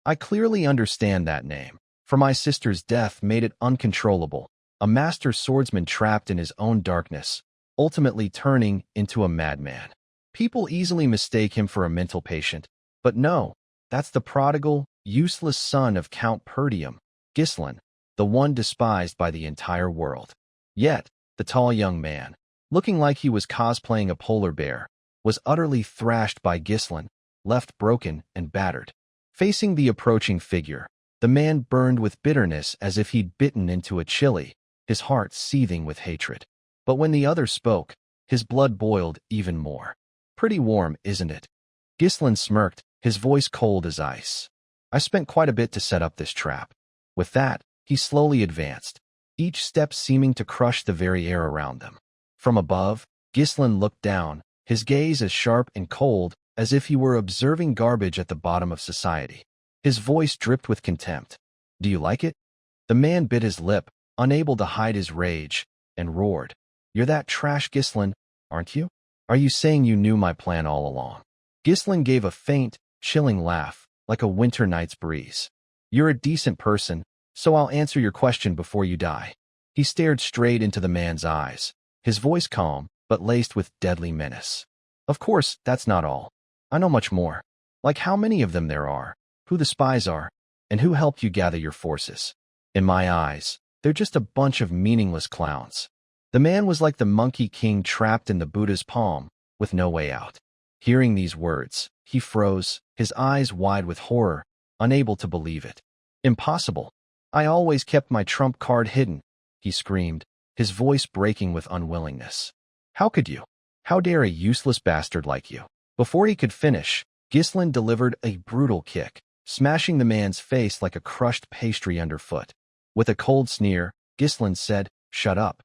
I clearly understand that name, for my sister's death made it uncontrollable, a master swordsman trapped in his own darkness, ultimately turning into a madman. People easily mistake him for a mental patient, but no, that's the prodigal, useless son of Count Perdium, Gislin, the one despised by the entire world. Yet, the tall young man, looking like he was cosplaying a polar bear, was utterly thrashed by Gislin, left broken and battered. Facing the approaching figure, the man burned with bitterness as if he'd bitten into a chili, his heart seething with hatred. But when the other spoke, his blood boiled even more. Pretty warm, isn't it? Gislin smirked, his voice cold as ice. I spent quite a bit to set up this trap. With that, he slowly advanced, each step seeming to crush the very air around them. From above, Gislin looked down, his gaze as sharp and cold as if he were observing garbage at the bottom of society. His voice dripped with contempt. Do you like it? The man bit his lip, unable to hide his rage, and roared. You're that trash Gislin, aren't you? Are you saying you knew my plan all along? Gislin gave a faint, chilling laugh, like a winter night's breeze. You're a decent person, so I'll answer your question before you die. He stared straight into the man's eyes, his voice calm, but laced with deadly menace. Of course, that's not all. I know much more. Like how many of them there are, who the spies are, and who helped you gather your forces. In my eyes, they're just a bunch of meaningless clowns. The man was like the monkey king trapped in the Buddha's palm, with no way out. Hearing these words, he froze, his eyes wide with horror, unable to believe it. Impossible. I always kept my trump card hidden, he screamed, his voice breaking with unwillingness. How could you? How dare a useless bastard like you? Before he could finish, Gislin delivered a brutal kick, smashing the man's face like a crushed pastry underfoot. With a cold sneer, Gislin said, Shut up.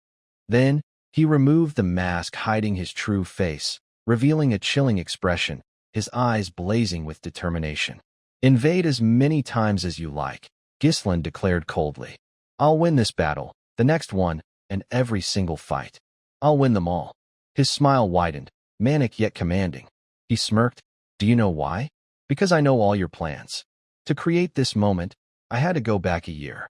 Then, he removed the mask hiding his true face, revealing a chilling expression, his eyes blazing with determination. Invade as many times as you like, Gislin declared coldly. I'll win this battle, the next one, and every single fight. I'll win them all. His smile widened, manic yet commanding. He smirked. Do you know why? Because I know all your plans. To create this moment, I had to go back a year.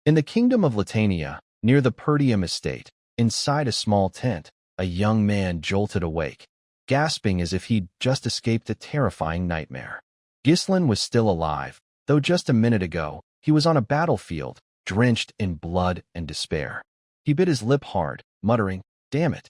In the kingdom of Latania, near the Perdium estate, inside a small tent, a young man jolted awake, gasping as if he'd just escaped a terrifying nightmare. Gislin was still alive, though just a minute ago, he was on a battlefield, drenched in blood and despair. He bit his lip hard, muttering, Damn it.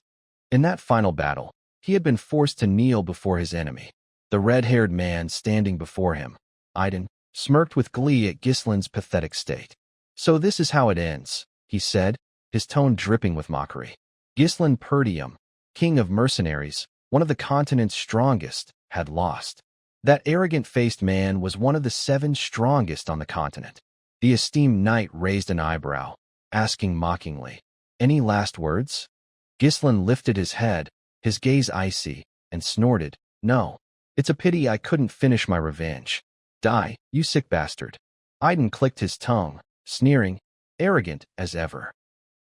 In that final battle, he had been forced to kneel before his enemy. The red-haired man standing before him, Aiden, smirked with glee at Gislin's pathetic state. So this is how it ends, he said, his tone dripping with mockery. Gislin Perdium, king of mercenaries, one of the continent's strongest, had lost. That arrogant-faced man was one of the 7 strongest on the continent. The esteemed knight raised an eyebrow, asking mockingly, Any last words? Gislin lifted his head, his gaze icy, and snorted, No. It's a pity I couldn't finish my revenge. Die, you sick bastard. Aiden clicked his tongue, sneering, arrogant as ever.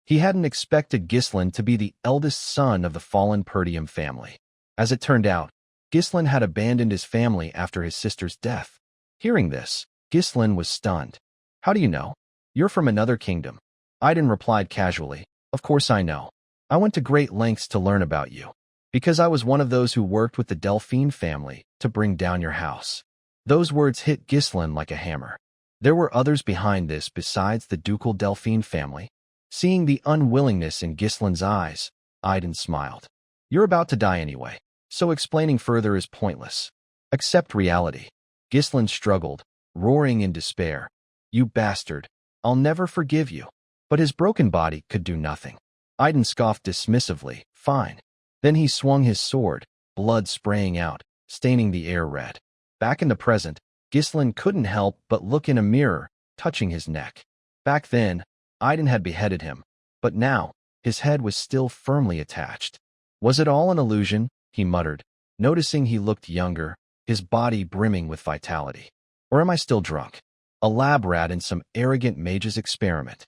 He hadn't expected Gislin to be the eldest son of the fallen Perdium family. As it turned out, Gislin had abandoned his family after his sister's death. Hearing this, Gislin was stunned. How do you know? You're from another kingdom. Aiden replied casually, Of course I know. I went to great lengths to learn about you. Because I was one of those who worked with the Delphine family to bring down your house. Those words hit Gislin like a hammer. There were others behind this besides the ducal Delphine family. Seeing the unwillingness in Gislin's eyes, Aiden smiled. You're about to die anyway, so explaining further is pointless. Accept reality. Gislin struggled, roaring in despair. You bastard. I'll never forgive you. But his broken body could do nothing. Aiden scoffed dismissively. Fine. Then he swung his sword, blood spraying out, staining the air red. Back in the present, Gislin couldn't help but look in a mirror, touching his neck. Back then, Aiden had beheaded him, but now, his head was still firmly attached. Was it all an illusion? He muttered, noticing he looked younger, his body brimming with vitality. Or am I still drunk? A lab rat in some arrogant mage's experiment.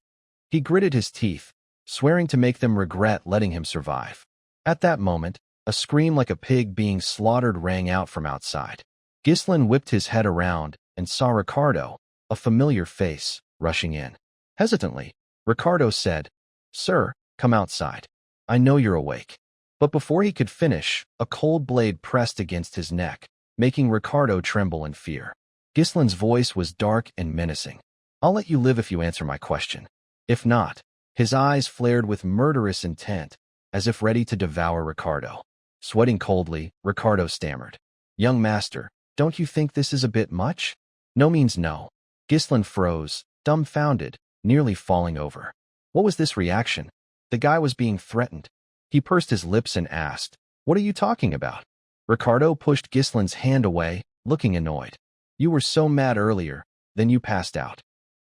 He gritted his teeth, swearing to make them regret letting him survive. At that moment, a scream like a pig being slaughtered rang out from outside. Gislin whipped his head around, and saw Ricardo, a familiar face, rushing in. Hesitantly, Ricardo said, "Sir, come outside. I know you're awake." But before he could finish, a cold blade pressed against his neck, making Ricardo tremble in fear. Gislin's voice was dark and menacing. "I'll let you live if you answer my question. If not," his eyes flared with murderous intent, as if ready to devour Ricardo. Sweating coldly, Ricardo stammered, "Young master, don't you think this is a bit much?" "No means no." Gislin froze, dumbfounded, nearly falling over. What was this reaction? The guy was being threatened. He pursed his lips and asked, "What are you talking about?" Ricardo pushed Gislin's hand away, looking annoyed. "You were so mad earlier, then you passed out."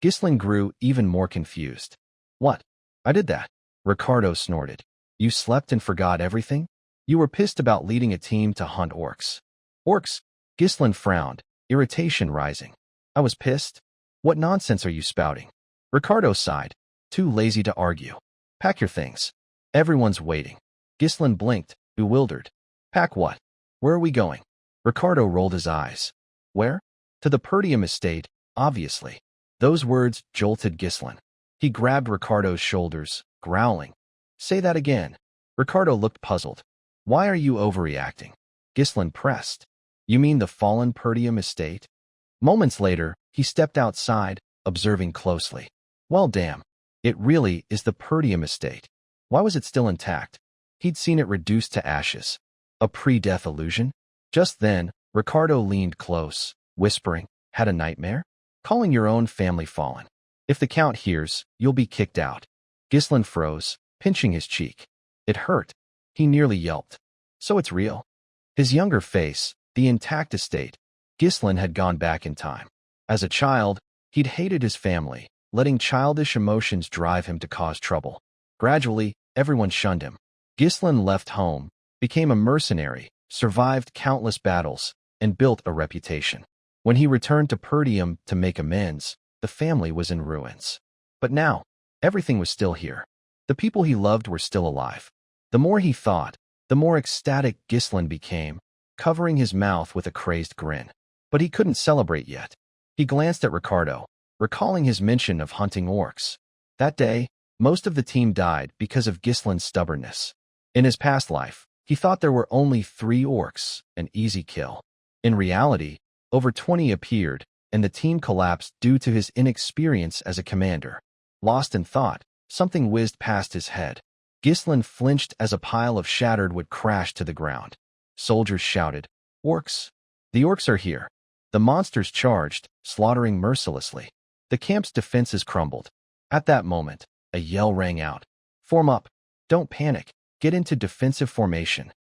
Gislin grew even more confused. "What? I did that?" Ricardo snorted. "You slept and forgot everything? You were pissed about leading a team to hunt orcs." "Orcs?" Gislin frowned, irritation rising. "I was pissed? What nonsense are you spouting?" Ricardo sighed, too lazy to argue. "Pack your things. Everyone's waiting." Gislin blinked, bewildered. "Pack what? Where are we going?" Ricardo rolled his eyes. "Where?" "To the Perdium estate, obviously." Those words jolted Gislin. He grabbed Ricardo's shoulders, growling. "Say that again." Ricardo looked puzzled. "Why are you overreacting?" Gislin pressed. "You mean the fallen Perdium estate?" Moments later, he stepped outside, observing closely. "Well, damn. It really is the Perdium estate. Why was it still intact?" He'd seen it reduced to ashes. A pre-death illusion? Just then, Ricardo leaned close, whispering, "Had a nightmare? Calling your own family fallen. If the Count hears, you'll be kicked out." Gislin froze, pinching his cheek. It hurt. He nearly yelped. "So it's real?" His younger face, the intact estate. Gislin had gone back in time. As a child, he'd hated his family, letting childish emotions drive him to cause trouble. Gradually, everyone shunned him. Gislin left home, became a mercenary, survived countless battles, and built a reputation. When he returned to Perdium to make amends, the family was in ruins. But now, everything was still here. The people he loved were still alive. The more he thought, the more ecstatic Gislin became, covering his mouth with a crazed grin. But he couldn't celebrate yet. He glanced at Ricardo, recalling his mention of hunting orcs. That day, most of the team died because of Gislin's stubbornness. In his past life, he thought there were only 3 orcs, an easy kill. In reality, over 20 appeared, and the team collapsed due to his inexperience as a commander. Lost in thought, something whizzed past his head. Gislin flinched as a pile of shattered wood crashed to the ground. Soldiers shouted, "Orcs! The orcs are here!" The monsters charged, slaughtering mercilessly. The camp's defenses crumbled. At that moment, a yell rang out. "Form up! Don't panic! Get into defensive formation!"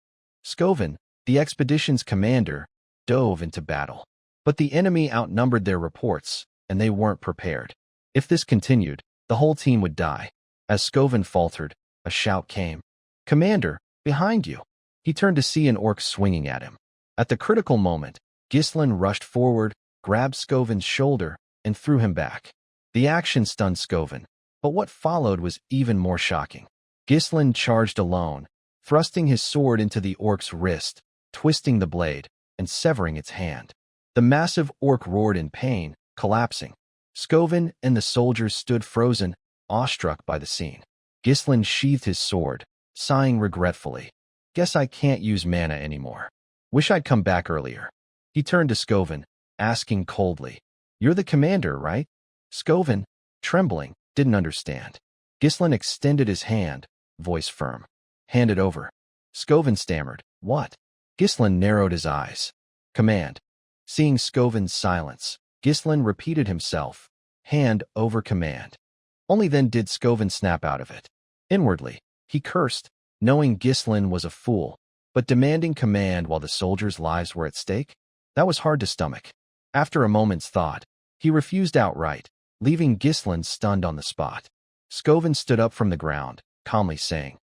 Scoven, the expedition's commander, dove into battle. But the enemy outnumbered their reports, and they weren't prepared. If this continued, the whole team would die. As Scoven faltered, a shout came. "Commander, behind you!" He turned to see an orc swinging at him. At the critical moment, Gislin rushed forward, grabbed Scoven's shoulder, and threw him back. The action stunned Scoven, but what followed was even more shocking. Gislin charged alone, thrusting his sword into the orc's wrist, twisting the blade, and severing its hand. The massive orc roared in pain, collapsing. Scoven and the soldiers stood frozen, awestruck by the scene. Gislin sheathed his sword, sighing regretfully. "Guess I can't use mana anymore. Wish I'd come back earlier." He turned to Scoven, asking coldly, "You're the commander, right?" Scoven, trembling, didn't understand. Gislin extended his hand, voice firm. "Hand it over." Scoven stammered, "What?" Gislin narrowed his eyes. "Command." Seeing Scoven's silence, Gislin repeated himself, "Hand over command." Only then did Scoven snap out of it. Inwardly, he cursed, knowing Gislin was a fool, but demanding command while the soldiers' lives were at stake? That was hard to stomach. After a moment's thought, he refused outright, leaving Gislin stunned on the spot. Scoven stood up from the ground, calmly saying,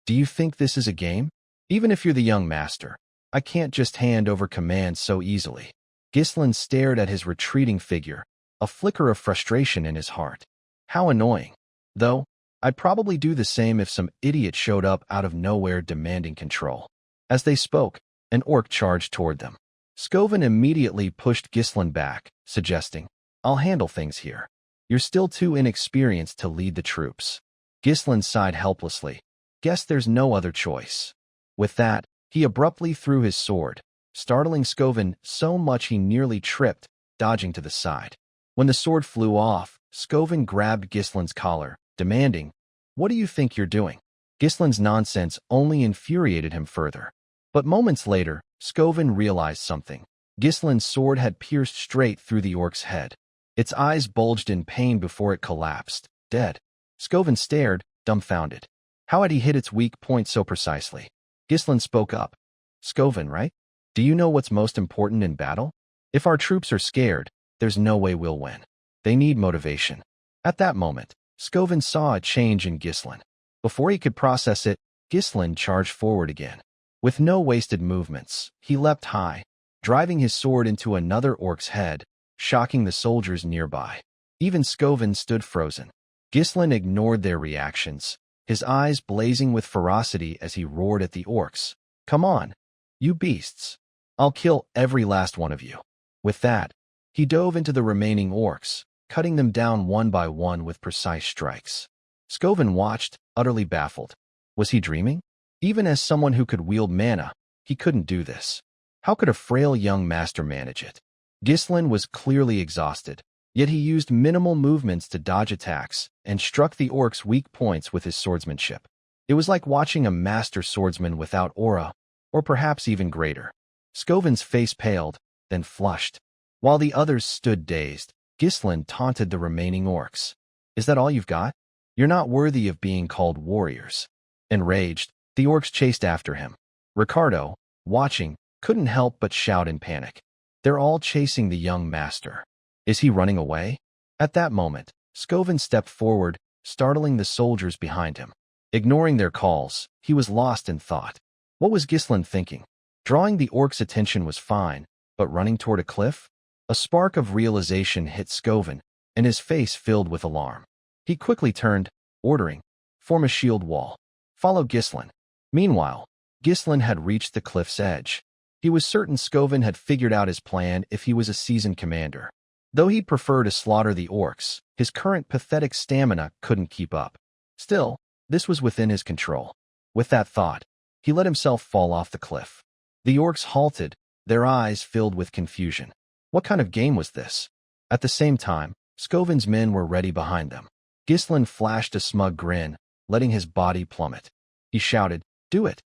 "Do you think this is a game? Even if you're the young master, I can't just hand over command so easily." Gislin stared at his retreating figure, a flicker of frustration in his heart. How annoying. Though, I'd probably do the same if some idiot showed up out of nowhere demanding control. As they spoke, an orc charged toward them. Scoven immediately pushed Ghislain back, suggesting, I'll handle things here. You're still too inexperienced to lead the troops. Ghislain sighed helplessly. Guess there's no other choice. With that, he abruptly threw his sword, startling Scoven so much he nearly tripped, dodging to the side. When the sword flew off, Scoven grabbed Ghislain's collar, demanding, What do you think you're doing? Ghislain's nonsense only infuriated him further. But moments later, Scoven realized something. Ghislain's sword had pierced straight through the orc's head. Its eyes bulged in pain before it collapsed, dead. Scoven stared, dumbfounded. How had he hit its weak point so precisely? Ghislain spoke up. Scoven, right? Do you know what's most important in battle? If our troops are scared, there's no way we'll win. They need motivation. At that moment, Scoven saw a change in Ghislain. Before he could process it, Ghislain charged forward again. With no wasted movements, he leapt high, driving his sword into another orc's head, shocking the soldiers nearby. Even Scoven stood frozen. Ghislain ignored their reactions, his eyes blazing with ferocity as he roared at the orcs. Come on, you beasts. I'll kill every last one of you. With that, he dove into the remaining orcs, cutting them down one by one with precise strikes. Scoven watched, utterly baffled. Was he dreaming? Even as someone who could wield mana, he couldn't do this. How could a frail young master manage it? Ghislain was clearly exhausted, yet he used minimal movements to dodge attacks and struck the orcs' weak points with his swordsmanship. It was like watching a master swordsman without aura, or perhaps even greater. Scoven's face paled, then flushed. While the others stood dazed, Ghislain taunted the remaining orcs. Is that all you've got? You're not worthy of being called warriors. Enraged, the orcs chased after him. Ricardo, watching, couldn't help but shout in panic. They're all chasing the young master. Is he running away? At that moment, Scoven stepped forward, startling the soldiers behind him. Ignoring their calls, he was lost in thought. What was Ghislain thinking? Drawing the orcs' attention was fine, but running toward a cliff? A spark of realization hit Scoven, and his face filled with alarm. He quickly turned, ordering, Form a shield wall. Follow Ghislain. Meanwhile, Ghislain had reached the cliff's edge. He was certain Scoven had figured out his plan if he was a seasoned commander. Though he'd prefer to slaughter the orcs, his current pathetic stamina couldn't keep up. Still, this was within his control. With that thought, he let himself fall off the cliff. The orcs halted, their eyes filled with confusion. What kind of game was this? At the same time, Scoven's men were ready behind them. Ghislain flashed a smug grin, letting his body plummet. He shouted, Do it!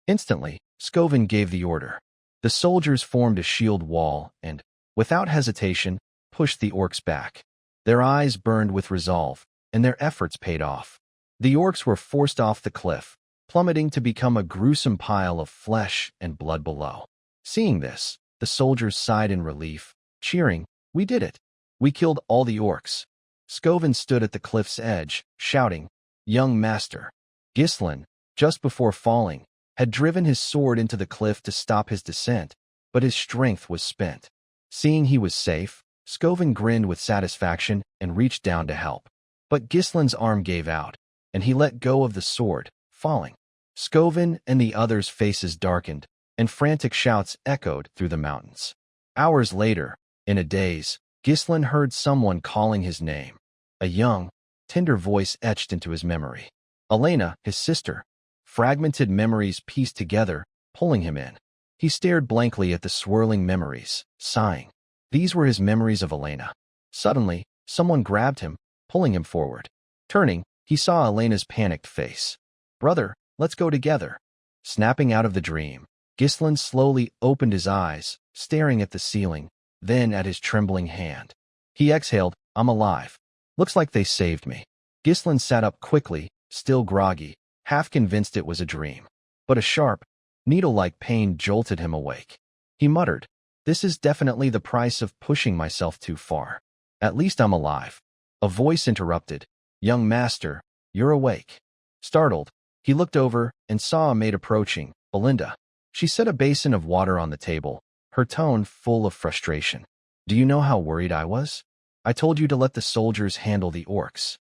Instantly, Scoven gave the order. The soldiers formed a shield wall and, without hesitation, pushed the orcs back. Their eyes burned with resolve, and their efforts paid off. The orcs were forced off the cliff, plummeting to become a gruesome pile of flesh and blood below. Seeing this, the soldiers sighed in relief, cheering, We did it! We killed all the orcs. Scoven stood at the cliff's edge, shouting, Young master. Ghislain, just before falling, had driven his sword into the cliff to stop his descent, but his strength was spent. Seeing he was safe, Scoven grinned with satisfaction and reached down to help. But Ghislain's arm gave out, and he let go of the sword, falling. Scoven and the others' faces darkened, and frantic shouts echoed through the mountains. Hours later, in a daze, Ghislain heard someone calling his name. A young, tender voice etched into his memory. Elena, his sister. Fragmented memories pieced together, pulling him in. He stared blankly at the swirling memories, sighing. These were his memories of Elena. Suddenly, someone grabbed him, pulling him forward. Turning, he saw Elena's panicked face. Brother, let's go together. Snapping out of the dream, Ghislain slowly opened his eyes, staring at the ceiling, then at his trembling hand. He exhaled, I'm alive. Looks like they saved me. Ghislain sat up quickly, still groggy, half convinced it was a dream. But a sharp, needle-like pain jolted him awake. He muttered, This is definitely the price of pushing myself too far. At least I'm alive. A voice interrupted, Young master, you're awake. Startled, he looked over and saw a maid approaching, Belinda. She set a basin of water on the table, her tone full of frustration. Do you know how worried I was? I told you to let the soldiers handle the orcs.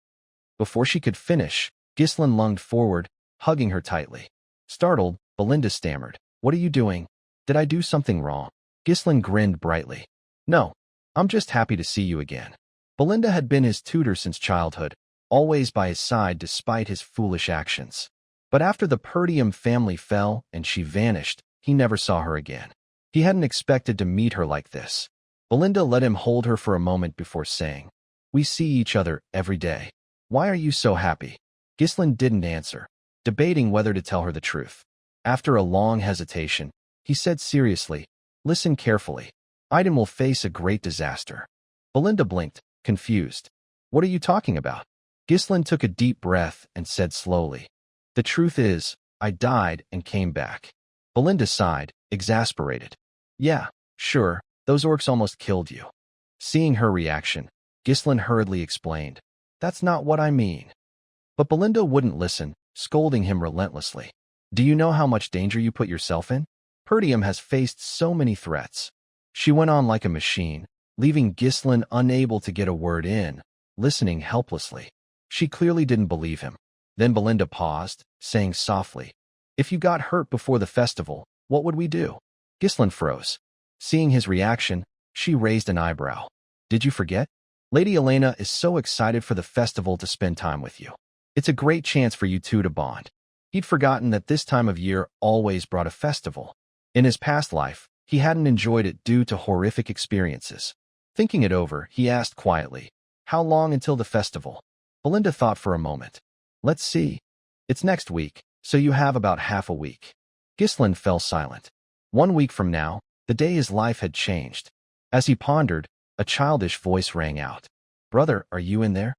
Before she could finish, Ghislain lunged forward, hugging her tightly. Startled, Belinda stammered, What are you doing? Did I do something wrong? Ghislaine grinned brightly. No, I'm just happy to see you again. Belinda had been his tutor since childhood, always by his side despite his foolish actions. But after the Perdium family fell and she vanished, he never saw her again. He hadn't expected to meet her like this. Belinda let him hold her for a moment before saying, "We see each other every day. Why are you so happy?" Ghislaine didn't answer, debating whether to tell her the truth. After a long hesitation, he said seriously, "Listen carefully. Aiden will face a great disaster." Belinda blinked, confused. "What are you talking about?" Ghislaine took a deep breath and said slowly, "The truth is, I died and came back." Belinda sighed, exasperated. "Yeah, sure, those orcs almost killed you." Seeing her reaction, Ghislaine hurriedly explained, "That's not what I mean." But Belinda wouldn't listen, scolding him relentlessly. "Do you know how much danger you put yourself in? Perdium has faced so many threats." She went on like a machine, leaving Ghislaine unable to get a word in, listening helplessly. She clearly didn't believe him. Then Belinda paused, saying softly, "If you got hurt before the festival, what would we do?" Ghislaine froze. Seeing his reaction, she raised an eyebrow. "Did you forget? Lady Elena is so excited for the festival to spend time with you. It's a great chance for you two to bond." He'd forgotten that this time of year always brought a festival. In his past life, he hadn't enjoyed it due to horrific experiences. Thinking it over, he asked quietly, "How long until the festival?" Belinda thought for a moment. "Let's see. It's next week, so you have about half a week." Ghislaine fell silent. 1 week from now, the day his life had changed. As he pondered, a childish voice rang out. "Brother, are you in there?"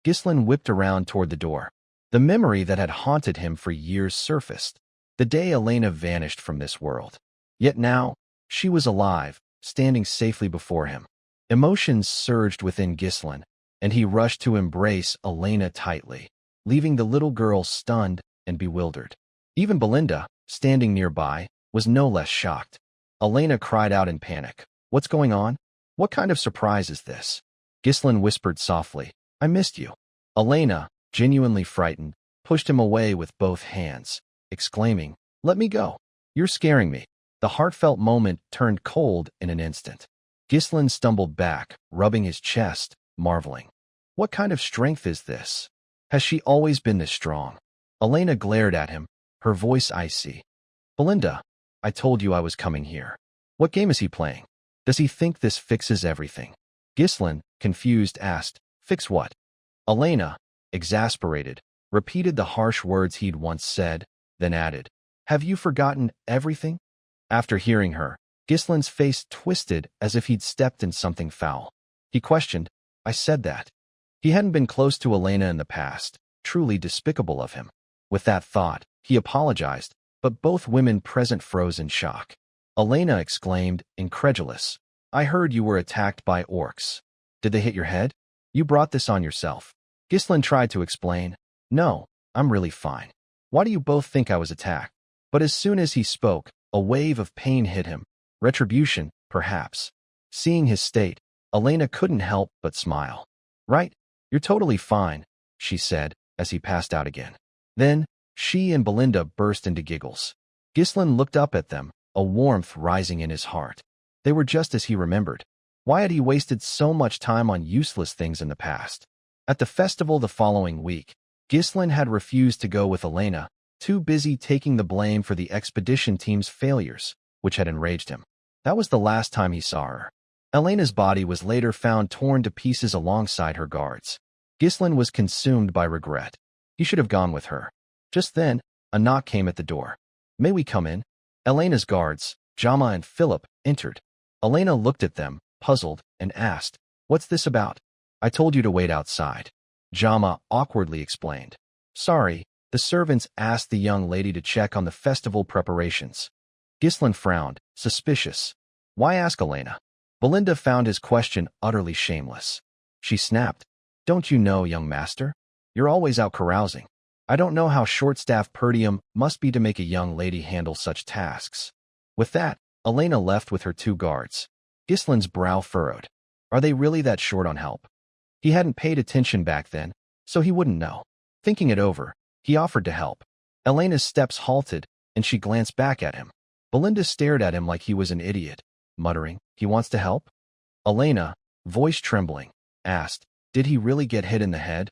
Ghislaine whipped around toward the door. The memory that had haunted him for years surfaced. The day Elena vanished from this world. Yet now, she was alive, standing safely before him. Emotions surged within Ghislaine, and he rushed to embrace Elena tightly, leaving the little girl stunned and bewildered. Even Belinda, standing nearby, was no less shocked. Elena cried out in panic. "What's going on? What kind of surprise is this?" Ghislaine whispered softly, "I missed you." Elena, genuinely frightened, pushed him away with both hands, exclaiming, "Let me go. You're scaring me." The heartfelt moment turned cold in an instant. Ghislaine stumbled back, rubbing his chest, marveling. What kind of strength is this? Has she always been this strong? Elena glared at him, her voice icy. "Belinda, I told you I was coming here. What game is he playing? Does he think this fixes everything?" Ghislaine, confused, asked, "Fix what?" Elena, exasperated, repeated the harsh words he'd once said, then added, "Have you forgotten everything?" After hearing her, Ghislaine's face twisted as if he'd stepped in something foul. He questioned, "I said that." He hadn't been close to Elena in the past, truly despicable of him. With that thought, he apologized, but both women present froze in shock. Elena exclaimed, incredulous, "I heard you were attacked by orcs. Did they hit your head? You brought this on yourself." Ghislaine tried to explain, "No, I'm really fine. Why do you both think I was attacked?" But as soon as he spoke, a wave of pain hit him. Retribution, perhaps. Seeing his state, Elena couldn't help but smile. "Right, you're totally fine," she said, as he passed out again. Then, she and Belinda burst into giggles. Ghislaine looked up at them, a warmth rising in his heart. They were just as he remembered. Why had he wasted so much time on useless things in the past? At the festival the following week, Ghislaine had refused to go with Elena, too busy taking the blame for the expedition team's failures, which had enraged him. That was the last time he saw her. Elena's body was later found torn to pieces alongside her guards. Ghislaine was consumed by regret. He should have gone with her. Just then, a knock came at the door. "May we come in?" Elena's guards, Jama and Philip, entered. Elena looked at them, puzzled, and asked, "What's this about?" "I told you to wait outside," Jama awkwardly explained. "Sorry, the servants asked the young lady to check on the festival preparations." Ghislaine frowned, suspicious. Why ask Elena? Belinda found his question utterly shameless. She snapped, "Don't you know, young master? You're always out carousing. I don't know how short-staffed Perdium must be to make a young lady handle such tasks." With that, Elena left with her 2 guards. Ghislaine's brow furrowed. Are they really that short on help? He hadn't paid attention back then, so he wouldn't know. Thinking it over, he offered to help. Elena's steps halted, and she glanced back at him. Belinda stared at him like he was an idiot. muttering, "He wants to help?" Elena, voice trembling, asked, "Did he really get hit in the head?"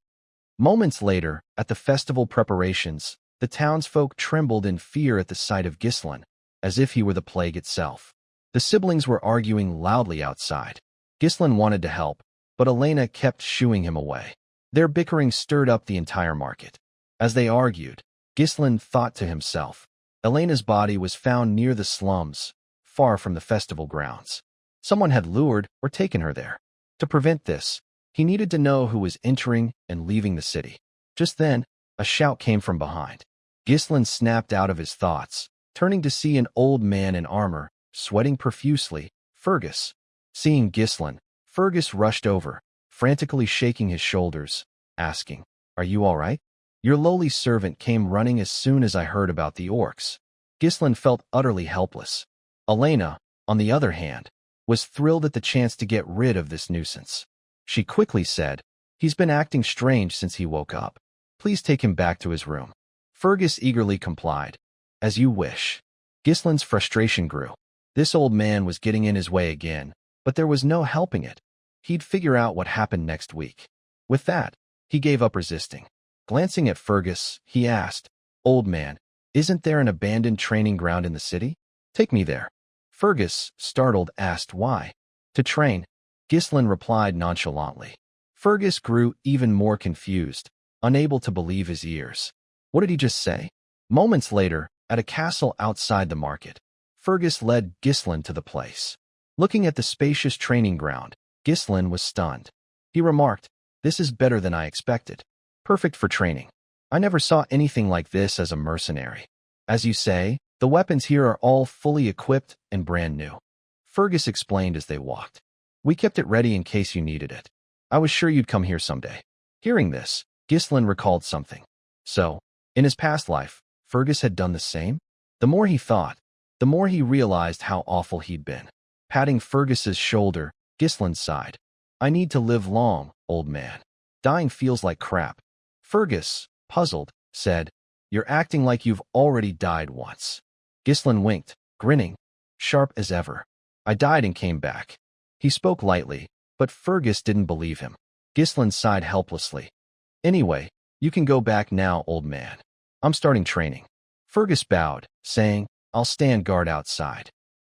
Moments later, at the festival preparations, the townsfolk trembled in fear at the sight of Ghislain, as if he were the plague itself. The siblings were arguing loudly outside. Ghislain wanted to help, but Elena kept shooing him away. Their bickering stirred up the entire market. As they argued, Ghislain thought to himself, Elena's body was found near the slums, far from the festival grounds. Someone had lured or taken her there. To prevent this, he needed to know who was entering and leaving the city. Just then, a shout came from behind. Ghislain snapped out of his thoughts, turning to see an old man in armor, sweating profusely, Fergus. Seeing Ghislain, Fergus rushed over, frantically shaking his shoulders, asking, "Are you all right? Your lowly servant came running as soon as I heard about the orcs." Ghislain felt utterly helpless. Elena, on the other hand, was thrilled at the chance to get rid of this nuisance. She quickly said, "He's been acting strange since he woke up. Please take him back to his room." Fergus eagerly complied. "As you wish." Ghislain's frustration grew. This old man was getting in his way again, but there was no helping it. He'd figure out what happened next week. With that, he gave up resisting. Glancing at Fergus, he asked, "Old man, isn't there an abandoned training ground in the city? Take me there." Fergus, startled, asked why. "To train," Ghislain replied nonchalantly. Fergus grew even more confused, unable to believe his ears. What did he just say? Moments later, at a castle outside the market, Fergus led Ghislain to the place. Looking at the spacious training ground, Ghislain was stunned. He remarked, "This is better than I expected. Perfect for training. I never saw anything like this as a mercenary. As you say, the weapons here are all fully equipped and brand new." Fergus explained as they walked. "We kept it ready in case you needed it. I was sure you'd come here someday." Hearing this, Ghislain recalled something. So, in his past life, Fergus had done the same? The more he thought, the more he realized how awful he'd been. Patting Fergus's shoulder, Ghislain sighed. "I need to live long, old man. Dying feels like crap." Fergus, puzzled, said, "You're acting like you've already died once." Ghislain winked, grinning, sharp as ever. "I died and came back." He spoke lightly, but Fergus didn't believe him. Ghislain sighed helplessly. "Anyway, you can go back now, old man. I'm starting training." Fergus bowed, saying, "I'll stand guard outside."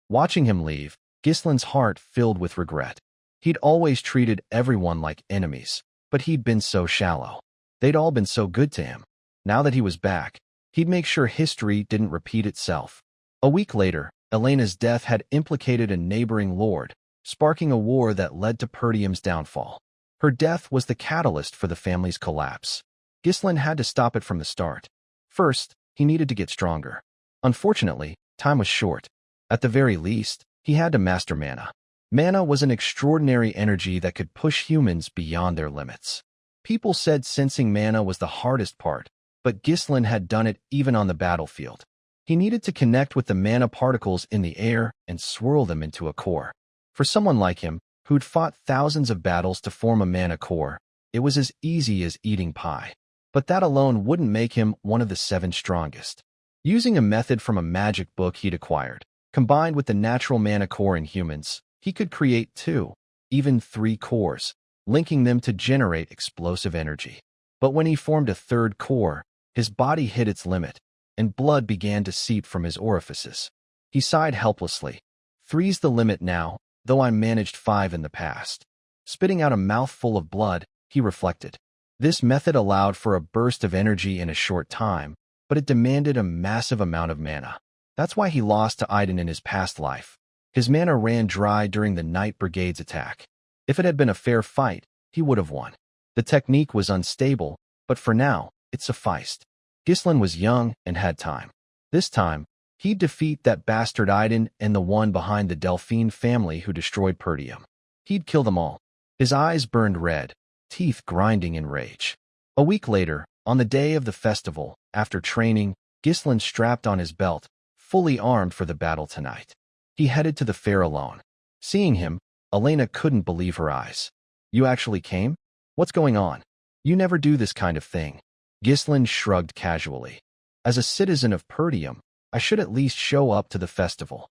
Watching him leave, Ghislain's heart filled with regret. He'd always treated everyone like enemies, but he'd been so shallow. They'd all been so good to him. Now that he was back, he'd make sure history didn't repeat itself. A week later, Elena's death had implicated a neighboring lord, sparking a war that led to Perdium's downfall. Her death was the catalyst for the family's collapse. Ghislain had to stop it from the start. First, he needed to get stronger. Unfortunately, time was short. At the very least, he had to master mana. Mana was an extraordinary energy that could push humans beyond their limits. People said sensing mana was the hardest part, but Ghislain had done it even on the battlefield. He needed to connect with the mana particles in the air and swirl them into a core. For someone like him, who'd fought thousands of battles to form a mana core, it was as easy as eating pie. But that alone wouldn't make him one of the 7 strongest. Using a method from a magic book he'd acquired, combined with the natural mana core in humans, he could create 2, even 3 cores, linking them to generate explosive energy. But when he formed a 3rd core, his body hit its limit, and blood began to seep from his orifices. He sighed helplessly. "3's the limit now, though I managed 5 in the past." Spitting out a mouthful of blood, he reflected. This method allowed for a burst of energy in a short time, but it demanded a massive amount of mana. That's why he lost to Aiden in his past life. His mana ran dry during the Night Brigade's attack. If it had been a fair fight, he would have won. The technique was unstable, but for now, it sufficed. Ghislain was young and had time. This time, he'd defeat that bastard Aiden and the one behind the Delphine family who destroyed Perdium. He'd kill them all. His eyes burned red, teeth grinding in rage. A week later, on the day of the festival, after training, Ghislain strapped on his belt, fully armed for the battle tonight. He headed to the fair alone. Seeing him, Elena couldn't believe her eyes. "You actually came? What's going on? You never do this kind of thing." Ghislain shrugged casually. "As a citizen of Perdium, I should at least show up to the festival."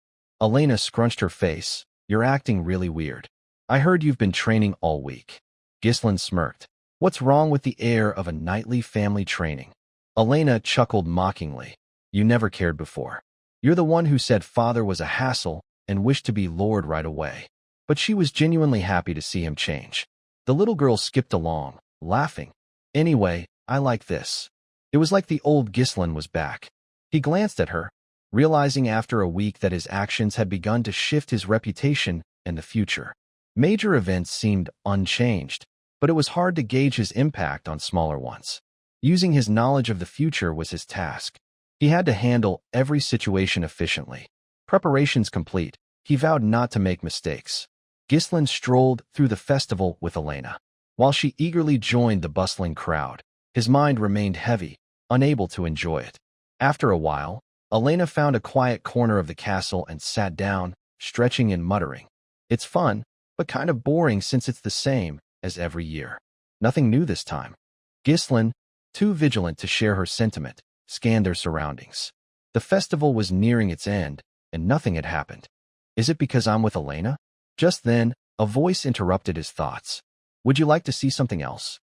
Elena scrunched her face. You're acting really weird. I heard you've been training all week. Ghislaine smirked. What's wrong with the air of a nightly family training? Elena chuckled mockingly. You never cared before. You're the one who said father was a hassle and wished to be lord right away. But she was genuinely happy to see him change. The little girl skipped along, laughing. Anyway, I like this. It was like the old Ghislaine was back. He glanced at her, realizing after a week that his actions had begun to shift his reputation and the future. Major events seemed unchanged, but it was hard to gauge his impact on smaller ones. Using his knowledge of the future was his task. He had to handle every situation efficiently. Preparations complete, he vowed not to make mistakes. Ghislaine strolled through the festival with Elena. While she eagerly joined the bustling crowd, his mind remained heavy, unable to enjoy it. After a while, Elena found a quiet corner of the castle and sat down, stretching and muttering. It's fun, but kind of boring since it's the same as every year. Nothing new this time. Ghislaine, too vigilant to share her sentiment, scanned their surroundings. The festival was nearing its end, and nothing had happened. Is it because I'm with Elena? Just then, a voice interrupted his thoughts. Would you like to see something else?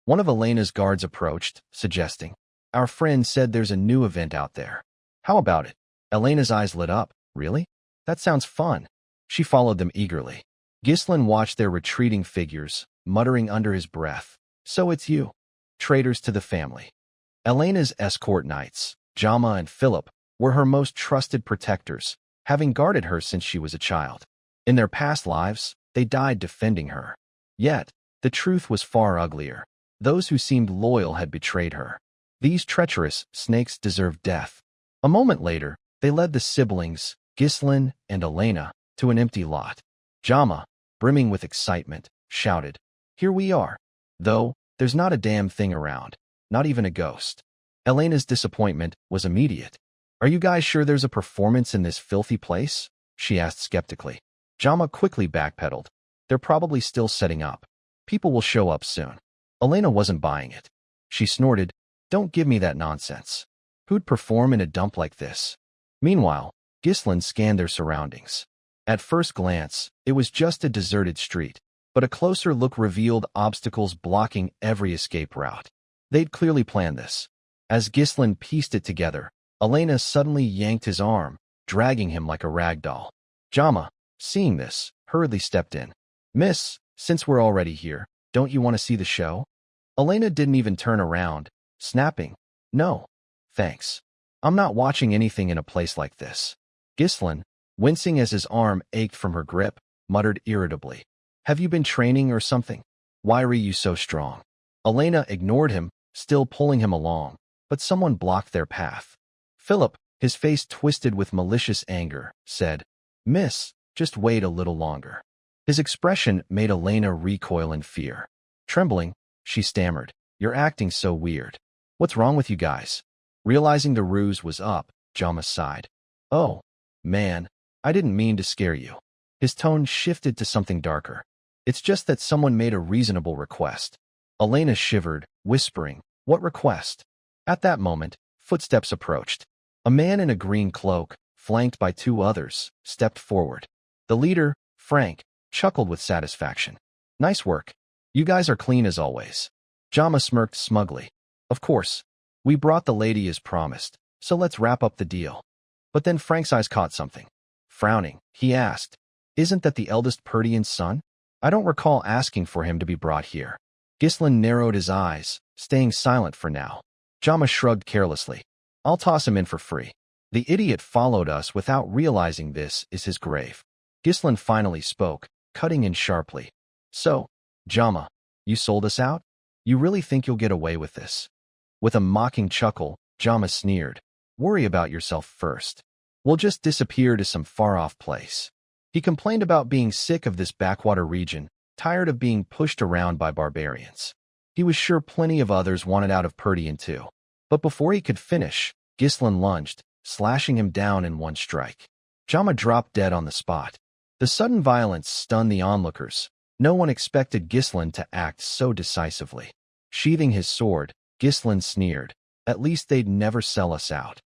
One of Elena's guards approached, suggesting, Our friend said there's a new event out there. How about it? Elena's eyes lit up. Really? That sounds fun. She followed them eagerly. Ghislaine watched their retreating figures, muttering under his breath. So it's you. Traitors to the family. Elena's escort knights, Jama and Philip, were her most trusted protectors, having guarded her since she was a child. In their past lives, they died defending her. Yet, the truth was far uglier. Those who seemed loyal had betrayed her. These treacherous snakes deserved death. A moment later, they led the siblings, Ghislaine and Elena, to an empty lot. Jama, brimming with excitement, shouted, Here we are. Though, there's not a damn thing around, not even a ghost. Elena's disappointment was immediate. Are you guys sure there's a performance in this filthy place? She asked skeptically. Jama quickly backpedaled. They're probably still setting up. People will show up soon. Elena wasn't buying it. She snorted, Don't give me that nonsense. Who'd perform in a dump like this? Meanwhile, Ghislaine scanned their surroundings. At first glance, it was just a deserted street, but a closer look revealed obstacles blocking every escape route. They'd clearly planned this. As Ghislaine pieced it together, Elena suddenly yanked his arm, dragging him like a rag doll. Jama, seeing this, hurriedly stepped in. Miss, since we're already here, don't you want to see the show? Elena didn't even turn around, snapping, No, thanks. I'm not watching anything in a place like this. Ghislaine, wincing as his arm ached from her grip, muttered irritably, Have you been training or something? Why are you so strong? Elena ignored him, still pulling him along, but someone blocked their path. Philip, his face twisted with malicious anger, said, Miss, just wait a little longer. His expression made Elena recoil in fear. Trembling, she stammered, You're acting so weird. What's wrong with you guys? Realizing the ruse was up, Jama sighed. Oh, man, I didn't mean to scare you. His tone shifted to something darker. It's just that someone made a reasonable request. Elena shivered, whispering, What request? At that moment, footsteps approached. A man in a green cloak, flanked by two others, stepped forward. The leader, Frank, chuckled with satisfaction. Nice work. You guys are clean as always. Jama smirked smugly. Of course. We brought the lady as promised, so let's wrap up the deal. But then Frank's eyes caught something. Frowning, he asked, Isn't that the eldest Perdian's son? I don't recall asking for him to be brought here. Ghislaine narrowed his eyes, staying silent for now. Jama shrugged carelessly. I'll toss him in for free. The idiot followed us without realizing this is his grave. Ghislaine finally spoke, cutting in sharply. So, Jama, you sold us out? You really think you'll get away with this? With a mocking chuckle, Jama sneered. Worry about yourself first. We'll just disappear to some far-off place. He complained about being sick of this backwater region, tired of being pushed around by barbarians. He was sure plenty of others wanted out of Perdian too. But before he could finish, Ghislaine lunged, slashing him down in one strike. Jama dropped dead on the spot. The sudden violence stunned the onlookers. No one expected Ghislaine to act so decisively. Sheathing his sword, Ghislaine sneered. At least they'd never sell us out.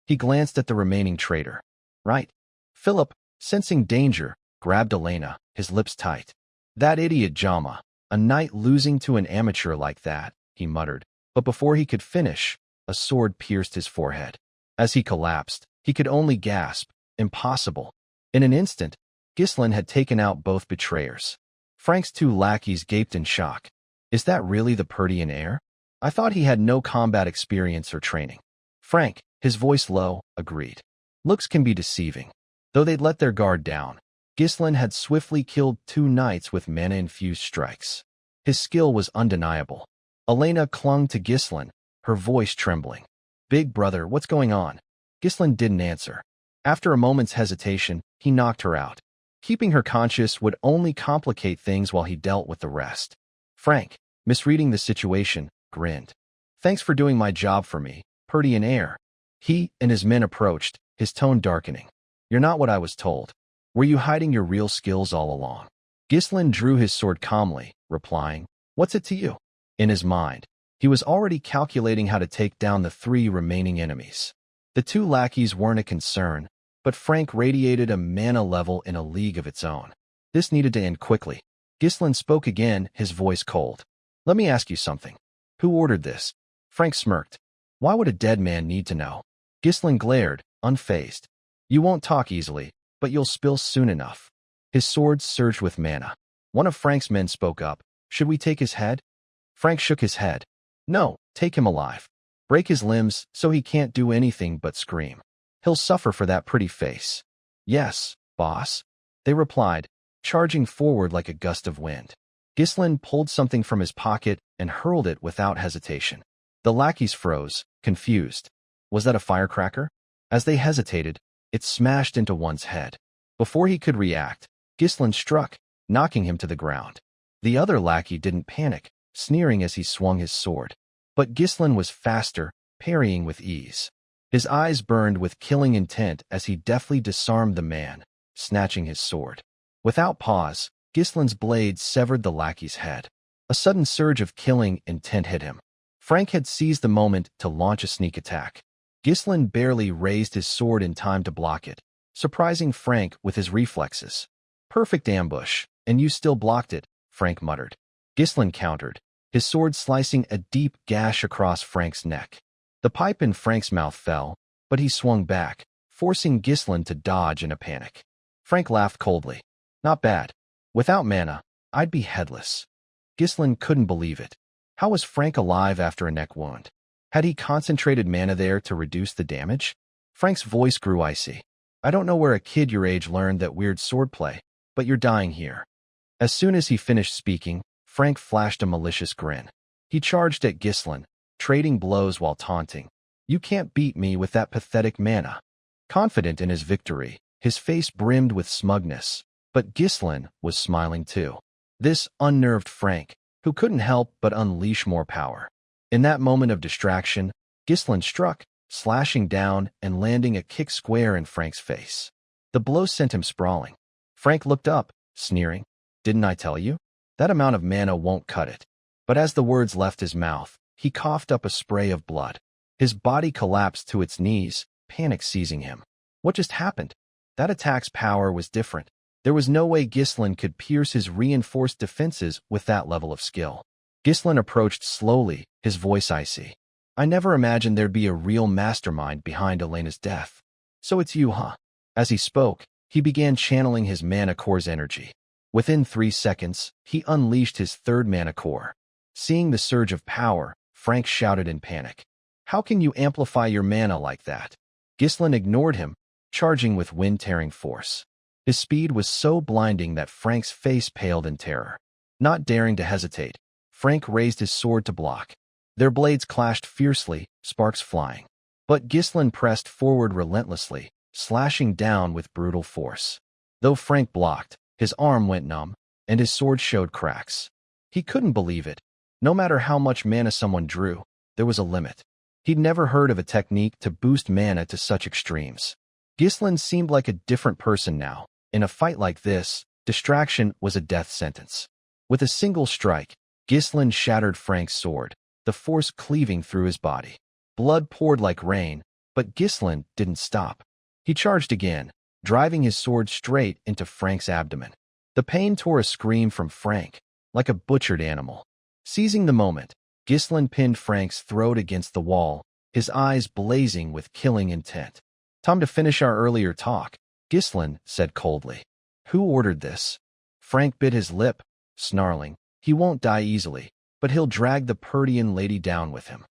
He glanced at the remaining traitor. Right. Philip, Sensing danger, grabbed Elena, his lips tight. That idiot Jama. A knight losing to an amateur like that, he muttered. But before he could finish, a sword pierced his forehead. As he collapsed, he could only gasp, impossible. In an instant, Ghislain had taken out both betrayers. Frank's two lackeys gaped in shock. Is that really the Perdian heir? I thought he had no combat experience or training. Frank, his voice low, agreed. Looks can be deceiving. Though they'd let their guard down, Ghislain had swiftly killed 2 knights with mana-infused strikes. His skill was undeniable. Elena clung to Ghislain, her voice trembling. Big brother, what's going on? Ghislain didn't answer. After a moment's hesitation, he knocked her out. Keeping her conscious would only complicate things while he dealt with the rest. Frank, misreading the situation, grinned. Thanks for doing my job for me, Perdian heir. He and his men approached, his tone darkening. You're not what I was told. Were you hiding your real skills all along? Ghislain drew his sword calmly, replying, What's it to you? In his mind, he was already calculating how to take down the 3 remaining enemies. The 2 lackeys weren't a concern, but Frank radiated a mana level in a league of its own. This needed to end quickly. Ghislain spoke again, his voice cold. Let me ask you something. Who ordered this? Frank smirked. Why would a dead man need to know? Ghislain glared, unfazed. You won't talk easily, but you'll spill soon enough. His sword surged with mana. One of Frank's men spoke up. Should we take his head? Frank shook his head. No, take him alive. Break his limbs so he can't do anything but scream. He'll suffer for that pretty face. Yes, boss. They replied, charging forward like a gust of wind. Ghislain pulled something from his pocket and hurled it without hesitation. The lackeys froze, confused. Was that a firecracker? As they hesitated, it smashed into one's head. Before he could react, Ghislain struck, knocking him to the ground. The other lackey didn't panic, sneering as he swung his sword. But Ghislain was faster, parrying with ease. His eyes burned with killing intent as he deftly disarmed the man, snatching his sword. Without pause, Ghislain's blade severed the lackey's head. A sudden surge of killing intent hit him. Frank had seized the moment to launch a sneak attack. Ghislain barely raised his sword in time to block it, surprising Frank with his reflexes. Perfect ambush, and you still blocked it, Frank muttered. Ghislain countered, his sword slicing a deep gash across Frank's neck. The pipe in Frank's mouth fell, but he swung back, forcing Ghislain to dodge in a panic. Frank laughed coldly. Not bad. Without mana, I'd be headless. Ghislain couldn't believe it. How was Frank alive after a neck wound? Had he concentrated mana there to reduce the damage? Frank's voice grew icy. I don't know where a kid your age learned that weird swordplay, but you're dying here. As soon as he finished speaking, Frank flashed a malicious grin. He charged at Ghislain, trading blows while taunting. You can't beat me with that pathetic mana. Confident in his victory, his face brimmed with smugness, but Ghislain was smiling too. This unnerved Frank, who couldn't help but unleash more power. In that moment of distraction, Ghislain struck, slashing down and landing a kick square in Frank's face. The blow sent him sprawling. Frank looked up, sneering. Didn't I tell you? That amount of mana won't cut it. But as the words left his mouth, he coughed up a spray of blood. His body collapsed to its knees, panic seizing him. What just happened? That attack's power was different. There was no way Ghislain could pierce his reinforced defenses with that level of skill. Ghislain approached slowly, his voice icy. I never imagined there'd be a real mastermind behind Elena's death. So it's you, huh? As he spoke, he began channeling his mana core's energy. Within 3 seconds, he unleashed his 3rd mana core. Seeing the surge of power, Frank shouted in panic. How can you amplify your mana like that? Ghislain ignored him, charging with wind-tearing force. His speed was so blinding that Frank's face paled in terror. Not daring to hesitate, Frank raised his sword to block. Their blades clashed fiercely, sparks flying. But Ghislain pressed forward relentlessly, slashing down with brutal force. Though Frank blocked, his arm went numb, and his sword showed cracks. He couldn't believe it. No matter how much mana someone drew, there was a limit. He'd never heard of a technique to boost mana to such extremes. Ghislain seemed like a different person now. In a fight like this, distraction was a death sentence. With a single strike, Ghislain shattered Frank's sword, the force cleaving through his body. Blood poured like rain, but Ghislain didn't stop. He charged again, driving his sword straight into Frank's abdomen. The pain tore a scream from Frank, like a butchered animal. Seizing the moment, Ghislain pinned Frank's throat against the wall, his eyes blazing with killing intent. "Time to finish our earlier talk," Ghislain said coldly. "Who ordered this?" Frank bit his lip, snarling. He won't die easily, but he'll drag the Perdian lady down with him.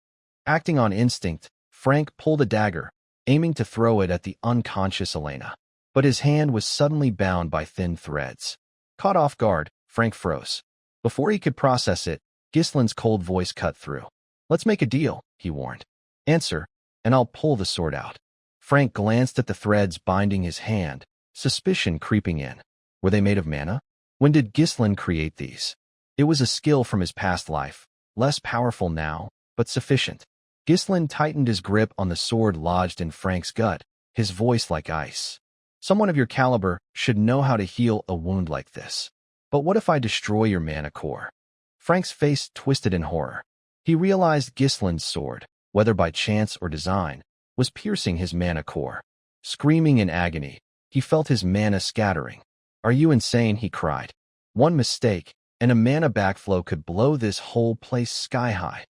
Acting on instinct, Frank pulled a dagger, aiming to throw it at the unconscious Elena. But his hand was suddenly bound by thin threads. Caught off guard, Frank froze. Before he could process it, Ghislain's cold voice cut through. "Let's make a deal," he warned. "Answer, and I'll pull the sword out." Frank glanced at the threads binding his hand, suspicion creeping in. Were they made of mana? When did Ghislain create these? It was a skill from his past life, less powerful now, but sufficient. Ghislain tightened his grip on the sword lodged in Frank's gut, his voice like ice. "Someone of your caliber should know how to heal a wound like this. But what if I destroy your mana core?" Frank's face twisted in horror. He realized Ghislain's sword, whether by chance or design, was piercing his mana core. Screaming in agony, he felt his mana scattering. "Are you insane?" he cried. "One mistake, and a mana backflow could blow this whole place sky high.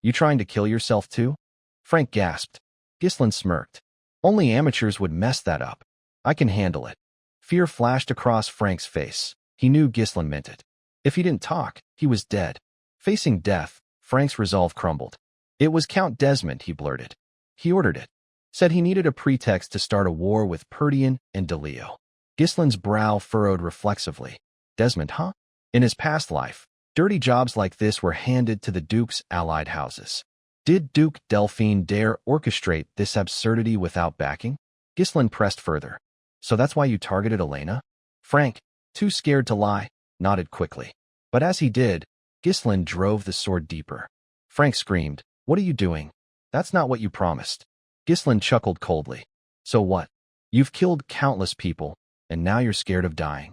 You trying to kill yourself too?" Frank gasped. Ghislain smirked. "Only amateurs would mess that up. I can handle it." Fear flashed across Frank's face. He knew Ghislain meant it. If he didn't talk, he was dead. Facing death, Frank's resolve crumbled. "It was Count Desmond," he blurted. "He ordered it. Said he needed a pretext to start a war with Perdian and Delio." Ghislain's brow furrowed reflexively. "Desmond, huh?" In his past life, dirty jobs like this were handed to the Duke's allied houses. Did Duke Delphine dare orchestrate this absurdity without backing? Ghislain pressed further. "So that's why you targeted Elena?" Frank, too scared to lie, nodded quickly. But as he did, Ghislain drove the sword deeper. Frank screamed, "What are you doing? That's not what you promised." Ghislain chuckled coldly. "So what? You've killed countless people, and now you're scared of dying."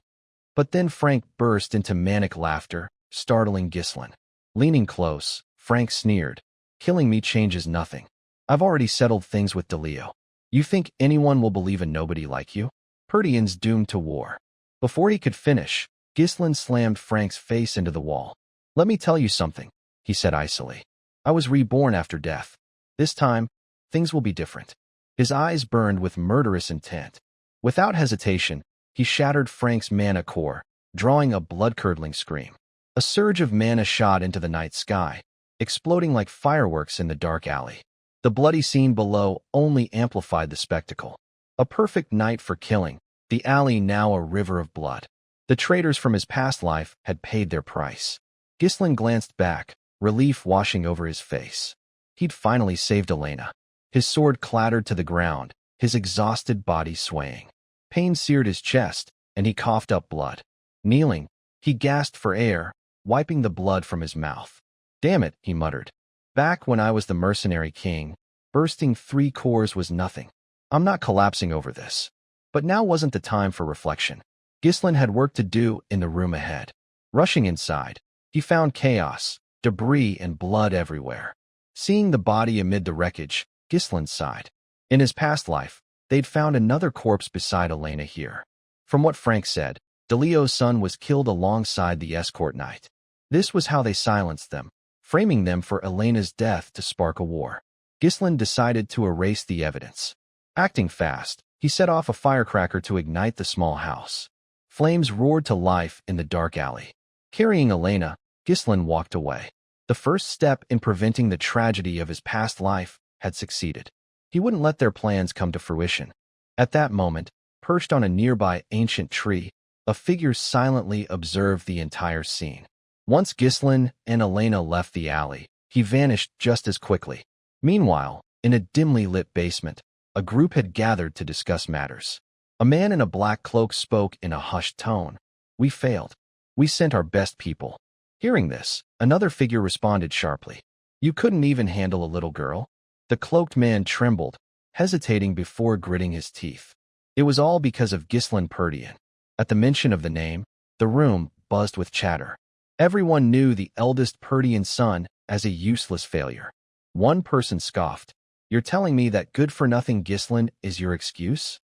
But then Frank burst into manic laughter, startling Ghislain. Leaning close, Frank sneered, "Killing me changes nothing. I've already settled things with Delio. You think anyone will believe a nobody like you? Perdian's doomed to war." Before he could finish, Ghislain slammed Frank's face into the wall. "Let me tell you something," he said icily. "I was reborn after death. This time, things will be different." His eyes burned with murderous intent. Without hesitation, he shattered Frank's mana core, drawing a blood-curdling scream. A surge of mana shot into the night sky, exploding like fireworks in the dark alley. The bloody scene below only amplified the spectacle. A perfect night for killing, the alley now a river of blood. The traitors from his past life had paid their price. Ghislain glanced back, relief washing over his face. He'd finally saved Elena. His sword clattered to the ground, his exhausted body swaying. Pain seared his chest, and he coughed up blood. Kneeling, he gasped for air, wiping the blood from his mouth. "Damn it," he muttered. "Back when I was the Mercenary king, bursting 3 cores was nothing. I'm not collapsing over this." But now wasn't the time for reflection. Ghislain had work to do in the room ahead. Rushing inside, he found chaos, debris and blood everywhere. Seeing the body amid the wreckage, Ghislain sighed. In his past life, they'd found another corpse beside Elena here. From what Frank said, Delio's son was killed alongside the escort knight. This was how they silenced them, framing them for Elena's death to spark a war. Ghislain decided to erase the evidence. Acting fast, he set off a firecracker to ignite the small house. Flames roared to life in the dark alley. Carrying Elena, Ghislain walked away. The first step in preventing the tragedy of his past life had succeeded. He wouldn't let their plans come to fruition. At that moment, perched on a nearby ancient tree, a figure silently observed the entire scene. Once Ghislain and Elena left the alley, he vanished just as quickly. Meanwhile, in a dimly lit basement, a group had gathered to discuss matters. A man in a black cloak spoke in a hushed tone. "We failed. We sent our best people." Hearing this, another figure responded sharply. "You couldn't even handle a little girl?" The cloaked man trembled, hesitating before gritting his teeth. It was all because of Ghislain Perdian. At the mention of the name, the room buzzed with chatter. Everyone knew the eldest Perdian son as a useless failure. One person scoffed. "You're telling me that good-for-nothing Ghislain is your excuse?"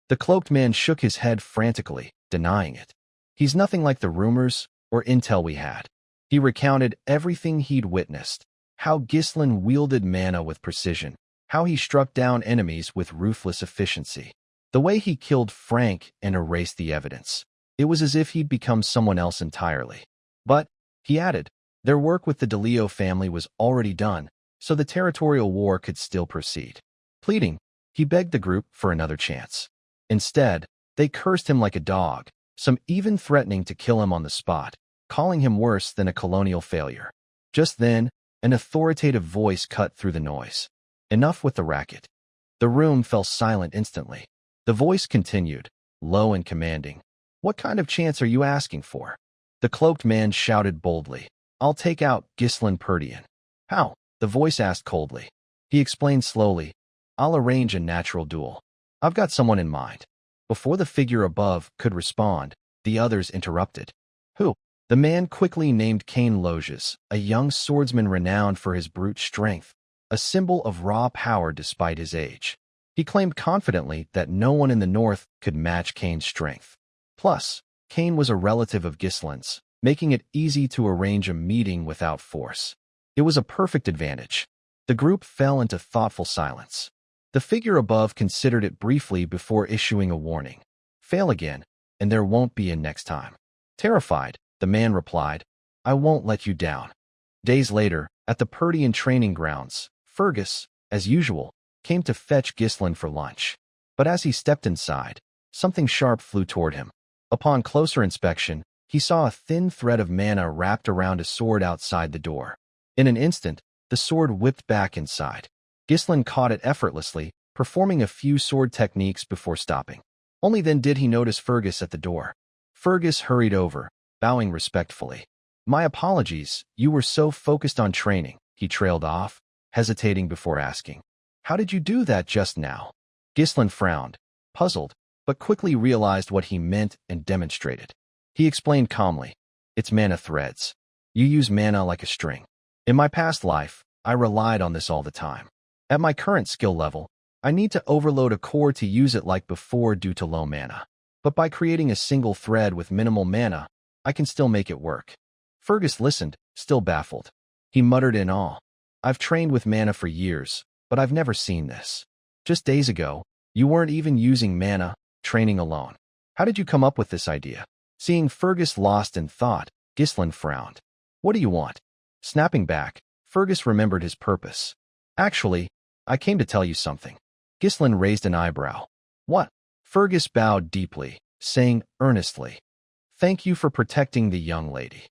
The cloaked man shook his head frantically, denying it. He's nothing like the rumors or intel we had. He recounted everything he'd witnessed, how Ghislain wielded mana with precision, how he struck down enemies with ruthless efficiency, the way he killed Frank and erased the evidence. It was as if he'd become someone else entirely. But, he added, their work with the DeLeo family was already done, so the territorial war could still proceed. Pleading, he begged the group for another chance. Instead, they cursed him like a dog, some even threatening to kill him on the spot, calling him worse than a colonial failure. Just then, an authoritative voice cut through the noise. Enough with the racket. The room fell silent instantly. The voice continued, low and commanding. What kind of chance are you asking for? The cloaked man shouted boldly. I'll take out Ghislain Perdian. How? The voice asked coldly. He explained slowly. I'll arrange a natural duel. I've got someone in mind. Before the figure above could respond, the others interrupted. Who? The man quickly named Cain Loges, a young swordsman renowned for his brute strength, a symbol of raw power despite his age. He claimed confidently that no one in the north could match Cain's strength. Plus, Cain was a relative of Ghislain's, making it easy to arrange a meeting without force. It was a perfect advantage. The group fell into thoughtful silence. The figure above considered it briefly before issuing a warning. Fail again, and there won't be a next time. Terrified, the man replied, I won't let you down. Days later, at the Perdian training grounds, Fergus, as usual, came to fetch Ghislain for lunch. But as he stepped inside, something sharp flew toward him. Upon closer inspection, he saw a thin thread of mana wrapped around a sword outside the door. In an instant, the sword whipped back inside. Ghislain caught it effortlessly, performing a few sword techniques before stopping. Only then did he notice Fergus at the door. Fergus hurried over, bowing respectfully. My apologies, you were so focused on training, he trailed off, hesitating before asking. How did you do that just now? Ghislain frowned, puzzled, but quickly realized what he meant and demonstrated. He explained calmly, it's mana threads. You use mana like a string. In my past life, I relied on this all the time. At my current skill level, I need to overload a core to use it like before due to low mana. But by creating a single thread with minimal mana, I can still make it work. Fergus listened, still baffled. He muttered in awe. I've trained with mana for years, but I've never seen this. Just days ago, you weren't even using mana, training alone. How did you come up with this idea? Seeing Fergus lost in thought, Ghislain frowned. What do you want? Snapping back, Fergus remembered his purpose. Actually, I came to tell you something. Ghislain raised an eyebrow. What? Fergus bowed deeply, saying earnestly, Thank you for protecting the young lady.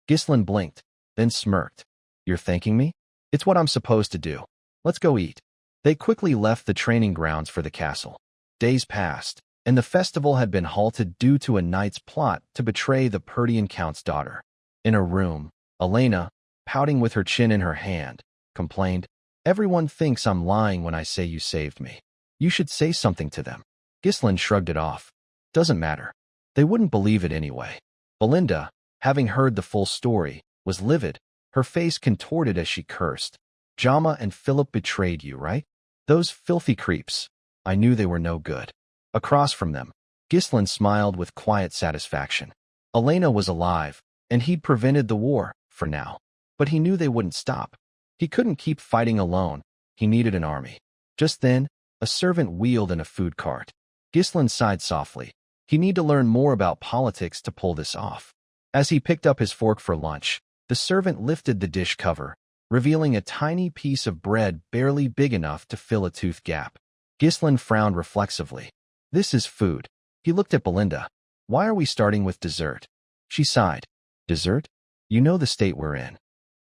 Ghislain blinked, then smirked. You're thanking me? It's what I'm supposed to do. Let's go eat. They quickly left the training grounds for the castle. Days passed, and the festival had been halted due to a knight's plot to betray the Perdian count's daughter. In a room, Elena, pouting with her chin in her hand, complained, Everyone thinks I'm lying when I say you saved me. You should say something to them. Ghislain shrugged it off. Doesn't matter. They wouldn't believe it anyway. Belinda, having heard the full story, was livid, her face contorted as she cursed. Jama and Philip betrayed you, right? Those filthy creeps. I knew they were no good. Across from them, Ghislain smiled with quiet satisfaction. Elena was alive, and he'd prevented the war, for now. But he knew they wouldn't stop. He couldn't keep fighting alone. He needed an army. Just then, a servant wheeled in a food cart. Ghislain sighed softly. He'd need to learn more about politics to pull this off. As he picked up his fork for lunch, the servant lifted the dish cover, revealing a tiny piece of bread barely big enough to fill a tooth gap. Ghislain frowned reflexively. This is food. He looked at Belinda. Why are we starting with dessert? She sighed. Dessert? You know the state we're in.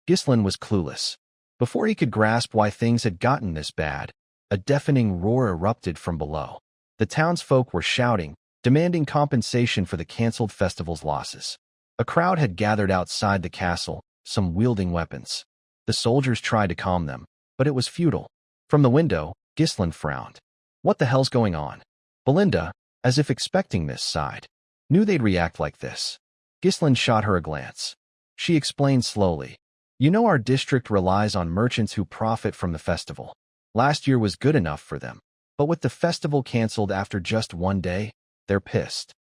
Ghislain was clueless. Before he could grasp why things had gotten this bad, a deafening roar erupted from below. The townsfolk were shouting, demanding compensation for the cancelled festival's losses. A crowd had gathered outside the castle, some wielding weapons. The soldiers tried to calm them, but it was futile. From the window, Ghislain frowned. What the hell's going on? Belinda, as if expecting this, sighed. Knew they'd react like this. Ghislain shot her a glance. She explained slowly. You know our district relies on merchants who profit from the festival. Last year was good enough for them. But with the festival cancelled after just one day, they're pissed.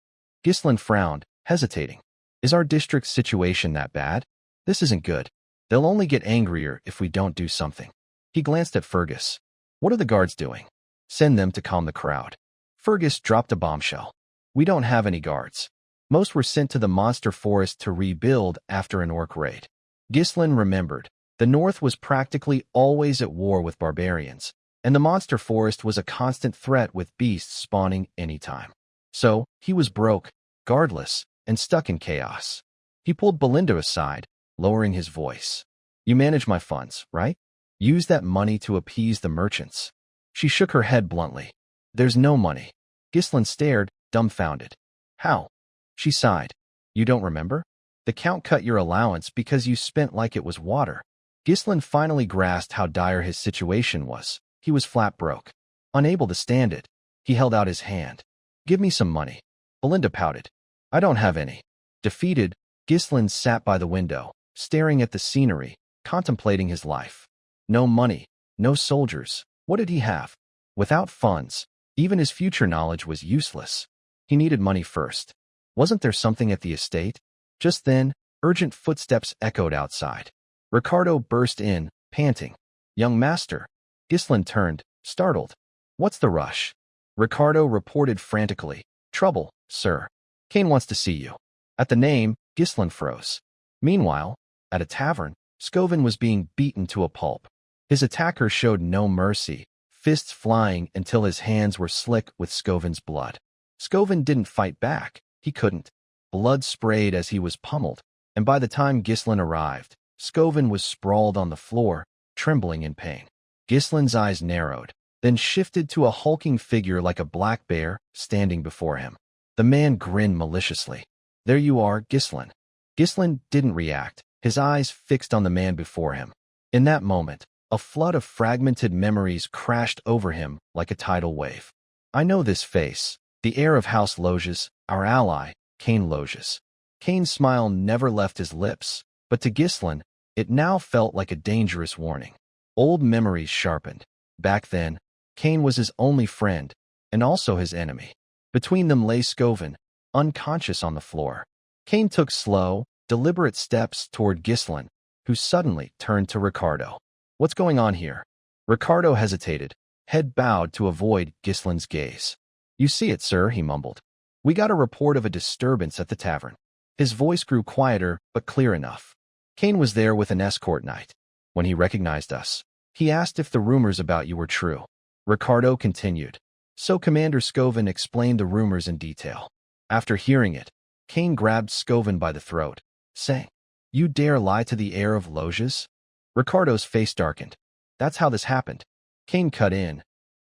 Ghislain frowned, hesitating. Is our district's situation that bad? This isn't good. They'll only get angrier if we don't do something. He glanced at Fergus. What are the guards doing? Send them to calm the crowd. Fergus dropped a bombshell. We don't have any guards. Most were sent to the monster forest to rebuild after an orc raid. Ghislain remembered. The north was practically always at war with barbarians, and the monster forest was a constant threat with beasts spawning anytime. So, he was broke, guardless, and stuck in chaos. He pulled Belinda aside, lowering his voice. You manage my funds, right? Use that money to appease the merchants. She shook her head bluntly. There's no money. Ghislain stared, dumbfounded. How? She sighed. You don't remember? The count cut your allowance because you spent like it was water. Ghislain finally grasped how dire his situation was. He was flat broke. Unable to stand it, he held out his hand. Give me some money. Belinda pouted. I don't have any. Defeated, Ghislain sat by the window, staring at the scenery, contemplating his life. No money, no soldiers. What did he have? Without funds, even his future knowledge was useless. He needed money first. Wasn't there something at the estate? Just then, urgent footsteps echoed outside. Ricardo burst in, panting. Young master. Ghislain turned, startled. What's the rush? Ricardo reported frantically. Trouble, sir. Kane wants to see you. At the name, Ghislain froze. Meanwhile, at a tavern, Scovin was being beaten to a pulp. His attacker showed no mercy, fists flying until his hands were slick with Scovin's blood. Scovin didn't fight back. He couldn't. Blood sprayed as he was pummeled, and by the time Ghislain arrived, Scovin was sprawled on the floor, trembling in pain. Ghislain's eyes narrowed, then shifted to a hulking figure like a black bear standing before him. The man grinned maliciously. There you are, Ghislain. Ghislain didn't react, his eyes fixed on the man before him. In that moment, a flood of fragmented memories crashed over him like a tidal wave. I know this face, the heir of House Loges, our ally, Kane Loges. Kane's smile never left his lips, but to Ghislain, it now felt like a dangerous warning. Old memories sharpened. Back then, Kane was his only friend, and also his enemy. Between them lay Scovin, unconscious on the floor. Kane took slow, deliberate steps toward Ghislain, who suddenly turned to Ricardo. What's going on here? Ricardo hesitated, head bowed to avoid Ghislain's gaze. You see it, sir, he mumbled. We got a report of a disturbance at the tavern. His voice grew quieter, but clear enough. Kane was there with an escort knight. When he recognized us, he asked if the rumors about you were true. Ricardo continued. So Commander Scovin explained the rumors in detail. After hearing it, Kane grabbed Scovin by the throat, saying, You dare lie to the heir of Loges? Ricardo's face darkened. That's how this happened. Kane cut in.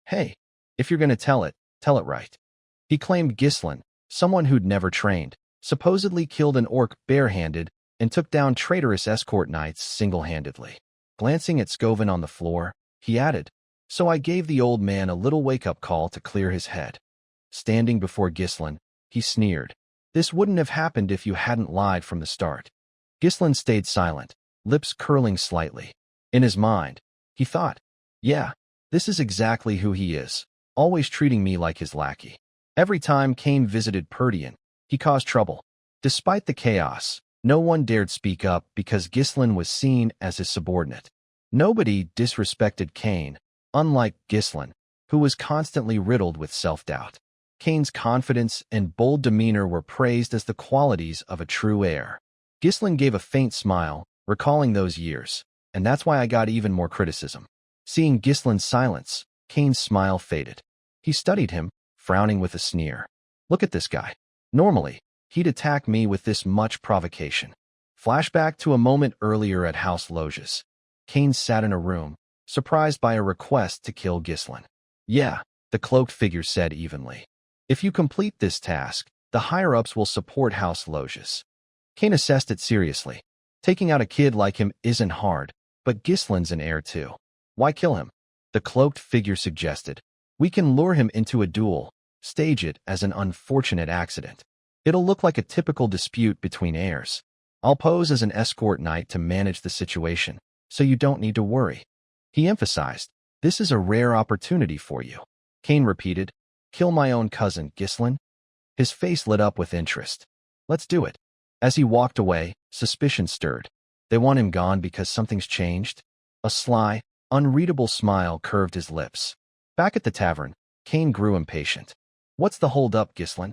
Hey, if you're going to tell it right. He claimed Ghislain, someone who'd never trained, supposedly killed an orc barehanded and took down traitorous escort knights single-handedly. Glancing at Scovin on the floor, he added, So I gave the old man a little wake-up call to clear his head. Standing before Ghislain, he sneered. This wouldn't have happened if you hadn't lied from the start. Ghislain stayed silent, lips curling slightly. In his mind, he thought, Yeah, this is exactly who he is, always treating me like his lackey. Every time Kane visited Perdian, he caused trouble. Despite the chaos, no one dared speak up because Ghislain was seen as his subordinate. Nobody disrespected Kane, unlike Ghislain, who was constantly riddled with self-doubt. Kane's confidence and bold demeanor were praised as the qualities of a true heir. Ghislain gave a faint smile, recalling those years, and that's why I got even more criticism. Seeing Ghislain's silence, Kane's smile faded. He studied him, frowning with a sneer. Look at this guy. Normally, he'd attack me with this much provocation. Flashback to a moment earlier at House Loges. Kane sat in a room, surprised by a request to kill Ghislain. Yeah, the cloaked figure said evenly. If you complete this task, the higher-ups will support House Loges. Kane assessed it seriously. Taking out a kid like him isn't hard, but Ghislain's an heir too. Why kill him? The cloaked figure suggested. We can lure him into a duel, stage it as an unfortunate accident. It'll look like a typical dispute between heirs. I'll pose as an escort knight to manage the situation, so you don't need to worry. He emphasized, this is a rare opportunity for you. Cain repeated. Kill my own cousin, Ghislain? His face lit up with interest. Let's do it. As he walked away, suspicion stirred. They want him gone because something's changed? A sly, unreadable smile curved his lips. Back at the tavern, Cain grew impatient. What's the hold up, Ghislain?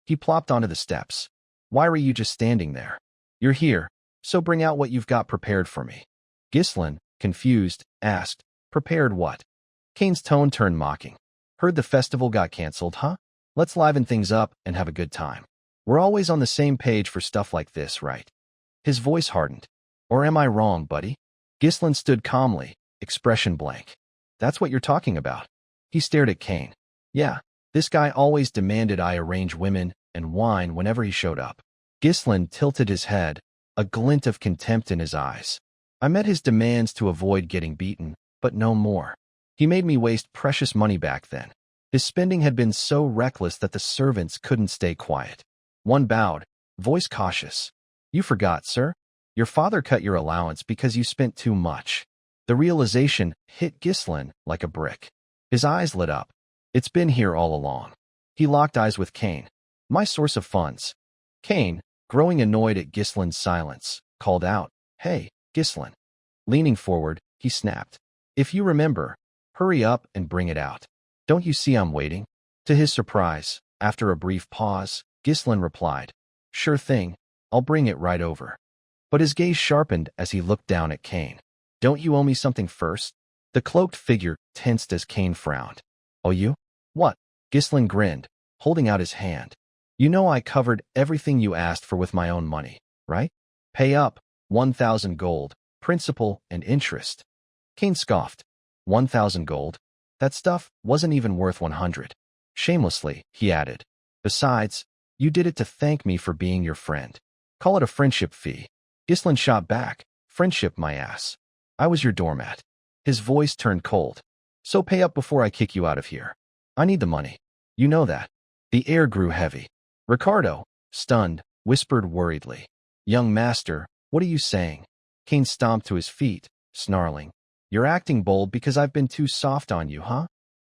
He plopped onto the steps. Why were you just standing there? You're here, so bring out what you've got prepared for me. Ghislain, confused, asked, Prepared what? Cain's tone turned mocking. Heard the festival got cancelled, huh? Let's liven things up and have a good time. We're always on the same page for stuff like this, right? His voice hardened. Or am I wrong, buddy? Ghislain stood calmly, expression blank. That's what you're talking about. He stared at Cain. Yeah, this guy always demanded I arrange women and wine whenever he showed up. Ghislain tilted his head, a glint of contempt in his eyes. I met his demands to avoid getting beaten, but no more. He made me waste precious money back then. His spending had been so reckless that the servants couldn't stay quiet. One bowed, voice cautious. You forgot, sir. Your father cut your allowance because you spent too much. The realization hit Ghislain like a brick. His eyes lit up. It's been here all along. He locked eyes with Cain. My source of funds. Cain, growing annoyed at Ghislain's silence, called out, Hey, Ghislain. Leaning forward, he snapped. If you remember, hurry up and bring it out. Don't you see I'm waiting? To his surprise, after a brief pause, Ghislain replied, Sure thing, I'll bring it right over. But his gaze sharpened as he looked down at Cain. Don't you owe me something first? The cloaked figure tensed as Cain frowned. Oh, you? What? Ghislain grinned, holding out his hand. You know I covered everything you asked for with my own money, right? Pay up, 1,000 gold, principal and interest. Cain scoffed. 1,000 gold? That stuff wasn't even worth 100. Shamelessly, he added. Besides, you did it to thank me for being your friend. Call it a friendship fee. Ghislain shot back. Friendship, my ass. I was your doormat. His voice turned cold. So pay up before I kick you out of here. I need the money. You know that. The air grew heavy. Ricardo, stunned, whispered worriedly. Young master, what are you saying? Cain stomped to his feet, snarling. You're acting bold because I've been too soft on you, huh?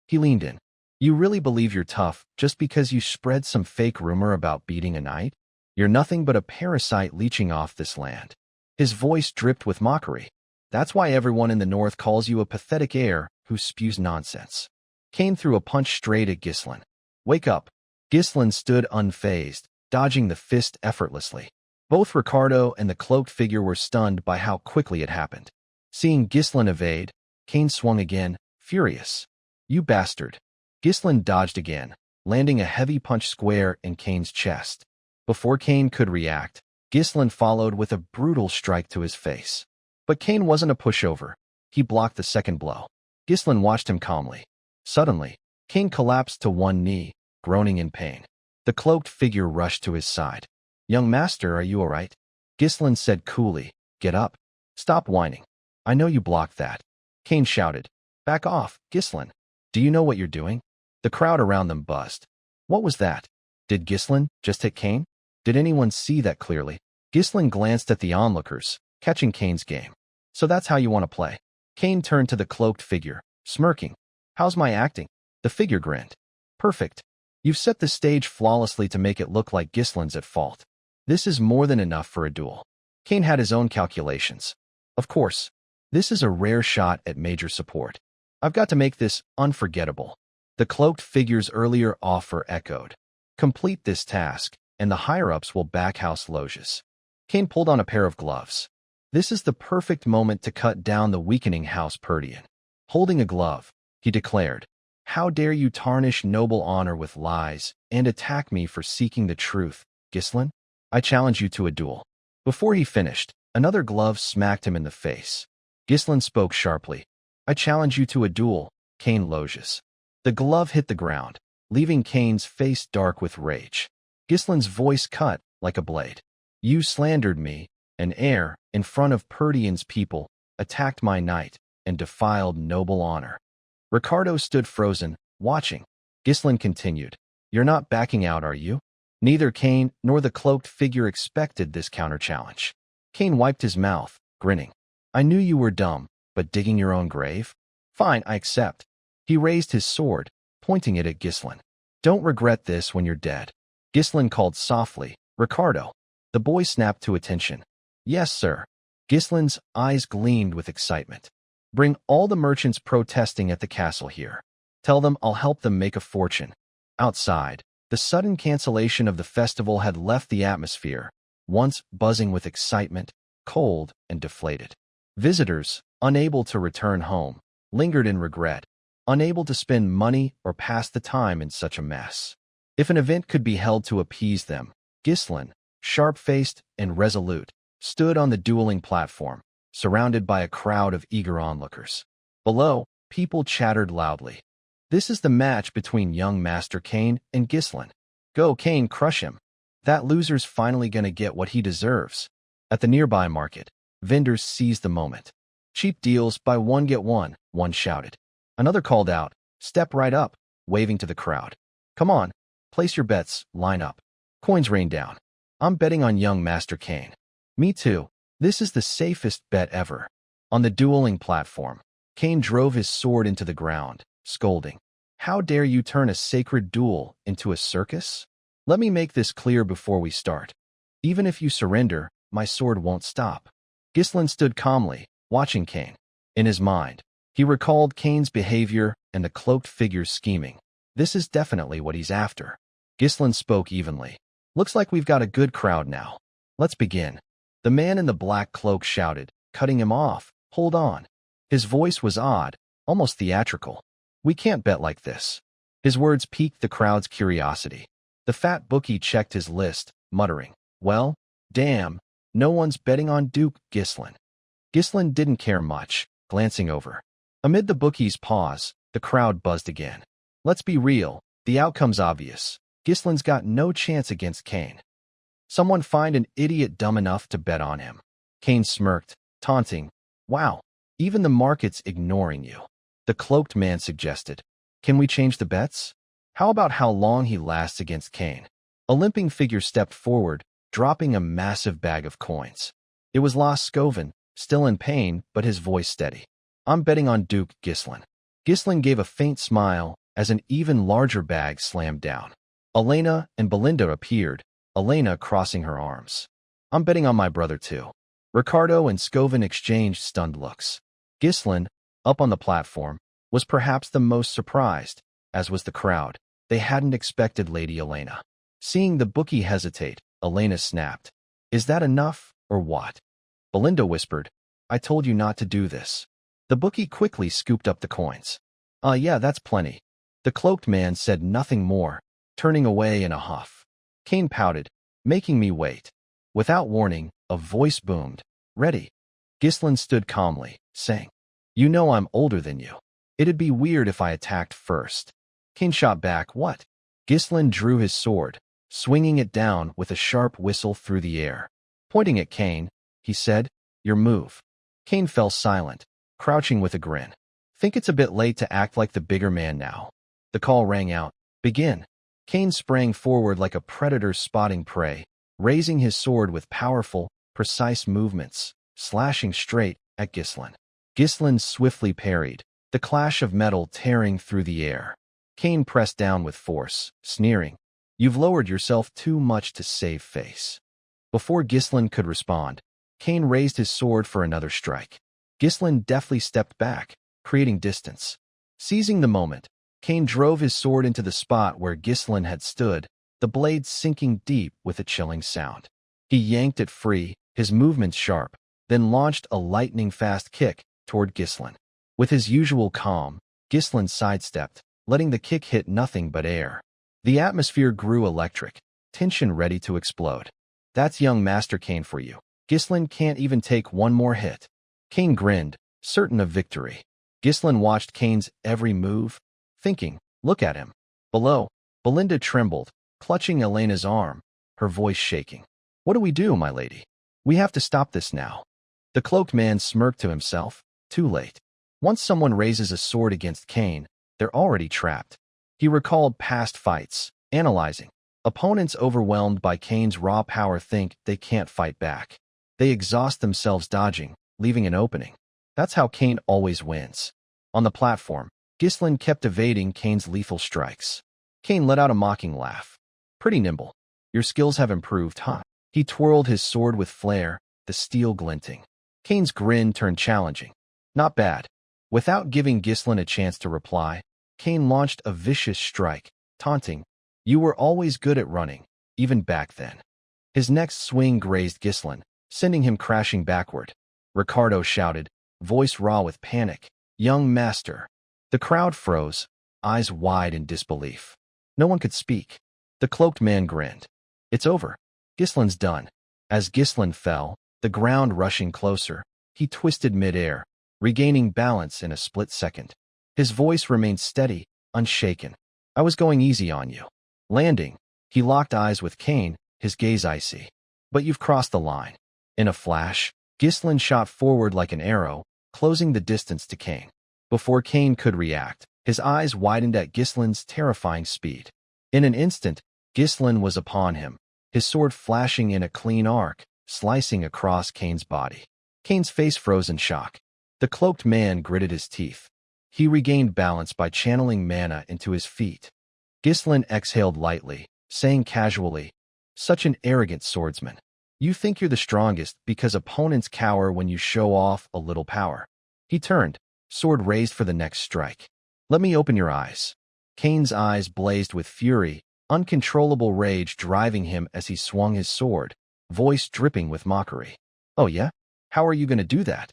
He leaned in. You really believe you're tough just because you spread some fake rumor about beating a knight? You're nothing but a parasite leeching off this land. His voice dripped with mockery. That's why everyone in the north calls you a pathetic heir who spews nonsense. Cain threw a punch straight at Ghislain. Wake up. Ghislain stood unfazed, dodging the fist effortlessly. Both Ricardo and the cloaked figure were stunned by how quickly it happened. Seeing Ghislain evade, Cain swung again, furious. You bastard. Ghislain dodged again, landing a heavy punch square in Cain's chest. Before Cain could react, Ghislain followed with a brutal strike to his face. But Cain wasn't a pushover. He blocked the second blow. Ghislain watched him calmly. Suddenly, Cain collapsed to one knee, groaning in pain. The cloaked figure rushed to his side. Young master, are you all right? Ghislain said coolly, Get up. Stop whining. I know you blocked that. Cain shouted. Back off, Ghislain. Do you know what you're doing? The crowd around them buzzed. What was that? Did Ghislain just hit Cain? Did anyone see that clearly? Ghislain glanced at the onlookers, catching Cain's game. So that's how you want to play. Cain turned to the cloaked figure, smirking. How's my acting? The figure grinned. Perfect. You've set the stage flawlessly to make it look like Ghislain's at fault. This is more than enough for a duel. Cain had his own calculations. Of course, this is a rare shot at major support. I've got to make this unforgettable. The cloaked figure's earlier offer echoed. Complete this task, and the higher-ups will back house loges. Cain pulled on a pair of gloves. This is the perfect moment to cut down the weakening House Perdian. Holding a glove, he declared, How dare you tarnish noble honor with lies and attack me for seeking the truth, Ghislain? I challenge you to a duel. Before he finished, another glove smacked him in the face. Ghislain spoke sharply. I challenge you to a duel, Cain Loges. The glove hit the ground, leaving Cain's face dark with rage. Ghislain's voice cut like a blade. You slandered me, an heir, in front of Perdian's people, attacked my knight, and defiled noble honor. Ricardo stood frozen, watching. Ghislain continued. You're not backing out, are you? Neither Cain nor the cloaked figure expected this counter-challenge. Cain wiped his mouth, grinning. I knew you were dumb, but digging your own grave? Fine, I accept. He raised his sword, pointing it at Ghislain. Don't regret this when you're dead. Ghislain called softly, Ricardo. The boy snapped to attention. Yes, sir. Ghislain's eyes gleamed with excitement. Bring all the merchants protesting at the castle here. Tell them I'll help them make a fortune. Outside, the sudden cancellation of the festival had left the atmosphere, once buzzing with excitement, cold and deflated. Visitors, unable to return home, lingered in regret, unable to spend money or pass the time in such a mess. If an event could be held to appease them, Ghislain, sharp-faced and resolute, stood on the dueling platform, surrounded by a crowd of eager onlookers. Below, people chattered loudly. This is the match between young Master Kane and Ghislain. Go, Kane, crush him. That loser's finally gonna get what he deserves. At the nearby market, vendors seized the moment. Cheap deals, buy one get one shouted. Another called out, step right up, waving to the crowd. Come on, place your bets, line up. Coins rain down. I'm betting on young Master Kane. Me too. This is the safest bet ever. On the dueling platform, Kane drove his sword into the ground, scolding. How dare you turn a sacred duel into a circus? Let me make this clear before we start. Even if you surrender, my sword won't stop. Ghislain stood calmly, watching Kane. In his mind, he recalled Kane's behavior and the cloaked figure's scheming. This is definitely what he's after. Ghislain spoke evenly. Looks like we've got a good crowd now. Let's begin. The man in the black cloak shouted, cutting him off. Hold on. His voice was odd, almost theatrical. We can't bet like this. His words piqued the crowd's curiosity. The fat bookie checked his list, muttering, well, damn, no one's betting on Duke Ghislain. Ghislain didn't care much, glancing over. Amid the bookie's pause, the crowd buzzed again. Let's be real, the outcome's obvious. Ghislain's got no chance against Kane. Someone find an idiot dumb enough to bet on him. Kane smirked, taunting. Wow, even the market's ignoring you. The cloaked man suggested. Can we change the bets? How about how long he lasts against Kane? A limping figure stepped forward, dropping a massive bag of coins. It was Las Scoven, still in pain, but his voice steady. I'm betting on Duke Ghislain. Ghislain gave a faint smile as an even larger bag slammed down. Elena and Belinda appeared, Elena crossing her arms. I'm betting on my brother too. Ricardo and Scoven exchanged stunned looks. Ghislain, up on the platform, was perhaps the most surprised, as was the crowd. They hadn't expected Lady Elena. Seeing the bookie hesitate, Elena snapped. Is that enough, or what? Belinda whispered. I told you not to do this. The bookie quickly scooped up the coins. Yeah, that's plenty. The cloaked man said nothing more, turning away in a huff. Kane pouted, making me wait. Without warning, a voice boomed. Ready. Ghislain stood calmly, saying, You know I'm older than you. It'd be weird if I attacked first. Kane shot back, what? Ghislain drew his sword, swinging it down with a sharp whistle through the air. Pointing at Kane, he said, Your move. Kane fell silent, crouching with a grin. Think it's a bit late to act like the bigger man now. The call rang out. Begin. Kane sprang forward like a predator spotting prey, raising his sword with powerful, precise movements, slashing straight at Ghislain. Ghislain swiftly parried, the clash of metal tearing through the air. Kane pressed down with force, sneering. You've lowered yourself too much to save face. Before Ghislain could respond, Kane raised his sword for another strike. Ghislain deftly stepped back, creating distance. Seizing the moment, Kane drove his sword into the spot where Ghislain had stood, the blade sinking deep with a chilling sound. He yanked it free, his movements sharp, then launched a lightning-fast kick toward Ghislain. With his usual calm, Ghislain sidestepped, letting the kick hit nothing but air. The atmosphere grew electric, tension ready to explode. That's young Master Kane for you. Ghislain can't even take one more hit. Kane grinned, certain of victory. Ghislain watched Kane's every move, thinking, look at him. Below, Belinda trembled, clutching Elena's arm, her voice shaking. What do we do, my lady? We have to stop this now. The cloaked man smirked to himself. Too late. Once someone raises a sword against Kane, they're already trapped. He recalled past fights, analyzing. Opponents overwhelmed by Kane's raw power think they can't fight back. They exhaust themselves dodging, leaving an opening. That's how Kane always wins. On the platform, Ghislain kept evading Kane's lethal strikes. Kane let out a mocking laugh. Pretty nimble. Your skills have improved, huh? He twirled his sword with flair, the steel glinting. Kane's grin turned challenging. Not bad. Without giving Ghislain a chance to reply, Kane launched a vicious strike, taunting, "You were always good at running, even back then." His next swing grazed Ghislain, sending him crashing backward. Ricardo shouted, voice raw with panic, "Young master." The crowd froze, eyes wide in disbelief. No one could speak. The cloaked man grinned. It's over. Ghislain's done. As Ghislain fell, the ground rushing closer, he twisted midair, regaining balance in a split second. His voice remained steady, unshaken. "I was going easy on you." Landing, he locked eyes with Kane, his gaze icy. "But you've crossed the line." In a flash, Ghislain shot forward like an arrow, closing the distance to Kane. Before Kane could react, his eyes widened at Ghislain's terrifying speed. In an instant, Ghislain was upon him, his sword flashing in a clean arc, slicing across Kane's body. Kane's face froze in shock. The cloaked man gritted his teeth. He regained balance by channeling mana into his feet. Ghislain exhaled lightly, saying casually, "Such an arrogant swordsman. You think you're the strongest because opponents cower when you show off a little power." He turned, sword raised for the next strike. "Let me open your eyes." Kane's eyes blazed with fury, uncontrollable rage driving him as he swung his sword, voice dripping with mockery. "Oh yeah? How are you going to do that?"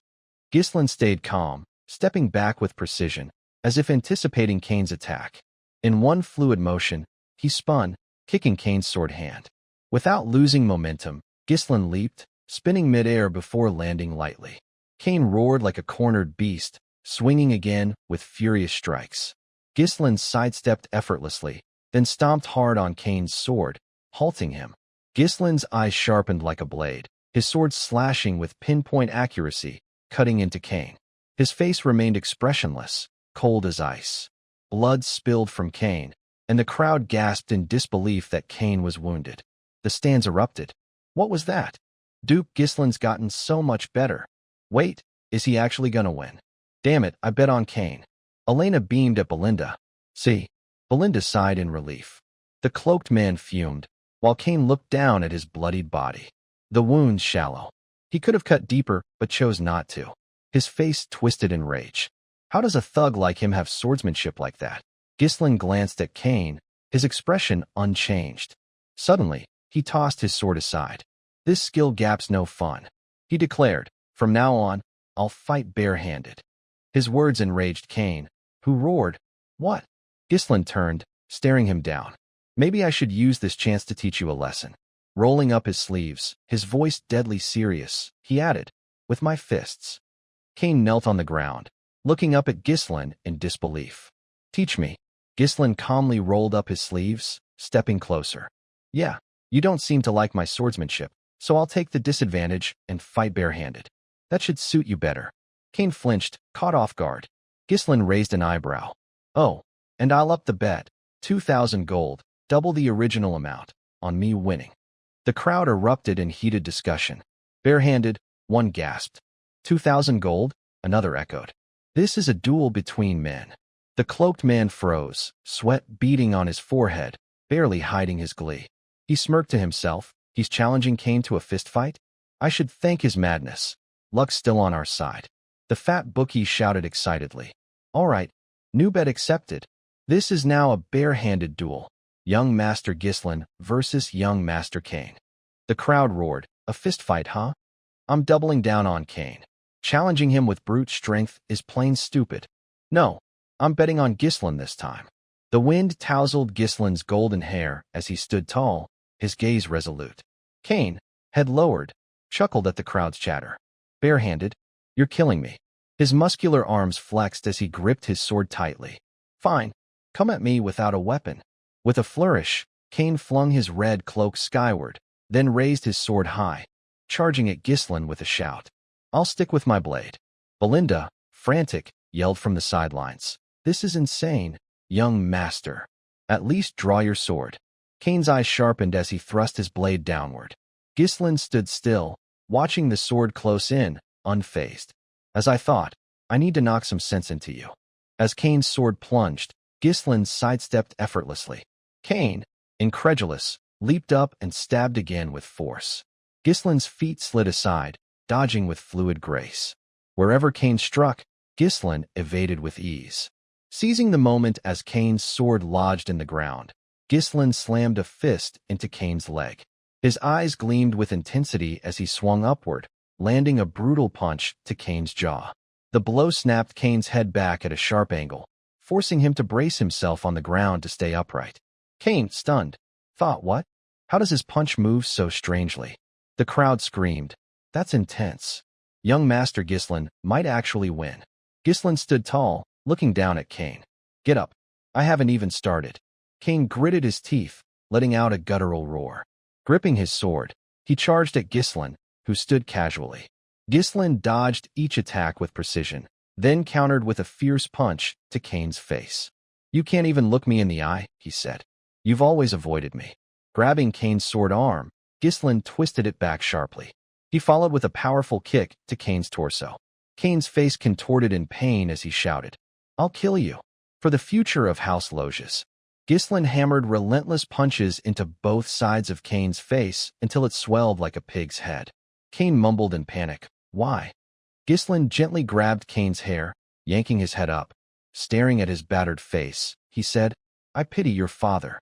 Ghislain stayed calm, stepping back with precision, as if anticipating Kane's attack. In one fluid motion, he spun, kicking Kane's sword hand. Without losing momentum, Ghislain leaped, spinning midair before landing lightly. Kane roared like a cornered beast, swinging again with furious strikes. Ghislain sidestepped effortlessly, then stomped hard on Kane's sword, halting him. Ghislain's eyes sharpened like a blade, his sword slashing with pinpoint accuracy, cutting into Kane. His face remained expressionless, cold as ice. Blood spilled from Kane, and the crowd gasped in disbelief that Kane was wounded. The stands erupted. What was that? Duke Ghislain's gotten so much better. Wait, is he actually gonna win? Damn it, I bet on Kane. Elena beamed at Belinda. See? Belinda sighed in relief. The cloaked man fumed, while Kane looked down at his bloodied body. The wound's shallow. He could have cut deeper, but chose not to. His face twisted in rage. How does a thug like him have swordsmanship like that? Ghislain glanced at Kane, his expression unchanged. Suddenly, he tossed his sword aside. This skill gap's no fun. He declared, from now on, I'll fight barehanded. His words enraged Kane, who roared, What? Ghislain turned, staring him down. Maybe I should use this chance to teach you a lesson. Rolling up his sleeves, his voice deadly serious, he added, with my fists. Kane knelt on the ground, looking up at Ghislain in disbelief. Teach me. Ghislain calmly rolled up his sleeves, stepping closer. Yeah, you don't seem to like my swordsmanship, so I'll take the disadvantage and fight barehanded. That should suit you better. Kane flinched, caught off guard. Ghislain raised an eyebrow. Oh, and I'll up the bet. 2,000 gold, double the original amount, on me winning. The crowd erupted in heated discussion. Barehanded, one gasped. 2,000 gold, another echoed. This is a duel between men. The cloaked man froze, sweat beading on his forehead, barely hiding his glee. He smirked to himself. He's challenging Kane to a fistfight? I should thank his madness. Luck's still on our side. The fat bookie shouted excitedly. All right, new bet accepted. This is now a barehanded duel. Young Master Ghislain versus Young Master Kane. The crowd roared, a fistfight, huh? I'm doubling down on Kane. Challenging him with brute strength is plain stupid. No, I'm betting on Ghislain this time. The wind tousled Ghislain's golden hair as he stood tall, his gaze resolute. Kane, head lowered, chuckled at the crowd's chatter. Barehanded, you're killing me. His muscular arms flexed as he gripped his sword tightly. Fine, come at me without a weapon. With a flourish, Kane flung his red cloak skyward, then raised his sword high, charging at Ghislain with a shout. I'll stick with my blade. Belinda, frantic, yelled from the sidelines. This is insane, young master. At least draw your sword. Kane's eyes sharpened as he thrust his blade downward. Ghislain stood still, watching the sword close in, unfazed. As I thought, I need to knock some sense into you. As Kane's sword plunged, Ghislain sidestepped effortlessly. Kane, incredulous, leaped up and stabbed again with force. Ghislain's feet slid aside, dodging with fluid grace. Wherever Kane struck, Ghislain evaded with ease. Seizing the moment as Kane's sword lodged in the ground, Ghislain slammed a fist into Kane's leg. His eyes gleamed with intensity as he swung upward, landing a brutal punch to Kane's jaw. The blow snapped Kane's head back at a sharp angle, forcing him to brace himself on the ground to stay upright. Kane, stunned, thought, what? How does his punch move so strangely? The crowd screamed, that's intense. Young Master Ghislain might actually win. Ghislain stood tall, looking down at Kane. Get up. I haven't even started. Kane gritted his teeth, letting out a guttural roar. Gripping his sword, he charged at Ghislain, who stood casually. Ghislain dodged each attack with precision, then countered with a fierce punch to Kane's face. You can't even look me in the eye, he said. You've always avoided me. Grabbing Kane's sword arm, Ghislain twisted it back sharply. He followed with a powerful kick to Kane's torso. Kane's face contorted in pain as he shouted, I'll kill you. For the future of House Loges. Ghislain hammered relentless punches into both sides of Kane's face until it swelled like a pig's head. Kane mumbled in panic, why? Ghislain gently grabbed Kane's hair, yanking his head up. Staring at his battered face, he said, I pity your father.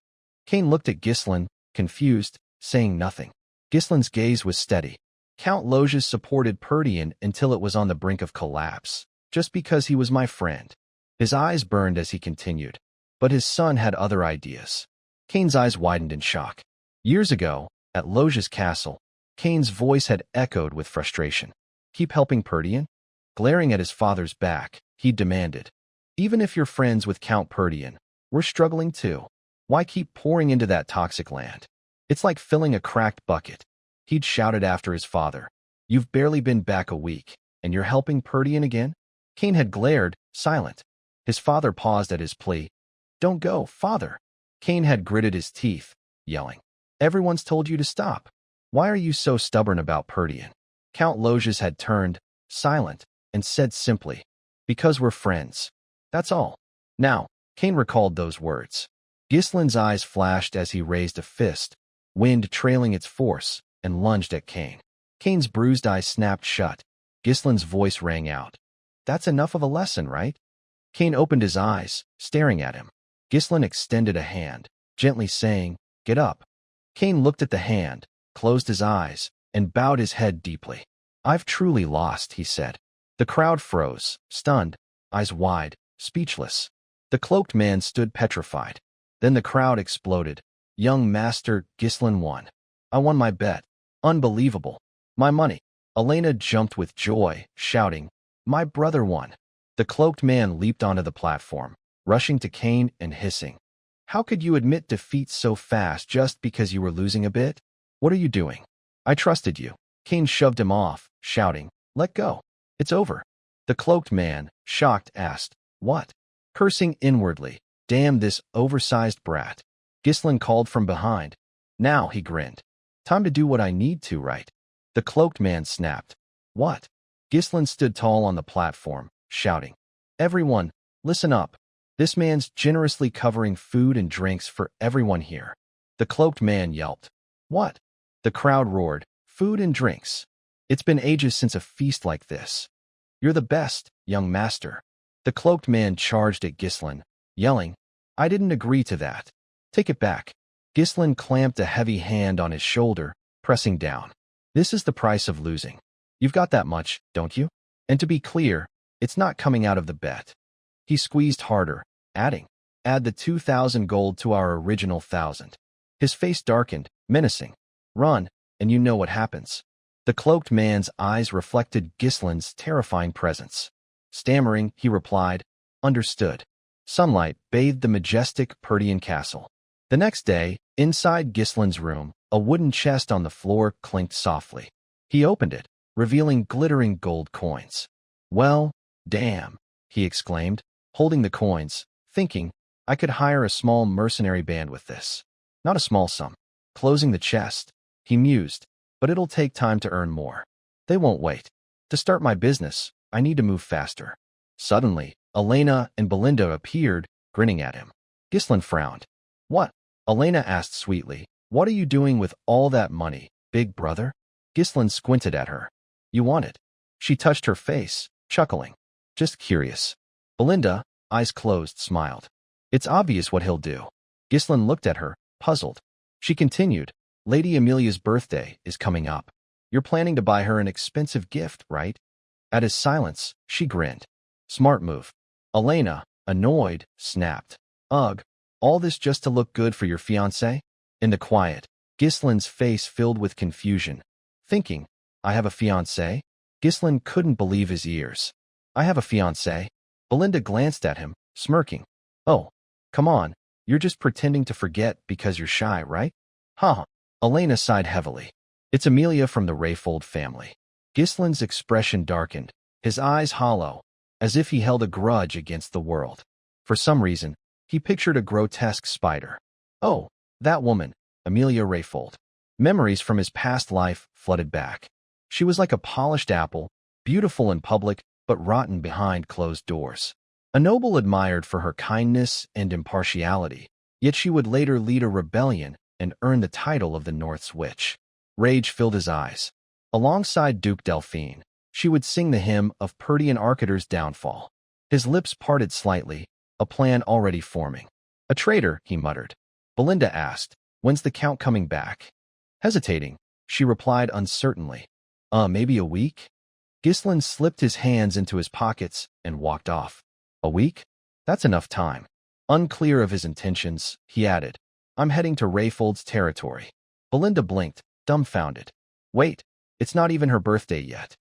Kane looked at Ghislain, confused, saying nothing. Ghislain's gaze was steady. Count Loges supported Perdian until it was on the brink of collapse, just because he was my friend. His eyes burned as he continued. But his son had other ideas. Kane's eyes widened in shock. Years ago, at Loges Castle, Kane's voice had echoed with frustration. Keep helping Perdian? Glaring at his father's back, he demanded. Even if you're friends with Count Perdian, we're struggling too. Why keep pouring into that toxic land? It's like filling a cracked bucket. He'd shouted after his father. You've barely been back a week, and you're helping Perdian again? Kane had glared, silent. His father paused at his plea. Don't go, father. Kane had gritted his teeth, yelling. Everyone's told you to stop. Why are you so stubborn about Perdian? Count Loges had turned, silent, and said simply, because we're friends. That's all. Now, Kane recalled those words. Ghislain's eyes flashed as he raised a fist, wind trailing its force, and lunged at Kane. Kane's bruised eyes snapped shut. Ghislain's voice rang out. That's enough of a lesson, right? Kane opened his eyes, staring at him. Ghislain extended a hand, gently saying, Get up. Kane looked at the hand, closed his eyes, and bowed his head deeply. I've truly lost, he said. The crowd froze, stunned, eyes wide, speechless. The cloaked man stood petrified. Then the crowd exploded. Young Master Ghislain won. I won my bet. Unbelievable. My money. Elena jumped with joy, shouting, My brother won. The cloaked man leaped onto the platform, rushing to Kane and hissing. How could you admit defeat so fast just because you were losing a bit? What are you doing? I trusted you. Kane shoved him off, shouting, Let go. It's over. The cloaked man, shocked, asked, What? Cursing inwardly, Damn this oversized brat. Ghislain called from behind. Now, he grinned. Time to do what I need to, right? The cloaked man snapped. What? Ghislain stood tall on the platform, shouting, Everyone, listen up. This man's generously covering food and drinks for everyone here. The cloaked man yelped. What? The crowd roared. Food and drinks. It's been ages since a feast like this. You're the best, young master. The cloaked man charged at Ghislain, yelling, I didn't agree to that. Take it back. Ghislain clamped a heavy hand on his shoulder, pressing down. This is the price of losing. You've got that much, don't you? And to be clear, it's not coming out of the bet. He squeezed harder, adding, Add the 2,000 gold to our original 1,000. His face darkened, menacing. Run, and you know what happens. The cloaked man's eyes reflected Ghislain's terrifying presence. Stammering, he replied, Understood. Sunlight bathed the majestic Perdian castle. The next day, inside Ghislain's room, a wooden chest on the floor clinked softly. He opened it, revealing glittering gold coins. Well, damn, he exclaimed, holding the coins, thinking, I could hire a small mercenary band with this. Not a small sum. Closing the chest, he mused, but it'll take time to earn more. They won't wait. To start my business, I need to move faster. Suddenly, Elena and Belinda appeared, grinning at him. Ghislaine frowned. What? Elena asked sweetly. What are you doing with all that money, big brother? Ghislaine squinted at her. You want it? She touched her face, chuckling. Just curious. Belinda, eyes closed, smiled. It's obvious what he'll do. Ghislaine looked at her, puzzled. She continued, Lady Amelia's birthday is coming up. You're planning to buy her an expensive gift, right? At his silence, she grinned. Smart move. Elena, annoyed, snapped. Ugh, all this just to look good for your fiancé? In the quiet, Ghislaine's face filled with confusion. Thinking, I have a fiancé? Ghislaine couldn't believe his ears. I have a fiancé? Belinda glanced at him, smirking. Oh, come on, you're just pretending to forget because you're shy, right? Huh. Elena sighed heavily. It's Amelia from the Rayfold family. Ghislaine's expression darkened, his eyes hollow, as if he held a grudge against the world. For some reason, he pictured a grotesque spider. Oh, that woman, Amelia Rayfold. Memories from his past life flooded back. She was like a polished apple, beautiful in public, but rotten behind closed doors. A noble admired for her kindness and impartiality, yet she would later lead a rebellion and earn the title of the North's Witch. Rage filled his eyes. Alongside Duke Delphine, she would sing the hymn of Perdian Arciter's downfall. His lips parted slightly, a plan already forming. A traitor, he muttered. Belinda asked, when's the Count coming back? Hesitating, she replied uncertainly. Maybe a week? Ghislaine slipped his hands into his pockets and walked off. A week? That's enough time. Unclear of his intentions, he added, I'm heading to Rayfold's territory. Belinda blinked, dumbfounded. Wait, it's not even her birthday yet.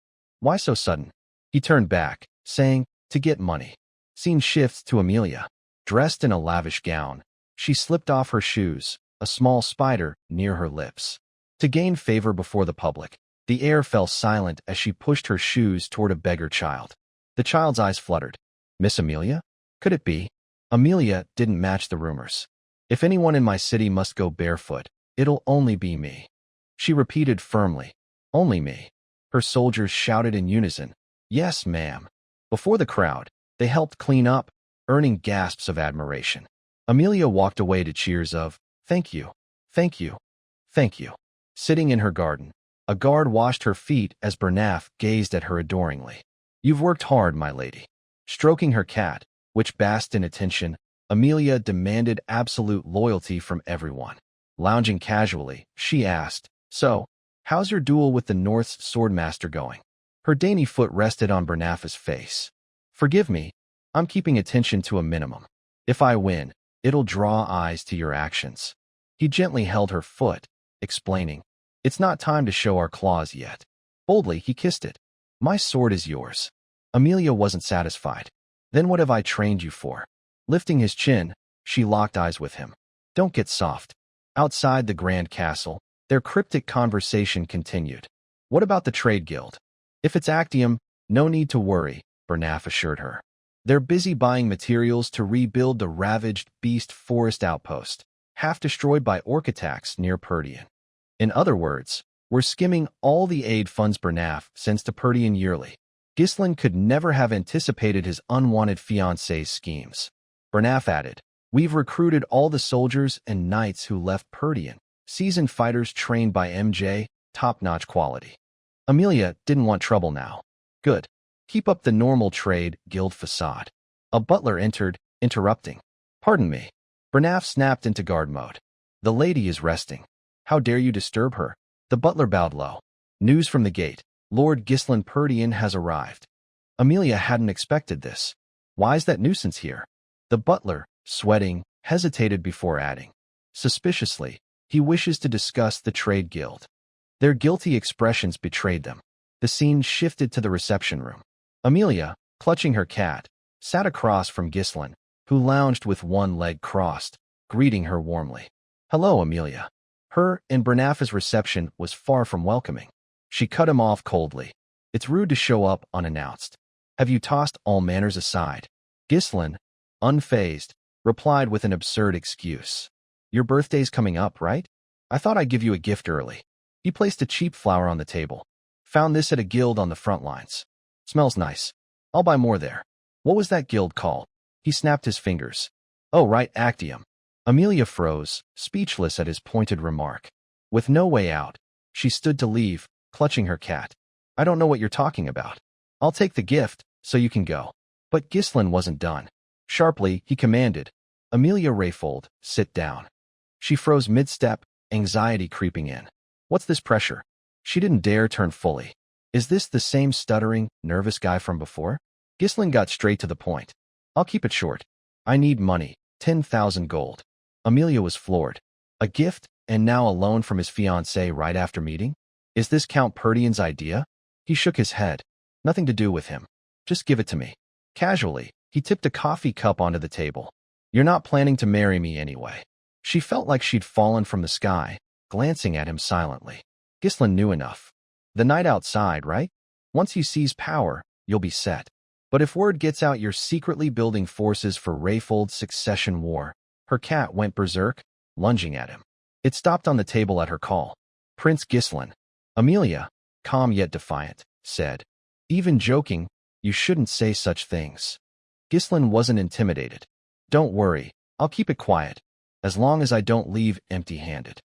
Why so sudden? He turned back, saying, to get money. Scene shifts to Amelia. Dressed in a lavish gown, she slipped off her shoes, a small spider near her lips. To gain favor before the public, the air fell silent as she pushed her shoes toward a beggar child. The child's eyes fluttered. Miss Amelia? Could it be? Amelia didn't match the rumors. If anyone in my city must go barefoot, it'll only be me. She repeated firmly. Only me. Her soldiers shouted in unison. Yes, ma'am. Before the crowd, they helped clean up, earning gasps of admiration. Amelia walked away to cheers of, thank you, thank you, thank you. Sitting in her garden, a guard washed her feet as Bernaf gazed at her adoringly. You've worked hard, my lady. Stroking her cat, which basked in attention, Amelia demanded absolute loyalty from everyone. Lounging casually, she asked, so, how's your duel with the North's swordmaster going? Her dainty foot rested on Bernaf's face. Forgive me, I'm keeping attention to a minimum. If I win, it'll draw eyes to your actions. He gently held her foot, explaining, it's not time to show our claws yet. Boldly, he kissed it. My sword is yours. Amelia wasn't satisfied. Then what have I trained you for? Lifting his chin, she locked eyes with him. Don't get soft. Outside the Grand Castle, their cryptic conversation continued. What about the trade guild? If it's Actium, no need to worry, Bernaf assured her. They're busy buying materials to rebuild the ravaged beast forest outpost, half destroyed by orc attacks near Perdian. In other words, we're skimming all the aid funds Bernaf sends to Perdian yearly. Ghislaine could never have anticipated his unwanted fiancé's schemes. Bernaf added, we've recruited all the soldiers and knights who left Perdian, seasoned fighters trained by MJ, top-notch quality. Amelia didn't want trouble now. Good. Keep up the normal trade guild facade. A butler entered, interrupting. Pardon me. Bernaf snapped into guard mode. The lady is resting. How dare you disturb her? The butler bowed low. News from the gate. Lord Ghislaine Perdian has arrived. Amelia hadn't expected this. Why's that nuisance here? The butler, sweating, hesitated before adding. Suspiciously, he wishes to discuss the trade guild. Their guilty expressions betrayed them. The scene shifted to the reception room. Amelia, clutching her cat, sat across from Ghislaine, who lounged with one leg crossed, greeting her warmly. Hello, Amelia. Her and Bernaf's reception was far from welcoming. She cut him off coldly. It's rude to show up unannounced. Have you tossed all manners aside? Ghislaine, unfazed, replied with an absurd excuse. Your birthday's coming up, right? I thought I'd give you a gift early. He placed a cheap flower on the table. Found this at a guild on the front lines. Smells nice. I'll buy more there. What was that guild called? He snapped his fingers. Oh, right, Actium. Amelia froze, speechless at his pointed remark. With no way out, she stood to leave, clutching her cat. I don't know what you're talking about. I'll take the gift, so you can go. But Ghislain wasn't done. Sharply, he commanded, Amelia Rayfold, sit down. She froze mid-step, anxiety creeping in. What's this pressure? She didn't dare turn fully. Is this the same stuttering, nervous guy from before? Ghislain got straight to the point. I'll keep it short. I need money, 10,000 gold. Amelia was floored. A gift, and now a loan from his fiancée right after meeting? Is this Count Perdian's idea? He shook his head. Nothing to do with him. Just give it to me. Casually, he tipped a coffee cup onto the table. You're not planning to marry me anyway. She felt like she'd fallen from the sky, glancing at him silently. Ghislain knew enough. The night outside, right? Once you seize power, you'll be set. But if word gets out you're secretly building forces for Rayfold's succession war, her cat went berserk, lunging at him. It stopped on the table at her call. Prince Ghislain. Amelia, calm yet defiant, said. Even joking, you shouldn't say such things. Ghislain wasn't intimidated. Don't worry, I'll keep it quiet, as long as I don't leave empty-handed.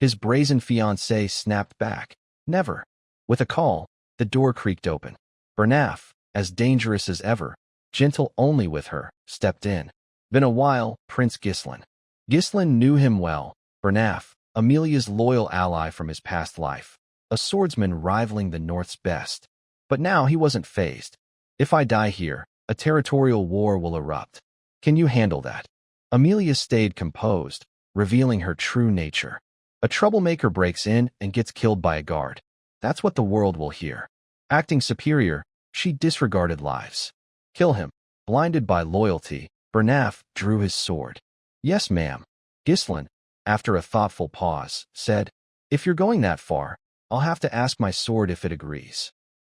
His brazen fiancée snapped back. Never. With a call, the door creaked open. Bernaf, as dangerous as ever, gentle only with her, stepped in. Been a while, Prince Ghislain. Ghislain knew him well. Bernaf, Amelia's loyal ally from his past life, a swordsman rivaling the North's best. But now he wasn't fazed. If I die here, a territorial war will erupt. Can you handle that? Amelia stayed composed, revealing her true nature. A troublemaker breaks in and gets killed by a guard. That's what the world will hear. Acting superior, she disregarded lives. Kill him. Blinded by loyalty, Bernaf drew his sword. Yes, ma'am. Ghislain, after a thoughtful pause, said, If you're going that far, I'll have to ask my sword if it agrees.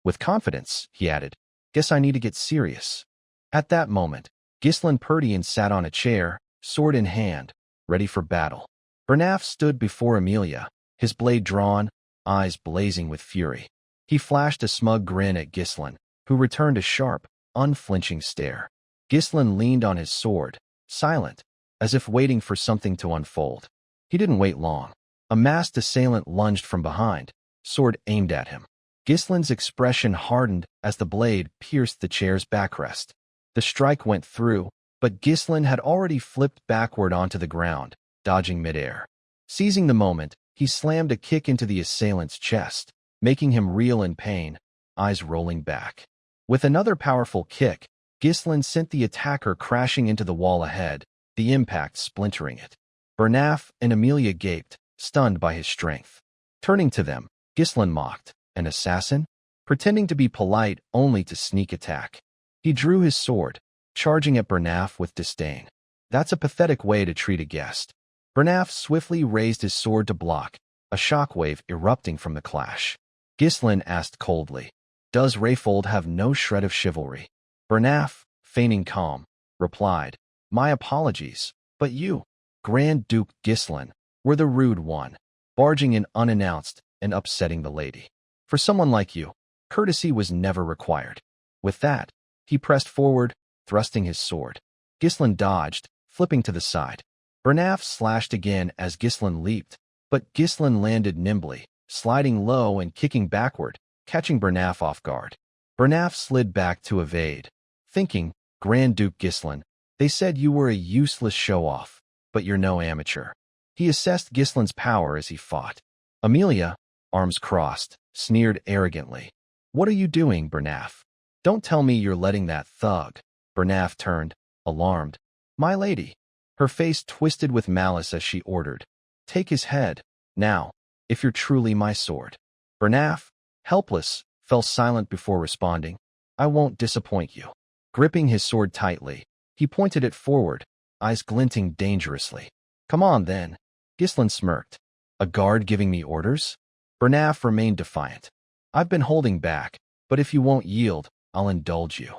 With confidence, he added, Guess I need to get serious. At that moment, Ghislain Perdian sat on a chair, sword in hand, ready for battle. Bernaf stood before Amelia, his blade drawn, eyes blazing with fury. He flashed a smug grin at Ghislain, who returned a sharp, unflinching stare. Ghislain leaned on his sword, silent, as if waiting for something to unfold. He didn't wait long. A masked assailant lunged from behind, sword aimed at him. Ghislain's expression hardened as the blade pierced the chair's backrest. The strike went through, but Ghislain had already flipped backward onto the ground, dodging midair. Seizing the moment, he slammed a kick into the assailant's chest, making him reel in pain, eyes rolling back. With another powerful kick, Ghislain sent the attacker crashing into the wall ahead, the impact splintering it. Bernaf and Amelia gaped, stunned by his strength. Turning to them, Ghislain mocked, An assassin? Pretending to be polite only to sneak attack. He drew his sword, charging at Bernaf with disdain. That's a pathetic way to treat a guest. Bernaf swiftly raised his sword to block, a shockwave erupting from the clash. Ghislain asked coldly, Does Rayfold have no shred of chivalry? Bernaf, feigning calm, replied, My apologies, but you, Grand Duke Ghislain, were the rude one, barging in unannounced and upsetting the lady. For someone like you, courtesy was never required. With that, he pressed forward, thrusting his sword. Ghislain dodged, flipping to the side. Bernaf slashed again as Ghislain leaped, but Ghislain landed nimbly, sliding low and kicking backward, catching Bernaf off guard. Bernaf slid back to evade, thinking, Grand Duke Ghislain, they said you were a useless show-off, but you're no amateur. He assessed Ghislain's power as he fought. Amelia, arms crossed, sneered arrogantly. What are you doing, Bernaf? Don't tell me you're letting that thug. Bernaf turned, alarmed. My lady. Her face twisted with malice as she ordered. Take his head, now, if you're truly my sword. Bernaf, helpless, fell silent before responding. I won't disappoint you. Gripping his sword tightly, he pointed it forward, eyes glinting dangerously. Come on, then. Ghislain smirked. A guard giving me orders? Bernaf remained defiant. I've been holding back, but if you won't yield, I'll indulge you.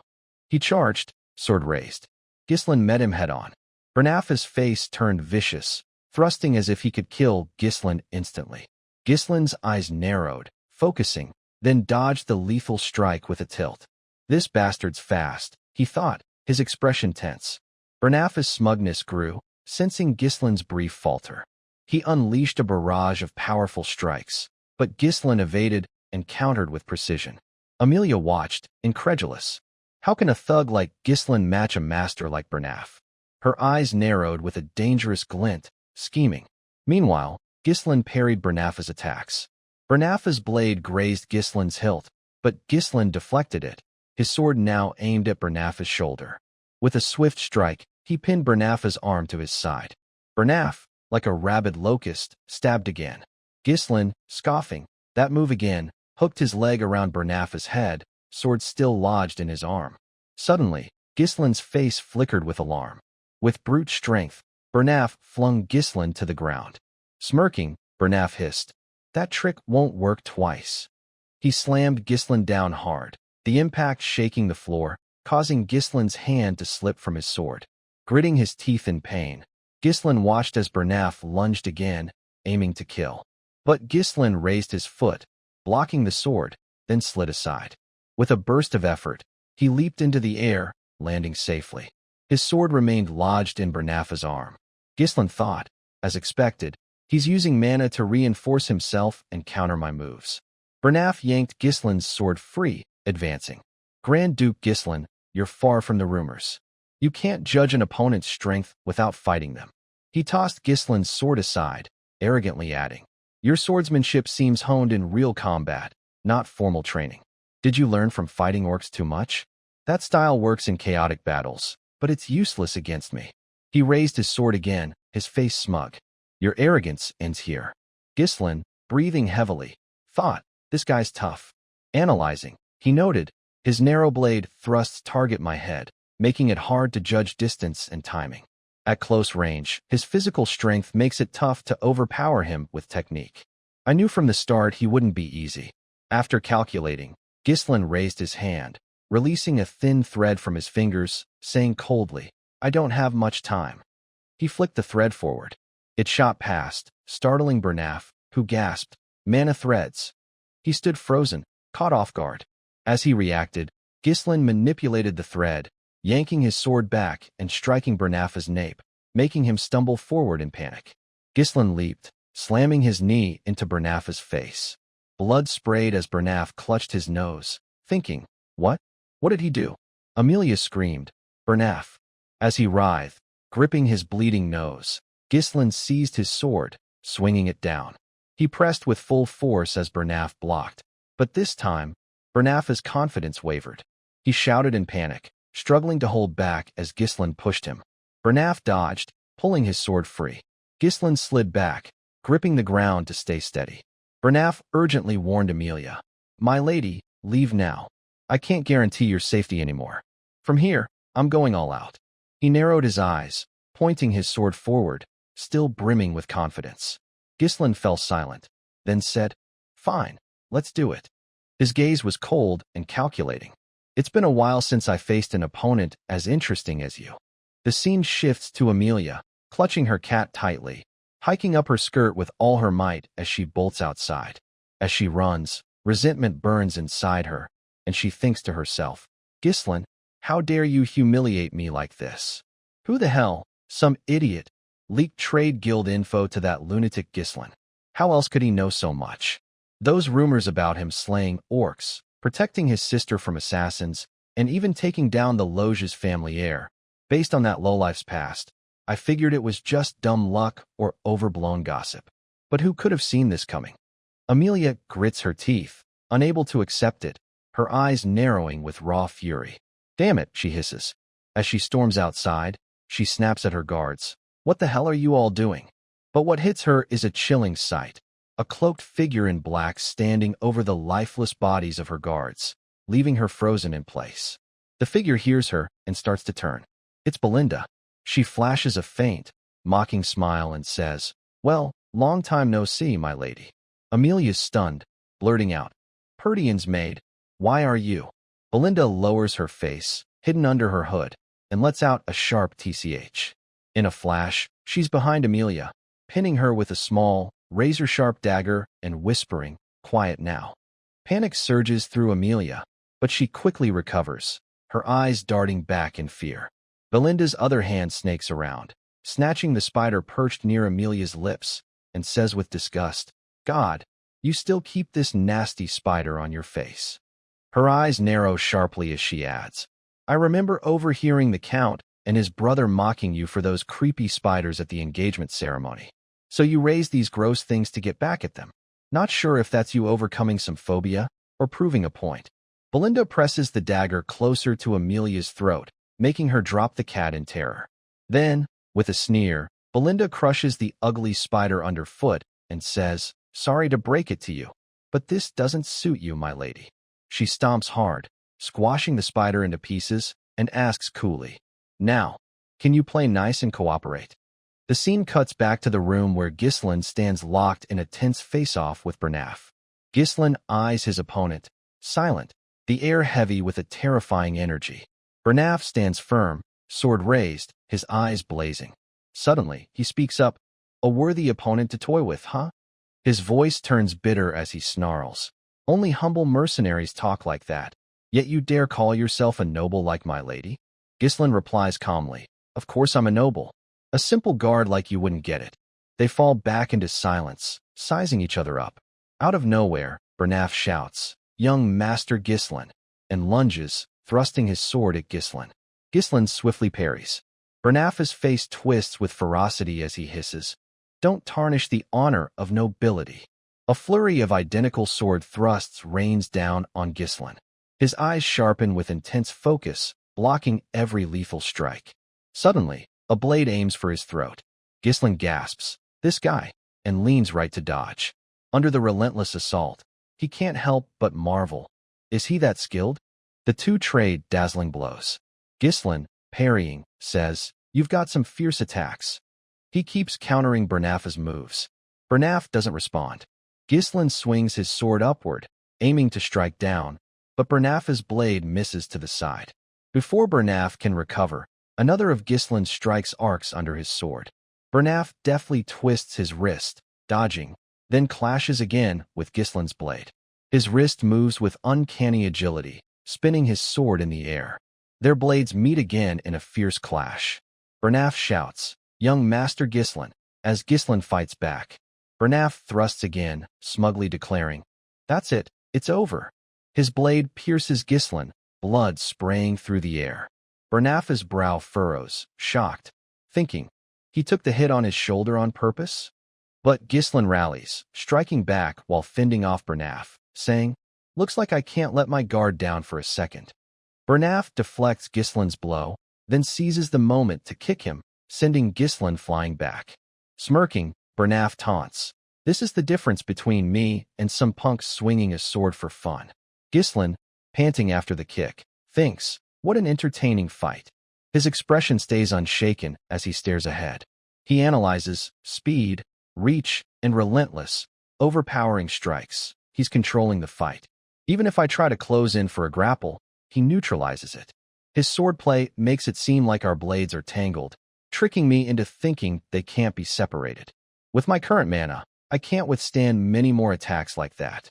He charged, sword raised. Ghislain met him head-on. Bernaf's face turned vicious, thrusting as if he could kill Ghislain instantly. Ghislain's eyes narrowed, focusing, then dodged the lethal strike with a tilt. This bastard's fast, he thought, his expression tense. Bernaf's smugness grew, sensing Gislin's brief falter. He unleashed a barrage of powerful strikes, but Gislin evaded and countered with precision. Amelia watched, incredulous. How can a thug like Gislin match a master like Bernaf? Her eyes narrowed with a dangerous glint, scheming. Meanwhile, Gislin parried Bernaf's attacks. Bernaf's blade grazed Gislin's hilt, but Gislin deflected it, his sword now aimed at Bernaf's shoulder. With a swift strike, he pinned Bernaf's arm to his side. Bernaf, like a rabid locust, stabbed again. Gislin, scoffing, that move again, hooked his leg around Bernaf's head, sword still lodged in his arm. Suddenly, Gislin's face flickered with alarm. With brute strength, Bernaf flung Gislin to the ground. Smirking, Bernaf hissed, "That trick won't work twice." He slammed Gislin down hard, the impact shaking the floor, causing Gislin's hand to slip from his sword. Gritting his teeth in pain, Gislin watched as Bernaf lunged again, aiming to kill. But Gislin raised his foot, blocking the sword, then slid aside. With a burst of effort, he leaped into the air, landing safely. His sword remained lodged in Bernaf's arm. Gislin thought, as expected, he's using mana to reinforce himself and counter my moves. Bernaf yanked Gislin's sword free, advancing. Grand Duke Gislin, you're far from the rumors. You can't judge an opponent's strength without fighting them. He tossed Gislin's sword aside, arrogantly adding, your swordsmanship seems honed in real combat, not formal training. Did you learn from fighting orcs too much? That style works in chaotic battles, but it's useless against me. He raised his sword again, his face smug. Your arrogance ends here. Gislin, breathing heavily, thought, this guy's tough. Analyzing, he noted, his narrow blade thrusts target my head, making it hard to judge distance and timing. At close range, his physical strength makes it tough to overpower him with technique. I knew from the start he wouldn't be easy. After calculating, Gislin raised his hand, releasing a thin thread from his fingers, saying coldly, I don't have much time. He flicked the thread forward. It shot past, startling Bernaf, who gasped, mana threads. He stood frozen, caught off guard. As he reacted, Gislin manipulated the thread, yanking his sword back and striking Bernaf's nape, making him stumble forward in panic. Gislin leaped, slamming his knee into Bernaf's face. Blood sprayed as Bernaf clutched his nose, thinking, what? What did he do? Amelia screamed, Bernaf. As he writhed, gripping his bleeding nose, Gislin seized his sword, swinging it down. He pressed with full force as Bernaf blocked, but this time, Bernaf's confidence wavered. He shouted in panic, struggling to hold back as Gislin pushed him. Bernaf dodged, pulling his sword free. Gislin slid back, gripping the ground to stay steady. Bernaf urgently warned Amelia, my lady, leave now. I can't guarantee your safety anymore. From here, I'm going all out. He narrowed his eyes, pointing his sword forward, still brimming with confidence. Gislin fell silent, then said, fine, let's do it. His gaze was cold and calculating. It's been a while since I faced an opponent as interesting as you. The scene shifts to Amelia, clutching her cat tightly, hiking up her skirt with all her might as she bolts outside. As she runs, resentment burns inside her, and she thinks to herself, Gislin, how dare you humiliate me like this? Who the hell, some idiot, leaked trade guild info to that lunatic Gislin? How else could he know so much? Those rumors about him slaying orcs, protecting his sister from assassins, and even taking down the Loge's family heir, based on that lowlife's past, I figured it was just dumb luck or overblown gossip. But who could have seen this coming? Amelia grits her teeth, unable to accept it, her eyes narrowing with raw fury. Damn it, she hisses. As she storms outside, she snaps at her guards. What the hell are you all doing? But what hits her is a chilling sight. A cloaked figure in black standing over the lifeless bodies of her guards, leaving her frozen in place. The figure hears her and starts to turn. It's Belinda. She flashes a faint, mocking smile and says, well, long time no see, my lady. Amelia's stunned, blurting out, Purdian's maid, why are you? Belinda lowers her face, hidden under her hood, and lets out a sharp TCH. In a flash, she's behind Amelia, pinning her with a small, razor-sharp dagger and whispering, quiet now. Panic surges through Amelia, but she quickly recovers, her eyes darting back in fear. Belinda's other hand snakes around, snatching the spider perched near Amelia's lips, and says with disgust, "God, you still keep this nasty spider on your face." Her eyes narrow sharply as she adds, "I remember overhearing the Count and his brother mocking you for those creepy spiders at the engagement ceremony. So you raised these gross things to get back at them. Not sure if that's you overcoming some phobia or proving a point." Belinda presses the dagger closer to Amelia's throat, making her drop the cat in terror. Then, with a sneer, Belinda crushes the ugly spider underfoot and says, "Sorry to break it to you, but this doesn't suit you, my lady." She stomps hard, squashing the spider into pieces, and asks coolly, "Now, can you play nice and cooperate?" The scene cuts back to the room where Ghislain stands locked in a tense face-off with Bernaf. Ghislain eyes his opponent, silent, the air heavy with a terrifying energy. Bernaf stands firm, sword raised, his eyes blazing. Suddenly, he speaks up, "A worthy opponent to toy with, huh?" His voice turns bitter as he snarls. "Only humble mercenaries talk like that, yet you dare call yourself a noble like my lady?" Ghislain replies calmly, "Of course I'm a noble. A simple guard like you wouldn't get it." They fall back into silence, sizing each other up. Out of nowhere, Bernaf shouts, "Young Master Ghislain," and lunges, thrusting his sword at Ghislain. Ghislain swiftly parries. Bernaf's face twists with ferocity as he hisses, "Don't tarnish the honor of nobility." A flurry of identical sword thrusts rains down on Ghislain. His eyes sharpen with intense focus, blocking every lethal strike. Suddenly, a blade aims for his throat. Ghislain gasps, "This guy," and leans right to dodge. Under the relentless assault, he can't help but marvel. Is he that skilled? The two trade dazzling blows. Ghislain, parrying, says, "You've got some fierce attacks." He keeps countering Bernaf's moves. Bernaf doesn't respond. Ghislain swings his sword upward, aiming to strike down, but Bernaf's blade misses to the side. Before Bernaf can recover, another of Ghislain's strikes arcs under his sword. Bernaf deftly twists his wrist, dodging, then clashes again with Ghislain's blade. His wrist moves with uncanny agility, spinning his sword in the air. Their blades meet again in a fierce clash. Bernaf shouts, "Young Master Ghislain," as Ghislain fights back. Bernaf thrusts again, smugly declaring, "That's it, it's over." His blade pierces Ghislain, blood spraying through the air. Bernaf's brow furrows, shocked, thinking, he took the hit on his shoulder on purpose? But Ghislain rallies, striking back while fending off Bernaf, saying, "Looks like I can't let my guard down for a second." Bernaf deflects Ghislain's blow, then seizes the moment to kick him, sending Ghislain flying back. Smirking, Bernaf taunts, "This is the difference between me and some punks swinging a sword for fun." Ghislain, panting after the kick, thinks, "What an entertaining fight." His expression stays unshaken as he stares ahead. He analyzes speed, reach, and relentless, overpowering strikes. He's controlling the fight. Even if I try to close in for a grapple, he neutralizes it. His swordplay makes it seem like our blades are tangled, tricking me into thinking they can't be separated. With my current mana, I can't withstand many more attacks like that.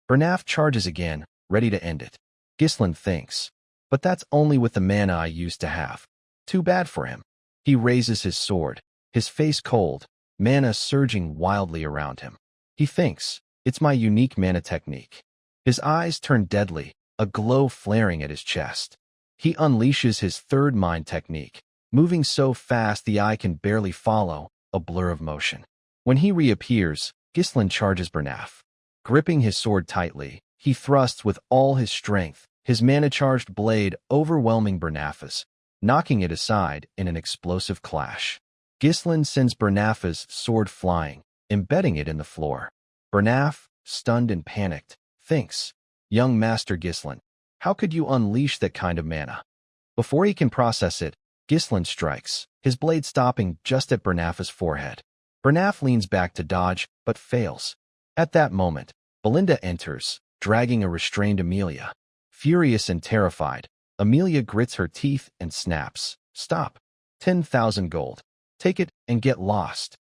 Bernaf charges again, ready to end it. Ghislain thinks, "But that's only with the mana I used to have. Too bad for him." He raises his sword, his face cold, mana surging wildly around him. He thinks, "It's my unique mana technique." His eyes turn deadly, a glow flaring at his chest. He unleashes his third mind technique, moving so fast the eye can barely follow, a blur of motion. When he reappears, Ghislain charges Bernaf. Gripping his sword tightly, he thrusts with all his strength, his mana-charged blade overwhelming Bernaf's, knocking it aside in an explosive clash. Ghislain sends Bernaf's sword flying, embedding it in the floor. Bernaf, stunned and panicked, thinks, "Young Master Ghislain, how could you unleash that kind of mana?" Before he can process it, Ghislain strikes, his blade stopping just at Bernaf's forehead. Bernaf leans back to dodge, but fails. At that moment, Belinda enters, dragging a restrained Amelia. Furious and terrified, Amelia grits her teeth and snaps, "Stop. 10,000 gold. Take it and get lost."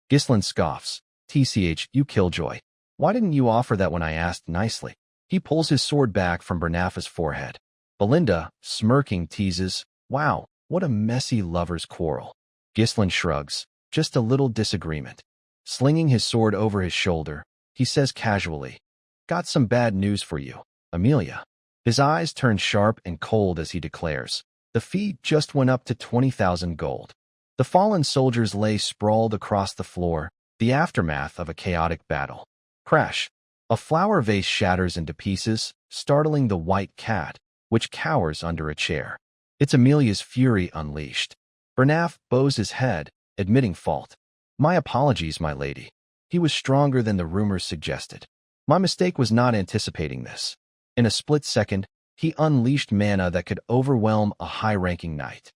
Ghislain scoffs, "You killjoy. Why didn't you offer that when I asked nicely?" He pulls his sword back from Bernaf's forehead. Belinda, smirking, teases, "Wow, what a messy lover's quarrel." Ghislain shrugs, "Just a little disagreement." Slinging his sword over his shoulder, he says casually, "Got some bad news for you, Amelia." His eyes turn sharp and cold as he declares, "The fee just went up to 20,000 gold." The fallen soldiers lay sprawled across the floor, the aftermath of a chaotic battle. Crash! A flower vase shatters into pieces, startling the white cat, which cowers under a chair. It's Amelia's fury unleashed. Bernaf bows his head, admitting fault. "My apologies, my lady. He was stronger than the rumors suggested. My mistake was not anticipating this." In a split second, he unleashed mana that could overwhelm a high-ranking knight.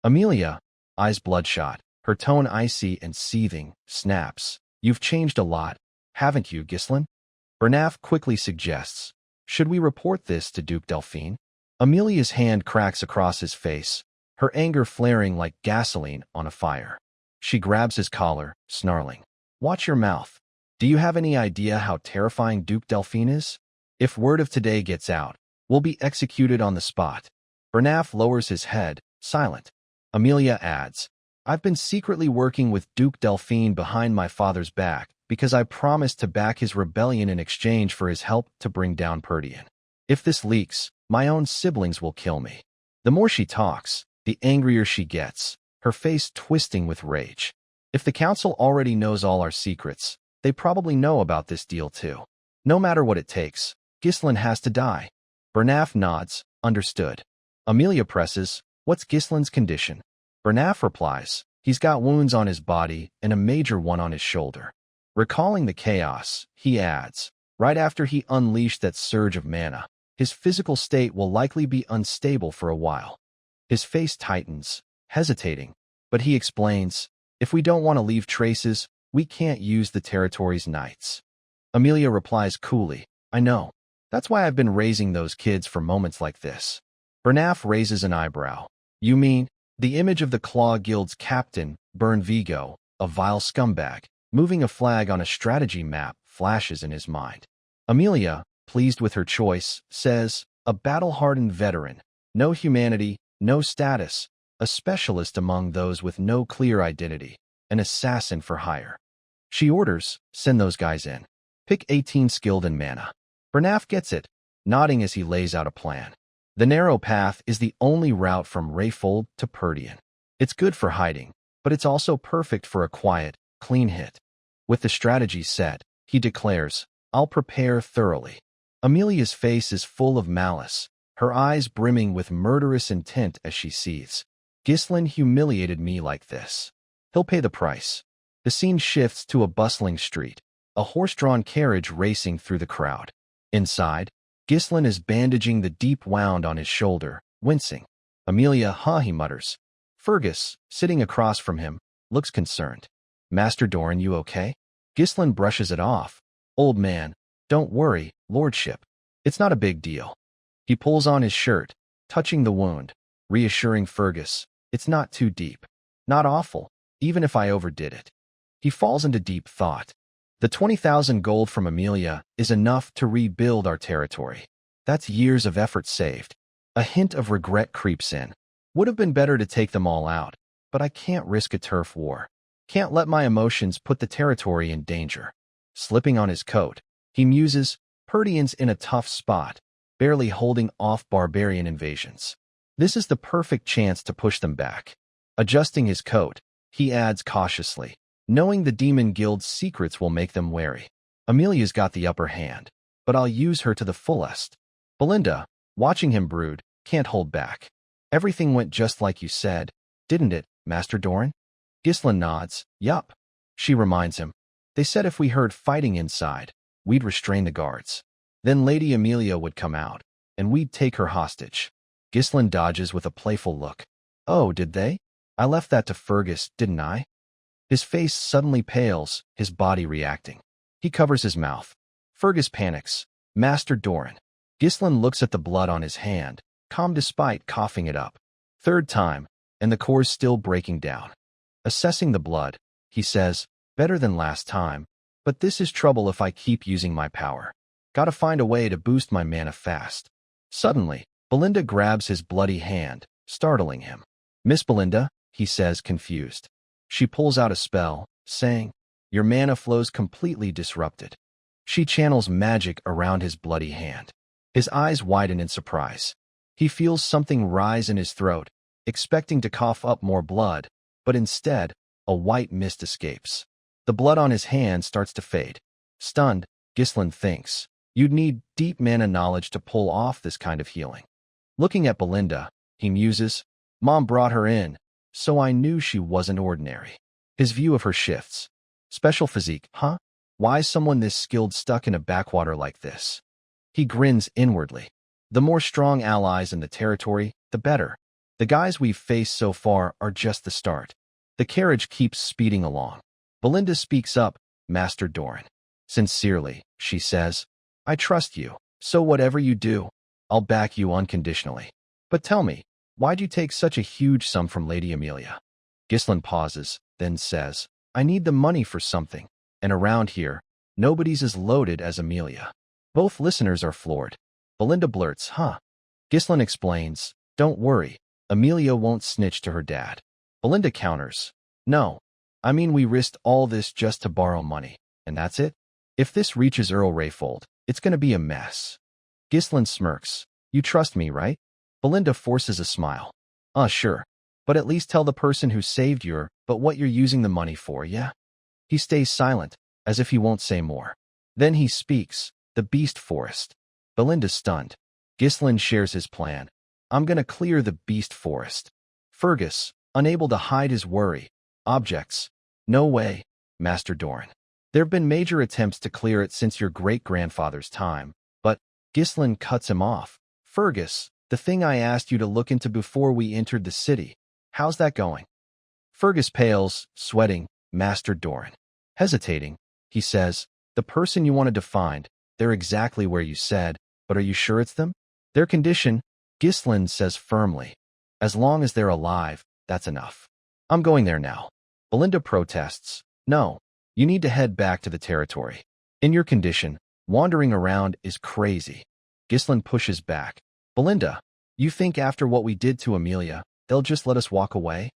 Amelia, eyes bloodshot, her tone icy and seething, snaps, "You've changed a lot, haven't you, Ghislain?" Bernaf quickly suggests, "Should we report this to Duke Delphine?" Amelia's hand cracks across his face, her anger flaring like gasoline on a fire. She grabs his collar, snarling, "Watch your mouth. Do you have any idea how terrifying Duke Delphine is? If word of today gets out, we'll be executed on the spot." Bernaf lowers his head, silent. Amelia adds, "I've been secretly working with Duke Delphine behind my father's back because I promised to back his rebellion in exchange for his help to bring down Perdian. If this leaks, my own siblings will kill me." The more she talks, the angrier she gets, her face twisting with rage. "If the council already knows all our secrets, they probably know about this deal too. No matter what it takes, Ghislain has to die." Bernaf nods, "Understood." Amelia presses, "What's Ghislain's condition?" Bernaf replies, "He's got wounds on his body and a major one on his shoulder." Recalling the chaos, he adds, "Right after he unleashed that surge of mana, his physical state will likely be unstable for a while." His face tightens, hesitating, but he explains, "If we don't want to leave traces, we can't use the territory's knights." Amelia replies coolly, "I know. That's why I've been raising those kids for moments like this." Bernaf raises an eyebrow. "You mean, the image of the Claw Guild's captain, Bern Vigo, a vile scumbag, moving a flag on a strategy map, flashes in his mind." Amelia, pleased with her choice, says, "A battle-hardened veteran, no humanity, no status, a specialist among those with no clear identity, an assassin for hire." She orders, "Send those guys in. Pick 18 skilled in mana." Bernaf gets it, nodding as he lays out a plan. The narrow path is the only route from Rayfold to Perdian. It's good for hiding, but it's also perfect for a quiet, clean hit. With the strategy set, he declares, "I'll prepare thoroughly." Amelia's face is full of malice, her eyes brimming with murderous intent as she seethes. "Ghislain humiliated me like this. He'll pay the price." The scene shifts to a bustling street, a horse-drawn carriage racing through the crowd. Inside, Ghislain is bandaging the deep wound on his shoulder, wincing. "Amelia, huh," he mutters. Fergus, sitting across from him, looks concerned. "Master Doran, you okay?" Ghislain brushes it off. "Old man, don't worry, lordship. It's not a big deal." He pulls on his shirt, touching the wound, reassuring Fergus, "It's not too deep. Not awful, even if I overdid it." He falls into deep thought. The 20,000 gold from Amelia is enough to rebuild our territory. That's years of effort saved. A hint of regret creeps in. Would have been better to take them all out, but I can't risk a turf war. Can't let my emotions put the territory in danger. Slipping on his coat, he muses, "Perdian's in a tough spot, barely holding off barbarian invasions. This is the perfect chance to push them back." Adjusting his coat, he adds cautiously, "Knowing the Demon Guild's secrets will make them wary. Amelia's got the upper hand, but I'll use her to the fullest." Belinda, watching him brood, can't hold back. "Everything went just like you said, didn't it, Master Doran?" Ghislain nods, "Yup." She reminds him, "They said if we heard fighting inside, we'd restrain the guards. Then Lady Amelia would come out, and we'd take her hostage." Ghislain dodges with a playful look. "Oh, did they? I left that to Fergus, didn't I?" His face suddenly pales, his body reacting. He covers his mouth. Fergus panics. "Master Doran." Ghislain looks at the blood on his hand, calm despite coughing it up. Third time, and the core's still breaking down. Assessing the blood, he says, "Better than last time, but this is trouble if I keep using my power. Gotta find a way to boost my mana fast." Suddenly, Belinda grabs his bloody hand, startling him. Miss Belinda, he says, confused. She pulls out a spell, saying, your mana flow's completely disrupted. She channels magic around his bloody hand. His eyes widen in surprise. He feels something rise in his throat, expecting to cough up more blood, but instead, a white mist escapes. The blood on his hand starts to fade. Stunned, Ghislain thinks, you'd need deep mana knowledge to pull off this kind of healing. Looking at Belinda, he muses, Mom brought her in, so I knew she wasn't ordinary. His view of her shifts. Special physique, huh? Why is someone this skilled stuck in a backwater like this? He grins inwardly. The more strong allies in the territory, the better. The guys we've faced so far are just the start. The carriage keeps speeding along. Belinda speaks up, Master Doran. Sincerely, she says, I trust you, so whatever you do, I'll back you unconditionally. But tell me, why'd you take such a huge sum from Lady Amelia? Ghislain pauses, then says, I need the money for something, and around here, nobody's as loaded as Amelia. Both listeners are floored. Belinda blurts, huh? Ghislain explains, don't worry, Amelia won't snitch to her dad. Belinda counters, no, I mean we risked all this just to borrow money, and that's it? If this reaches Earl Rayfold, it's gonna be a mess. Ghislain smirks, you trust me, right? Belinda forces a smile. Sure, but at least tell the person who saved you what you're using the money for, yeah? He stays silent, as if he won't say more. Then he speaks, the Beast Forest. Belinda's stunned. Ghislain shares his plan. I'm gonna clear the Beast Forest. Fergus, unable to hide his worry, objects. No way, Master Doran. There've been major attempts to clear it since your great-grandfather's time, but Ghislain cuts him off. Fergus, the thing I asked you to look into before we entered the city, how's that going? Fergus pales, sweating, Master Doran. Hesitating, he says, the person you wanted to find, they're exactly where you said, but are you sure it's them? Their condition, Ghislain says firmly. As long as they're alive, that's enough. I'm going there now. Belinda protests. No, you need to head back to the territory. In your condition, wandering around is crazy. Ghislain pushes back. Belinda, you think after what we did to Amelia, they'll just let us walk away?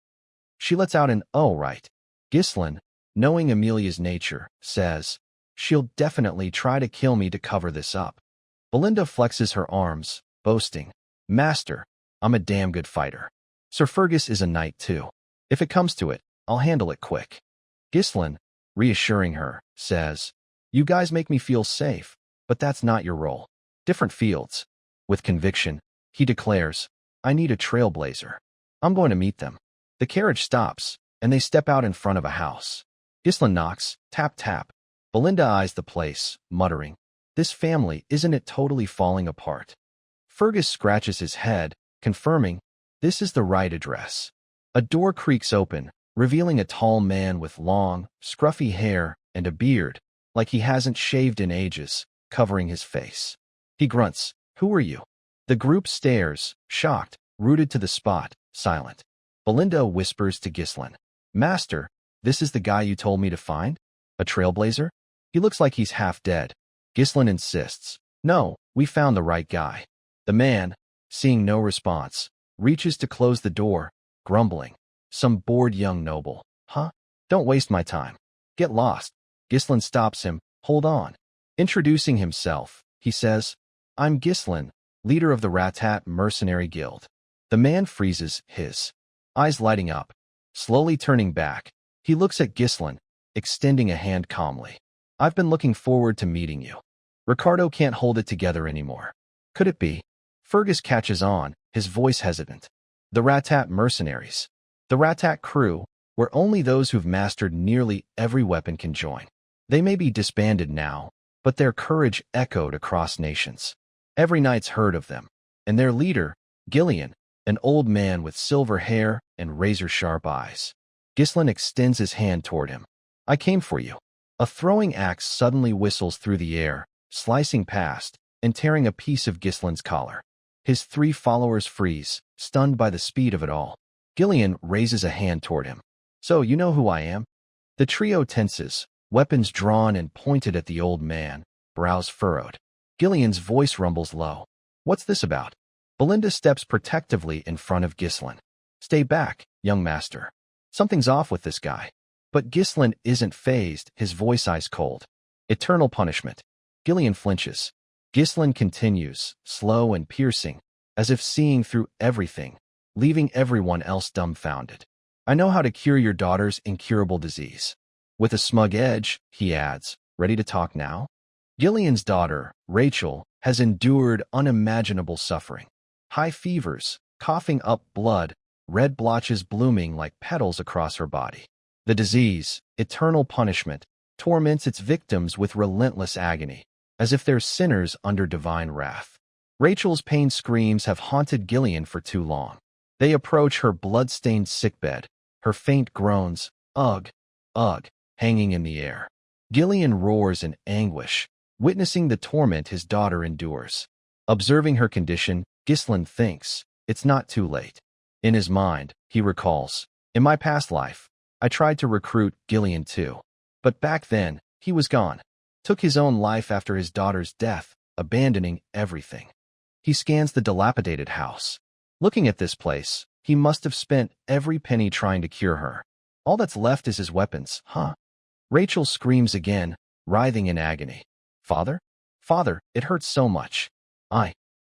She lets out an, oh right. Ghislain, knowing Amelia's nature, says, she'll definitely try to kill me to cover this up. Belinda flexes her arms, boasting, Master, I'm a damn good fighter. Sir Fergus is a knight too. If it comes to it, I'll handle it quick. Ghislain, reassuring her, says, you guys make me feel safe, but that's not your role. Different fields. With conviction, he declares, I need a trailblazer. I'm going to meet them. The carriage stops, and they step out in front of a house. Ghislain knocks, tap tap. Belinda eyes the place, muttering, this family, isn't it totally falling apart? Fergus scratches his head, confirming, this is the right address. A door creaks open, revealing a tall man with long, scruffy hair and a beard, like he hasn't shaved in ages, covering his face. He grunts, who are you? The group stares, shocked, rooted to the spot, silent. Belinda whispers to Ghislain, Master, this is the guy you told me to find? A trailblazer? He looks like he's half dead. Ghislain insists, no, we found the right guy. The man, seeing no response, reaches to close the door, grumbling, some bored young noble. Huh? Don't waste my time. Get lost. Ghislain stops him, hold on. Introducing himself, he says, I'm Ghislain, leader of the Ratat Mercenary Guild. The man freezes, his eyes lighting up. Slowly turning back, he looks at Ghislain, extending a hand calmly. I've been looking forward to meeting you. Ricardo can't hold it together anymore. Could it be? Fergus catches on, his voice hesitant. The Ratat mercenaries. The Ratat crew, where only those who've mastered nearly every weapon can join. They may be disbanded now, but their courage echoed across nations. Every knight's heard of them, and their leader, Gillian, an old man with silver hair and razor-sharp eyes. Ghislain extends his hand toward him. I came for you. A throwing axe suddenly whistles through the air, slicing past and tearing a piece of Ghislain's collar. His 3 followers freeze, stunned by the speed of it all. Gillian raises a hand toward him. So you know who I am? The trio tenses, weapons drawn and pointed at the old man, brows furrowed. Gillian's voice rumbles low. What's this about? Belinda steps protectively in front of Ghislaine. Stay back, young master. Something's off with this guy. But Ghislaine isn't fazed, his voice ice cold. Eternal punishment. Gillian flinches. Ghislaine continues, slow and piercing, as if seeing through everything, leaving everyone else dumbfounded. I know how to cure your daughter's incurable disease. With a smug edge, he adds, ready to talk now? Gillian's daughter, Rachel, has endured unimaginable suffering. High fevers, coughing up blood, red blotches blooming like petals across her body. The disease, eternal punishment, torments its victims with relentless agony, as if they're sinners under divine wrath. Rachel's pain screams have haunted Gillian for too long. They approach her blood-stained sickbed, her faint groans, ugh, ugh, hanging in the air. Gillian roars in anguish, witnessing the torment his daughter endures. Observing her condition, Ghislaine thinks, it's not too late. In his mind, he recalls, in my past life, I tried to recruit Gillian too. But back then, he was gone. Took his own life after his daughter's death, abandoning everything. He scans the dilapidated house. Looking at this place, he must have spent every penny trying to cure her. All that's left is his weapons, huh? Rachel screams again, writhing in agony. Father? Father, it hurts so much.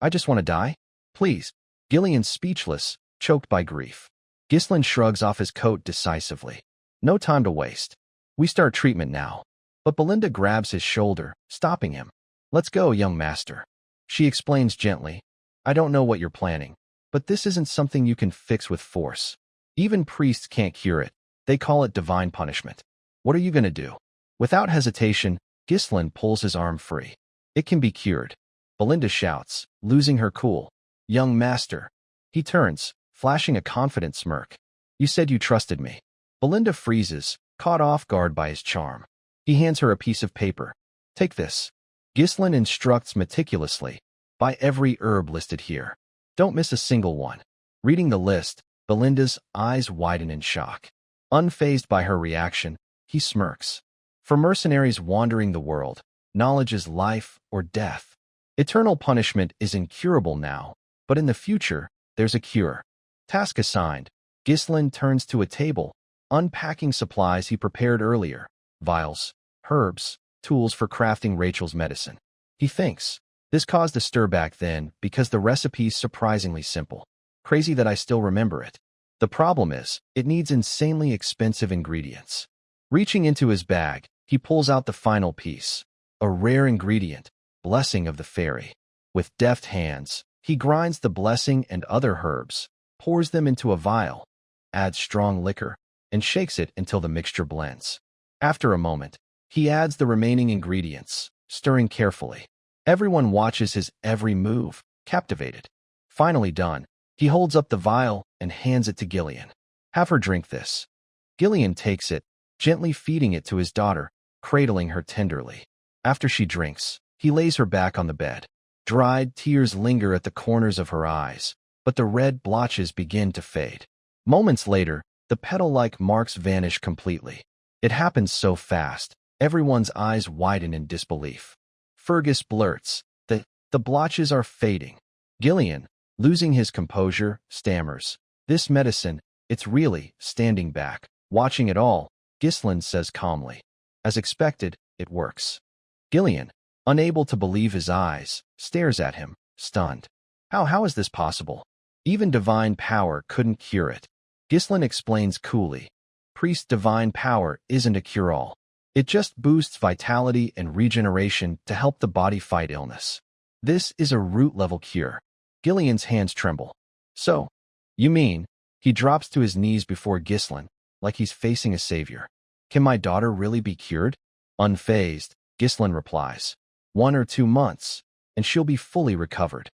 I just want to die. Please. Gillian's speechless, choked by grief. Ghislaine shrugs off his coat decisively. No time to waste. We start treatment now. But Belinda grabs his shoulder, stopping him. Let's go, young master. She explains gently. I don't know what you're planning, but this isn't something you can fix with force. Even priests can't cure it. They call it divine punishment. What are you going to do? Without hesitation, Ghislaine pulls his arm free. It can be cured. Belinda shouts, losing her cool. Young master. He turns, flashing a confident smirk. You said you trusted me. Belinda freezes, caught off guard by his charm. He hands her a piece of paper. Take this. Ghislaine instructs meticulously. Buy every herb listed here. Don't miss a single one. Reading the list, Belinda's eyes widen in shock. Unfazed by her reaction, he smirks. For mercenaries wandering the world, knowledge is life or death. Eternal punishment is incurable now, but in the future, there's a cure. Task assigned. Ghislaine turns to a table, unpacking supplies he prepared earlier. Vials, herbs, tools for crafting Rachel's medicine. He thinks, this caused a stir back then because the recipe's surprisingly simple. Crazy that I still remember it. The problem is, it needs insanely expensive ingredients. Reaching into his bag, he pulls out the final piece. A rare ingredient, blessing of the fairy. With deft hands, he grinds the blessing and other herbs, pours them into a vial, adds strong liquor, and shakes it until the mixture blends. After a moment, he adds the remaining ingredients, stirring carefully. Everyone watches his every move, captivated. Finally done, he holds up the vial and hands it to Gillian. Have her drink this. Gillian takes it, gently feeding it to his daughter, cradling her tenderly. After she drinks, he lays her back on the bed. Dried tears linger at the corners of her eyes, but the red blotches begin to fade. Moments later, the petal-like marks vanish completely. It happens so fast, everyone's eyes widen in disbelief. Fergus blurts, the blotches are fading. Gillian, losing his composure, stammers. This medicine, it's really standing back. Watching it all, Ghislaine says calmly. As expected, it works. Gillian, unable to believe his eyes, stares at him, stunned. How is this possible? Even divine power couldn't cure it. Ghislaine explains coolly. Priest divine power isn't a cure-all. It just boosts vitality and regeneration to help the body fight illness. This is a root-level cure. Gillian's hands tremble. So, you mean, he drops to his knees before Ghislaine, like he's facing a savior. Can my daughter really be cured? Unfazed, Ghislaine replies. 1 or 2 months, and she'll be fully recovered.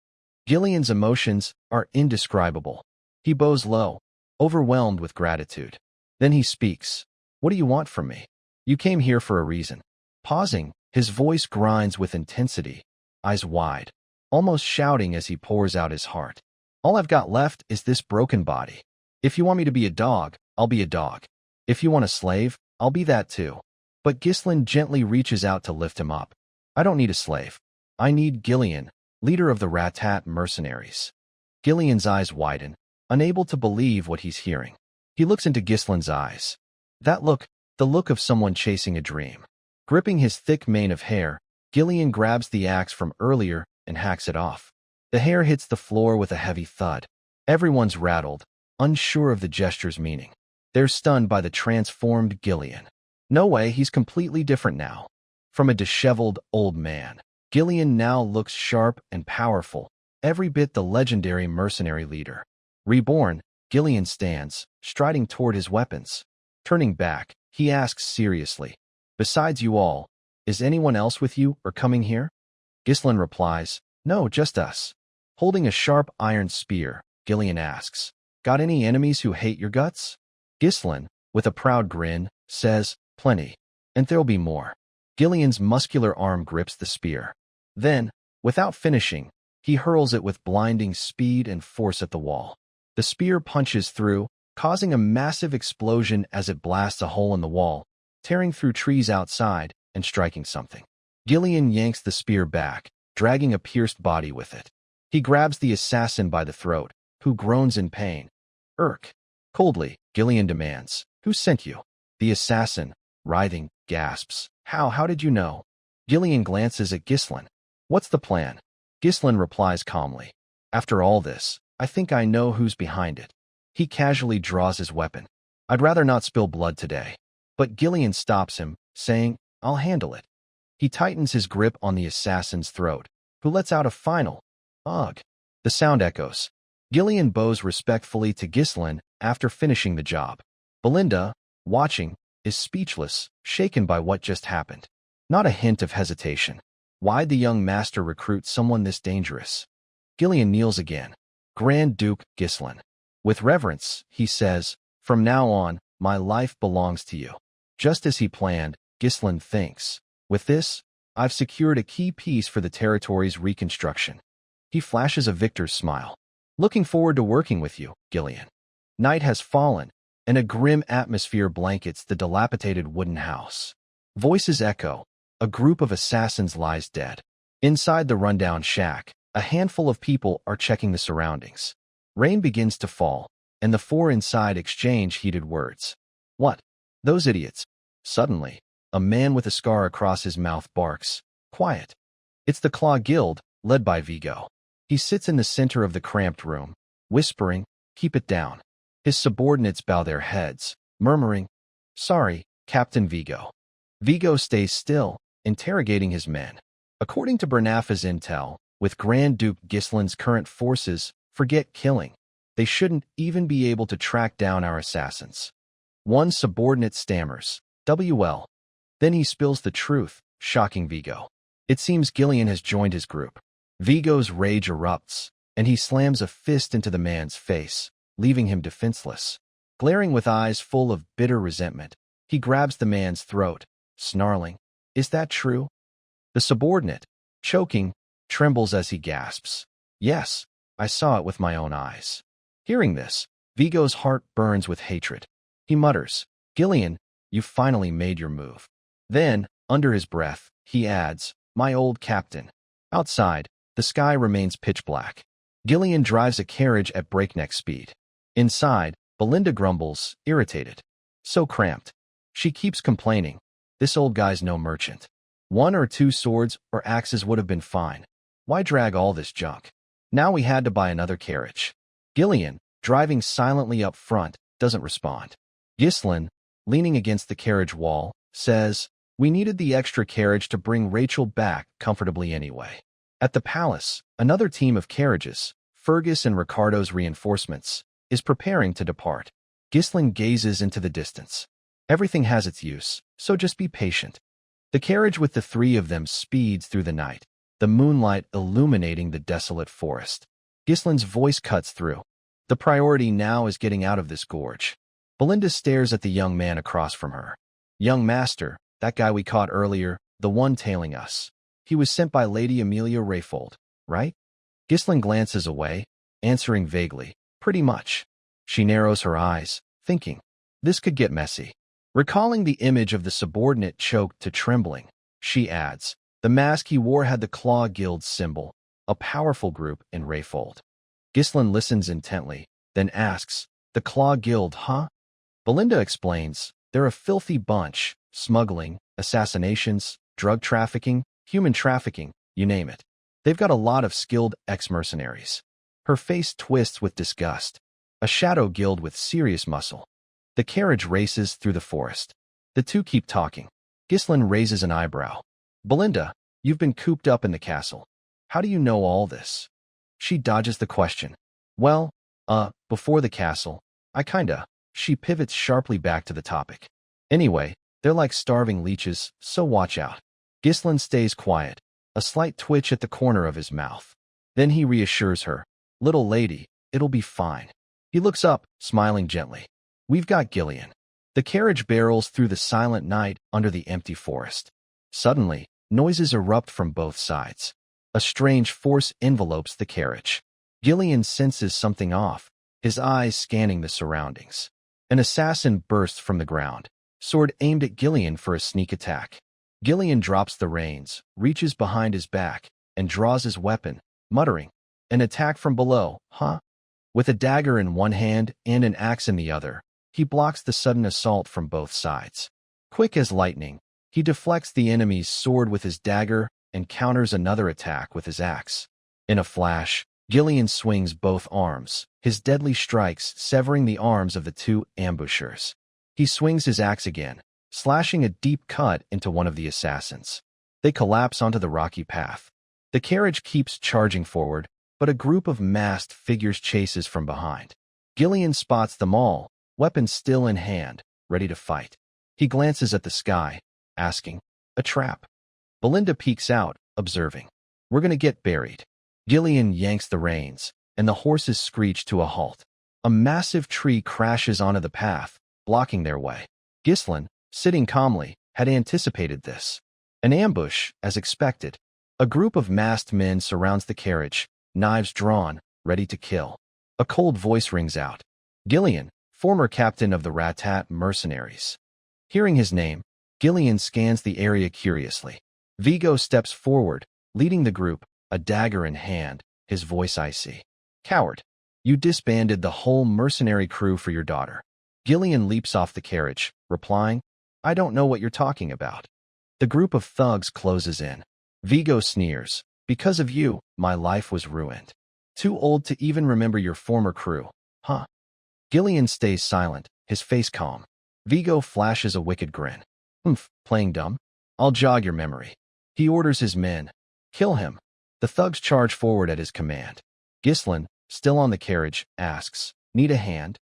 Gillian's emotions are indescribable. He bows low, overwhelmed with gratitude. Then he speaks. What do you want from me? You came here for a reason. Pausing, his voice grinds with intensity, eyes wide, almost shouting as he pours out his heart. All I've got left is this broken body. If you want me to be a dog, I'll be a dog. If you want a slave, I'll be that too. But Ghislaine gently reaches out to lift him up. I don't need a slave. I need Gillian, leader of the Ratat mercenaries. Gillian's eyes widen, unable to believe what he's hearing. He looks into Gislin's eyes. That look, the look of someone chasing a dream. Gripping his thick mane of hair, Gillian grabs the axe from earlier and hacks it off. The hair hits the floor with a heavy thud. Everyone's rattled, unsure of the gesture's meaning. They're stunned by the transformed Gillian. No way, he's completely different now. From a disheveled old man, Gillian now looks sharp and powerful, every bit the legendary mercenary leader. Reborn, Gillian stands, striding toward his weapons. Turning back, he asks seriously, "Besides you all, is anyone else with you or coming here?" Gislin replies, "No, just us." Holding a sharp iron spear, Gillian asks, "Got any enemies who hate your guts?" Gislin, with a proud grin, says, "Plenty. And there'll be more." Gillian's muscular arm grips the spear. Then, without finishing, he hurls it with blinding speed and force at the wall. The spear punches through, causing a massive explosion as it blasts a hole in the wall, tearing through trees outside and striking something. Gillian yanks the spear back, dragging a pierced body with it. He grabs the assassin by the throat, who groans in pain. "Irk." Coldly, Gillian demands, "Who sent you?" The assassin, writhing, gasps, How did you know?" Gillian glances at Gislin. "What's the plan?" Gislin replies calmly, "After all this, I think I know who's behind it." He casually draws his weapon. "I'd rather not spill blood today." But Gillian stops him, saying, "I'll handle it." He tightens his grip on the assassin's throat, who lets out a final, "Ugh." The sound echoes. Gillian bows respectfully to Gislin after finishing the job. Belinda, watching, is speechless, shaken by what just happened. Not a hint of hesitation. Why'd the young master recruit someone this dangerous? Gillian kneels again. "Grand Duke Gislin." With reverence, he says, "From now on, my life belongs to you." Just as he planned, Gislin thinks, "With this, I've secured a key piece for the territory's reconstruction." He flashes a victor's smile. "Looking forward to working with you, Gillian." Night has fallen, and a grim atmosphere blankets the dilapidated wooden house. Voices echo. A group of assassins lies dead. Inside the rundown shack, a handful of people are checking the surroundings. Rain begins to fall, and the four inside exchange heated words. "What? Those idiots." Suddenly, a man with a scar across his mouth barks, "Quiet." It's the Claw Guild, led by Vigo. He sits in the center of the cramped room, whispering, "Keep it down." His subordinates bow their heads, murmuring, "Sorry, Captain Vigo." Vigo stays still, interrogating his men. According to Bernafa's intel, with Grand Duke Gislin's current forces, forget killing. They shouldn't even be able to track down our assassins. One subordinate stammers, "WL." Then he spills the truth, shocking Vigo. It seems Gillian has joined his group. Vigo's rage erupts, and he slams a fist into the man's face, leaving him defenseless. Glaring with eyes full of bitter resentment, he grabs the man's throat, snarling, "Is that true?" The subordinate, choking, trembles as he gasps, "Yes, I saw it with my own eyes." Hearing this, Vigo's heart burns with hatred. He mutters, "Gillian, you finally made your move." Then, under his breath, he adds, "My old captain." Outside, the sky remains pitch black. Gillian drives a carriage at breakneck speed. Inside, Belinda grumbles, irritated. "So cramped." She keeps complaining, "This old guy's no merchant. One or two swords or axes would have been fine. Why drag all this junk?" Now we had to buy another carriage. Gillian, driving silently up front, doesn't respond. Gislin, leaning against the carriage wall, says, "We needed the extra carriage to bring Rachel back comfortably anyway." At the palace, another team of carriages, Fergus and Ricardo's reinforcements, is preparing to depart. Gislin gazes into the distance. Everything has its use, so just be patient. The carriage with the three of them speeds through the night, the moonlight illuminating the desolate forest. Gislin's voice cuts through. The priority now is getting out of this gorge. Belinda stares at the young man across from her. "Young master, that guy we caught earlier, the one tailing us. He was sent by Lady Amelia Rayfold, right?" Gislin glances away, answering vaguely, "Pretty much." She narrows her eyes, thinking, this could get messy. Recalling the image of the subordinate choked to trembling, she adds, "The mask he wore had the Claw Guild symbol, a powerful group in Rayfold." Ghislaine listens intently, then asks, "The Claw Guild, huh?" Belinda explains, "They're a filthy bunch, smuggling, assassinations, drug trafficking, human trafficking, you name it. They've got a lot of skilled ex-mercenaries." Her face twists with disgust. A shadow guild with serious muscle. The carriage races through the forest. The two keep talking. Ghislaine raises an eyebrow. "Belinda, you've been cooped up in the castle. How do you know all this?" She dodges the question. "Well, before the castle, I kinda..." She pivots sharply back to the topic. "Anyway, they're like starving leeches, so watch out." Ghislaine stays quiet, a slight twitch at the corner of his mouth. Then he reassures her, "Little lady, it'll be fine." He looks up, smiling gently. "We've got Gillian." The carriage barrels through the silent night under the empty forest. Suddenly, noises erupt from both sides. A strange force envelopes the carriage. Gillian senses something off, his eyes scanning the surroundings. An assassin bursts from the ground, sword aimed at Gillian for a sneak attack. Gillian drops the reins, reaches behind his back, and draws his weapon, muttering, "An attack from below, huh?" With a dagger in one hand and an axe in the other, he blocks the sudden assault from both sides. Quick as lightning, he deflects the enemy's sword with his dagger and counters another attack with his axe. In a flash, Gillian swings both arms, his deadly strikes severing the arms of the two ambushers. He swings his axe again, slashing a deep cut into one of the assassins. They collapse onto the rocky path. The carriage keeps charging forward, but a group of masked figures chases from behind. Gillian spots them all, weapons still in hand, ready to fight. He glances at the sky, asking, "A trap?" Belinda peeks out, observing, "We're gonna get buried." Gillian yanks the reins, and the horses screech to a halt. A massive tree crashes onto the path, blocking their way. Ghislaine, sitting calmly, had anticipated this. An ambush, as expected. A group of masked men surrounds the carriage, knives drawn, ready to kill. A cold voice rings out. "Gillian, former captain of the Ratat mercenaries." Hearing his name, Gillian scans the area curiously. Vigo steps forward, leading the group, a dagger in hand, his voice icy. "Coward, you disbanded the whole mercenary crew for your daughter." Gillian leaps off the carriage, replying, "I don't know what you're talking about." The group of thugs closes in. Vigo sneers, "Because of you, my life was ruined. Too old to even remember your former crew, huh?" Gillian stays silent, his face calm. Vigo flashes a wicked grin. Playing dumb? I'll jog your memory." He orders his men, "Kill him." The thugs charge forward at his command. Ghislaine, still on the carriage, asks, "Need a hand?"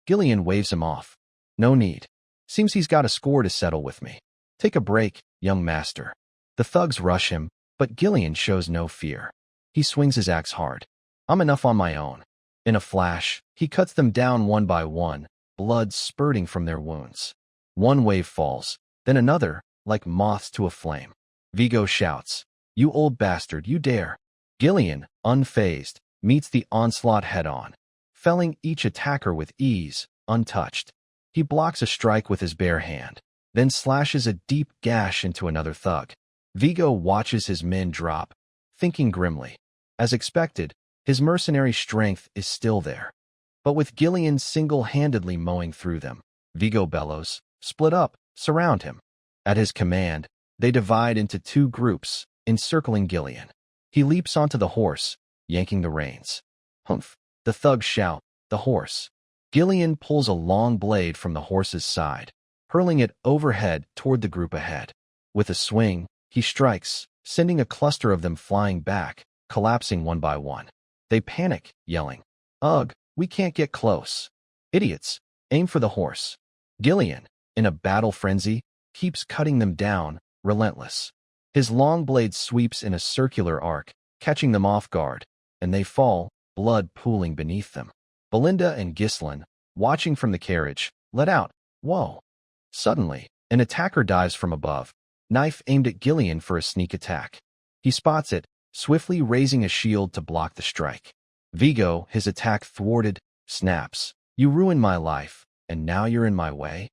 Gillian waves him off. "No need. Seems he's got a score to settle with me. Take a break, young master." The thugs rush him, but Gillian shows no fear. He swings his axe hard. "I'm enough on my own." In a flash, he cuts them down one by one, blood spurting from their wounds. One wave falls, then another, like moths to a flame. Vigo shouts, "You old bastard, you dare!" Gillian, unfazed, meets the onslaught head-on, felling each attacker with ease, untouched. He blocks a strike with his bare hand, then slashes a deep gash into another thug. Vigo watches his men drop, thinking grimly. As expected, his mercenary strength is still there. But with Gillian single-handedly mowing through them, Vigo bellows, "Split up, surround him." At his command, they divide into two groups, encircling Gillian. He leaps onto the horse, yanking the reins. "Humph!" The thugs shout, "The horse!" Gillian pulls a long blade from the horse's side, hurling it overhead toward the group ahead. With a swing, he strikes, sending a cluster of them flying back, collapsing one by one. They panic, yelling, "Ugh, we can't get close. Idiots, aim for the horse." Gillian, in a battle frenzy, keeps cutting them down, relentless. His long blade sweeps in a circular arc, catching them off guard, and they fall, blood pooling beneath them. Belinda and Ghislaine, watching from the carriage, let out, "Whoa." Suddenly, an attacker dives from above, knife aimed at Gillian for a sneak attack. He spots it, swiftly raising a shield to block the strike. Vigo, his attack thwarted, snaps, "You ruined my life, and now you're in my way?"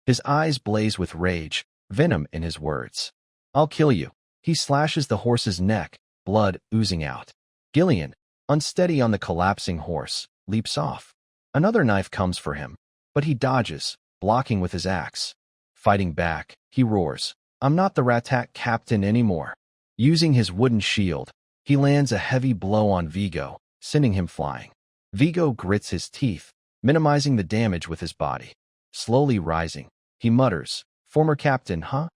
His eyes blaze with rage, venom in his words. "I'll kill you." He slashes the horse's neck, blood oozing out. Gillian, unsteady on the collapsing horse, leaps off. Another knife comes for him, but he dodges, blocking with his axe. Fighting back, he roars, "I'm not the Rat-Tat captain anymore." Using his wooden shield, he lands a heavy blow on Vigo, sending him flying. Vigo grits his teeth, minimizing the damage with his body. Slowly rising, he mutters, "Former captain, huh?"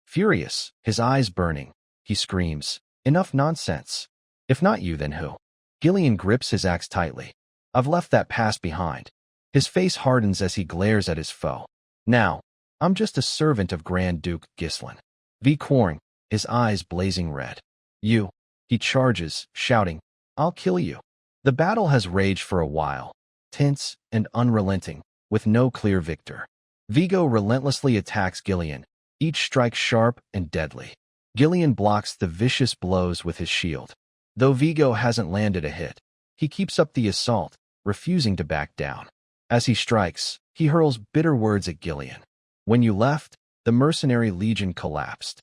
Furious, his eyes burning, he screams, "Enough nonsense. If not you, then who?" Gillian grips his axe tightly. "I've left that past behind." His face hardens as he glares at his foe. "Now, I'm just a servant of Grand Duke Ghislain." V. Quarng, his eyes blazing red. "You." He charges, shouting, "I'll kill you." The battle has raged for a while, tense and unrelenting, with no clear victor. Vigo relentlessly attacks Gillian, each strike sharp and deadly. Gillian blocks the vicious blows with his shield. Though Vigo hasn't landed a hit, he keeps up the assault, refusing to back down. As he strikes, he hurls bitter words at Gillian. "When you left, the Mercenary Legion collapsed."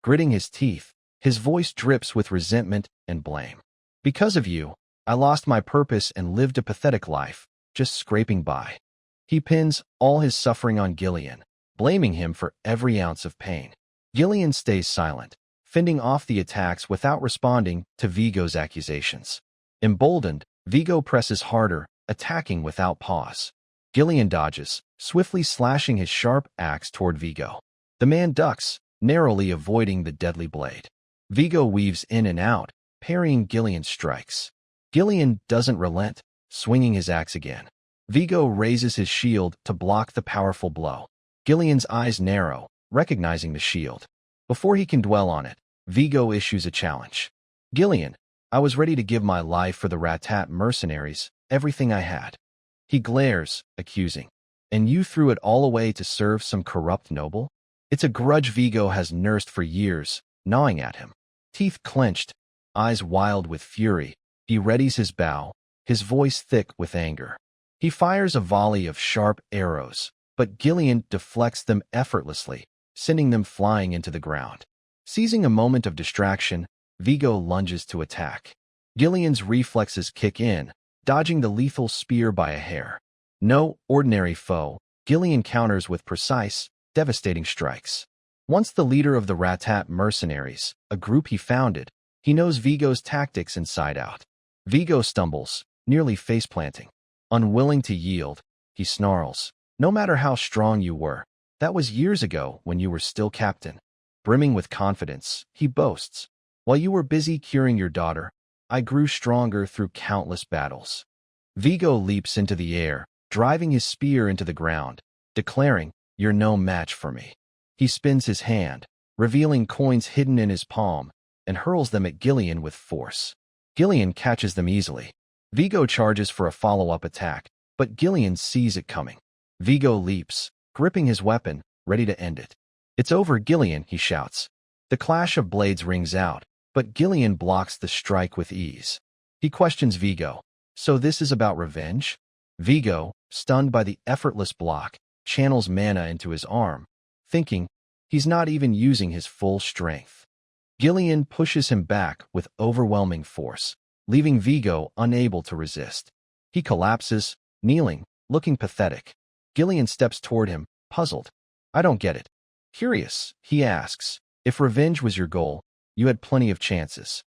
Gritting his teeth, his voice drips with resentment and blame. "Because of you, I lost my purpose and lived a pathetic life, just scraping by." He pins all his suffering on Gillian, blaming him for every ounce of pain. Gillian stays silent, fending off the attacks without responding to Vigo's accusations. Emboldened, Vigo presses harder, attacking without pause. Gillian dodges, swiftly slashing his sharp axe toward Vigo. The man ducks, narrowly avoiding the deadly blade. Vigo weaves in and out, parrying Gillian's strikes. Gillian doesn't relent, swinging his axe again. Vigo raises his shield to block the powerful blow. Gillian's eyes narrow, recognizing the shield. Before he can dwell on it, Vigo issues a challenge. "Gillian, I was ready to give my life for the Rat-Tat mercenaries, everything I had." He glares, accusing. "And you threw it all away to serve some corrupt noble?" It's a grudge Vigo has nursed for years, gnawing at him. Teeth clenched, eyes wild with fury, he readies his bow, his voice thick with anger. He fires a volley of sharp arrows, but Gillian deflects them effortlessly, sending them flying into the ground. Seizing a moment of distraction, Vigo lunges to attack. Gillian's reflexes kick in, dodging the lethal spear by a hair. No ordinary foe, Gillian counters with precise, devastating strikes. Once the leader of the Rat-Tat mercenaries, a group he founded, he knows Vigo's tactics inside out. Vigo stumbles, nearly face-planting. Unwilling to yield, he snarls, "No matter how strong you were, that was years ago when you were still captain." Brimming with confidence, he boasts, "While you were busy curing your daughter, I grew stronger through countless battles." Vigo leaps into the air, driving his spear into the ground, declaring, "You're no match for me." He spins his hand, revealing coins hidden in his palm, and hurls them at Gillian with force. Gillian catches them easily. Vigo charges for a follow-up attack, but Gillian sees it coming. Vigo leaps, gripping his weapon, ready to end it. "It's over, Gillian," he shouts. The clash of blades rings out, but Gillian blocks the strike with ease. He questions Vigo, "So this is about revenge?" Vigo, stunned by the effortless block, channels mana into his arm, thinking he's not even using his full strength. Gillian pushes him back with overwhelming force, leaving Vigo unable to resist. He collapses, kneeling, looking pathetic. Gillian steps toward him, puzzled. "I don't get it." Curious, he asks, "If revenge was your goal, you had plenty of chances."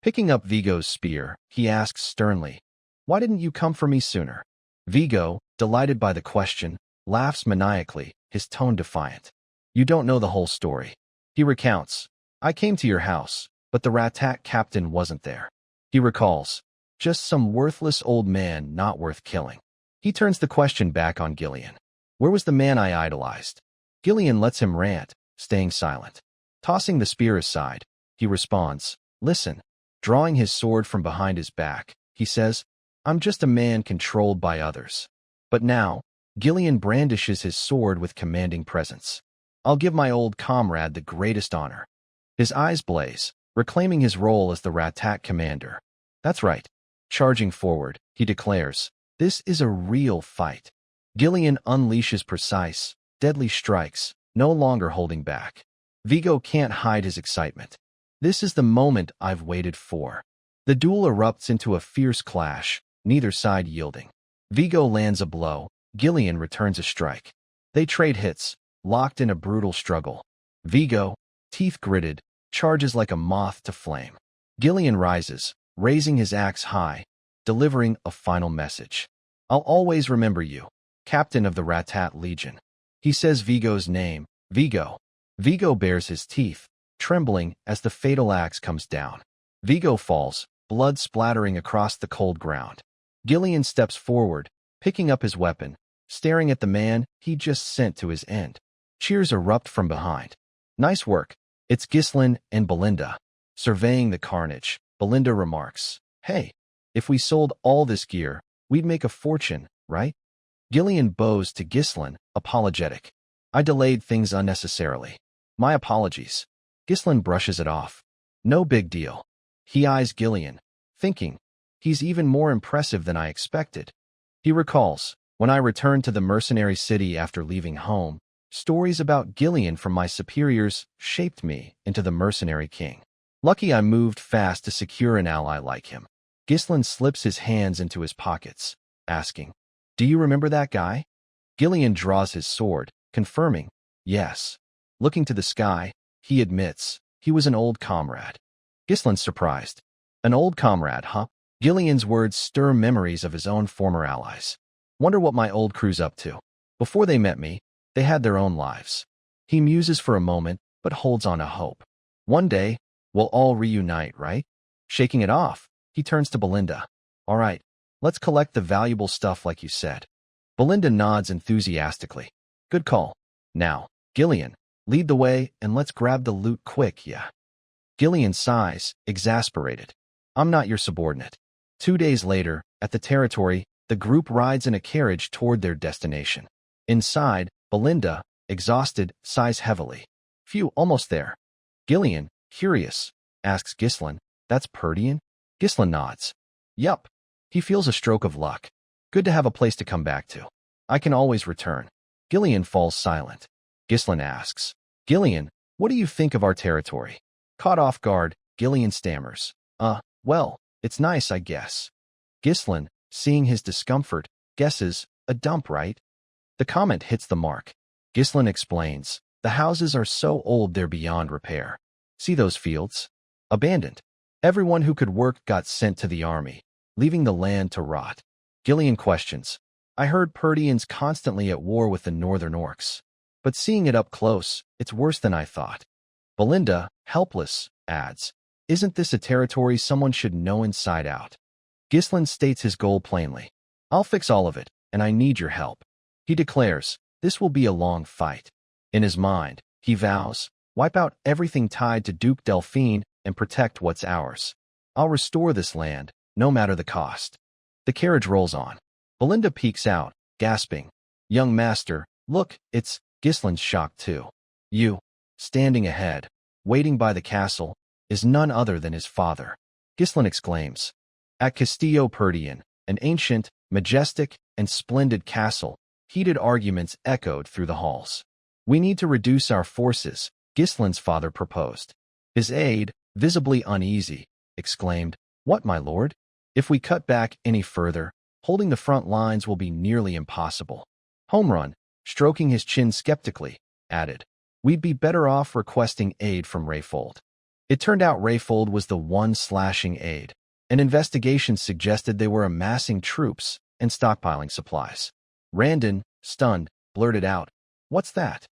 Picking up Vigo's spear, he asks sternly, "Why didn't you come for me sooner?" Vigo, delighted by the question, laughs maniacally, his tone defiant. "You don't know the whole story." He recounts, "I came to your house, but the Rat-Tat captain wasn't there." He recalls, "Just some worthless old man not worth killing." He turns the question back on Gillian. "Where was the man I idolized?" Gillian lets him rant, staying silent. Tossing the spear aside, he responds, "Listen." Drawing his sword from behind his back, he says, "I'm just a man controlled by others." But now, Gillian brandishes his sword with commanding presence. "I'll give my old comrade the greatest honor." His eyes blaze, reclaiming his role as the Rat-Tat commander. "That's right." Charging forward, he declares, "This is a real fight." Gillian unleashes precise, deadly strikes, no longer holding back. Vigo can't hide his excitement. "This is the moment I've waited for." The duel erupts into a fierce clash, neither side yielding. Vigo lands a blow, Gillian returns a strike. They trade hits, locked in a brutal struggle. Vigo, teeth gritted, charges like a moth to flame. Gillian rises, raising his axe high, delivering a final message. I'll always remember you, captain of the Ratat Legion. He says Vigo's name, Vigo. Vigo bares his teeth, trembling as the fatal axe comes down. Vigo falls, blood splattering across the cold ground. Gillian steps forward, picking up his weapon, staring at the man he just sent to his end. Cheers erupt from behind. Nice work. It's Ghislain and Belinda. Surveying the carnage, Belinda remarks, Hey, if we sold all this gear, we'd make a fortune, right? Gillian bows to Ghislain, apologetic. I delayed things unnecessarily. My apologies. Ghislain brushes it off. No big deal. He eyes Gillian, thinking, he's even more impressive than I expected. He recalls, when I returned to the mercenary city after leaving home, stories about Gillian from my superiors shaped me into the mercenary king. Lucky I moved fast to secure an ally like him. Ghislain slips his hands into his pockets, asking, Do you remember that guy? Gillian draws his sword, confirming, Yes. Looking to the sky, he admits, he was an old comrade. Ghislain's surprised. An old comrade, huh? Gillian's words stir memories of his own former allies. Wonder what my old crew's up to. Before they met me, they had their own lives. He muses for a moment, but holds on to hope. One day, we'll all reunite, right? Shaking it off, he turns to Belinda. All right, let's collect the valuable stuff like you said. Belinda nods enthusiastically. Good call. Now, Gillian, lead the way and let's grab the loot quick, yeah. Gillian sighs, exasperated. I'm not your subordinate. 2 days later, at the territory, the group rides in a carriage toward their destination. Inside, Belinda, exhausted, sighs heavily. Phew, almost there. Gillian, curious, asks Ghislain, That's Perdian? Ghislain nods. Yup. He feels a stroke of luck. Good to have a place to come back to. I can always return. Gillian falls silent. Ghislain asks, Gillian, what do you think of our territory? Caught off guard, Gillian stammers. Well, it's nice, I guess. Ghislain, seeing his discomfort, guesses, a dump, right? The comment hits the mark. Ghislain explains, the houses are so old they're beyond repair. See those fields? Abandoned. Everyone who could work got sent to the army, leaving the land to rot. Gillian questions, I heard Perdian's constantly at war with the northern orcs. But seeing it up close, it's worse than I thought. Belinda, helpless, adds, Isn't this a territory someone should know inside out? Ghislain states his goal plainly. I'll fix all of it, and I need your help. He declares, this will be a long fight. In his mind, he vows, wipe out everything tied to Duke Delphine and protect what's ours. I'll restore this land, no matter the cost. The carriage rolls on. Belinda peeks out, gasping. Young master, look, it's Ghislain's shocked too. You, standing ahead, waiting by the castle, is none other than his father. Ghislain exclaims. At Castillo Perdian, an ancient, majestic, and splendid castle, heated arguments echoed through the halls. We need to reduce our forces, Ghislain's father proposed. His aide, visibly uneasy, exclaimed, What, my lord? If we cut back any further, holding the front lines will be nearly impossible. Home Run, stroking his chin skeptically, added, We'd be better off requesting aid from Rayfold. It turned out Rayfold was the one slashing aid. An investigation suggested they were amassing troops and stockpiling supplies. Randon, stunned, blurted out, What's that?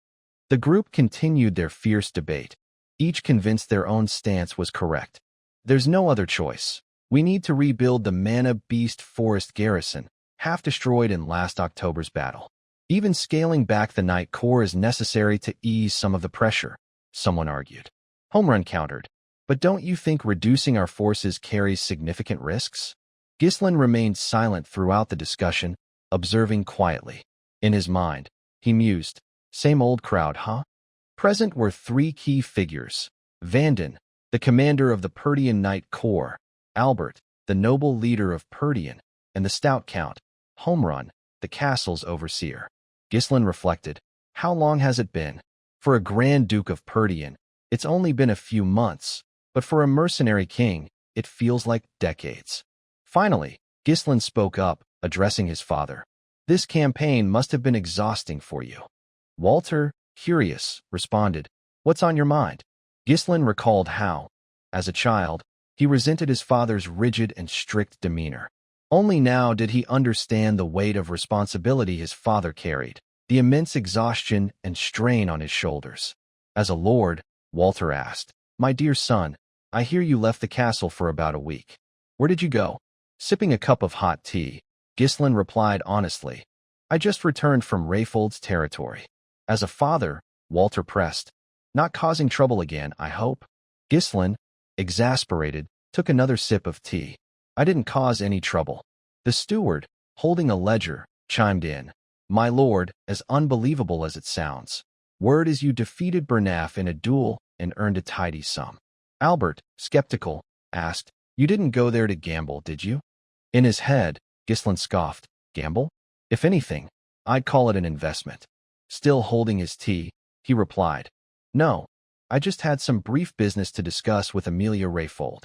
The group continued their fierce debate, each convinced their own stance was correct. There's no other choice. We need to rebuild the Mana Beast Forest garrison, half destroyed in last October's battle. Even scaling back the Night Corps is necessary to ease some of the pressure, someone argued. Home Run countered, But don't you think reducing our forces carries significant risks? Ghislain remained silent throughout the discussion, observing quietly. In his mind, he mused, Same old crowd, huh? Present were 3 key figures. Vanden, the commander of the Perdian Night Corps, Albert, the noble leader of Perdian, and the stout Count, Home Run, the castle's overseer. Ghislain reflected, How long has it been? For a Grand Duke of Perdian, it's only been a few months, but for a mercenary king, it feels like decades. Finally, Ghislain spoke up, addressing his father. This campaign must have been exhausting for you. Walter, curious, responded, "What's on your mind?" Ghislain recalled how, as a child, he resented his father's rigid and strict demeanor. Only now did he understand the weight of responsibility his father carried, the immense exhaustion and strain on his shoulders. As a lord, Walter asked, "My dear son, I hear you left the castle for about a week. Where did you go?" Sipping a cup of hot tea, Ghislain replied honestly, "I just returned from Rayfold's territory." As a father, Walter pressed, "Not causing trouble again, I hope?" Ghislain, exasperated, took another sip of tea. "I didn't cause any trouble." The steward, holding a ledger, chimed in, "My lord, as unbelievable as it sounds, word is you defeated Bernaf in a duel and earned a tidy sum." Albert, skeptical, asked, "You didn't go there to gamble, did you?" In his head, Ghislain scoffed, "Gamble? If anything, I'd call it an investment." Still holding his tea, he replied, "No, I just had some brief business to discuss with Amelia Rayfold."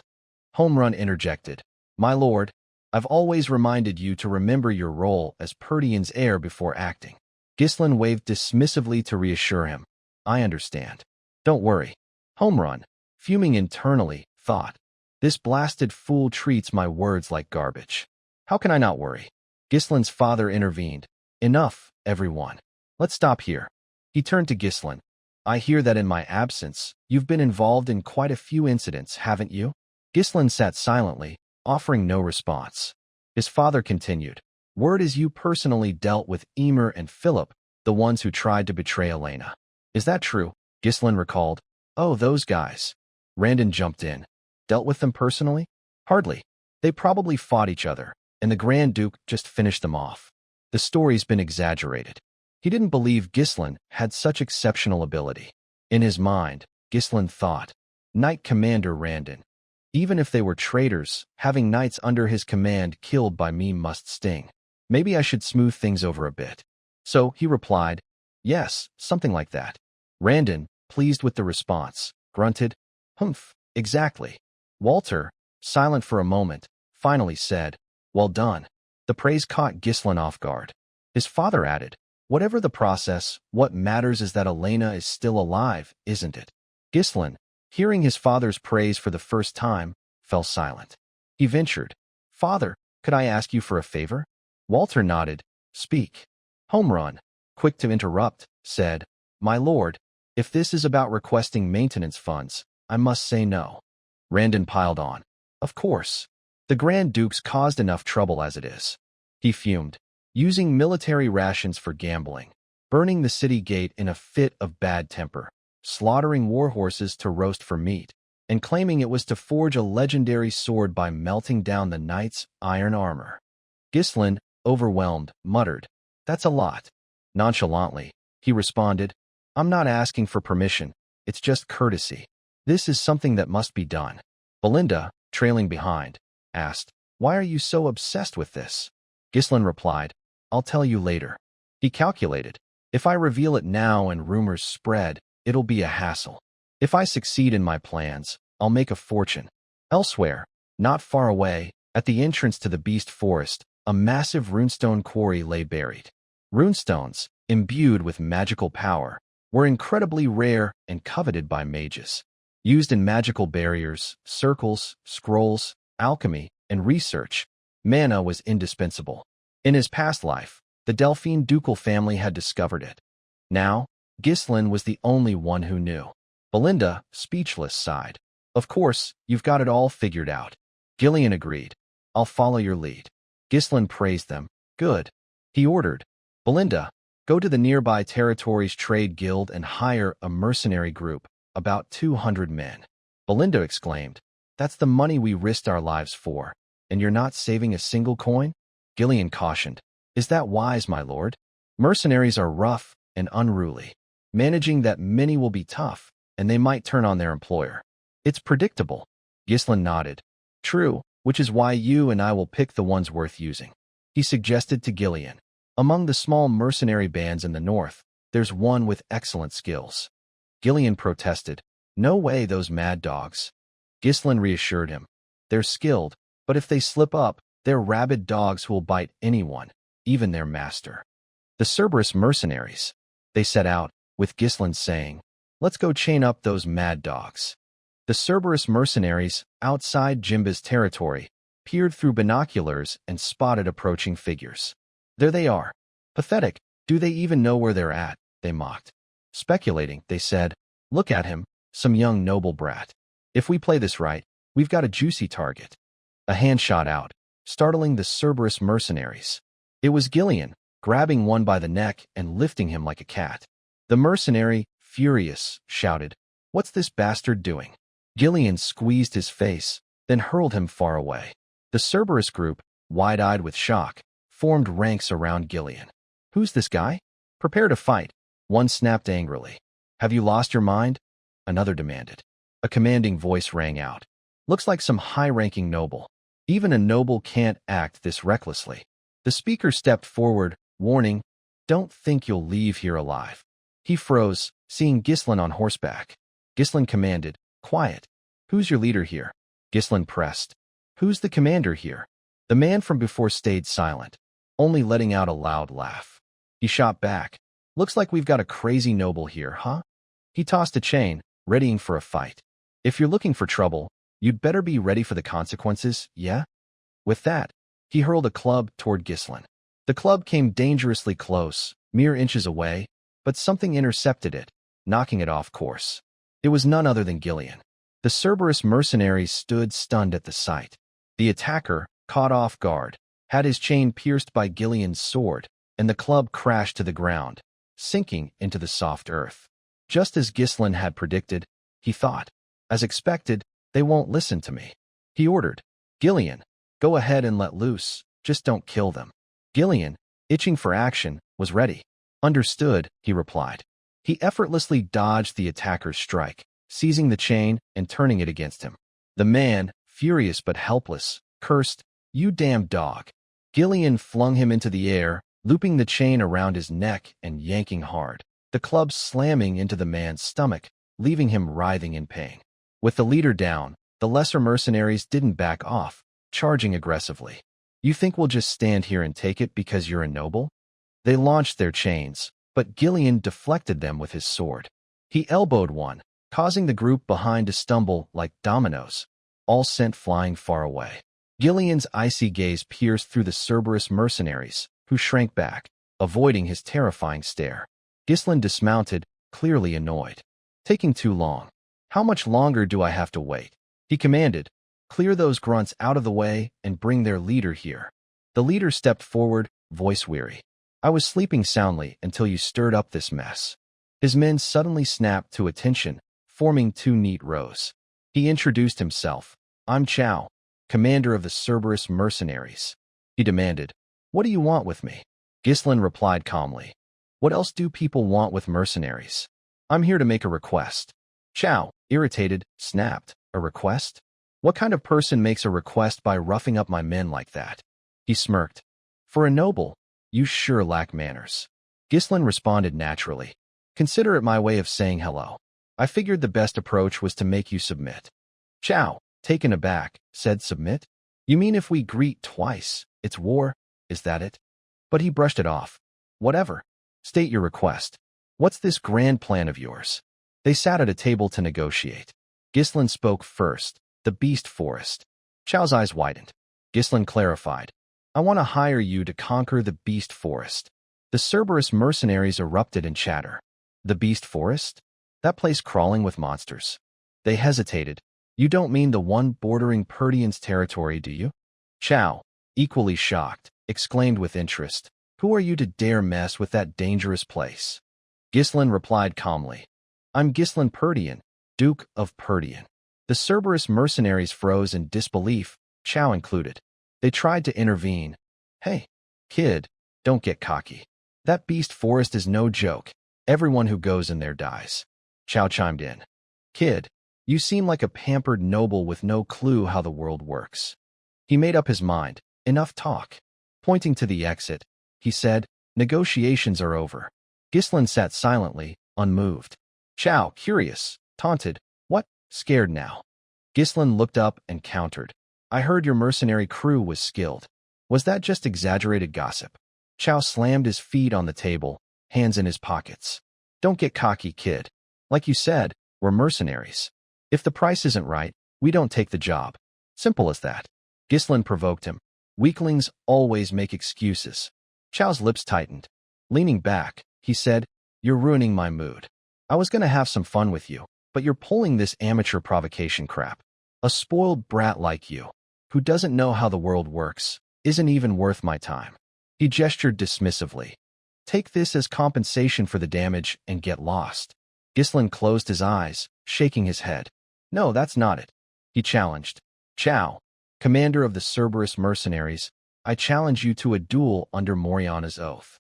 Home Run interjected, "My lord, I've always reminded you to remember your role as Purdian's heir before acting." Ghislain waved dismissively to reassure him, "I understand. Don't worry." Home Run, fuming internally, thought, "This blasted fool treats my words like garbage. How can I not worry?" Ghislain's father intervened, "Enough, everyone. Let's stop here." He turned to Ghislain. "I hear that in my absence, you've been involved in quite a few incidents, haven't you?" Ghislain sat silently, offering no response. His father continued, "Word is you personally dealt with Emer and Philip, the ones who tried to betray Elena. Is that true?" Ghislain recalled. "Oh, those guys." Randon jumped in. "Dealt with them personally?" "Hardly. They probably fought each other, and the Grand Duke just finished them off." The story's been exaggerated. He didn't believe Ghislain had such exceptional ability. In his mind, Ghislain thought, "Knight Commander Randon. Even if they were traitors, having knights under his command killed by me must sting. Maybe I should smooth things over a bit." So he replied, "Yes, something like that." Randon, pleased with the response, grunted, "Humph, exactly." Walter, silent for a moment, finally said, "Well done." The praise caught Ghislain off guard. His father added, "Whatever the process, what matters is that Elena is still alive, isn't it?" Ghislain, hearing his father's praise for the first time, fell silent. He ventured, "Father, could I ask you for a favor?" Walter nodded, "Speak." Home Run, quick to interrupt, said, "My lord, if this is about requesting maintenance funds, I must say no." Randon piled on, "Of course. The Grand Duke's caused enough trouble as it is." He fumed, using military rations for gambling, burning the city gate in a fit of bad temper, slaughtering war horses to roast for meat, and claiming it was to forge a legendary sword by melting down the knight's iron armor. Ghislain, overwhelmed, muttered, "That's a lot." Nonchalantly, he responded, "I'm not asking for permission, it's just courtesy. This is something that must be done." Belinda, trailing behind, asked, "Why are you so obsessed with this?" Ghislain replied, "I'll tell you later." He calculated, "If I reveal it now and rumors spread, it'll be a hassle. If I succeed in my plans, I'll make a fortune." Elsewhere, not far away, at the entrance to the Beast Forest, a massive runestone quarry lay buried. Runestones, imbued with magical power, were incredibly rare and coveted by mages. Used in magical barriers, circles, scrolls, alchemy, and research, mana was indispensable. In his past life, the Delphine ducal family had discovered it. Now, Ghislain was the only one who knew. Belinda, speechless, sighed. "Of course, you've got it all figured out." Gillian agreed. "I'll follow your lead." Ghislain praised them. "Good." He ordered, "Belinda, go to the nearby territories trade guild and hire a mercenary group, about 200 men." Belinda exclaimed, "That's the money we risked our lives for, and you're not saving a single coin?" Gillian cautioned, "Is that wise, my lord? Mercenaries are rough and unruly. Managing that many will be tough, and they might turn on their employer." "It's predictable." Ghislain nodded. "True, which is why you and I will pick the ones worth using." He suggested to Gillian, "Among the small mercenary bands in the north, there's one with excellent skills." Gillian protested, "No way, those mad dogs." Ghislain reassured him, They're skilled, but if they slip up, they're rabid dogs who will bite anyone, even their master. The Cerberus mercenaries. They set out, with Gislin saying, "Let's go chain up those mad dogs." The Cerberus mercenaries, outside Jimba's territory, peered through binoculars and spotted approaching figures. There they are. Pathetic. Do they even know where they're at? They mocked. Speculating, they said, "Look at him, some young noble brat. If we play this right, we've got a juicy target." A hand shot out, startling the Cerberus mercenaries. It was Gillian, grabbing one by the neck and lifting him like a cat. The mercenary, furious, shouted, "What's this bastard doing?" Gillian squeezed his face, then hurled him far away. The Cerberus group, wide-eyed with shock, formed ranks around Gillian. "Who's this guy? Prepare to fight," one snapped angrily. "Have you lost your mind?" another demanded. A commanding voice rang out. "Looks like some high-ranking noble. Even a noble can't act this recklessly." The speaker stepped forward, warning, "Don't think you'll leave here alive." He froze, seeing Gislin on horseback. Gislin commanded, "Quiet. Who's your leader here?" Gislin pressed. "Who's the commander here?" The man from before stayed silent, only letting out a loud laugh. He shot back. "Looks like we've got a crazy noble here, huh?" He tossed a chain, readying for a fight. "If you're looking for trouble, you'd better be ready for the consequences, yeah?" With that, he hurled a club toward Gislin. The club came dangerously close, mere inches away, but something intercepted it, knocking it off course. It was none other than Gillian. The Cerberus mercenaries stood stunned at the sight. The attacker, caught off guard, had his chain pierced by Gillian's sword, and the club crashed to the ground, sinking into the soft earth. Just as Gislin had predicted, he thought, "As expected, they won't listen to me." He ordered, "Gillian, go ahead and let loose, just don't kill them." Gillian, itching for action, was ready. "Understood," he replied. He effortlessly dodged the attacker's strike, seizing the chain and turning it against him. The man, furious but helpless, cursed, "You damn dog." Gillian flung him into the air, looping the chain around his neck and yanking hard, the club slamming into the man's stomach, leaving him writhing in pain. With the leader down, the lesser mercenaries didn't back off, charging aggressively. "You think we'll just stand here and take it because you're a noble?" They launched their chains, but Gillian deflected them with his sword. He elbowed one, causing the group behind to stumble like dominoes, all sent flying far away. Gillian's icy gaze pierced through the Cerberus mercenaries, who shrank back, avoiding his terrifying stare. Gislin dismounted, clearly annoyed. "Taking too long. How much longer do I have to wait?" He commanded, "Clear those grunts out of the way and bring their leader here." The leader stepped forward, voice weary. "I was sleeping soundly until you stirred up this mess." His men suddenly snapped to attention, forming two neat rows. He introduced himself. "I'm Chow, commander of the Cerberus mercenaries." He demanded, "What do you want with me?" Gislin replied calmly, "What else do people want with mercenaries? I'm here to make a request." Chow, irritated, snapped, "A request? What kind of person makes a request by roughing up my men like that?" He smirked. "For a noble, you sure lack manners." Gislin responded naturally. "Consider it my way of saying hello. I figured the best approach was to make you submit." Chow, taken aback, said, "Submit? You mean if we greet twice, it's war? Is that it?" But he brushed it off. "Whatever. State your request. What's this grand plan of yours?" They sat at a table to negotiate. Gislin spoke first, "The beast forest." Chow's eyes widened. Gislin clarified, "I want to hire you to conquer the beast forest." The Cerberus mercenaries erupted in chatter. "The beast forest? That place crawling with monsters?" They hesitated. "You don't mean the one bordering Perdian's territory, do you?" Chow, equally shocked, exclaimed with interest, "Who are you to dare mess with that dangerous place?" Gislin replied calmly, "I'm Gislin Perdian, Duke of Perdian." The Cerberus mercenaries froze in disbelief, Chow included. They tried to intervene. "Hey, kid, don't get cocky. That beast forest is no joke. Everyone who goes in there dies." Chow chimed in. "Kid, you seem like a pampered noble with no clue how the world works." He made up his mind. Enough talk. Pointing to the exit, he said, "Negotiations are over." Gislin sat silently, unmoved. Chow, curious, taunted, "What? Scared now?" Gislin looked up and countered, I heard your mercenary crew was skilled. Was that just exaggerated gossip? Chow slammed his feet on the table, hands in his pockets. Don't get cocky, kid. Like you said, we're mercenaries. If the price isn't right, we don't take the job. Simple as that. Ghislain provoked him. Weaklings always make excuses. Chow's lips tightened. Leaning back, he said, You're ruining my mood. I was gonna have some fun with you, but you're pulling this amateur provocation crap. A spoiled brat like you, who doesn't know how the world works, isn't even worth my time. He gestured dismissively. Take this as compensation for the damage and get lost. Ghislain closed his eyes, shaking his head. No, that's not it. He challenged. Chow, commander of the Cerberus mercenaries, I challenge you to a duel under Moriana's oath.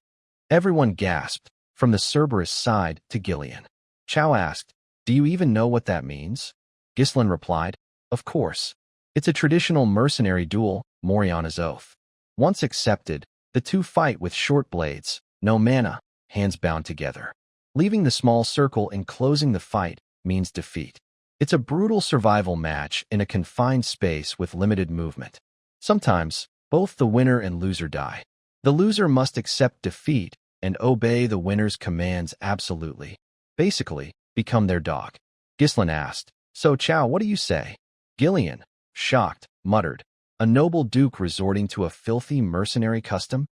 Everyone gasped, from the Cerberus side to Gillian. Chow asked, Do you even know what that means? Ghislain replied, Of course. It's a traditional mercenary duel, Moriana's oath. Once accepted, the two fight with short blades, no mana, hands bound together. Leaving the small circle and closing the fight means defeat. It's a brutal survival match in a confined space with limited movement. Sometimes, both the winner and loser die. The loser must accept defeat and obey the winner's commands absolutely. Basically, become their dog. Ghislain asked, So Chow, what do you say? Gillian, shocked, muttered, A noble duke resorting to a filthy mercenary custom?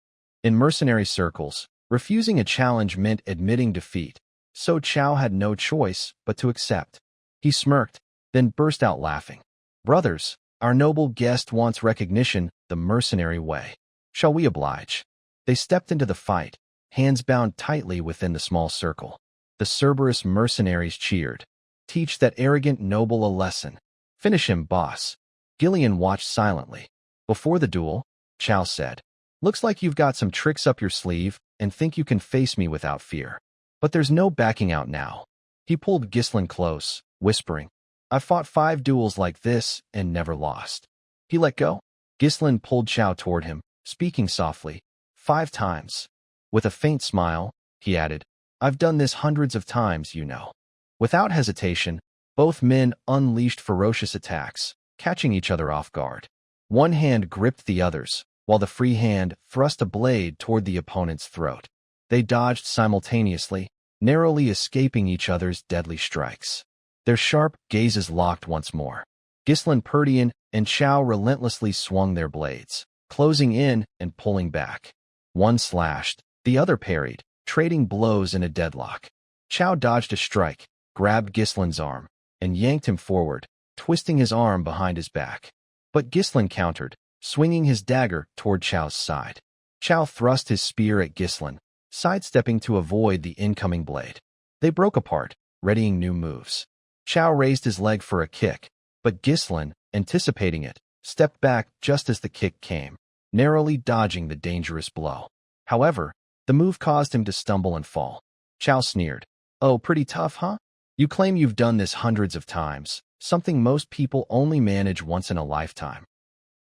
In mercenary circles, refusing a challenge meant admitting defeat, so Chow had no choice but to accept. He smirked, then burst out laughing. Brothers, our noble guest wants recognition the mercenary way. Shall we oblige? They stepped into the fight, hands bound tightly within the small circle. The Cerberus mercenaries cheered. Teach that arrogant noble a lesson. Finish him, boss. Gillian watched silently. Before the duel, Chow said, Looks like you've got some tricks up your sleeve and think you can face me without fear. But there's no backing out now. He pulled Ghislain close, whispering, I've fought 5 duels like this and never lost. He let go. Ghislain pulled Chow toward him, speaking softly, 5 times. With a faint smile, he added, I've done this hundreds of times, you know. Without hesitation, both men unleashed ferocious attacks, catching each other off guard. One hand gripped the other's, while the free hand thrust a blade toward the opponent's throat. They dodged simultaneously, narrowly escaping each other's deadly strikes. Their sharp gazes locked once more. Ghislain Perdian and Chow relentlessly swung their blades, closing in and pulling back. One slashed, the other parried, trading blows in a deadlock. Chow dodged a strike, grabbed Ghislain's arm, and yanked him forward, twisting his arm behind his back. But Ghislain countered, swinging his dagger toward Chow's side. Chow thrust his spear at Ghislain, sidestepping to avoid the incoming blade. They broke apart, readying new moves. Chow raised his leg for a kick, but Ghislain, anticipating it, stepped back just as the kick came, narrowly dodging the dangerous blow. However, the move caused him to stumble and fall. Chow sneered, Oh, pretty tough, huh? You claim you've done this hundreds of times, something most people only manage once in a lifetime.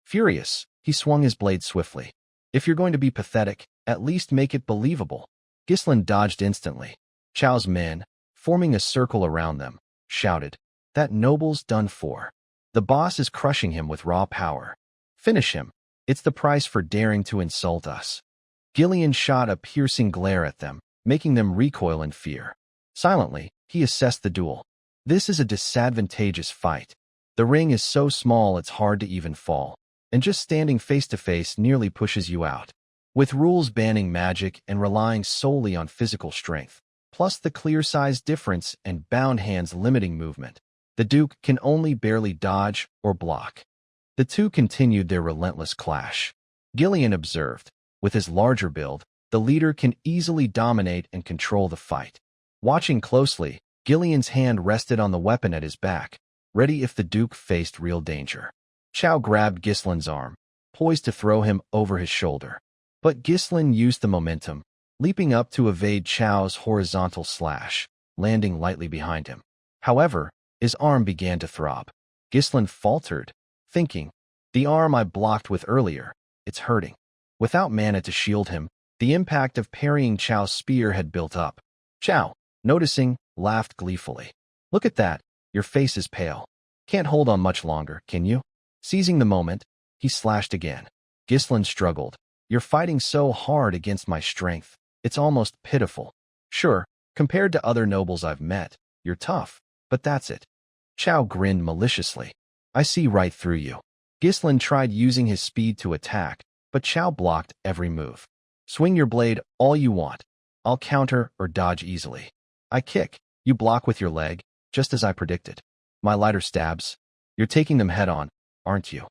Furious, he swung his blade swiftly. If you're going to be pathetic, at least make it believable. Ghislain dodged instantly. Chow's men, forming a circle around them, shouted, That noble's done for. The boss is crushing him with raw power. Finish him. It's the price for daring to insult us. Gillian shot a piercing glare at them, making them recoil in fear. Silently, he assessed the duel. This is a disadvantageous fight. The ring is so small it's hard to even fall, and just standing face to face nearly pushes you out. With rules banning magic and relying solely on physical strength, plus the clear size difference and bound hands limiting movement, the Duke can only barely dodge or block. The two continued their relentless clash. Gillian observed, with his larger build, the leader can easily dominate and control the fight. Watching closely, Gillian's hand rested on the weapon at his back, ready if the Duke faced real danger. Chow grabbed Ghislain's arm, poised to throw him over his shoulder. But Ghislain used the momentum, leaping up to evade Chow's horizontal slash, landing lightly behind him. However, his arm began to throb. Ghislain faltered, thinking, The arm I blocked with earlier, it's hurting. Without mana to shield him, the impact of parrying Chow's spear had built up. Chow, noticing, laughed gleefully. Look at that, your face is pale. Can't hold on much longer, can you? Seizing the moment, he slashed again. Ghislain struggled. You're fighting so hard against my strength. It's almost pitiful. Sure, compared to other nobles I've met, you're tough, but that's it. Chow grinned maliciously. I see right through you. Ghislain tried using his speed to attack, but Chow blocked every move. Swing your blade all you want. I'll counter or dodge easily. I kick. You block with your leg, just as I predicted. My lighter stabs. You're taking them head-on, aren't you?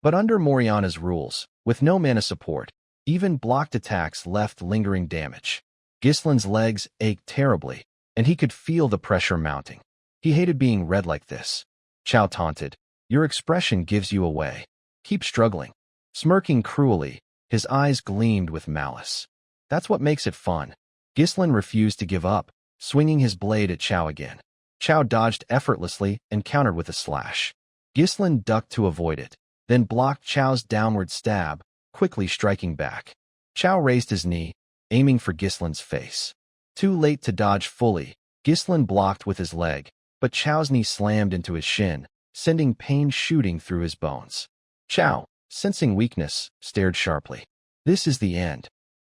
But under Moriana's rules, with no mana support, even blocked attacks left lingering damage. Ghislain's legs ached terribly, and he could feel the pressure mounting. He hated being read like this. Chow taunted. Your expression gives you away. Keep struggling. Smirking cruelly, his eyes gleamed with malice. That's what makes it fun. Ghislain refused to give up, swinging his blade at Chow again. Chow dodged effortlessly and countered with a slash. Ghislain ducked to avoid it, then blocked Chow's downward stab, quickly striking back. Chow raised his knee, aiming for Ghislain's face. Too late to dodge fully, Ghislain blocked with his leg, but Chow's knee slammed into his shin, sending pain shooting through his bones. Chow, sensing weakness, stared sharply. This is the end.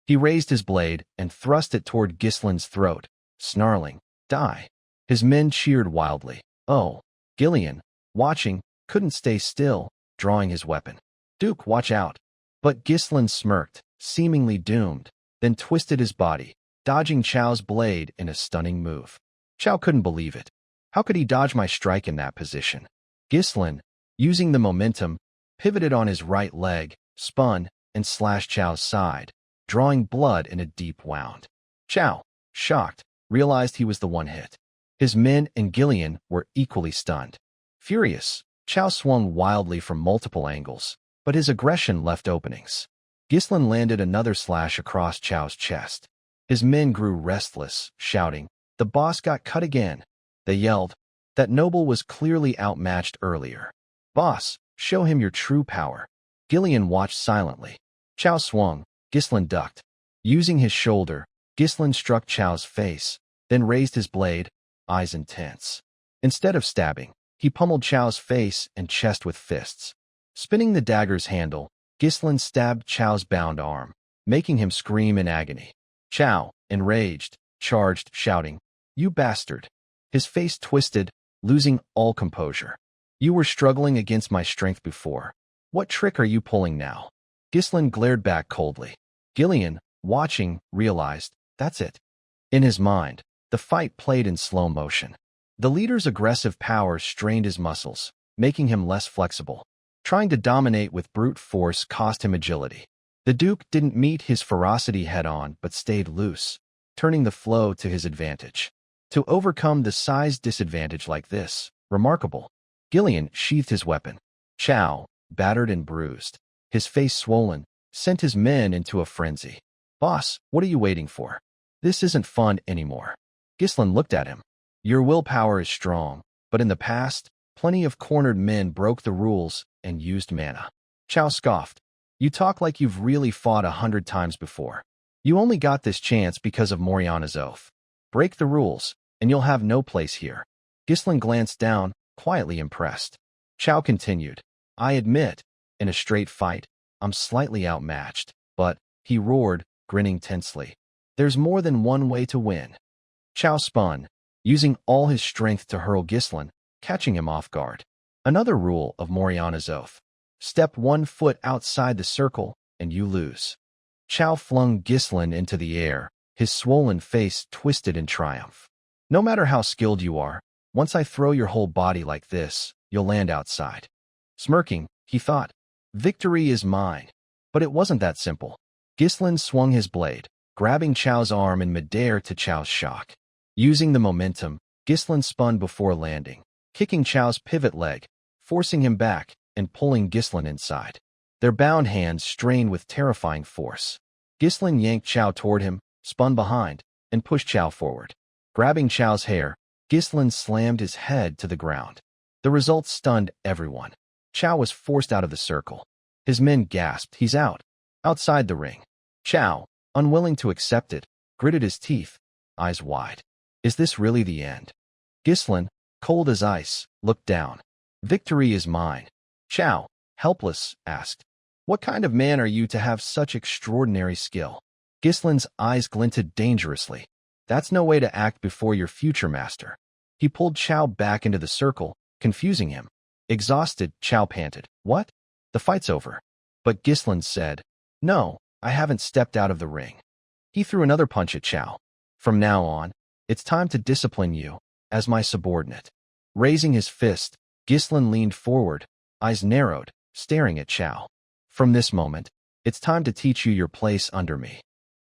He raised his blade and thrust it toward Ghislain's throat, snarling, Die. His men cheered wildly. Oh, Gillian, watching, couldn't stay still, drawing his weapon. Duke, watch out. But Ghislain smirked, seemingly doomed, then twisted his body, dodging Chow's blade in a stunning move. Chow couldn't believe it. How could he dodge my strike in that position? Ghislain, using the momentum, pivoted on his right leg, spun, and slashed Chow's side, drawing blood in a deep wound. Chow, shocked, realized he was the one hit. His men and Gillian were equally stunned. Furious, Chow swung wildly from multiple angles, but his aggression left openings. Ghislain landed another slash across Chow's chest. His men grew restless, shouting, The boss got cut again. They yelled. That noble was clearly outmatched earlier. Boss, show him your true power. Gillian watched silently. Chow swung. Ghislain ducked. Using his shoulder, Ghislain struck Chow's face, then raised his blade, eyes intense. Instead of stabbing, he pummeled Chow's face and chest with fists. Spinning the dagger's handle, Ghislain stabbed Chow's bound arm, making him scream in agony. Chow, enraged, charged, shouting, You bastard! His face twisted, losing all composure. You were struggling against my strength before. What trick are you pulling now? Ghislain glared back coldly. Gillian, watching, realized, that's it. In his mind, the fight played in slow motion. The leader's aggressive power strained his muscles, making him less flexible. Trying to dominate with brute force cost him agility. The Duke didn't meet his ferocity head-on but stayed loose, turning the flow to his advantage. To overcome the size disadvantage like this, remarkable. Gillian sheathed his weapon. Chow, battered and bruised, his face swollen, sent his men into a frenzy. Boss, what are you waiting for? This isn't fun anymore. Ghislain looked at him. Your willpower is strong, but in the past, plenty of cornered men broke the rules and used mana. Chow scoffed. You talk like you've really fought 100 times before. You only got this chance because of Moriana's oath. Break the rules, and you'll have no place here. Ghislain glanced down, quietly impressed. Chow continued. I admit, in a straight fight, I'm slightly outmatched, but, he roared, grinning tensely. There's more than one way to win. Chow spun, using all his strength to hurl Ghislain, catching him off guard. Another rule of Moriana's oath. Step 1 foot outside the circle, and you lose. Chow flung Ghislain into the air, his swollen face twisted in triumph. No matter how skilled you are, once I throw your whole body like this, you'll land outside. Smirking, he thought, victory is mine. But it wasn't that simple. Ghislain swung his blade, grabbing Chow's arm in midair to Chow's shock. Using the momentum, Ghislain spun before landing, kicking Chow's pivot leg, forcing him back and pulling Ghislain inside. Their bound hands strained with terrifying force. Ghislain yanked Chow toward him, spun behind, and pushed Chow forward. Grabbing Chow's hair, Ghislain slammed his head to the ground. The result stunned everyone. Chow was forced out of the circle. His men gasped, he's out. Outside the ring. Chow, unwilling to accept it, gritted his teeth, eyes wide. Is this really the end? Ghislain, cold as ice, looked down. Victory is mine. Chow, helpless, asked, "What kind of man are you to have such extraordinary skill?" Gislin's eyes glinted dangerously. "That's no way to act before your future master." He pulled Chow back into the circle, confusing him. Exhausted, Chow panted, "What? The fight's over." But Gislin said, "No, I haven't stepped out of the ring." He threw another punch at Chow. "From now on, it's time to discipline you, as my subordinate." Raising his fist, Gislin leaned forward, eyes narrowed, staring at Chow. "From this moment, it's time to teach you your place under me."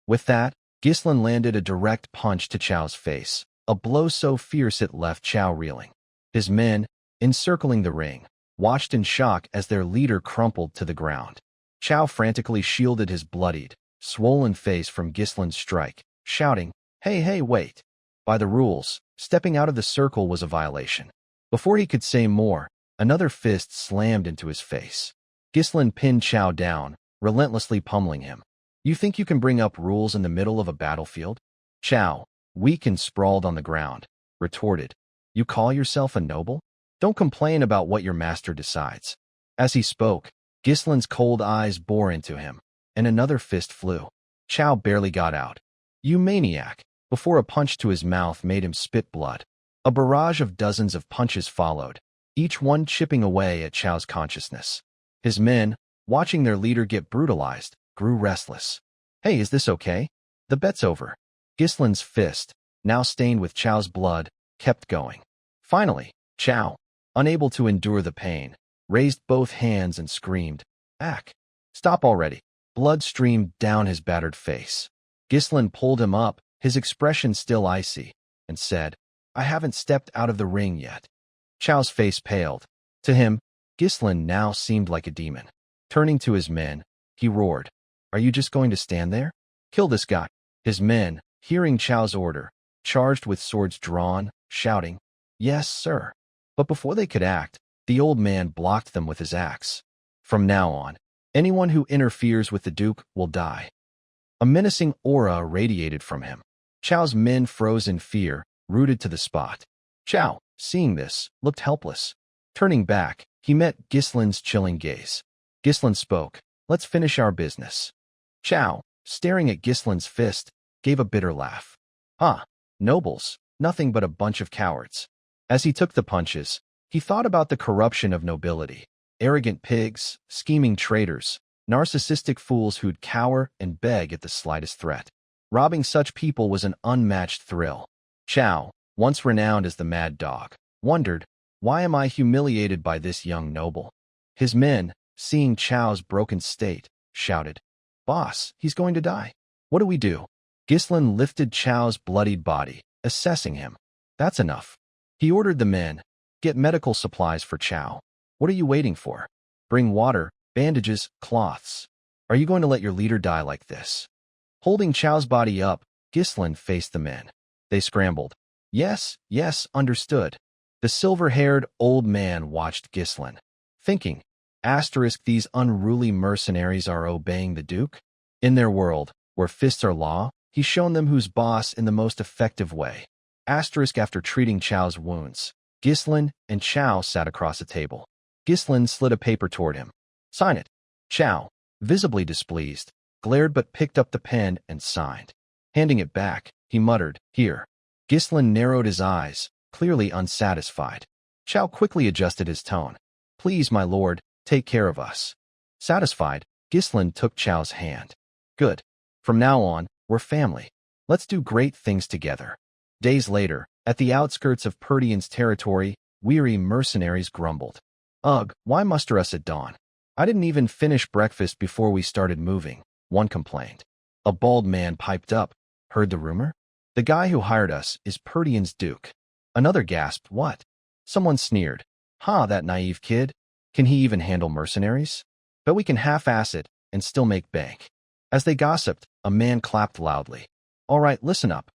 With that, Gislin landed a direct punch to Chow's face, a blow so fierce it left Chow reeling. His men, encircling the ring, watched in shock as their leader crumpled to the ground. Chow frantically shielded his bloodied, swollen face from Gislin's strike, shouting, Hey, wait. By the rules, stepping out of the circle was a violation." Before he could say more, another fist slammed into his face. Gislin pinned Chow down, relentlessly pummeling him. "You think you can bring up rules in the middle of a battlefield?" Chow, weak and sprawled on the ground, retorted, "You call yourself a noble? Don't complain about what your master decides." As he spoke, Gislin's cold eyes bore into him, and another fist flew. Chow barely got out. "You maniac," before a punch to his mouth made him spit blood. A barrage of dozens of punches followed, each one chipping away at Chow's consciousness. His men, watching their leader get brutalized, grew restless. "Hey, is this okay? The bet's over." Gislin's fist, now stained with Chow's blood, kept going. Finally, Chow, unable to endure the pain, raised both hands and screamed, "Ack! Stop already." Blood streamed down his battered face. Gislin pulled him up, his expression still icy, and said, "I haven't stepped out of the ring yet." Chow's face paled. To him, Gislin now seemed like a demon. Turning to his men, he roared, "Are you just going to stand there? Kill this guy." His men, hearing Chow's order, charged with swords drawn, shouting, "Yes, sir." But before they could act, the old man blocked them with his axe. "From now on, anyone who interferes with the Duke will die." A menacing aura radiated from him. Chow's men froze in fear, rooted to the spot. Chow, seeing this, looked helpless. Turning back, he met Gislin's chilling gaze. Gislin spoke, "Let's finish our business." Chow, staring at Gislin's fist, gave a bitter laugh. Nobles, nothing but a bunch of cowards." As he took the punches, he thought about the corruption of nobility. Arrogant pigs, scheming traitors, narcissistic fools who'd cower and beg at the slightest threat. Robbing such people was an unmatched thrill. Chow, once renowned as the Mad Dog, wondered, "Why am I humiliated by this young noble?" His men, seeing Chow's broken state, shouted, "Boss, he's going to die. What do we do?" Gislin lifted Chow's bloodied body, assessing him. "That's enough." He ordered the men, "Get medical supplies for Chow. What are you waiting for? Bring water, bandages, cloths. Are you going to let your leader die like this?" Holding Chow's body up, Gislin faced the men. They scrambled. Yes, understood." The silver-haired old man watched Gislin, thinking, these unruly mercenaries are obeying the Duke? In their world, where fists are law, he's shown them who's boss in the most effective way. After treating Chow's wounds, Gislin and Chow sat across a table. Gislin slid a paper toward him. "Sign it." Chow, visibly displeased, glared but picked up the pen and signed. Handing it back, he muttered, "Here." Gislin narrowed his eyes, clearly unsatisfied. Chow quickly adjusted his tone. "Please, my lord, take care of us." Satisfied, Gislin took Chow's hand. "Good. From now on, we're family. Let's do great things together." Days later, at the outskirts of Perdian's territory, weary mercenaries grumbled. "Ugh, why muster us at dawn? I didn't even finish breakfast before we started moving," one complained. A bald man piped up, "Heard the rumor? The guy who hired us is Perdian's Duke." Another gasped, "What?" Someone sneered, that naive kid. Can he even handle mercenaries? Bet we can half-ass it and still make bank." As they gossiped, a man clapped loudly. "All right, listen up."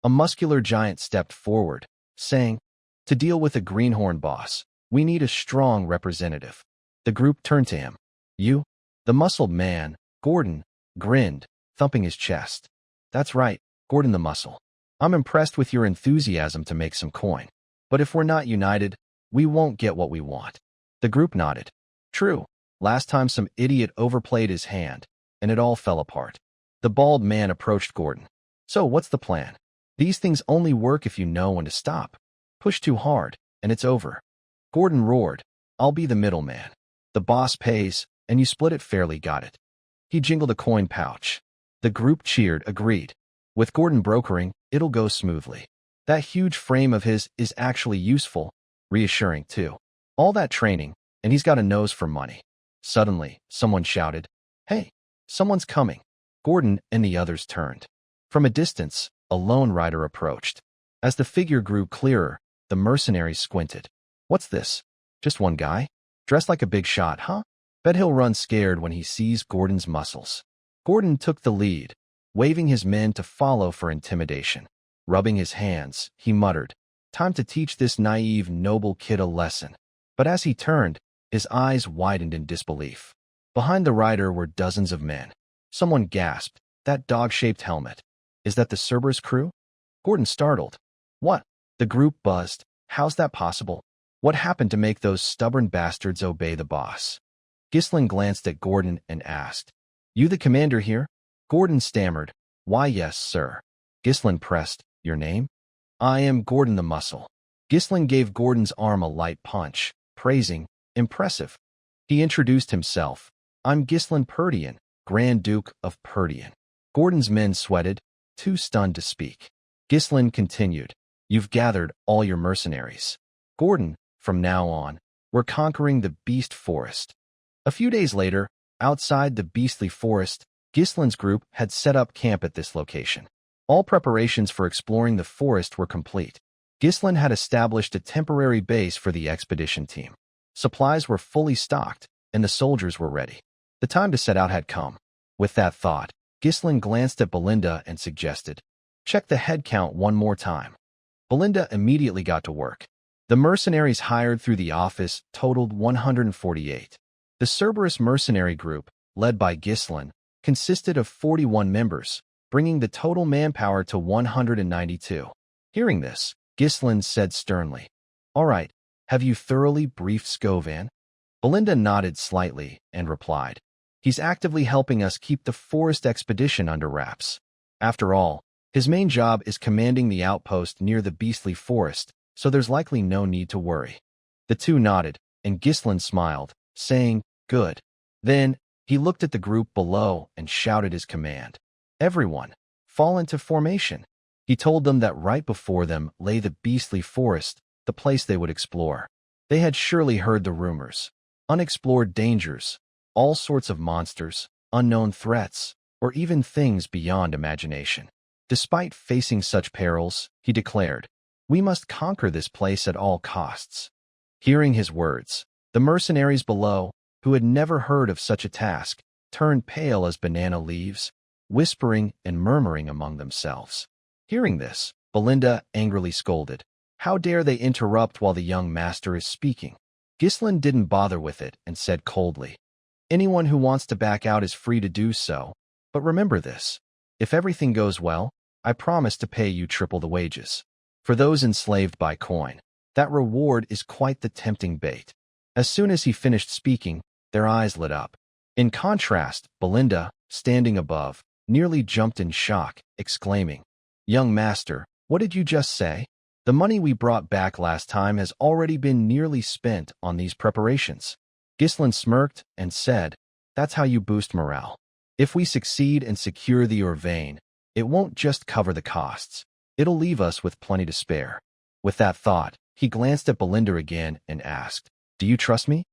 A muscular giant stepped forward, saying, "To deal with a greenhorn boss, we need a strong representative." The group turned to him. "You?" The muscled man, Gordon, grinned, thumping his chest. "That's right, Gordon the Muscle. I'm impressed with your enthusiasm to make some coin. But if we're not united, we won't get what we want." The group nodded. "True. Last time some idiot overplayed his hand, and it all fell apart. The bald man approached Gordon. So what's the plan? These things only work if you know when to stop. Push too hard, and it's over. Gordon roared. I'll be the middleman. The boss pays, and you split it fairly, got it? He jingled a coin pouch. The group cheered, agreed. With Gordon brokering, it'll go smoothly. That huge frame of his is actually useful, reassuring too. All that training, and he's got a nose for money. Suddenly, someone shouted, Hey, someone's coming. Gordon and the others turned. From a distance, a lone rider approached. As the figure grew clearer, the mercenaries squinted. What's this? Just one guy? Dressed like a big shot, huh? Bet he'll run scared when he sees Gordon's muscles. Gordon took the lead, waving his men to follow for intimidation. Rubbing his hands, he muttered, Time to teach this naive, noble kid a lesson. But as he turned, his eyes widened in disbelief. Behind the rider were dozens of men. Someone gasped, That dog-shaped helmet. Is that the Cerberus crew? Gordon startled. What? The group buzzed. How's that possible? What happened to make those stubborn bastards obey the boss? Ghislain glanced at Gordon and asked, You the commander here? Gordon stammered, Why yes, sir. Ghislain pressed, Your name? I am Gordon the Muscle. Ghislain gave Gordon's arm a light punch, praising, Impressive. He introduced himself. I'm Ghislain Perdian, Grand Duke of Perdian. Gordon's men sweated, too stunned to speak. Ghislain continued, You've gathered all your mercenaries. Gordon, from now on, we're conquering the Beast Forest. A few days later, outside the Beastly Forest, Ghislain's group had set up camp at this location. All preparations for exploring the forest were complete. Ghislain had established a temporary base for the expedition team. Supplies were fully stocked, and the soldiers were ready. The time to set out had come. With that thought, Ghislain glanced at Belinda and suggested, Check the head count one more time. Belinda immediately got to work. The mercenaries hired through the office totaled 148. The Cerberus mercenary group, led by Ghislain, consisted of 41 members, bringing the total manpower to 192. Hearing this, Ghislain said sternly, All right, have you thoroughly briefed Scovan? Belinda nodded slightly and replied, He's actively helping us keep the forest expedition under wraps. After all, his main job is commanding the outpost near the Beastly Forest, so there's likely no need to worry. The two nodded, and Ghislain smiled, saying, Good. Then, he looked at the group below and shouted his command. Everyone, fall into formation. He told them that right before them lay the Beastly Forest, the place they would explore. They had surely heard the rumors. Unexplored dangers, all sorts of monsters, unknown threats, or even things beyond imagination. Despite facing such perils, he declared, We must conquer this place at all costs. Hearing his words, the mercenaries below, who had never heard of such a task, turned pale as banana leaves, whispering and murmuring among themselves. Hearing this, Belinda angrily scolded, How dare they interrupt while the young master is speaking? Ghislain didn't bother with it and said coldly, Anyone who wants to back out is free to do so, but remember this. If everything goes well, I promise to pay you triple the wages. For those enslaved by coin, that reward is quite the tempting bait. As soon as he finished speaking, their eyes lit up. In contrast, Belinda, standing above, nearly jumped in shock, exclaiming, Young master, what did you just say? The money we brought back last time has already been nearly spent on these preparations. Ghislain smirked and said, That's how you boost morale. If we succeed and secure the Orvain, it won't just cover the costs. It'll leave us with plenty to spare. With that thought, he glanced at Belinda again and asked, Do you trust me?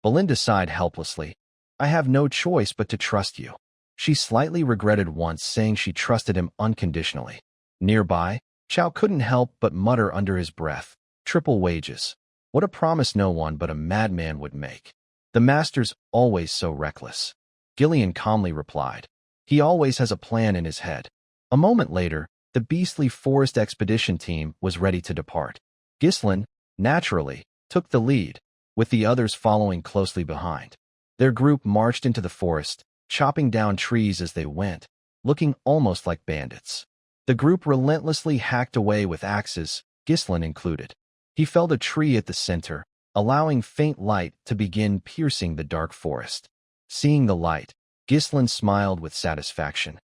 Belinda sighed helplessly. I have no choice but to trust you. She slightly regretted once saying she trusted him unconditionally. Nearby, Chow couldn't help but mutter under his breath, Triple wages. What a promise no one but a madman would make. The master's always so reckless. Gillian calmly replied, He always has a plan in his head. A moment later, the Beastly Forest expedition team was ready to depart. Ghislain, naturally, took the lead, with the others following closely behind. Their group marched into the forest, chopping down trees as they went, looking almost like bandits. The group relentlessly hacked away with axes, Ghislain included. He felled a tree at the center, allowing faint light to begin piercing the dark forest. Seeing the light, Ghislain smiled with satisfaction.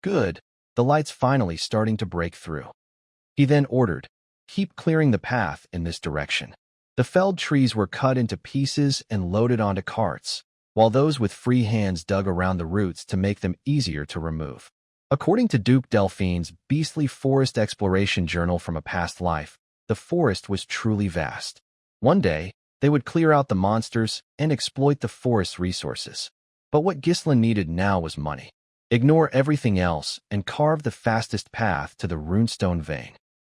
Good, the light's finally starting to break through. He then ordered, keep clearing the path in this direction. The felled trees were cut into pieces and loaded onto carts, while those with free hands dug around the roots to make them easier to remove. According to Duke Delphine's beastly forest exploration journal from a past life, the forest was truly vast. One day, they would clear out the monsters and exploit the forest's resources. But what Ghislain needed now was money. Ignore everything else and carve the fastest path to the runestone vein.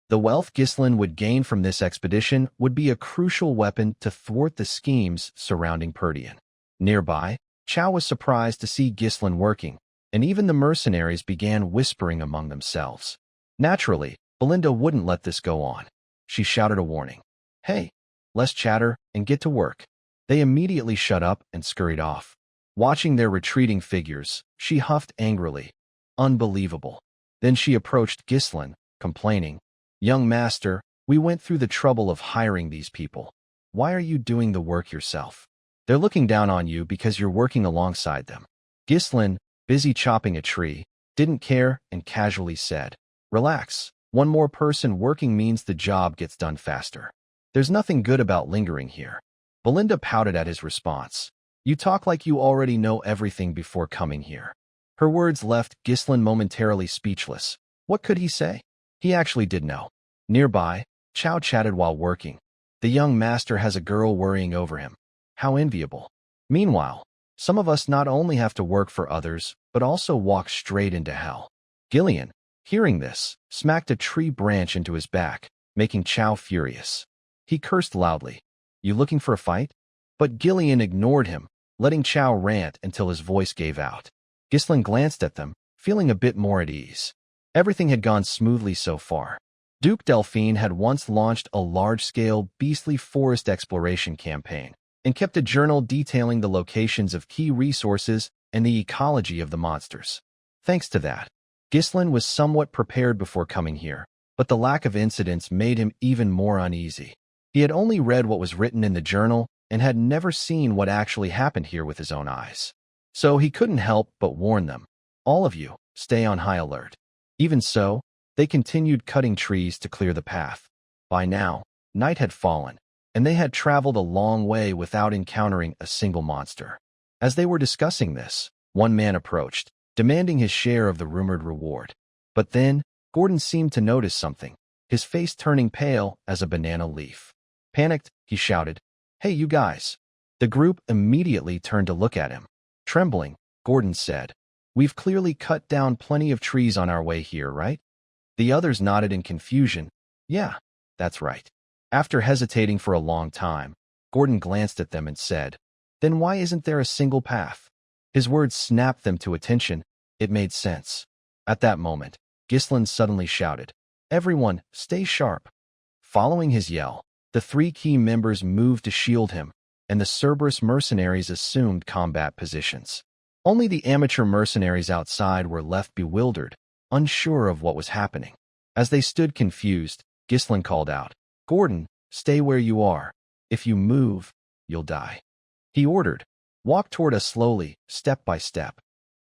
The wealth Ghislain would gain from this expedition would be a crucial weapon to thwart the schemes surrounding Perdian. Nearby, Chow was surprised to see Ghislain working, and even the mercenaries began whispering among themselves. Naturally, Belinda wouldn't let this go on. She shouted a warning. Hey, less chatter and get to work. They immediately shut up and scurried off. Watching their retreating figures, she huffed angrily. Unbelievable. Then she approached Ghislain, complaining, Young master, we went through the trouble of hiring these people. Why are you doing the work yourself? They're looking down on you because you're working alongside them. Ghislain, busy chopping a tree, didn't care and casually said, Relax, one more person working means the job gets done faster. There's nothing good about lingering here. Belinda pouted at his response. You talk like you already know everything before coming here. Her words left Ghislain momentarily speechless. What could he say? He actually did know. Nearby, Chow chatted while working. The young master has a girl worrying over him. How enviable. Meanwhile, some of us not only have to work for others, but also walk straight into hell. Gillian, hearing this, smacked a tree branch into his back, making Chow furious. He cursed loudly. You looking for a fight? But Gillian ignored him, letting Chow rant until his voice gave out. Ghislain glanced at them, feeling a bit more at ease. Everything had gone smoothly so far. Duke Delphine had once launched a large-scale beastly forest exploration campaign and kept a journal detailing the locations of key resources and the ecology of the monsters. Thanks to that, Ghislain was somewhat prepared before coming here, but the lack of incidents made him even more uneasy. He had only read what was written in the journal and had never seen what actually happened here with his own eyes. So he couldn't help but warn them, all of you, stay on high alert. Even so, they continued cutting trees to clear the path. By now, night had fallen, and they had traveled a long way without encountering a single monster. As they were discussing this, one man approached, demanding his share of the rumored reward. But then, Gordon seemed to notice something, his face turning pale as a banana leaf. Panicked, he shouted, Hey, you guys. The group immediately turned to look at him. Trembling, Gordon said, We've clearly cut down plenty of trees on our way here, right? The others nodded in confusion. Yeah, that's right. After hesitating for a long time, Gordon glanced at them and said, Then why isn't there a single path? His words snapped them to attention. It made sense. At that moment, Ghislain suddenly shouted, Everyone, stay sharp. Following his yell, the three key members moved to shield him, and the Cerberus mercenaries assumed combat positions. Only the amateur mercenaries outside were left bewildered, unsure of what was happening. As they stood confused, Ghislain called out, Gordon, stay where you are. If you move, you'll die. He ordered, Walk toward us slowly, step by step.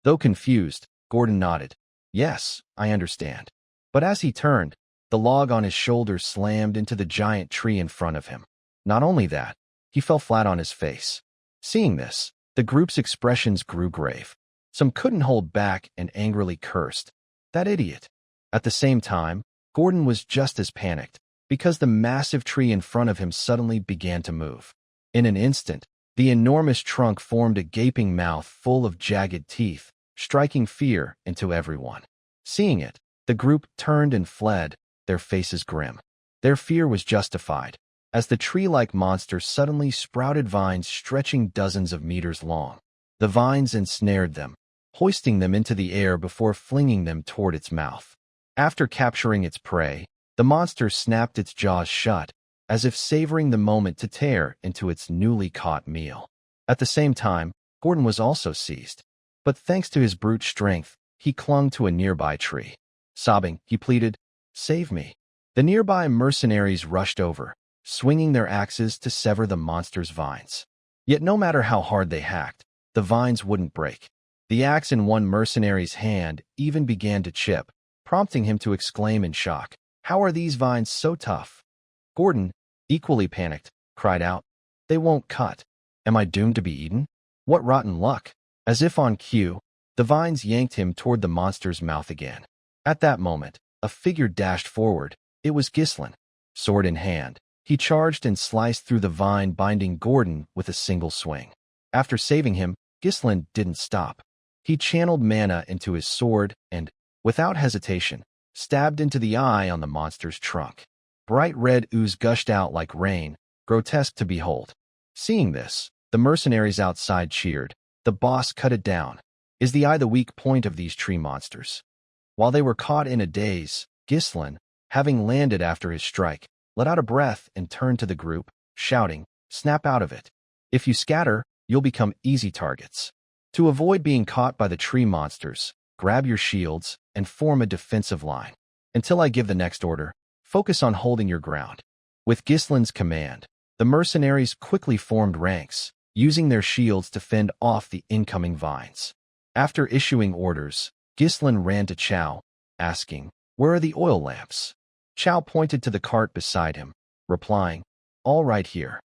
Though confused, Gordon nodded. Yes, I understand. But as he turned, the log on his shoulder slammed into the giant tree in front of him. Not only that, he fell flat on his face. Seeing this, the group's expressions grew grave. Some couldn't hold back and angrily cursed. That idiot. At the same time, Gordon was just as panicked, because the massive tree in front of him suddenly began to move. In an instant, the enormous trunk formed a gaping mouth full of jagged teeth, striking fear into everyone. Seeing it, the group turned and fled, their faces grim. Their fear was justified, as the tree-like monster suddenly sprouted vines stretching dozens of meters long. The vines ensnared them, hoisting them into the air before flinging them toward its mouth. After capturing its prey, the monster snapped its jaws shut, as if savoring the moment to tear into its newly caught meal. At the same time, Gordon was also seized. But thanks to his brute strength, he clung to a nearby tree. Sobbing, he pleaded, Save me. The nearby mercenaries rushed over, swinging their axes to sever the monster's vines. Yet no matter how hard they hacked, the vines wouldn't break. The axe in one mercenary's hand even began to chip, prompting him to exclaim in shock, "How are these vines so tough?" Gordon, equally panicked, cried out, "They won't cut. Am I doomed to be eaten? What rotten luck!" As if on cue, the vines yanked him toward the monster's mouth again. At that moment, a figure dashed forward. It was Ghislain. Sword in hand, he charged and sliced through the vine, binding Gordon with a single swing. After saving him, Ghislain didn't stop. He channeled mana into his sword and, without hesitation, stabbed into the eye on the monster's trunk. Bright red ooze gushed out like rain, grotesque to behold. Seeing this, the mercenaries outside cheered. The boss cut it down. Is the eye the weak point of these tree monsters? While they were caught in a daze, Ghislain, having landed after his strike, let out a breath and turned to the group, shouting, "Snap out of it. If you scatter, you'll become easy targets. To avoid being caught by the tree monsters, grab your shields and form a defensive line. Until I give the next order, focus on holding your ground." With Ghislain's command, the mercenaries quickly formed ranks, using their shields to fend off the incoming vines. After issuing orders, Ghislain ran to Chow, asking, "Where are the oil lamps?" Chow pointed to the cart beside him, replying, "All right here."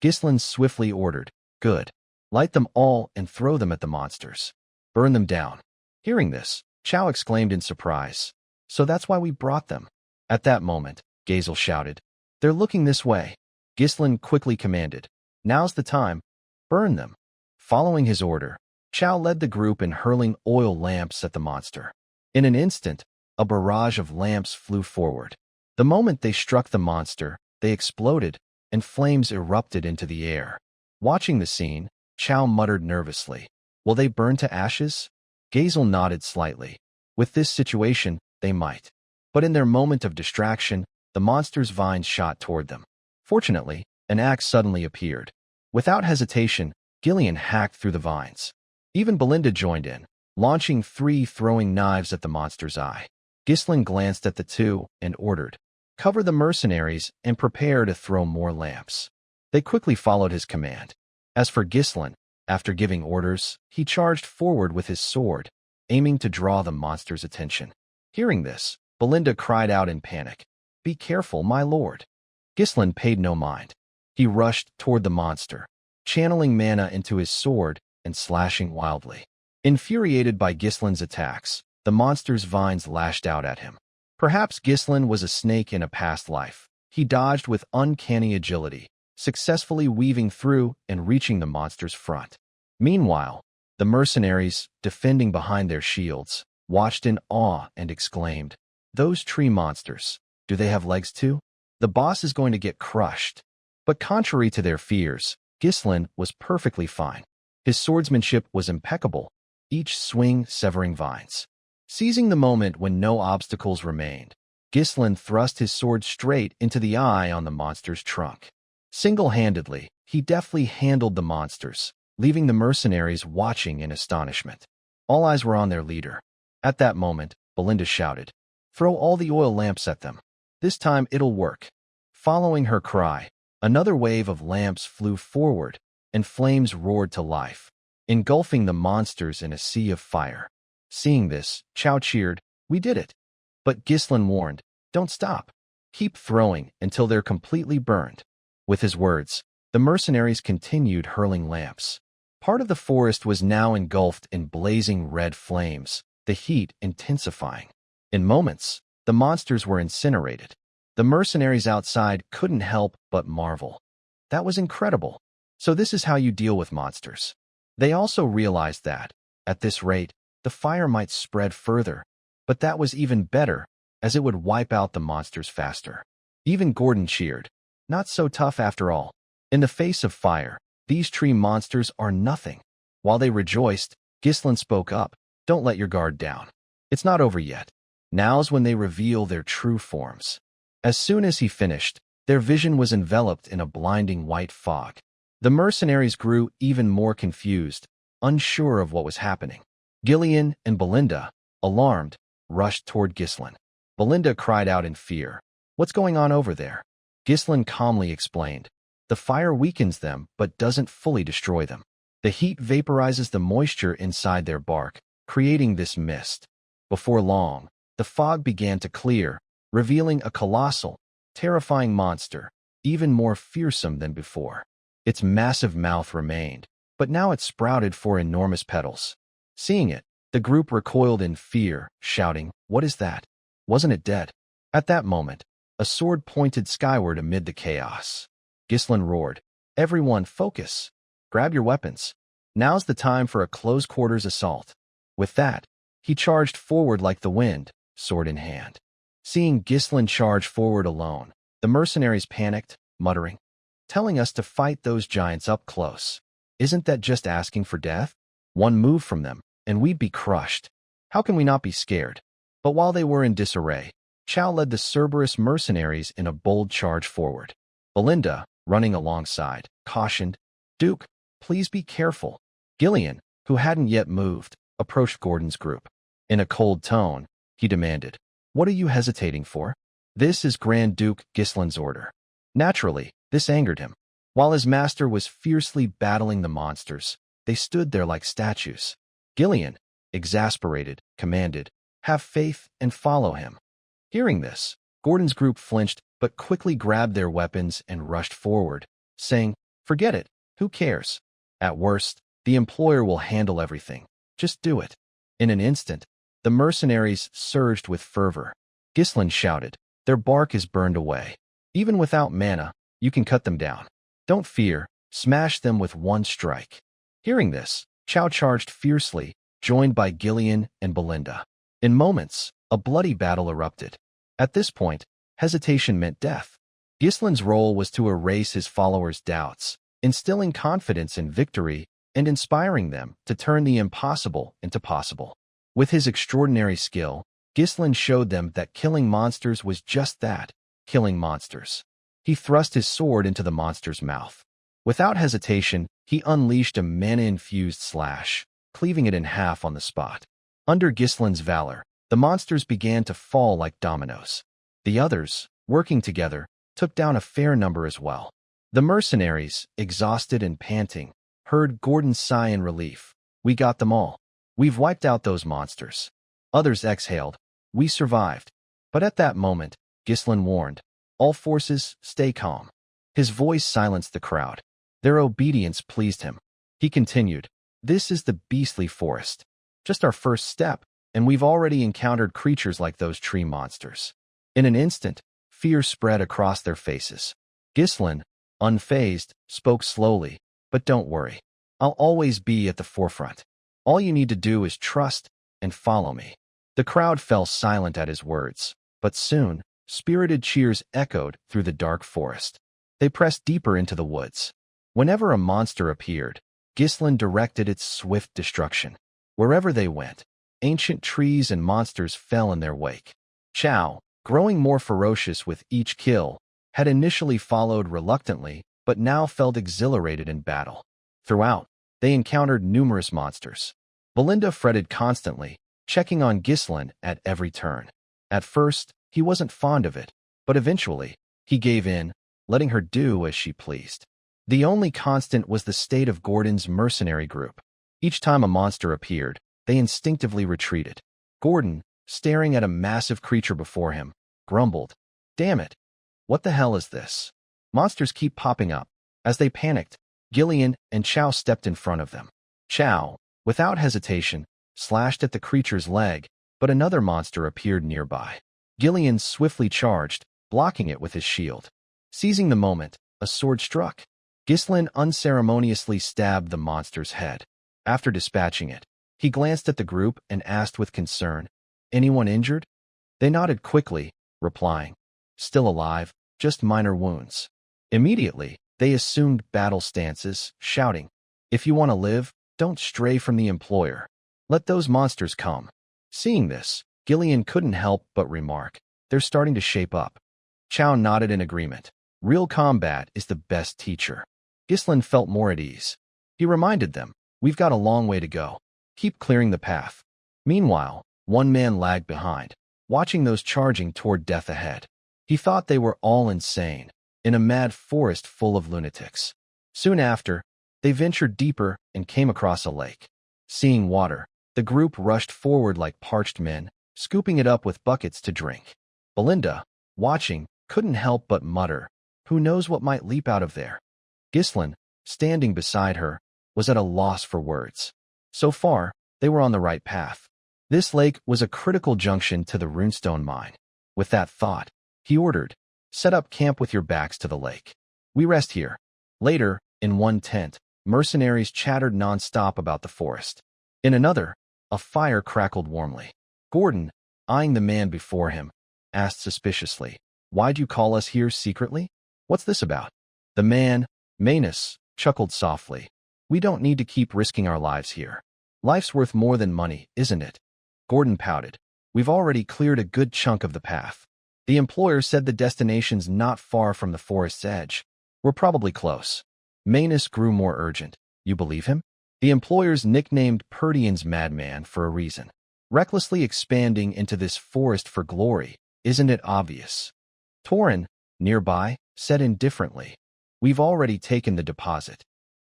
Ghislain swiftly ordered, "Good. Light them all and throw them at the monsters. Burn them down." Hearing this, Chow exclaimed in surprise, "So that's why we brought them." At that moment, Gazel shouted, "They're looking this way." Ghislain quickly commanded, "Now's the time. Burn them." Following his order, Chow led the group in hurling oil lamps at the monster. In an instant, a barrage of lamps flew forward. The moment they struck the monster, they exploded, and flames erupted into the air. Watching the scene, Chow muttered nervously, "Will they burn to ashes?" Gazel nodded slightly. With this situation, they might. But in their moment of distraction, the monster's vines shot toward them. Fortunately, an axe suddenly appeared. Without hesitation, Gillian hacked through the vines. Even Belinda joined in, launching 3 throwing knives at the monster's eye. Ghislain glanced at the two and ordered, "Cover the mercenaries and prepare to throw more lamps." They quickly followed his command. As for Ghislain, after giving orders, he charged forward with his sword, aiming to draw the monster's attention. Hearing this, Belinda cried out in panic, "Be careful, my lord." Ghislain paid no mind. He rushed toward the monster, channeling mana into his sword and slashing wildly. Infuriated by Ghislain's attacks, the monster's vines lashed out at him. Perhaps Ghislain was a snake in a past life. He dodged with uncanny agility, successfully weaving through and reaching the monster's front. Meanwhile, the mercenaries, defending behind their shields, watched in awe and exclaimed, "Those tree monsters, do they have legs too? The boss is going to get crushed." But contrary to their fears, Ghislain was perfectly fine. His swordsmanship was impeccable, each swing severing vines. Seizing the moment when no obstacles remained, Ghislain thrust his sword straight into the eye on the monster's trunk. Single-handedly, he deftly handled the monsters, leaving the mercenaries watching in astonishment. All eyes were on their leader. At that moment, Belinda shouted, "Throw all the oil lamps at them. This time it'll work." Following her cry, another wave of lamps flew forward, and flames roared to life, engulfing the monsters in a sea of fire. Seeing this, Chow cheered, "We did it." But Ghislain warned, "Don't stop. Keep throwing until they're completely burned." With his words, the mercenaries continued hurling lamps. Part of the forest was now engulfed in blazing red flames, the heat intensifying. In moments, the monsters were incinerated. The mercenaries outside couldn't help but marvel. That was incredible. So this is how you deal with monsters. They also realized that, at this rate, the fire might spread further, but that was even better, as it would wipe out the monsters faster. Even Gordon cheered. Not so tough after all. In the face of fire, these tree monsters are nothing. While they rejoiced, Ghislain spoke up, "Don't let your guard down. It's not over yet. Now's when they reveal their true forms." As soon as he finished, their vision was enveloped in a blinding white fog. The mercenaries grew even more confused, unsure of what was happening. Gillian and Belinda, alarmed, rushed toward Ghislain. Belinda cried out in fear, "What's going on over there?" Ghislain calmly explained. The fire weakens them but doesn't fully destroy them. The heat vaporizes the moisture inside their bark, creating this mist. Before long, the fog began to clear, revealing a colossal, terrifying monster, even more fearsome than before. Its massive mouth remained, but now it sprouted four enormous petals. Seeing it, the group recoiled in fear, shouting, "What is that? Wasn't it dead?" At that moment, a sword pointed skyward amid the chaos. Ghislain roared, "Everyone, focus! Grab your weapons. Now's the time for a close-quarters assault." With that, he charged forward like the wind, sword in hand. Seeing Ghislain charge forward alone, the mercenaries panicked, muttering, "Telling us to fight those giants up close. Isn't that just asking for death? One move from them, and we'd be crushed. How can we not be scared?" But while they were in disarray, Chow led the Cerberus mercenaries in a bold charge forward. Belinda, running alongside, cautioned, "Duke, please be careful." Gillian, who hadn't yet moved, approached Gordon's group. In a cold tone, he demanded, "What are you hesitating for? This is Grand Duke Ghislain's order." Naturally, this angered him. While his master was fiercely battling the monsters, they stood there like statues. Gillian, exasperated, commanded, "Have faith and follow him." Hearing this, Gordon's group flinched but quickly grabbed their weapons and rushed forward, saying, "Forget it, who cares? At worst, the employer will handle everything. Just do it." In an instant, the mercenaries surged with fervor. Ghislain shouted, "Their bark is burned away. Even without mana, you can cut them down. Don't fear, smash them with one strike." Hearing this, Chow charged fiercely, joined by Gillian and Belinda. In moments, a bloody battle erupted. At this point, hesitation meant death. Ghislain's role was to erase his followers' doubts, instilling confidence in victory and inspiring them to turn the impossible into possible. With his extraordinary skill, Ghislain showed them that killing monsters was just that, killing monsters. He thrust his sword into the monster's mouth. Without hesitation, he unleashed a mana-infused slash, cleaving it in half on the spot. Under Ghislain's valor, the monsters began to fall like dominoes. The others, working together, took down a fair number as well. The mercenaries, exhausted and panting, heard Gordon sigh in relief. "We got them all. We've wiped out those monsters." Others exhaled. "We survived." But at that moment, Ghislain warned, "All forces, stay calm." His voice silenced the crowd. Their obedience pleased him. He continued, "This is the beastly forest. Just our first step, and we've already encountered creatures like those tree monsters." In an instant, fear spread across their faces. Ghislain, unfazed, spoke slowly, "But don't worry. I'll always be at the forefront. All you need to do is trust and follow me." The crowd fell silent at his words, but soon, spirited cheers echoed through the dark forest. They pressed deeper into the woods. Whenever a monster appeared, Ghislain directed its swift destruction. Wherever they went, ancient trees and monsters fell in their wake. Chow, growing more ferocious with each kill, had initially followed reluctantly, but now felt exhilarated in battle. Throughout, they encountered numerous monsters. Belinda fretted constantly, checking on Ghislain at every turn. At first, he wasn't fond of it, but eventually, he gave in, letting her do as she pleased. The only constant was the state of Gordon's mercenary group. Each time a monster appeared, they instinctively retreated. Gordon, staring at a massive creature before him, grumbled, "Damn it! What the hell is this? Monsters keep popping up." As they panicked, Gillian and Chow stepped in front of them. Chow, without hesitation, slashed at the creature's leg, but another monster appeared nearby. Gillian swiftly charged, blocking it with his shield. Seizing the moment, a sword struck. Ghislain unceremoniously stabbed the monster's head. After dispatching it, he glanced at the group and asked with concern, "Anyone injured?" They nodded quickly, replying, "Still alive, just minor wounds." Immediately, they assumed battle stances, shouting, "If you want to live, don't stray from the employer. Let those monsters come." Seeing this, Gillian couldn't help but remark, "They're starting to shape up." Chow nodded in agreement. Real combat is the best teacher. Ghislain felt more at ease. He reminded them, "We've got a long way to go. Keep clearing the path." Meanwhile, one man lagged behind, watching those charging toward death ahead. He thought they were all insane. in a mad forest full of lunatics. Soon after, they ventured deeper and came across a lake. Seeing water, the group rushed forward like parched men, scooping it up with buckets to drink. Belinda, watching, couldn't help but mutter, "Who knows what might leap out of there?" Ghislaine, standing beside her, was at a loss for words. So far, they were on the right path. This lake was a critical junction to the runestone mine. With that thought, he ordered, "Set up camp with your backs to the lake. We rest here." Later, in one tent, mercenaries chattered non-stop about the forest. In another, a fire crackled warmly. Gordon, eyeing the man before him, asked suspiciously, "Why'd you call us here secretly? What's this about?" The man, Manus, chuckled softly. "We don't need to keep risking our lives here. Life's worth more than money, isn't it?" Gordon pouted. "We've already cleared a good chunk of the path. The employer said the destination's not far from the forest's edge. We're probably close." Manus grew more urgent. "You believe him?" The employer's nicknamed Purdian's madman for a reason. Recklessly expanding into this forest for glory, isn't it obvious? Torin, nearby, said indifferently, "We've already taken the deposit.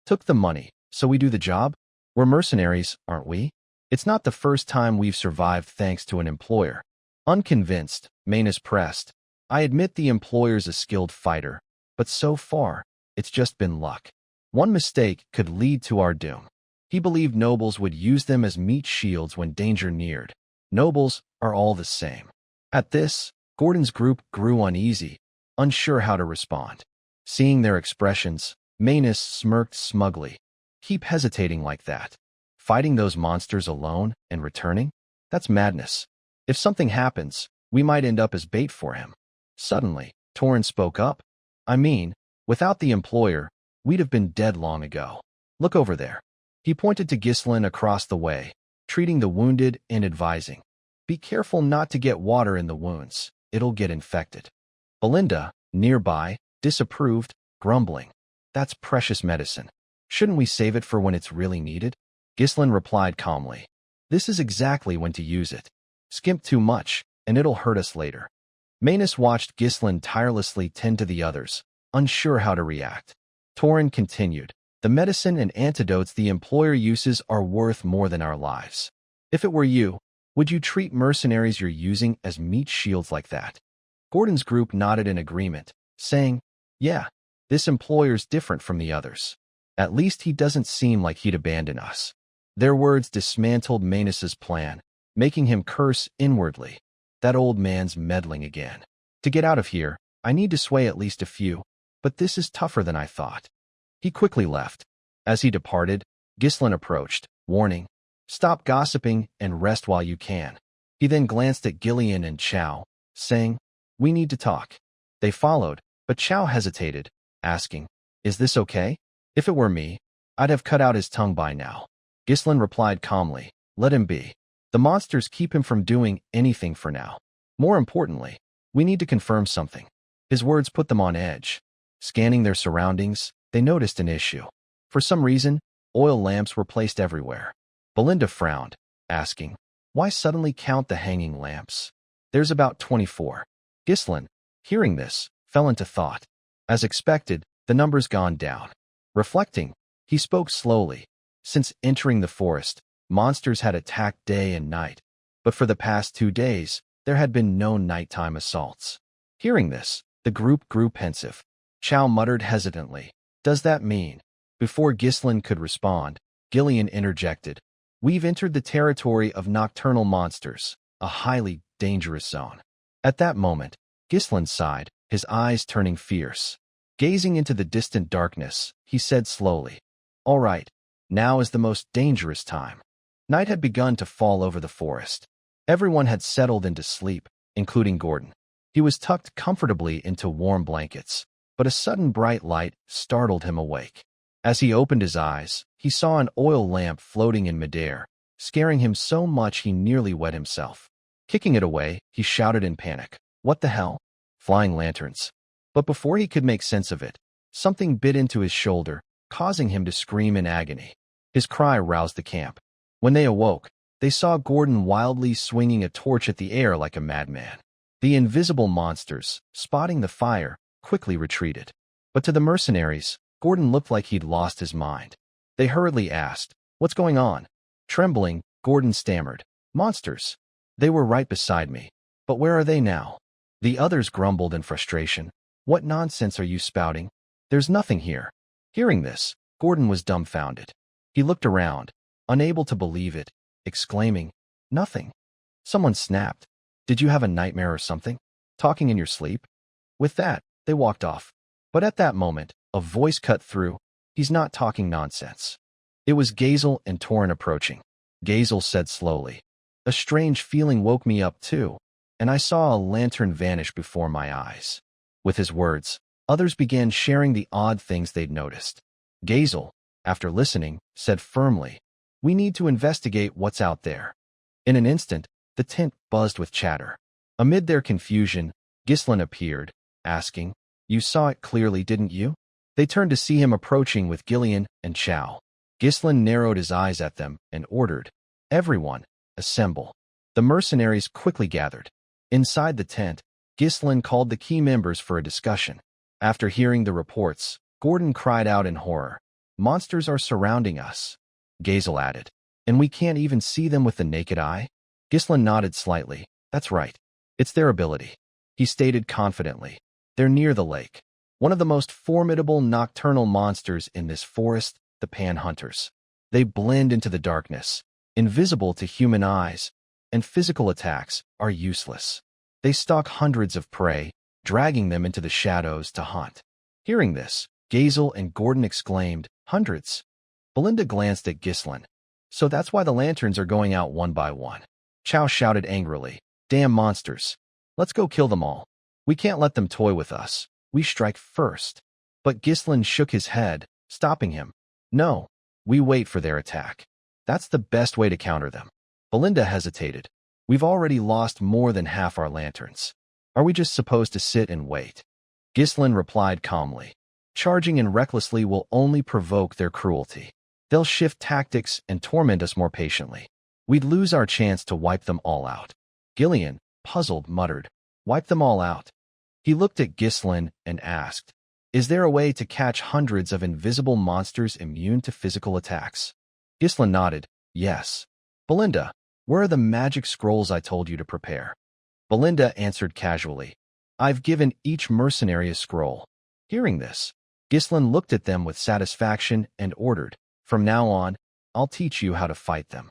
Took the money, so we do the job? We're mercenaries, aren't we? It's not the first time we've survived thanks to an employer." Unconvinced, Manus pressed, "I admit the employer's a skilled fighter, but so far, it's just been luck. One mistake could lead to our doom." He believed nobles would use them as meat shields when danger neared. Nobles are all the same. At this, Gordon's group grew uneasy, unsure how to respond. Seeing their expressions, Manus smirked smugly. "Keep hesitating like that. Fighting those monsters alone and returning? That's madness. If something happens, we might end up as bait for him." Suddenly, Torin spoke up. "I mean, without the employer, we'd have been dead long ago. Look over there." He pointed to Ghislaine across the way, treating the wounded and advising, "Be careful not to get water in the wounds. It'll get infected." Belinda, nearby, disapproved, grumbling, "That's precious medicine. Shouldn't we save it for when it's really needed?" Ghislaine replied calmly, "This is exactly when to use it. Skimp too much, and it'll hurt us later." Manus watched Ghislaine tirelessly tend to the others, unsure how to react. Torin continued, "The medicine and antidotes the employer uses are worth more than our lives. If it were you, would you treat mercenaries you're using as meat shields like that?" Gordon's group nodded in agreement, saying, "Yeah, this employer's different from the others. At least he doesn't seem like he'd abandon us." Their words dismantled Manus's plan, making him curse inwardly. That old man's meddling again. "To get out of here, I need to sway at least a few, but this is tougher than I thought." He quickly left. As he departed, Ghislaine approached, warning, "Stop gossiping and rest while you can." He then glanced at Gillian and Chow, saying, "We need to talk." They followed, but Chow hesitated, asking, "Is this okay? If it were me, I'd have cut out his tongue by now." Ghislaine replied calmly, "Let him be. The monsters keep him from doing anything for now. More importantly, we need to confirm something." His words put them on edge. Scanning their surroundings, they noticed an issue. For some reason, oil lamps were placed everywhere. Belinda frowned, asking, "Why suddenly count the hanging lamps? There's about 24. Ghislaine, hearing this, fell into thought. As expected, the number's gone down. Reflecting, he spoke slowly. Since entering the forest, monsters had attacked day and night, but for the past 2 days, there had been no nighttime assaults. Hearing this, the group grew pensive. Chow muttered hesitantly, "Does that mean?" Before Ghislaine could respond, Gillian interjected, "We've entered the territory of nocturnal monsters, a highly dangerous zone." At that moment, Ghislaine sighed, his eyes turning fierce. Gazing into the distant darkness, he said slowly, "All right, now is the most dangerous time." Night had begun to fall over the forest. Everyone had settled into sleep, including Gordon. He was tucked comfortably into warm blankets, but a sudden bright light startled him awake. As he opened his eyes, he saw an oil lamp floating in midair, scaring him so much he nearly wet himself. Kicking it away, he shouted in panic, "What the hell? Flying lanterns." But before he could make sense of it, something bit into his shoulder, causing him to scream in agony. His cry roused the camp. When they awoke, they saw Gordon wildly swinging a torch at the air like a madman. The invisible monsters, spotting the fire, quickly retreated. But to the mercenaries, Gordon looked like he'd lost his mind. They hurriedly asked, "What's going on?" Trembling, Gordon stammered, "Monsters. They were right beside me. But where are they now?" The others grumbled in frustration. "What nonsense are you spouting? There's nothing here." Hearing this, Gordon was dumbfounded. He looked around, unable to believe it, exclaiming, "Nothing." Someone snapped, "Did you have a nightmare or something? Talking in your sleep?" With that, they walked off. But at that moment, a voice cut through, "He's not talking nonsense." It was Gazel and Torin approaching. Gazel said slowly, "A strange feeling woke me up too, and I saw a lantern vanish before my eyes." With his words, others began sharing the odd things they'd noticed. Gazel, after listening, said firmly, "We need to investigate what's out there." In an instant, the tent buzzed with chatter. Amid their confusion, Ghislain appeared, asking, "You saw it clearly, didn't you?" They turned to see him approaching with Gillian and Chow. Ghislain narrowed his eyes at them and ordered, "Everyone, assemble." The mercenaries quickly gathered. Inside the tent, Ghislain called the key members for a discussion. After hearing the reports, Gordon cried out in horror, "Monsters are surrounding us." Gazel added, "And we can't even see them with the naked eye?" Ghislain nodded slightly. "That's right. It's their ability." He stated confidently, "They're near the lake. One of the most formidable nocturnal monsters in this forest, the panhunters. They blend into the darkness, invisible to human eyes, and physical attacks are useless. They stalk hundreds of prey, dragging them into the shadows to hunt." Hearing this, Gazel and Gordon exclaimed, "Hundreds?" Belinda glanced at Ghislain. "So that's why the lanterns are going out one by one." Chow shouted angrily, "Damn monsters. Let's go kill them all. We can't let them toy with us. We strike first." But Ghislain shook his head, stopping him. "No, we wait for their attack. That's the best way to counter them." Belinda hesitated. "We've already lost more than half our lanterns. Are we just supposed to sit and wait?" Ghislain replied calmly, "Charging in recklessly will only provoke their cruelty. They'll shift tactics and torment us more patiently. We'd lose our chance to wipe them all out." Gillian, puzzled, muttered, "Wipe them all out?" He looked at Ghislain and asked, "Is there a way to catch hundreds of invisible monsters immune to physical attacks?" Ghislain nodded, "Yes." "Belinda, where are the magic scrolls I told you to prepare?" Belinda answered casually, "I've given each mercenary a scroll." Hearing this, Ghislain looked at them with satisfaction and ordered, "From now on, I'll teach you how to fight them."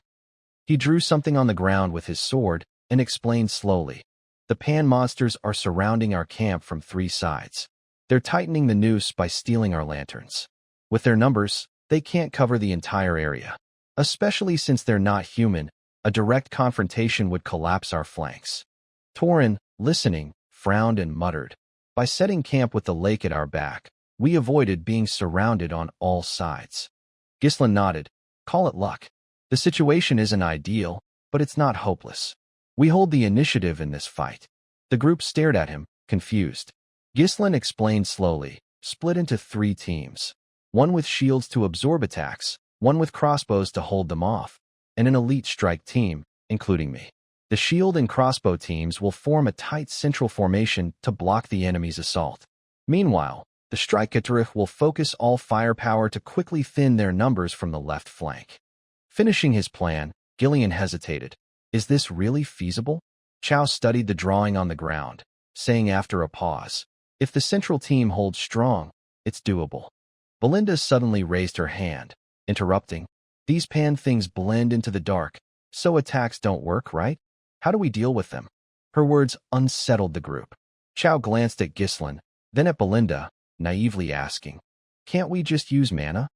He drew something on the ground with his sword and explained slowly, "The pan monsters are surrounding our camp from 3 sides. They're tightening the noose by stealing our lanterns. With their numbers, they can't cover the entire area. Especially since they're not human, a direct confrontation would collapse our flanks." Torin, listening, frowned and muttered, "By setting camp with the lake at our back, we avoided being surrounded on all sides." Ghislain nodded, "Call it luck. The situation isn't ideal, but it's not hopeless. We hold the initiative in this fight." The group stared at him, confused. Ghislain explained slowly, "Split into 3 teams. One with shields to absorb attacks, one with crossbows to hold them off, and an elite strike team, including me. The shield and crossbow teams will form a tight central formation to block the enemy's assault. Meanwhile, the Streitgetrich will focus all firepower to quickly thin their numbers from the left flank." Finishing his plan, Gillian hesitated. "Is this really feasible?" Chow studied the drawing on the ground, saying after a pause, "If the central team holds strong, it's doable." Belinda suddenly raised her hand, interrupting, "These pan things blend into the dark, so attacks don't work, right? How do we deal with them?" Her words unsettled the group. Chow glanced at Ghislain, then at Belinda, naively asking, "Can't we just use mana?"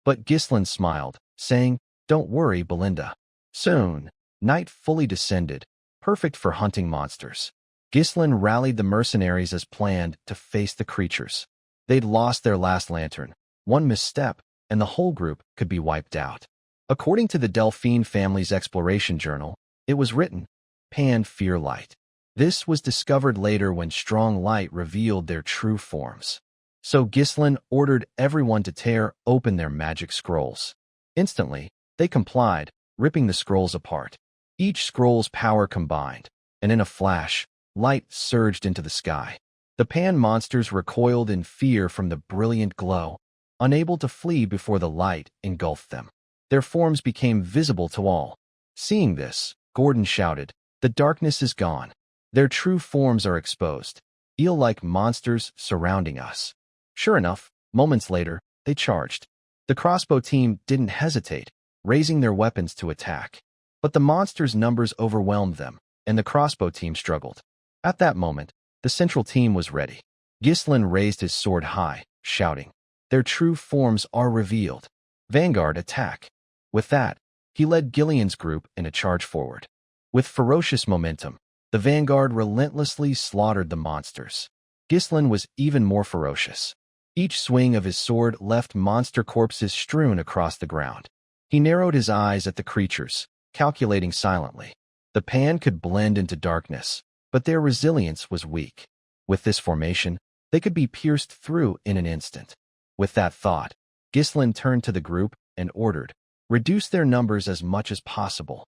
But Ghislain smiled, saying, "Don't worry, Belinda. Soon, night fully descended, perfect for hunting monsters." Ghislain rallied the mercenaries as planned to face the creatures. They'd lost their last lantern. One misstep, and the whole group could be wiped out. According to the Delphine family's exploration journal, it was written, "Pan fear light." This was discovered later when strong light revealed their true forms. So Ghislain ordered everyone to tear open their magic scrolls. Instantly, they complied, ripping the scrolls apart. Each scroll's power combined, and in a flash, light surged into the sky. The pan monsters recoiled in fear from the brilliant glow, unable to flee before the light engulfed them. Their forms became visible to all. Seeing this, Gordon shouted, "The darkness is gone. Their true forms are exposed. Eel-like monsters surrounding us." Sure enough, moments later, they charged. The crossbow team didn't hesitate, raising their weapons to attack. But the monsters' numbers overwhelmed them, and the crossbow team struggled. At that moment, the central team was ready. Ghislain raised his sword high, shouting, "Their true forms are revealed. Vanguard, attack." With that, he led Gillian's group in a charge forward. With ferocious momentum, the vanguard relentlessly slaughtered the monsters. Ghislain was even more ferocious. Each swing of his sword left monster corpses strewn across the ground. He narrowed his eyes at the creatures, calculating silently. The pan could blend into darkness, but their resilience was weak. With this formation, they could be pierced through in an instant. With that thought, Ghislain turned to the group and ordered, "Reduce their numbers as much as possible."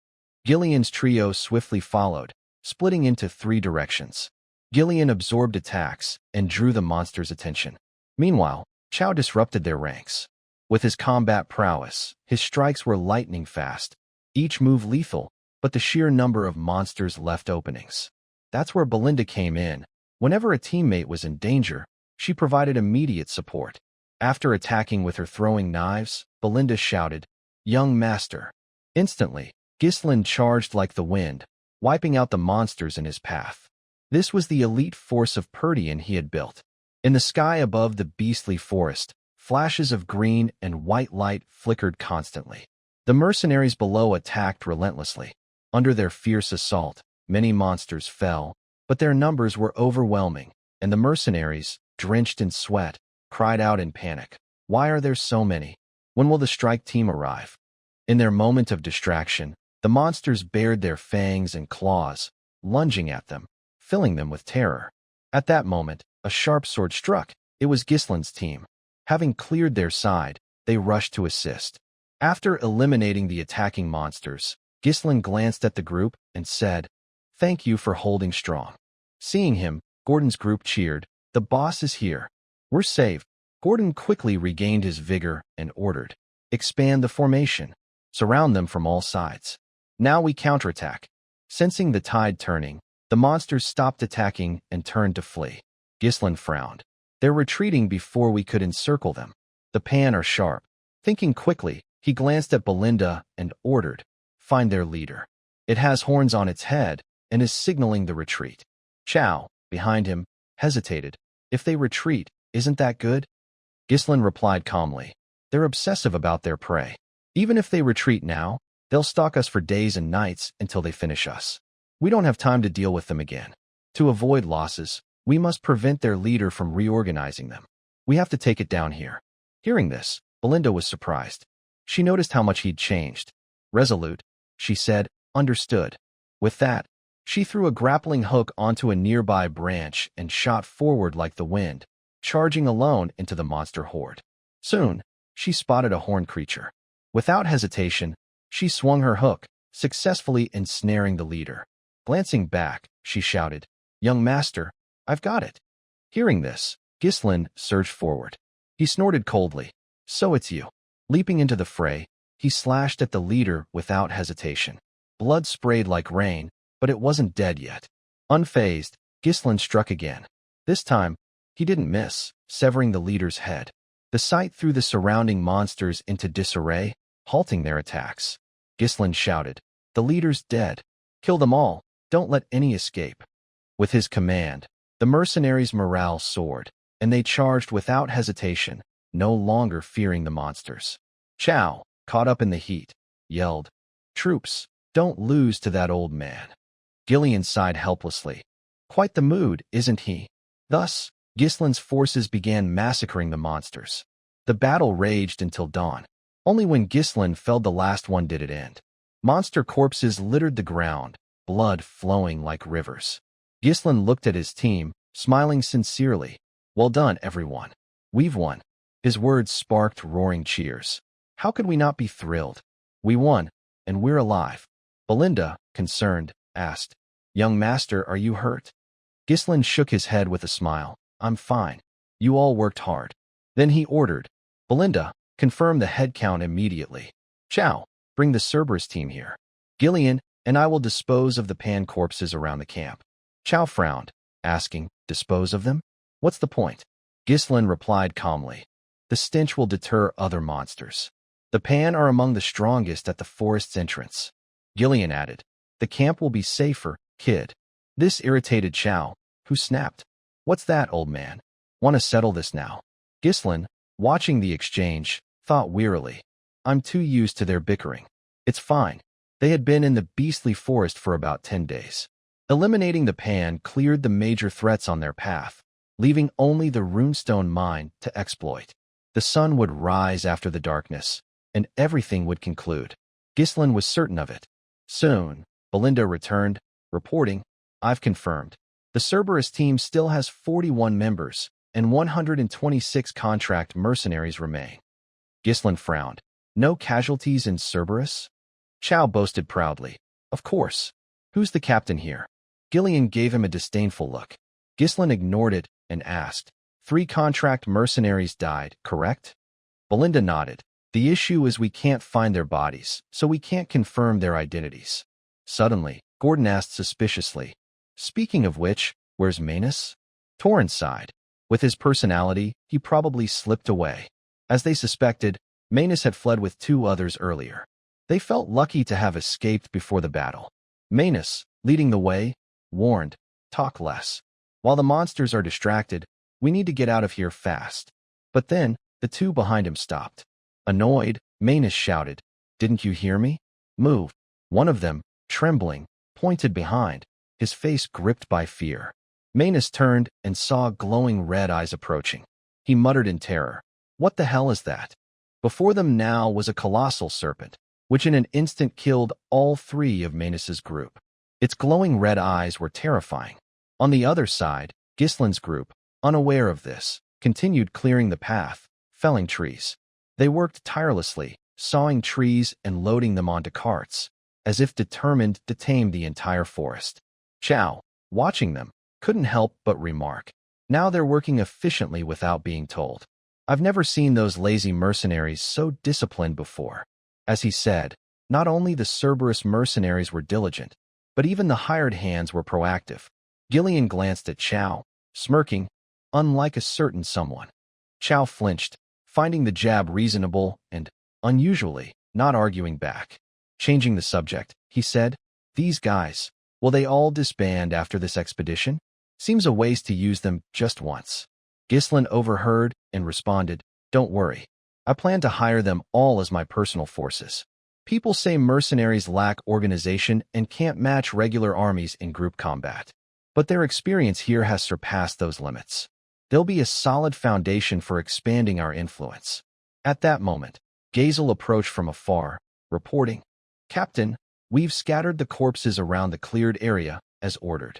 Gillian's trio swiftly followed, splitting into 3 directions. Gillian absorbed attacks and drew the monsters' attention. Meanwhile, Chow disrupted their ranks. With his combat prowess, his strikes were lightning fast, each move lethal, but the sheer number of monsters left openings. That's where Belinda came in. Whenever a teammate was in danger, she provided immediate support. After attacking with her throwing knives, Belinda shouted, "Young master." Instantly, Ghislain charged like the wind, wiping out the monsters in his path. This was the elite force of Perdian he had built. In the sky above the beastly forest, flashes of green and white light flickered constantly. The mercenaries below attacked relentlessly. Under their fierce assault, many monsters fell, but their numbers were overwhelming, and the mercenaries, drenched in sweat, cried out in panic, "Why are there so many? When will the strike team arrive?" In their moment of distraction, the monsters bared their fangs and claws, lunging at them, filling them with terror. At that moment, a sharp sword struck. It was Ghislain's team. Having cleared their side, they rushed to assist. After eliminating the attacking monsters, Ghislain glanced at the group and said, "Thank you for holding strong." Seeing him, Gordon's group cheered, "The boss is here. We're saved." Gordon quickly regained his vigor and ordered, "Expand the formation. Surround them from all sides. Now we counterattack." Sensing the tide turning, the monsters stopped attacking and turned to flee. Ghislain frowned. "They're retreating before we could encircle them. The pan are sharp." Thinking quickly, he glanced at Belinda and ordered, "Find their leader. It has horns on its head and is signaling the retreat." Chow, behind him, hesitated. "If they retreat, isn't that good?" Ghislain replied calmly, "They're obsessive about their prey. Even if they retreat now, they'll stalk us for days and nights until they finish us. We don't have time to deal with them again. To avoid losses, we must prevent their leader from reorganizing them. We have to take it down here." Hearing this, Belinda was surprised. She noticed how much he'd changed. Resolute, she said, "Understood." With that, she threw a grappling hook onto a nearby branch and shot forward like the wind, charging alone into the monster horde. Soon, she spotted a horned creature. Without hesitation, she swung her hook, successfully ensnaring the leader. Glancing back, she shouted, "Young master, I've got it." Hearing this, Ghislain surged forward. He snorted coldly, "So it's you." Leaping into the fray, he slashed at the leader without hesitation. Blood sprayed like rain, but it wasn't dead yet. Unfazed, Ghislain struck again. This time, he didn't miss, severing the leader's head. The sight threw the surrounding monsters into disarray, halting their attacks. Ghislain shouted, "The leader's dead. Kill them all. Don't let any escape." With his command, the mercenaries' morale soared, and they charged without hesitation, no longer fearing the monsters. Chow, caught up in the heat, yelled, "Troops, don't lose to that old man." Gillian sighed helplessly. Quite the mood, isn't he? Thus, Ghislain's forces began massacring the monsters. The battle raged until dawn. Only when Ghislain felled the last one did it end. Monster corpses littered the ground, blood flowing like rivers. Ghislain looked at his team, smiling sincerely. "Well done, everyone. We've won." His words sparked roaring cheers. How could we not be thrilled? We won, and we're alive. Belinda, concerned, asked, "Young master, are you hurt?" Ghislain shook his head with a smile. I'm fine. You all worked hard. Then he ordered, Belinda, confirm the head count immediately. Chow, bring the Cerberus team here. Gillian and I will dispose of the Pan corpses around the camp. Chow frowned, asking, dispose of them? What's the point? Ghislain replied calmly. The stench will deter other monsters. The Pan are among the strongest at the forest's entrance. Gillian added, the camp will be safer, kid. This irritated Chow, who snapped. What's that, old man? Want to settle this now? Ghislain, watching the exchange, thought wearily. I'm too used to their bickering. It's fine. They had been in the beastly forest for about 10 days. Eliminating the Pan cleared the major threats on their path, leaving only the runestone mine to exploit. The sun would rise after the darkness, and everything would conclude. Ghislain was certain of it. Soon, Belinda returned, reporting, I've confirmed. The Cerberus team still has 41 members, and 126 contract mercenaries remain. Ghislain frowned. No casualties in Cerberus? Chow boasted proudly. Of course. Who's the captain here? Gillian gave him a disdainful look. Ghislain ignored it and asked, 3 contract mercenaries died, correct? Belinda nodded. The issue is we can't find their bodies, so we can't confirm their identities. Suddenly, Gordon asked suspiciously, speaking of which, where's Manus? Torrance sighed. With his personality, he probably slipped away. As they suspected, Manus had fled with 2 others earlier. They felt lucky to have escaped before the battle. Manus, leading the way, warned, talk less. While the monsters are distracted, we need to get out of here fast. But then, the 2 behind him stopped. Annoyed, Manus shouted, didn't you hear me? Move. One of them, trembling, pointed behind, his face gripped by fear. Manus turned and saw glowing red eyes approaching. He muttered in terror, what the hell is that? Before them now was a colossal serpent, which in an instant killed all 3 of Manus's group. Its glowing red eyes were terrifying. On the other side, Ghislain's group, unaware of this, continued clearing the path, felling trees. They worked tirelessly, sawing trees and loading them onto carts, as if determined to tame the entire forest. Chow, watching them, couldn't help but remark, now they're working efficiently without being told. I've never seen those lazy mercenaries so disciplined before. As he said, not only the Cerberus mercenaries were diligent, but even the hired hands were proactive. Gillian glanced at Chow, smirking, unlike a certain someone. Chow flinched, finding the jab reasonable and, unusually, not arguing back. Changing the subject, he said, these guys, will they all disband after this expedition? Seems a waste to use them just once. Ghislain overheard and responded, don't worry. I plan to hire them all as my personal forces. People say mercenaries lack organization and can't match regular armies in group combat. But their experience here has surpassed those limits. They'll be a solid foundation for expanding our influence. At that moment, Gazel approached from afar, reporting, Captain, we've scattered the corpses around the cleared area, as ordered.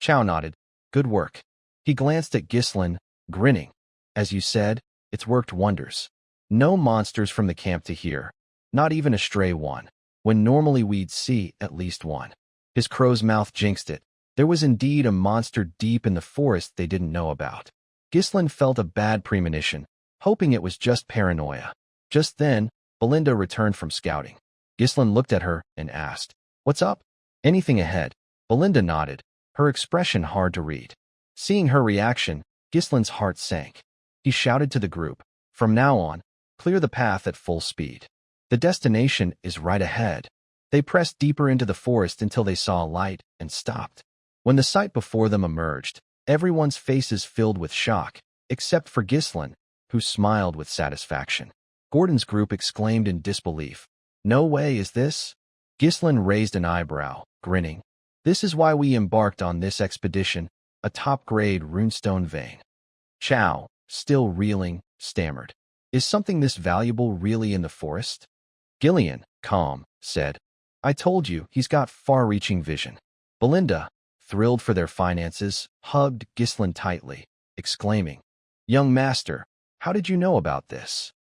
Chow nodded. Good work. He glanced at Ghislain, grinning. As you said, it's worked wonders. No monsters from the camp to here, not even a stray one, when normally we'd see at least one. His crow's mouth jinxed it. There was indeed a monster deep in the forest they didn't know about. Ghislain felt a bad premonition, hoping it was just paranoia. Just then, Belinda returned from scouting. Ghislain looked at her and asked, what's up? Anything ahead? Belinda nodded, her expression hard to read. Seeing her reaction, Ghislain's heart sank. He shouted to the group, from now on, clear the path at full speed. The destination is right ahead. They pressed deeper into the forest until they saw a light and stopped. When the sight before them emerged, everyone's faces filled with shock, except for Ghislain, who smiled with satisfaction. Gordon's group exclaimed in disbelief. No way is this? Ghislain raised an eyebrow, grinning. This is why we embarked on this expedition, a top-grade runestone vein. Chow, still reeling, stammered. Is something this valuable really in the forest? Gillian, calm, said, I told you he's got far-reaching vision. Belinda, thrilled for their finances, hugged Ghislain tightly, exclaiming, Young master, how did you know about this?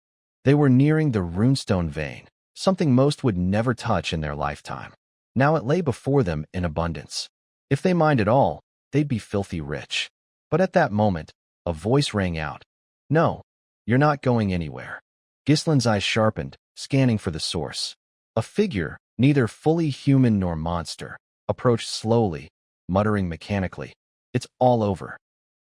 They were nearing the runestone vein, something most would never touch in their lifetime. Now it lay before them in abundance. If they mined at all, they'd be filthy rich. But at that moment, a voice rang out. No, you're not going anywhere. Gislin's eyes sharpened, scanning for the source. A figure, neither fully human nor monster, approached slowly, muttering mechanically. It's all over.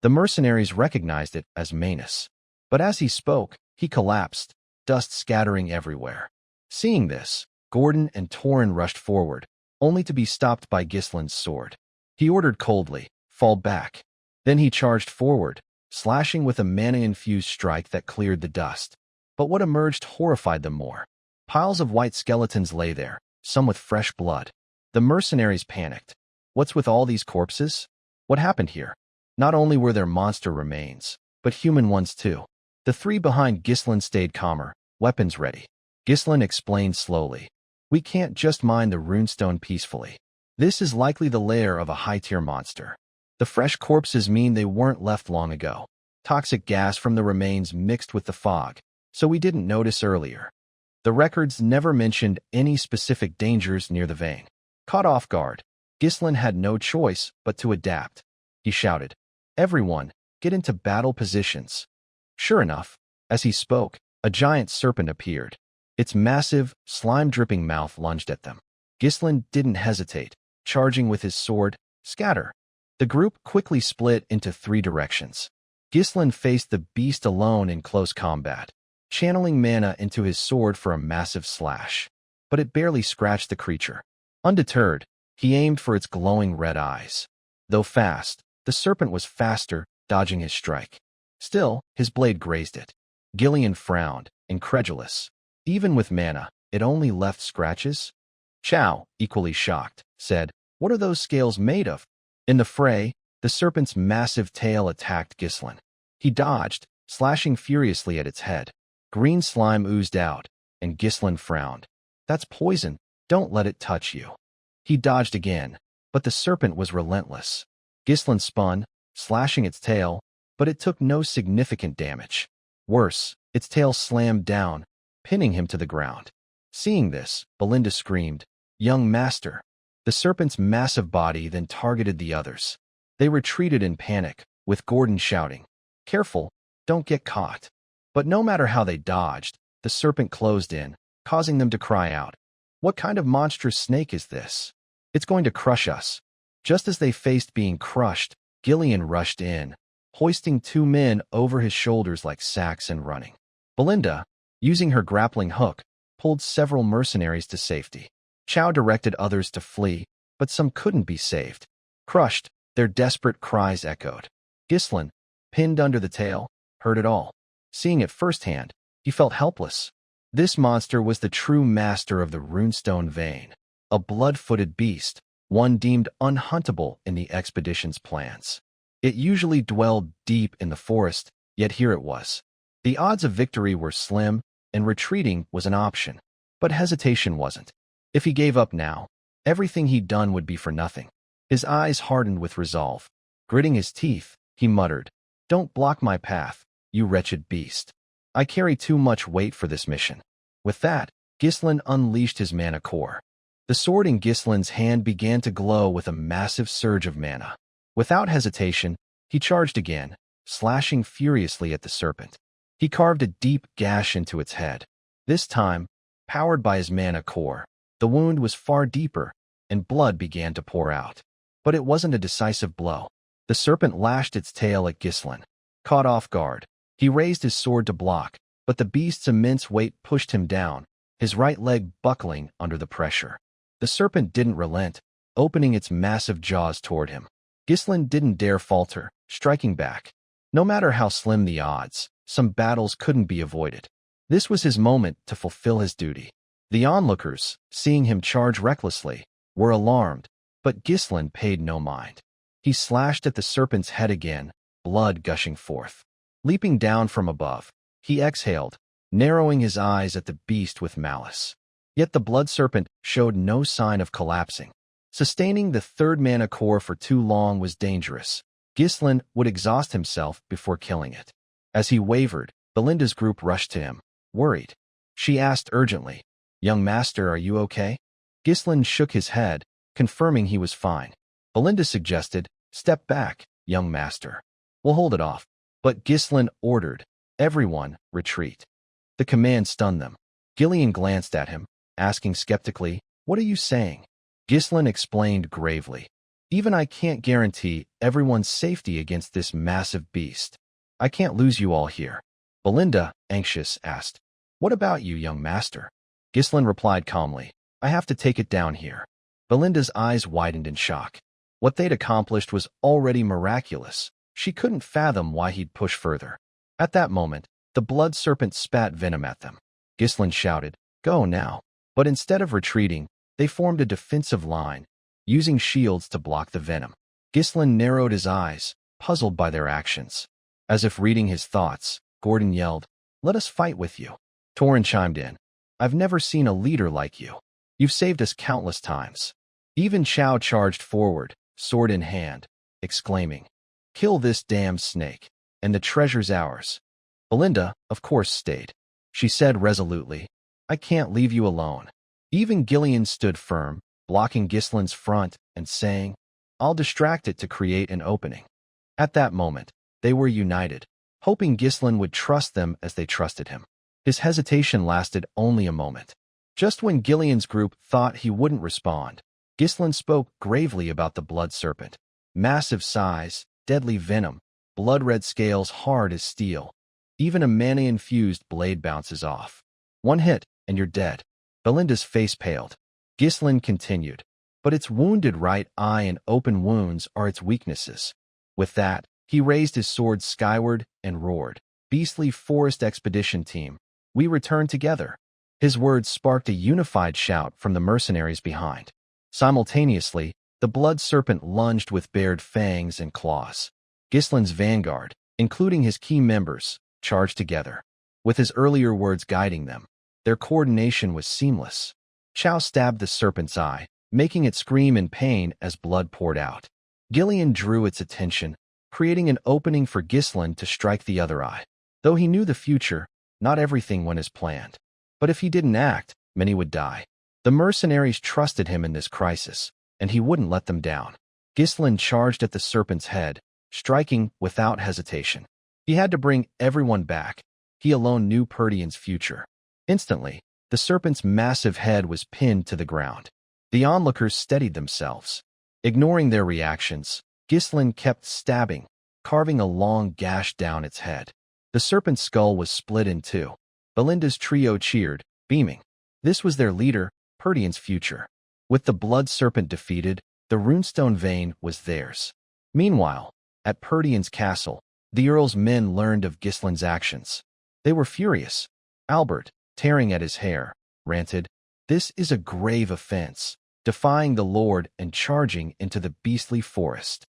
The mercenaries recognized it as Manus. But as he spoke, he collapsed, dust scattering everywhere. Seeing this, Gordon and Torin rushed forward, only to be stopped by Gislin's sword. He ordered coldly, fall back. Then he charged forward, slashing with a mana-infused strike that cleared the dust. But what emerged horrified them more. Piles of white skeletons lay there, some with fresh blood. The mercenaries panicked. What's with all these corpses? What happened here? Not only were there monster remains, but human ones too. The three behind Gislin stayed calmer, weapons ready. Gislin explained slowly. We can't just mine the runestone peacefully. This is likely the lair of a high-tier monster. The fresh corpses mean they weren't left long ago. Toxic gas from the remains mixed with the fog, so we didn't notice earlier. The records never mentioned any specific dangers near the vein. Caught off guard, Gislin had no choice but to adapt. He shouted, "Everyone, get into battle positions." Sure enough, as he spoke, a giant serpent appeared. Its massive, slime-dripping mouth lunged at them. Gislin didn't hesitate, charging with his sword, scatter. The group quickly split into three directions. Gislin faced the beast alone in close combat, channeling mana into his sword for a massive slash. But it barely scratched the creature. Undeterred, he aimed for its glowing red eyes. Though fast, the serpent was faster, dodging his strike. Still, his blade grazed it. Gillian frowned, incredulous. Even with mana, it only left scratches? Chow, equally shocked, said, "What are those scales made of?" In the fray, the serpent's massive tail attacked Gislin. He dodged, slashing furiously at its head. Green slime oozed out, and Gislin frowned. "That's poison. Don't let it touch you." He dodged again, but the serpent was relentless. Gislin spun, slashing its tail, but it took no significant damage. Worse, its tail slammed down, pinning him to the ground. Seeing this, Belinda screamed, "Young master!" The serpent's massive body then targeted the others. They retreated in panic, with Gordon shouting, "Careful, don't get caught." But no matter how they dodged, the serpent closed in, causing them to cry out, "What kind of monstrous snake is this? It's going to crush us." Just as they faced being crushed, Gillian rushed in, hoisting two men over his shoulders like sacks and running. Belinda, using her grappling hook, pulled several mercenaries to safety. Chow directed others to flee, but some couldn't be saved. Crushed, their desperate cries echoed. Gislin, pinned under the tail, heard it all. Seeing it firsthand, he felt helpless. This monster was the true master of the runestone vein, a blood-footed beast, one deemed unhuntable in the expedition's plans. It usually dwelled deep in the forest, yet here it was. The odds of victory were slim, and retreating was an option. But hesitation wasn't. If he gave up now, everything he'd done would be for nothing. His eyes hardened with resolve. Gritting his teeth, he muttered, "Don't block my path, you wretched beast. I carry too much weight for this mission." With that, Gislin unleashed his mana core. The sword in Gislin's hand began to glow with a massive surge of mana. Without hesitation, he charged again, slashing furiously at the serpent. He carved a deep gash into its head. This time, powered by his mana core, the wound was far deeper, and blood began to pour out. But it wasn't a decisive blow. The serpent lashed its tail at Gislin. Caught off guard, he raised his sword to block, but the beast's immense weight pushed him down, his right leg buckling under the pressure. The serpent didn't relent, opening its massive jaws toward him. Gislin didn't dare falter, striking back. No matter how slim the odds, some battles couldn't be avoided. This was his moment to fulfill his duty. The onlookers, seeing him charge recklessly, were alarmed, but Gislin paid no mind. He slashed at the serpent's head again, blood gushing forth. Leaping down from above, he exhaled, narrowing his eyes at the beast with malice. Yet the blood serpent showed no sign of collapsing. Sustaining the third mana core for too long was dangerous. Gislin would exhaust himself before killing it. As he wavered, Belinda's group rushed to him, worried. She asked urgently, "Young master, are you okay?" Gislin shook his head, confirming he was fine. Belinda suggested, Step back, young master. We'll hold it off. But Ghislain ordered, everyone, retreat. The command stunned them. Gillian glanced at him, asking skeptically, what are you saying? Ghislain explained gravely. Even I can't guarantee everyone's safety against this massive beast. I can't lose you all here. Belinda, anxious, asked, what about you, young master? Ghislain replied calmly, I have to take it down here. Belinda's eyes widened in shock. What they'd accomplished was already miraculous. She couldn't fathom why he'd push further. At that moment, the blood serpent spat venom at them. Ghislain shouted, go now. But instead of retreating, they formed a defensive line, using shields to block the venom. Ghislain narrowed his eyes, puzzled by their actions. As if reading his thoughts, Gordon yelled, let us fight with you. Torin chimed in, I've never seen a leader like you. You've saved us countless times. Even Chow charged forward, sword in hand, exclaiming, kill this damned snake, and the treasure's ours. Belinda, of course, stayed. She said resolutely, I can't leave you alone. Even Gillian stood firm, blocking Ghislain's front and saying, I'll distract it to create an opening. At that moment, they were united, hoping Ghislain would trust them as they trusted him. His hesitation lasted only a moment. Just when Gillian's group thought he wouldn't respond, Ghislain spoke gravely about the blood serpent. Massive size, deadly venom, blood-red scales hard as steel. Even a mana-infused blade bounces off. One hit, and you're dead. Belinda's face paled. Ghislain continued, but its wounded right eye and open wounds are its weaknesses. With that, he raised his sword skyward and roared, Beastly Forest Expedition Team, we return together. His words sparked a unified shout from the mercenaries behind. Simultaneously, the blood serpent lunged with bared fangs and claws. Ghislain's vanguard, including his key members, charged together. With his earlier words guiding them, their coordination was seamless. Chow stabbed the serpent's eye, making it scream in pain as blood poured out. Gillian drew its attention, creating an opening for Ghislain to strike the other eye. Though he knew the future, not everything went as planned. But if he didn't act, many would die. The mercenaries trusted him in this crisis, and he wouldn't let them down. Ghislain charged at the serpent's head, striking without hesitation. He had to bring everyone back. He alone knew Perdian's future. Instantly, the serpent's massive head was pinned to the ground. The onlookers steadied themselves. Ignoring their reactions, Ghislain kept stabbing, carving a long gash down its head. The serpent's skull was split in two. Belinda's trio cheered, beaming. This was their leader, Perdian's future. With the blood serpent defeated, the runestone vein was theirs. Meanwhile, at Perdian's castle, the Earl's men learned of Ghislain's actions. They were furious. Albert, tearing at his hair, ranted, this is a grave offense, defying the Lord and charging into the beastly forest.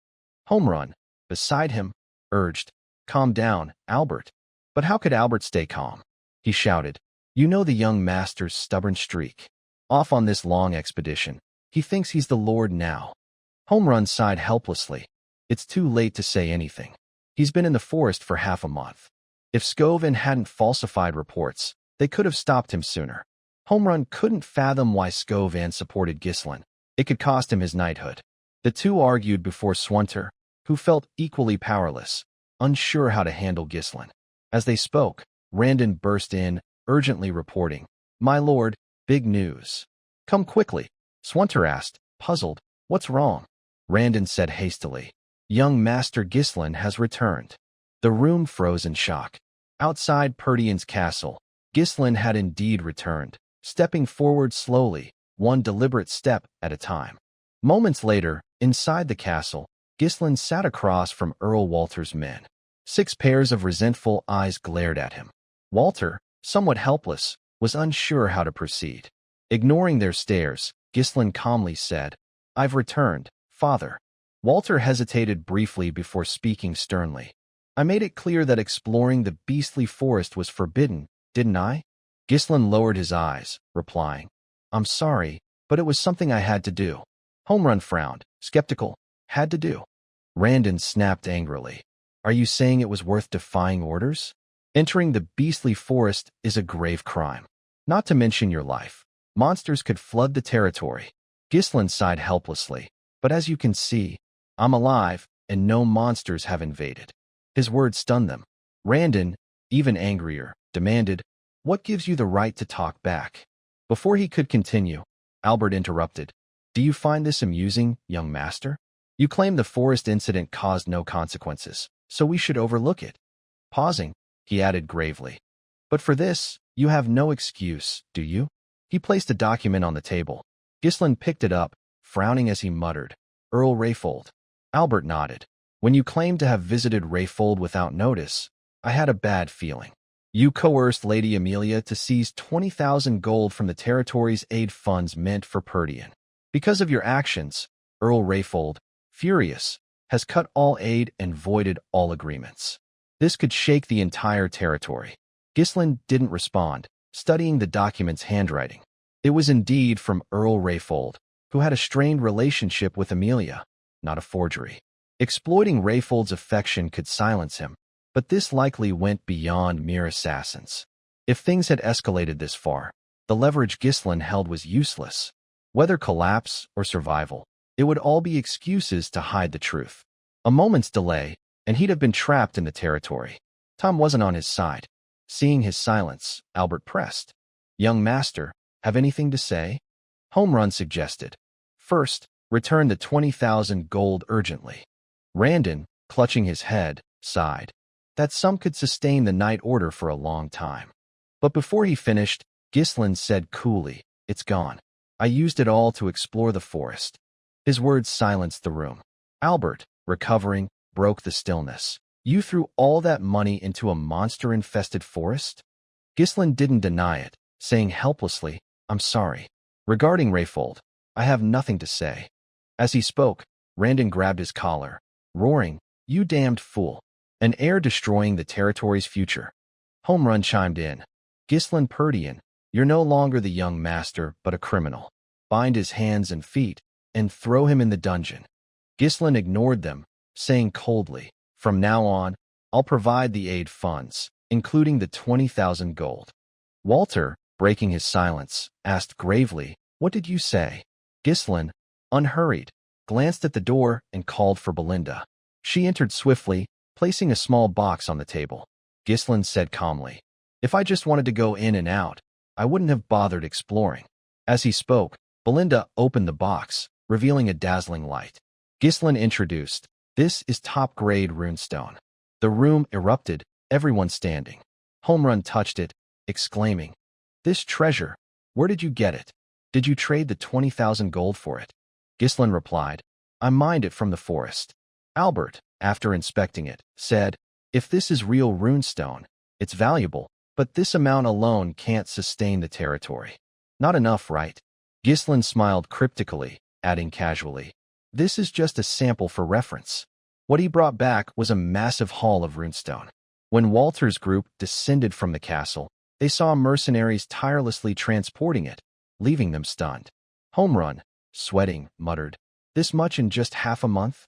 Home Run, beside him, urged, calm down, Albert. But how could Albert stay calm? He shouted, you know the young master's stubborn streak. Off on this long expedition, he thinks he's the Lord now. Home Run sighed helplessly. It's too late to say anything. He's been in the forest for half a month. If Scovin hadn't falsified reports, they could have stopped him sooner. Home Run couldn't fathom why Scovin supported Ghislain. It could cost him his knighthood. The two argued before Swunter, who felt equally powerless, unsure how to handle Ghislain. As they spoke, Randon burst in, urgently reporting, my lord, big news. Come quickly. Swunter asked, puzzled, what's wrong? Randon said hastily, young Master Ghislain has returned. The room froze in shock. Outside Perdian's castle, Ghislain had indeed returned, stepping forward slowly, one deliberate step at a time. Moments later, inside the castle, Ghislain sat across from Earl Walter's men. 6 pairs of resentful eyes glared at him. Walter, somewhat helpless, was unsure how to proceed. Ignoring their stares, Ghislain calmly said, I've returned, father. Walter hesitated briefly before speaking sternly. I made it clear that exploring the beastly forest was forbidden, didn't I? Ghislain lowered his eyes, replying, I'm sorry, but it was something I had to do. Home Run frowned, skeptical. Had to do. Randon snapped angrily. Are you saying it was worth defying orders? Entering the beastly forest is a grave crime. Not to mention your life. Monsters could flood the territory. Ghislain sighed helplessly. But as you can see, I'm alive, and no monsters have invaded. His words stunned them. Randon, even angrier, demanded, "What gives you the right to talk back?" Before he could continue, Albert interrupted. "Do you find this amusing, young master? You claim the forest incident caused no consequences, so we should overlook it." Pausing, he added gravely, "But for this, you have no excuse, do you?" He placed a document on the table. Ghislaine picked it up, frowning as he muttered, "Earl Rayfold." Albert nodded. "When you claimed to have visited Rayfold without notice, I had a bad feeling. You coerced Lady Amelia to seize 20,000 gold from the territory's aid funds meant for Perdian. Because of your actions, Earl Rayfold, furious, has cut all aid and voided all agreements. This could shake the entire territory." Ghislaine didn't respond, studying the document's handwriting. It was indeed from Earl Rayfold, who had a strained relationship with Amelia, not a forgery. Exploiting Rayfold's affection could silence him, but this likely went beyond mere assassins. If things had escalated this far, the leverage Ghislaine held was useless. Whether collapse or survival, it would all be excuses to hide the truth. A moment's delay, and he'd have been trapped in the territory. Tom wasn't on his side. Seeing his silence, Albert pressed. "Young master, have anything to say?" Home Run suggested. "First, return the 20,000 gold urgently." Randon, clutching his head, sighed. That sum could sustain the night order for a long time. But before he finished, Ghislaine said coolly, "It's gone. I used it all to explore the forest." His words silenced the room. Albert, recovering, broke the stillness. "You threw all that money into a monster-infested forest?" Ghislaine didn't deny it, saying helplessly, "I'm sorry. Regarding Rayfold, I have nothing to say." As he spoke, Randon grabbed his collar, roaring, "You damned fool. An heir destroying the territory's future." Home Run chimed in. "Ghislaine Perdian, you're no longer the young master, but a criminal. Bind his hands and feet, and throw him in the dungeon." Ghislaine ignored them, saying coldly, "From now on, I'll provide the aid funds, including the 20,000 gold." Walter, breaking his silence, asked gravely, "What did you say?" Ghislaine, unhurried, glanced at the door and called for Belinda. She entered swiftly, placing a small box on the table. Ghislaine said calmly, "If I just wanted to go in and out, I wouldn't have bothered exploring." As he spoke, Belinda opened the box, revealing a dazzling light. Ghislaine introduced, "This is top-grade runestone." The room erupted, everyone standing. Home Run touched it, exclaiming, "This treasure, where did you get it? Did you trade the 20,000 gold for it?" Ghislaine replied, "I mined it from the forest." Albert, after inspecting it, said, "If this is real runestone, it's valuable, but this amount alone can't sustain the territory. Not enough, right?" Ghislaine smiled cryptically, adding casually, "This is just a sample for reference." What he brought back was a massive haul of runestone. When Walter's group descended from the castle, they saw mercenaries tirelessly transporting it, leaving them stunned. Home Run, sweating, muttered, "This much in just half a month?"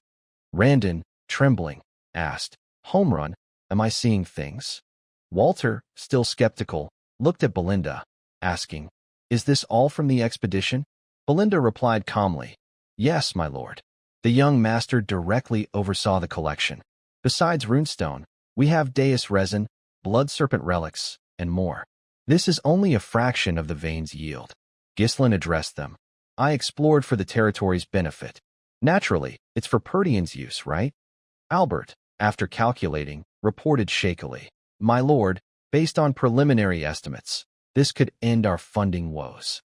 Randon, trembling, asked, "Home Run, am I seeing things?" Walter, still skeptical, looked at Belinda, asking, "Is this all from the expedition?" Belinda replied calmly, "Yes, my lord. The young master directly oversaw the collection. Besides runestone, we have dais resin, blood serpent relics, and more. This is only a fraction of the vein's yield." Ghislaine addressed them. "I explored for the territory's benefit. Naturally, it's for Perdian's use, right?" Albert, after calculating, reported shakily, "My lord, based on preliminary estimates, this could end our funding woes."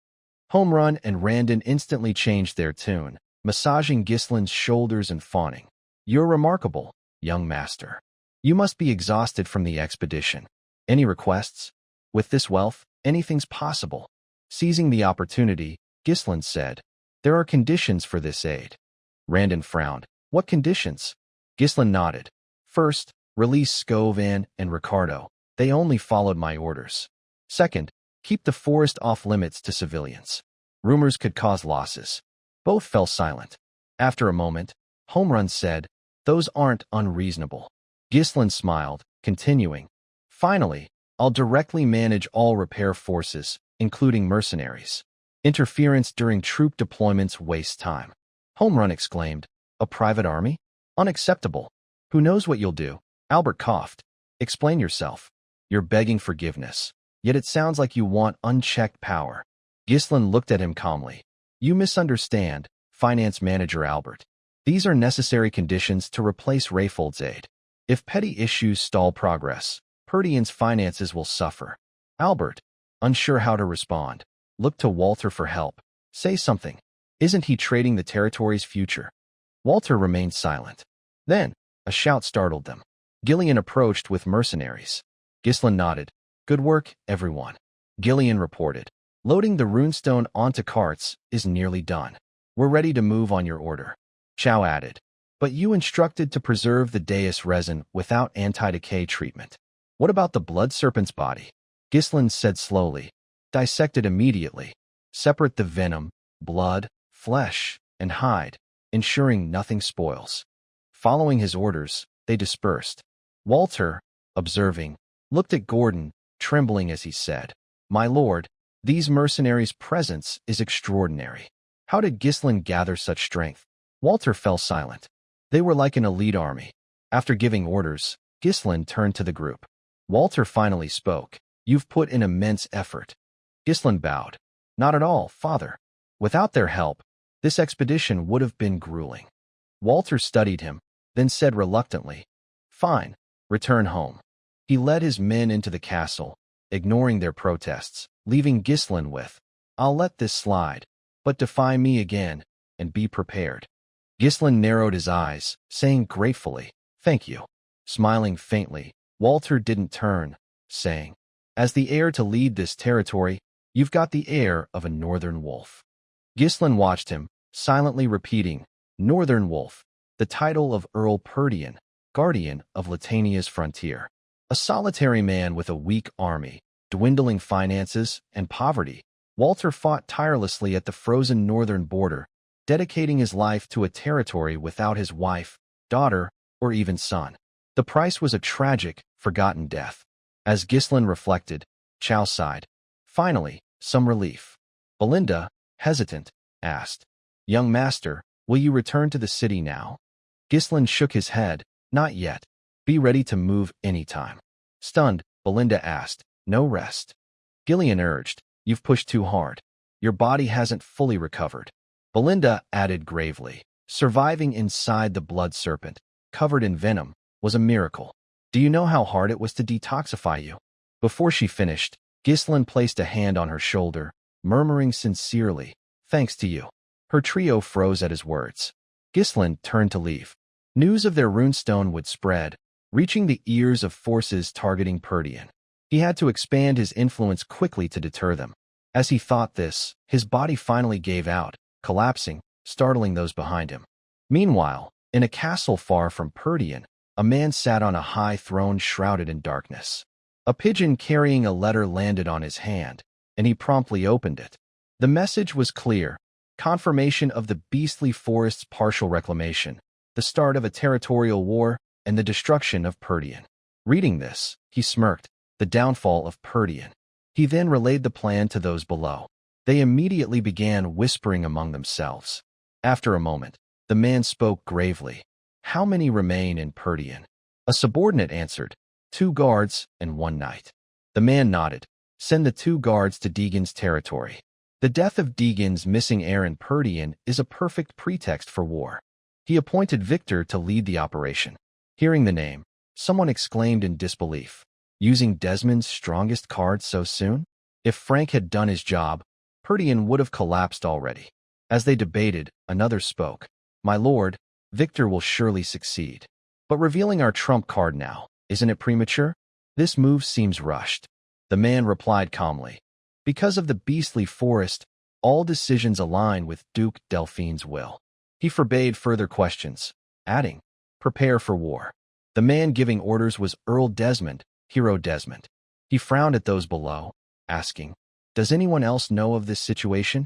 Home Run and Randon instantly changed their tune, massaging Ghislaine's shoulders and fawning. "You're remarkable, young master. You must be exhausted from the expedition. Any requests? With this wealth, anything's possible." Seizing the opportunity, Ghislaine said, "There are conditions for this aid." Randon frowned. "What conditions?" Ghislaine nodded. "First, release Scovan and Ricardo. They only followed my orders. Second, keep the forest off limits to civilians. Rumors could cause losses." Both fell silent. After a moment, Home Run said, "Those aren't unreasonable." Ghislaine smiled, continuing, "Finally, I'll directly manage all repair forces, including mercenaries. Interference during troop deployments wastes time." Home Run exclaimed, "A private army?" Unacceptable. Who knows what you'll do? Albert coughed. Explain yourself. You're begging forgiveness. Yet it sounds like you want unchecked power. Ghislain looked at him calmly. You misunderstand, Finance Manager Albert. These are necessary conditions to replace Rayfold's aid. If petty issues stall progress, Perdian's finances will suffer. Albert, unsure how to respond, looked to Walter for help. Say something. Isn't he trading the territory's future? Walter remained silent. Then, a shout startled them. Gillian approached with mercenaries. Ghislain nodded. Good work, everyone. Gillian reported. Loading the runestone onto carts is nearly done. We're ready to move on your order. Chow added. But you instructed to preserve the dais resin without anti-decay treatment. What about the blood serpent's body? Ghislain said slowly. Dissect it immediately. Separate the venom, blood, flesh, and hide, ensuring nothing spoils. Following his orders, they dispersed. Walter, observing, looked at Gordon, trembling as he said, My lord, these mercenaries' presence is extraordinary. How did Ghislain gather such strength? Walter fell silent. They were like an elite army. After giving orders, Ghislain turned to the group. Walter finally spoke. You've put in immense effort. Ghislain bowed. Not at all, father. Without their help, this expedition would have been grueling. Walter studied him, then said reluctantly, Fine, return home. He led his men into the castle, ignoring their protests, leaving Ghislain with, I'll let this slide, but defy me again, and be prepared. Ghislain narrowed his eyes, saying gratefully, Thank you. Smiling faintly, Walter didn't turn, saying, As the heir to lead this territory, you've got the air of a northern wolf. Ghislain watched him, silently repeating, Northern Wolf, the title of Earl Perdian, guardian of Latania's frontier. A solitary man with a weak army, dwindling finances, and poverty, Walter fought tirelessly at the frozen northern border, dedicating his life to a territory without his wife, daughter, or even son. The price was a tragic, forgotten death. As Ghislain reflected, Chow sighed. Finally, some relief. Belinda, hesitant, asked, Young master, will you return to the city now? Ghislain shook his head. Not yet. Be ready to move anytime. Stunned, Belinda asked, No rest. Gillian urged, You've pushed too hard. Your body hasn't fully recovered. Belinda added gravely, Surviving inside the blood serpent, covered in venom, was a miracle. Do you know how hard it was to detoxify you? Before she finished, Ghislain placed a hand on her shoulder, murmuring sincerely, Thanks to you. Her trio froze at his words. Ghislain turned to leave. News of their runestone would spread, reaching the ears of forces targeting Perdian. He had to expand his influence quickly to deter them. As he thought this, his body finally gave out, collapsing, startling those behind him. Meanwhile, in a castle far from Perdian, a man sat on a high throne shrouded in darkness. A pigeon carrying a letter landed on his hand, and he promptly opened it. The message was clear, confirmation of the beastly forest's partial reclamation, the start of a territorial war, and the destruction of Perdian. Reading this, he smirked, the downfall of Perdian. He then relayed the plan to those below. They immediately began whispering among themselves. After a moment, the man spoke gravely. How many remain in Perdian? A subordinate answered, 2 guards and 1 knight. The man nodded. Send the 2 guards to Deegan's territory. The death of Deegan's missing heir in Perdian is a perfect pretext for war. He appointed Victor to lead the operation. Hearing the name, someone exclaimed in disbelief. Using Desmond's strongest card so soon? If Frank had done his job, Perdian would have collapsed already. As they debated, another spoke. My lord, Victor will surely succeed. But revealing our trump card now, isn't it premature? This move seems rushed. The man replied calmly. Because of the beastly forest, all decisions align with Duke Delphine's will. He forbade further questions, adding, Prepare for war. The man giving orders was Earl Desmond, Hero Desmond. He frowned at those below, asking, Does anyone else know of this situation?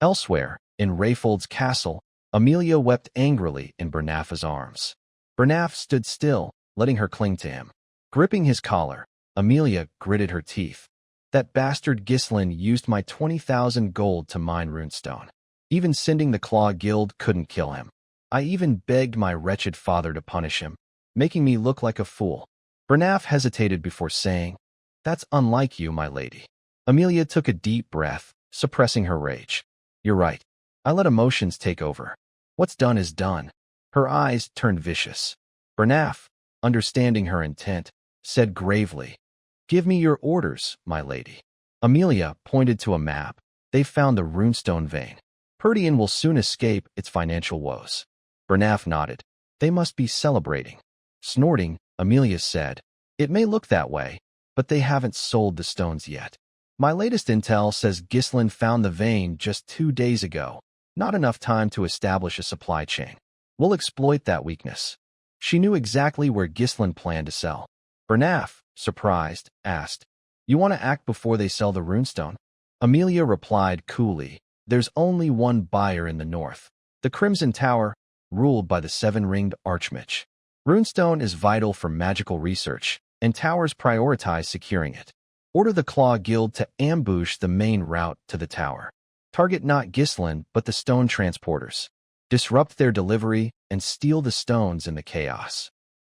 Elsewhere, in Rayfold's castle, Amelia wept angrily in Bernafa's arms. Bernaf stood still, letting her cling to him. Gripping his collar, Amelia gritted her teeth. That bastard Ghislain used my 20,000 gold to mine runestone. Even sending the Claw Guild couldn't kill him. I even begged my wretched father to punish him, making me look like a fool. Bernaf hesitated before saying, "That's unlike you, my lady." Amelia took a deep breath, suppressing her rage. "You're right. I let emotions take over. What's done is done." Her eyes turned vicious. Bernaf, understanding her intent, said gravely, "Give me your orders, my lady." Amelia pointed to a map. They found the runestone vein. Perdian will soon escape its financial woes. Bernaf nodded. They must be celebrating. Snorting, Amelia said, "It may look that way, but they haven't sold the stones yet. My latest intel says Ghislain found the vein just 2 days ago. Not enough time to establish a supply chain. We'll exploit that weakness." She knew exactly where Ghislain planned to sell. Bernaf, surprised, asked, "You want to act before they sell the runestone?" Amelia replied coolly, "There's only one buyer in the north. The Crimson Tower, ruled by the seven-ringed Archmage. Runestone is vital for magical research, and towers prioritize securing it. Order the Claw Guild to ambush the main route to the tower. Target not Ghislain, but the stone transporters. Disrupt their delivery and steal the stones in the chaos."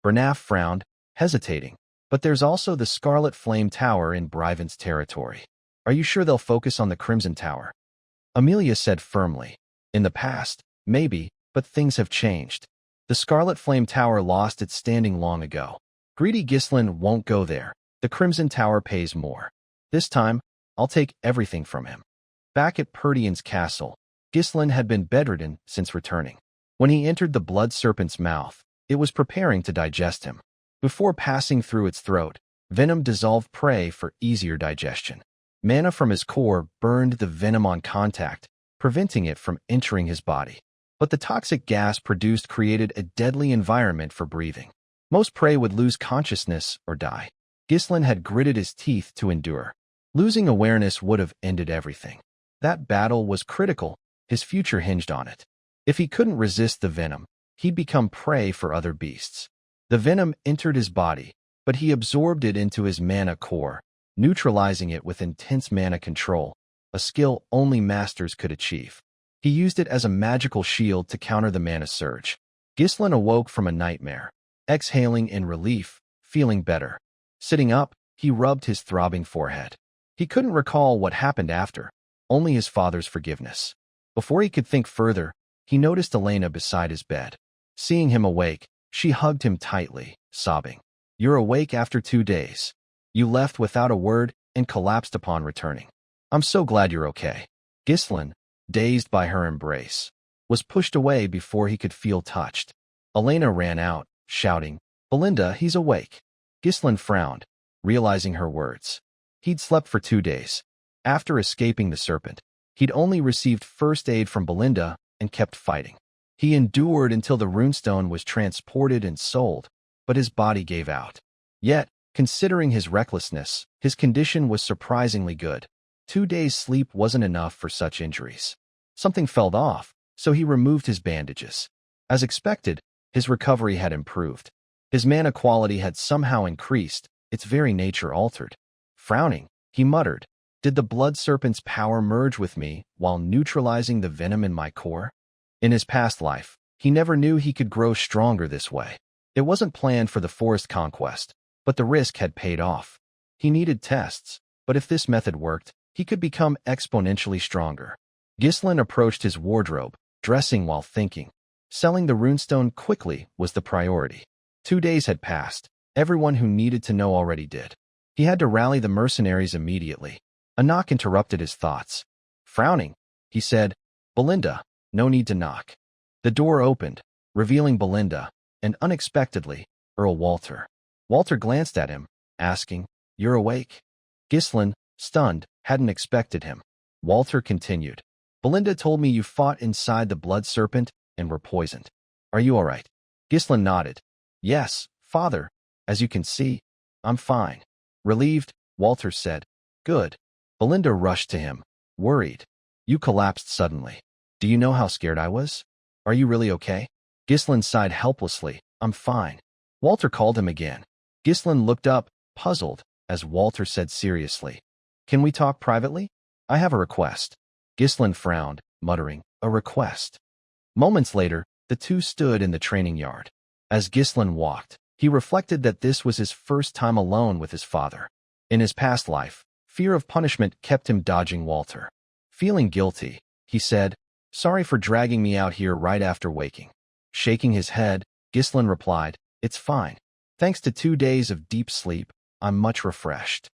Bernaf frowned, hesitating. "But there's also the Scarlet Flame Tower in Bryven's territory. Are you sure they'll focus on the Crimson Tower?" Amelia said firmly, "In the past, maybe, but things have changed. The Scarlet Flame Tower lost its standing long ago. Greedy Ghislain won't go there. The Crimson Tower pays more. This time, I'll take everything from him." Back at Perdian's castle, Ghislain had been bedridden since returning. When he entered the blood serpent's mouth, it was preparing to digest him. Before passing through its throat, venom dissolved prey for easier digestion. Mana from his core burned the venom on contact, preventing it from entering his body. But the toxic gas produced created a deadly environment for breathing. Most prey would lose consciousness or die. Ghislain had gritted his teeth to endure. Losing awareness would have ended everything. That battle was critical. His future hinged on it. If he couldn't resist the venom, he'd become prey for other beasts. The venom entered his body, but he absorbed it into his mana core, neutralizing it with intense mana control, a skill only masters could achieve. He used it as a magical shield to counter the mana surge. Ghislain awoke from a nightmare, exhaling in relief, feeling better. Sitting up, he rubbed his throbbing forehead. He couldn't recall what happened after, only his father's forgiveness. Before he could think further, he noticed Elena beside his bed. Seeing him awake, she hugged him tightly, sobbing. "You're awake after 2 days. You left without a word and collapsed upon returning. I'm so glad you're okay." Ghislain, dazed by her embrace, was pushed away before he could feel touched. Elena ran out, shouting, "Belinda, he's awake." Ghislain frowned, realizing her words. He'd slept for 2 days. After escaping the serpent, he'd only received first aid from Belinda and kept fighting. He endured until the runestone was transported and sold, but his body gave out. Yet, considering his recklessness, his condition was surprisingly good. 2 days' sleep wasn't enough for such injuries. Something fell off, so he removed his bandages. As expected, his recovery had improved. His mana quality had somehow increased, its very nature altered. Frowning, he muttered, "Did the blood serpent's power merge with me while neutralizing the venom in my core?" In his past life, he never knew he could grow stronger this way. It wasn't planned for the forest conquest, but the risk had paid off. He needed tests, but if this method worked, he could become exponentially stronger. Ghislain approached his wardrobe, dressing while thinking. Selling the runestone quickly was the priority. 2 days had passed. Everyone who needed to know already did. He had to rally the mercenaries immediately. A knock interrupted his thoughts. Frowning, he said, "Belinda, no need to knock." The door opened, revealing Belinda, and unexpectedly, Earl Walter. Walter glanced at him, asking, "You're awake?" Ghislain, stunned, hadn't expected him. Walter continued, "Belinda told me you fought inside the blood serpent and were poisoned. Are you all right?" Ghislain nodded. "Yes, father. As you can see, I'm fine." Relieved, Walter said, "Good." Belinda rushed to him, worried. "You collapsed suddenly. Do you know how scared I was? Are you really okay?" Ghislain sighed helplessly. "I'm fine." Walter called him again. Ghislain looked up, puzzled, as Walter said seriously, "Can we talk privately? I have a request." Ghislain frowned, muttering, "A request?" Moments later, The two stood in the training yard. As Ghislain walked, he reflected that this was his first time alone with his father. In his past life, fear of punishment kept him dodging Walter. Feeling guilty, he said, "Sorry for dragging me out here right after waking." Shaking his head, Ghislain replied, "It's fine. Thanks to 2 days of deep sleep, I'm much refreshed."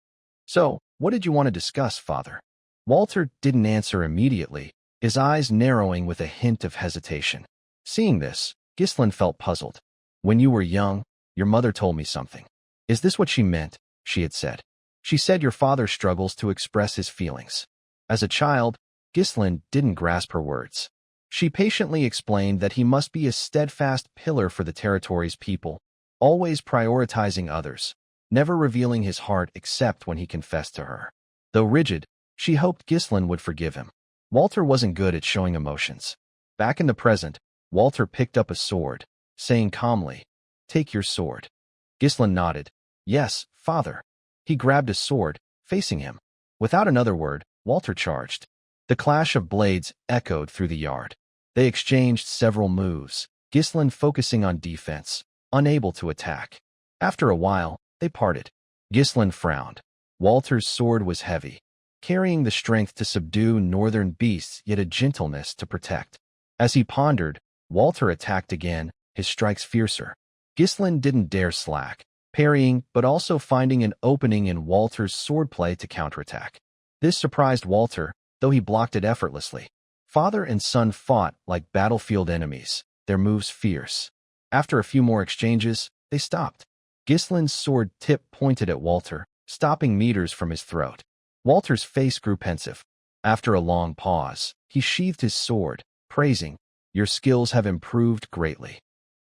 "So, what did you want to discuss, father?" Walter didn't answer immediately, his eyes narrowing with a hint of hesitation. Seeing this, Ghislain felt puzzled. "When you were young, your mother told me something." "Is this what she meant?" she had said. "She said your father struggles to express his feelings." As a child, Ghislain didn't grasp her words. She patiently explained that he must be a steadfast pillar for the territory's people, always prioritizing others, never revealing his heart except when he confessed to her. Though rigid, she hoped Ghislain would forgive him. Walter wasn't good at showing emotions. Back in the present, Walter picked up a sword, saying calmly, "Take your sword." Ghislain nodded. "Yes, father." He grabbed a sword, facing him. Without another word, Walter charged. The clash of blades echoed through the yard. They exchanged several moves, Ghislain focusing on defense, unable to attack. After a while, they parted. Ghislain frowned. Walter's sword was heavy, carrying the strength to subdue northern beasts yet a gentleness to protect. As he pondered, Walter attacked again, his strikes fiercer. Ghislain didn't dare slack, parrying but also finding an opening in Walter's swordplay to counterattack. This surprised Walter, though he blocked it effortlessly. Father and son fought like battlefield enemies, their moves fierce. After a few more exchanges, they stopped. Ghislain's sword tip pointed at Walter, stopping meters from his throat. Walter's face grew pensive. After a long pause, he sheathed his sword, praising, "Your skills have improved greatly."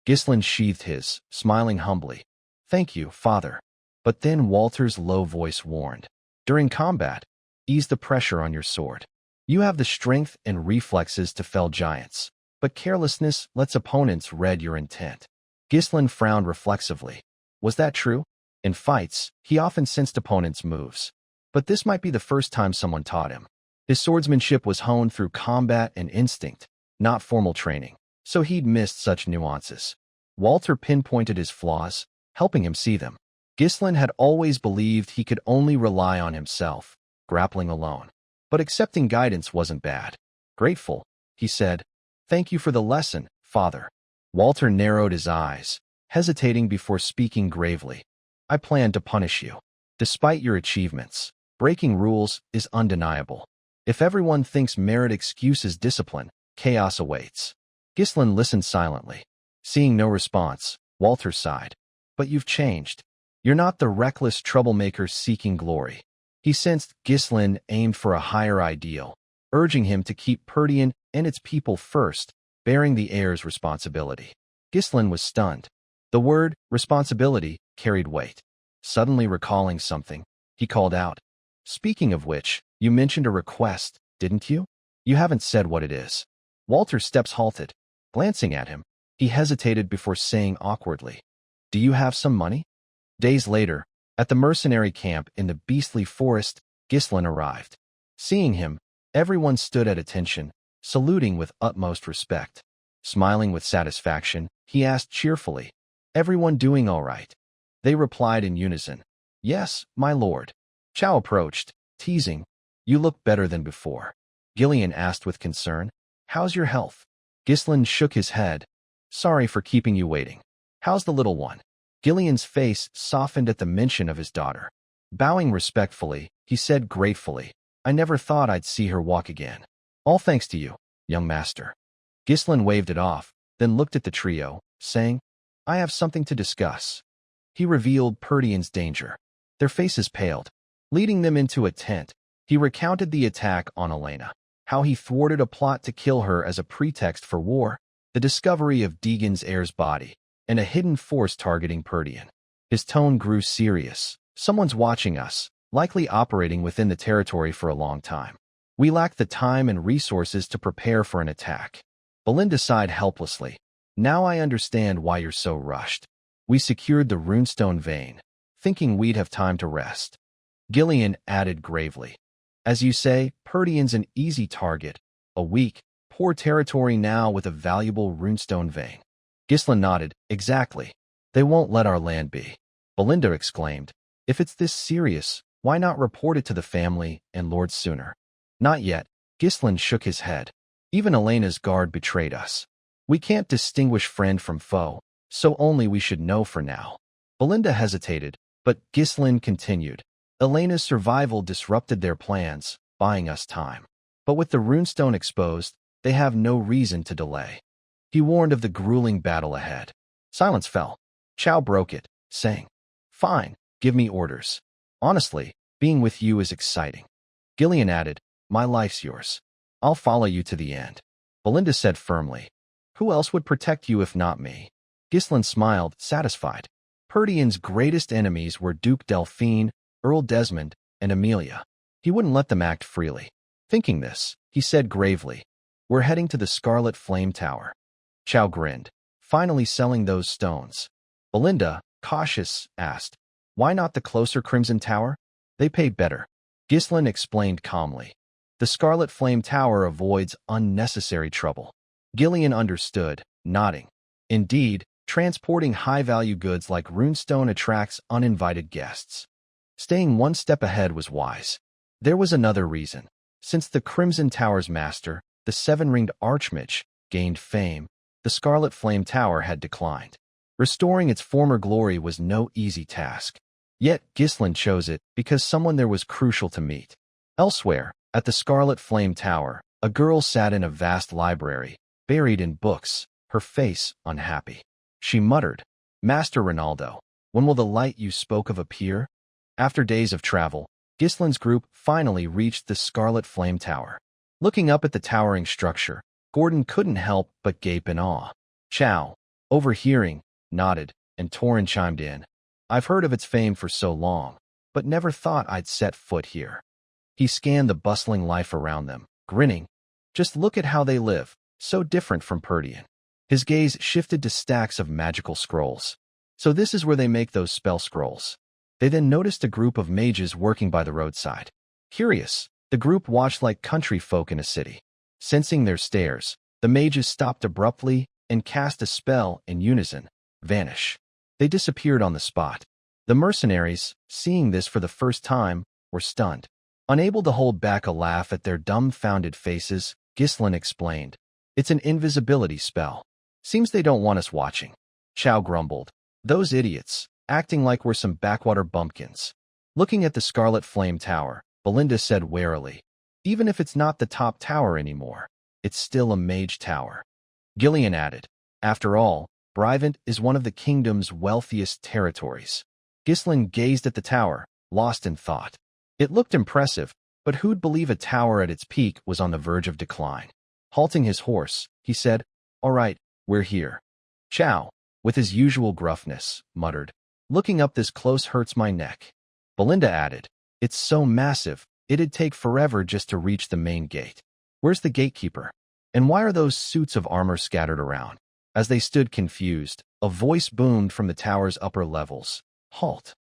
Ghislain sheathed his, smiling humbly. "Thank you, father." But then Walter's low voice warned, "During combat, ease the pressure on your sword. You have the strength and reflexes to fell giants, but carelessness lets opponents read your intent." Ghislain frowned reflexively. Was that true? In fights, he often sensed opponents' moves. But this might be the first time someone taught him. His swordsmanship was honed through combat and instinct, not formal training, so he'd missed such nuances. Walter pinpointed his flaws, helping him see them. Ghislain had always believed he could only rely on himself, grappling alone. But accepting guidance wasn't bad. "Grateful," he said. "Thank you for the lesson, father." Walter narrowed his eyes, hesitating before speaking gravely. "I plan to punish you. Despite your achievements, breaking rules is undeniable. If everyone thinks merit excuses discipline, chaos awaits." Ghislain listened silently. Seeing no response, Walter sighed. "But you've changed. You're not the reckless troublemaker seeking glory." He sensed Ghislain aimed for a higher ideal, urging him to keep Perdian and its people first, bearing the heir's responsibility. Ghislain was stunned. The word responsibility carried weight. Suddenly recalling something, he called out, "Speaking of which, you mentioned a request, didn't you? You haven't said what it is." Walter's steps halted. Glancing at him, he hesitated before saying awkwardly, "Do you have some money?" Days later, at the mercenary camp in the beastly forest, Ghislain arrived. Seeing him, everyone stood at attention, saluting with utmost respect. Smiling with satisfaction, he asked cheerfully, "Everyone doing all right?" They replied in unison, "Yes, my lord." Chow approached, teasing, "You look better than before." Gillian asked with concern, "How's your health?" Ghislain shook his head. "Sorry for keeping you waiting. How's the little one?" Gillian's face softened at the mention of his daughter. Bowing respectfully, he said gratefully, "I never thought I'd see her walk again. All thanks to you, young master." Ghislain waved it off, then looked at the trio, saying, "I have something to discuss." He revealed Perdian's danger. Their faces paled. Leading them into a tent, he recounted the attack on Elena, how he thwarted a plot to kill her as a pretext for war, the discovery of Deegan's heir's body, and a hidden force targeting Perdian. His tone grew serious. "Someone's watching us, likely operating within the territory for a long time. We lack the time and resources to prepare for an attack." Belinda sighed helplessly. "Now I understand why you're so rushed. We secured the runestone vein, thinking we'd have time to rest." Gillian added gravely, "As you say, Perdian's an easy target, a weak, Poor territory now with a valuable runestone vein. Ghislain nodded. Exactly. They won't let our land be. Belinda exclaimed. If it's this serious, why not report it to the family and Lord sooner? Not yet. Ghislain shook his head. Even Elena's guard betrayed us. We can't distinguish friend from foe, so only we should know for now. Belinda hesitated, but Ghislain continued. Elena's survival disrupted their plans, buying us time. But with the runestone exposed, they have no reason to delay. He warned of the grueling battle ahead. Silence fell. Chow broke it, saying, Fine, give me orders. Honestly, being with you is exciting. Gillian added, My life's yours. I'll follow you to the end. Belinda said firmly, Who else would protect you if not me? Ghislain smiled, satisfied. Perdian's greatest enemies were Duke Delphine, Earl Desmond, and Amelia. He wouldn't let them act freely. Thinking this, he said gravely, We're heading to the Scarlet Flame Tower. Chow grinned. Finally selling those stones. Belinda, cautious, asked, Why not the closer Crimson Tower? They pay better. Ghislain explained calmly. The Scarlet Flame Tower avoids unnecessary trouble. Gillian understood, nodding. Indeed, transporting high-value goods like runestone attracts uninvited guests. Staying one step ahead was wise. There was another reason. Since the Crimson Tower's master, the seven-ringed Archmage, gained fame, the Scarlet Flame Tower had declined. Restoring its former glory was no easy task. Yet Ghislain chose it because someone there was crucial to meet. Elsewhere, at the Scarlet Flame Tower, a girl sat in a vast library, buried in books, her face unhappy. She muttered, Master Ronaldo, when will the light you spoke of appear? After days of travel, Ghislain's group finally reached the Scarlet Flame Tower. Looking up at the towering structure, Gordon couldn't help but gape in awe. Chow, overhearing, nodded, and Torin chimed in. I've heard of its fame for so long, but never thought I'd set foot here. He scanned the bustling life around them, grinning. Just look at how they live, so different from Perdian. His gaze shifted to stacks of magical scrolls. So this is where they make those spell scrolls. They then noticed a group of mages working by the roadside. Curious, the group watched like country folk in a city. Sensing their stares, the mages stopped abruptly and cast a spell in unison. Vanish. They disappeared on the spot. The mercenaries, seeing this for the first time, were stunned. Unable to hold back a laugh at their dumbfounded faces, Ghislain explained. It's an invisibility spell. Seems they don't want us watching. Chow grumbled. Those idiots, acting like we're some backwater bumpkins. Looking at the Scarlet Flame Tower, Belinda said warily, Even if it's not the top tower anymore, it's still a mage tower. Gillian added, After all, Brivant is one of the kingdom's wealthiest territories. Ghislain gazed at the tower, lost in thought. It looked impressive, but who'd believe a tower at its peak was on the verge of decline? Halting his horse, he said, All right, we're here. Chow, with his usual gruffness, muttered, Looking up this close hurts my neck. Belinda added, It's so massive, it'd take forever just to reach the main gate. Where's the gatekeeper? And why are those suits of armor scattered around? As they stood confused, a voice boomed from the tower's upper levels. Halt.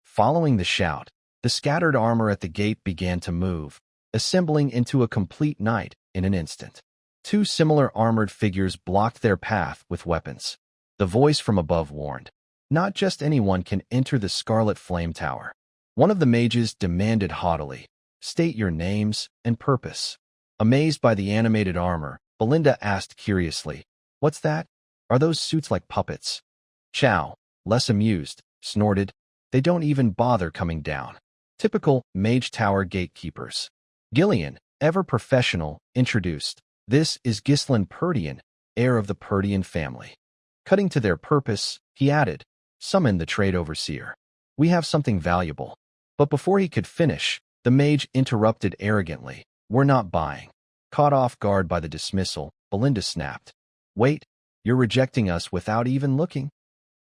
Following the shout, the scattered armor at the gate began to move, assembling into a complete knight in an instant. Two similar armored figures blocked their path with weapons. The voice from above warned, Not just anyone can enter the Scarlet Flame Tower. One of the mages demanded haughtily, State your names and purpose. Amazed by the animated armor, Belinda asked curiously, What's that? Are those suits like puppets? Chow, less amused, snorted, They don't even bother coming down. Typical mage tower gatekeepers. Gillian, ever professional, introduced, This is Ghislain Perdian, heir of the Perdian family. Cutting to their purpose, he added, Summon the trade overseer. We have something valuable. But before he could finish, the mage interrupted arrogantly, We're not buying. Caught off guard by the dismissal, Belinda snapped, Wait, you're rejecting us without even looking?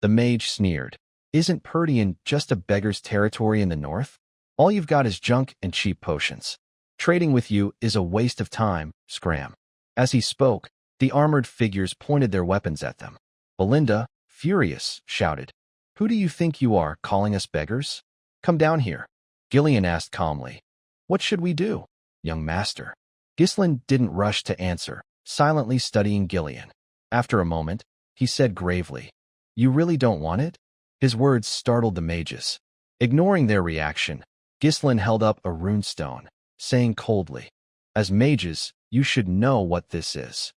The mage sneered, Isn't Perdian just a beggar's territory in the north? All you've got is junk and cheap potions. Trading with you is a waste of time, scram. As he spoke, the armored figures pointed their weapons at them. Belinda, furious, shouted, Who do you think you are, calling us beggars? Come down here. Gillian asked calmly, What should we do, young master? Ghislain didn't rush to answer, silently studying Gillian. After a moment, he said gravely, "You really don't want it?" His words startled the mages. Ignoring their reaction, Ghislain held up a runestone, saying coldly, "As mages, you should know what this is."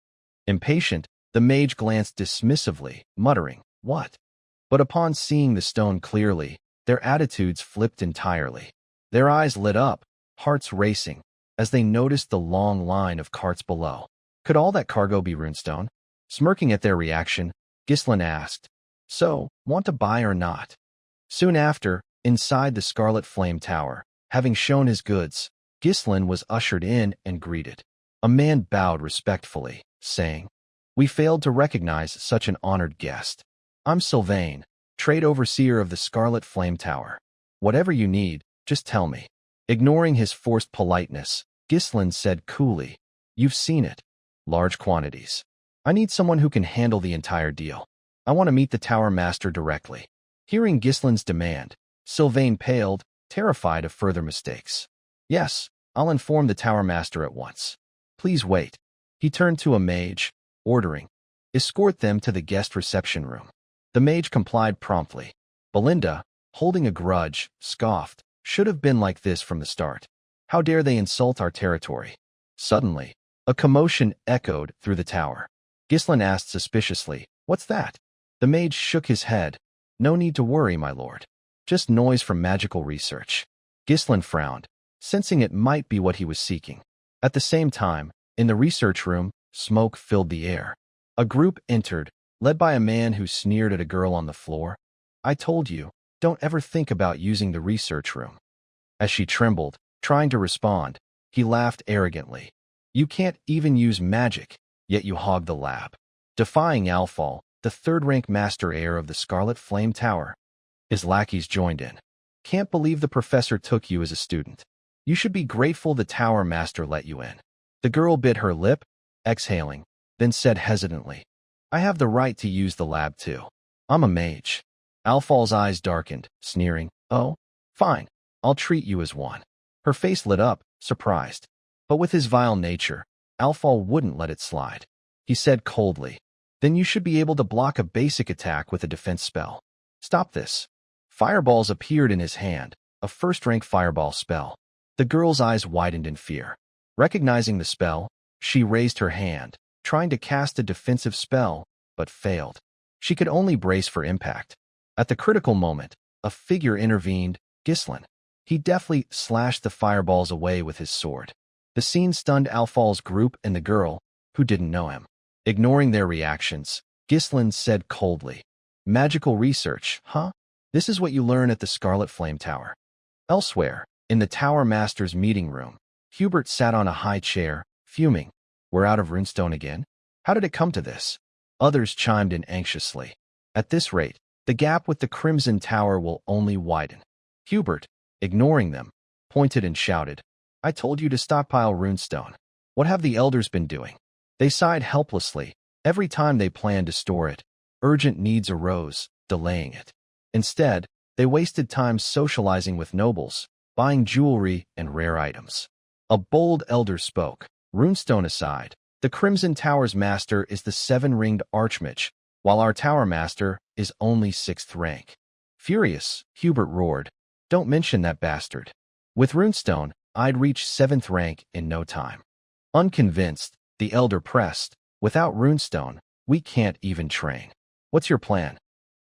Impatient, the mage glanced dismissively, muttering, "What?" But upon seeing the stone clearly, their attitudes flipped entirely. Their eyes lit up, hearts racing, as they noticed the long line of carts below. Could all that cargo be runestone? Smirking at their reaction, Ghislain asked, "So, want to buy or not?" Soon after, inside the Scarlet Flame Tower, having shown his goods, Ghislain was ushered in and greeted. A man bowed respectfully, saying, "We failed to recognize such an honored guest. I'm Sylvain, trade overseer of the Scarlet Flame Tower. Whatever you need, just tell me." Ignoring his forced politeness, Ghislain said coolly, "You've seen it. Large quantities. I need someone who can handle the entire deal. I want to meet the Tower Master directly." Hearing Ghislain's demand, Sylvain paled, terrified of further mistakes. "Yes, I'll inform the Tower Master at once. Please wait." He turned to a mage, ordering, "Escort them to the guest reception room." The mage complied promptly. Belinda, holding a grudge, scoffed, "Should have been like this from the start. How dare they insult our territory?" Suddenly, a commotion echoed through the tower. Ghislain asked suspiciously, "What's that?" The mage shook his head. "No need to worry, my lord. Just noise from magical research." Ghislain frowned, sensing it might be what he was seeking. At the same time, in the research room, smoke filled the air. A group entered, led by a man who sneered at a girl on the floor. "I told you, don't ever think about using the research room." As she trembled, trying to respond, he laughed arrogantly. "You can't even use magic, yet you hog the lab." Defying Alfal, the third-rank master heir of the Scarlet Flame Tower, his lackeys joined in. "Can't believe the professor took you as a student. You should be grateful the Tower Master let you in." The girl bit her lip, exhaling, then said hesitantly, "I have the right to use the lab too. I'm a mage." Alfal's eyes darkened, sneering, "Oh, fine, I'll treat you as one." Her face lit up, surprised. But with his vile nature, Alfal wouldn't let it slide. He said coldly, "Then you should be able to block a basic attack with a defense spell. Stop this." Fireballs appeared in his hand, a first-rank fireball spell. The girl's eyes widened in fear. Recognizing the spell, she raised her hand, trying to cast a defensive spell, but failed. She could only brace for impact. At the critical moment, a figure intervened, Ghislain. He deftly slashed the fireballs away with his sword. The scene stunned Alfal's group and the girl, who didn't know him. Ignoring their reactions, Ghislain said coldly, "Magical research, huh? This is what you learn at the Scarlet Flame Tower." Elsewhere, in the Tower Master's meeting room, Hubert sat on a high chair, fuming. "We're out of runestone again? How did it come to this?" Others chimed in anxiously. "At this rate, the gap with the Crimson Tower will only widen." Hubert, ignoring them, pointed and shouted, "I told you to stockpile runestone. What have the elders been doing?" They sighed helplessly. Every time they planned to store it, urgent needs arose, delaying it. Instead, they wasted time socializing with nobles, buying jewelry and rare items. A bold elder spoke. "Runestone aside, the Crimson Tower's master is the seven-ringed Archmage, while our Tower Master is only 6th rank." Furious, Hubert roared, "Don't mention that bastard. With runestone, I'd reach 7th rank in no time." Unconvinced, the elder pressed, "Without runestone, we can't even train. What's your plan?"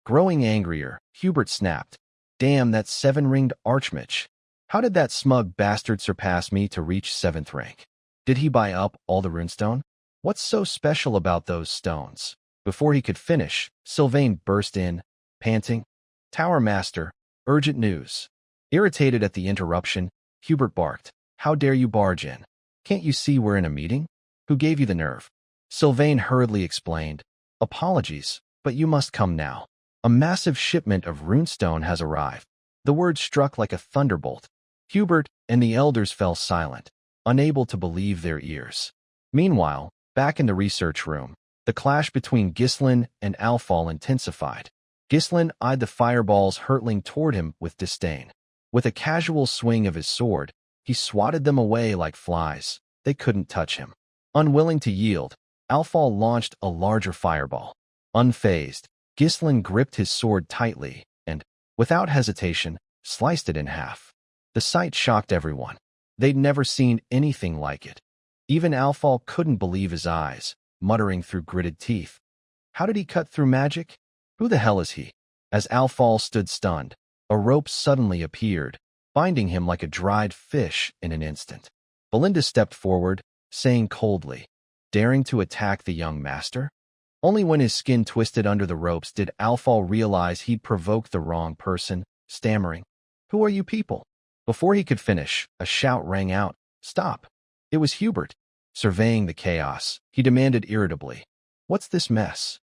Growing angrier, Hubert snapped, "Damn that seven-ringed Archmage. How did that smug bastard surpass me to reach 7th rank? Did he buy up all the runestone? What's so special about those stones?" Before he could finish, Sylvain burst in, panting, "Tower Master, urgent news." Irritated at the interruption, Hubert barked, "How dare you barge in? Can't you see we're in a meeting? Who gave you the nerve?" Sylvain hurriedly explained, "Apologies, but you must come now. A massive shipment of runestone has arrived." The word struck like a thunderbolt. Hubert and the elders fell silent, unable to believe their ears. Meanwhile, back in the research room, the clash between Ghislain and Alfal intensified. Ghislain eyed the fireballs hurtling toward him with disdain. With a casual swing of his sword, he swatted them away like flies. They couldn't touch him. Unwilling to yield, Alfal launched a larger fireball. Unfazed, Ghislain gripped his sword tightly and, without hesitation, sliced it in half. The sight shocked everyone. They'd never seen anything like it. Even Alfal couldn't believe his eyes, muttering through gritted teeth. How did he cut through magic? Who the hell is he? As Alfal stood stunned, a rope suddenly appeared, binding him like a dried fish in an instant. Belinda stepped forward, saying coldly, "Daring to attack the young master?" Only when his skin twisted under the ropes did Alfal realize he'd provoked the wrong person, stammering, "Who are you people?" Before he could finish, a shout rang out, "Stop!" It was Hubert. Surveying the chaos, he demanded irritably, "What's this mess?"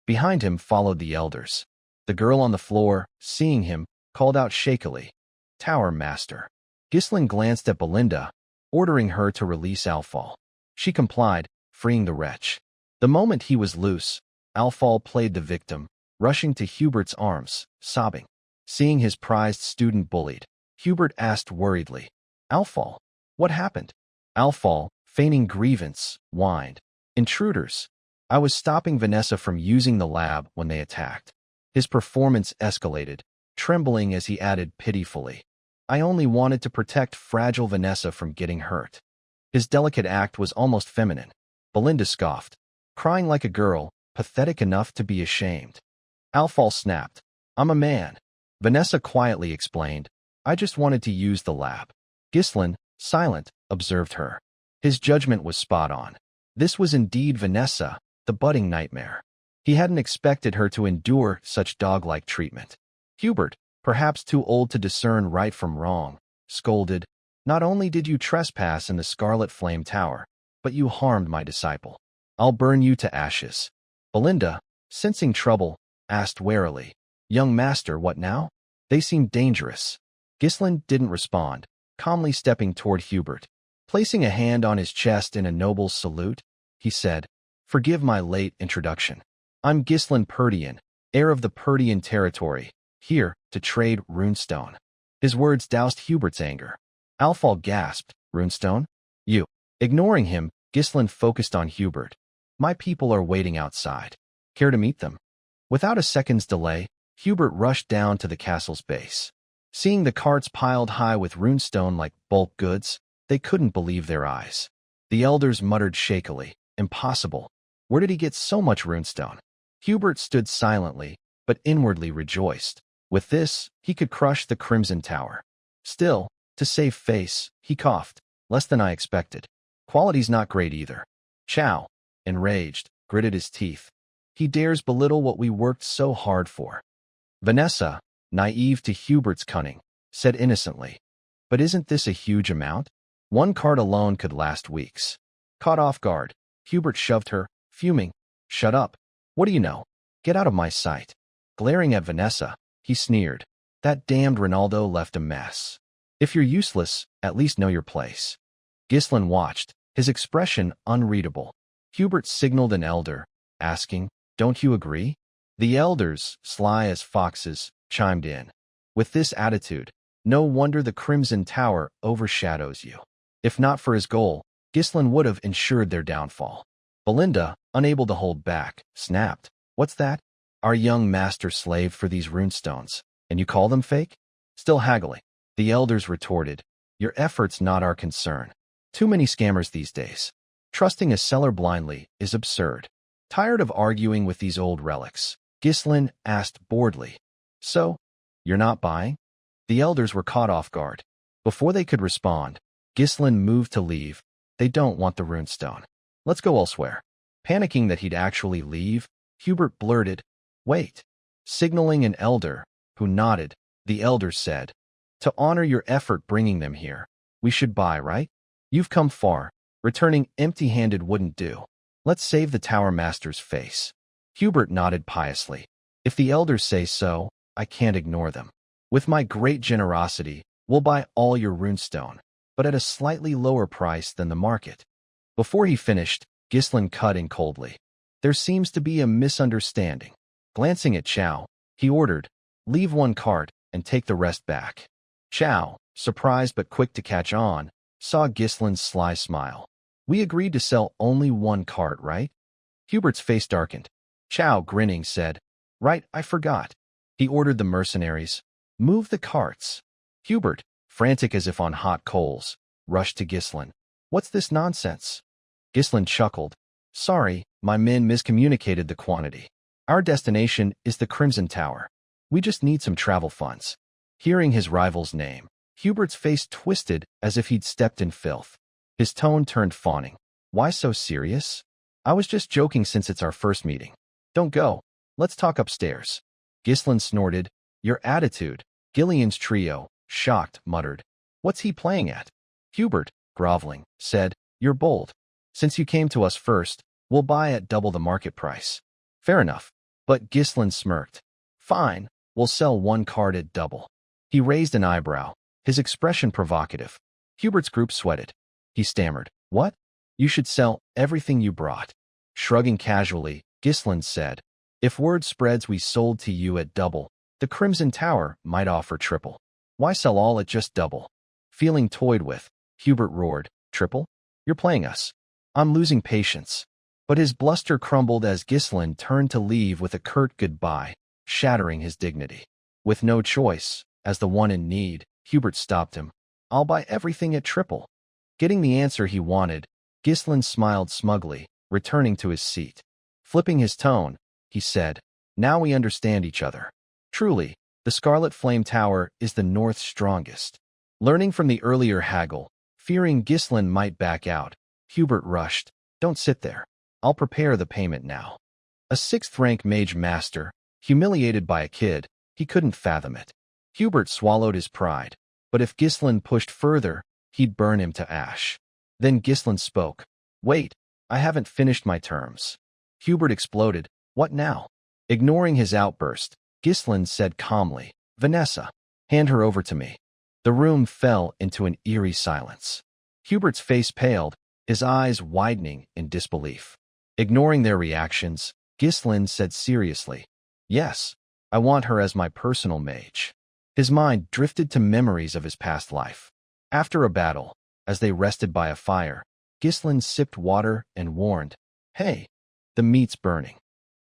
Behind him followed the elders. The girl on the floor, seeing him, called out shakily, "Tower Master." Ghislain glanced at Belinda, ordering her to release Alfal. She complied, freeing the wretch. The moment he was loose, Alfal played the victim, rushing to Hubert's arms, sobbing. Seeing his prized student bullied, Hubert asked worriedly, "Alfal, what happened?" Alfal, feigning grievance, whined, "Intruders. I was stopping Vanessa from using the lab when they attacked." His performance escalated, trembling as he added pitifully, "I only wanted to protect fragile Vanessa from getting hurt." His delicate act was almost feminine. Belinda scoffed, crying like a girl, pathetic enough to be ashamed. Alfal snapped, "I'm a man." Vanessa quietly explained, "I just wanted to use the lab." Ghislain, silent, observed her. His judgment was spot on. This was indeed Vanessa, the budding nightmare. He hadn't expected her to endure such dog-like treatment. Hubert, perhaps too old to discern right from wrong, scolded, "Not only did you trespass in the Scarlet Flame Tower, but you harmed my disciple. I'll burn you to ashes." Belinda, sensing trouble, asked warily, "Young master, what now? They seem dangerous." Ghislain didn't respond, calmly stepping toward Hubert. Placing a hand on his chest in a noble salute, he said, "Forgive my late introduction. I'm Ghislain Perdian, heir of the Perdian territory, here to trade runestone." His words doused Hubert's anger. Alfal gasped, "Runestone? You." Ignoring him, Ghislain focused on Hubert. "My people are waiting outside. Care to meet them?" Without a second's delay, Hubert rushed down to the castle's base. Seeing the carts piled high with runestone like bulk goods, they couldn't believe their eyes. The elders muttered shakily, "Impossible. Where did he get so much runestone?" Hubert stood silently, but inwardly rejoiced. With this, he could crush the Crimson Tower. Still, to save face, he coughed, "Less than I expected. Quality's not great either." Chow, enraged, gritted his teeth. "He dares belittle what we worked so hard for." Vanessa, naive to Hubert's cunning, said innocently, "But isn't this a huge amount? One cart alone could last weeks." Caught off guard, Hubert shoved her, fuming, "Shut up. What do you know? Get out of my sight." Glaring at Vanessa, he sneered, "That damned Ronaldo left a mess. If you're useless, at least know your place." Ghislain watched, his expression unreadable. Hubert signaled an elder, asking, "Don't you agree?" The elders, sly as foxes, chimed in. With this attitude, no wonder the Crimson Tower overshadows you. If not for his goal, Ghislain would have ensured their downfall. Belinda, unable to hold back, snapped, "What's that? Our young master slaved for these runestones, and you call them fake?" Still haggling, the elders retorted, "Your efforts not our concern. Too many scammers these days. Trusting a seller blindly is absurd." Tired of arguing with these old relics, Ghislain asked boredly, "So, you're not buying?" The elders were caught off guard. Before they could respond, Ghislain moved to leave. "They don't want the runestone. Let's go elsewhere." Panicking that he'd actually leave, Hubert blurted, "Wait." Signaling an elder, who nodded, the elder said, "To honor your effort bringing them here, we should buy, right? You've come far. Returning empty-handed wouldn't do. Let's save the Tower Master's face." Hubert nodded piously. "If the elders say so, I can't ignore them. With my great generosity, we'll buy all your runestone, but at a slightly lower price than the market." Before he finished, Ghislain cut in coldly, "There seems to be a misunderstanding." Glancing at Chow, he ordered, "Leave one cart and take the rest back." Chow, surprised but quick to catch on, saw Ghislain's sly smile. "We agreed to sell only one cart, right?" Hubert's face darkened. Chow, grinning, said, "Right, I forgot." He ordered the mercenaries. "Move the carts." Hubert, frantic as if on hot coals, rushed to Ghislain. "What's this nonsense?" Ghislain chuckled. "Sorry, my men miscommunicated the quantity. Our destination is the Crimson Tower. We just need some travel funds." Hearing his rival's name, Hubert's face twisted as if he'd stepped in filth. His tone turned fawning. "Why so serious?" "I was just joking since it's our first meeting. Don't go. Let's talk upstairs." Ghislain snorted. "Your attitude." Gillian's trio, shocked, muttered. "What's he playing at?" Hubert, groveling, said, "You're bold. Since you came to us first, we'll buy at double the market price." "Fair enough." But Ghislain smirked. "Fine, we'll sell one card at double." He raised an eyebrow, his expression provocative. Hubert's group sweated. He stammered, "What? You should sell everything you brought." Shrugging casually, Ghislain said, "If word spreads we sold to you at double, the Crimson Tower might offer triple. Why sell all at just double?" Feeling toyed with, Hubert roared, "Triple? You're playing us." "I'm losing patience." But his bluster crumbled as Ghislain turned to leave with a curt goodbye, shattering his dignity. With no choice, as the one in need, Hubert stopped him. "I'll buy everything at triple." Getting the answer he wanted, Ghislain smiled smugly, returning to his seat. Flipping his tone, he said, "Now we understand each other. Truly, the Scarlet Flame Tower is the North's strongest." Learning from the earlier haggle, fearing Ghislain might back out, Hubert rushed, "Don't sit there. I'll prepare the payment now." A sixth-rank mage master, humiliated by a kid, he couldn't fathom it. Hubert swallowed his pride, but if Ghislain pushed further, he'd burn him to ash. Then Ghislain spoke. "Wait, I haven't finished my terms." Hubert exploded. "What now?" Ignoring his outburst, Ghislain said calmly, "Vanessa, hand her over to me." The room fell into an eerie silence. Hubert's face paled, his eyes widening in disbelief. Ignoring their reactions, Ghislain said seriously, "Yes, I want her as my personal mage." His mind drifted to memories of his past life. After a battle, as they rested by a fire, Ghislain sipped water and warned, "Hey, the meat's burning."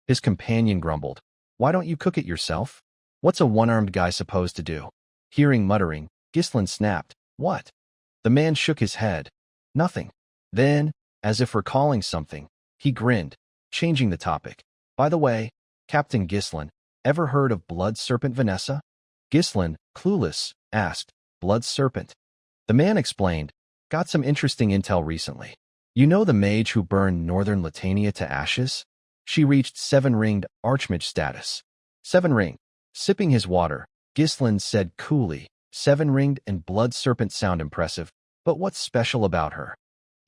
His companion grumbled, "Why don't you cook it yourself? What's a one-armed guy supposed to do?" Hearing muttering, Ghislain snapped, "What?" The man shook his head. "Nothing." Then, as if recalling something, he grinned, changing the topic. "By the way, Captain Ghislain, ever heard of Blood Serpent Vanessa?" Ghislain, clueless, asked, "Blood Serpent?" The man explained, "Got some interesting intel recently. You know the mage who burned northern Latania to ashes? She reached seven-ringed archmage status." "Seven-ring." Sipping his water, Ghislain said coolly, "Seven-ringed and Blood Serpent sound impressive, but what's special about her?"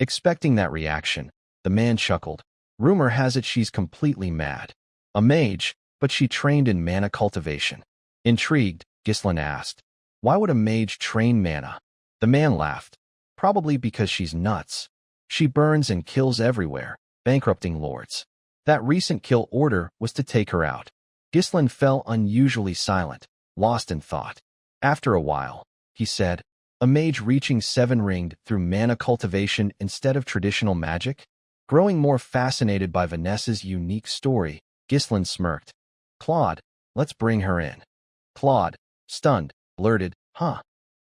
Expecting that reaction, the man chuckled. "Rumor has it she's completely mad. A mage, but she trained in mana cultivation." Intrigued, Ghislain asked, "Why would a mage train mana?" The man laughed. "Probably because she's nuts. She burns and kills everywhere, bankrupting lords. That recent kill order was to take her out." Ghislain fell unusually silent, lost in thought. After a while, he said, "A mage reaching seven-ringed through mana cultivation instead of traditional magic?" Growing more fascinated by Vanessa's unique story, Ghislain smirked. "Claude, let's bring her in." Claude, stunned, blurted, "Huh?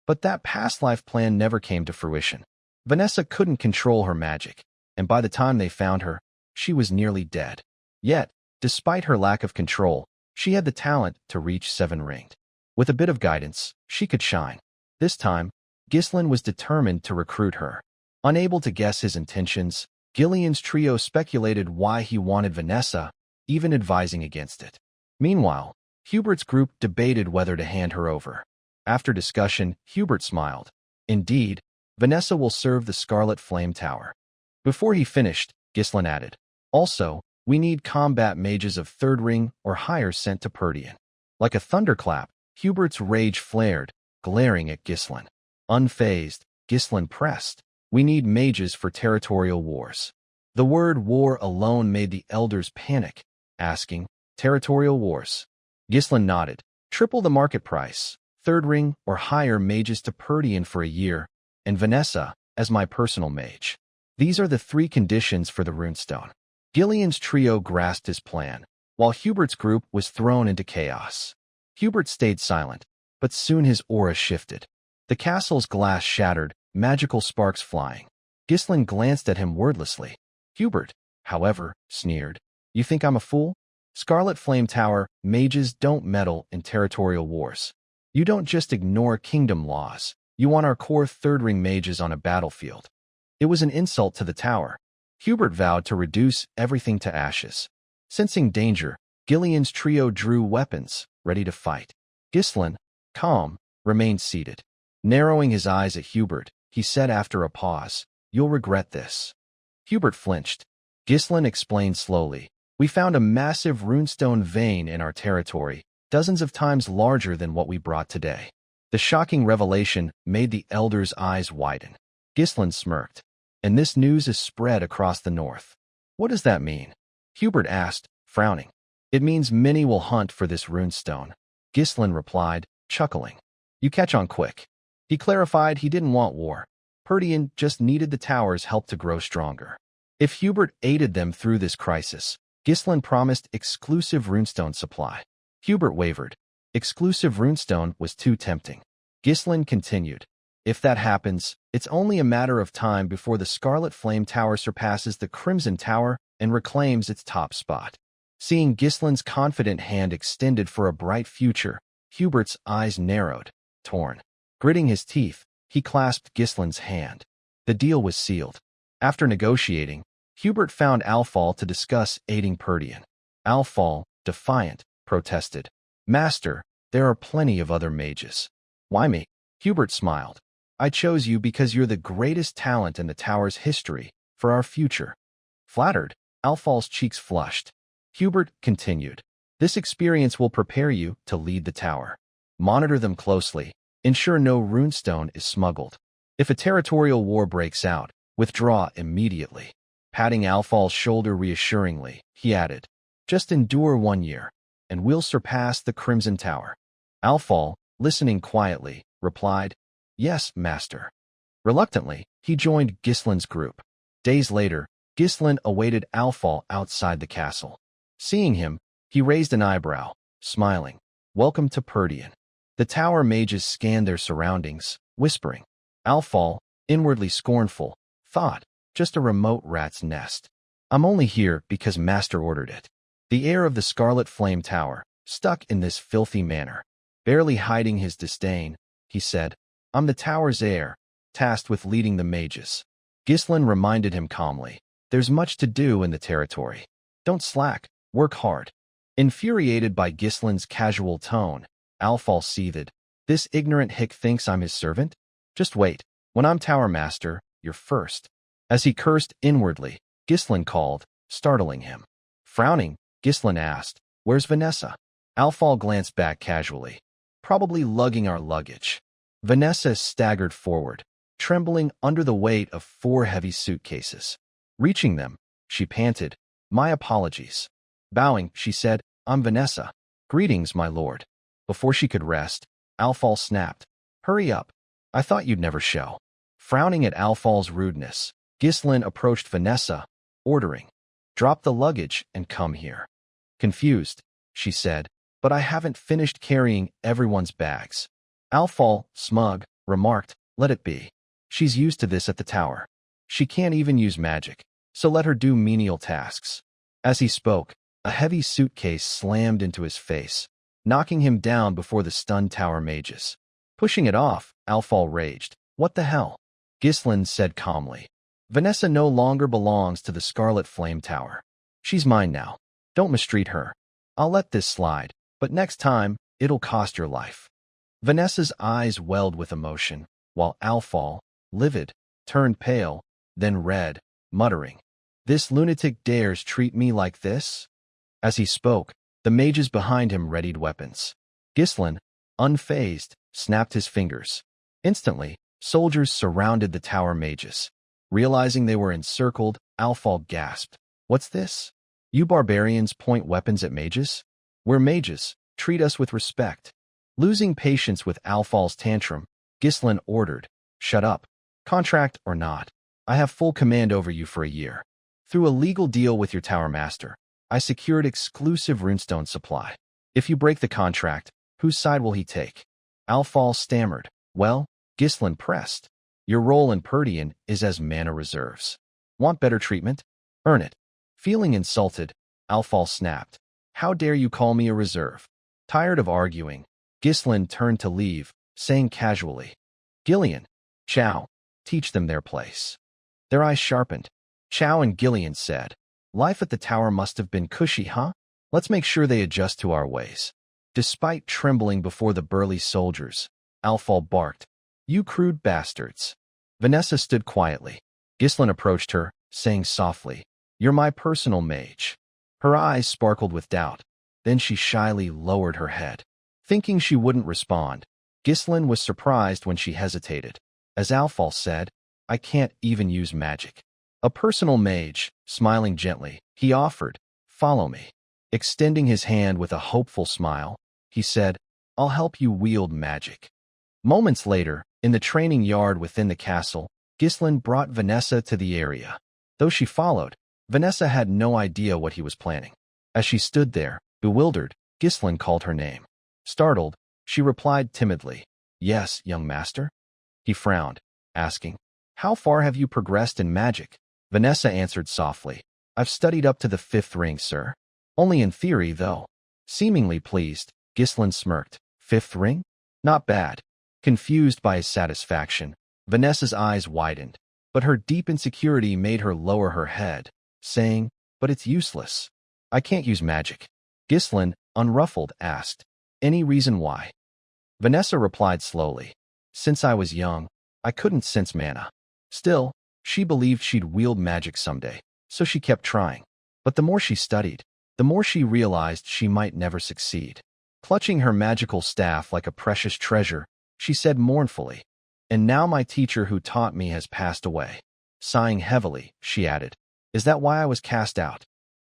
But that past life plan never came to fruition. Vanessa couldn't control her magic, and by the time they found her, she was nearly dead. Yet, despite her lack of control, she had the talent to reach seven-ringed. With a bit of guidance, she could shine." This time, Ghislain was determined to recruit her. Unable to guess his intentions, Gillian's trio speculated why he wanted Vanessa, even advising against it. Meanwhile, Hubert's group debated whether to hand her over. After discussion, Hubert smiled. "Indeed, Vanessa will serve the Scarlet Flame Tower." Before he finished, Ghislain added, "Also, we need combat mages of third ring or higher sent to Perdian." Like a thunderclap, Hubert's rage flared, glaring at Ghislain. Unfazed, Ghislain pressed, "We need mages for territorial wars." The word war alone made the elders panic, asking, "Territorial wars?" Ghislain nodded. "Triple the market price, third ring or higher mages to Perdian for a year, and Vanessa as my personal mage. These are the three conditions for the runestone." Gillian's trio grasped his plan, while Hubert's group was thrown into chaos. Hubert stayed silent, but soon his aura shifted. The castle's glass shattered, magical sparks flying. Ghislain glanced at him wordlessly. Hubert, however, sneered. You think I'm a fool? Scarlet Flame Tower, mages don't meddle in territorial wars. You don't just ignore kingdom laws. You want our core third-ring mages on a battlefield. It was an insult to the tower. Hubert vowed to reduce everything to ashes. Sensing danger, Gillian's trio drew weapons, ready to fight. Ghislain, calm, remained seated. Narrowing his eyes at Hubert, he said after a pause, "You'll regret this." Hubert flinched. Ghislain explained slowly, "We found a massive runestone vein in our territory, dozens of times larger than what we brought today." The shocking revelation made the elder's eyes widen. Ghislain smirked. "And this news is spread across the north. What does that mean?" Hubert asked, frowning. "It means many will hunt for this runestone." Ghislain replied, chuckling. "You catch on quick." He clarified he didn't want war. Perdian just needed the tower's help to grow stronger. If Hubert aided them through this crisis, Ghislain promised exclusive runestone supply. Hubert wavered. Exclusive runestone was too tempting. Ghislain continued, "If that happens, it's only a matter of time before the Scarlet Flame Tower surpasses the Crimson Tower and reclaims its top spot." Seeing Ghislain's confident hand extended for a bright future, Hubert's eyes narrowed, torn. Gritting his teeth, he clasped Ghislain's hand. The deal was sealed. After negotiating, Hubert found Alfal to discuss aiding Perdian. Alfal, defiant, protested, "Master, there are plenty of other mages." "Why me?" Hubert smiled. "I chose you because you're the greatest talent in the tower's history, for our future." Flattered, Alfal's cheeks flushed. Hubert continued, "This experience will prepare you to lead the tower. Monitor them closely. Ensure no runestone is smuggled. If a territorial war breaks out, withdraw immediately." Patting Alfal's shoulder reassuringly, he added, "Just endure 1 year, and we'll surpass the Crimson Tower." Alfal, listening quietly, replied, "Yes, master." Reluctantly, he joined Ghislain's group. Days later, Ghislain awaited Alfal outside the castle. Seeing him, he raised an eyebrow, smiling. "Welcome to Perdian." The tower mages scanned their surroundings, whispering. Alfal, inwardly scornful, thought, "Just a remote rat's nest. I'm only here because master ordered it." The heir of the Scarlet Flame Tower, stuck in this filthy manner. Barely hiding his disdain, he said, "I'm the tower's heir, tasked with leading the mages." Ghislain reminded him calmly, "There's much to do in the territory. Don't slack, work hard." Infuriated by Ghislain's casual tone, Alfal seethed. "This ignorant hick thinks I'm his servant? Just wait. When I'm tower master, you're first." As he cursed inwardly, Ghislain called, startling him. Frowning, Ghislain asked, "Where's Vanessa?" Alfal glanced back casually. "Probably lugging our luggage." Vanessa staggered forward, trembling under the weight of 4 heavy suitcases. Reaching them, she panted, "My apologies." Bowing, she said, "I'm Vanessa. Greetings, my lord." Before she could rest, Alfal snapped, "Hurry up. I thought you'd never show." Frowning at Alfal's rudeness, Ghislain approached Vanessa, ordering, "Drop the luggage and come here." Confused, she said, "But I haven't finished carrying everyone's bags." Alfal, smug, remarked, "Let it be. She's used to this at the tower. She can't even use magic, so let her do menial tasks." As he spoke, a heavy suitcase slammed into his face, knocking him down before the stunned tower mages. Pushing it off, Alfal raged, "What the hell?" Ghislain said calmly, "Vanessa no longer belongs to the Scarlet Flame Tower. She's mine now. Don't mistreat her. I'll let this slide, but next time, it'll cost your life." Vanessa's eyes welled with emotion, while Alfal, livid, turned pale, then red, muttering, "This lunatic dares treat me like this?" As he spoke, the mages behind him readied weapons. Ghislain, unfazed, snapped his fingers. Instantly, soldiers surrounded the tower mages. Realizing they were encircled, Alfal gasped, "What's this? You barbarians point weapons at mages? We're mages. Treat us with respect." Losing patience with Alfal's tantrum, Ghislain ordered, "Shut up. Contract or not, I have full command over you for a year. Through a legal deal with your tower master, I secured exclusive runestone supply. If you break the contract, whose side will he take? Alfal stammered. Well, Ghislain pressed. Your role in Perdian is as mana reserves. Want better treatment? Earn it. Feeling insulted, Alfal snapped. How dare you call me a reserve? Tired of arguing, Ghislain turned to leave, saying casually, Gillian, Chow, teach them their place. Their eyes sharpened. Chow and Gillian said, Life at the tower must have been cushy, huh? Let's make sure they adjust to our ways. Despite trembling before the burly soldiers, Alfal barked, You crude bastards. Vanessa stood quietly. Ghislain approached her, saying softly, You're my personal mage. Her eyes sparkled with doubt. Then she shyly lowered her head. Thinking she wouldn't respond, Ghislain was surprised when she hesitated. As Alfal said, I can't even use magic. A personal mage, smiling gently, he offered, Follow me. Extending his hand with a hopeful smile, he said, I'll help you wield magic. Moments later, in the training yard within the castle, Ghislain brought Vanessa to the area. Though she followed, Vanessa had no idea what he was planning. As she stood there, bewildered, Ghislain called her name. Startled, she replied timidly, Yes, young master. He frowned, asking, How far have you progressed in magic? Vanessa answered softly, I've studied up to the 5th ring, sir. Only in theory, though. Seemingly pleased, Ghislain smirked. 5th ring? Not bad. Confused by his satisfaction, Vanessa's eyes widened, but her deep insecurity made her lower her head, saying, But it's useless. I can't use magic. Ghislain, unruffled, asked, Any reason why? Vanessa replied slowly, Since I was young, I couldn't sense mana. Still, she believed she'd wield magic someday, so she kept trying. But the more she studied, the more she realized she might never succeed. Clutching her magical staff like a precious treasure, she said mournfully, And now my teacher who taught me has passed away. Sighing heavily, she added, Is that why I was cast out?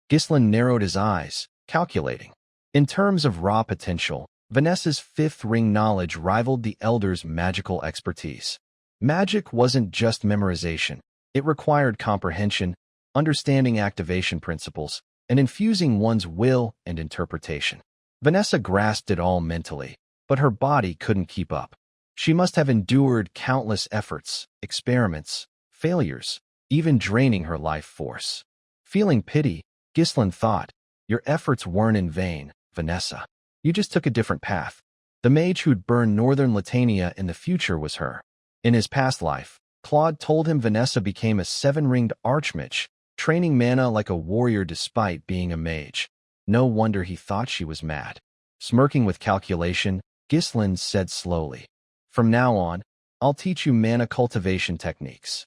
Ghislain narrowed his eyes, calculating. In terms of raw potential, Vanessa's 5th ring knowledge rivaled the Elder's magical expertise. Magic wasn't just memorization. It required comprehension, understanding activation principles, and infusing one's will and interpretation. Vanessa grasped it all mentally, but her body couldn't keep up. She must have endured countless efforts, experiments, failures, even draining her life force. Feeling pity, Ghislain thought, Your efforts weren't in vain, Vanessa. You just took a different path. The mage who'd burn northern Latania in the future was her. In his past life, Claude told him Vanessa became a 7-ringed archmage, training mana like a warrior despite being a mage. No wonder he thought she was mad. Smirking with calculation, Ghislain said slowly, From now on, I'll teach you mana cultivation techniques.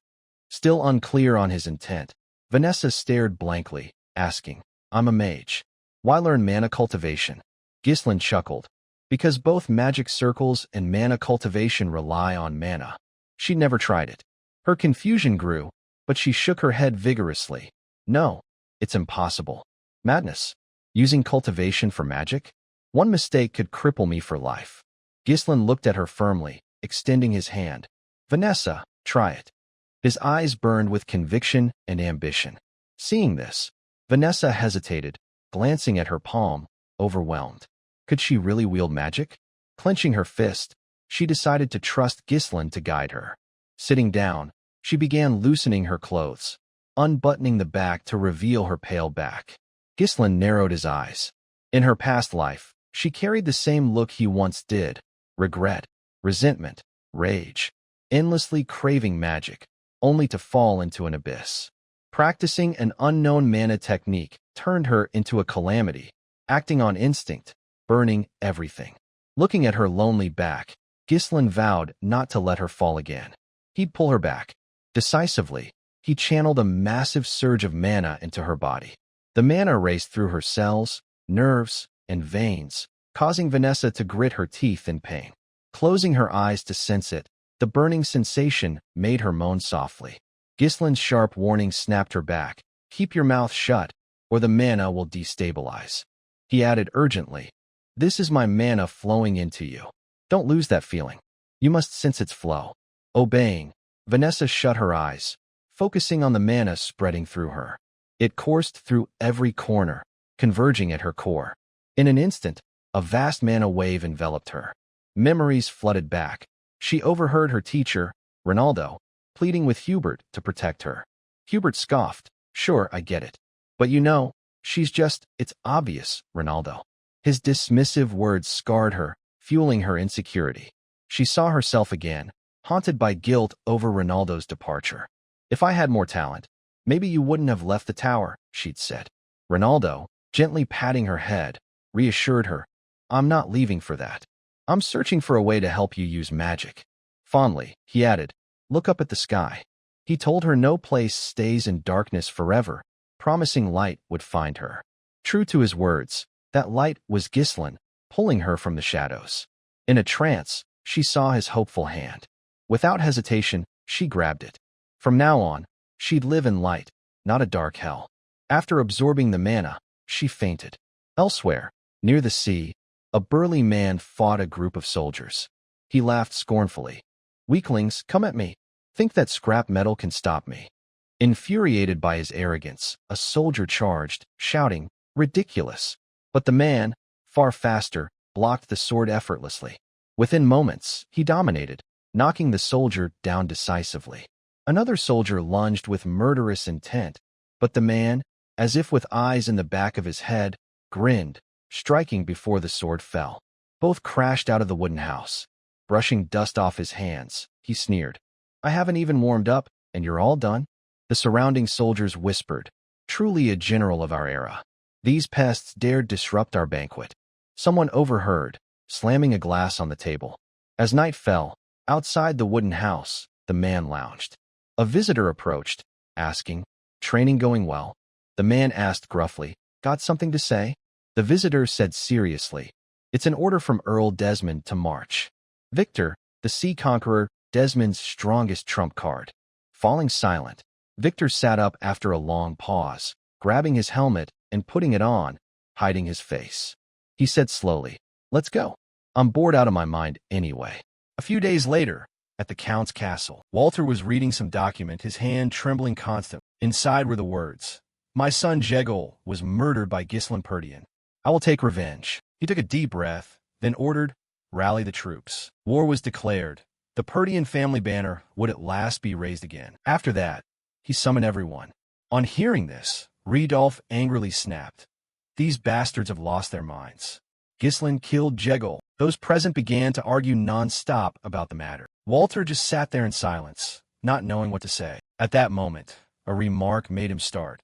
Still unclear on his intent, Vanessa stared blankly, asking, I'm a mage. Why learn mana cultivation? Ghislain chuckled. Because both magic circles and mana cultivation rely on mana. She'd never tried it. Her confusion grew, but she shook her head vigorously. No, it's impossible. Madness. Using cultivation for magic? One mistake could cripple me for life. Ghislain looked at her firmly, extending his hand. Vanessa, try it. His eyes burned with conviction and ambition. Seeing this, Vanessa hesitated, glancing at her palm, overwhelmed. Could she really wield magic? Clenching her fist, she decided to trust Ghislain to guide her. Sitting down, she began loosening her clothes, unbuttoning the back to reveal her pale back. Ghislain narrowed his eyes. In her past life, she carried the same look he once did, regret, resentment, rage, endlessly craving magic, only to fall into an abyss. Practicing an unknown mana technique turned her into a calamity, acting on instinct, burning everything. Looking at her lonely back, Ghislain vowed not to let her fall again. He'd pull her back. Decisively, he channeled a massive surge of mana into her body. The mana raced through her cells, nerves, and veins, causing Vanessa to grit her teeth in pain. Closing her eyes to sense it, the burning sensation made her moan softly. Ghislain's sharp warning snapped her back. Keep your mouth shut, or the mana will destabilize. He added urgently, This is my mana flowing into you. Don't lose that feeling. You must sense its flow. Obeying, Vanessa shut her eyes, focusing on the mana spreading through her. It coursed through every corner, converging at her core. In an instant, a vast mana wave enveloped her. Memories flooded back. She overheard her teacher, Ronaldo, pleading with Hubert to protect her. Hubert scoffed. Sure, I get it. But you know, it's obvious, Ronaldo. His dismissive words scarred her, fueling her insecurity. She saw herself again, haunted by guilt over Ronaldo's departure. If I had more talent, maybe you wouldn't have left the tower, she'd said. Ronaldo, gently patting her head, reassured her. I'm not leaving for that. I'm searching for a way to help you use magic. Fondly, he added, look up at the sky. He told her no place stays in darkness forever, promising light would find her. True to his words, that light was Ghislaine, pulling her from the shadows. In a trance, she saw his hopeful hand. Without hesitation, she grabbed it. From now on, she'd live in light, not a dark hell. After absorbing the mana, she fainted. Elsewhere, near the sea, a burly man fought a group of soldiers. He laughed scornfully. Weaklings, come at me. Think that scrap metal can stop me. Infuriated by his arrogance, a soldier charged, shouting, ridiculous. But the man, far faster, blocked the sword effortlessly. Within moments, he dominated, knocking the soldier down decisively. Another soldier lunged with murderous intent, but the man, as if with eyes in the back of his head, grinned, striking before the sword fell. Both crashed out of the wooden house. Brushing dust off his hands, he sneered. I haven't even warmed up, and you're all done? The surrounding soldiers whispered, truly a general of our era. These pests dared disrupt our banquet. Someone overheard, slamming a glass on the table. As night fell, outside the wooden house, the man lounged. A visitor approached, asking, training going well? The man asked gruffly, got something to say? The visitor said seriously, it's an order from Earl Desmond to march. Victor, the sea conqueror, Desmond's strongest trump card. Falling silent, Victor sat up after a long pause, grabbing his helmet and putting it on, hiding his face. He said slowly, let's go. I'm bored out of my mind anyway. A few days later, at the Count's castle, Walter was reading some document, his hand trembling constantly. Inside were the words, my son Jegol was murdered by Ghislaine Perdian. I will take revenge. He took a deep breath, then ordered, rally the troops. War was declared. The Perdian family banner would at last be raised again. After that, he summoned everyone. On hearing this, Rodolphe angrily snapped. These bastards have lost their minds. Ghislaine killed Jegol. Those present began to argue non-stop about the matter. Walter just sat there in silence, not knowing what to say. At that moment, a remark made him start.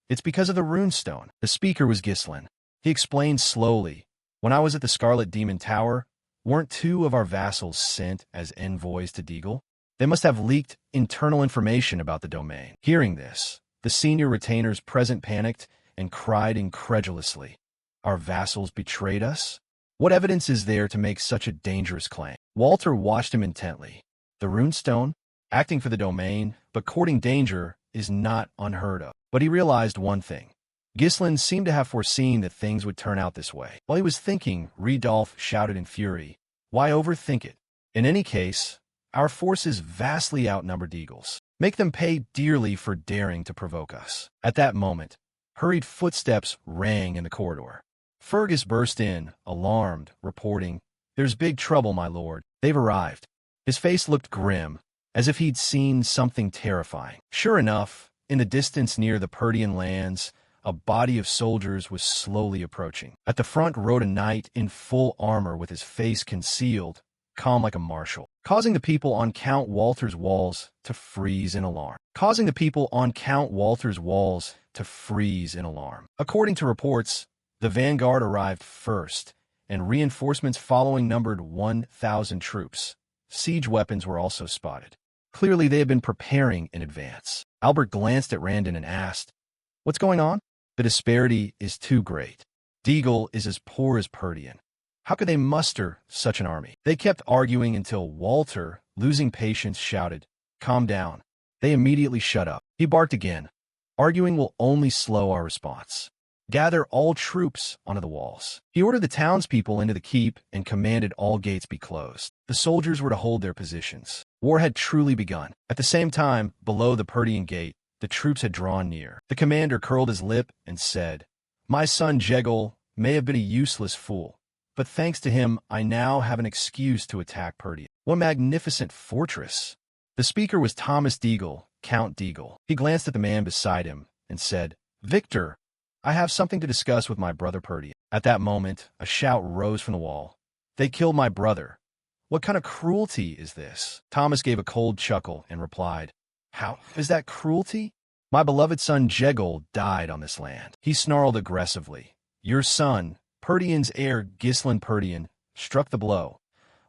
It's because of the runestone. The speaker was Ghislaine. He explained slowly, when I was at the Scarlet Demon Tower, weren't two of our vassals sent as envoys to Deagle? They must have leaked internal information about the domain. Hearing this, the senior retainers present panicked and cried incredulously. Our vassals betrayed us? What evidence is there to make such a dangerous claim? Walter watched him intently. The runestone, acting for the domain, but courting danger, is not unheard of. But he realized one thing. Ghislaine seemed to have foreseen that things would turn out this way. While he was thinking, Rodolphe shouted in fury, why overthink it? In any case, our forces vastly outnumber Deagle's. Make them pay dearly for daring to provoke us. At that moment, hurried footsteps rang in the corridor. Fergus burst in, alarmed, reporting, there's big trouble, my lord. They've arrived. His face looked grim, as if he'd seen something terrifying. Sure enough, in the distance near the Perdian lands, a body of soldiers was slowly approaching. At the front rode a knight in full armor with his face concealed, calm like a marshal, causing the people on Count Walter's walls to freeze in alarm. According to reports, the vanguard arrived first, and reinforcements following numbered 1,000 troops. Siege weapons were also spotted. Clearly, they had been preparing in advance. Albert glanced at Randon and asked, what's going on? The disparity is too great. Deagle is as poor as Perdian. How could they muster such an army? They kept arguing until Walter, losing patience, shouted, calm down. They immediately shut up. He barked again. Arguing will only slow our response. Gather all troops onto the walls. He ordered the townspeople into the keep and commanded all gates be closed. The soldiers were to hold their positions. War had truly begun. At the same time, below the Perdian gate, The troops had drawn near. The commander curled his lip and said, "My son Jegel may have been a useless fool, but thanks to him I now have an excuse to attack Perdia. What a magnificent fortress!" The speaker was Thomas Deagle, Count Deagle. He glanced at the man beside him and said, "Victor, I have something to discuss with my brother Perdia." At that moment, a shout rose from the wall. "They killed my brother. What kind of cruelty is this?" Thomas gave a cold chuckle and replied, "How is that cruelty? My beloved son Jegel died on this land." He snarled aggressively. "Your son, Perdian's heir Gislin Perdian, struck the blow.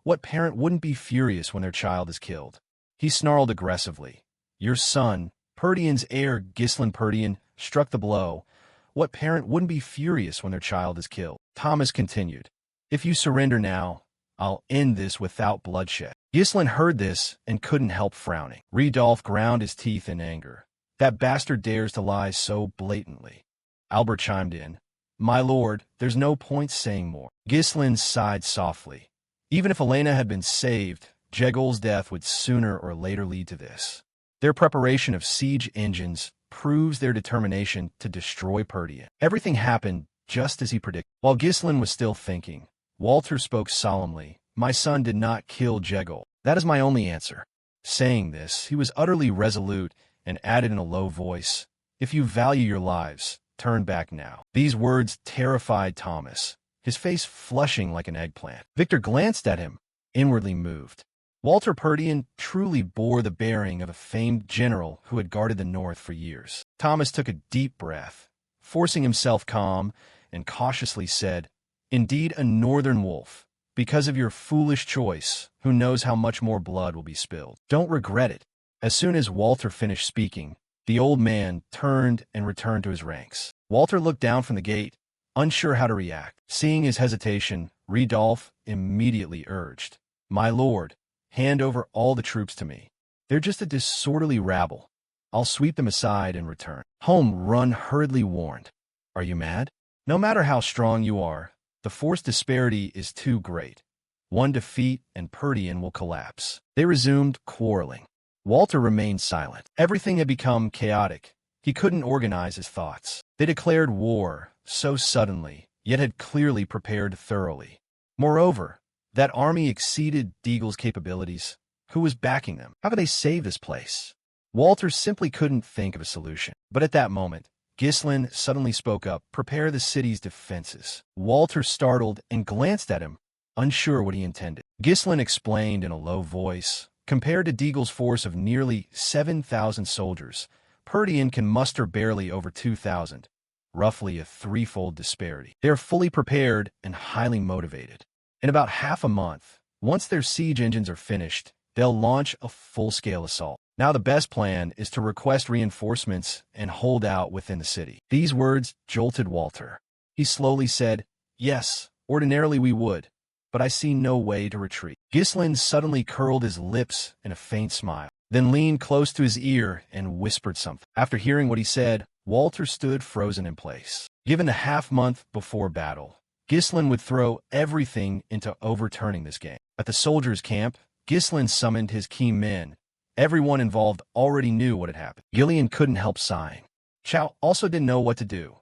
What parent wouldn't be furious when their child is killed?" He snarled aggressively. "Your son, Perdian's heir Gislin Perdian, struck the blow. What parent wouldn't be furious when their child is killed?" Thomas continued, "If you surrender now, I'll end this without bloodshed." Gislin heard this and couldn't help frowning. Rodolphe ground his teeth in anger. "That bastard dares to lie so blatantly." Albert chimed in, "My lord, there's no point saying more." Gislin sighed softly. Even if Elena had been saved, Jegel's death would sooner or later lead to this. Their preparation of siege engines proves their determination to destroy Perdia. Everything happened just as he predicted. While Gislin was still thinking, Walter spoke solemnly. "My son did not kill Jegel. That is my only answer." Saying this, he was utterly resolute and added in a low voice, "If you value your lives, turn back now." These words terrified Thomas, his face flushing like an eggplant. Victor glanced at him, inwardly moved. Walter Perdian truly bore the bearing of a famed general who had guarded the north for years. Thomas took a deep breath, forcing himself calm, and cautiously said, "Indeed a northern wolf. Because of your foolish choice, who knows how much more blood will be spilled. Don't regret it." As soon as Walter finished speaking, the old man turned and returned to his ranks. Walter looked down from the gate, unsure how to react. Seeing his hesitation, Rodolphe immediately urged, "My lord, hand over all the troops to me. They're just a disorderly rabble. I'll sweep them aside and return." Home Run hurriedly warned, "Are you mad? No matter how strong you are, the force disparity is too great. One defeat and Perdian will collapse." They resumed quarreling. Walter remained silent. Everything had become chaotic. He couldn't organize his thoughts. They declared war so suddenly, yet had clearly prepared thoroughly. Moreover, that army exceeded Deagle's capabilities. Who was backing them? How could they save this place? Walter simply couldn't think of a solution. But at that moment, Gislin suddenly spoke up, "Prepare the city's defenses." Walter startled and glanced at him, unsure what he intended. Gislin explained in a low voice, "Compared to Deagle's force of nearly 7,000 soldiers, Perdian can muster barely over 2,000, roughly a threefold disparity. They are fully prepared and highly motivated. In about half a month, once their siege engines are finished, they'll launch a full-scale assault. Now the best plan is to request reinforcements and hold out within the city." These words jolted Walter. He slowly said, "Yes, ordinarily we would, but I see no way to retreat." Gislin suddenly curled his lips in a faint smile, then leaned close to his ear and whispered something. After hearing what he said, Walter stood frozen in place. Given a half-month before battle, Gislin would throw everything into overturning this game. At the soldiers' camp, Gislin summoned his key men. Everyone involved already knew what had happened. Gillian couldn't help sighing. Chow also didn't know what to do.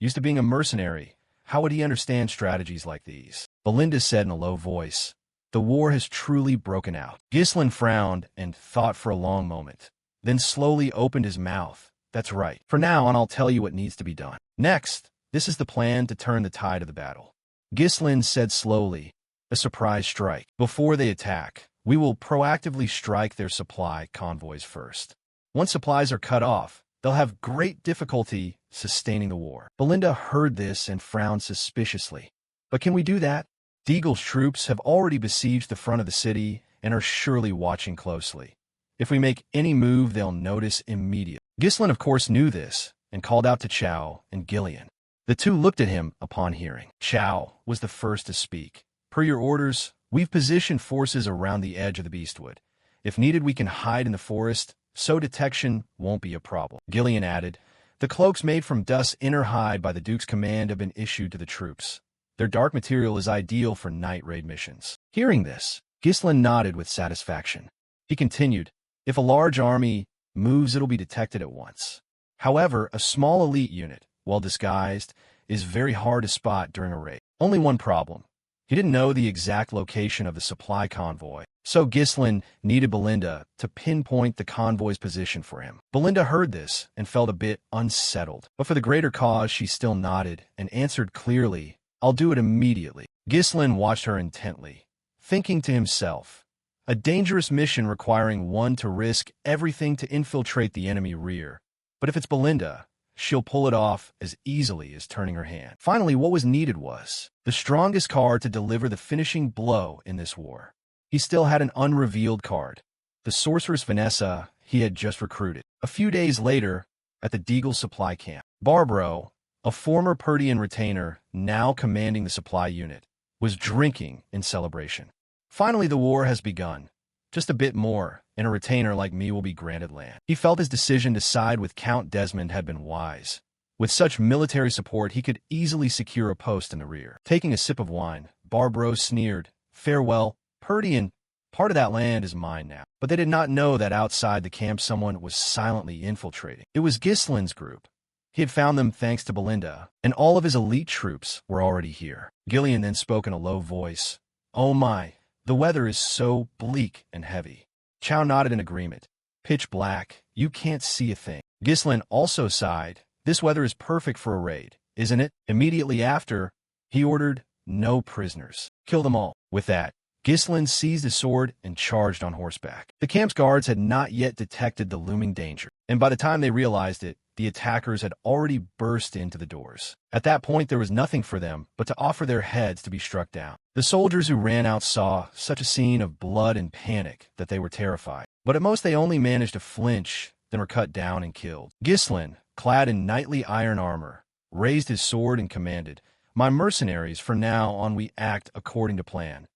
Used to being a mercenary, how would he understand strategies like these? Belinda said in a low voice, "The war has truly broken out." Gislin frowned and thought for a long moment, then slowly opened his mouth. "That's right. From now on, I'll tell you what needs to be done. Next, this is the plan to turn the tide of the battle." Gislin said slowly, "A surprise strike. Before they attack, we will proactively strike their supply convoys first. Once supplies are cut off, they'll have great difficulty sustaining the war." Belinda heard this and frowned suspiciously. "But can we do that? Deagle's troops have already besieged the front of the city and are surely watching closely. If we make any move, they'll notice immediately." Gislin, of course, knew this and called out to Chow and Gillian. The two looked at him upon hearing. Chow was the first to speak. "Per your orders, we've positioned forces around the edge of the beastwood. If needed, we can hide in the forest, so detection won't be a problem." Gillian added, "The cloaks made from dust's inner hide by the Duke's command have been issued to the troops. Their dark material is ideal for night raid missions." Hearing this, Gislin nodded with satisfaction. He continued, "If a large army moves it'll be detected at once. However, a small elite unit, well disguised, is very hard to spot during a raid. Only one problem. He didn't know the exact location of the supply convoy, so Ghislain needed Belinda to pinpoint the convoy's position for him. Belinda heard this and felt a bit unsettled, but for the greater cause she still nodded and answered clearly, "I'll do it immediately." Ghislain watched her intently, thinking to himself, a dangerous mission requiring one to risk everything to infiltrate the enemy rear. But if it's Belinda, she'll pull it off as easily as turning her hand. Finally, what was needed was the strongest card to deliver the finishing blow in this war. He still had an unrevealed card, the sorceress Vanessa he had just recruited. A few days later, at the Deagle supply camp, Barbro, a former Perdian retainer now commanding the supply unit, was drinking in celebration. Finally, the war has begun. Just a bit more, and a retainer like me will be granted land. He felt his decision to side with Count Desmond had been wise. With such military support, he could easily secure a post in the rear. Taking a sip of wine, Barbro sneered, "Farewell, Perdian. Part of that land is mine now." But they did not know that outside the camp someone was silently infiltrating. It was Ghislain's group. He had found them thanks to Belinda, and all of his elite troops were already here. Gillian then spoke in a low voice. "Oh my, the weather is so bleak and heavy." Chow nodded in agreement. "Pitch black, you can't see a thing." Ghislain also sighed. "This weather is perfect for a raid, isn't it?" Immediately after, he ordered, "No prisoners. Kill them all." With that, Ghislain seized his sword and charged on horseback. The camp's guards had not yet detected the looming danger, and by the time they realized it, the attackers had already burst into the doors. At that point, there was nothing for them but to offer their heads to be struck down. The soldiers who ran out saw such a scene of blood and panic that they were terrified. But at most, they only managed to flinch, then were cut down and killed. Ghislain, clad in knightly iron armor, raised his sword and commanded, "My mercenaries, from now on we act according to plan.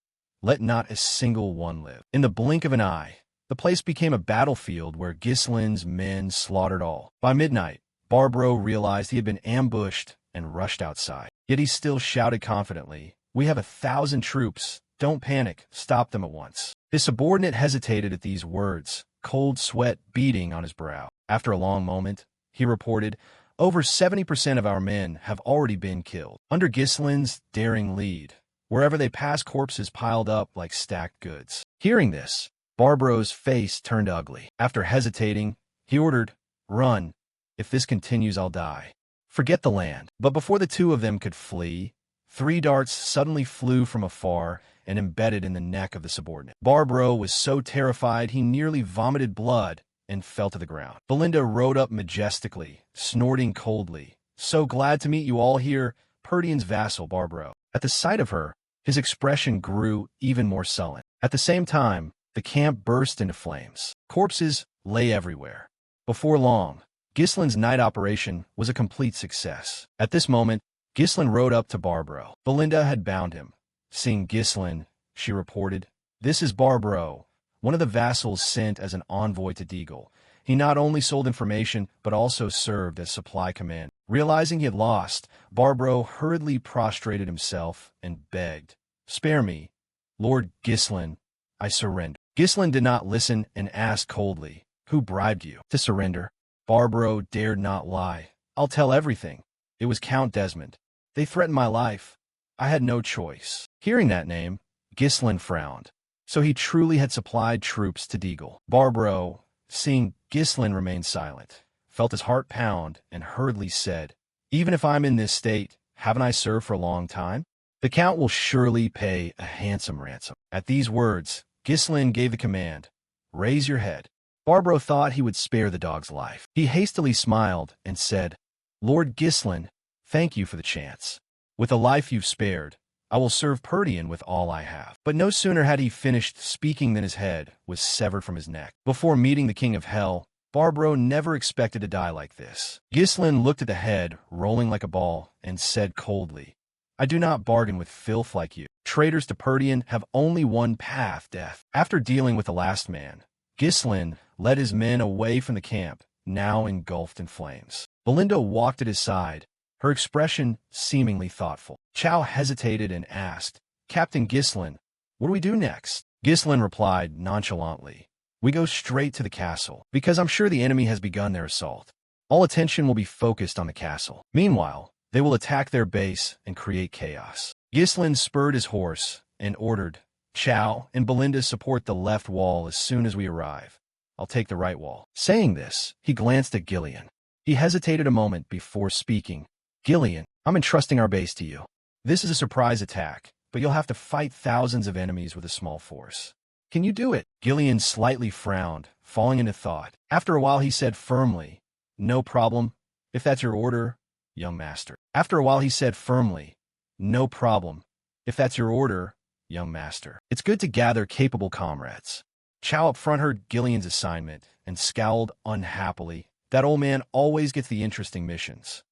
Let not a single one live." In the blink of an eye, the place became a battlefield where Ghislain's men slaughtered all. By midnight, Barbro realized he had been ambushed and rushed outside. Yet he still shouted confidently, "We have 1,000 troops. Don't panic. Stop them at once." His subordinate hesitated at these words, cold sweat beading on his brow. After a long moment, he reported, "Over 70% of our men have already been killed." Under Ghislain's daring lead, wherever they passed, corpses piled up like stacked goods. Hearing this, Barbro's face turned ugly. After hesitating, he ordered, "Run. If this continues, I'll die. Forget the land." But before the two of them could flee, 3 darts suddenly flew from afar and embedded in the neck of the subordinate. Barbro was so terrified he nearly vomited blood and fell to the ground. Belinda rode up majestically, snorting coldly. "So glad to meet you all here, Perdian's vassal, Barbro." At the sight of her, his expression grew even more sullen. At the same time, the camp burst into flames. Corpses lay everywhere. Before long, Ghislain's night operation was a complete success. At this moment, Ghislain rode up to Barbro. Belinda had bound him. Seeing Ghislain, she reported, "This is Barbro, one of the vassals sent as an envoy to Deagle. He not only sold information, but also served as supply command." Realizing he had lost, Barbro hurriedly prostrated himself and begged, "Spare me, Lord Ghislain, I surrender." Ghislain did not listen and asked coldly, "Who bribed you to surrender?" Barbro dared not lie. "I'll tell everything. It was Count Desmond. They threatened my life. I had no choice." Hearing that name, Ghislain frowned. So he truly had supplied troops to Deagle. Barbro, seeing Ghislain remain silent, felt his heart pound and hurriedly said, "Even if I'm in this state, haven't I served for a long time? The Count will surely pay a handsome ransom." At these words, Ghislain gave the command, "Raise your head." Barbro thought he would spare the dog's life. He hastily smiled and said, "Lord Ghislain, thank you for the chance. With the life you've spared, I will serve Perdian with all I have." But no sooner had he finished speaking than his head was severed from his neck. Before meeting the King of Hell, Barbro never expected to die like this. Ghislain looked at the head, rolling like a ball, and said coldly, "I do not bargain with filth like you. Traitors to Perdian have only one path, death." After dealing with the last man, Ghislain led his men away from the camp, now engulfed in flames. Belinda walked at his side, her expression seemingly thoughtful. Chow hesitated and asked, "Captain Ghislain, what do we do next?" Ghislain replied nonchalantly, We go straight to the castle, because I'm sure the enemy has begun their assault. All attention will be focused on the castle. Meanwhile, they will attack their base and create chaos. Ghislain spurred his horse and ordered, Chow and Belinda support the left wall as soon as we arrive. I'll take the right wall. Saying this, he glanced at Gillian. He hesitated a moment before speaking. Gillian, I'm entrusting our base to you. This is a surprise attack, but you'll have to fight thousands of enemies with a small force. Can you do it? Gillian slightly frowned, falling into thought. After a while he said firmly, No problem, if that's your order, young master. After a while he said firmly, No problem, if that's your order, young master. It's good to gather capable comrades. Chow up front heard Gillian's assignment and scowled unhappily. That old man always gets the interesting missions.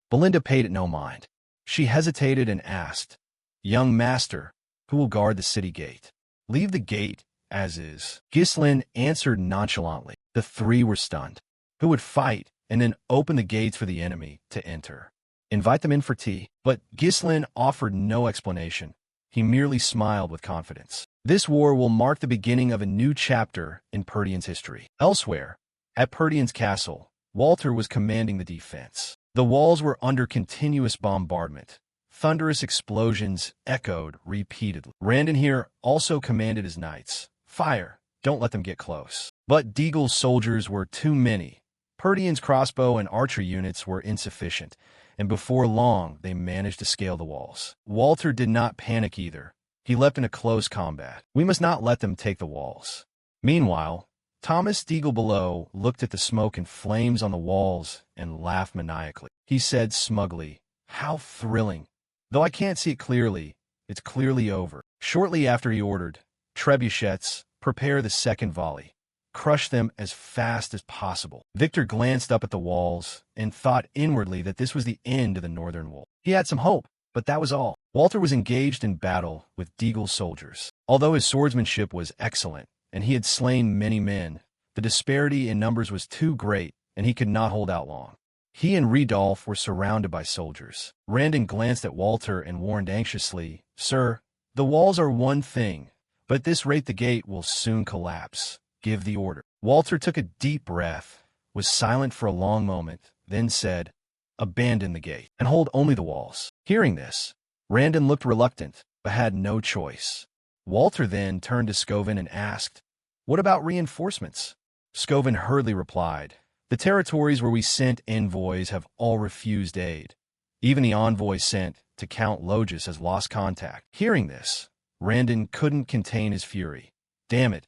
Belinda paid it no mind. She hesitated and asked, Young master, who will guard the city gate? Leave the gate as is. Ghislain answered nonchalantly. The three were stunned. Who would fight and then open the gates for the enemy to enter? Invite them in for tea. But Ghislain offered no explanation. He merely smiled with confidence. This war will mark the beginning of a new chapter in Perdian's history. Elsewhere, at Perdian's castle, Walter was commanding the defense. The walls were under continuous bombardment. Thunderous explosions echoed repeatedly. Randon here also commanded his knights. Fire, don't let them get close. But Deagle's soldiers were too many. Perdian's crossbow and archery units were insufficient, and before long they managed to scale the walls. Walter did not panic either. He leapt into close combat. We must not let them take the walls. Meanwhile, Thomas Deagle below looked at the smoke and flames on the walls and laughed maniacally. He said smugly, How thrilling. Though I can't see it clearly, it's clearly over. Shortly after he ordered, Trebuchets, prepare the second volley. Crush them as fast as possible. Victor glanced up at the walls and thought inwardly that this was the end of the northern wall. He had some hope, but that was all. Walter was engaged in battle with Deagle's soldiers. Although his swordsmanship was excellent, and he had slain many men, the disparity in numbers was too great, and he could not hold out long. He and Redolph were surrounded by soldiers. Randon glanced at Walter and warned anxiously, Sir, the walls are one thing, but at this rate the gate will soon collapse. Give the order. Walter took a deep breath, was silent for a long moment, then said, Abandon the gate, and hold only the walls. Hearing this, Randon looked reluctant, but had no choice. Walter then turned to Scovin and asked, What about reinforcements? Scovin hurriedly replied, The territories where we sent envoys have all refused aid. Even the envoy sent to Count Logis has lost contact. Hearing this, Randon couldn't contain his fury. Damn it.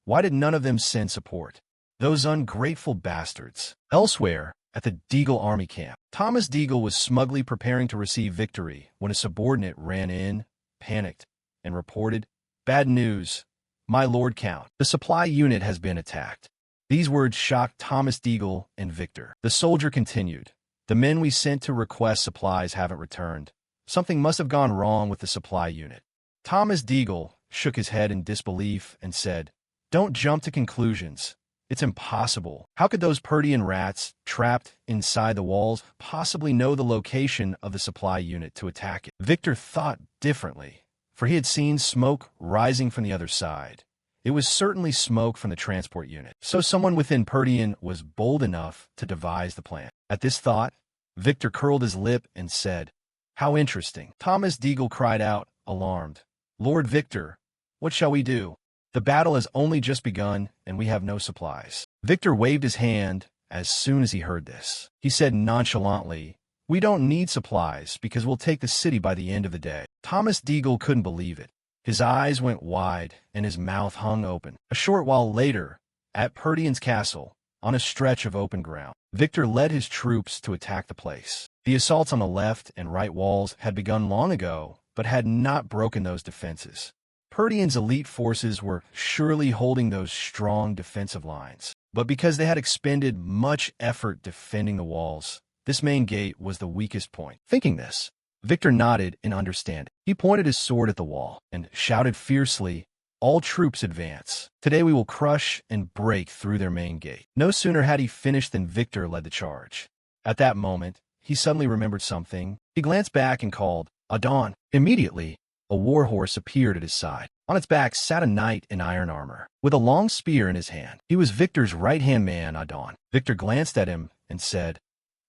Why did none of them send support? Those ungrateful bastards. Elsewhere, at the Deagle army camp, Thomas Deagle was smugly preparing to receive victory when a subordinate ran in, panicked, and reported, Bad news, my Lord Count. The supply unit has been attacked. These words shocked Thomas Deagle and Victor. The soldier continued, The men we sent to request supplies haven't returned. Something must have gone wrong with the supply unit. Thomas Deagle shook his head in disbelief and said, Don't jump to conclusions. It's impossible. How could those Perdian rats, trapped inside the walls, possibly know the location of the supply unit to attack it? Victor thought differently, for he had seen smoke rising from the other side. It was certainly smoke from the transport unit. So someone within Perdian was bold enough to devise the plan. At this thought, Victor curled his lip and said, How interesting. Thomas Deagle cried out, alarmed, Lord Victor, what shall we do? The battle has only just begun, and we have no supplies. Victor waved his hand as soon as he heard this. He said nonchalantly, We don't need supplies because we'll take the city by the end of the day. Thomas Deagle couldn't believe it. His eyes went wide and his mouth hung open. A short while later, at Perdian's castle, on a stretch of open ground, Victor led his troops to attack the place. The assaults on the left and right walls had begun long ago, but had not broken those defenses. Perdian's elite forces were surely holding those strong defensive lines. But because they had expended much effort defending the walls, this main gate was the weakest point. Thinking this, Victor nodded in understanding. He pointed his sword at the wall and shouted fiercely, All troops advance. Today we will crush and break through their main gate. No sooner had he finished than Victor led the charge. At that moment, he suddenly remembered something. He glanced back and called, Adon. Immediately, a warhorse appeared at his side. On its back sat a knight in iron armor, with a long spear in his hand. He was Victor's right-hand man, Adon. Victor glanced at him and said,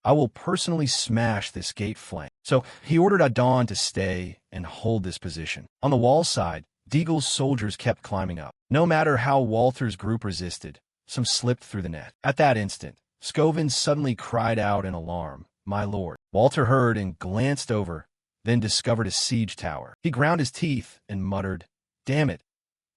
"I will personally smash this gate flank." So he ordered Adon to stay and hold this position. On the wall side, Deagle's soldiers kept climbing up. No matter how Walter's group resisted, some slipped through the net. At that instant, Scovin suddenly cried out in alarm, "My lord!" Walter heard and glanced over, then discovered a siege tower. He ground his teeth and muttered, "Damn it!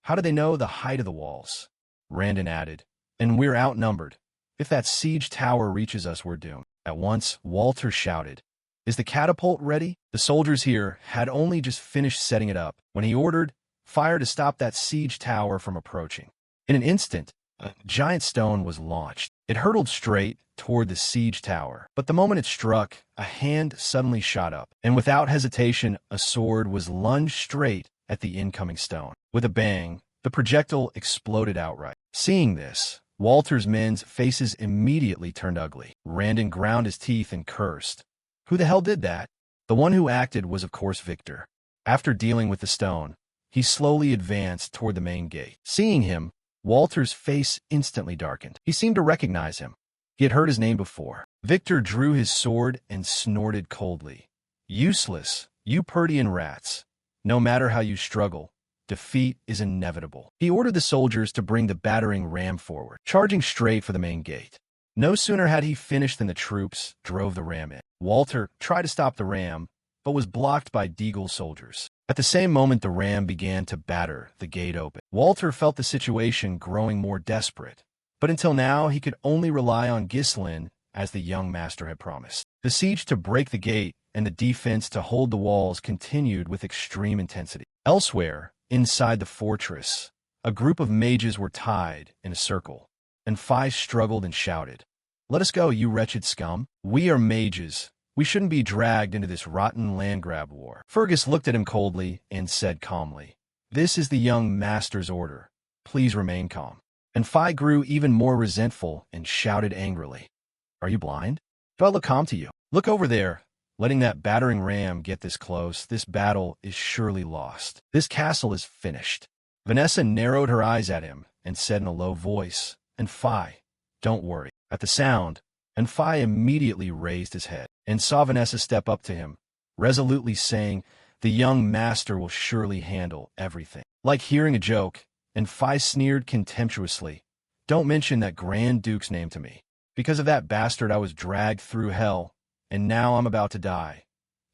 How do they know the height of the walls?" Randon added, "And we're outnumbered. If that siege tower reaches us, we're doomed." At once, Walter shouted, "Is the catapult ready?" The soldiers here had only just finished setting it up when he ordered fire to stop that siege tower from approaching. In an instant, a giant stone was launched. It hurtled straight toward the siege tower, but the moment it struck, a hand suddenly shot up, and without hesitation, a sword was lunged straight at the incoming stone. With a bang, the projectile exploded outright. Seeing this, Walter's men's faces immediately turned ugly. Randon ground his teeth and cursed. Who the hell did that? The one who acted was, of course, Victor. After dealing with the stone, he slowly advanced toward the main gate. Seeing him, Walter's face instantly darkened. He seemed to recognize him. He had heard his name before. Victor drew his sword and snorted coldly. "Useless, you Purdian rats. No matter how you struggle, defeat is inevitable." He ordered the soldiers to bring the battering ram forward, charging straight for the main gate. No sooner had he finished than the troops drove the ram in. Walter tried to stop the ram, but was blocked by Deagle's soldiers. At the same moment, the ram began to batter the gate open. Walter felt the situation growing more desperate, but until now he could only rely on Ghislain as the young master had promised. The siege to break the gate and the defense to hold the walls continued with extreme intensity. Elsewhere, inside the fortress, a group of mages were tied in a circle, and Phi struggled and shouted, "Let us go, you wretched scum. We are mages. We shouldn't be dragged into this rotten land-grab war." Fergus looked at him coldly and said calmly, "This is the young master's order. Please remain calm." And Phi grew even more resentful and shouted angrily, "Are you blind? Do I look calm to you? Look over there. Letting that battering ram get this close, this battle is surely lost. This castle is finished." Vanessa narrowed her eyes at him and said in a low voice, "And Phi, don't worry." At the sound, and Phi immediately raised his head and saw Vanessa step up to him, resolutely saying, "The young master will surely handle everything." Like hearing a joke, and Phi sneered contemptuously, "Don't mention that Grand Duke's name to me. Because of that bastard I was dragged through hell, and now I'm about to die.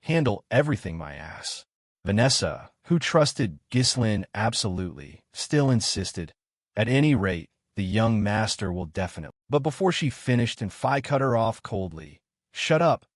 Handle everything, my ass." Vanessa, who trusted Ghislain absolutely, still insisted, "At any rate, the young master will definitely." But before she finished, and Phi cut her off coldly, "Shut up.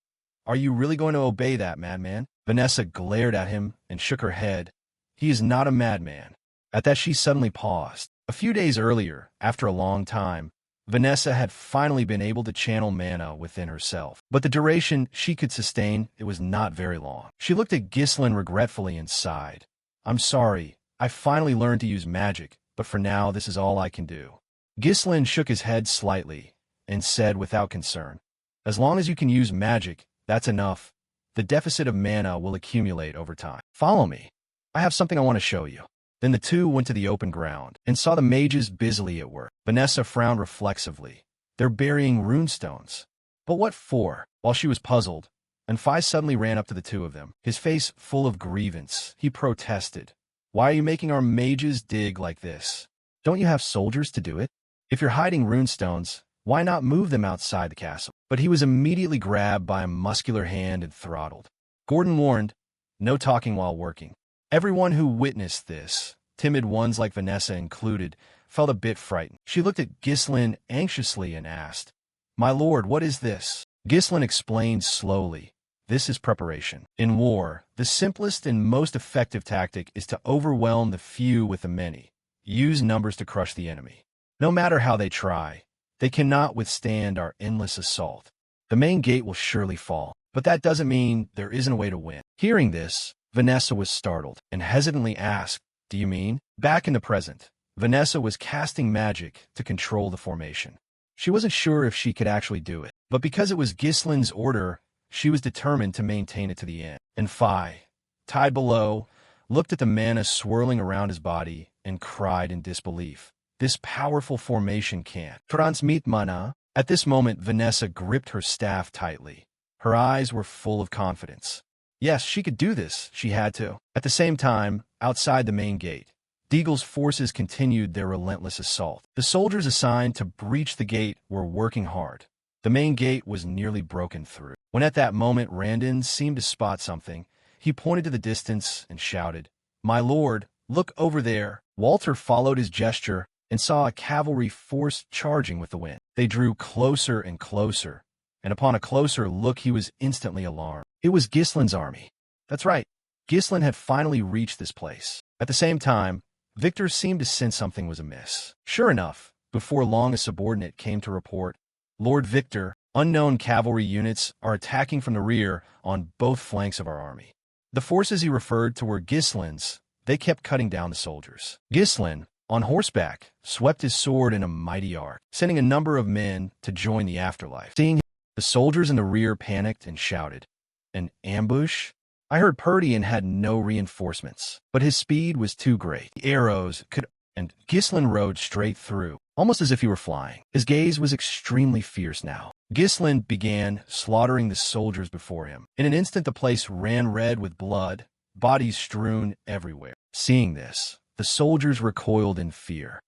Are you really going to obey that madman?" Vanessa glared at him and shook her head. "He is not a madman." At that she suddenly paused. A few days earlier, after a long time, Vanessa had finally been able to channel mana within herself. But the duration she could sustain, it was not very long. She looked at Ghislain regretfully and sighed. "I'm sorry. I finally learned to use magic, but for now this is all I can do." Ghislain shook his head slightly and said without concern, "As long as you can use magic, that's enough. The deficit of mana will accumulate over time. Follow me. I have something I want to show you." Then the two went to the open ground and saw the mages busily at work. Vanessa frowned reflexively. "They're burying runestones. But what for?" While she was puzzled, and Phi suddenly ran up to the two of them, his face full of grievance. He protested, "Why are you making our mages dig like this? Don't you have soldiers to do it? If you're hiding runestones, why not move them outside the castle?" But he was immediately grabbed by a muscular hand and throttled. Gordon warned, "No talking while working." Everyone who witnessed this, timid ones like Vanessa included, felt a bit frightened. She looked at Ghislain anxiously and asked, "My lord, what is this?" Ghislain explained slowly, "This is preparation. In war, the simplest and most effective tactic is to overwhelm the few with the many. Use numbers to crush the enemy. No matter how they try, they cannot withstand our endless assault. The main gate will surely fall, but that doesn't mean there isn't a way to win." Hearing this, Vanessa was startled and hesitantly asked, "Do you mean?" Back in the present, Vanessa was casting magic to control the formation. She wasn't sure if she could actually do it, but because it was Ghislain's order, she was determined to maintain it to the end. And Phi, tied below, looked at the mana swirling around his body, and cried in disbelief. This powerful formation can't transmit mana. At this moment, Vanessa gripped her staff tightly. Her eyes were full of confidence. Yes, she could do this. She had to. At the same time, outside the main gate, Deagle's forces continued their relentless assault. The soldiers assigned to breach the gate were working hard. The main gate was nearly broken through. When at that moment Randon seemed to spot something, he pointed to the distance and shouted, "My lord, look over there." Walter followed his gesture and saw a cavalry force charging with the wind. They drew closer and closer, and upon a closer look he was instantly alarmed. It was Gislin's army. That's right, Gislin had finally reached this place. At the same time, Victor seemed to sense something was amiss. Sure enough, before long a subordinate came to report, "Lord Victor, unknown cavalry units are attacking from the rear on both flanks of our army." The forces he referred to were Gislin's. They kept cutting down the soldiers. Gislin, on horseback, swept his sword in a mighty arc, sending a number of men to join the afterlife. Seeing him, the soldiers in the rear panicked and shouted, "An ambush?" I heard Purdian had no reinforcements, but his speed was too great. The arrows could, and Gislin rode straight through, almost as if he were flying. His gaze was extremely fierce now. Gislin began slaughtering the soldiers before him. In an instant the place ran red with blood, bodies strewn everywhere. Seeing this, the soldiers recoiled in fear.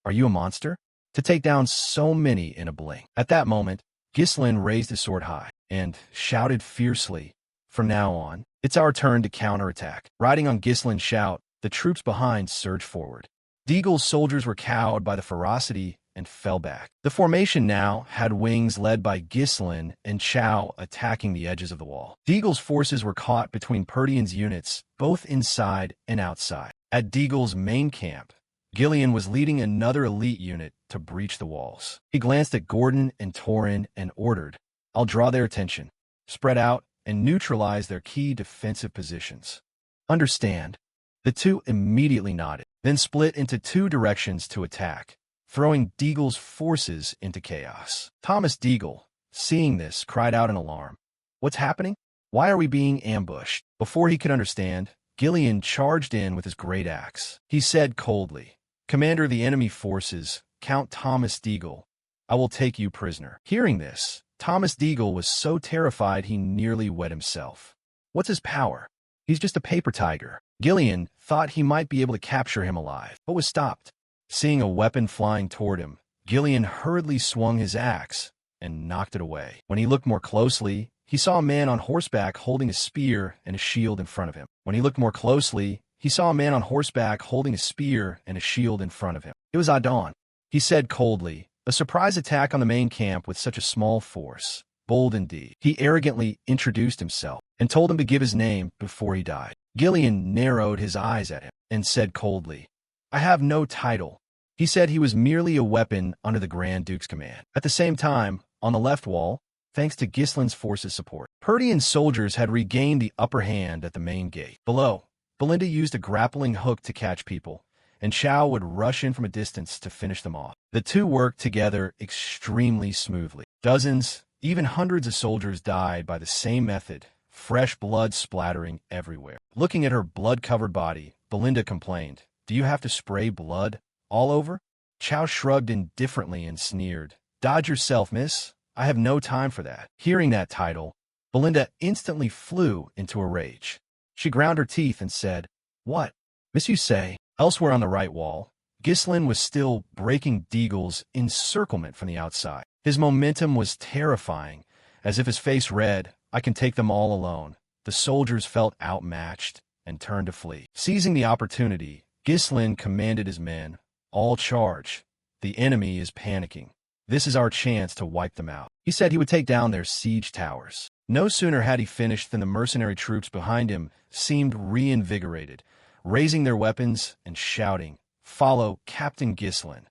"Are you a monster? To take down so many in a blink?" At that moment, Gislin raised his sword high and shouted fiercely, "From now on, it's our turn to counterattack." Riding on Gislin's shout, the troops behind surged forward. Deagle's soldiers were cowed by the ferocity and fell back. The formation now had wings led by Gislin and Chow attacking the edges of the wall. Deagle's forces were caught between Purdian's units, both inside and outside. At Deagle's main camp, Gillian was leading another elite unit to breach the walls. He glanced at Gordon and Torin and ordered, "I'll draw their attention. Spread out and neutralize their key defensive positions." "Understand." The two immediately nodded, then split into two directions to attack, throwing Deagle's forces into chaos. Thomas Deagle, seeing this, cried out in alarm. "What's happening? Why are we being ambushed?" Before he could understand, Gillian charged in with his great axe. He said coldly, "Commander of the enemy forces, Count Thomas Deagle, I will take you prisoner." Hearing this, Thomas Deagle was so terrified he nearly wet himself. What's his power? He's just a paper tiger. Gillian thought he might be able to capture him alive, but was stopped. Seeing a weapon flying toward him, Gillian hurriedly swung his axe and knocked it away. When he looked more closely, he saw a man on horseback holding a spear and a shield in front of him. When he looked more closely, he saw a man on horseback holding a spear and a shield in front of him. It was Adon. He said coldly, "A surprise attack on the main camp with such a small force. Bold indeed." He arrogantly introduced himself and told him to give his name before he died. Gillian narrowed his eyes at him and said coldly, "I have no title." He said he was merely a weapon under the Grand Duke's command. At the same time, on the left wall, thanks to Gislin's forces' support, Purdian's soldiers had regained the upper hand at the main gate. Below, Belinda used a grappling hook to catch people, and Chow would rush in from a distance to finish them off. The two worked together extremely smoothly. Dozens, even hundreds of soldiers died by the same method, fresh blood splattering everywhere. Looking at her blood-covered body, Belinda complained, "Do you have to spray blood all over?" Chow shrugged indifferently and sneered, "Dodge yourself, miss. I have no time for that." Hearing that title, Belinda instantly flew into a rage. She ground her teeth and said, "What, miss, you say?" Elsewhere on the right wall, Gislin was still breaking Deagle's encirclement from the outside. His momentum was terrifying. As if his face read, "I can take them all alone." The soldiers felt outmatched and turned to flee. Seizing the opportunity, Gislin commanded his men, "All charge. The enemy is panicking. This is our chance to wipe them out." He said he would take down their siege towers. No sooner had he finished than the mercenary troops behind him seemed reinvigorated, raising their weapons and shouting, "Follow Captain Gislin.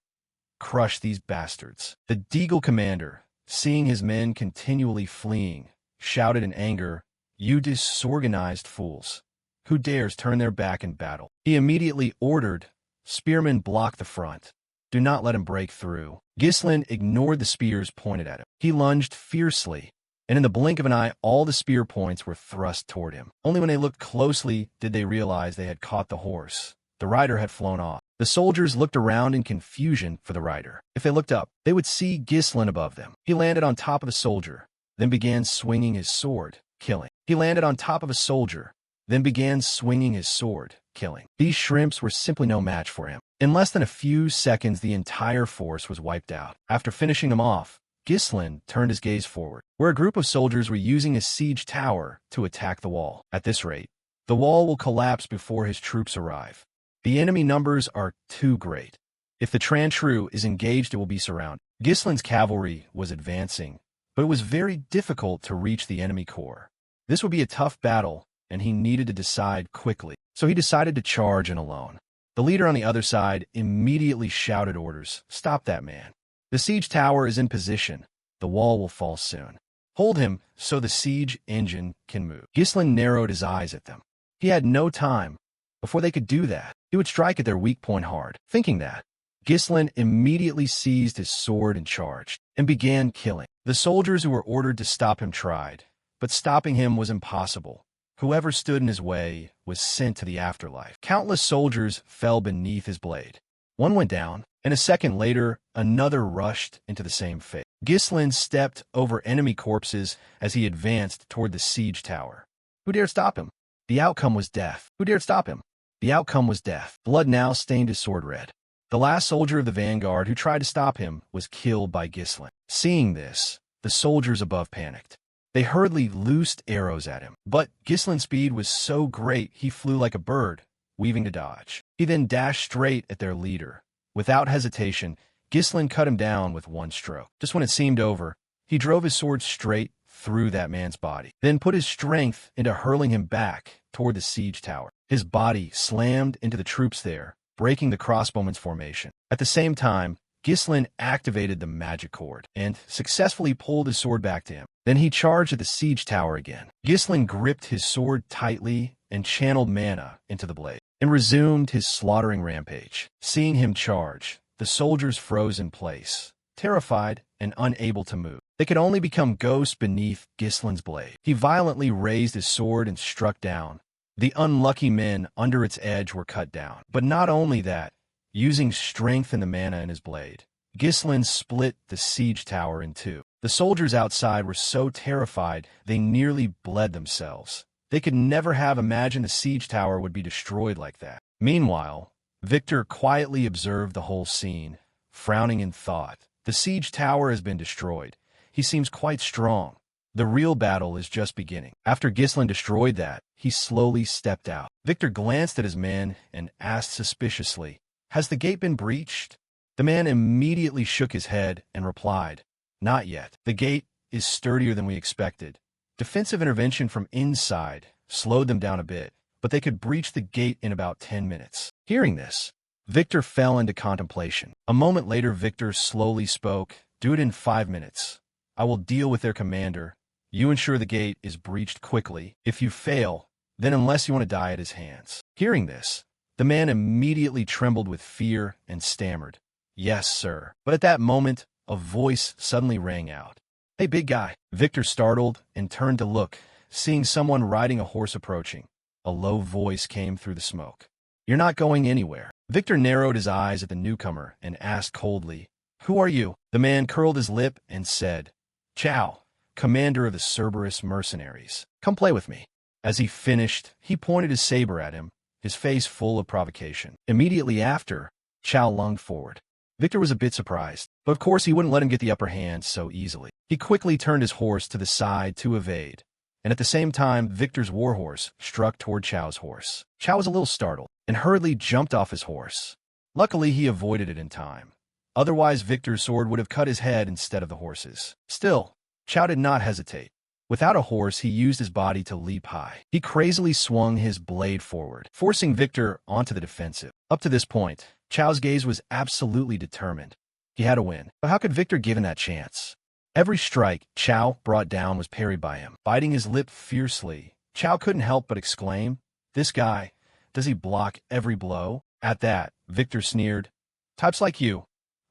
Crush these bastards." The Deagle commander, seeing his men continually fleeing, shouted in anger, "You disorganized fools! Who dares turn their back in battle?" He immediately ordered, "Spearmen block the front. Do not let him break through." Gislin ignored the spears pointed at him. He lunged fiercely, and in the blink of an eye, all the spear points were thrust toward him. Only when they looked closely did they realize they had caught the horse. The rider had flown off. The soldiers looked around in confusion for the rider. If they looked up, they would see Ghislain above them. He landed on top of a soldier, then began swinging his sword, killing. He landed on top of a soldier, then began swinging his sword, killing. These shrimps were simply no match for him. In less than a few seconds, the entire force was wiped out. After finishing them off, Ghislain turned his gaze forward, where a group of soldiers were using a siege tower to attack the wall. At this rate, the wall will collapse before his troops arrive. The enemy numbers are too great. If the Trantru is engaged, it will be surrounded. Ghislain's cavalry was advancing, but it was very difficult to reach the enemy corps. This would be a tough battle, and he needed to decide quickly. So he decided to charge in alone. The leader on the other side immediately shouted orders. Stop that man. The siege tower is in position. The wall will fall soon. Hold him so the siege engine can move. Ghislain narrowed his eyes at them. He had no time. Before they could do that, he would strike at their weak point hard. Thinking that, Ghislain immediately seized his sword and charged, and began killing. The soldiers who were ordered to stop him tried, but stopping him was impossible. Whoever stood in his way was sent to the afterlife. Countless soldiers fell beneath his blade. One went down, and a second later, another rushed into the same fate. Ghislain stepped over enemy corpses as he advanced toward the siege tower. Who dared stop him? The outcome was death. Who dared stop him? The outcome was death. Blood now stained his sword red. The last soldier of the vanguard who tried to stop him was killed by Ghislain. Seeing this, the soldiers above panicked. They hurriedly loosed arrows at him, but Ghislain's speed was so great he flew like a bird, weaving to dodge. He then dashed straight at their leader. Without hesitation, Ghislain cut him down with one stroke. Just when it seemed over, he drove his sword straight through that man's body, then put his strength into hurling him back toward the siege tower. His body slammed into the troops there, breaking the crossbowman's formation. At the same time, Ghislain activated the magic cord and successfully pulled his sword back to him. Then he charged at the siege tower again. Ghislain gripped his sword tightly and channeled mana into the blade, and resumed his slaughtering rampage. Seeing him charge, the soldiers froze in place, terrified and unable to move. They could only become ghosts beneath Ghislain's blade. He violently raised his sword and struck down. The unlucky men under its edge were cut down. But not only that, using strength and the mana in his blade, Ghislain split the siege tower in two. The soldiers outside were so terrified they nearly bled themselves. They could never have imagined the siege tower would be destroyed like that. Meanwhile, Victor quietly observed the whole scene, frowning in thought. The siege tower has been destroyed. He seems quite strong. The real battle is just beginning. After Ghislain destroyed that, he slowly stepped out. Victor glanced at his man and asked suspiciously, "Has the gate been breached?" The man immediately shook his head and replied, "Not yet. The gate is sturdier than we expected. Defensive intervention from inside slowed them down a bit, but they could breach the gate in about 10 minutes. Hearing this, Victor fell into contemplation. A moment later, Victor slowly spoke, "Do it in 5 minutes. I will deal with their commander. You ensure the gate is breached quickly. If you fail, then unless you want to die at his hands." Hearing this, the man immediately trembled with fear and stammered, "Yes, sir." But at that moment, a voice suddenly rang out. "Hey, big guy." Victor startled and turned to look, seeing someone riding a horse approaching. A low voice came through the smoke. "You're not going anywhere." Victor narrowed his eyes at the newcomer and asked coldly, "Who are you?" The man curled his lip and said, "Chow, commander of the Cerberus mercenaries. Come play with me." As he finished, he pointed his saber at him, his face full of provocation. Immediately after, Chow lunged forward. Victor was a bit surprised, but of course he wouldn't let him get the upper hand so easily. He quickly turned his horse to the side to evade, and at the same time, Victor's warhorse struck toward Chow's horse. Chow was a little startled and hurriedly jumped off his horse. Luckily, he avoided it in time. Otherwise, Victor's sword would have cut his head instead of the horse's. Still, Chow did not hesitate. Without a horse, he used his body to leap high. He crazily swung his blade forward, forcing Victor onto the defensive. Up to this point, Chow's gaze was absolutely determined. He had to win. But how could Victor give him that chance? Every strike Chow brought down was parried by him. Biting his lip fiercely, Chow couldn't help but exclaim, "This guy, does he block every blow?" At that, Victor sneered, "Types like you.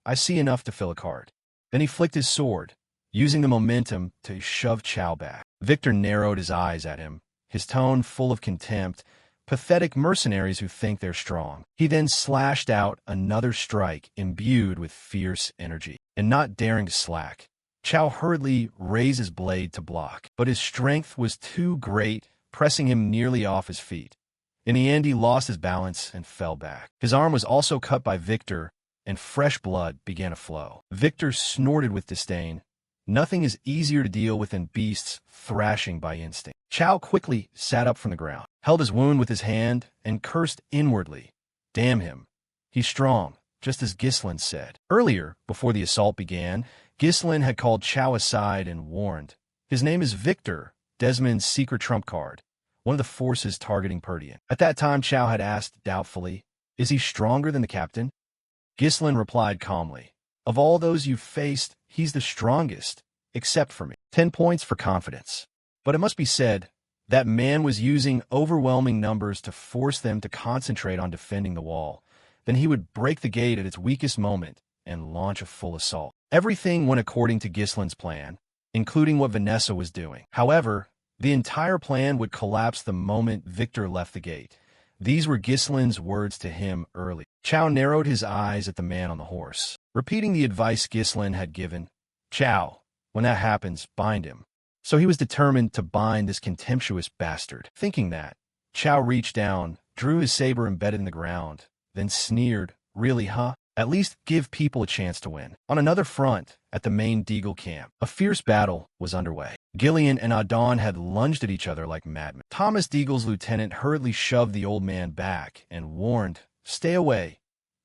I see enough to fill a card." Then he flicked his sword, using the momentum to shove Chow back. Victor narrowed his eyes at him, his tone full of contempt. Pathetic mercenaries who think they're strong. He then slashed out another strike imbued with fierce energy. And not daring to slack, Chow hurriedly raised his blade to block. But his strength was too great, pressing him nearly off his feet. In the end, he lost his balance and fell back. His arm was also cut by Victor, and fresh blood began to flow. Victor snorted with disdain. Nothing is easier to deal with than beasts thrashing by instinct. Chow quickly sat up from the ground, held his wound with his hand, and cursed inwardly. Damn him. He's strong, just as Ghislain said. Earlier, before the assault began, Ghislain had called Chow aside and warned. His name is Victor, Desmond's secret trump card, one of the forces targeting Perdian. At that time, Chow had asked doubtfully, "Is he stronger than the captain?" Ghislain replied calmly, "Of all those you've faced, he's the strongest, except for me." 10 points for confidence. But it must be said, that man was using overwhelming numbers to force them to concentrate on defending the wall. Then he would break the gate at its weakest moment and launch a full assault. Everything went according to Ghislain's plan, including what Vanessa was doing. However, the entire plan would collapse the moment Victor left the gate. These were Ghislain's words to him early. Chow narrowed his eyes at the man on the horse, repeating the advice Ghislain had given. "Chow, when that happens, bind him." So he was determined to bind this contemptuous bastard. Thinking that, Chow reached down, drew his saber embedded in the ground, then sneered, "Really, huh? At least give people a chance to win." On another front, at the main Deagle camp, a fierce battle was underway. Gillian and Adon had lunged at each other like madmen. Thomas Deagle's lieutenant hurriedly shoved the old man back and warned, "Stay away.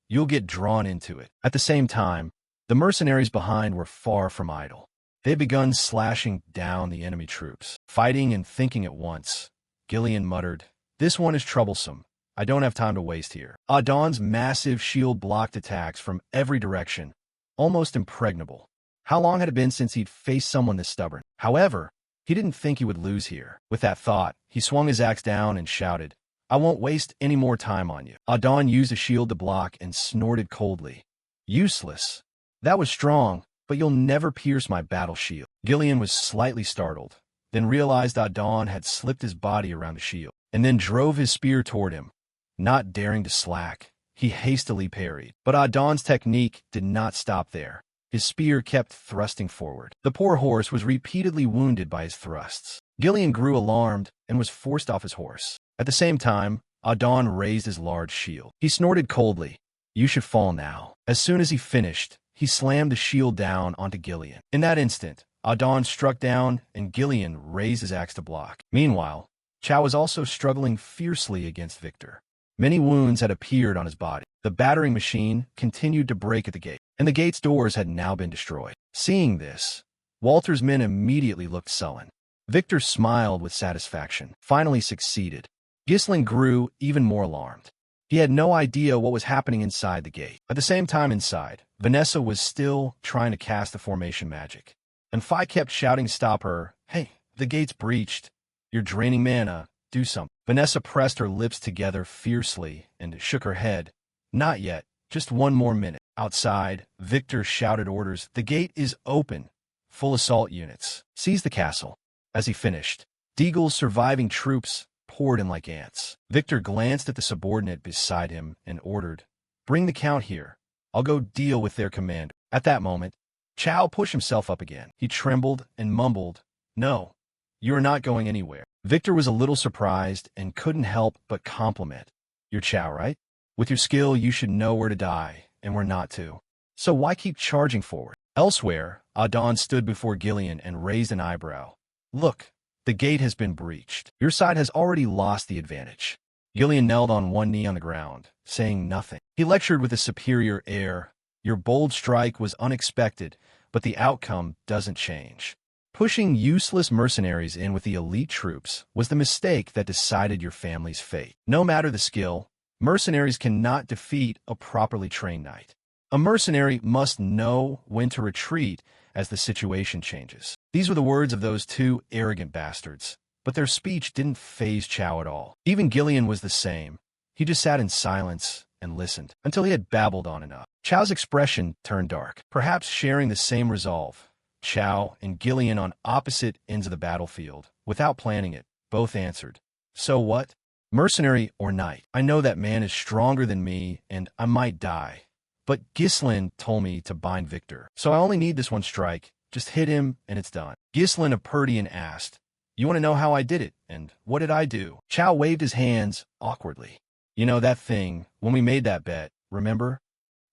You'll get drawn into it." At the same time, the mercenaries behind were far from idle. They had begun slashing down the enemy troops. Fighting and thinking at once, Gillian muttered, "This one is troublesome. I don't have time to waste here." Adon's massive shield blocked attacks from every direction, almost impregnable. How long had it been since he'd faced someone this stubborn? However, he didn't think he would lose here. With that thought, he swung his axe down and shouted, "I won't waste any more time on you." Adon used a shield to block and snorted coldly. "Useless. That was strong, but you'll never pierce my battle shield." Gillian was slightly startled, then realized Adon had slipped his body around the shield, and then drove his spear toward him. Not daring to slack, he hastily parried. But Adon's technique did not stop there. His spear kept thrusting forward. The poor horse was repeatedly wounded by his thrusts. Gillian grew alarmed and was forced off his horse. At the same time, Adon raised his large shield. He snorted coldly, "You should fall now." As soon as he finished, he slammed the shield down onto Gillian. In that instant, Adon struck down and Gillian raised his axe to block. Meanwhile, Chow was also struggling fiercely against Victor. Many wounds had appeared on his body. The battering machine continued to break at the gate, and the gate's doors had now been destroyed. Seeing this, Walter's men immediately looked sullen. Victor smiled with satisfaction. Finally succeeded. Ghislain grew even more alarmed. He had no idea what was happening inside the gate. At the same time inside, Vanessa was still trying to cast the formation magic. And Phi kept shouting to stop her, "Hey, the gate's breached. You're draining mana. Do something." Vanessa pressed her lips together fiercely and shook her head. "Not yet. Just one more minute." Outside, Victor shouted orders. "The gate is open. Full assault units. Seize the castle." As he finished, Deagle's surviving troops poured in like ants. Victor glanced at the subordinate beside him and ordered, "Bring the count here. I'll go deal with their commander." At that moment, Chow pushed himself up again. He trembled and mumbled, "No, you are not going anywhere." Victor was a little surprised and couldn't help but compliment. "You're Chow, right? With your skill, you should know where to die and where not to. So why keep charging forward?" Elsewhere, Adon stood before Gillian and raised an eyebrow. "Look, the gate has been breached. Your side has already lost the advantage." Gillian knelt on one knee on the ground, saying nothing. He lectured with a superior air. "Your bold strike was unexpected, but the outcome doesn't change. Pushing useless mercenaries in with the elite troops was the mistake that decided your family's fate. No matter the skill, mercenaries cannot defeat a properly trained knight. A mercenary must know when to retreat as the situation changes." These were the words of those two arrogant bastards, but their speech didn't faze Chow at all. Even Gillian was the same. He just sat in silence and listened until he had babbled on enough. Chow's expression turned dark, perhaps sharing the same resolve. Chow and Gillian on opposite ends of the battlefield. Without planning it, both answered, "So what? Mercenary or knight? I know that man is stronger than me, and I might die. But Ghislain told me to bind Victor, so I only need this one strike. Just hit him, and it's done." Ghislain of Perdian asked, "You want to know how I did it, and what did I do?" Chow waved his hands awkwardly. "You know that thing, when we made that bet, remember?"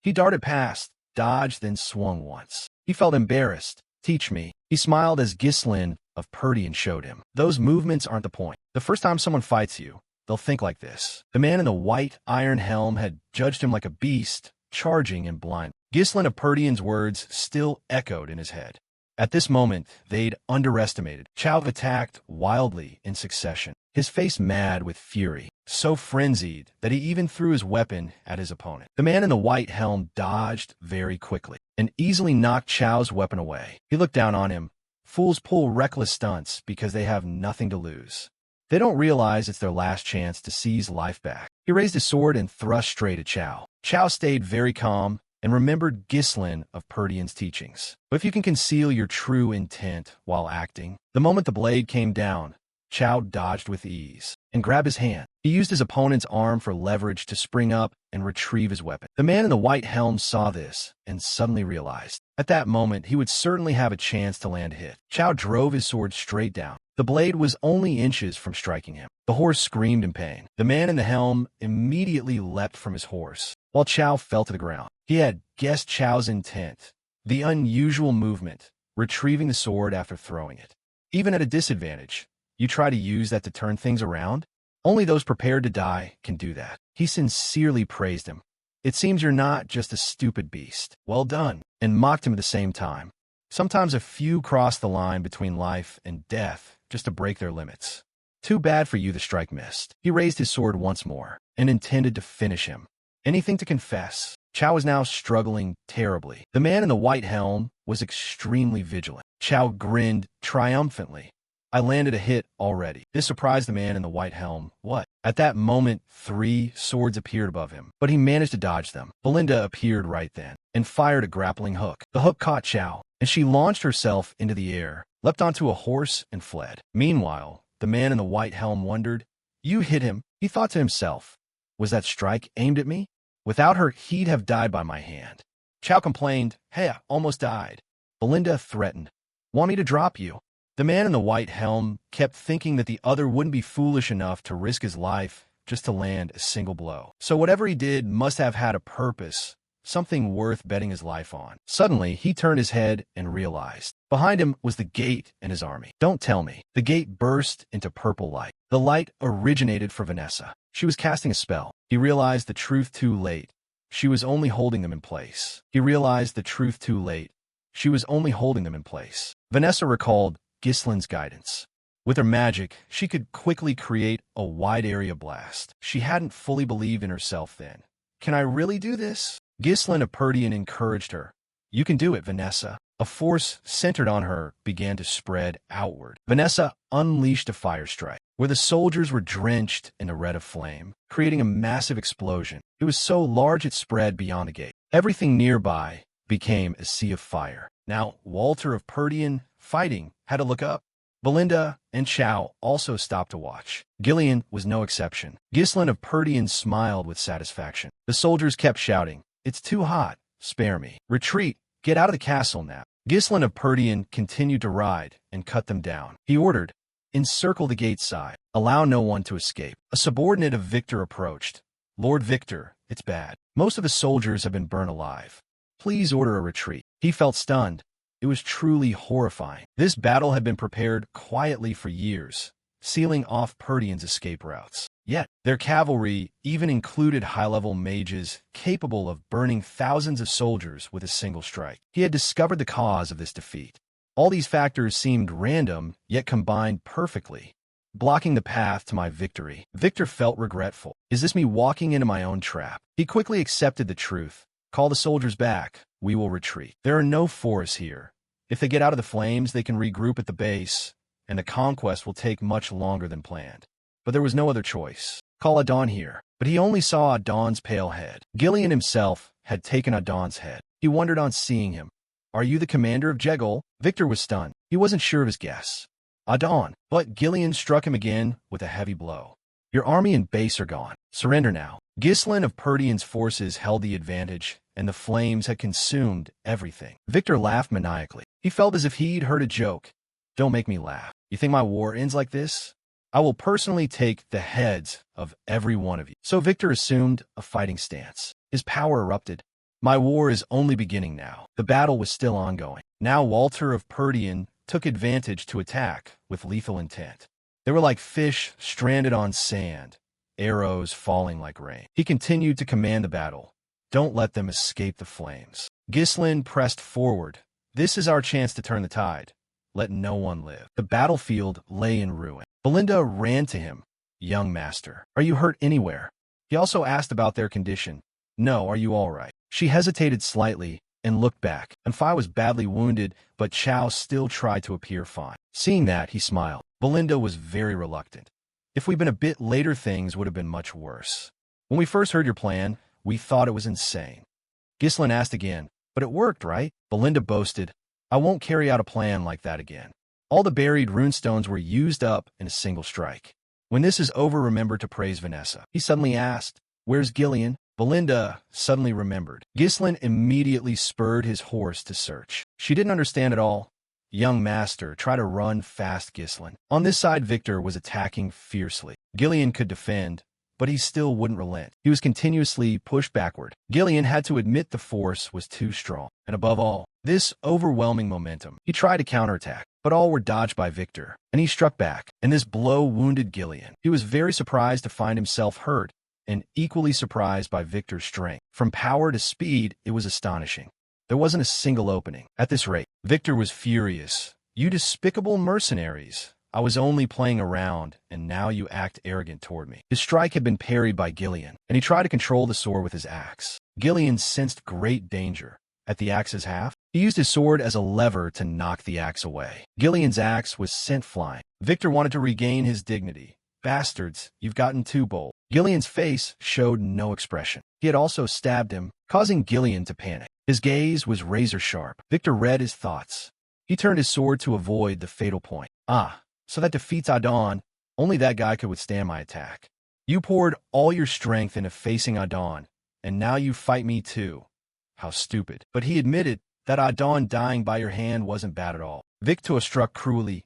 He darted past, dodged, then swung once. He felt embarrassed. "Teach me." He smiled as Ghislain of Perdian showed him. "Those movements aren't the point. The first time someone fights you, they'll think like this." The man in the white iron helm had judged him like a beast, charging and blind. Ghislain of Perdian's words still echoed in his head. At this moment, they'd underestimated. Chow attacked wildly in succession, his face mad with fury, so frenzied that he even threw his weapon at his opponent. The man in the white helm dodged very quickly and easily knocked Chow's weapon away. He looked down on him. Fools pull reckless stunts because they have nothing to lose. They don't realize it's their last chance to seize life back. He raised his sword and thrust straight at Chow. Chow stayed very calm and remembered Ghislain of Perdian's teachings. But if you can conceal your true intent while acting, the moment the blade came down, Chow dodged with ease and grabbed his hand. He used his opponent's arm for leverage to spring up and retrieve his weapon. The man in the white helm saw this and suddenly realized at that moment he would certainly have a chance to land a hit. Chow drove his sword straight down. The blade was only inches from striking him. The horse screamed in pain. The man in the helm immediately leapt from his horse, while Chow fell to the ground. He had guessed Chow's intent, the unusual movement, retrieving the sword after throwing it. Even at a disadvantage, you try to use that to turn things around? Only those prepared to die can do that. He sincerely praised him. "It seems you're not just a stupid beast. Well done," and mocked him at the same time. Sometimes a few cross the line between life and death just to break their limits. Too bad for you the strike missed. He raised his sword once more and intended to finish him. Anything to confess. Chow was now struggling terribly. The man in the white helm was extremely vigilant. Chow grinned triumphantly. "I landed a hit already." This surprised the man in the white helm. What? At that moment, 3 swords appeared above him, but he managed to dodge them. Belinda appeared right then and fired a grappling hook. The hook caught Chow, and she launched herself into the air, leapt onto a horse, and fled. Meanwhile, the man in the white helm wondered, "You hit him," he thought to himself. "Was that strike aimed at me? Without her, he'd have died by my hand." Chow complained, "Hey, I almost died." Belinda threatened, "Want me to drop you?" The man in the white helm kept thinking that the other wouldn't be foolish enough to risk his life just to land a single blow. So whatever he did must have had a purpose, something worth betting his life on. Suddenly, he turned his head and realized behind him was the gate and his army. Don't tell me. The gate burst into purple light. The light originated for Vanessa. She was casting a spell. He realized the truth too late. She was only holding them in place. He realized the truth too late. She was only holding them in place. Vanessa recalled Ghislain's guidance. With her magic, she could quickly create a wide area blast. She hadn't fully believed in herself then. "Can I really do this?" Ghislain of Perdian encouraged her. "You can do it, Vanessa." A force centered on her began to spread outward. Vanessa unleashed a fire strike, where the soldiers were drenched in a red of flame, creating a massive explosion. It was so large it spread beyond the gate. Everything nearby became a sea of fire. Now, Walter of Perdian, fighting, had to look up. Belinda and Chow also stopped to watch. Gillian was no exception. Ghislain of Perdian smiled with satisfaction. The soldiers kept shouting, "It's too hot. Spare me. Retreat. Get out of the castle now." Ghislain of Perdian continued to ride and cut them down. He ordered, "Encircle the gate side. Allow no one to escape." A subordinate of Victor approached. "Lord Victor, it's bad. Most of the soldiers have been burned alive. Please order a retreat." He felt stunned. It was truly horrifying. This battle had been prepared quietly for years, sealing off Perdian's escape routes. Yet, their cavalry even included high-level mages capable of burning thousands of soldiers with a single strike. He had discovered the cause of this defeat. All these factors seemed random, yet combined perfectly, blocking the path to my victory. Victor felt regretful. Is this me walking into my own trap? He quickly accepted the truth. "Call the soldiers back. We will retreat. There are no forests here. If they get out of the flames, they can regroup at the base, and the conquest will take much longer than planned." But there was no other choice. Call Adon here. But he only saw Adon's pale head. Gillian himself had taken Adon's head. He wondered on seeing him. Are you the commander of Jegol? Victor was stunned. He wasn't sure of his guess. Adon, but Gillian struck him again with a heavy blow. Your army and base are gone. Surrender now. Ghislain of Perdian's forces held the advantage, and the flames had consumed everything. Victor laughed maniacally. He felt as if he'd heard a joke. Don't make me laugh. You think my war ends like this? I will personally take the heads of every one of you. So Victor assumed a fighting stance. His power erupted. My war is only beginning now. The battle was still ongoing. Now Walter of Perdian took advantage to attack with lethal intent. They were like fish stranded on sand, arrows falling like rain. He continued to command the battle. Don't let them escape the flames. Ghislain pressed forward. This is our chance to turn the tide. Let no one live. The battlefield lay in ruin. Belinda ran to him. Young master, are you hurt anywhere? He also asked about their condition. No, are you all right? She hesitated slightly and looked back. Anfai was badly wounded, but Chow still tried to appear fine. Seeing that, he smiled. Belinda was very reluctant. If we'd been a bit later, things would have been much worse. When we first heard your plan, we thought it was insane. Ghislain asked again, but it worked, right? Belinda boasted, I won't carry out a plan like that again. All the buried runestones were used up in a single strike. When this is over, remember to praise Vanessa. He suddenly asked, where's Gillian? Belinda suddenly remembered. Ghislain immediately spurred his horse to search. She didn't understand at all. Young master, try to run fast, Ghislain. On this side, Victor was attacking fiercely. Gillian could defend, but he still wouldn't relent. He was continuously pushed backward. Gillian had to admit the force was too strong. And above all, this overwhelming momentum. He tried to counterattack, but all were dodged by Victor, and he struck back, and this blow wounded Gillian. He was very surprised to find himself hurt, and equally surprised by Victor's strength. From power to speed, it was astonishing. There wasn't a single opening. At this rate, Victor was furious. You despicable mercenaries. I was only playing around, and now you act arrogant toward me. His strike had been parried by Gillian, and he tried to control the sword with his axe. Gillian sensed great danger. At the axe's half, he used his sword as a lever to knock the axe away. Gillian's axe was sent flying. Victor wanted to regain his dignity. Bastards, you've gotten too bold. Gillian's face showed no expression. He had also stabbed him, causing Gillian to panic. His gaze was razor-sharp. Victor read his thoughts. He turned his sword to avoid the fatal point. Ah, so that defeats Adon. Only that guy could withstand my attack. You poured all your strength into facing Adon, and now you fight me too. How stupid. But he admitted that Adon dying by your hand wasn't bad at all. Victor struck cruelly.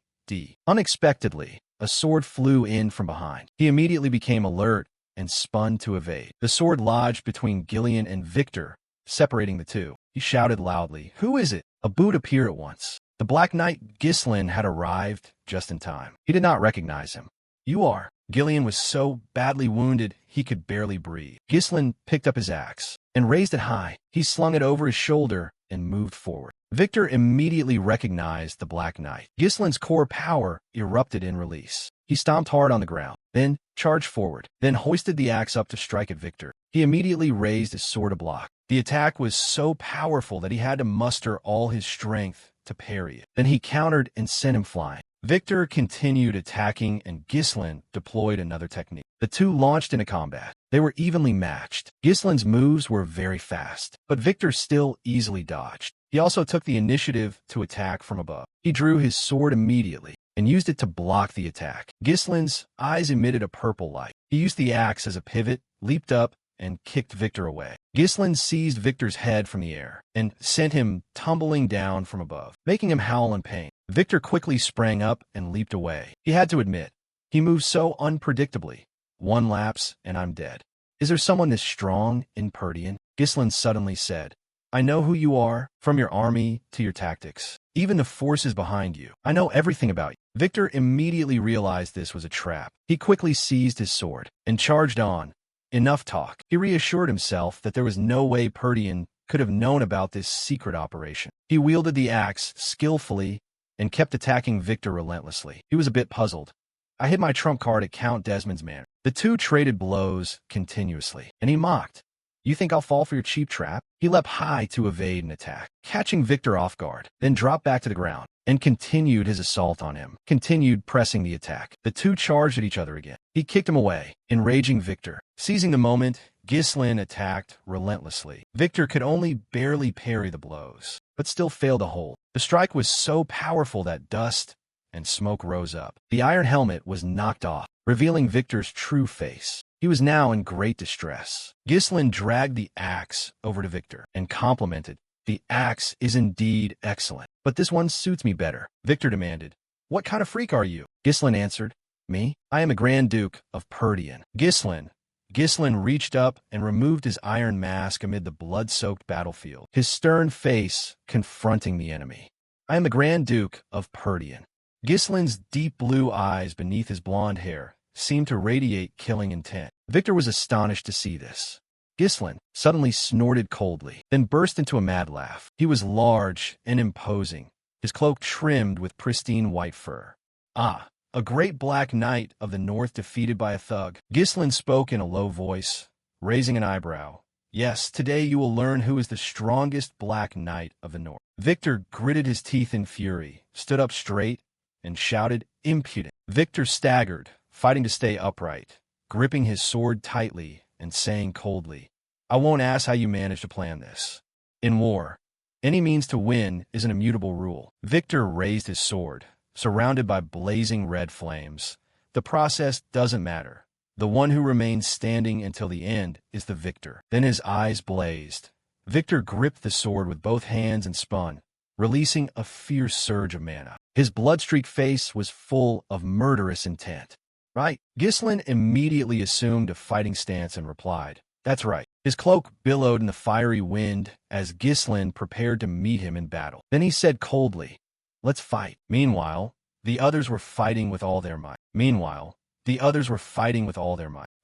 Unexpectedly, a sword flew in from behind. He immediately became alert and spun to evade. The sword lodged between Gillian and Victor, separating the two. He shouted loudly, Who is it? A boot appeared at once. The Black Knight Ghislain had arrived just in time. He did not recognize him. You are. Gillian was so badly wounded he could barely breathe. Ghislain picked up his axe and raised it high. He slung it over his shoulder and moved forward. Victor immediately recognized the Black Knight. Ghislain's core power erupted in release. He stomped hard on the ground, then charged forward, then hoisted the axe up to strike at Victor. He immediately raised his sword to block. The attack was so powerful that he had to muster all his strength to parry it. Then he countered and sent him flying. Victor continued attacking, and Ghislain deployed another technique. The two launched into combat. They were evenly matched. Ghislain's moves were very fast, but Victor still easily dodged. He also took the initiative to attack from above. He drew his sword immediately and used it to block the attack. Ghislain's eyes emitted a purple light. He used the axe as a pivot, leaped up, and kicked Victor away. Ghislain seized Victor's head from the air and sent him tumbling down from above, making him howl in pain. Victor quickly sprang up and leaped away. He had to admit, he moved so unpredictably. One lapse, and I'm dead. Is there someone this strong in Perdian? Ghislain suddenly said, I know who you are, from your army to your tactics. Even the forces behind you. I know everything about you. Victor immediately realized this was a trap. He quickly seized his sword and charged on. Enough talk. He reassured himself that there was no way Perdian could have known about this secret operation. He wielded the axe skillfully and kept attacking Victor relentlessly. He was a bit puzzled. I hid my trump card at Count Desmond's manor. The two traded blows continuously, and he mocked. You think I'll fall for your cheap trap? He leapt high to evade an attack, catching Victor off guard, then dropped back to the ground and continued his assault on him, continued pressing the attack. The two charged at each other again. He kicked him away, enraging Victor. Seizing the moment, Ghislain attacked relentlessly. Victor could only barely parry the blows, but still failed to hold. The strike was so powerful that dust and smoke rose up. The iron helmet was knocked off, revealing Victor's true face. He was now in great distress. Ghislain dragged the axe over to Victor and complimented, "The axe is indeed excellent, but this one suits me better." Victor demanded, "What kind of freak are you?" Ghislain answered, "Me? I am a Grand Duke of Perdian." Ghislain reached up and removed his iron mask amid the blood-soaked battlefield, his stern face confronting the enemy. "I am the Grand Duke of Perdian." Ghislain's deep blue eyes beneath his blonde hair seemed to radiate killing intent. Victor was astonished to see this. Ghislain suddenly snorted coldly, then burst into a mad laugh. He was large and imposing, his cloak trimmed with pristine white fur. "Ah, a great black knight of the north defeated by a thug." Ghislain spoke in a low voice, raising an eyebrow. "Yes, today you will learn who is the strongest black knight of the north." Victor gritted his teeth in fury, stood up straight, and shouted, "Impudent!" Victor staggered, fighting to stay upright, gripping his sword tightly and saying coldly, "I won't ask how you managed to plan this. In war, any means to win is an immutable rule." Victor raised his sword, surrounded by blazing red flames. "The process doesn't matter. The one who remains standing until the end is the victor." Then his eyes blazed. Victor gripped the sword with both hands and spun, releasing a fierce surge of mana. His blood-streaked face was full of murderous intent. "Right." Ghislain immediately assumed a fighting stance and replied, "That's right." His cloak billowed in the fiery wind as Ghislain prepared to meet him in battle. Then he said coldly, "Let's fight." Meanwhile, the others were fighting with all their might.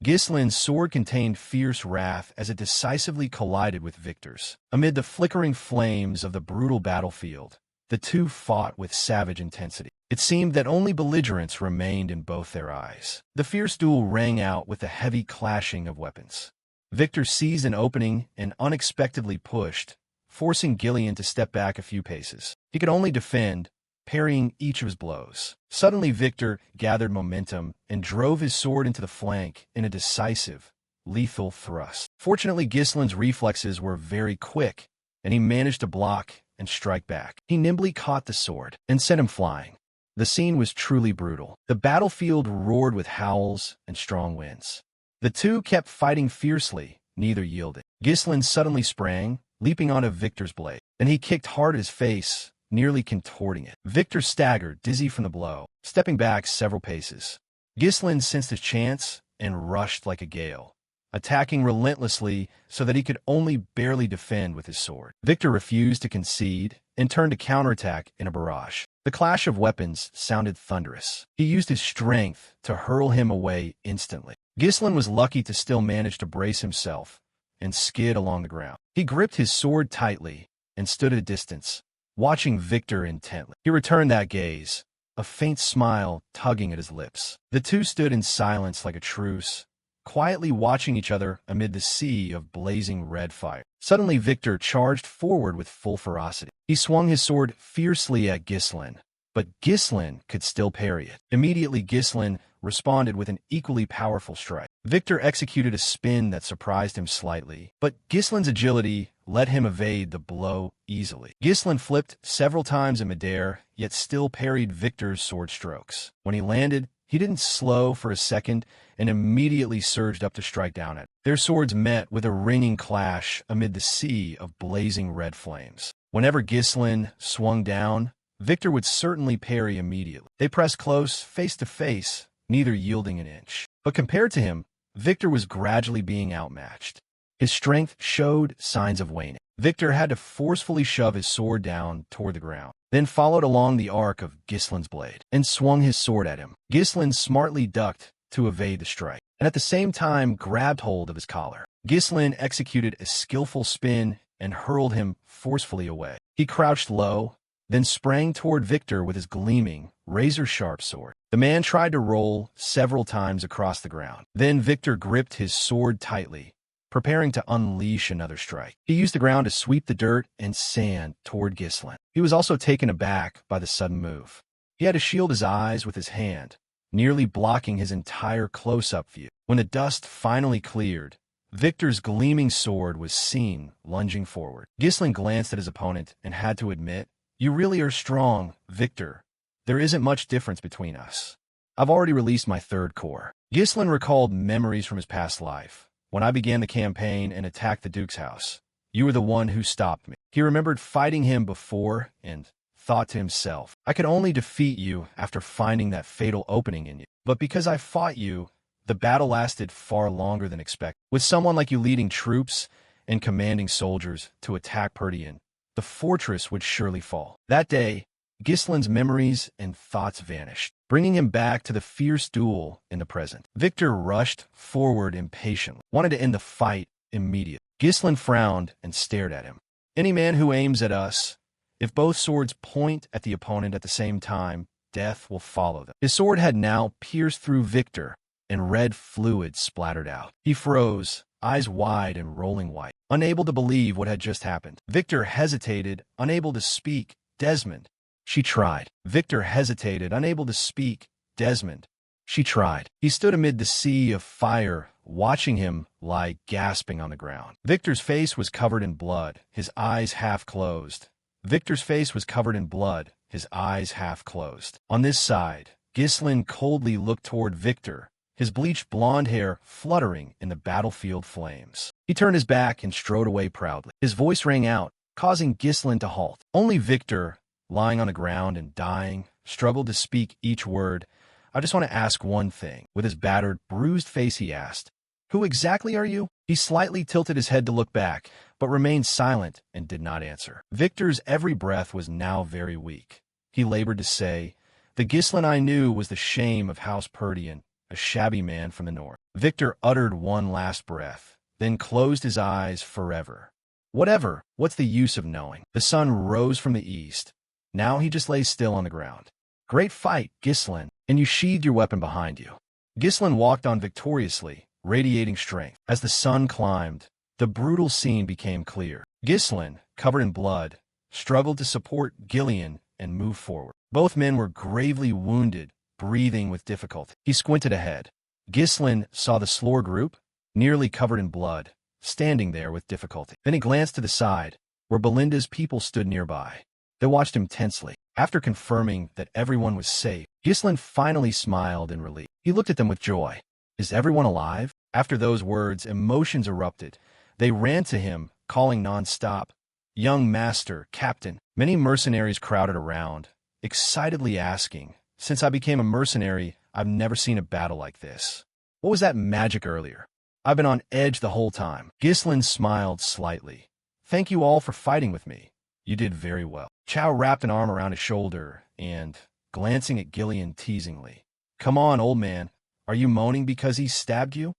Ghislain's sword contained fierce wrath as it decisively collided with Victor's. Amid the flickering flames of the brutal battlefield, the two fought with savage intensity. It seemed that only belligerence remained in both their eyes. The fierce duel rang out with the heavy clashing of weapons. Victor seized an opening and unexpectedly pushed, forcing Gillian to step back a few paces. He could only defend, parrying each of his blows. Suddenly Victor gathered momentum and drove his sword into the flank in a decisive, lethal thrust. Fortunately, Ghislain's reflexes were very quick, and he managed to block and strike back. He nimbly caught the sword and sent him flying. The scene was truly brutal. The battlefield roared with howls and strong winds. The two kept fighting fiercely, neither yielding. Ghislain suddenly sprang, leaping onto Victor's blade. Then he kicked hard at his face, nearly contorting it. Victor staggered, dizzy from the blow, stepping back several paces. Ghislain sensed his chance and rushed like a gale, attacking relentlessly so that he could only barely defend with his sword. Victor refused to concede and turned to counterattack in a barrage. The clash of weapons sounded thunderous. He used his strength to hurl him away instantly. Ghislain was lucky to still manage to brace himself and skid along the ground. He gripped his sword tightly and stood at a distance, watching Victor intently. He returned that gaze, a faint smile tugging at his lips. The two stood in silence like a truce, quietly watching each other amid the sea of blazing red fire. Suddenly Victor charged forward with full ferocity. He swung his sword fiercely at Ghislain, but Ghislain could still parry it. Immediately Ghislain responded with an equally powerful strike. Victor executed a spin that surprised him slightly, but Ghislain's agility let him evade the blow easily. Ghislain flipped several times in midair, yet still parried Victor's sword strokes. When he landed, he didn't slow for a second and immediately surged up to strike down at him. Their swords met with a ringing clash amid the sea of blazing red flames. Whenever Ghislain swung down, Victor would certainly parry immediately. They pressed close, face to face, neither yielding an inch. But compared to him, Victor was gradually being outmatched. His strength showed signs of waning. Victor had to forcefully shove his sword down toward the ground, then followed along the arc of Ghislain's blade and swung his sword at him. Ghislain smartly ducked to evade the strike, and at the same time grabbed hold of his collar. Ghislain executed a skillful spin and hurled him forcefully away. He crouched low, then sprang toward Victor with his gleaming, razor-sharp sword. The man tried to roll several times across the ground. Then Victor gripped his sword tightly, preparing to unleash another strike. He used the ground to sweep the dirt and sand toward Ghislain. He was also taken aback by the sudden move. He had to shield his eyes with his hand, nearly blocking his entire close-up view. When the dust finally cleared, Victor's gleaming sword was seen lunging forward. Ghislain glanced at his opponent and had to admit, "You really are strong, Victor. There isn't much difference between us. I've already released my third core." Ghislain recalled memories from his past life. "When I began the campaign and attacked the Duke's house, you were the one who stopped me." He remembered fighting him before and thought to himself, "I could only defeat you after finding that fatal opening in you. But because I fought you, the battle lasted far longer than expected. With someone like you leading troops and commanding soldiers to attack Perdian, the fortress would surely fall." That day, Ghislain's memories and thoughts vanished, bringing him back to the fierce duel in the present. Victor rushed forward impatiently, wanted to end the fight immediately. Ghislain frowned and stared at him. "Any man who aims at us, if both swords point at the opponent at the same time, death will follow them." His sword had now pierced through Victor, and red fluid splattered out. He froze, eyes wide and rolling white, unable to believe what had just happened. Victor hesitated, unable to speak. "Desmond." She tried. Victor hesitated, unable to speak. "Desmond." She tried. He stood amid the sea of fire, watching him lie gasping on the ground. Victor's face was covered in blood, his eyes half closed. Victor's face was covered in blood, his eyes half closed. On this side, Ghislain coldly looked toward Victor, his bleached blonde hair fluttering in the battlefield flames. He turned his back and strode away proudly. His voice rang out, causing Ghislain to halt. Only Victor, lying on the ground and dying, struggled to speak each word. "I just want to ask one thing." With his battered, bruised face he asked, "Who exactly are you?" He slightly tilted his head to look back, but remained silent and did not answer. Victor's every breath was now very weak. He labored to say, "The Ghislain I knew was the shame of House Perdian, a shabby man from the north." Victor uttered one last breath, then closed his eyes forever. Whatever, what's the use of knowing? The sun rose from the east. Now he just lay still on the ground. "Great fight, Ghislain, and you sheathed your weapon behind you." Ghislain walked on victoriously, radiating strength. As the sun climbed, the brutal scene became clear. Ghislain, covered in blood, struggled to support Gillian and move forward. Both men were gravely wounded, breathing with difficulty. He squinted ahead. Ghislain saw the Slore group, nearly covered in blood, standing there with difficulty. Then he glanced to the side, where Belinda's people stood nearby. They watched him tensely. After confirming that everyone was safe, Ghislain finally smiled in relief. He looked at them with joy. "Is everyone alive?" After those words, emotions erupted. They ran to him, calling non-stop, "Young master, captain." Many mercenaries crowded around, excitedly asking, "Since I became a mercenary, I've never seen a battle like this. What was that magic earlier? I've been on edge the whole time." Ghislain smiled slightly. "Thank you all for fighting with me. You did very well." Chow wrapped an arm around his shoulder and, glancing at Gillian teasingly, "Come on, old man. Are you moaning because he stabbed you?"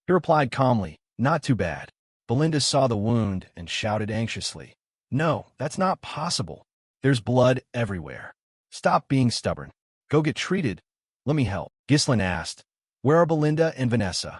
He replied calmly, "Not too bad." Belinda saw the wound and shouted anxiously, "No, that's not possible. There's blood everywhere. Stop being stubborn. Go get treated. Let me help." Ghislain asked, "Where are Belinda and Vanessa?"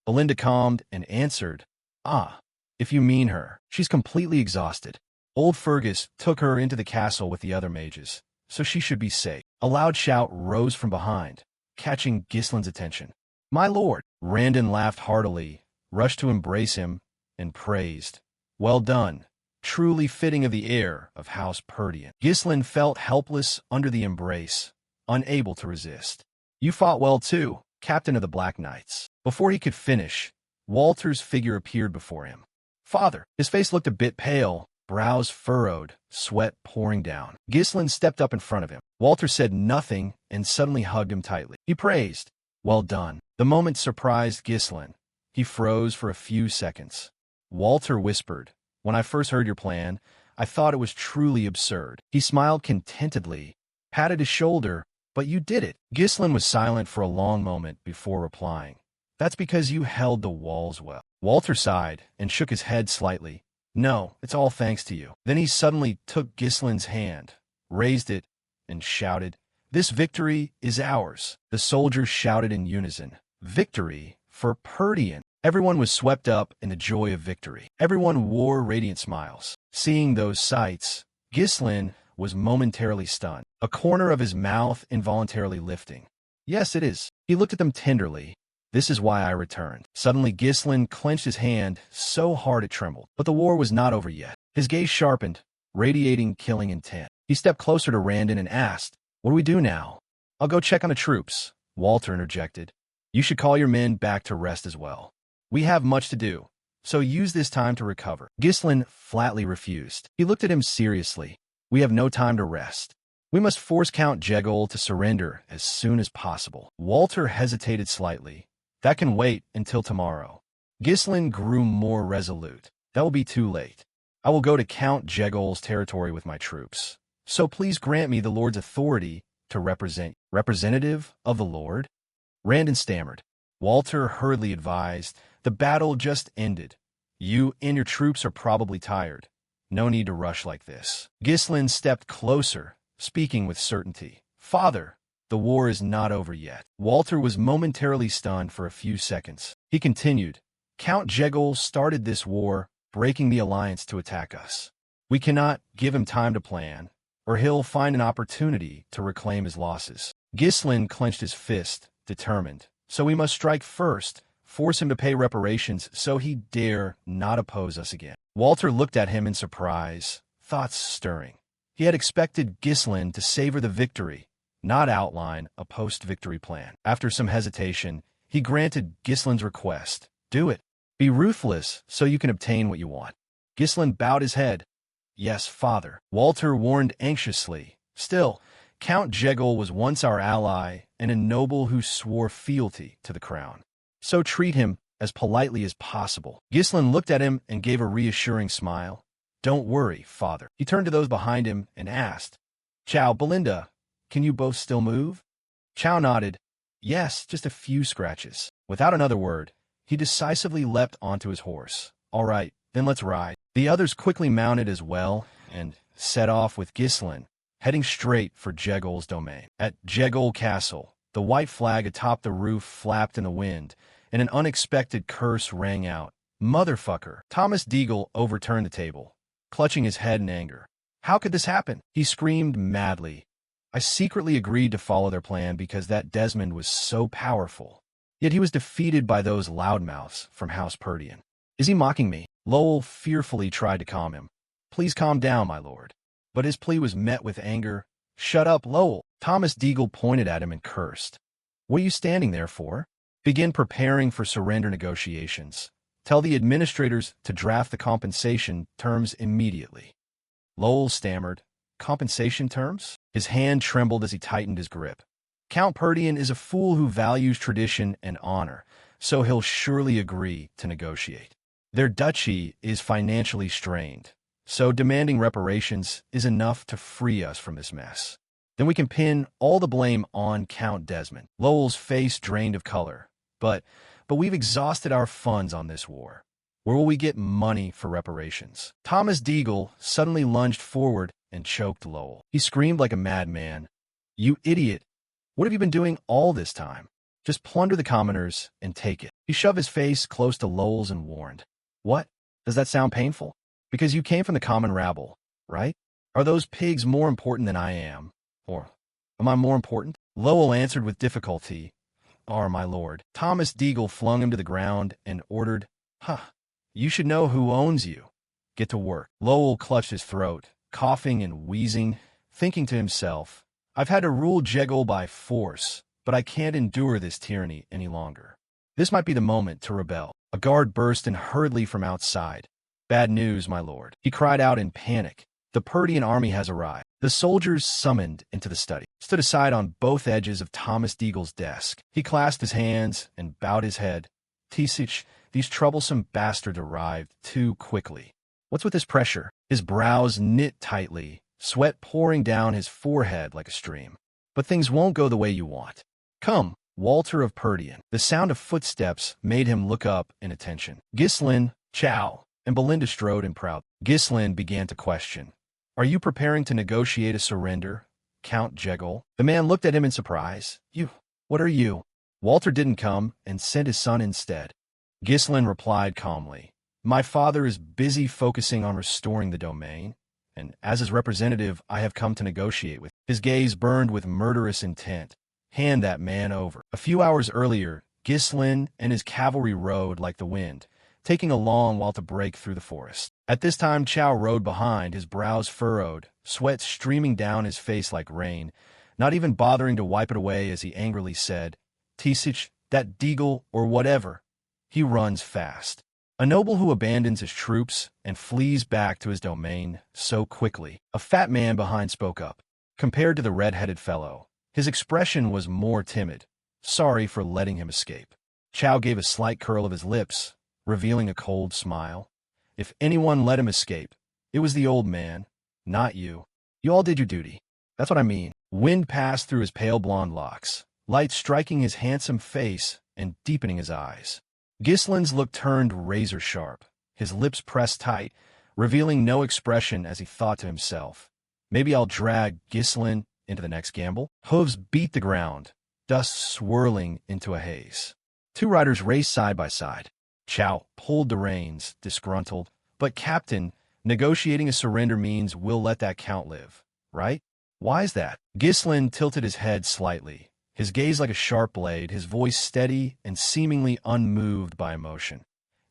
Belinda calmed and answered, "Ah, if you mean her, she's completely exhausted. Old Fergus took her into the castle with the other mages, so she should be safe." A loud shout rose from behind, catching Ghislain's attention. "My lord!" Randon laughed heartily, rushed to embrace him, and praised, "Well done, truly fitting of the heir of House Perdian." Ghislain felt helpless under the embrace, unable to resist. "You fought well too, captain of the Black Knights." Before he could finish, Walter's figure appeared before him. "Father." His face looked a bit pale, brows furrowed, sweat pouring down. Ghislain stepped up in front of him. Walter said nothing and suddenly hugged him tightly. He praised, "Well done." The moment surprised Ghislain. He froze for a few seconds. Walter whispered, "When I first heard your plan, I thought it was truly absurd." He smiled contentedly, patted his shoulder, "But you did it." Ghislain was silent for a long moment before replying, "That's because you held the walls well." Walter sighed and shook his head slightly. "No, it's all thanks to you." Then he suddenly took Ghislain's hand, raised it, and shouted, "This victory is ours." The soldiers shouted in unison, "Victory for Perdian." Everyone was swept up in the joy of victory. Everyone wore radiant smiles. Seeing those sights, Ghislain was momentarily stunned, a corner of his mouth involuntarily lifting. "Yes, it is." He looked at them tenderly, This is why I returned. Suddenly, Ghislain clenched his hand so hard it trembled. But the war was not over yet. His gaze sharpened, radiating killing intent. He stepped closer to Randon and asked, "What do we do now?" "I'll go check on the troops," Walter interjected. "You should call your men back to rest as well. We have much to do, so use this time to recover." Ghislain flatly refused. He looked at him seriously. "We have no time to rest. We must force Count Jegol to surrender as soon as possible." Walter hesitated slightly. "That can wait until tomorrow." Ghislain grew more resolute. "That will be too late. I will go to Count Jegol's territory with my troops. So please grant me the Lord's authority to represent." "Representative of the Lord?" Randon stammered. Walter hurriedly advised, "The battle just ended. You and your troops are probably tired. No need to rush like this." Ghislain stepped closer, speaking with certainty. "Father, the war is not over yet." Walter was momentarily stunned for a few seconds. He continued, "Count Jegol started this war, breaking the alliance to attack us. We cannot give him time to plan, or he'll find an opportunity to reclaim his losses." Ghislain clenched his fist, determined. "So we must strike first, force him to pay reparations so he dare not oppose us again." Walter looked at him in surprise, thoughts stirring. He had expected Ghislain to savor the victory, not outline a post-victory plan. After some hesitation, he granted Ghislain's request. "Do it. Be ruthless so you can obtain what you want." Ghislain bowed his head. "Yes, father." Walter warned anxiously. "Still, Count Jegol was once our ally and a noble who swore fealty to the crown. So treat him as politely as possible." Ghislain looked at him and gave a reassuring smile. "Don't worry, father." He turned to those behind him and asked, "Chow, Belinda, can you both still move?" Chow nodded. "Yes, just a few scratches." Without another word, he decisively leapt onto his horse. "All right, then let's ride." The others quickly mounted as well and set off with Ghislain, heading straight for Jegol's domain. At Jegol Castle, the white flag atop the roof flapped in the wind, and an unexpected curse rang out. "Motherfucker!" Thomas Deagle overturned the table, clutching his head in anger. "How could this happen?" He screamed madly. "I secretly agreed to follow their plan because that Desmond was so powerful. Yet he was defeated by those loudmouths from House Perdian. Is he mocking me?" Lowell fearfully tried to calm him. "Please calm down, my lord." But his plea was met with anger. "Shut up, Lowell." Thomas Deagle pointed at him and cursed. "What are you standing there for? Begin preparing for surrender negotiations. Tell the administrators to draft the compensation terms immediately." Lowell stammered. "Compensation terms?" His hand trembled as he tightened his grip. "Count Perdian is a fool who values tradition and honor, so he'll surely agree to negotiate. Their duchy is financially strained, so demanding reparations is enough to free us from this mess. Then we can pin all the blame on Count Desmond." Lowell's face drained of color. But we've exhausted our funds on this war. Where will we get money for reparations?" Thomas Deagle suddenly lunged forward and choked Lowell. He screamed like a madman. "You idiot! What have you been doing all this time? Just plunder the commoners and take it." He shoved his face close to Lowell's and warned, "What? Does that sound painful? Because you came from the common rabble, right? Are those pigs more important than I am? Or am I more important?" Lowell answered with difficulty, "Are, my lord." Thomas Deagle flung him to the ground and ordered, You should know who owns you. Get to work." Lowell clutched his throat, coughing and wheezing, thinking to himself, "I've had to rule Jegol by force, but I can't endure this tyranny any longer. This might be the moment to rebel." A guard burst in hurriedly from outside. "Bad news, my lord," he cried out in panic. "The Perdian army has arrived." The soldiers summoned into the study stood aside on both edges of Thomas Deagle's desk. He clasped his hands and bowed his head. "Tisich, these troublesome bastards arrived too quickly. What's with this pressure?" His brows knit tightly, sweat pouring down his forehead like a stream. "But things won't go the way you want. Come, Walter of Perdian." The sound of footsteps made him look up in attention. Ghislain, Chow, and Belinda strode in proud. Ghislain began to question. "Are you preparing to negotiate a surrender, Count Jegol?" The man looked at him in surprise. What are you?" Walter didn't come and sent his son instead. Ghislain replied calmly, "My father is busy focusing on restoring the domain, and as his representative, I have come to negotiate with." His gaze burned with murderous intent. "Hand that man over." A few hours earlier, Ghislain and his cavalry rode like the wind, taking a long while to break through the forest. At this time Chow rode behind, his brows furrowed, sweat streaming down his face like rain, not even bothering to wipe it away as he angrily said, "Tisich, that Deagle or whatever, he runs fast." A noble who abandons his troops and flees back to his domain so quickly. A fat man behind spoke up. Compared to the red-headed fellow, his expression was more timid, sorry for letting him escape. Chow gave a slight curl of his lips, revealing a cold smile. If anyone let him escape, it was the old man, not you. You all did your duty. That's what I mean. Wind passed through his pale blonde locks, light striking his handsome face and deepening his eyes. Ghislain's look turned razor-sharp, his lips pressed tight, revealing no expression as he thought to himself, "Maybe I'll drag Ghislain into the next gamble." Hooves beat the ground, dust swirling into a haze. Two riders raced side by side. Chow pulled the reins, disgruntled. "But Captain, negotiating a surrender means we'll let that count live, right? Why's that?" Ghislain tilted his head slightly, his gaze like a sharp blade, his voice steady and seemingly unmoved by emotion.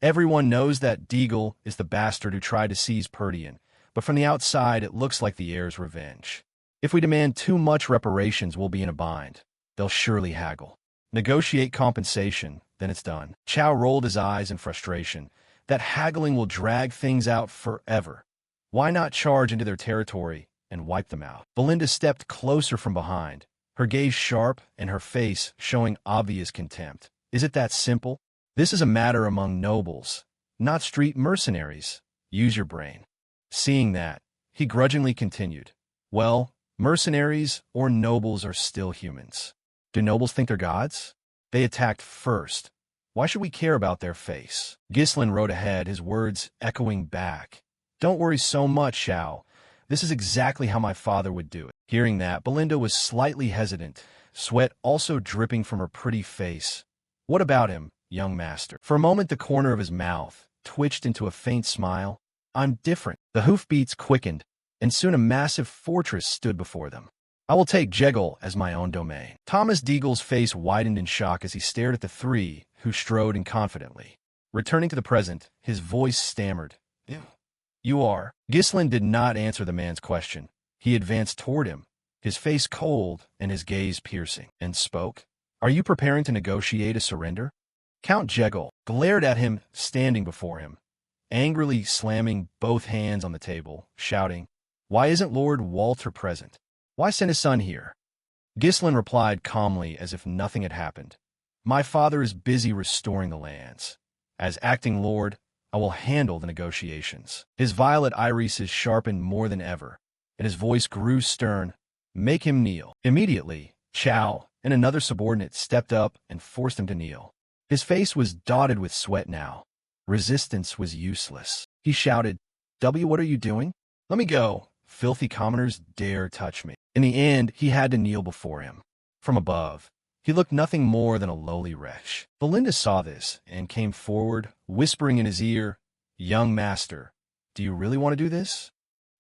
"Everyone knows that Deagle is the bastard who tried to seize Perdian, but from the outside it looks like the heir's revenge. If we demand too much reparations, we'll be in a bind. They'll surely haggle. Negotiate compensation, then it's done." Chow rolled his eyes in frustration. That haggling will drag things out forever. Why not charge into their territory and wipe them out? Belinda stepped closer from behind, her gaze sharp and her face showing obvious contempt. "Is it that simple? This is a matter among nobles, not street mercenaries. Use your brain." Seeing that, he grudgingly continued, "Well, mercenaries or nobles are still humans. Do nobles think they're gods? They attacked first. Why should we care about their face?" Ghislain rode ahead, his words echoing back. "Don't worry so much, Xiao. This is exactly how my father would do it." Hearing that, Belinda was slightly hesitant, sweat also dripping from her pretty face. "What about him, young master?" For a moment the corner of his mouth twitched into a faint smile. "I'm different." The hoofbeats quickened, and soon a massive fortress stood before them. "I will take Jegal as my own domain." Thomas Deagle's face widened in shock as he stared at the three who strode inconfidently. Returning to the present, his voice stammered. "You are?" Ghislain did not answer the man's question. He advanced toward him, his face cold and his gaze piercing, and spoke. "Are you preparing to negotiate a surrender?" Count Jegal glared at him standing before him, angrily slamming both hands on the table, shouting, "Why isn't Lord Walter present? Why send his son here?" Ghislain replied calmly as if nothing had happened. "My father is busy restoring the lands. As acting lord, I will handle the negotiations." His violet irises sharpened more than ever, and his voice grew stern. "Make him kneel." Immediately, Chow and another subordinate stepped up and forced him to kneel. His face was dotted with sweat now. Resistance was useless. He shouted, What are you doing? Let me go. Filthy commoners dare touch me." In the end, he had to kneel before him. From above, he looked nothing more than a lowly wretch. Belinda saw this and came forward, whispering in his ear, "Young master, do you really want to do this?"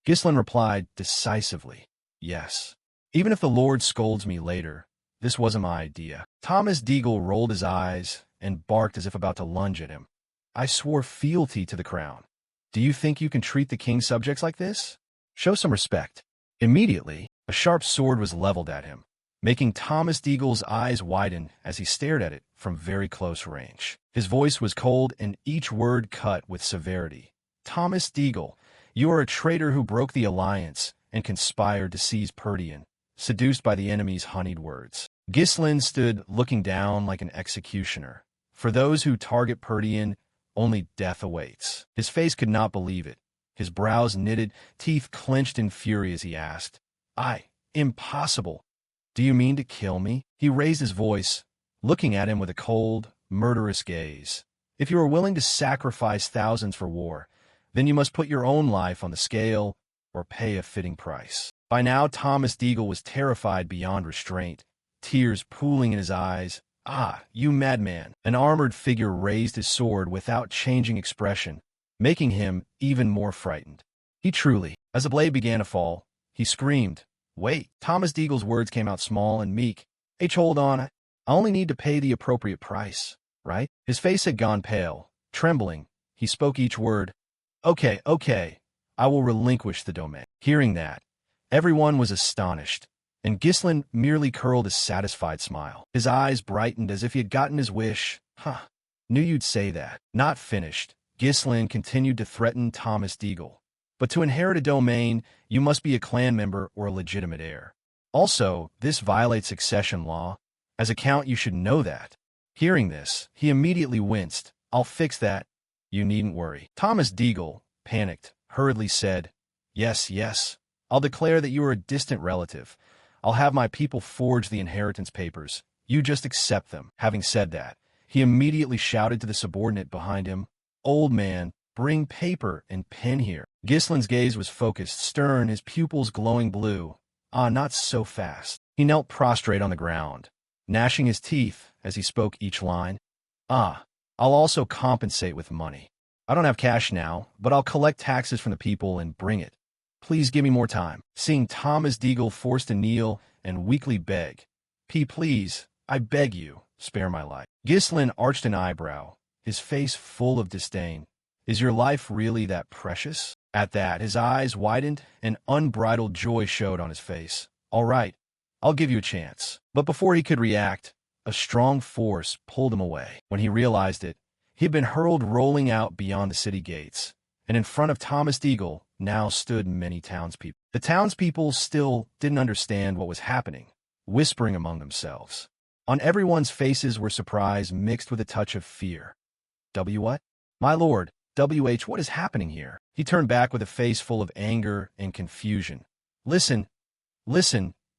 Ghislain replied decisively, "Yes. Even if the Lord scolds me later, this wasn't my idea." Thomas Deagle rolled his eyes and barked as if about to lunge at him. "I swore fealty to the crown. Do you think you can treat the king's subjects like this? Show some respect." Immediately, a sharp sword was leveled at him, making Thomas Deagle's eyes widen as he stared at it from very close range. His voice was cold and each word cut with severity. "Thomas Deagle, you are a traitor who broke the alliance and conspired to seize Perdian, seduced by the enemy's honeyed words." Ghislain stood looking down like an executioner. For those who target Perdian, only death awaits. His face could not believe it. His brows knitted, teeth clenched in fury as he asked, Impossible. Do you mean to kill me?" He raised his voice, looking at him with a cold, murderous gaze. "If you are willing to sacrifice thousands for war, then you must put your own life on the scale or pay a fitting price." By now, Thomas Deagle was terrified beyond restraint, tears pooling in his eyes. You madman." An armored figure raised his sword without changing expression, making him even more frightened. As the blade began to fall, he screamed, "Wait!" Thomas Deagle's words came out small and meek. "Hold on. I only need to pay the appropriate price, right? His face had gone pale. Trembling, he spoke each word. Okay, okay, I will relinquish the domain. Hearing that, everyone was astonished, and Ghislain merely curled a satisfied smile. His eyes brightened as if he had gotten his wish. Huh, knew you'd say that. Not finished, Ghislain continued to threaten Thomas Deagle. But to inherit a domain, you must be a clan member or a legitimate heir. Also, this violates succession law. As a count, you should know that. Hearing this, he immediately winced. I'll fix that. You needn't worry. Thomas Deagle, panicked, hurriedly said, Yes, yes. I'll declare that you are a distant relative. I'll have my people forge the inheritance papers. You just accept them. Having said that, he immediately shouted to the subordinate behind him, Old man, bring paper and pen here. Ghislain's gaze was focused, stern, his pupils glowing blue. Ah, not so fast. He knelt prostrate on the ground, gnashing his teeth as he spoke each line. Ah, I'll also compensate with money. I don't have cash now, but I'll collect taxes from the people and bring it. Please give me more time. Seeing Thomas Deagle forced to kneel and weakly beg, Please, I beg you, spare my life. Ghislain arched an eyebrow, his face full of disdain. Is your life really that precious? At that, his eyes widened and unbridled joy showed on his face. All right, I'll give you a chance. But before he could react, a strong force pulled him away. When he realized it, he had been hurled rolling out beyond the city gates, and in front of Thomas Deagle now stood many townspeople. The townspeople still didn't understand what was happening, whispering among themselves. On everyone's faces were surprise mixed with a touch of fear. What? My lord, what is happening here? He turned back with a face full of anger and confusion. Listen,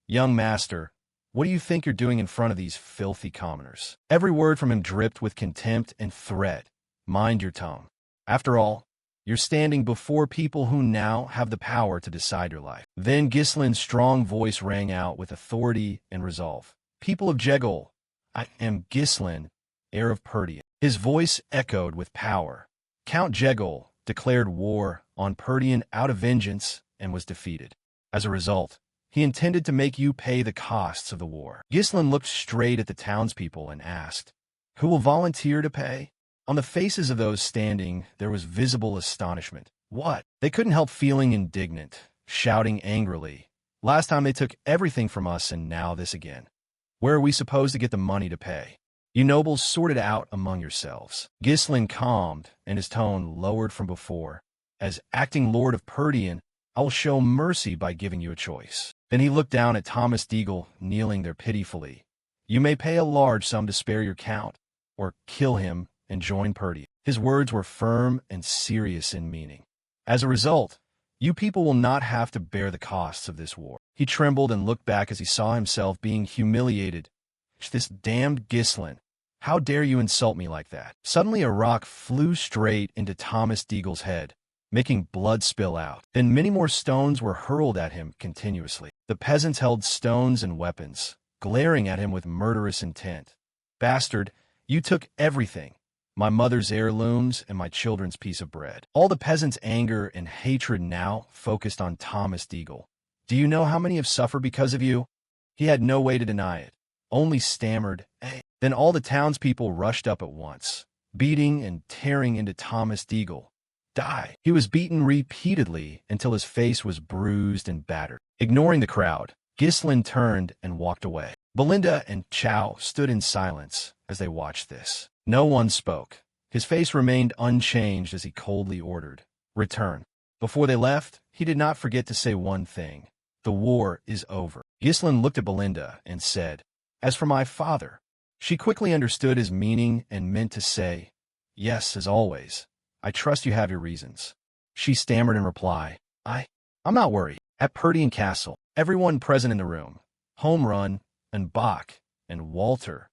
young master. What do you think you're doing in front of these filthy commoners? Every word from him dripped with contempt and threat. Mind your tongue. After all, you're standing before people who now have the power to decide your life. Then Ghislain's strong voice rang out with authority and resolve. People of Jegol, I am Ghislain, heir of Perdian. His voice echoed with power. Count Jegol declared war on Perdian out of vengeance and was defeated. As a result, he intended to make you pay the costs of the war. Ghislain looked straight at the townspeople and asked, Who will volunteer to pay? On the faces of those standing, there was visible astonishment. What? They couldn't help feeling indignant, shouting angrily. Last time they took everything from us and now this again. Where are we supposed to get the money to pay? You nobles sort it out among yourselves. Ghislain calmed, and his tone lowered from before. As acting lord of Perdian, I will show mercy by giving you a choice. Then he looked down at Thomas Deagle, kneeling there pitifully. You may pay a large sum to spare your count, or kill him and join Perdian. His words were firm and serious in meaning. As a result, you people will not have to bear the costs of this war. He trembled and looked back as he saw himself being humiliated. This damned Ghislain. How dare you insult me like that? Suddenly a rock flew straight into Thomas Deagle's head, making blood spill out. Then many more stones were hurled at him continuously. The peasants held stones and weapons, glaring at him with murderous intent. Bastard, you took everything. My mother's heirlooms and my children's piece of bread. All the peasants' anger and hatred now focused on Thomas Deagle. Do you know how many have suffered because of you? He had no way to deny it, only stammered, eh. Then all the townspeople rushed up at once, beating and tearing into Thomas Deagle. Die. He was beaten repeatedly until his face was bruised and battered. Ignoring the crowd, Ghislain turned and walked away. Belinda and Chow stood in silence as they watched this. No one spoke. His face remained unchanged as he coldly ordered, Return. Before they left, he did not forget to say one thing. The war is over. Ghislain looked at Belinda and said, As for my father. She quickly understood his meaning and meant to say, Yes, as always. I trust you have your reasons. She stammered in reply, I'm not worried. At Perdian Castle, everyone present in the room, Home Run, and Bach, and Walter,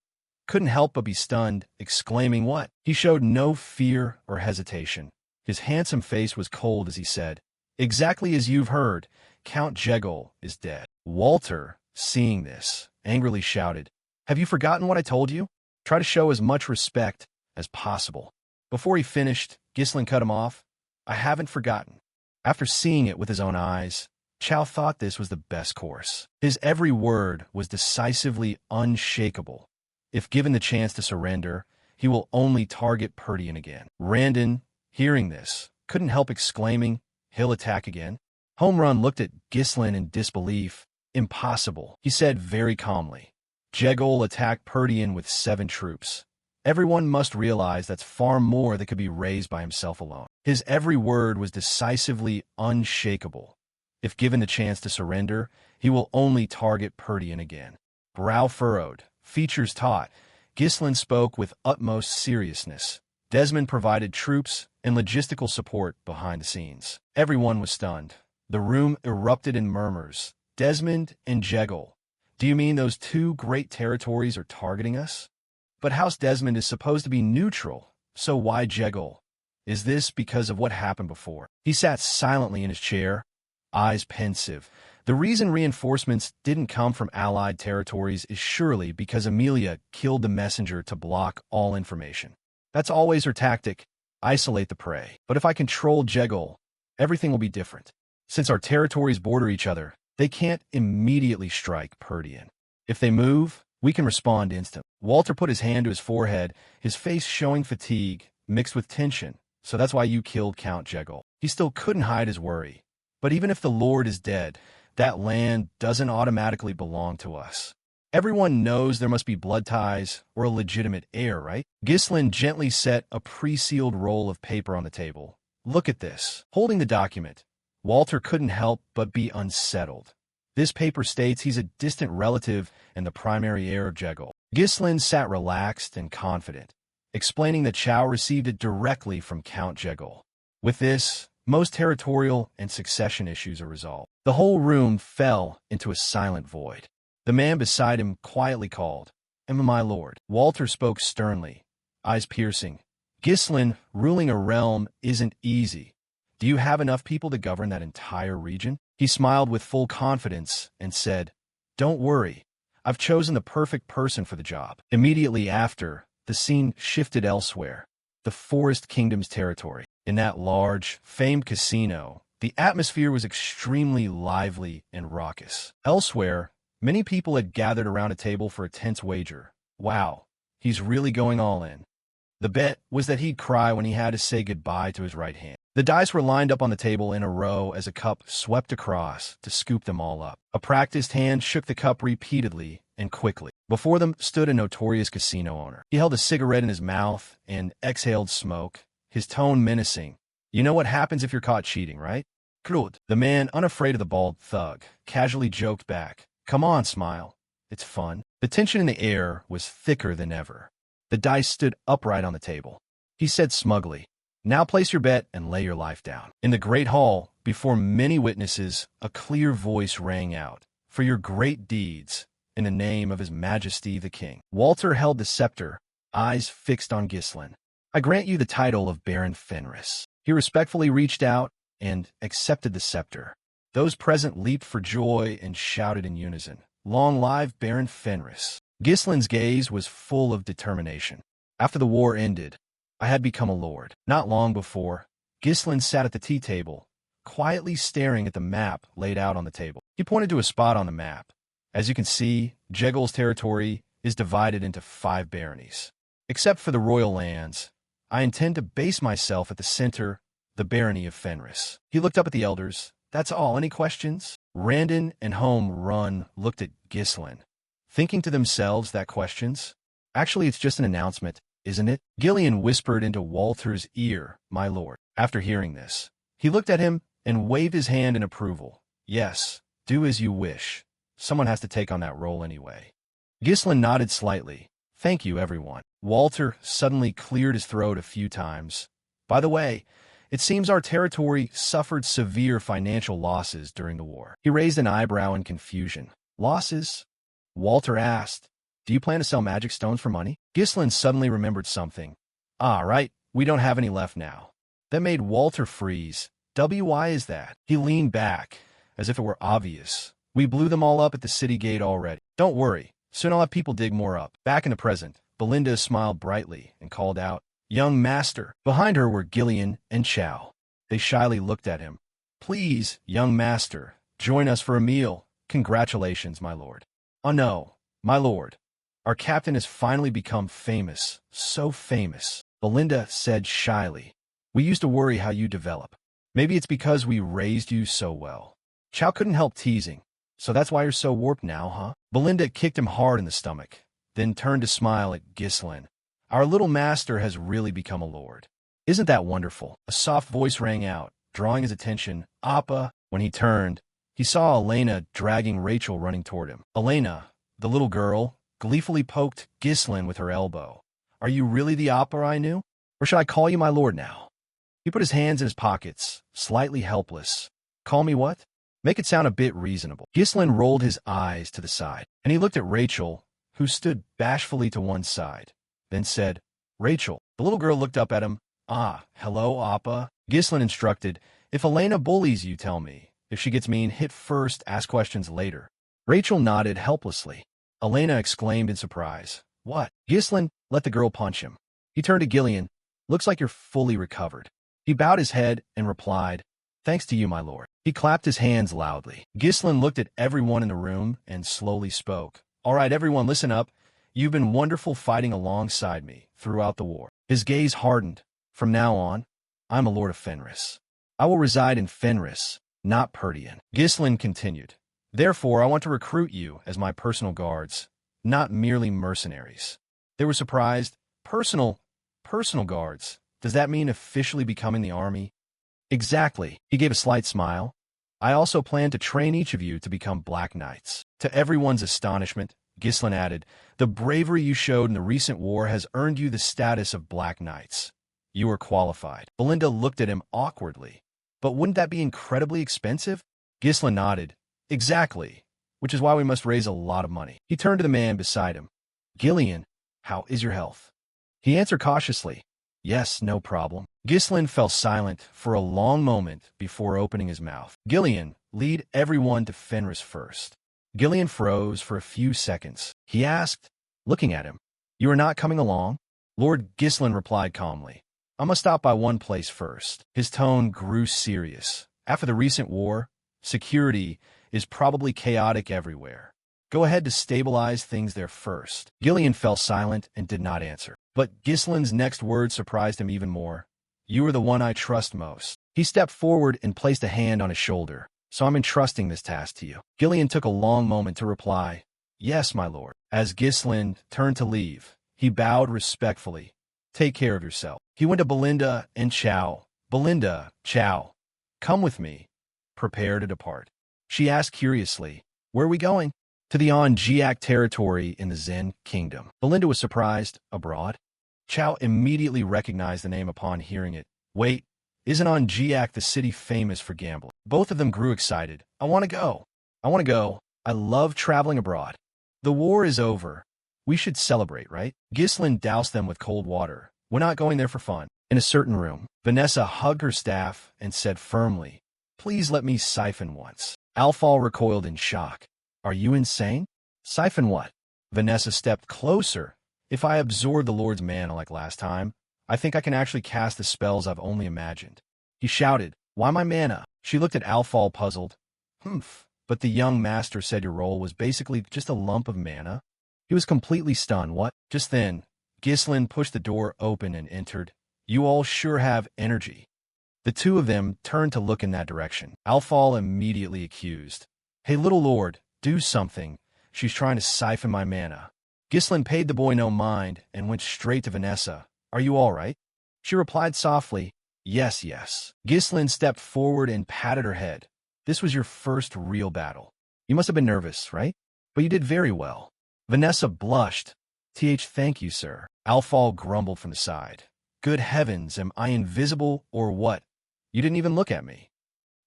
couldn't help but be stunned, exclaiming what? He showed no fear or hesitation. His handsome face was cold as he said, Exactly as you've heard, Count Jegol is dead. Walter, seeing this, angrily shouted, Have you forgotten what I told you? Try to show as much respect as possible. Before he finished, Ghislain cut him off. I haven't forgotten. After seeing it with his own eyes, Chow thought this was the best course. His every word was decisively unshakable. If given the chance to surrender, he will only target Perdian again. Randon, hearing this, couldn't help exclaiming, "He'll attack again?" Home Run looked at Ghislain in disbelief. "Impossible," he said very calmly. "Jegol attacked Perdian with 7 troops. Everyone must realize that's far more that could be raised by himself alone." His every word was decisively unshakable. If given the chance to surrender, he will only target Perdian again. Brow furrowed, features taut, Ghislain spoke with utmost seriousness. Desmond provided troops and logistical support behind the scenes. Everyone was stunned. The room erupted in murmurs. "Desmond and Jegol. Do you mean those 2 great territories are targeting us? But House Desmond is supposed to be neutral, so why Jegol? Is this because of what happened before?" He sat silently in his chair, eyes pensive. The reason reinforcements didn't come from allied territories is surely because Amelia killed the messenger to block all information. That's always her tactic, isolate the prey. But if I control Jegol, everything will be different. Since our territories border each other, they can't immediately strike Perdian. If they move, we can respond instantly. Walter put his hand to his forehead, his face showing fatigue, mixed with tension. "So that's why you killed Count Jegol." He still couldn't hide his worry. "But even if the Lord is dead, that land doesn't automatically belong to us. Everyone knows there must be blood ties or a legitimate heir, right?" Ghislain gently set a pre-sealed roll of paper on the table. "Look at this." Holding the document, Walter couldn't help but be unsettled. This paper states he's a distant relative and the primary heir of Jegol. Ghislain sat relaxed and confident, explaining that Chow received it directly from Count Jegol. With this, most territorial and succession issues are resolved. The whole room fell into a silent void. The man beside him quietly called, "Emma, my lord." Walter spoke sternly, eyes piercing. "Ghislain, ruling a realm isn't easy. Do you have enough people to govern that entire region?" He smiled with full confidence and said, "Don't worry. I've chosen the perfect person for the job." Immediately after, the scene shifted elsewhere, the Forest Kingdom's territory. In that large, famed casino, the atmosphere was extremely lively and raucous. Elsewhere, many people had gathered around a table for a tense wager. Wow, he's really going all in. The bet was that he'd cry when he had to say goodbye to his right hand. The dice were lined up on the table in a row as a cup swept across to scoop them all up. A practiced hand shook the cup repeatedly and quickly. Before them stood a notorious casino owner. He held a cigarette in his mouth and exhaled smoke, his tone menacing. "You know what happens if you're caught cheating, right?" "Crud." The man, unafraid of the bald thug, casually joked back. "Come on, smile. It's fun." The tension in the air was thicker than ever. The dice stood upright on the table. He said smugly, "Now place your bet and lay your life down." In the great hall, before many witnesses, a clear voice rang out, "For your great deeds, in the name of His Majesty the King." Walter held the scepter, eyes fixed on Ghislain. "I grant you the title of Baron Fenris." He respectfully reached out and accepted the scepter. Those present leaped for joy and shouted in unison, "Long live Baron Fenris." Ghislain's gaze was full of determination. After the war ended, I had become a lord. Not long before, Ghislain sat at the tea table, quietly staring at the map laid out on the table. He pointed to a spot on the map. "As you can see, Jegol's territory is divided into 5 baronies. Except for the royal lands, I intend to base myself at the center, the barony of Fenris." He looked up at the elders. "That's all. Any questions?" Randon and Home Run looked at Ghislain, thinking to themselves that questions? Actually, it's just an announcement, isn't it? Gillian whispered into Walter's ear, "My lord." After hearing this, he looked at him and waved his hand in approval. "Yes, do as you wish. Someone has to take on that role anyway." Ghislain nodded slightly. "Thank you, everyone." Walter suddenly cleared his throat a few times. "By the way, it seems our territory suffered severe financial losses during the war." He raised an eyebrow in confusion. "Losses?" Walter asked. "Do you plan to sell magic stones for money?" Ghislain suddenly remembered something. "Ah, right, we don't have any left now." That made Walter freeze. "Why is that?" He leaned back, as if it were obvious. "We blew them all up at the city gate already. Don't worry, soon I'll have people dig more up." Back in the present, Belinda smiled brightly and called out, "Young master." Behind her were Gillian and Chow. They shyly looked at him. "Please, young master, join us for a meal. Congratulations, my lord." "Oh no, my lord. Our captain has finally become famous. So famous. Belinda said shyly. We used to worry how you develop. Maybe it's because we raised you so well. Chow couldn't help teasing. So that's why you're so warped now, huh? Belinda kicked him hard in the stomach, then turned to smile at Ghislaine. Our little master has really become a lord. Isn't that wonderful? A soft voice rang out, drawing his attention. Appa. When he turned, he saw Elena dragging Rachel running toward him. Elena, the little girl, gleefully poked Ghislaine with her elbow. Are you really the Appa I knew? Or should I call you my lord now? He put his hands in his pockets, slightly helpless. Call me what? Make it sound a bit reasonable. Ghislaine rolled his eyes to the side, and he looked at Rachel, who stood bashfully to one side, then said, Rachel. The little girl looked up at him. Ah, hello, Appa. Ghislaine instructed, if Elena bullies you, tell me. If she gets mean, hit first, ask questions later. Rachel nodded helplessly. Elena exclaimed in surprise. What? Ghislaine let the girl punch him. He turned to Gillian. Looks like you're fully recovered. He bowed his head and replied, Thanks to you, my lord. He clapped his hands loudly. Ghislaine looked at everyone in the room and slowly spoke. All right, everyone, listen up. You've been wonderful fighting alongside me throughout the war. His gaze hardened. From now on, I'm a lord of Fenris. I will reside in Fenris, not Perdian. Ghislaine continued. Therefore, I want to recruit you as my personal guards, not merely mercenaries. They were surprised. Personal guards. Does that mean officially becoming the army? Exactly. He gave a slight smile. I also plan to train each of you to become Black Knights. To everyone's astonishment, Ghislaine added, the bravery you showed in the recent war has earned you the status of Black Knights. You are qualified. Belinda looked at him awkwardly. But wouldn't that be incredibly expensive? Ghislaine nodded. Exactly. Which is why we must raise a lot of money. He turned to the man beside him. Gillian, how is your health? He answered cautiously. Yes, no problem. Ghislaine fell silent for a long moment before opening his mouth. Gillian, lead everyone to Fenris first. Gillian froze for a few seconds. He asked, looking at him, You are not coming along? Lord Ghislaine replied calmly. I must stop by one place first. His tone grew serious. After the recent war, security is probably chaotic everywhere. Go ahead to stabilize things there first. Gillian fell silent and did not answer. But Ghislaine's next words surprised him even more. You are the one I trust most. He stepped forward and placed a hand on his shoulder. So I'm entrusting this task to you. Gillian took a long moment to reply. Yes, my lord. As Ghislaine turned to leave, he bowed respectfully. Take care of yourself. He went to Belinda and Chow. Belinda, Chow, come with me. Prepare to depart. She asked curiously, Where are we going? To the On-Jiak territory in the Zen kingdom. Belinda was surprised. Abroad? Chow immediately recognized the name upon hearing it. Wait, isn't On-Jiak the city famous for gambling? Both of them grew excited. I want to go. I want to go. I love traveling abroad. The war is over. We should celebrate, right? Ghislaine doused them with cold water. We're not going there for fun. In a certain room, Vanessa hugged her staff and said firmly, Please let me siphon once. Alfal recoiled in shock. Are you insane? Siphon what? Vanessa stepped closer. If I absorb the Lord's mana like last time, I think I can actually cast the spells I've only imagined. He shouted, Why my mana? She looked at Alfal puzzled. Humph. But the young master said your role was basically just a lump of mana. He was completely stunned. What? Just then, Ghislaine pushed the door open and entered. You all sure have energy. The two of them turned to look in that direction. Alfal immediately accused. Hey, little lord, do something. She's trying to siphon my mana. Ghislaine paid the boy no mind and went straight to Vanessa. Are you all right? She replied softly, Yes, yes. Ghislaine stepped forward and patted her head. This was your first real battle. You must have been nervous, right? But you did very well. Vanessa blushed. Thank you, sir. Alfal grumbled from the side. Good heavens, am I invisible or what? You didn't even look at me.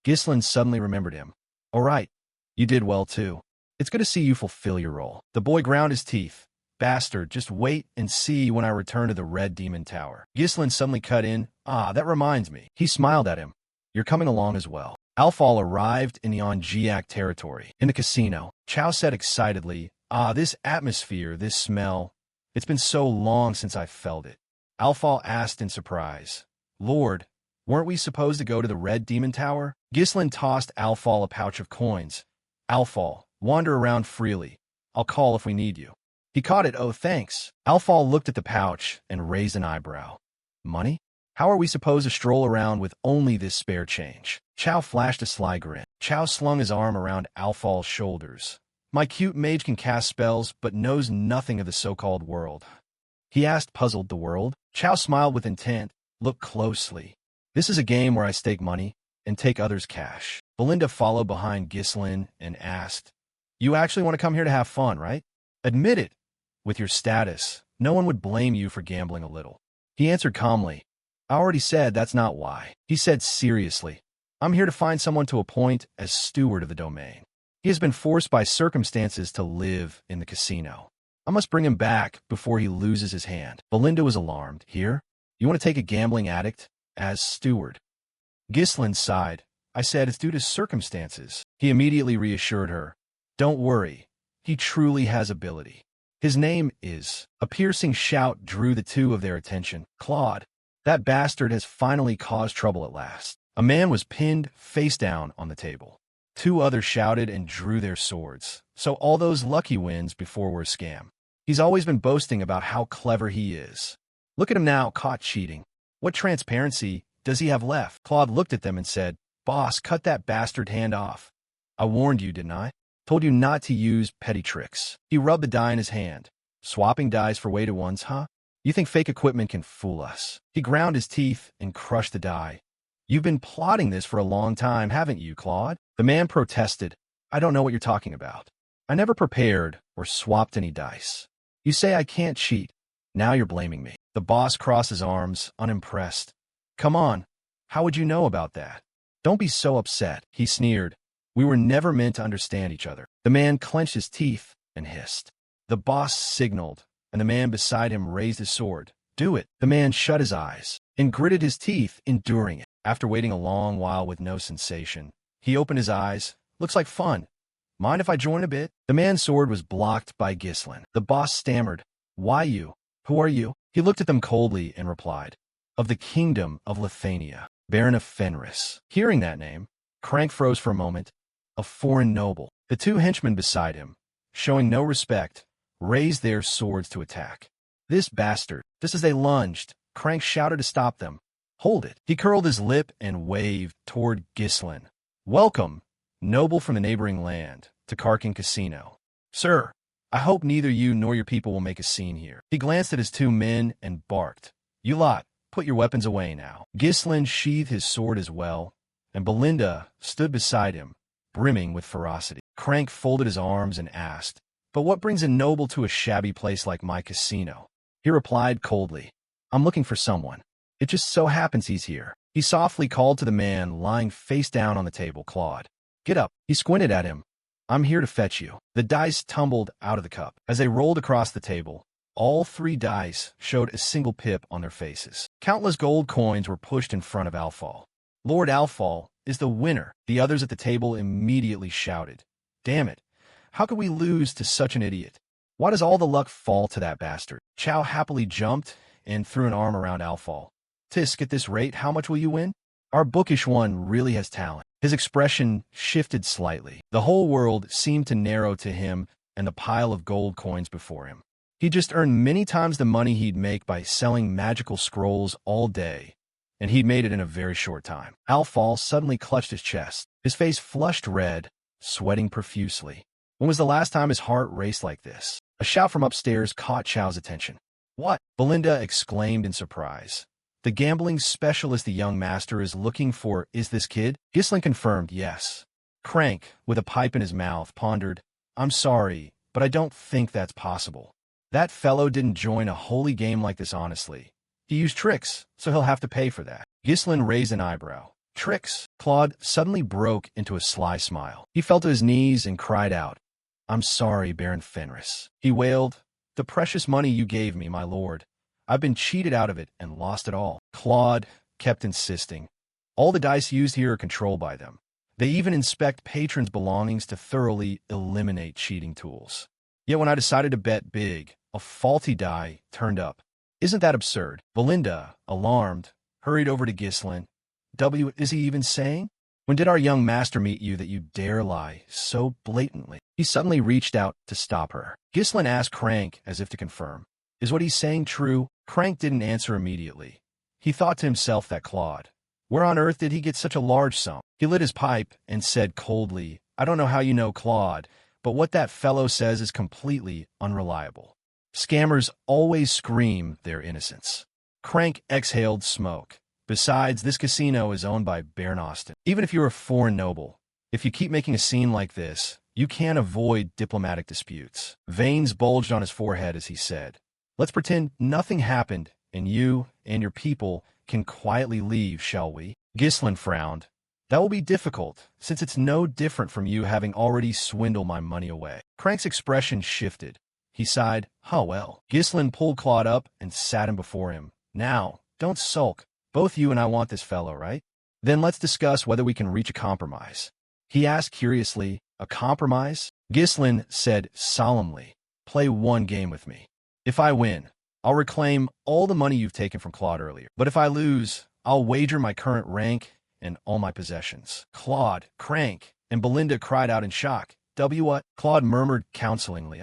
Ghislaine suddenly remembered him. All right. You did well, too. It's good to see you fulfill your role. The boy ground his teeth. Bastard, just wait and see when I return to the Red Demon Tower. Ghislaine suddenly cut in. Ah, that reminds me. He smiled at him. You're coming along as well. Alfal arrived in the On-Jiak territory. In the casino, Chow said excitedly, Ah, this atmosphere, this smell. It's been so long since I felt it. Alfal asked in surprise. Lord, weren't we supposed to go to the Red Demon Tower? Ghislaine tossed Alfal a pouch of coins. Alfal, wander around freely. I'll call if we need you. He caught it. Oh, thanks. Alfal looked at the pouch and raised an eyebrow. Money? How are we supposed to stroll around with only this spare change? Chow flashed a sly grin. Chow slung his arm around Alfal's shoulders. My cute mage can cast spells, but knows nothing of the so-called world. He asked, puzzled. The world? Chow smiled with intent. Look closely. This is a game where I stake money and take others' cash. Belinda followed behind Ghislain and asked, You actually want to come here to have fun, right? Admit it. With your status, no one would blame you for gambling a little. He answered calmly, I already said that's not why. He said seriously, I'm here to find someone to appoint as steward of the domain. He has been forced by circumstances to live in the casino. I must bring him back before he loses his hand. Belinda was alarmed. Here? You want to take a gambling addict as steward? Ghislain sighed. I said it's due to circumstances. He immediately reassured her. Don't worry. He truly has ability. His name is... A piercing shout drew the two of their attention. Claude. That bastard has finally caused trouble at last. A man was pinned face down on the table. Two others shouted and drew their swords. So all those lucky wins before were a scam. He's always been boasting about how clever he is. Look at him now, caught cheating. What transparency does he have left? Claude looked at them and said, Boss, cut that bastard hand off. I warned you, didn't I? Told you not to use petty tricks. He rubbed the die in his hand. Swapping dies for weighted ones, huh? You think fake equipment can fool us? He ground his teeth and crushed the die. You've been plotting this for a long time, haven't you, Claude? The man protested. I don't know what you're talking about. I never prepared or swapped any dice. You say I can't cheat. Now you're blaming me. The boss crossed his arms, unimpressed. Come on. How would you know about that? Don't be so upset, he sneered. We were never meant to understand each other. The man clenched his teeth and hissed. The boss signaled, and the man beside him raised his sword. Do it. The man shut his eyes and gritted his teeth, enduring it. After waiting a long while with no sensation, he opened his eyes. Looks like fun. Mind if I join a bit? The man's sword was blocked by Ghislain. The boss stammered. Why you? Who are you? He looked at them coldly and replied, Of the kingdom of Lithania, Baron of Fenris. Hearing that name, Crank froze for a moment. A foreign noble. The two henchmen beside him, showing no respect, raised their swords to attack. This bastard. Just as they lunged, Crank shouted to stop them. Hold it. He curled his lip and waved toward Ghislain. Welcome, noble from the neighboring land, to Karkin Casino. Sir, I hope neither you nor your people will make a scene here. He glanced at his two men and barked. You lot, put your weapons away now. Ghislain sheathed his sword as well, and Belinda stood beside him, brimming with ferocity. Crank folded his arms and asked, But what brings a noble to a shabby place like my casino? He replied coldly, I'm looking for someone. It just so happens he's here. He softly called to the man lying face down on the table, Claude. Get up. He squinted at him. I'm here to fetch you. The dice tumbled out of the cup. As they rolled across the table, all three dice showed a single pip on their faces. Countless gold coins were pushed in front of Alfal. Lord Alfal is the winner. The others at the table immediately shouted. Damn it. How could we lose to such an idiot? Why does all the luck fall to that bastard? Chow happily jumped and threw an arm around Alfal. Tisk, at this rate, how much will you win? Our bookish one really has talent. His expression shifted slightly. The whole world seemed to narrow to him and the pile of gold coins before him. He just earned many times the money he'd make by selling magical scrolls all day, and he'd made it in a very short time. Alfal suddenly clutched his chest. His face flushed red, sweating profusely. When was the last time his heart raced like this? A shout from upstairs caught Chow's attention. What? Belinda exclaimed in surprise. The gambling specialist the young master is looking for is this kid? Ghislain confirmed yes. Crank, with a pipe in his mouth, pondered, I'm sorry, but I don't think that's possible. That fellow didn't join a holy game like this honestly. He used tricks, so he'll have to pay for that. Ghislain raised an eyebrow. Tricks? Claude suddenly broke into a sly smile. He fell to his knees and cried out, I'm sorry, Baron Fenris. He wailed, The precious money you gave me, my lord. I've been cheated out of it and lost it all. Claude kept insisting. All the dice used here are controlled by them. They even inspect patrons' belongings to thoroughly eliminate cheating tools. Yet when I decided to bet big, a faulty die turned up. Isn't that absurd? Belinda, alarmed, hurried over to Ghislain. What is he even saying? When did our young master meet you that you dare lie so blatantly? He suddenly reached out to stop her. Ghislaine asked Crank as if to confirm. Is what he's saying true? Crank didn't answer immediately. He thought to himself that Claude. Where on earth did he get such a large sum? He lit his pipe and said coldly, I don't know how you know Claude, but what that fellow says is completely unreliable. Scammers always scream their innocence. Crank exhaled smoke. Besides, this casino is owned by Baron Austin. Even if you're a foreign noble, if you keep making a scene like this, you can't avoid diplomatic disputes. Veins bulged on his forehead as he said, Let's pretend nothing happened, and you and your people can quietly leave, shall we? Ghislaine frowned. That will be difficult, since it's no different from you having already swindled my money away. Crank's expression shifted. He sighed, Oh well. Ghislaine pulled Claude up and sat him before him. Now, don't sulk. Both you and I want this fellow, right? Then let's discuss whether we can reach a compromise. He asked curiously, A compromise? Ghislaine said solemnly, Play one game with me. If I win, I'll reclaim all the money you've taken from Claude earlier. But if I lose, I'll wager my current rank and all my possessions. Claude, Crank, and Belinda cried out in shock. What? Claude murmured counselingly.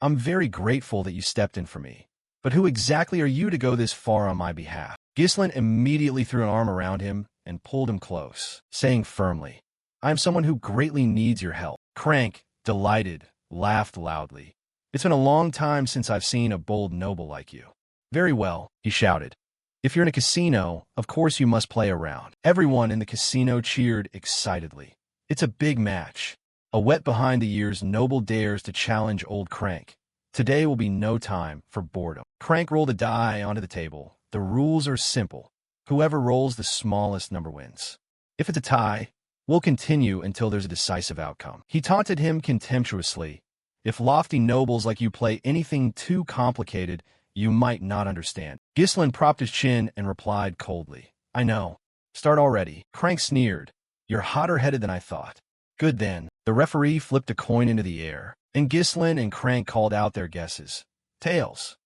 I'm very grateful that you stepped in for me. But who exactly are you to go this far on my behalf? Ghislaine immediately threw an arm around him and pulled him close, saying firmly, I am someone who greatly needs your help. Crank, delighted, laughed loudly. It's been a long time since I've seen a bold noble like you. Very well, he shouted. If you're in a casino, of course you must play around. Everyone in the casino cheered excitedly. It's a big match. A wet behind the ears noble dares to challenge old Crank. Today will be no time for boredom. Crank rolled a die onto the table. The rules are simple. Whoever rolls the smallest number wins. If it's a tie, we'll continue until there's a decisive outcome. He taunted him contemptuously. If lofty nobles like you play anything too complicated, you might not understand. Ghislaine propped his chin and replied coldly, I know. Start already. Crank sneered. You're hotter-headed than I thought. Good then. The referee flipped a coin into the air, and Ghislaine and Crank called out their guesses. Tails.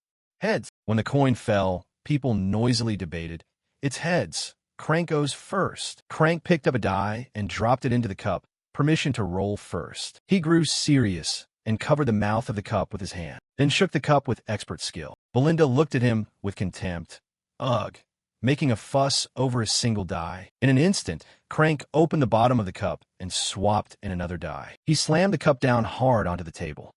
Heads. When the coin fell, people noisily debated. It's heads. Crank goes first. Crank picked up a die and dropped it into the cup. Permission to roll first. He grew serious and covered the mouth of the cup with his hand, then shook the cup with expert skill. Belinda looked at him with contempt. Ugh, making a fuss over a single die. In an instant, Crank opened the bottom of the cup and swapped in another die. He slammed the cup down hard onto the table.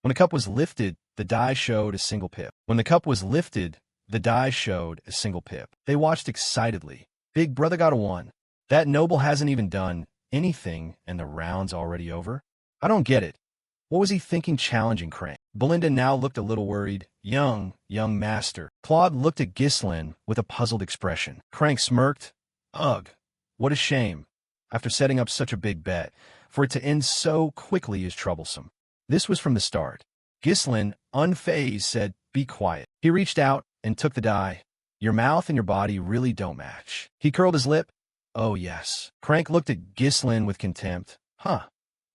When the cup was lifted, the die showed a single pip. When the cup was lifted, the die showed a single pip. They watched excitedly. Big brother got a 1. That noble hasn't even done anything and the round's already over? I don't get it. What was he thinking challenging Crank? Belinda now looked a little worried. Young master. Claude looked at Ghislaine with a puzzled expression. Crank smirked. Ugh, what a shame. After setting up such a big bet, for it to end so quickly is troublesome. This was from the start. Ghislaine, unfazed, said, Be quiet. He reached out and took the die. Your mouth and your body really don't match. He curled his lip. Oh, yes. Crank looked at Ghislaine with contempt. Huh.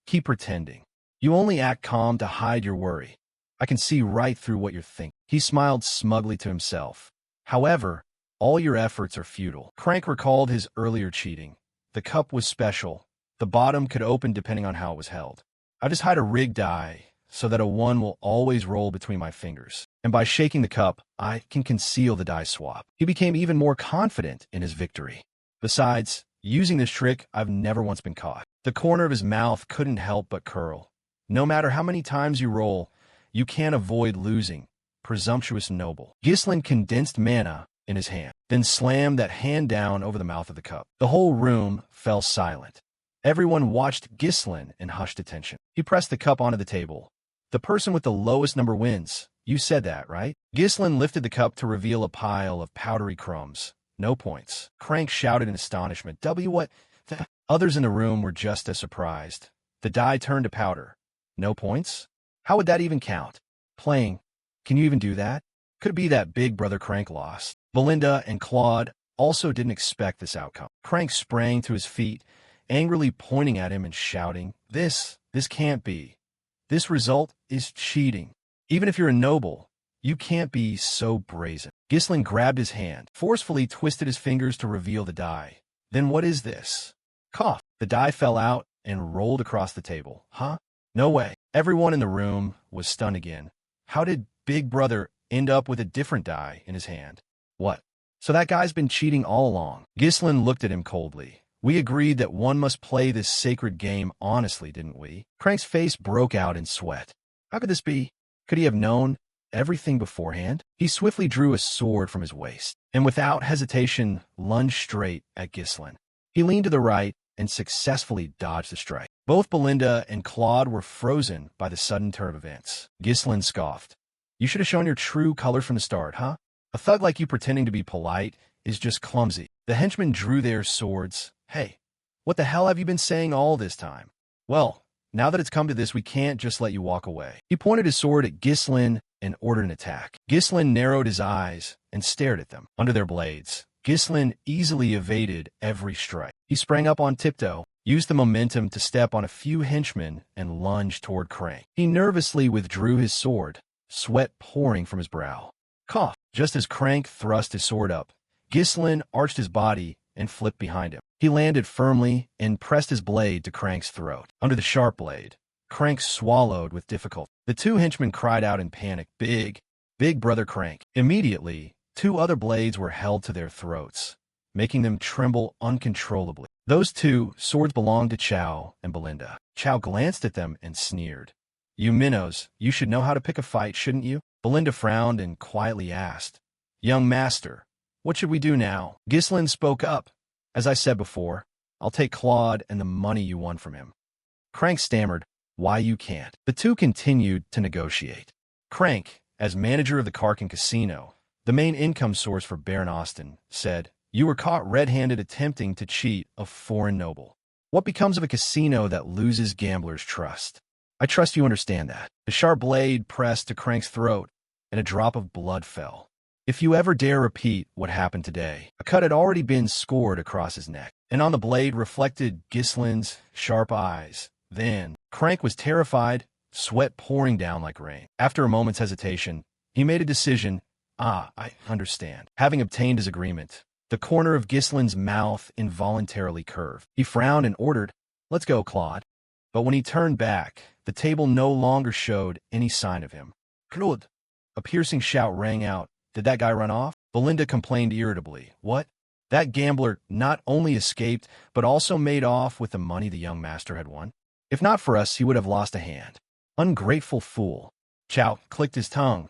Keep pretending. You only act calm to hide your worry. I can see right through what you're thinking. He smiled smugly to himself. However, all your efforts are futile. Crank recalled his earlier cheating. The cup was special. The bottom could open depending on how it was held. I just hide a rigged die so that a 1 will always roll between my fingers. And by shaking the cup, I can conceal the die swap. He became even more confident in his victory. Besides, using this trick, I've never once been caught. The corner of his mouth couldn't help but curl. No matter how many times you roll, you can't avoid losing. Presumptuous noble. Ghislaine condensed mana in his hand, then slammed that hand down over the mouth of the cup. The whole room fell silent. Everyone watched Ghislaine in hushed attention. He pressed the cup onto the table. The person with the lowest number wins. You said that, right? Ghislaine lifted the cup to reveal a pile of powdery crumbs. No points. Crank shouted in astonishment. What? The others in the room were just as surprised. The die turned to powder. No points? How would that even count? Playing. Can you even do that? Could it be that big brother Crank lost? Belinda and Claude also didn't expect this outcome. Crank sprang to his feet, angrily pointing at him and shouting, This can't be. This result is cheating. Even if you're a noble, you can't be so brazen. Ghislaine grabbed his hand, forcefully twisted his fingers to reveal the die. Then what is this? Cough. The die fell out and rolled across the table. Huh? No way. Everyone in the room was stunned again. How did Big Brother end up with a different die in his hand? What? So that guy's been cheating all along. Ghislaine looked at him coldly. We agreed that one must play this sacred game honestly, didn't we? Crank's face broke out in sweat. How could this be? Could he have known everything beforehand? He swiftly drew a sword from his waist, and without hesitation lunged straight at Ghislaine. He leaned to the right and successfully dodged the strike. Both Belinda and Claude were frozen by the sudden turn of events. Ghislaine scoffed. You should have shown your true colors from the start, huh? A thug like you pretending to be polite is just clumsy. The henchmen drew their swords. Hey, what the hell have you been saying all this time? Well, now that it's come to this, we can't just let you walk away. He pointed his sword at Ghislaine and ordered an attack. Ghislaine narrowed his eyes and stared at them. Under their blades, Ghislaine easily evaded every strike. He sprang up on tiptoe, used the momentum to step on a few henchmen, and lunged toward Crank. He nervously withdrew his sword, sweat pouring from his brow. Cough! Just as Crank thrust his sword up, Ghislaine arched his body and flipped behind him. He landed firmly and pressed his blade to Crank's throat. Under the sharp blade, Crank swallowed with difficulty. The two henchmen cried out in panic, Big Brother Crank. Immediately, two other blades were held to their throats, making them tremble uncontrollably. Those two swords belonged to Chow and Belinda. Chow glanced at them and sneered. You minnows, you should know how to pick a fight, shouldn't you? Belinda frowned and quietly asked, Young master, what should we do now? Ghislaine spoke up. As I said before, I'll take Claude and the money you won from him. Crank stammered, Why you can't? The two continued to negotiate. Crank, as manager of the Karkin Casino, the main income source for Baron Austin, said, You were caught red-handed attempting to cheat a foreign noble. What becomes of a casino that loses gamblers' trust? I trust you understand that. The sharp blade pressed to Crank's throat, and a drop of blood fell. If you ever dare repeat what happened today, a cut had already been scored across his neck, and on the blade reflected Ghislaine's sharp eyes. Then, Crank was terrified, sweat pouring down like rain. After a moment's hesitation, he made a decision. I understand. Having obtained his agreement, the corner of Ghislaine's mouth involuntarily curved. He frowned and ordered, Let's go, Claude. But when he turned back, the table no longer showed any sign of him. Claude! A piercing shout rang out. Did that guy run off? Belinda complained irritably. What? That gambler not only escaped, but also made off with the money the young master had won. If not for us, he would have lost a hand. Ungrateful fool. Chow clicked his tongue.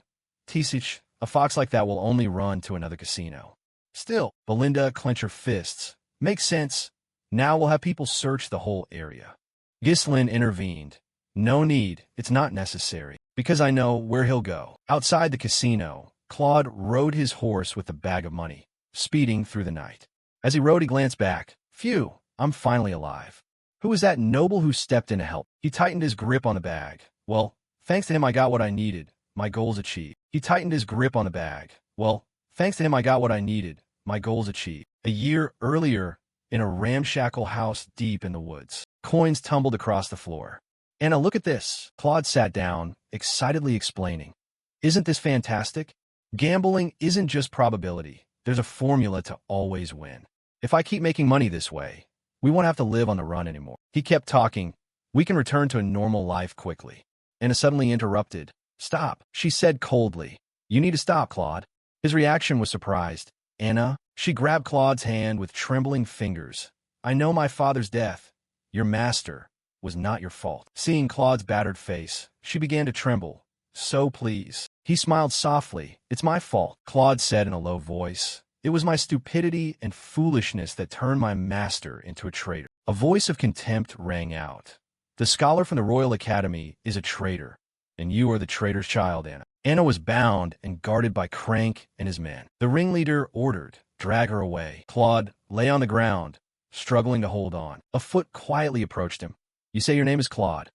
Tisich, a fox like that will only run to another casino. Still, Belinda clenched her fists. Makes sense. Now we'll have people search the whole area. Ghislaine intervened. No need, it's not necessary, because I know where he'll go. Outside the casino, Claude rode his horse with a bag of money, speeding through the night. As he rode, he glanced back. Phew, I'm finally alive. Who was that noble who stepped in to help? He tightened his grip on the bag. Well, thanks to him I got what I needed. My goals achieved. He tightened his grip on the bag. Well, thanks to him I got what I needed. My goals achieved. A year earlier, in a ramshackle house deep in the woods, coins tumbled across the floor. Anna, look at this. Claude sat down, excitedly explaining. Isn't this fantastic? Gambling isn't just probability. There's a formula to always win. If I keep making money this way, we won't have to live on the run anymore. He kept talking. We can return to a normal life quickly. Anna suddenly interrupted. Stop, she said coldly. You need to stop, Claude. His reaction was surprised. Anna, she grabbed Claude's hand with trembling fingers. I know my father's death, your master, was not your fault. Seeing Claude's battered face, she began to tremble. So please. He smiled softly. It's my fault, Claude said in a low voice. It was my stupidity and foolishness that turned my master into a traitor. A voice of contempt rang out. The scholar from the Royal Academy is a traitor, and you are the traitor's child, Anna. Anna was bound and guarded by Crank and his men. The ringleader ordered, drag her away. Claude lay on the ground, struggling to hold on. A foot quietly approached him. You say your name is Claude,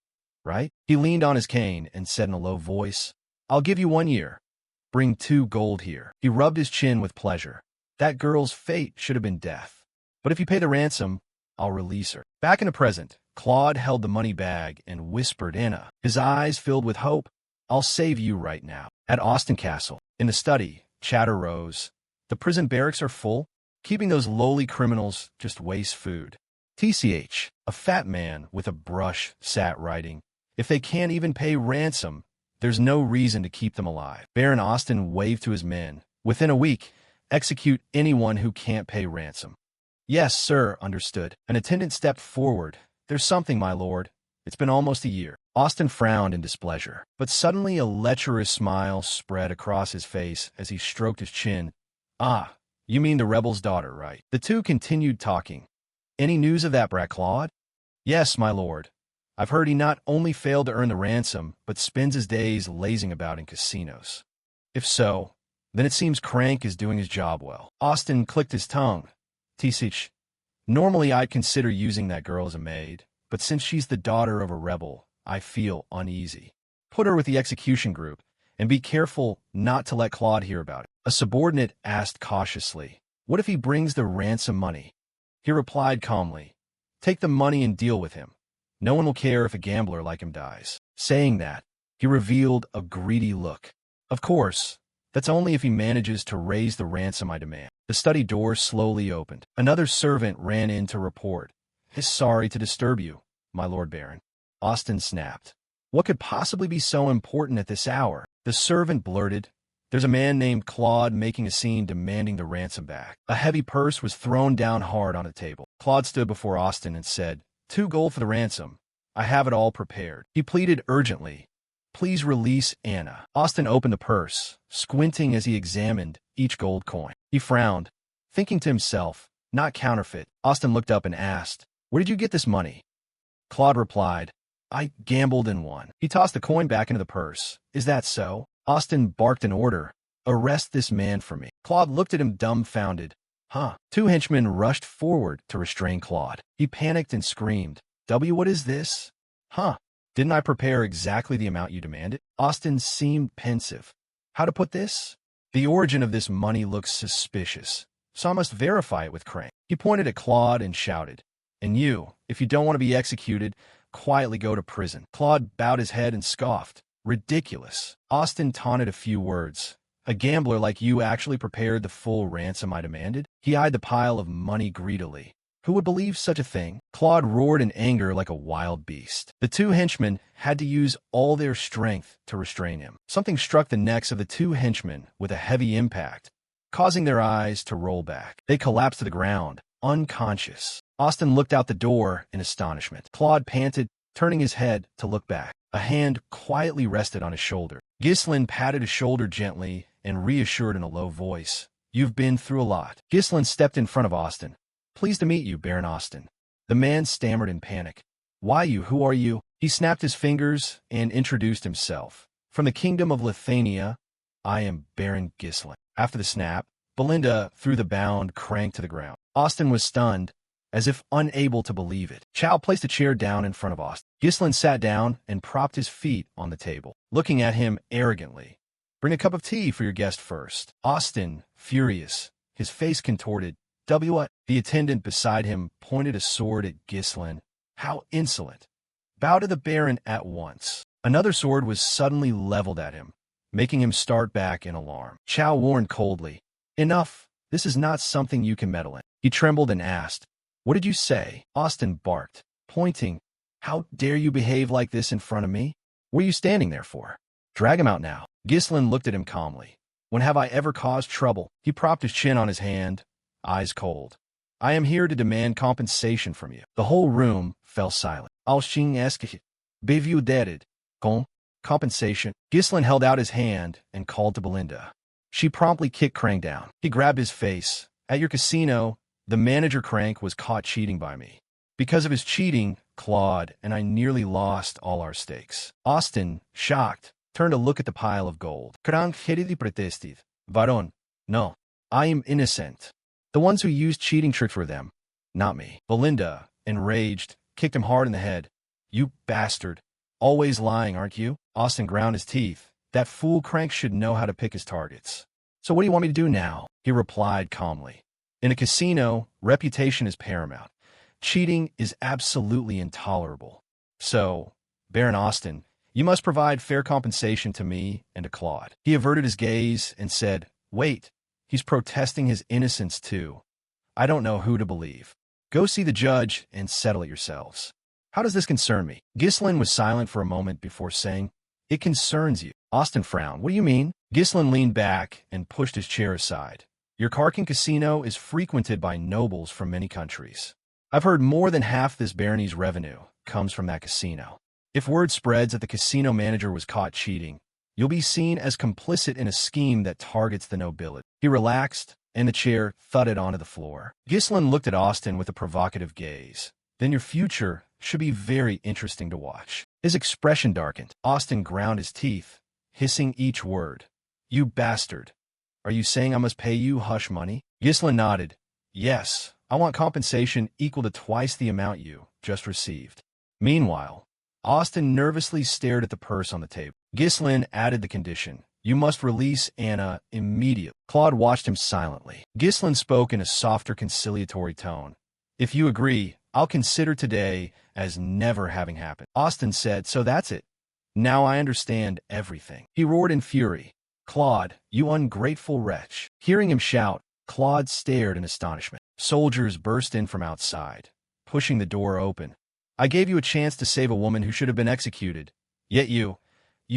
right? He leaned on his cane and said in a low voice, I'll give you 1 year. Bring 2 gold here. He rubbed his chin with pleasure. That girl's fate should have been death. But if you pay the ransom, I'll release her. Back in the present, Claude held the money bag and whispered Anna. His eyes filled with hope. I'll save you right now. At Austin Castle, in the study, chatter rose. The prison barracks are full. Keeping those lowly criminals just wastes food. TCH, a fat man with a brush, sat writing. If they can't even pay ransom, there's no reason to keep them alive. Baron Austin waved to his men. Within a week, execute anyone who can't pay ransom. Yes, sir, understood. An attendant stepped forward. There's something, my lord. It's been almost a year. Austin frowned in displeasure, but suddenly a lecherous smile spread across his face as he stroked his chin. Ah, you mean the rebel's daughter, right? The two continued talking. Any news of that brat Claude? Yes, my lord. I've heard he not only failed to earn the ransom, but spends his days lazing about in casinos. If so, then it seems Crank is doing his job well. Austin clicked his tongue. Tisich, normally I'd consider using that girl as a maid, but since she's the daughter of a rebel, I feel uneasy. Put her with the execution group, and be careful not to let Claude hear about it. A subordinate asked cautiously, what if he brings the ransom money? He replied calmly, take the money and deal with him. No one will care if a gambler like him dies. Saying that, he revealed a greedy look. Of course, that's only if he manages to raise the ransom I demand. The study door slowly opened. Another servant ran in to report. Sorry to disturb you, my Lord Baron. Austin snapped. What could possibly be so important at this hour? The servant blurted. There's a man named Claude making a scene demanding the ransom back. A heavy purse was thrown down hard on the table. Claude stood before Austin and said, 2 gold for the ransom. I have it all prepared. He pleaded urgently. Please release Anna. Austin opened the purse, squinting as he examined each gold coin. He frowned, thinking to himself, not counterfeit. Austin looked up and asked, where did you get this money? Claude replied, I gambled and won. He tossed the coin back into the purse. Is that so? Austin barked an order. Arrest this man for me. Claude looked at him dumbfounded. Huh. 2 henchmen rushed forward to restrain Claude. He panicked and screamed, what is this? Huh. Didn't I prepare exactly the amount you demanded? Austin seemed pensive. How to put this? The origin of this money looks suspicious, so I must verify it with Crank. He pointed at Claude and shouted, and you, if you don't want to be executed, quietly go to prison. Claude bowed his head and scoffed. Ridiculous. Austin taunted a few words. A gambler like you actually prepared the full ransom I demanded? He eyed the pile of money greedily. Who would believe such a thing? Claude roared in anger like a wild beast. The 2 henchmen had to use all their strength to restrain him. Something struck the necks of the 2 henchmen with a heavy impact, causing their eyes to roll back. They collapsed to the ground, unconscious. Austin looked out the door in astonishment. Claude panted, turning his head to look back. A hand quietly rested on his shoulder. Ghislain patted his shoulder gently and reassured in a low voice, You've been through a lot. Ghislain stepped in front of Austin. Pleased to meet you, Baron Austin. The man stammered in panic. Why you? Who are you? He snapped his fingers and introduced himself. From the kingdom of Lithuania, I am Baron Ghislain. After the snap, Belinda threw the bound Crank to the ground. Austin was stunned, as if unable to believe it. Chow placed a chair down in front of Austin. Ghislain sat down and propped his feet on the table, looking at him arrogantly. Bring a cup of tea for your guest first. Austin, furious, his face contorted. What? The attendant beside him pointed a sword at Ghislain. How insolent. Bow to the Baron at once. Another sword was suddenly leveled at him, making him start back in alarm. Chow warned coldly. Enough. This is not something you can meddle in. He trembled and asked, What did you say? Austin barked, pointing. How dare you behave like this in front of me? What are you standing there for? Drag him out now. Ghislain looked at him calmly. When have I ever caused trouble? He propped his chin on his hand, eyes cold. I am here to demand compensation from you. The whole room fell silent. Alshing asked, Bevu deaded. Compensation. Ghislain held out his hand and called to Belinda. She promptly kicked Crank down. He grabbed his face. At your casino, the manager Crank was caught cheating by me. Because of his cheating, Claude and I nearly lost all our stakes. Austin, shocked, turned to look at the pile of gold. Crank heridi protested. Varon, no, I am innocent. The ones who used cheating tricks were them, not me. Belinda, enraged, kicked him hard in the head. You bastard. Always lying, aren't you? Austin ground his teeth. That fool Crank should know how to pick his targets. So what do you want me to do now? He replied calmly. In a casino, reputation is paramount. Cheating is absolutely intolerable. So, Baron Austin, you must provide fair compensation to me and to Claude. He averted his gaze and said, Wait, he's protesting his innocence too. I don't know who to believe. Go see the judge and settle it yourselves. How does this concern me? Ghislaine was silent for a moment before saying, "It concerns you." Austin frowned. "What do you mean?" Ghislaine leaned back and pushed his chair aside. "Your Karkin casino is frequented by nobles from many countries. I've heard more than half this barony's revenue comes from that casino. If word spreads that the casino manager was caught cheating, you'll be seen as complicit in a scheme that targets the nobility." He relaxed, and the chair thudded onto the floor. Ghislaine looked at Austin with a provocative gaze. "Then your future should be very interesting to watch." His expression darkened. Austin ground his teeth, hissing each word. "You bastard. Are you saying I must pay you hush money?" Ghislaine nodded. "Yes, I want compensation equal to twice the amount you just received." Meanwhile, Austin nervously stared at the purse on the table. Ghislaine added the condition. "You must release Anna immediately." Claude watched him silently. Ghislaine spoke in a softer, conciliatory tone. "If you agree, I'll consider today as never having happened." Austin said, "So that's it. Now I understand everything." He roared in fury. "Claude, you ungrateful wretch." Hearing him shout, Claude stared in astonishment. Soldiers burst in from outside, pushing the door open. "I gave you a chance to save a woman who should have been executed. Yet you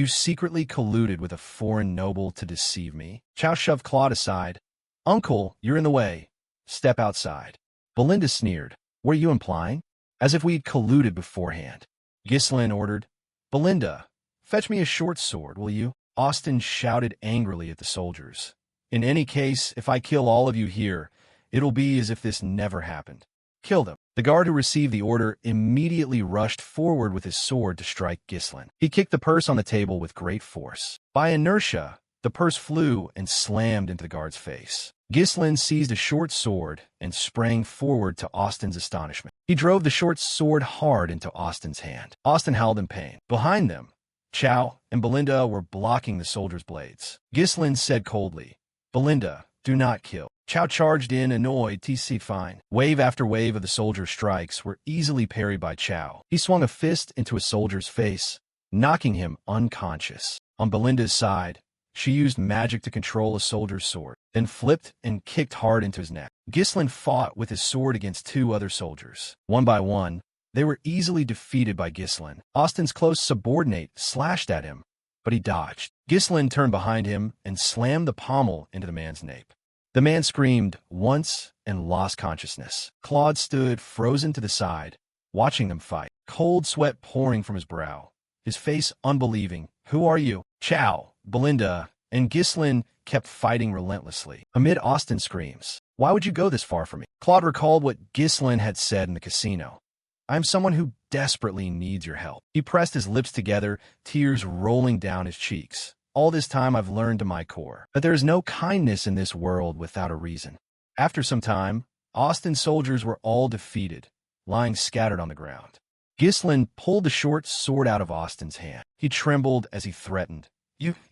secretly colluded with a foreign noble to deceive me." Chow shoved Claude aside. "Uncle, you're in the way. Step outside." Belinda sneered. "What are you implying?" "As if we'd colluded beforehand." Ghislaine ordered. "Belinda, fetch me a short sword, will you?" Austin shouted angrily at the soldiers. "In any case, if I kill all of you here, it'll be as if this never happened. Kill them." The guard who received the order immediately rushed forward with his sword to strike Ghislaine. He kicked the purse on the table with great force. By inertia, the purse flew and slammed into the guard's face. Ghislaine seized a short sword and sprang forward to Austin's astonishment. He drove the short sword hard into Austin's hand. Austin howled in pain. Behind them, Chow and Belinda were blocking the soldiers' blades. Ghislaine said coldly, "Belinda, do not kill." Chow charged in, annoyed. "TC fine." Wave after wave of the soldiers' strikes were easily parried by Chow. He swung a fist into a soldier's face, knocking him unconscious. On Belinda's side, she used magic to control a soldier's sword, then flipped and kicked hard into his neck. Ghislaine fought with his sword against two other soldiers. One by one, they were easily defeated by Ghislaine. Austin's close subordinate slashed at him, but he dodged. Ghislaine turned behind him and slammed the pommel into the man's nape. The man screamed once and lost consciousness. Claude stood frozen to the side, watching them fight, cold sweat pouring from his brow, his face unbelieving. "Who are you?" Chow, Belinda, and Ghislaine kept fighting relentlessly. Amid Austin's screams, "Why would you go this far for me?" Claude recalled what Ghislaine had said in the casino. "I am someone who desperately needs your help." He pressed his lips together, tears rolling down his cheeks. "All this time I've learned to my core that there is no kindness in this world without a reason." After some time, Austin's soldiers were all defeated, lying scattered on the ground. Ghislaine pulled the short sword out of Austin's hand. He trembled as he threatened,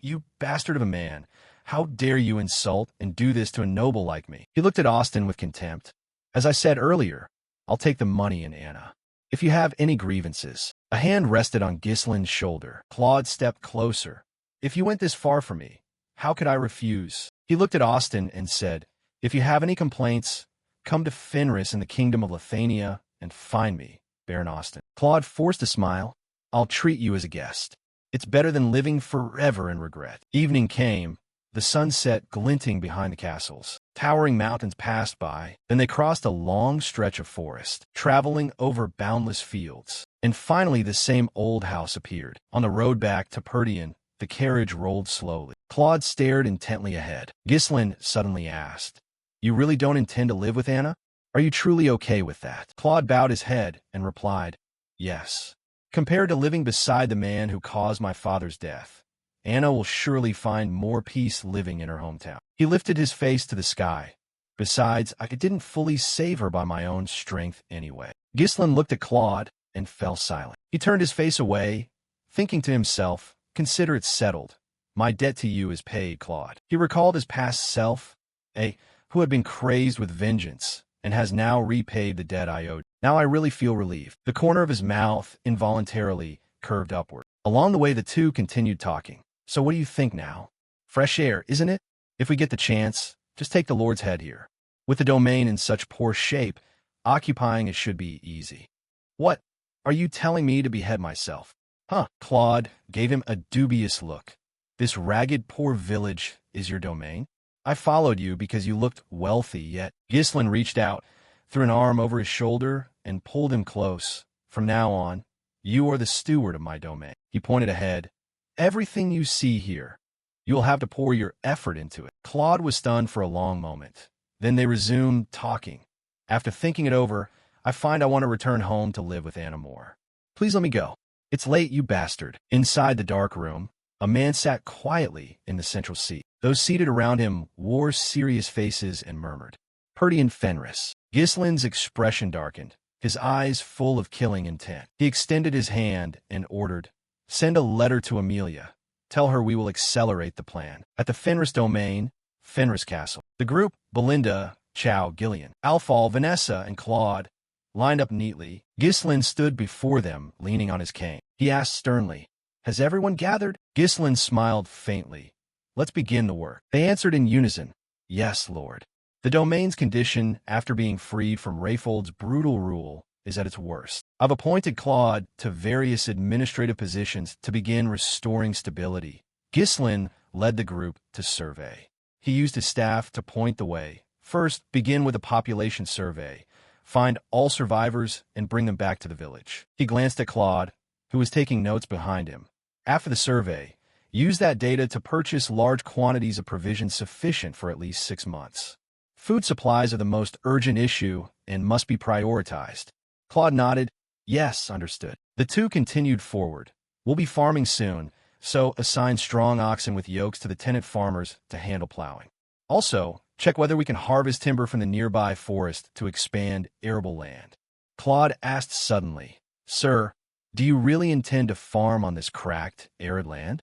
You bastard of a man, how dare you insult and do this to a noble like me?" He looked at Austin with contempt. "As I said earlier, I'll take the money and Anna. If you have any grievances." A hand rested on Ghislaine's shoulder. Claude stepped closer. "If you went this far for me, how could I refuse?" He looked at Austin and said, "If you have any complaints, come to Fenris in the kingdom of Lithania and find me, Baron Austin." Claude forced a smile. "I'll treat you as a guest. It's better than living forever in regret." Evening came, the sunset glinting behind the castles. Towering mountains passed by, then they crossed a long stretch of forest, traveling over boundless fields. And finally the same old house appeared. On the road back to Perdian, the carriage rolled slowly. Claude stared intently ahead. Ghislaine suddenly asked, "You really don't intend to live with Anna? Are you truly okay with that?" Claude bowed his head and replied, "Yes. Compared to living beside the man who caused my father's death, Anna will surely find more peace living in her hometown." He lifted his face to the sky. "Besides, I didn't fully save her by my own strength anyway." Ghislaine looked at Claude and fell silent. He turned his face away, thinking to himself, "Consider it settled. My debt to you is paid, Claude." He recalled his past self, who had been crazed with vengeance, and has now repaid the debt I owed. Now I really feel relieved. The corner of his mouth involuntarily curved upward. Along the way, the two continued talking. "So what do you think now? Fresh air, isn't it? If we get the chance, just take the Lord's head here. With the domain in such poor shape, occupying it should be easy." "What? Are you telling me to behead myself? Huh. Claude gave him a dubious look. This ragged, poor village is your domain? I followed you because you looked wealthy, yet Ghislain reached out, threw an arm over his shoulder, and pulled him close. From now on, you are the steward of my domain. He pointed ahead. Everything you see here, you will have to pour your effort into it. Claude was stunned for a long moment. Then they resumed talking. After thinking it over, I find I want to return home to live with Anna Moore. Please let me go. It's late, you bastard. Inside the dark room, a man sat quietly in the central seat. Those seated around him wore serious faces and murmured, "Purdy and Fenris." Ghislain's expression darkened, his eyes full of killing intent. He extended his hand and ordered, "Send a letter to Amelia. Tell her we will accelerate the plan." At the Fenris domain, Fenris Castle, the group, Belinda, Chow, Gillian, Alfal, Vanessa, and Claude, lined up neatly. Ghislain stood before them, leaning on his cane. He asked sternly, "Has everyone gathered?" Ghislain smiled faintly. "Let's begin the work." They answered in unison, "Yes, Lord." The domain's condition, after being freed from Rayfold's brutal rule, is at its worst. I've appointed Claude to various administrative positions to begin restoring stability. Ghislain led the group to survey. He used his staff to point the way. First, begin with a population survey. Find all survivors and bring them back to the village. He glanced at Claude, who was taking notes behind him. After the survey, use that data to purchase large quantities of provisions sufficient for at least 6 months. Food supplies are the most urgent issue and must be prioritized. Claude nodded. Yes, understood. The two continued forward. We'll be farming soon, so assign strong oxen with yokes to the tenant farmers to handle plowing. Also, check whether we can harvest timber from the nearby forest to expand arable land. Claude asked suddenly, "Sir, do you really intend to farm on this cracked, arid land?"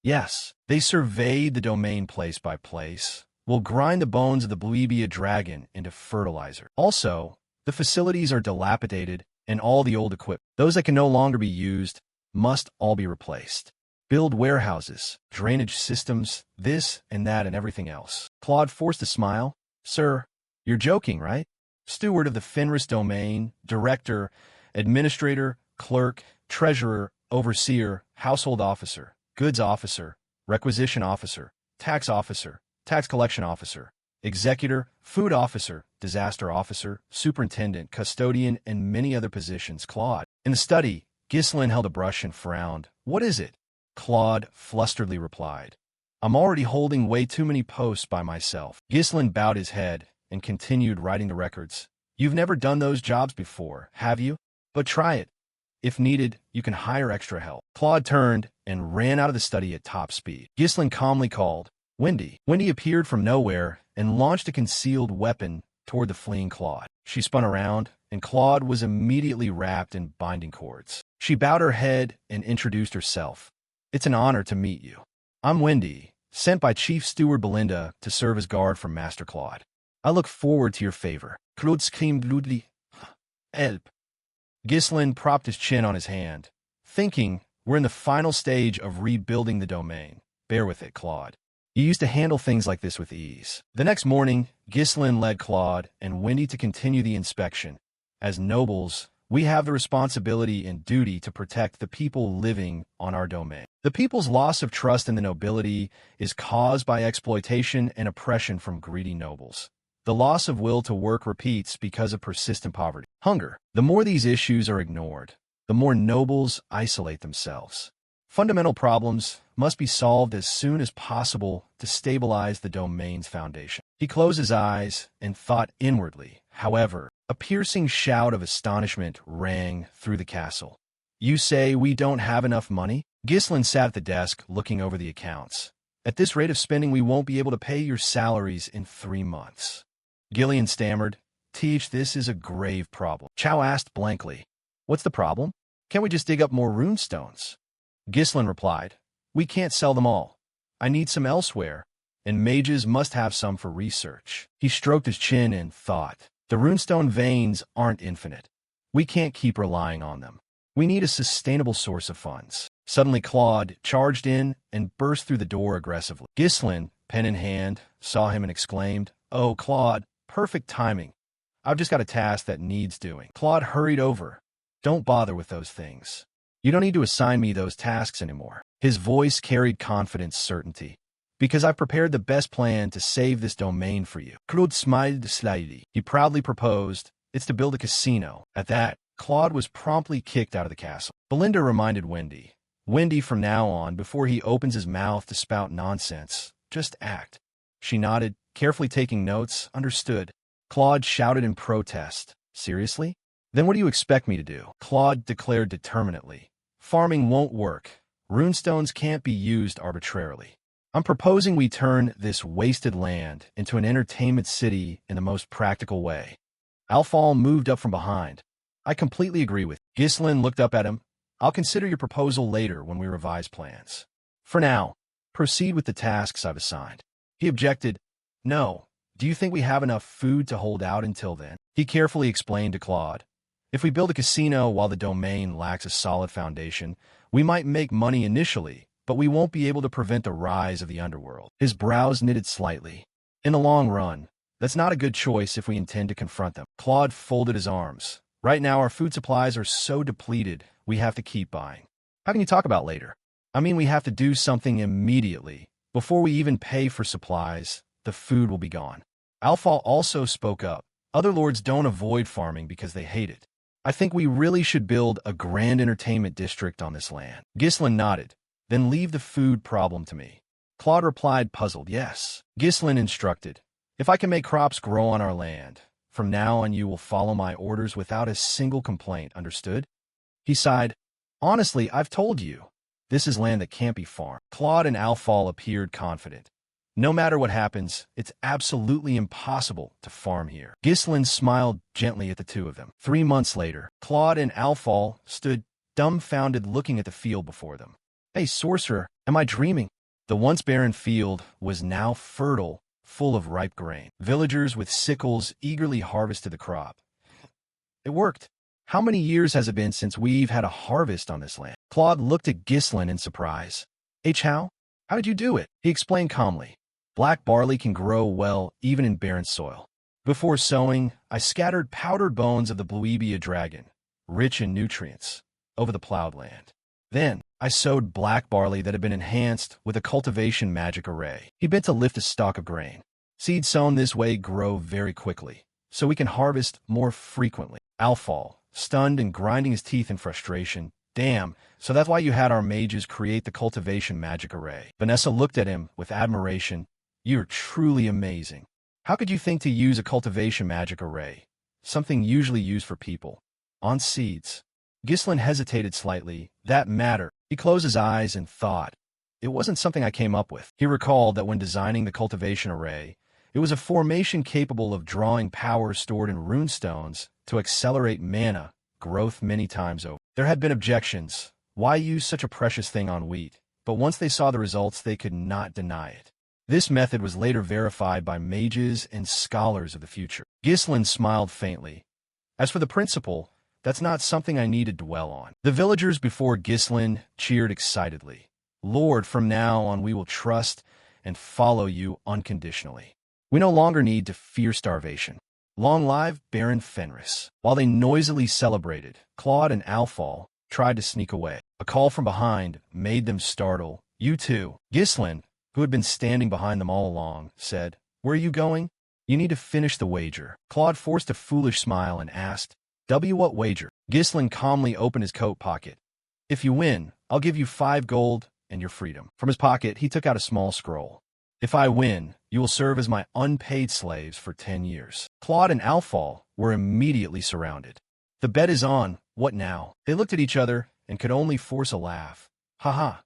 Yes. They surveyed the domain place by place. We'll grind the bones of the Bluebia dragon into fertilizer. Also, the facilities are dilapidated and all the old equipment, those that can no longer be used, must all be replaced. Build warehouses, drainage systems, this and that and everything else. Claude forced a smile. "Sir, you're joking, right? Steward of the Fenris domain, director, administrator, clerk, treasurer, overseer, household officer, goods officer, requisition officer, tax collection officer, executor, food officer, disaster officer, superintendent, custodian, and many other positions." Claude. In the study, Ghislain held a brush and frowned. "What is it?" Claude flusteredly replied, "I'm already holding way too many posts by myself." Ghislain bowed his head and continued writing the records. "You've never done those jobs before, have you? But try it. If needed, you can hire extra help." Claude turned and ran out of the study at top speed. Ghislain calmly called, "Wendy." Wendy appeared from nowhere and launched a concealed weapon toward the fleeing Claude. She spun around, and Claude was immediately wrapped in binding cords. She bowed her head and introduced herself. "It's an honor to meet you. I'm Wendy, sent by Chief Steward Belinda to serve as guard for Master Claude. I look forward to your favor." Claude screamed loudly, "Help." Ghislain propped his chin on his hand, thinking, "We're in the final stage of rebuilding the domain. Bear with it, Claude. You used to handle things like this with ease." The next morning, Ghislain led Claude and Wendy to continue the inspection. As nobles, we have the responsibility and duty to protect the people living on our domain. The people's loss of trust in the nobility is caused by exploitation and oppression from greedy nobles. The loss of will to work repeats because of persistent poverty. Hunger. The more these issues are ignored, the more nobles isolate themselves. Fundamental problems must be solved as soon as possible to stabilize the domain's foundation. He closed his eyes and thought inwardly. However, a piercing shout of astonishment rang through the castle. "You say we don't have enough money?" Ghislain sat at the desk looking over the accounts. "At this rate of spending, we won't be able to pay your salaries in 3 months. Gillian stammered, "This is a grave problem." Chow asked blankly, "What's the problem? Can't we just dig up more runestones?" Ghislain replied, "We can't sell them all. I need some elsewhere, and mages must have some for research." He stroked his chin and thought, "The runestone veins aren't infinite. We can't keep relying on them. We need a sustainable source of funds." Suddenly Claude charged in and burst through the door aggressively. Ghislain, pen in hand, saw him and exclaimed, "Oh, Claude, perfect timing. I've just got a task that needs doing." Claude hurried over. Don't bother with those things. You don't need to assign me those tasks anymore. His voice carried confident certainty. Because I've prepared the best plan to save this domain for you. Claude smiled slightly. He proudly proposed, it's to build a casino. At that, Claude was promptly kicked out of the castle. Belinda reminded Wendy. Wendy, from now on, before he opens his mouth to spout nonsense, just act. She nodded, carefully taking notes, understood. Claude shouted in protest. Seriously? Then what do you expect me to do? Claude declared determinedly. Farming won't work. Runestones can't be used arbitrarily. I'm proposing we turn this wasted land into an entertainment city in the most practical way. Alfal moved up from behind. I completely agree with you. Ghislain looked up at him. I'll consider your proposal later when we revise plans. For now, proceed with the tasks I've assigned. He objected. No. Do you think we have enough food to hold out until then? He carefully explained to Claude. If we build a casino while the domain lacks a solid foundation, we might make money initially, but we won't be able to prevent the rise of the underworld. His brows knitted slightly. In the long run, that's not a good choice if we intend to confront them. Claude folded his arms. Right now, our food supplies are so depleted, we have to keep buying. How can you talk about later? I mean, we have to do something immediately. Before we even pay for supplies, the food will be gone. Alfal also spoke up. Other lords don't avoid farming because they hate it. I think we really should build a grand entertainment district on this land. Ghislain nodded. Then leave the food problem to me. Claude replied, puzzled, yes. Ghislain instructed. If I can make crops grow on our land, from now on you will follow my orders without a single complaint, understood? He sighed. Honestly, I've told you. This is land that can't be farmed. Claude and Alfal appeared confident. No matter what happens, it's absolutely impossible to farm here. Ghislain smiled gently at the two of them. 3 months later, Claude and Alfal stood dumbfounded looking at the field before them. Hey, sorcerer, am I dreaming? The once barren field was now fertile, full of ripe grain. Villagers with sickles eagerly harvested the crop. It worked. How many years has it been since we've had a harvest on this land? Claude looked at Ghislain in surprise. How did you do it? He explained calmly. Black barley can grow well even in barren soil. Before sowing, I scattered powdered bones of the Bluebia dragon, rich in nutrients, over the plowed land. Then, I sowed black barley that had been enhanced with a cultivation magic array. He bent to lift a stalk of grain. Seeds sown this way grow very quickly, so we can harvest more frequently. Alfal, stunned and grinding his teeth in frustration. Damn, so that's why you had our mages create the cultivation magic array. Vanessa looked at him with admiration. You're truly amazing. How could you think to use a cultivation magic array, something usually used for people, on seeds? Ghislain hesitated slightly. That matter. He closed his eyes and thought. It wasn't something I came up with. He recalled that when designing the cultivation array, it was a formation capable of drawing power stored in runestones to accelerate mana growth many times over. There had been objections. Why use such a precious thing on wheat? But once they saw the results, they could not deny it. This method was later verified by mages and scholars of the future. Ghislain smiled faintly. As for the principle, that's not something I need to dwell on. The villagers before Ghislain cheered excitedly. Lord, from now on we will trust and follow you unconditionally. We no longer need to fear starvation. Long live Baron Fenris. While they noisily celebrated, Claude and Alfal tried to sneak away. A call from behind made them startle. You too. Ghislain, who had been standing behind them all along, said, Where are you going? You need to finish the wager. Claude forced a foolish smile and asked, What wager? Ghislain calmly opened his coat pocket. If you win, I'll give you 5 gold and your freedom. From his pocket, he took out a small scroll. If I win, you will serve as my unpaid slaves for 10 years. Claude and Alfal were immediately surrounded. The bet is on. What now? They looked at each other and could only force a laugh. Haha.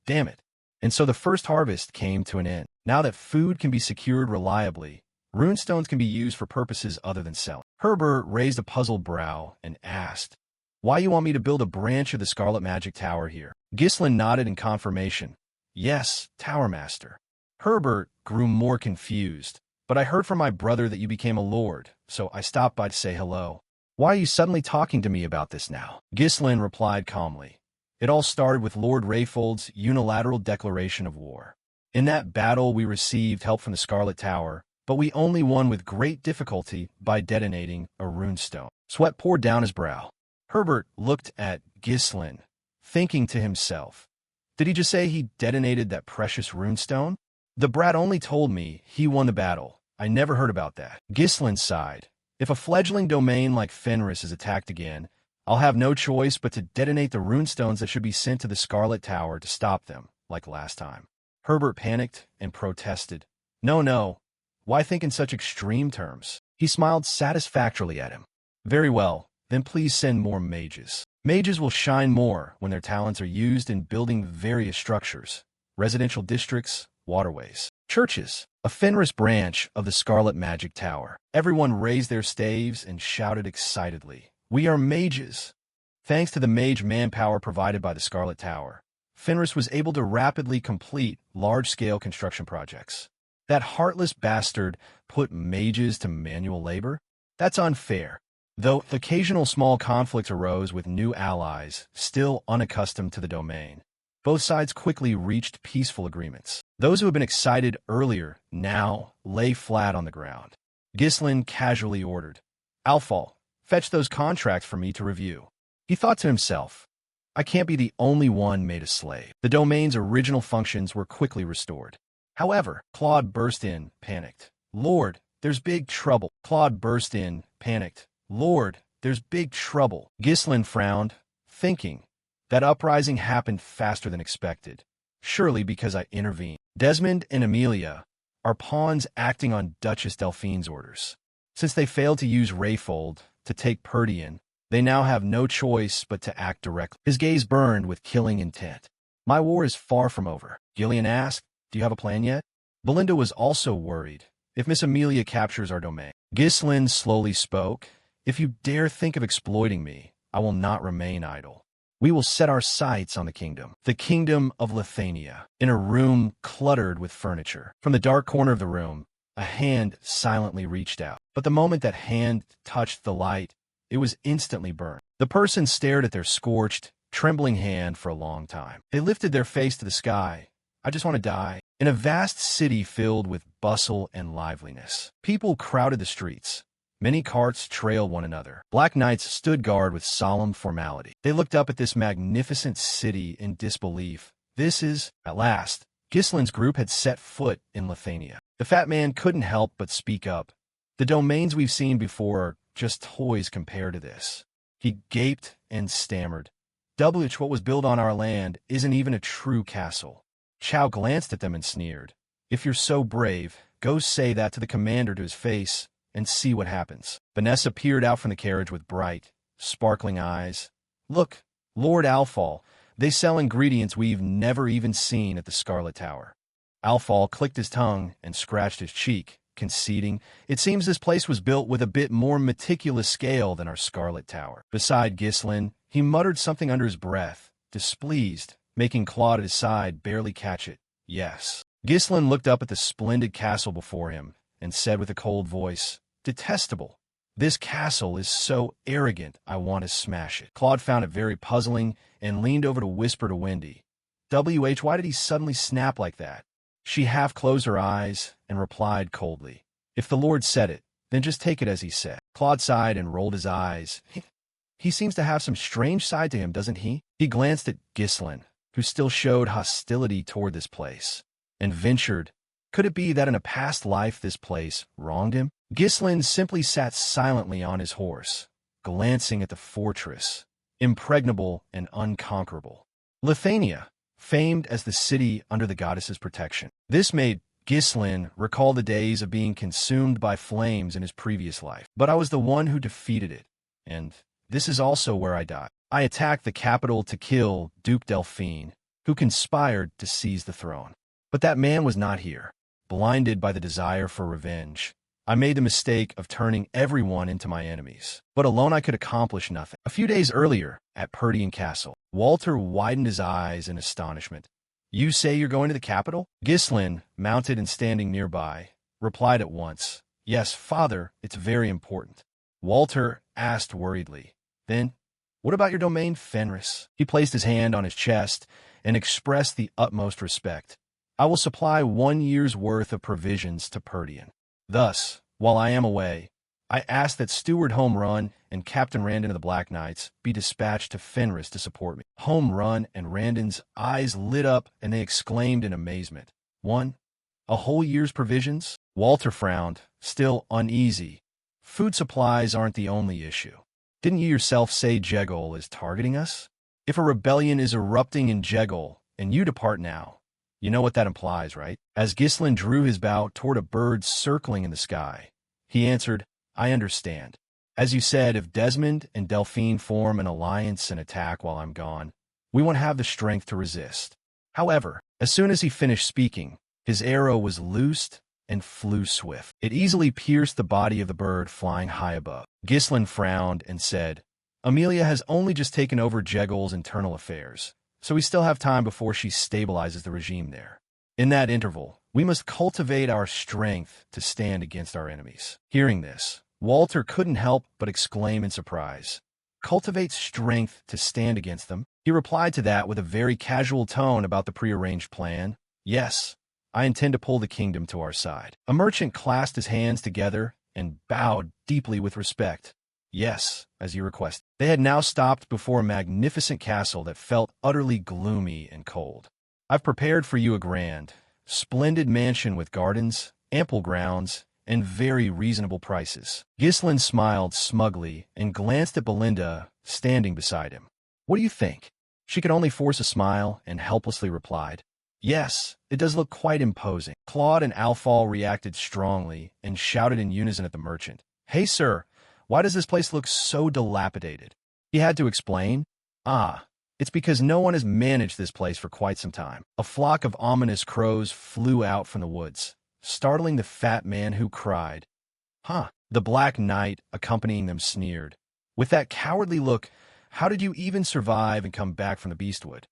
Damn it. And so the first harvest came to an end. Now that food can be secured reliably, runestones can be used for purposes other than selling. Herbert raised a puzzled brow and asked, Why you want me to build a branch of the Scarlet Magic Tower here? Ghislain nodded in confirmation. Yes, Tower Master. Herbert grew more confused. But I heard from my brother that you became a lord, so I stopped by to say hello. Why are you suddenly talking to me about this now? Ghislain replied calmly. It all started with Lord Rayfold's unilateral declaration of war. In that battle, we received help from the Scarlet Tower, but we only won with great difficulty by detonating a runestone. Sweat poured down his brow. Herbert looked at Ghislain, thinking to himself, did he just say he detonated that precious runestone? The brat only told me he won the battle. I never heard about that. Ghislain sighed. If a fledgling domain like Fenris is attacked again, I'll have no choice but to detonate the runestones that should be sent to the Scarlet Tower to stop them, like last time. Herbert panicked and protested. No, no. Why think in such extreme terms? He smiled satisfactorily at him. Very well, then please send more mages. Mages will shine more when their talents are used in building various structures, residential districts, waterways, churches, a Fenris branch of the Scarlet Magic Tower. Everyone raised their staves and shouted excitedly, "We are mages!" Thanks to the mage manpower provided by the Scarlet Tower, Fenris was able to rapidly complete large-scale construction projects. That heartless bastard put mages to manual labor? That's unfair. Though occasional small conflicts arose with new allies, still unaccustomed to the domain, both sides quickly reached peaceful agreements. Those who had been excited earlier now lay flat on the ground. Ghislain casually ordered, Alfal, fetch those contracts for me to review. He thought to himself, I can't be the only one made a slave. The domain's original functions were quickly restored. However, Claude burst in, panicked. Lord, there's big trouble. Claude burst in, panicked. Lord, there's big trouble. Ghislain frowned, thinking, that uprising happened faster than expected. Surely because I intervened. Desmond and Amelia are pawns acting on Duchess Delphine's orders. Since they failed to use Rayfold to take Perdian, they now have no choice but to act directly. His gaze burned with killing intent. My war is far from over. Gillian asked, do you have a plan yet? Belinda was also worried. If Miss Amelia captures our domain. Ghislain slowly spoke. If you dare think of exploiting me, I will not remain idle. We will set our sights on the kingdom of Lithania, in a room cluttered with furniture. From the dark corner of the room, a hand silently reached out. But the moment that hand touched the light, it was instantly burned. The person stared at their scorched, trembling hand for a long time. They lifted their face to the sky. I just want to die. In a vast city filled with bustle and liveliness, people crowded the streets. Many carts trailed one another. Black knights stood guard with solemn formality. They looked up at this magnificent city in disbelief. This is, at last, Ghislain's group had set foot in Lithania. The fat man couldn't help but speak up. The domains we've seen before are just toys compared to this. He gaped and stammered. WH, what was built on our land isn't even a true castle. Chow glanced at them and sneered. If you're so brave, go say that to the commander to his face and see what happens. Vanessa peered out from the carriage with bright, sparkling eyes. Look, Lord Alfal, they sell ingredients we've never even seen at the Scarlet Tower. Alfal clicked his tongue and scratched his cheek, conceding, it seems this place was built with a bit more meticulous scale than our Scarlet Tower. Beside Ghislain, he muttered something under his breath, displeased, making Claude at his side barely catch it. Yes. Ghislain looked up at the splendid castle before him and said with a cold voice, detestable. This castle is so arrogant, I want to smash it. Claude found it very puzzling and leaned over to whisper to Wendy. WH, why did he suddenly snap like that? She half closed her eyes and replied coldly, if the Lord said it, then just take it as he said. Claude sighed and rolled his eyes. He seems to have some strange side to him, doesn't he? He glanced at Ghislain, who still showed hostility toward this place, and ventured, could it be that in a past life this place wronged him? Ghislain simply sat silently on his horse, glancing at the fortress, impregnable and unconquerable. Lithania, famed as the city under the goddess's protection. This made Ghislain recall the days of being consumed by flames in his previous life. But I was the one who defeated it, and this is also where I died. I attacked the capital to kill Duke Delphine, who conspired to seize the throne. But that man was not here. Blinded by the desire for revenge, I made the mistake of turning everyone into my enemies. But alone I could accomplish nothing. A few days earlier, at Perdian Castle, Walter widened his eyes in astonishment. You say you're going to the capital? Ghislain, mounted and standing nearby, replied at once, Yes, father, it's very important. Walter asked worriedly, Then, what about your domain, Fenris? He placed his hand on his chest and expressed the utmost respect. I will supply 1 year's worth of provisions to Perdian. Thus, while I am away, I ask that Steward Home Run and Captain Randon of the Black Knights be dispatched to Fenris to support me. Home Run and Randon's eyes lit up and they exclaimed in amazement. One? A whole year's provisions? Walter frowned, still uneasy. Food supplies aren't the only issue. Didn't you yourself say Jegol is targeting us? If a rebellion is erupting in Jegol, and you depart now, you know what that implies, right? As Ghislain drew his bow toward a bird circling in the sky, he answered, I understand. As you said, if Desmond and Delphine form an alliance and attack while I'm gone, we won't have the strength to resist. However, as soon as he finished speaking, his arrow was loosed and flew swift. It easily pierced the body of the bird flying high above. Ghislain frowned and said, Amelia has only just taken over Jegol's internal affairs, so we still have time before she stabilizes the regime there. In that interval, we must cultivate our strength to stand against our enemies. Hearing this, Walter couldn't help but exclaim in surprise. Cultivate strength to stand against them? He replied to that with a very casual tone about the prearranged plan. Yes, I intend to pull the kingdom to our side. A merchant clasped his hands together and bowed deeply with respect. Yes, as you requested. They had now stopped before a magnificent castle that felt utterly gloomy and cold. I've prepared for you a grand, splendid mansion with gardens, ample grounds, and very reasonable prices. Ghislain smiled smugly and glanced at Belinda, standing beside him. What do you think? She could only force a smile and helplessly replied, Yes, it does look quite imposing. Claude and Alphal reacted strongly and shouted in unison at the merchant. Hey, sir, why does this place look so dilapidated? He had to explain. It's because no one has managed this place for quite some time. A flock of ominous crows flew out from the woods, startling the fat man who cried. The Black Knight, accompanying them, sneered. With that cowardly look, how did you even survive and come back from the beastwood?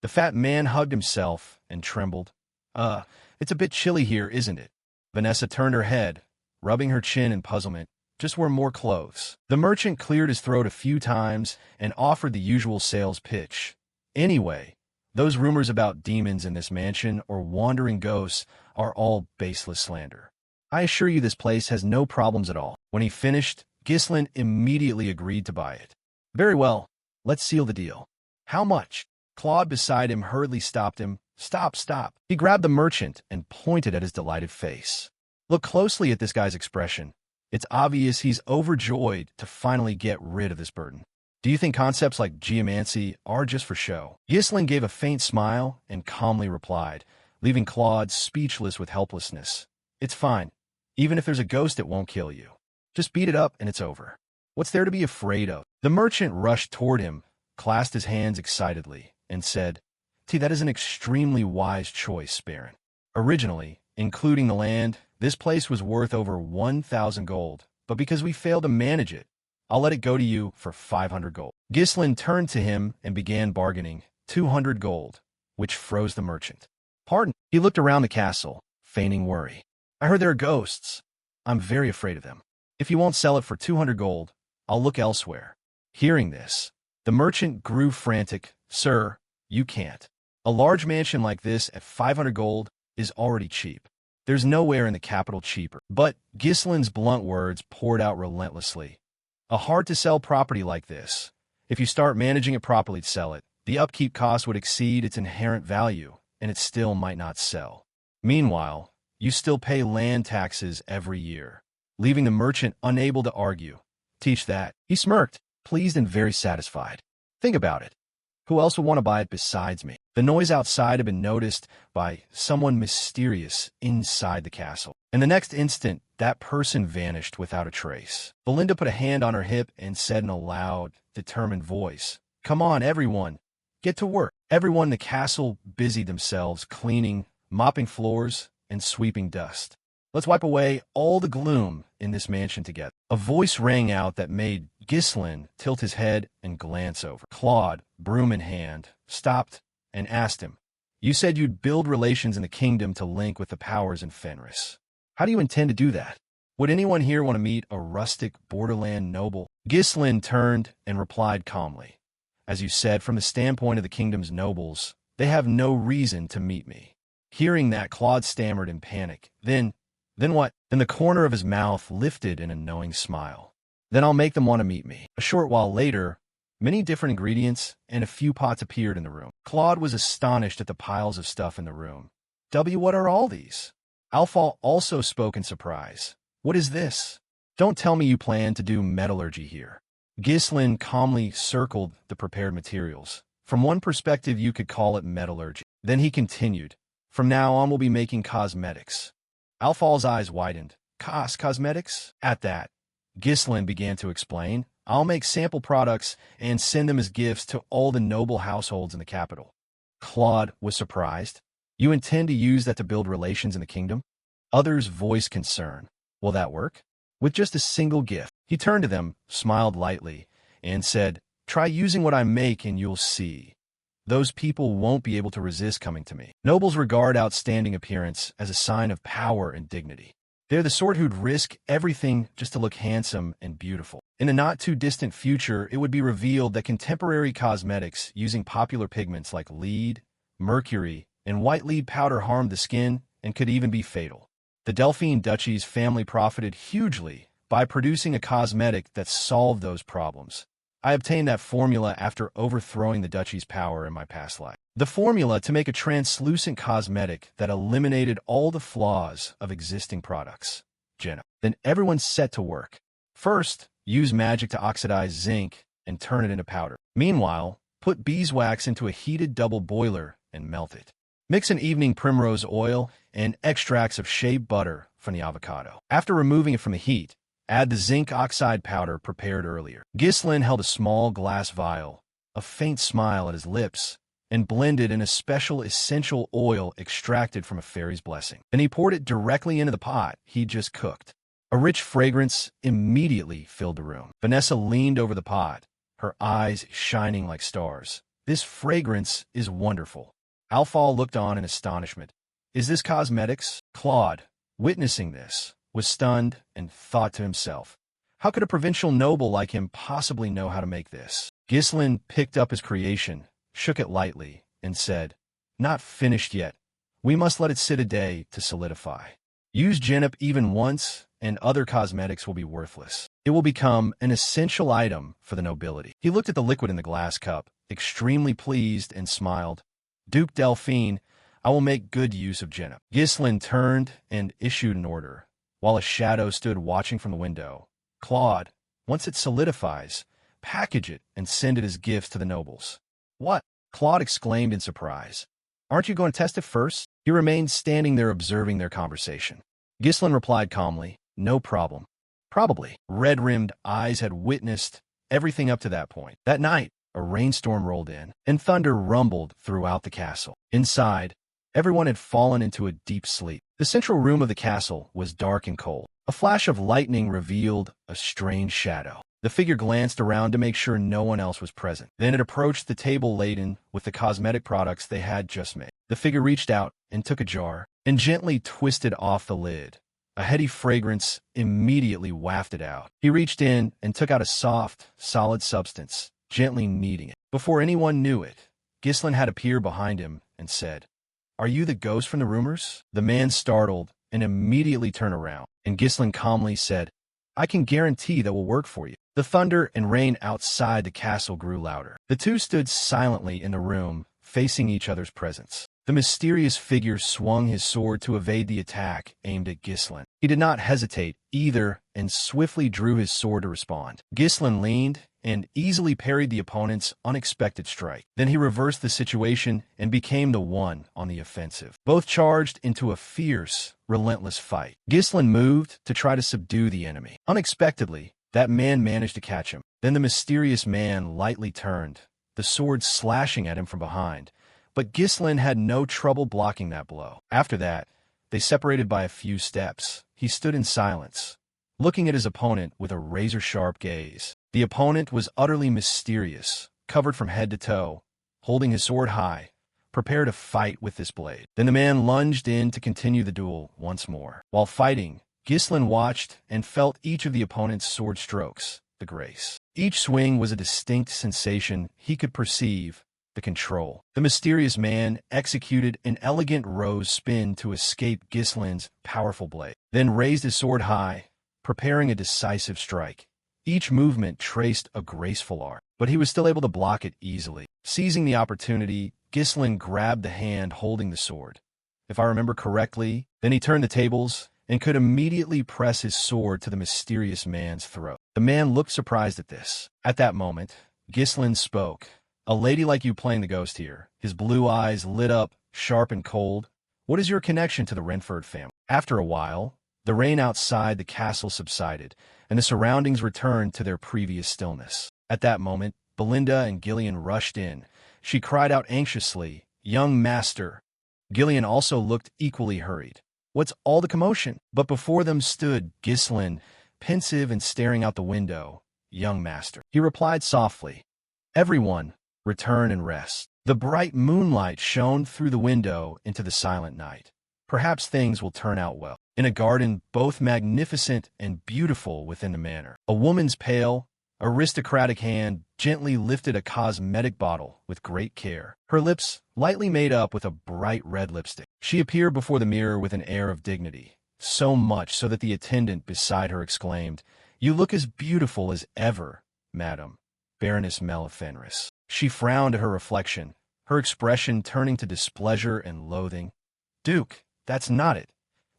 The fat man hugged himself and trembled. It's a bit chilly here, isn't it? Vanessa turned her head, rubbing her chin in puzzlement. Just wear more clothes. The merchant cleared his throat a few times and offered the usual sales pitch. Anyway, those rumors about demons in this mansion or wandering ghosts are all baseless slander. I assure you this place has no problems at all. When he finished, Ghislain immediately agreed to buy it. Very well, let's seal the deal. How much? Claude beside him hurriedly stopped him. Stop. He grabbed the merchant and pointed at his delighted face. Look closely at this guy's expression. It's obvious he's overjoyed to finally get rid of this burden. Do you think concepts like geomancy are just for show? Ghislain gave a faint smile and calmly replied, leaving Claude speechless with helplessness. It's fine. Even if there's a ghost, it won't kill you. Just beat it up and it's over. What's there to be afraid of? The merchant rushed toward him, clasped his hands excitedly, and said, that is an extremely wise choice, Baron. Originally, including the land, this place was worth over 1,000 gold, but because we failed to manage it, I'll let it go to you for 500 gold. Ghislain turned to him and began bargaining, 200 gold, which froze the merchant. Pardon? He looked around the castle, feigning worry. I heard there are ghosts. I'm very afraid of them. If you won't sell it for 200 gold, I'll look elsewhere. Hearing this, the merchant grew frantic. Sir, you can't. A large mansion like this at 500 gold is already cheap. There's nowhere in the capital cheaper. But Ghislain's blunt words poured out relentlessly. A hard-to-sell property like this, if you start managing it properly to sell it, the upkeep cost would exceed its inherent value, and it still might not sell. Meanwhile, you still pay land taxes every year, leaving the merchant unable to argue. Teach that. He smirked, pleased and very satisfied. Think about it. Who else would want to buy it besides me? The noise outside had been noticed by someone mysterious inside the castle. In the next instant, that person vanished without a trace. Belinda put a hand on her hip and said in a loud, determined voice, Come on, everyone. Get to work. Everyone in the castle busied themselves cleaning, mopping floors, and sweeping dust. Let's wipe away all the gloom in this mansion together. A voice rang out that made Ghislain tilt his head and glance over. Claude, broom in hand, stopped and asked him, You said you'd build relations in the kingdom to link with the powers in Fenris. How do you intend to do that? Would anyone here want to meet a rustic borderland noble? Ghislain turned and replied calmly, As you said, from the standpoint of the kingdom's nobles, they have no reason to meet me. Hearing that, Claude stammered in panic. Then, Then what? Then the corner of his mouth lifted in a knowing smile. Then I'll make them want to meet me. A short while later, many different ingredients and a few pots appeared in the room. Claude was astonished at the piles of stuff in the room. What are all these? Alphal also spoke in surprise. What is this? Don't tell me you plan to do metallurgy here. Ghislain calmly circled the prepared materials. From one perspective, you could call it metallurgy. Then he continued. From now on, we'll be making cosmetics. Alphal's eyes widened. Cosmetics? At that, Ghislain began to explain. I'll make sample products and send them as gifts to all the noble households in the capital. Claude was surprised. You intend to use that to build relations in the kingdom? Others voiced concern. Will that work? With just a single gift. He turned to them, smiled lightly, and said, try using what I make and you'll see. Those people won't be able to resist coming to me. Nobles regard outstanding appearance as a sign of power and dignity. They're the sort who'd risk everything just to look handsome and beautiful. In a not-too-distant future, it would be revealed that contemporary cosmetics using popular pigments like lead, mercury, and white lead powder harmed the skin and could even be fatal. The Delphine Duchy's family profited hugely by producing a cosmetic that solved those problems. I obtained that formula after overthrowing the duchy's power in my past life. The formula to make a translucent cosmetic that eliminated all the flaws of existing products. Jenna. Then everyone set to work. First, use magic to oxidize zinc and turn it into powder. Meanwhile, put beeswax into a heated double boiler and melt it. Mix an evening primrose oil and extracts of shea butter from the avocado. After removing it from the heat, add the zinc oxide powder prepared earlier. Ghislain held a small glass vial, a faint smile at his lips, and blended in a special essential oil extracted from a fairy's blessing. Then he poured it directly into the pot he'd just cooked. A rich fragrance immediately filled the room. Vanessa leaned over the pot, her eyes shining like stars. This fragrance is wonderful. Alphal looked on in astonishment. Is this cosmetics? Claude, witnessing this, was stunned and thought to himself, how could a provincial noble like him possibly know how to make this? Ghislain picked up his creation, shook it lightly, and said, not finished yet. We must let it sit a day to solidify. Use Genup even once, and other cosmetics will be worthless. It will become an essential item for the nobility. He looked at the liquid in the glass cup, extremely pleased, and smiled. Duke Delphine, I will make good use of Genup. Ghislain turned and issued an order, while a shadow stood watching from the window. Claude, once it solidifies, package it and send it as gifts to the nobles. What? Claude exclaimed in surprise. Aren't you going to test it first? He remained standing there observing their conversation. Ghislain replied calmly, no problem. Probably. Red-rimmed eyes had witnessed everything up to that point. That night, a rainstorm rolled in, and thunder rumbled throughout the castle. Inside, everyone had fallen into a deep sleep. The central room of the castle was dark and cold. A flash of lightning revealed a strange shadow. The figure glanced around to make sure no one else was present. Then it approached the table laden with the cosmetic products they had just made. The figure reached out and took a jar and gently twisted off the lid. A heady fragrance immediately wafted out. He reached in and took out a soft, solid substance, gently kneading it. Before anyone knew it, Ghislain had appeared behind him and said, Are you the ghost from the rumors? The man startled and immediately turned around, and Ghislain calmly said, I can guarantee that will work for you. The thunder and rain outside the castle grew louder. The two stood silently in the room, facing each other's presence. The mysterious figure swung his sword to evade the attack aimed at Ghislain. He did not hesitate either and swiftly drew his sword to respond. Ghislain leaned and easily parried the opponent's unexpected strike. Then he reversed the situation and became the one on the offensive. Both charged into a fierce, relentless fight. Ghislain moved to try to subdue the enemy. Unexpectedly, that man managed to catch him. Then the mysterious man lightly turned, the sword slashing at him from behind. But Ghislain had no trouble blocking that blow. After that, they separated by a few steps. He stood in silence, looking at his opponent with a razor-sharp gaze. The opponent was utterly mysterious, covered from head to toe, holding his sword high, prepared to fight with this blade. Then the man lunged in to continue the duel once more. While fighting, Ghislain watched and felt each of the opponent's sword strokes, the grace. Each swing was a distinct sensation he could perceive, the control. The mysterious man executed an elegant rose spin to escape Gislin's powerful blade, then raised his sword high, preparing a decisive strike. Each movement traced a graceful arc, but he was still able to block it easily. Seizing the opportunity, Gislin grabbed the hand holding the sword. If I remember correctly, then he turned the tables and could immediately press his sword to the mysterious man's throat. The man looked surprised at this. At that moment, Gislin spoke. "A lady like you playing the ghost here." His blue eyes lit up, sharp and cold. "What is your connection to the Renford family?" After a while, the rain outside the castle subsided, and the surroundings returned to their previous stillness. At that moment, Belinda and Gillian rushed in. She cried out anxiously, "Young master!" Gillian also looked equally hurried. "What's all the commotion?" But before them stood Gislin, pensive and staring out the window. "Young master," he replied softly. "Everyone, return and rest." The bright moonlight shone through the window into the silent night. Perhaps things will turn out well. In a garden both magnificent and beautiful within the manor, a woman's pale, aristocratic hand gently lifted a cosmetic bottle with great care, her lips lightly made up with a bright red lipstick. She appeared before the mirror with an air of dignity, so much so that the attendant beside her exclaimed, "You look as beautiful as ever, madam, Baroness Mel of Fenris." She frowned at her reflection, her expression turning to displeasure and loathing. "Duke, that's not it.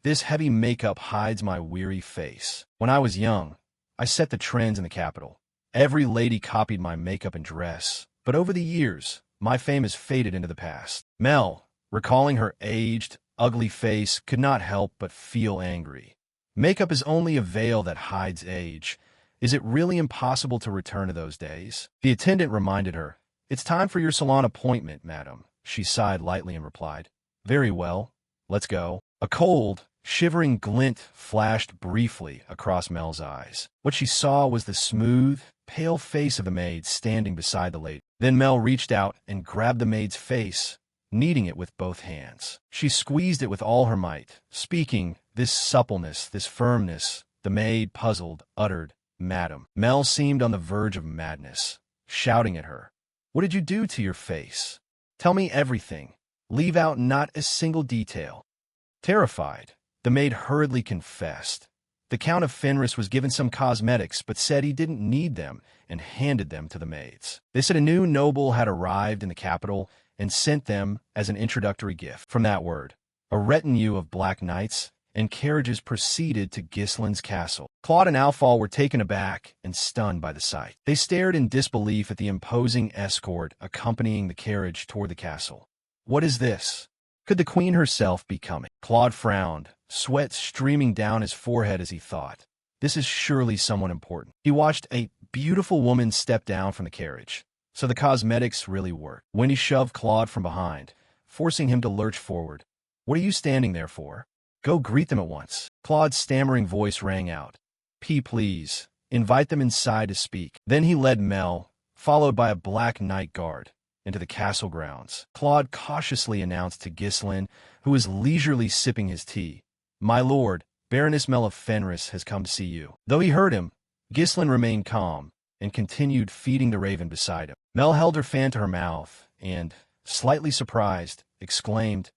This heavy makeup hides my weary face. When I was young, I set the trends in the capital. Every lady copied my makeup and dress, but over the years, my fame has faded into the past." Mel, recalling her aged, ugly face, could not help but feel angry. Makeup is only a veil that hides age. Is it really impossible to return to those days? The attendant reminded her, "It's time for your salon appointment, madam." She sighed lightly and replied, "Very well, let's go." A cold, shivering glint flashed briefly across Mel's eyes. What she saw was the smooth, pale face of the maid standing beside the lady. Then Mel reached out and grabbed the maid's face, kneading it with both hands. She squeezed it with all her might, speaking, this suppleness, this firmness. The maid, puzzled, uttered, "Madam." Mel seemed on the verge of madness, shouting at her, "What did you do to your face? Tell me everything. Leave out not a single detail." Terrified, the maid hurriedly confessed. The Count of Fenris was given some cosmetics but said he didn't need them and handed them to the maids. They said a new noble had arrived in the capital and sent them as an introductory gift. From that word, a retinue of black knights and carriages proceeded to Gislin's castle. Claude and Alfal were taken aback and stunned by the sight. They stared in disbelief at the imposing escort accompanying the carriage toward the castle. "What is this? Could the queen herself be coming?" Claude frowned, sweat streaming down his forehead as he thought, "This is surely someone important." He watched a beautiful woman step down from the carriage. So the cosmetics really worked. Wendy shoved Claude from behind, forcing him to lurch forward. "What are you standing there for? Go greet them at once." Claude's stammering voice rang out. Please. Invite them inside to speak." Then he led Mel, followed by a black knight guard, into the castle grounds. Claude cautiously announced to Gislin, who was leisurely sipping his tea, "My lord, Baroness Mel of Fenris has come to see you." Though he heard him, Gislin remained calm and continued feeding the raven beside him. Mel held her fan to her mouth and, slightly surprised, exclaimed,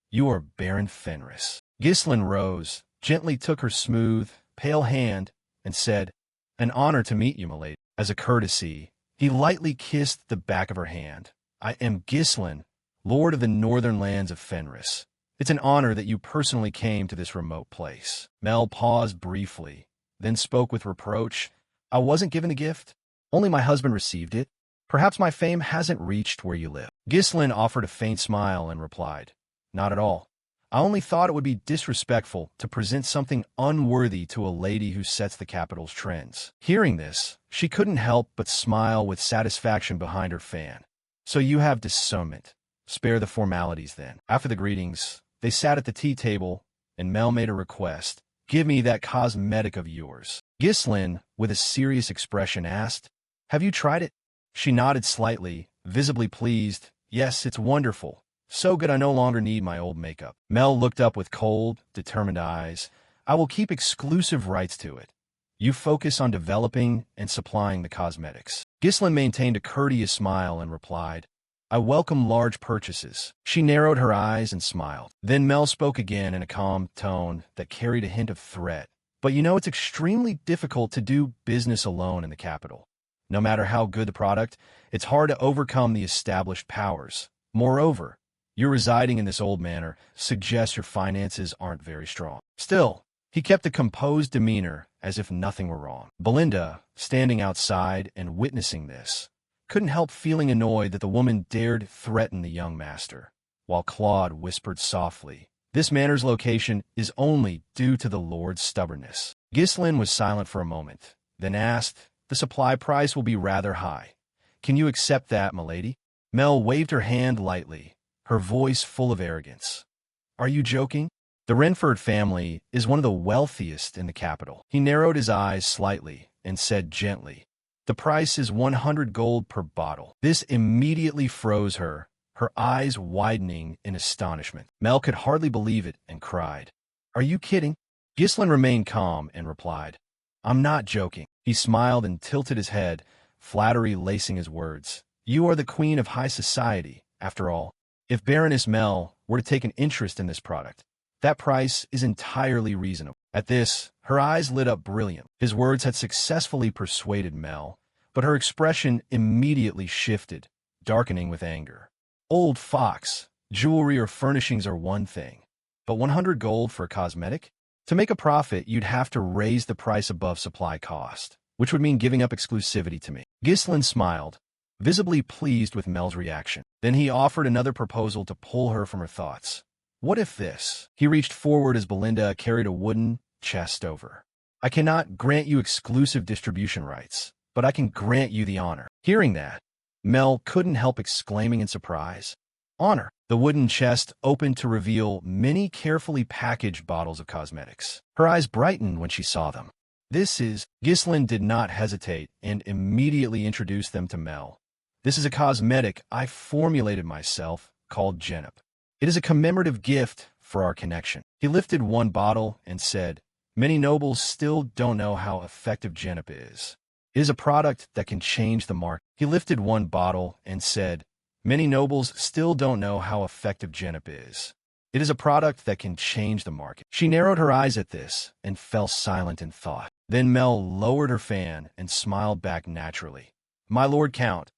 "You are Baron Fenris." Gislin rose, gently took her smooth, pale hand, and said, "An honor to meet you, my lady." As a courtesy, he lightly kissed the back of her hand. "I am Gislin, lord of the northern lands of Fenris. It's an honor that you personally came to this remote place." Mel paused briefly, then spoke with reproach. "I wasn't given the gift. Only my husband received it. Perhaps my fame hasn't reached where you live." Gislin offered a faint smile and replied, "Not at all. I only thought it would be disrespectful to present something unworthy to a lady who sets the capital's trends." Hearing this, she couldn't help but smile with satisfaction behind her fan. "So you have discernment. Spare the formalities then." After the greetings, they sat at the tea table, and Mel made a request. "Give me that cosmetic of yours." Gislin, with a serious expression, asked, "Have you tried it?" She nodded slightly, visibly pleased. "Yes, it's wonderful. So good I no longer need my old makeup." Mel looked up with cold, determined eyes. "I will keep exclusive rights to it. You focus on developing and supplying the cosmetics." Gislin maintained a courteous smile and replied, I welcome large purchases. She narrowed her eyes and smiled. Then Mel spoke again in a calm tone that carried a hint of threat. But you know it's extremely difficult to do business alone in the capital. No matter how good the product, it's hard to overcome the established powers. Moreover, you're residing in this old manor suggests your finances aren't very strong. Still, he kept a composed demeanor as if nothing were wrong. Belinda, standing outside and witnessing this, couldn't help feeling annoyed that the woman dared threaten the young master, while Claude whispered softly, "This manor's location is only due to the Lord's stubbornness." Ghislaine was silent for a moment, then asked, "The supply price will be rather high. Can you accept that, milady?" Mel waved her hand lightly, her voice full of arrogance. "Are you joking? The Renford family is one of the wealthiest in the capital." He narrowed his eyes slightly and said gently, "The price is 100 gold per bottle." This immediately froze her, her eyes widening in astonishment. Mel could hardly believe it and cried, "Are you kidding?" Ghislaine remained calm and replied, "I'm not joking." He smiled and tilted his head, flattery lacing his words. "You are the queen of high society, after all. If Baroness Mel were to take an interest in this product, that price is entirely reasonable." At this, her eyes lit up brilliant. His words had successfully persuaded Mel, but her expression immediately shifted, darkening with anger. "Old fox, jewelry or furnishings are one thing, but 100 gold for a cosmetic? To make a profit, you'd have to raise the price above supply cost, which would mean giving up exclusivity to me." Ghislaine smiled, visibly pleased with Mel's reaction. Then he offered another proposal to pull her from her thoughts. "What if this?" He reached forward as Belinda carried a wooden chest over. "I cannot grant you exclusive distribution rights, but I can grant you the honor." Hearing that, Mel couldn't help exclaiming in surprise, "Honor!" The wooden chest opened to reveal many carefully packaged bottles of cosmetics. Her eyes brightened when she saw them. "This is—" Ghislaine did not hesitate and immediately introduced them to Mel. "This is a cosmetic I formulated myself, called Genep. It is a commemorative gift for our connection." He lifted one bottle and said, "Many nobles still don't know how effective Genep is. It is a product that can change the market." He lifted one bottle and said, "Many nobles still don't know how effective Genep is. It is a product that can change the market." She narrowed her eyes at this and fell silent in thought. Then Mel lowered her fan and smiled back naturally. "My Lord Count,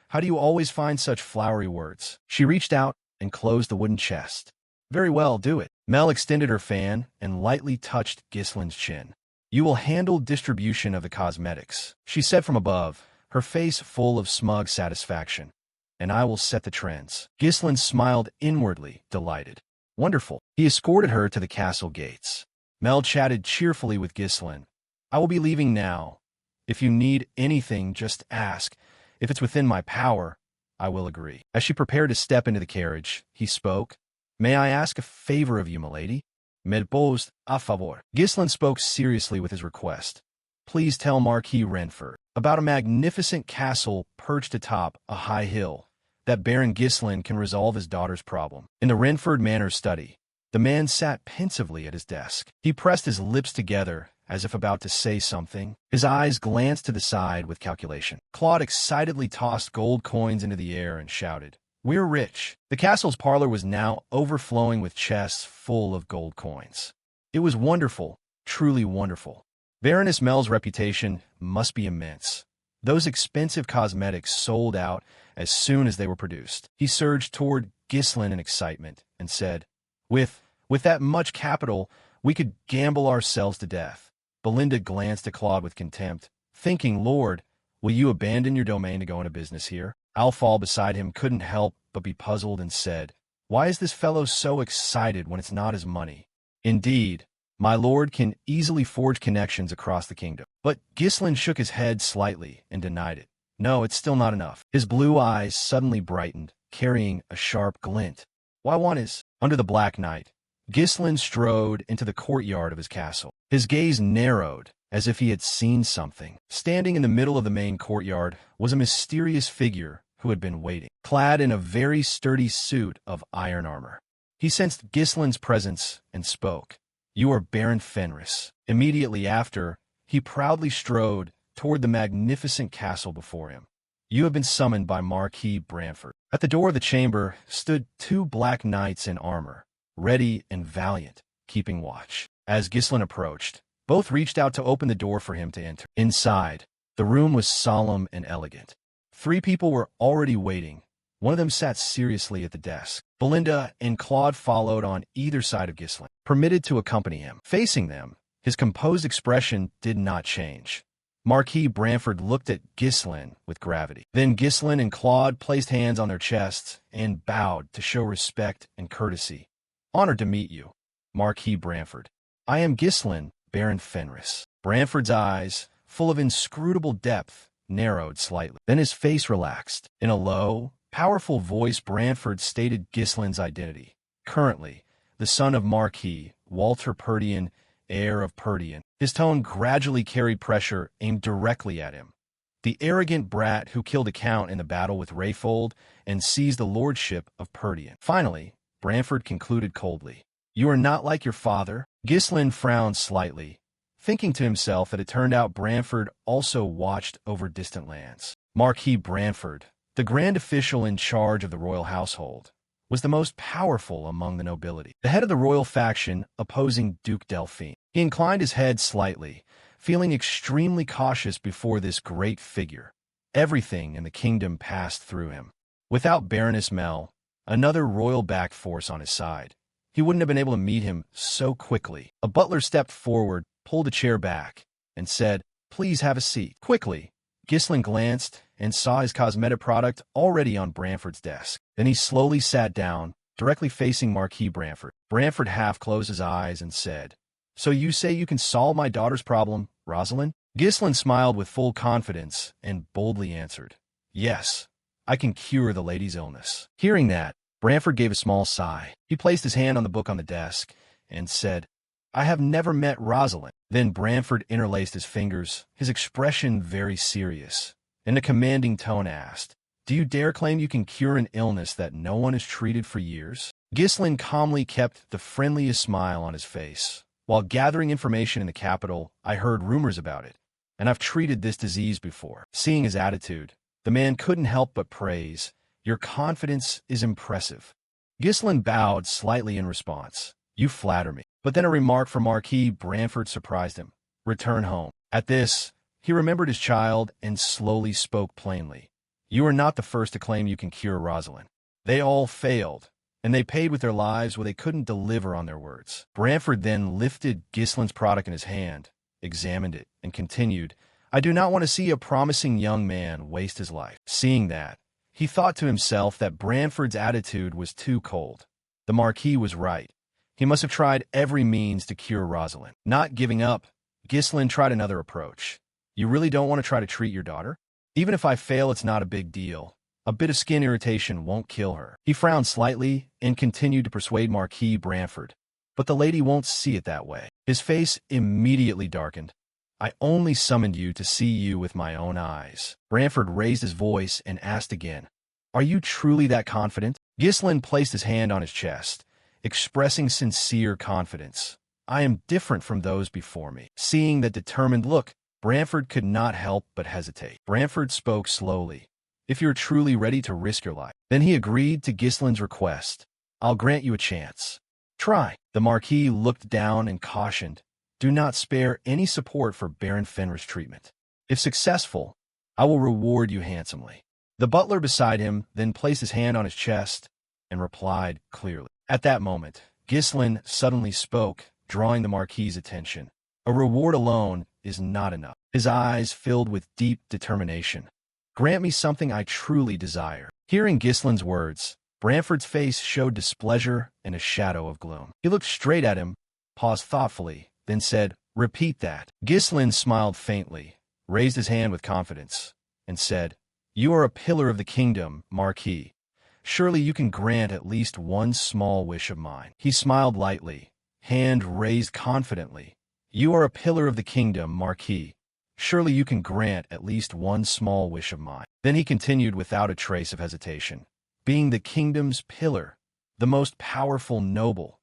how do you always find such flowery words?" She reached out and closed the wooden chest. "Very well, do it." Mel extended her fan and lightly touched Ghislaine's chin. "You will handle distribution of the cosmetics," she said from above, her face full of smug satisfaction. "And I will set the trends." Ghislaine smiled inwardly, delighted. "Wonderful." He escorted her to the castle gates. Mel chatted cheerfully with Ghislaine. "I will be leaving now. If you need anything, just ask. If it's within my power, I will agree." As she prepared to step into the carriage, he spoke. "May I ask a favor of you, milady?" "Me pose a favor." Ghislaine spoke seriously with his request. "Please tell Marquis Renford about a magnificent castle perched atop a high hill, that Baron Ghislaine can resolve his daughter's problem." In the Renford Manor study, the man sat pensively at his desk. He pressed his lips together as if about to say something. His eyes glanced to the side with calculation. Claude excitedly tossed gold coins into the air and shouted, "We're rich." The castle's parlor was now overflowing with chests full of gold coins. It was wonderful, truly wonderful. Baroness Mel's reputation must be immense. Those expensive cosmetics sold out as soon as they were produced. He surged toward Ghislaine in excitement and said, With that much capital, we could gamble ourselves to death." Belinda glanced at Claude with contempt, thinking, "Lord, will you abandon your domain to go into business here?" Alphal beside him couldn't help but be puzzled and said, "Why is this fellow so excited when it's not his money? Indeed, my lord can easily forge connections across the kingdom." But Ghislaine shook his head slightly and denied it. "No, it's still not enough." His blue eyes suddenly brightened, carrying a sharp glint. "Why one is—" Under the black night, Ghislaine strode into the courtyard of his castle. His gaze narrowed, as if he had seen something. Standing in the middle of the main courtyard was a mysterious figure who had been waiting, clad in a very sturdy suit of iron armor. He sensed Ghislaine's presence and spoke. "You are Baron Fenris." Immediately after, he proudly strode toward the magnificent castle before him. You have been summoned by Marquis Branford. At the door of the chamber stood two black knights in armor, ready and valiant, keeping watch. As Ghislain approached, both reached out to open the door for him to enter. Inside, the room was solemn and elegant. Three people were already waiting. One of them sat seriously at the desk. Belinda and Claude followed on either side of Ghislain, permitted to accompany him. Facing them, his composed expression did not change. Marquis Branford looked at Ghislain with gravity. Then Ghislain and Claude placed hands on their chests and bowed to show respect and courtesy. Honored to meet you, Marquis Branford. I am Ghislain, Baron Fenris. Branford's eyes, full of inscrutable depth, narrowed slightly. Then his face relaxed. In a low, powerful voice, Branford stated Ghislain's identity. Currently, the son of Marquis Walter Perdian, heir of Perdian. His tone gradually carried pressure aimed directly at him. The arrogant brat who killed a count in the battle with Rayfold and seized the lordship of Perdian. Finally, Branford concluded coldly. You are not like your father? Ghislain frowned slightly, thinking to himself that it turned out Branford also watched over distant lands. Marquis Branford, the grand official in charge of the royal household, was the most powerful among the nobility, the head of the royal faction opposing Duke Delphine. He inclined his head slightly, feeling extremely cautious before this great figure. Everything in the kingdom passed through him. Without Baroness Mel, another royal-backed force on his side, he wouldn't have been able to meet him so quickly. A butler stepped forward, pulled a chair back, and said, "Please have a seat." Quickly, Ghislain glanced and saw his cosmetic product already on Branford's desk. Then he slowly sat down, directly facing Marquis Branford. Branford half closed his eyes and said, "So you say you can solve my daughter's problem, Rosalind?" Ghislain smiled with full confidence and boldly answered, "Yes, I can cure the lady's illness." Hearing that, Branford gave a small sigh. He placed his hand on the book on the desk and said, "I have never met Rosalind." Then Branford interlaced his fingers, his expression very serious. In a commanding tone asked, "Do you dare claim you can cure an illness that no one has treated for years?" Ghislain calmly kept the friendliest smile on his face. "While gathering information in the capital, I heard rumors about it, and I've treated this disease before." Seeing his attitude, the man couldn't help but praise, "Your confidence is impressive." Ghislain bowed slightly in response. "You flatter me." But then a remark from Marquis Branford surprised him. "Return home." At this, he remembered his child and slowly spoke plainly. "You are not the first to claim you can cure Rosalind. They all failed, and they paid with their lives what they couldn't deliver on their words." Branford then lifted Ghislain's product in his hand, examined it, and continued, "I do not want to see a promising young man waste his life." Seeing that, he thought to himself that Branford's attitude was too cold. The Marquis was right. He must have tried every means to cure Rosalind. Not giving up, Ghislain tried another approach. "You really don't want to try to treat your daughter? Even if I fail, it's not a big deal. A bit of skin irritation won't kill her." He frowned slightly and continued to persuade Marquis Branford. "But the lady won't see it that way." His face immediately darkened. "I only summoned you to see you with my own eyes." Branford raised his voice and asked again, "Are you truly that confident?" Ghislain placed his hand on his chest, expressing sincere confidence. "I am different from those before me." Seeing that determined look, Branford could not help but hesitate. Branford spoke slowly. "If you're truly ready to risk your life." Then he agreed to Ghislain's request. "I'll grant you a chance. Try." The Marquis looked down and cautioned, "Do not spare any support for Baron Fenris' treatment. If successful, I will reward you handsomely." The butler beside him then placed his hand on his chest and replied clearly. At that moment, Ghislain suddenly spoke, drawing the Marquis's attention. "A reward alone is not enough." His eyes filled with deep determination. "Grant me something I truly desire." Hearing Ghislain's words, Branford's face showed displeasure and a shadow of gloom. He looked straight at him, paused thoughtfully, then said, "Repeat that." Ghislain smiled faintly, raised his hand with confidence, and said, "You are a pillar of the kingdom, Marquis. Surely you can grant at least one small wish of mine." He smiled lightly, hand raised confidently. "You are a pillar of the kingdom, Marquis. Surely you can grant at least one small wish of mine." Then he continued without a trace of hesitation. "Being the kingdom's pillar, the most powerful noble,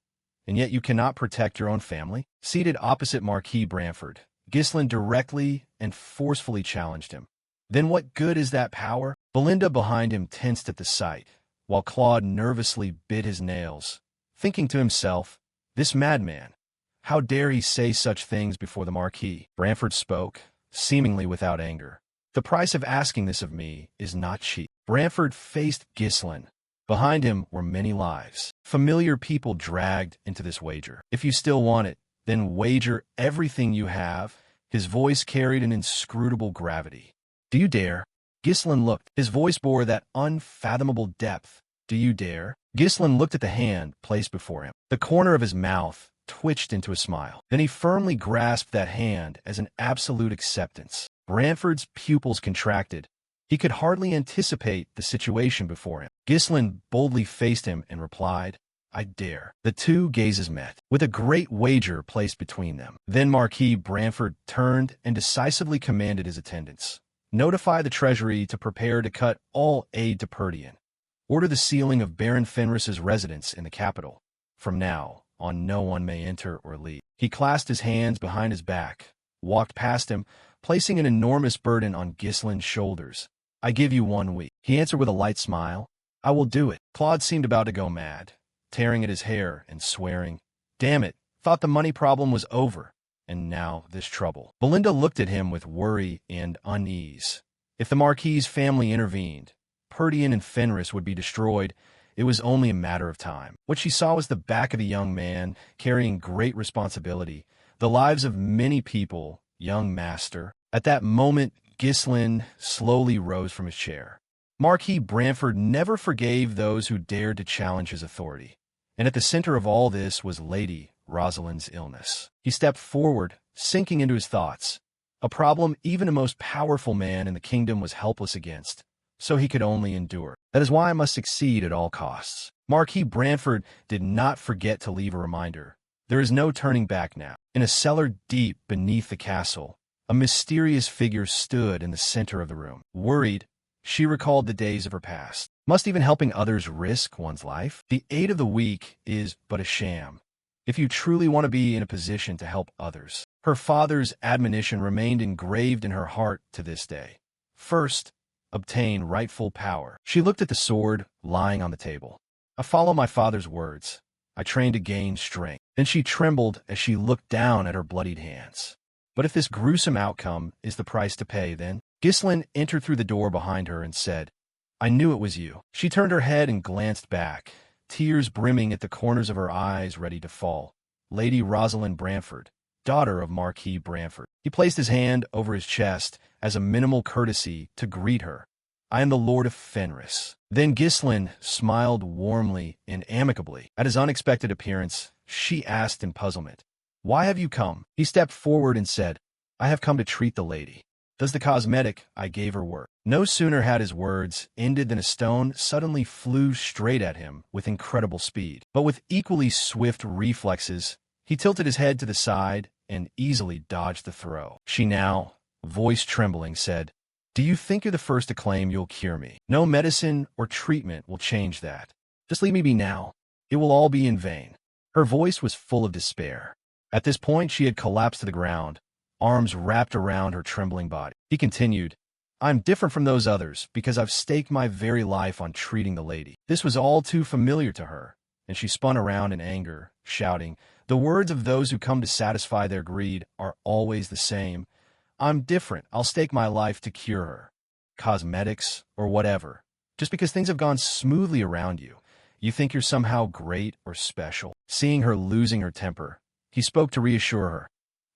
and yet you cannot protect your own family?" Seated opposite Marquis Branford, Ghislain directly and forcefully challenged him. Then what good is that power? Belinda behind him tensed at the sight, while Claude nervously bit his nails, thinking to himself, this madman, how dare he say such things before the Marquis? Branford spoke, seemingly without anger. The price of asking this of me is not cheap. Branford faced Ghislaine. Behind him were many lives, familiar people dragged into this wager. If you still want it, then wager everything you have. His voice carried an inscrutable gravity. Do you dare? Ghislaine looked. His voice bore that unfathomable depth. Do you dare? Ghislaine looked at the hand placed before him. The corner of his mouth twitched into a smile. Then he firmly grasped that hand as an absolute acceptance. Branford's pupils contracted. He could hardly anticipate the situation before him. Ghislaine boldly faced him and replied, I dare. The two gazes met, with a great wager placed between them. Then Marquis Branford turned and decisively commanded his attendants. Notify the Treasury to prepare to cut all aid to Perdian. Order the sealing of Baron Fenris's residence in the capital. From now on, no one may enter or leave. He clasped his hands behind his back, walked past him, placing an enormous burden on Ghislaine's shoulders. I give you 1 week. He answered with a light smile. I will do it. Claude seemed about to go mad, tearing at his hair and swearing. Damn it, thought the money problem was over. And now this trouble. Belinda looked at him with worry and unease. If the Marquis's family intervened, Perdian and Fenris would be destroyed. It was only a matter of time. What she saw was the back of a young man carrying great responsibility, the lives of many people. Young master. At that moment, Ghislaine slowly rose from his chair. Marquis Branford never forgave those who dared to challenge his authority. And at the center of all this was Lady Rosalind's illness. He stepped forward, sinking into his thoughts. A problem even a most powerful man in the kingdom was helpless against, so he could only endure. That is why I must succeed at all costs. Marquis Branford did not forget to leave a reminder. There is no turning back now. In a cellar deep beneath the castle, a mysterious figure stood in the center of the room. Worried, she recalled the days of her past. Must even helping others risk one's life? The aid of the weak is but a sham, if you truly want to be in a position to help others. Her father's admonition remained engraved in her heart to this day. First, obtain rightful power. She looked at the sword lying on the table. I follow my father's words. I train to gain strength. Then she trembled as she looked down at her bloodied hands. But if this gruesome outcome is the price to pay, then? Ghislaine entered through the door behind her and said, I knew it was you. She turned her head and glanced back, tears brimming at the corners of her eyes ready to fall. Lady Rosalind Branford, daughter of Marquis Branford. He placed his hand over his chest as a minimal courtesy to greet her. I am the Lord of Fenris. Then Ghislaine smiled warmly and amicably. At his unexpected appearance, she asked in puzzlement, Why have you come? He stepped forward and said, I have come to treat the lady. Does the cosmetic I gave her work? No sooner had his words ended than a stone suddenly flew straight at him with incredible speed. But with equally swift reflexes, he tilted his head to the side and easily dodged the throw. She now, voice trembling, said, Do you think you're the first to claim you'll cure me? No medicine or treatment will change that. Just leave me be now. It will all be in vain. Her voice was full of despair. At this point, she had collapsed to the ground, arms wrapped around her trembling body. He continued, I'm different from those others because I've staked my very life on treating the lady. This was all too familiar to her, and she spun around in anger, shouting, The words of those who come to satisfy their greed are always the same. I'm different. I'll stake my life to cure her. Cosmetics or whatever. Just because things have gone smoothly around you, you think you're somehow great or special. Seeing her losing her temper, he spoke to reassure her.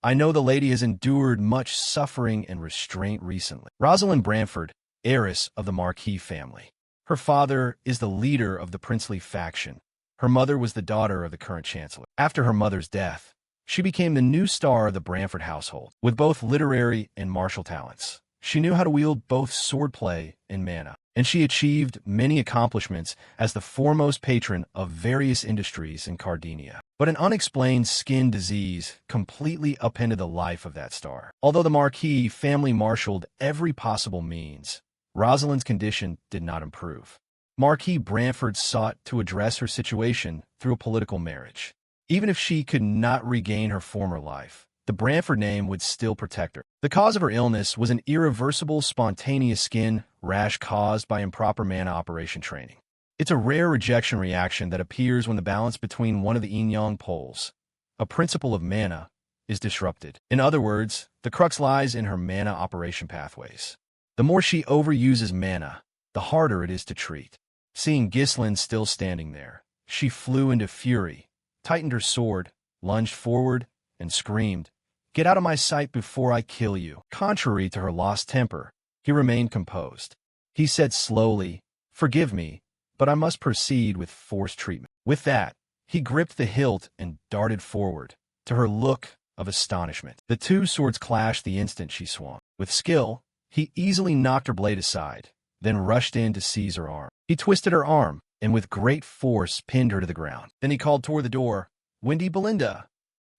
I know the lady has endured much suffering and restraint recently. Rosalind Branford, heiress of the Marquis family. Her father is the leader of the princely faction. Her mother was the daughter of the current chancellor. After her mother's death, she became the new star of the Branford household. With both literary and martial talents, she knew how to wield both swordplay and mana, and she achieved many accomplishments as the foremost patron of various industries in Cardinia. But an unexplained skin disease completely upended the life of that star. Although the Marquis family marshaled every possible means, Rosalind's condition did not improve. Marquis Branford sought to address her situation through a political marriage. Even if she could not regain her former life, the the Branford name would still protect her. The cause of her illness was an irreversible, spontaneous skin rash caused by improper mana operation training. It's a rare rejection reaction that appears when the balance between one of the yin-yang poles, a principle of mana, is disrupted. In other words, the crux lies in her mana operation pathways. The more she overuses mana, the harder it is to treat. Seeing Ghislaine still standing there, she flew into fury, tightened her sword, lunged forward, and screamed, "Get out of my sight before I kill you." Contrary to her lost temper, he remained composed. He said slowly, "Forgive me, but I must proceed with forced treatment." With that, he gripped the hilt and darted forward, to her look of astonishment. The two swords clashed the instant she swung. With skill, he easily knocked her blade aside, then rushed in to seize her arm. He twisted her arm, and with great force pinned her to the ground. Then he called toward the door, "Windy Belinda."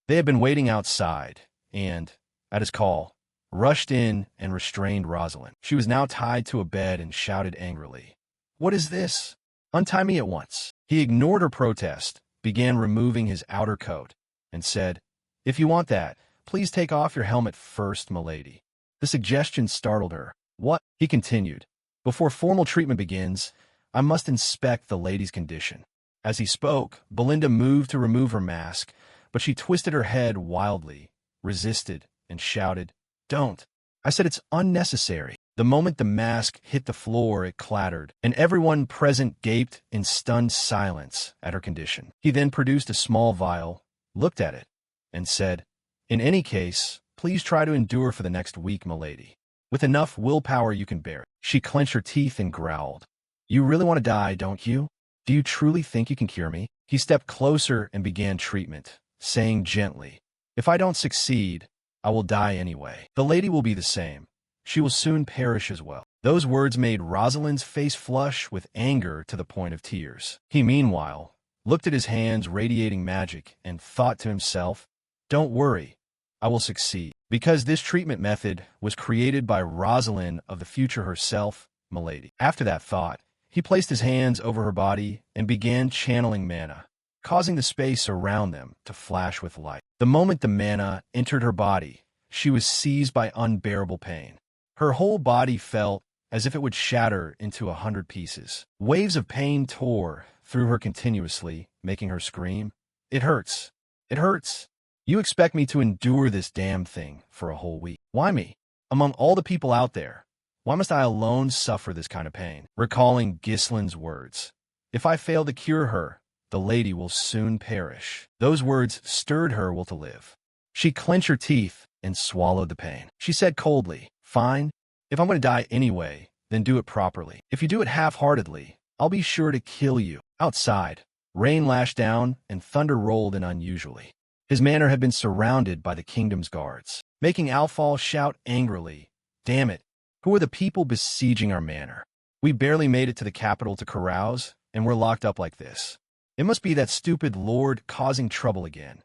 They had been waiting outside, and, at his call, rushed in and restrained Rosalind. She was now tied to a bed and shouted angrily, "What is this? Untie me at once." He ignored her protest, began removing his outer coat, and said, "If you want that, please take off your helmet first, milady." The suggestion startled her. "What?" he continued. "Before formal treatment begins, I must inspect the lady's condition." As he spoke, Belinda moved to remove her mask, but she twisted her head wildly, resisted, and shouted, "Don't. I said it's unnecessary." The moment the mask hit the floor, it clattered, and everyone present gaped in stunned silence at her condition. He then produced a small vial, looked at it, and said, "In any case, please try to endure for the next week, milady. With enough willpower you can bear it." She clenched her teeth and growled, "You really want to die, don't you? Do you truly think you can cure me?" He stepped closer and began treatment, saying gently, "If I don't succeed, I will die anyway. The lady will be the same. She will soon perish as well." Those words made Rosalind's face flush with anger to the point of tears. He, meanwhile, looked at his hands radiating magic and thought to himself, "Don't worry, I will succeed." Because this treatment method was created by Rosalind of the future herself, milady. After that thought, he placed his hands over her body and began channeling mana, causing the space around them to flash with light. The moment the mana entered her body, she was seized by unbearable pain. Her whole body felt as if it would shatter into 100 pieces. Waves of pain tore through her continuously, making her scream, "It hurts! It hurts! You expect me to endure this damn thing for a whole week? Why me? Among all the people out there, why must I alone suffer this kind of pain?" Recalling Ghislaine's words, "If I fail to cure her, the lady will soon perish." Those words stirred her will to live. She clenched her teeth and swallowed the pain. She said coldly, "Fine. If I'm going to die anyway, then do it properly. If you do it half-heartedly, I'll be sure to kill you." Outside, rain lashed down and thunder rolled in unusually. His manor had been surrounded by the kingdom's guards, making Alfal shout angrily, "Damn it, who are the people besieging our manor? We barely made it to the capital to carouse, and we're locked up like this. It must be that stupid lord causing trouble again."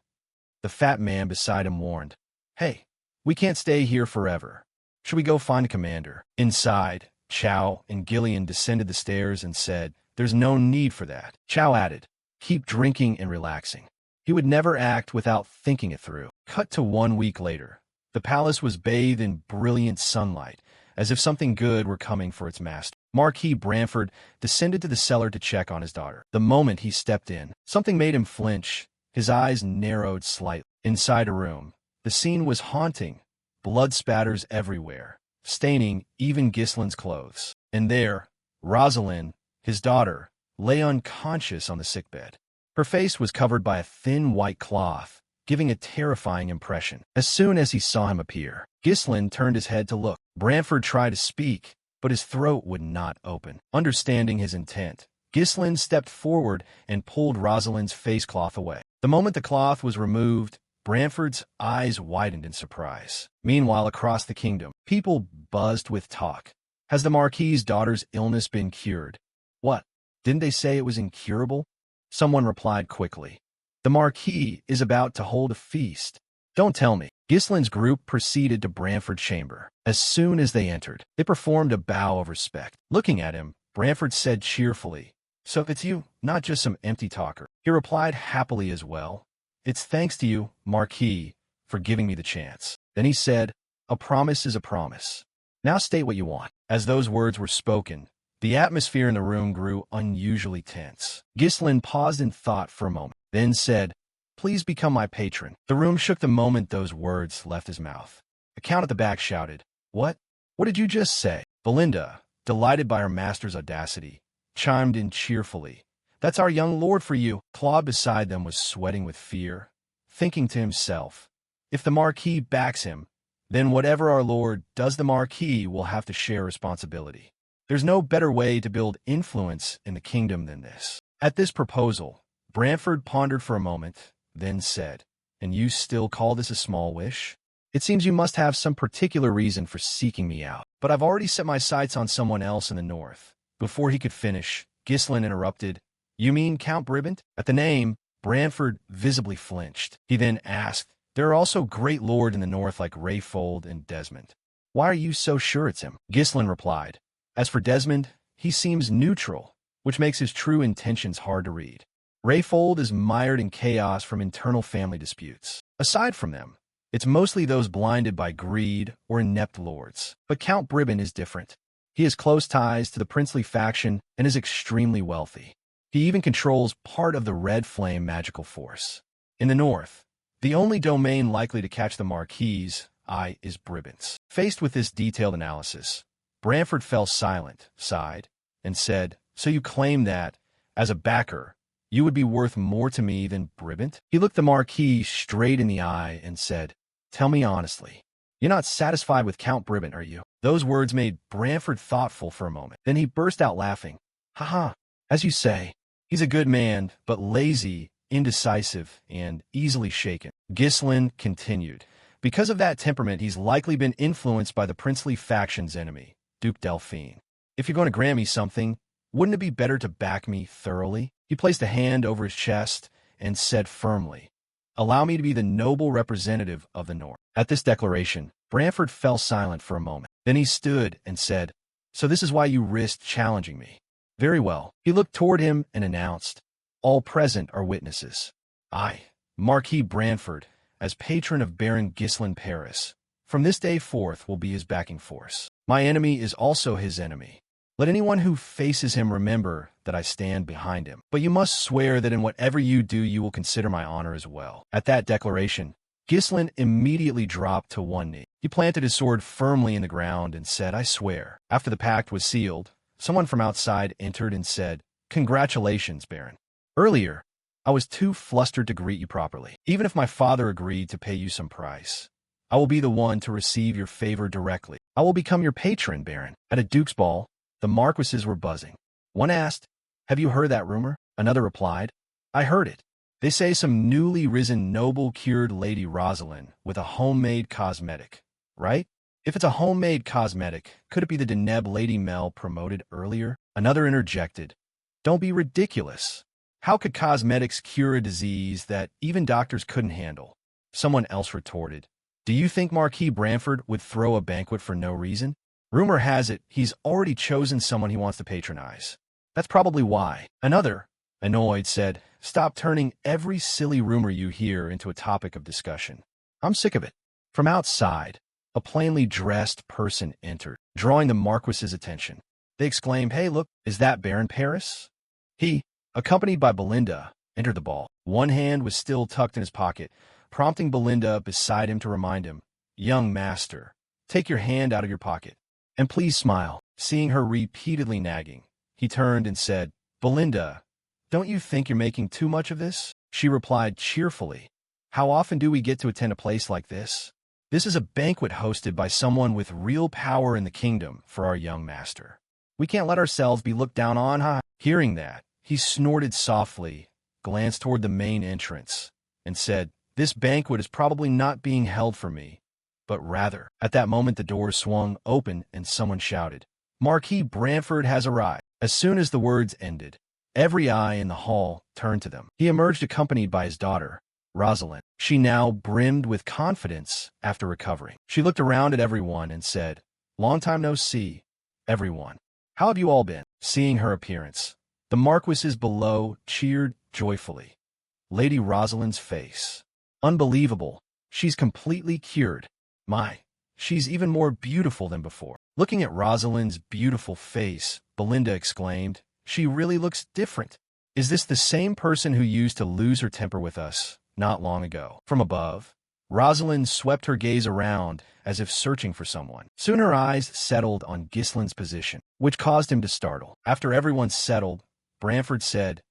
The fat man beside him warned, "Hey, we can't stay here forever. Should we go find a commander?" Inside, Chow and Gillian descended the stairs and said, "There's no need for that." Chow added, "Keep drinking and relaxing." He would never act without thinking it through. Cut to 1 week later. The palace was bathed in brilliant sunlight, as if something good were coming for its master. Marquis Branford descended to the cellar to check on his daughter. The moment he stepped in, something made him flinch. His eyes narrowed slightly. Inside a room, the scene was haunting. Blood spatters everywhere, staining even Ghislaine's clothes. And there, Rosalind, his daughter, lay unconscious on the sickbed. Her face was covered by a thin white cloth, giving a terrifying impression. As soon as he saw him appear, Ghislaine turned his head to look. Branford tried to speak, but his throat would not open. Understanding his intent, Ghislaine stepped forward and pulled Rosalind's face cloth away. The moment the cloth was removed, Branford's eyes widened in surprise. Meanwhile, across the kingdom, people buzzed with talk. Has the Marquis's daughter's illness been cured? What? Didn't they say it was incurable? Someone replied quickly. The Marquis is about to hold a feast. Don't tell me. Ghislaine's group proceeded to Branford's chamber. As soon as they entered, they performed a bow of respect. Looking at him, Branford said cheerfully, "So it's you, not just some empty talker." He replied happily as well, "It's thanks to you, Marquis, for giving me the chance. Then he said, a promise is a promise. Now state what you want. As those words were spoken, the atmosphere in the room grew unusually tense. Ghislain paused in thought for a moment, then said, please become my patron. The room shook the moment those words left his mouth. A count at the back shouted, what? What did you just say? Belinda, delighted by her master's audacity, chimed in cheerfully. That's our young lord for you. Claude beside them was sweating with fear, thinking to himself, if the Marquis backs him, then whatever our lord does, the Marquis will have to share responsibility. There's no better way to build influence in the kingdom than this. At this proposal, Branford pondered for a moment, then said, and you still call this a small wish? It seems you must have some particular reason for seeking me out. But I've already set my sights on someone else in the north. Before he could finish, Ghislain interrupted, you mean Count Brabant? At the name, Branford visibly flinched. He then asked, there are also great lords in the north like Rayfold and Desmond. Why are you so sure it's him? Ghislain replied, as for Desmond, he seems neutral, which makes his true intentions hard to read. Rayfold is mired in chaos from internal family disputes. Aside from them, it's mostly those blinded by greed or inept lords. But Count Brabant is different. He has close ties to the princely faction and is extremely wealthy. He even controls part of the Red Flame magical force. In the north, the only domain likely to catch the Marquis's eye is Brabant's. Faced with this detailed analysis, Branford fell silent, sighed, and said, so you claim that, as a backer, you would be worth more to me than Brabant? He looked the Marquis straight in the eye and said, tell me honestly, you're not satisfied with Count Brabant, are you? Those words made Branford thoughtful for a moment. Then he burst out laughing. Ha, as you say, he's a good man, but lazy, indecisive, and easily shaken. Ghislain continued, because of that temperament, he's likely been influenced by the princely faction's enemy, Duke Delphine. If you're going to grant me something, wouldn't it be better to back me thoroughly? He placed a hand over his chest and said firmly, allow me to be the noble representative of the North. At this declaration, Branford fell silent for a moment. Then he stood and said, so this is why you risked challenging me. Very well. He looked toward him and announced, all present are witnesses. I, Marquis Branford, as patron of Baron Ghislain Paris, from this day forth will be his backing force. My enemy is also his enemy. Let anyone who faces him remember that I stand behind him. But you must swear that in whatever you do, you will consider my honor as well. At that declaration, Ghislain immediately dropped to one knee. He planted his sword firmly in the ground and said, I swear. After the pact was sealed, someone from outside entered and said, congratulations, Baron. Earlier, I was too flustered to greet you properly. Even if my father agreed to pay you some price, I will be the one to receive your favor directly. I will become your patron, Baron. At a duke's ball, the marquises were buzzing. One asked, have you heard that rumor? Another replied, I heard it. They say some newly risen noble cured Lady Rosalind with a homemade cosmetic, right? If it's a homemade cosmetic, could it be the Deneb Lady Mel promoted earlier? Another interjected, don't be ridiculous. How could cosmetics cure a disease that even doctors couldn't handle? Someone else retorted, do you think Marquis Branford would throw a banquet for no reason? Rumor has it he's already chosen someone he wants to patronize. That's probably why. Another, annoyed, said, stop turning every silly rumor you hear into a topic of discussion. I'm sick of it. From outside, a plainly dressed person entered, drawing the Marquis's attention. They exclaimed, hey, look, is that Baron Paris? He, accompanied by Belinda, entered the ball. One hand was still tucked in his pocket, prompting Belinda beside him to remind him, young master, take your hand out of your pocket. And please smile. Seeing her repeatedly nagging, he turned and said, Belinda, don't you think you're making too much of this? She replied cheerfully, how often do we get to attend a place like this? This is a banquet hosted by someone with real power in the kingdom for our young master. We can't let ourselves be looked down on, huh? Hearing that, he snorted softly, glanced toward the main entrance, and said, this banquet is probably not being held for me, but rather. At that moment the door swung open and someone shouted, Marquis Branford has arrived. As soon as the words ended, every eye in the hall turned to them. He emerged accompanied by his daughter, Rosalind. She now brimmed with confidence after recovering. She looked around at everyone and said, long time no see, everyone. How have you all been? Seeing her appearance, the marquises below cheered joyfully. Lady Rosalind's face. Unbelievable, She's completely cured. My, she's even more beautiful than before. Looking at Rosalind's beautiful face, Belinda exclaimed, she really looks different. Is this the same person who used to lose her temper with us not long ago? From above, Rosalind swept her gaze around as if searching for someone. Soon her eyes settled on Ghislaine's position, which caused him to startle. After everyone settled, Branford said,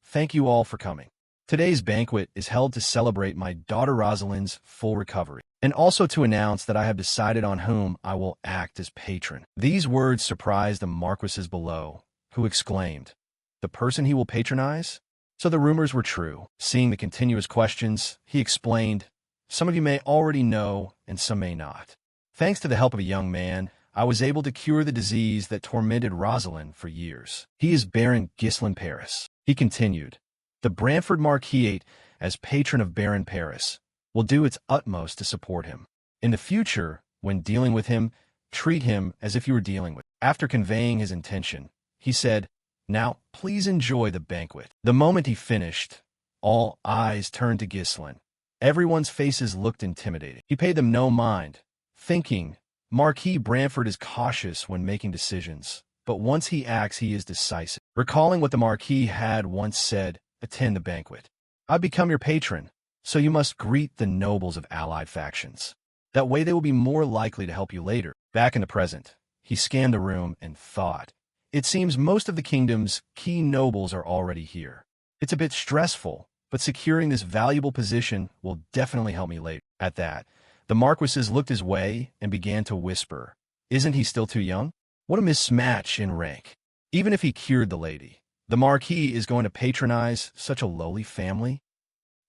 "Thank you all for coming. Today's banquet is held to celebrate my daughter Rosalind's full recovery, and also to announce that I have decided on whom I will act as patron." These words surprised the marquises below, who exclaimed, "The person he will patronize?" So the rumors were true. Seeing the continuous questions, he explained, "Some of you may already know, and some may not. Thanks to the help of a young man, I was able to cure the disease that tormented Rosalind for years. He is Baron Ghislain Paris." He continued, "The Branford Marquisate, as patron of Baron Paris, will do its utmost to support him. In the future, when dealing with him, treat him as if you were dealing with." After conveying his intention, he said, "Now, please enjoy the banquet." The moment he finished, all eyes turned to Ghislain. Everyone's faces looked intimidated. He paid them no mind, thinking, Marquis Branford is cautious when making decisions, but once he acts, he is decisive. Recalling what the Marquis had once said, "Attend the banquet. I've become your patron, so you must greet the nobles of allied factions. That way they will be more likely to help you later." Back in the present, he scanned the room and thought, it seems most of the kingdom's key nobles are already here. It's a bit stressful, but securing this valuable position will definitely help me later. At that, the marquises looked his way and began to whisper, "Isn't he still too young? What a mismatch in rank. Even if he cured the lady, the Marquis is going to patronize such a lowly family?"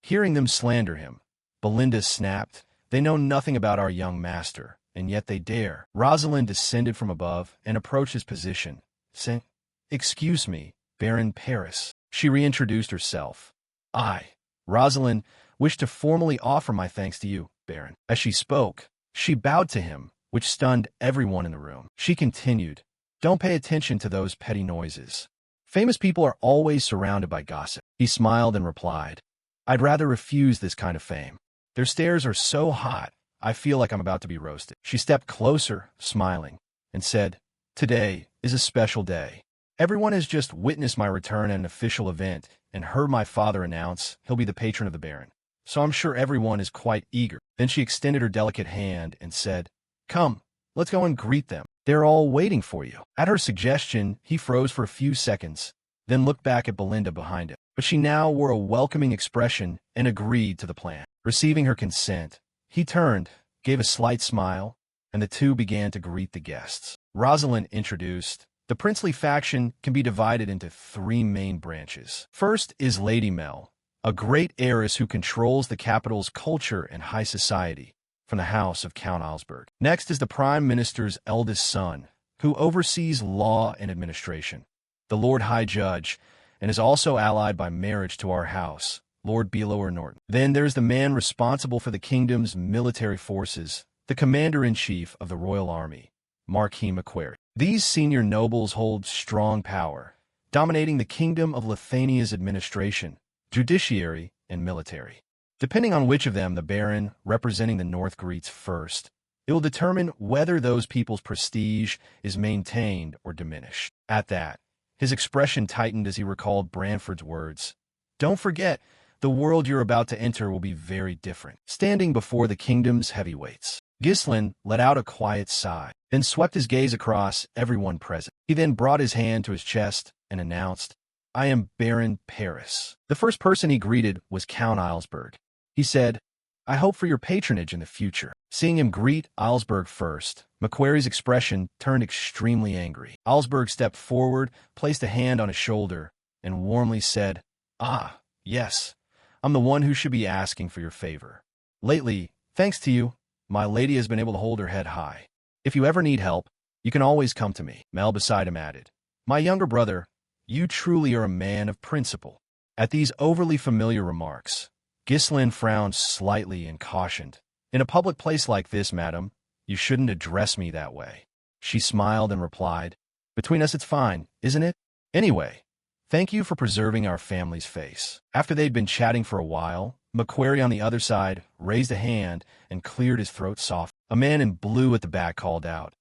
Hearing them slander him, Belinda snapped, "They know nothing about our young master, and yet they dare." Rosalind descended from above and approached his position, saying, "Excuse me, Baron Paris." She reintroduced herself. "I, Rosalind, wish to formally offer my thanks to you, Baron." As she spoke, she bowed to him, which stunned everyone in the room. She continued, "Don't pay attention to those petty noises. Famous people are always surrounded by gossip." He smiled and replied, "I'd rather refuse this kind of fame. Their stares are so hot, I feel like I'm about to be roasted." She stepped closer, smiling, and said, "Today is a special day. Everyone has just witnessed my return at an official event and heard my father announce he'll be the patron of the Baron. So I'm sure everyone is quite eager." Then she extended her delicate hand and said, "Come, let's go and greet them. They're all waiting for you." At her suggestion, he froze for a few seconds, then looked back at Belinda behind him. But she now wore a welcoming expression and agreed to the plan. Receiving her consent, he turned, gave a slight smile, and the two began to greet the guests. Rosalind introduced, "The princely faction can be divided into three main branches. First is Lady Mel, a great heiress who controls the capital's culture and high society, from the house of Count Augsburg. Next is the Prime Minister's eldest son, who oversees law and administration, the Lord High Judge, and is also allied by marriage to our house, Lord Belower Norton. Then there's the man responsible for the kingdom's military forces, the Commander-in-Chief of the Royal Army, Marquis Macquarie. These senior nobles hold strong power, dominating the kingdom of Lithuania's administration, judiciary, and military. Depending on which of them the Baron, representing the North, greets first, it will determine whether those people's prestige is maintained or diminished." At that, his expression tightened as he recalled Branford's words. "Don't forget, the world you're about to enter will be very different." Standing before the kingdom's heavyweights, Ghislain let out a quiet sigh, then swept his gaze across everyone present. He then brought his hand to his chest and announced, "I am Baron Paris." The first person he greeted was Count Augsburg. He said, "I hope for your patronage in the future." Seeing him greet Augsburg first, Macquarie's expression turned extremely angry. Augsburg stepped forward, placed a hand on his shoulder, and warmly said, "Ah, yes, I'm the one who should be asking for your favor. Lately, thanks to you, my lady has been able to hold her head high. If you ever need help, you can always come to me." Mel beside him added, "My younger brother, you truly are a man of principle." At these overly familiar remarks, Ghislain frowned slightly and cautioned, "In a public place like this, madam, you shouldn't address me that way." She smiled and replied, "Between us it's fine, isn't it? Anyway, thank you for preserving our family's face." After they'd been chatting for a while, McQuarrie on the other side raised a hand and cleared his throat softly. A man in blue at the back called out,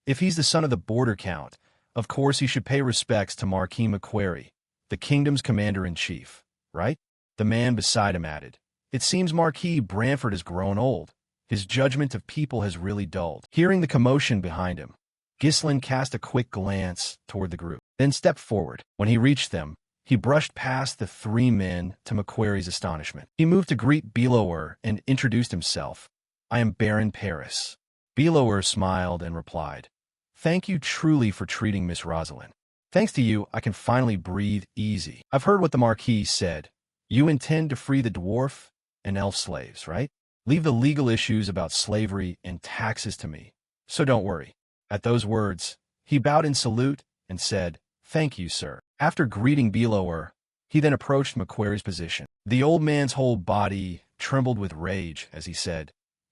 "If he's the son of the border count, of course he should pay respects to Marquis McQuarrie, the kingdom's commander-in-chief, right?" The man beside him added, "It seems Marquis Branford has grown old. His judgment of people has really dulled." Hearing the commotion behind him, Ghislain cast a quick glance toward the group, then stepped forward. When he reached them, he brushed past the three men to McQuarrie's astonishment. He moved to greet Belower and introduced himself. "I am Baron Paris." Belower smiled and replied, "Thank you truly for treating Miss Rosalind. Thanks to you, I can finally breathe easy. I've heard what the Marquis said. You intend to free the dwarf and elf slaves, right? Leave the legal issues about slavery and taxes to me, so don't worry." At those words, he bowed in salute and said, "Thank you, sir." After greeting Belower, he then approached McQuarrie's position. The old man's whole body trembled with rage as he said,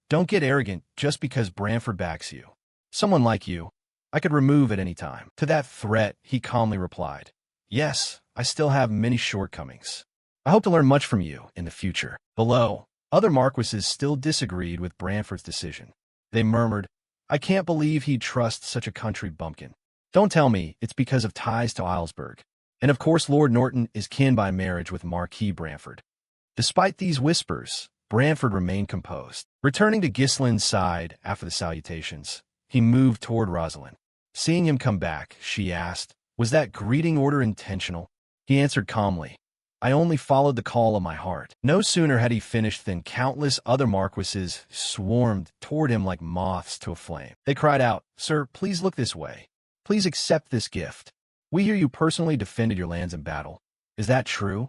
"Don't get arrogant just because Branford backs you. Someone like you, I could remove at any time." To that threat, he calmly replied, "Yes, I still have many shortcomings. I hope to learn much from you in the future." Below, other marquises still disagreed with Branford's decision. They murmured, "I can't believe he'd trust such a country bumpkin. Don't tell me it's because of ties to Islesburg. And of course Lord Norton is kin by marriage with Marquis Branford." Despite these whispers, Branford remained composed. Returning to Ghislain's side after the salutations, he moved toward Rosalind. Seeing him come back, she asked, "Was that greeting order intentional?" He answered calmly, "I only followed the call of my heart." No sooner had he finished than countless other marquises swarmed toward him like moths to a flame. They cried out, "Sir, please look this way. Please accept this gift. We hear you personally defended your lands in battle. Is that true?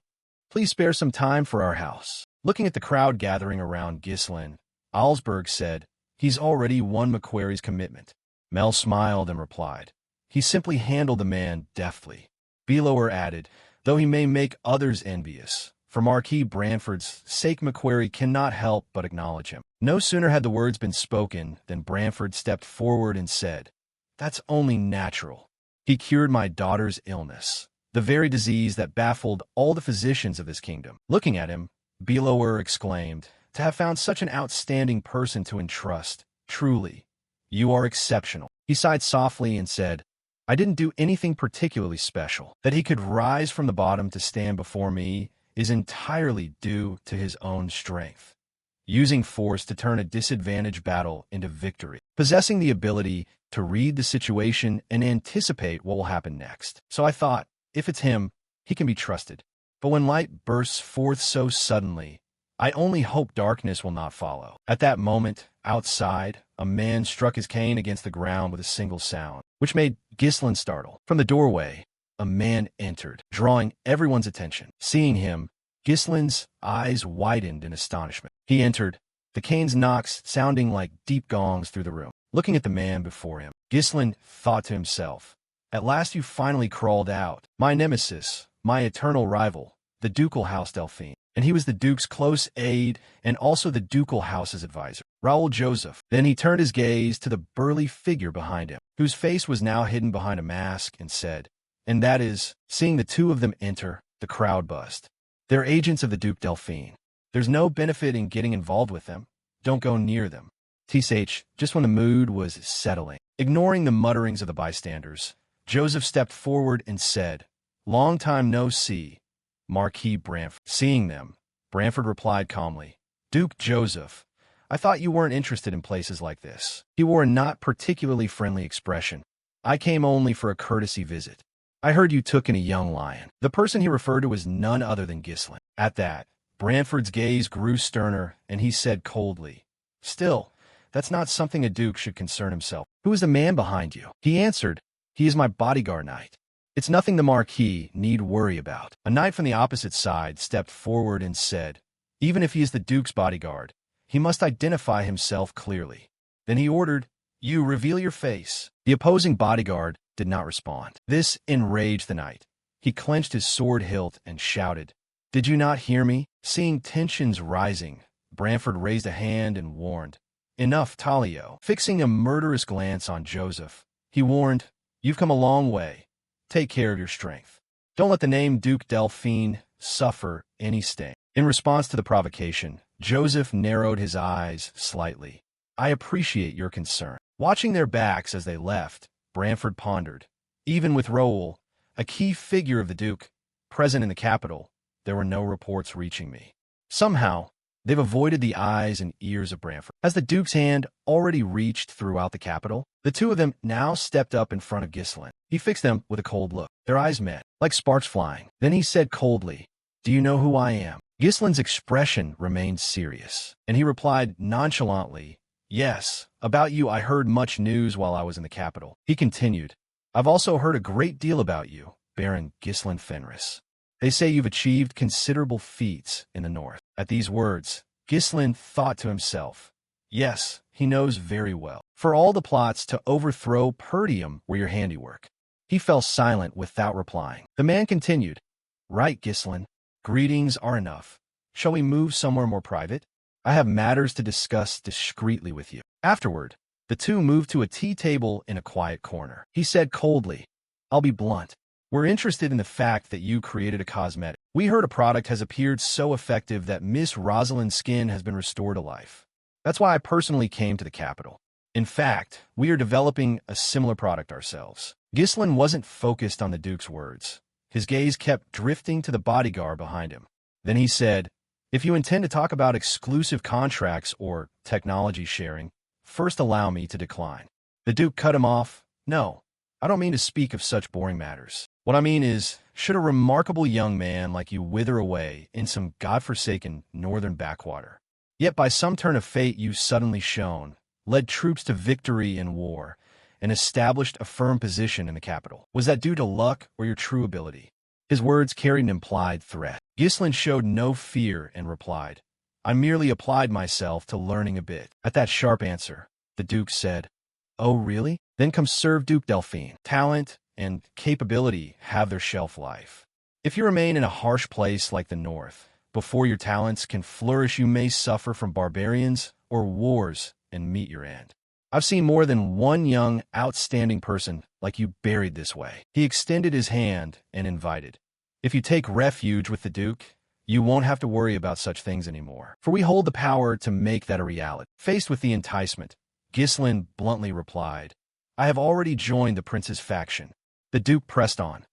Please spare some time for our house." Looking at the crowd gathering around Ghislain, Islesburg said, "He's already won McQuarrie's commitment." Mel smiled and replied, "He simply handled the man deftly." Belower added, "Though he may make others envious, for Marquis Branford's sake McQuarrie cannot help but acknowledge him." No sooner had the words been spoken than Branford stepped forward and said, "That's only natural. He cured my daughter's illness, the very disease that baffled all the physicians of this kingdom." Looking at him, Belower exclaimed, "To have found such an outstanding person to entrust, truly, you are exceptional." He sighed softly and said, "I didn't do anything particularly special. That he could rise from the bottom to stand before me is entirely due to his own strength, using force to turn a disadvantaged battle into victory, possessing the ability to read the situation and anticipate what will happen next. So I thought, if it's him, he can be trusted. But when light bursts forth so suddenly, I only hope darkness will not follow." At that moment, outside, a man struck his cane against the ground with a single sound, which made Ghislain startle. From the doorway, a man entered, drawing everyone's attention. Seeing him, Ghislain's eyes widened in astonishment. He entered, the cane's knocks sounding like deep gongs through the room. Looking at the man before him, Ghislain thought to himself, "At last you finally crawled out. My nemesis, my eternal rival, the ducal house Delphine." And he was the Duke's close aide and also the ducal house's advisor, Raoul Joseph. Then he turned his gaze to the burly figure behind him, whose face was now hidden behind a mask, and said, "And that is," seeing the two of them enter, the crowd buzzed. "They're agents of the Duke Delphine. There's no benefit in getting involved with them. Don't go near them." TSH, just when the mood was settling. Ignoring the mutterings of the bystanders, Joseph stepped forward and said, "Long time no see, Marquis Branford." Seeing them, Branford replied calmly, "Duke Joseph, I thought you weren't interested in places like this." He wore a not particularly friendly expression. "I came only for a courtesy visit. I heard you took in a young lion." The person he referred to was none other than Ghislain. At that, Branford's gaze grew sterner, and he said coldly, "Still, that's not something a duke should concern himself. Who is the man behind you?" He answered, "He is my bodyguard knight. It's nothing the Marquis need worry about." A knight from the opposite side stepped forward and said, "Even if he is the Duke's bodyguard, he must identify himself clearly." Then he ordered, "You reveal your face." The opposing bodyguard did not respond. This enraged the knight. He clenched his sword hilt and shouted, "Did you not hear me?" Seeing tensions rising, Branford raised a hand and warned, "Enough, Talio." Fixing a murderous glance on Joseph, he warned, "You've come a long way. Take care of your strength. Don't let the name Duke Delphine suffer any stain." In response to the provocation, Joseph narrowed his eyes slightly. I appreciate your concern. Watching their backs as they left, Branford pondered. Even with Raoul, a key figure of the Duke, present in the capital, there were no reports reaching me. Somehow, they've avoided the eyes and ears of Branford. As the Duke's hand already reached throughout the capital, the two of them now stepped up in front of Ghislain. He fixed them with a cold look. Their eyes met, like sparks flying. Then he said coldly, "Do you know who I am?" Ghislain's expression remained serious, and he replied nonchalantly, "Yes, about you I heard much news while I was in the capital." He continued, "I've also heard a great deal about you, Baron Ghislain Fenris. They say you've achieved considerable feats in the north." At these words, Ghislain thought to himself, yes, he knows very well. For all the plots to overthrow Perdium were your handiwork. He fell silent without replying. The man continued, "Right, Ghislain. Greetings are enough. Shall we move somewhere more private? I have matters to discuss discreetly with you." Afterward, the two moved to a tea table in a quiet corner. He said coldly, "I'll be blunt. We're interested in the fact that you created a cosmetic. We heard a product has appeared so effective that Miss Rosalind's skin has been restored to life. That's why I personally came to the capital. In fact, we are developing a similar product ourselves." Ghislain wasn't focused on the Duke's words. His gaze kept drifting to the bodyguard behind him. Then he said, "If you intend to talk about exclusive contracts or technology sharing, first allow me to decline." The Duke cut him off. "No, I don't mean to speak of such boring matters. What I mean is, should a remarkable young man like you wither away in some godforsaken northern backwater, yet by some turn of fate you suddenly shone, led troops to victory in war, and established a firm position in the capital, was that due to luck or your true ability?" His words carried an implied threat. Ghislain showed no fear and replied, "I merely applied myself to learning a bit." At that sharp answer, the Duke said, "Oh, really? Then come serve Duke Delphine. Talent and capability have their shelf life. If you remain in a harsh place like the North, before your talents can flourish you may suffer from barbarians or wars and meet your end. I've seen more than one young, outstanding person like you buried this way." He extended his hand and invited, "If you take refuge with the Duke, you won't have to worry about such things anymore, for we hold the power to make that a reality." Faced with the enticement, Ghislain bluntly replied, "I have already joined the prince's faction." The Duke pressed on,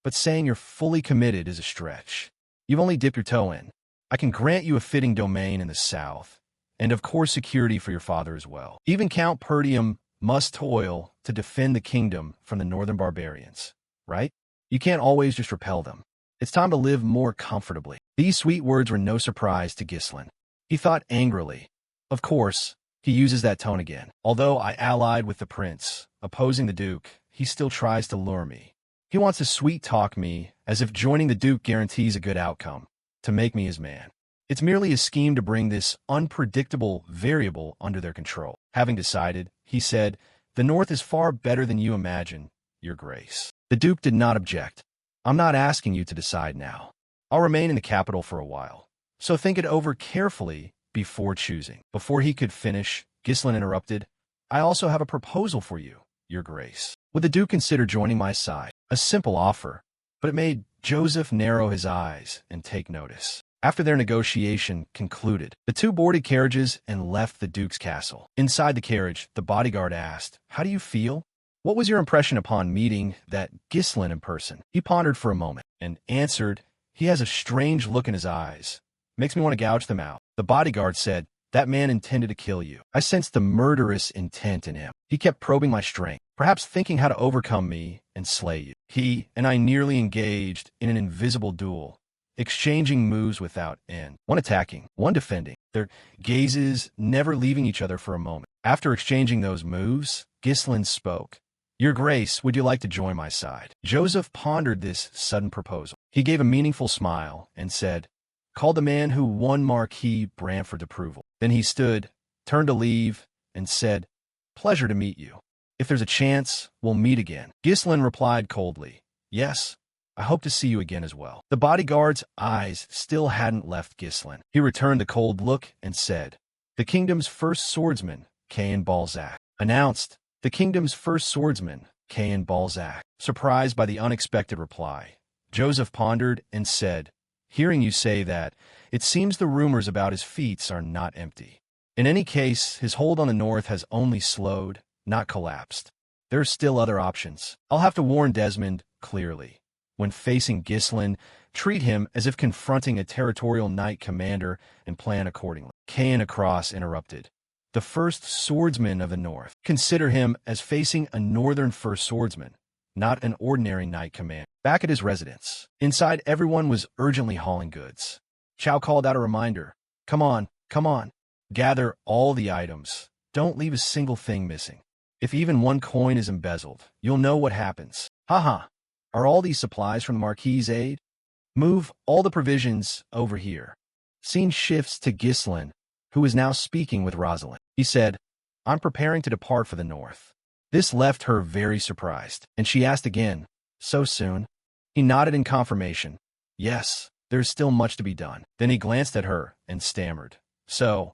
"But saying you're fully committed is a stretch. You've only dipped your toe in. I can grant you a fitting domain in the south, and of course security for your father as well. Even Count Perdium must toil to defend the kingdom from the northern barbarians, right? You can't always just repel them. It's time to live more comfortably." These sweet words were no surprise to Ghislain. He thought angrily, "Of course, he uses that tone again. Although I allied with the prince, opposing the Duke, he still tries to lure me. He wants to sweet-talk me as if joining the Duke guarantees a good outcome, to make me his man. It's merely a scheme to bring this unpredictable variable under their control." Having decided, he said, "The North is far better than you imagine, Your Grace." The Duke did not object. "I'm not asking you to decide now. I'll remain in the capital for a while, so think it over carefully before choosing." Before he could finish, Ghislain interrupted, "I also have a proposal for you, Your Grace. Would the Duke consider joining my side?" A simple offer, but it made Joseph narrow his eyes and take notice. After their negotiation concluded, the two boarded carriages and left the Duke's castle. Inside the carriage, the bodyguard asked, "How do you feel? What was your impression upon meeting that Ghislain in person?" He pondered for a moment and answered, "He has a strange look in his eyes. Makes me want to gouge them out." The bodyguard said, "That man intended to kill you. I sensed the murderous intent in him. He kept probing my strength, perhaps thinking how to overcome me and slay you. He and I nearly engaged in an invisible duel, exchanging moves without end, one attacking, one defending, their gazes never leaving each other for a moment. After exchanging those moves, Ghislain spoke. "Your Grace, would you like to join my side?" Joseph pondered this sudden proposal. He gave a meaningful smile and said, "Call the man who won Marquis Branford's approval." Then he stood, turned to leave, and said, "Pleasure to meet you. If there's a chance, we'll meet again." Ghislain replied coldly, "Yes, I hope to see you again as well." The bodyguard's eyes still hadn't left Ghislain. He returned the cold look and said, "The kingdom's first swordsman, Cain Balzac." Announced, "The kingdom's first swordsman, Cain Balzac." Surprised by the unexpected reply, Joseph pondered and said, Hearing you say that, it seems the rumors about his feats are not empty. In any case, his hold on the north has only slowed, not collapsed. There are still other options. I'll have to warn Desmond clearly. When facing Ghislain, treat him as if confronting a territorial knight commander and plan accordingly. Cain across interrupted. The first swordsman of the north. Consider him as facing a northern first swordsman, not an ordinary knight commander. Back at his residence, inside everyone was urgently hauling goods. Chow called out a reminder. Come on, come on. Gather all the items. Don't leave a single thing missing. If even one coin is embezzled, you'll know what happens. Haha. Are all these supplies from the Marquis's aid? Move all the provisions over here. Scene shifts to Ghislain, who is now speaking with Rosalind. He said, I'm preparing to depart for the north. This left her very surprised, and she asked again, so soon? He nodded in confirmation. Yes, there's still much to be done. Then he glanced at her and stammered. So,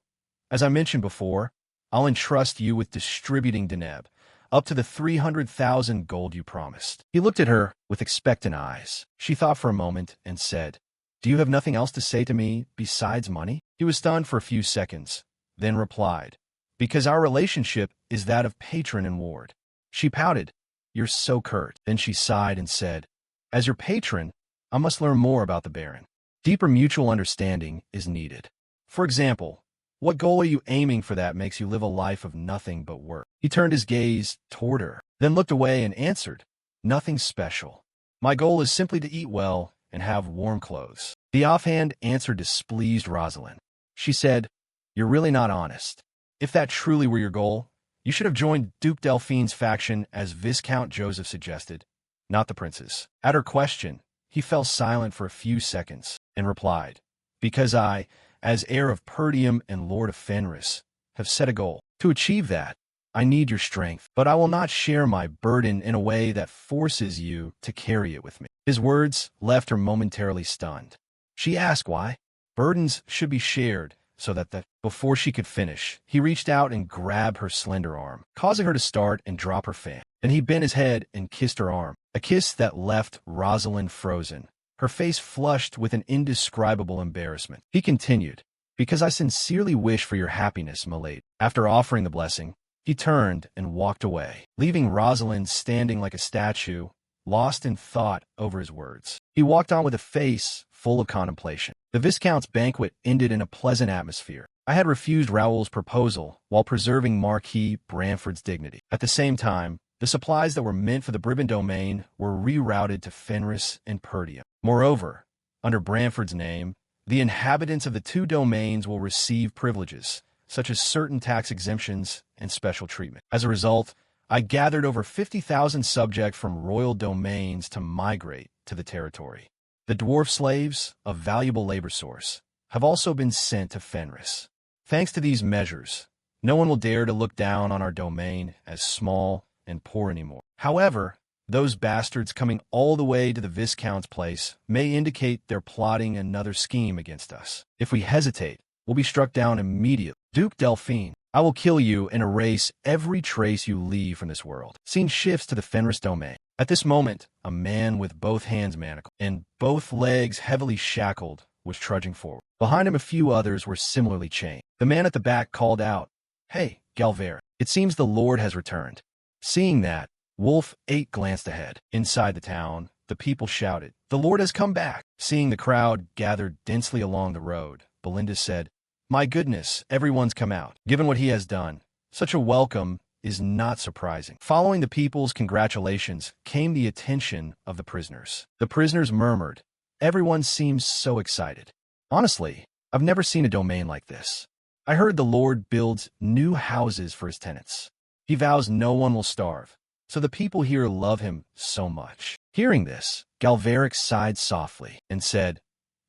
as I mentioned before, I'll entrust you with distributing Deneb, up to the 300,000 gold you promised. He looked at her with expectant eyes. She thought for a moment and said, Do you have nothing else to say to me besides money? He was stunned for a few seconds, then replied, Because our relationship is that of patron and ward. She pouted, You're so curt. Then she sighed and said, As your patron, I must learn more about the Baron. Deeper mutual understanding is needed. For example, what goal are you aiming for that makes you live a life of nothing but work? He turned his gaze toward her, then looked away and answered, Nothing special. My goal is simply to eat well and have warm clothes. The offhand answer displeased Rosalind. She said, You're really not honest. If that truly were your goal, you should have joined Duke Delphine's faction as Viscount Joseph suggested, not the prince's. At her question, he fell silent for a few seconds and replied, Because I, as heir of Perdium and Lord of Fenris, have set a goal. To achieve that, I need your strength, but I will not share my burden in a way that forces you to carry it with me. His words left her momentarily stunned. She asked why. Burdens should be shared, so that before she could finish, he reached out and grabbed her slender arm, causing her to start and drop her fan. Then he bent his head and kissed her arm, a kiss that left Rosalind frozen, her face flushed with an indescribable embarrassment. He continued, Because I sincerely wish for your happiness, milady. After offering the blessing, he turned and walked away, leaving Rosalind standing like a statue, lost in thought over his words. He walked on with a face full of contemplation. The Viscount's banquet ended in a pleasant atmosphere. I had refused Raoul's proposal while preserving Marquis Branford's dignity. At the same time, the supplies that were meant for the Brabant domain were rerouted to Fenris and Perdium. Moreover, under Branford's name, the inhabitants of the two domains will receive privileges, such as certain tax exemptions and special treatment. As a result, I gathered over 50,000 subjects from royal domains to migrate to the territory. The dwarf slaves, a valuable labor source, have also been sent to Fenris. Thanks to these measures, no one will dare to look down on our domain as small and poor anymore. However, those bastards coming all the way to the Viscount's place may indicate they're plotting another scheme against us. If we hesitate, we'll be struck down immediately. Duke Delphine, I will kill you and erase every trace you leave from this world. Scene shifts to the Fenris domain. At this moment, a man with both hands manacled and both legs heavily shackled was trudging forward. Behind him, a few others were similarly chained. The man at the back called out, Hey, Galvera, it seems the Lord has returned. Seeing that, Wolf 8 glanced ahead. Inside the town, the people shouted, The Lord has come back. Seeing the crowd gathered densely along the road, Belinda said, My goodness, everyone's come out. Given what he has done, such a welcome is not surprising. Following the people's congratulations came the attention of the prisoners. The prisoners murmured, Everyone seems so excited. Honestly, I've never seen a domain like this. I heard the Lord builds new houses for his tenants. He vows no one will starve, so the people here love him so much. Hearing this, Galveric sighed softly and said,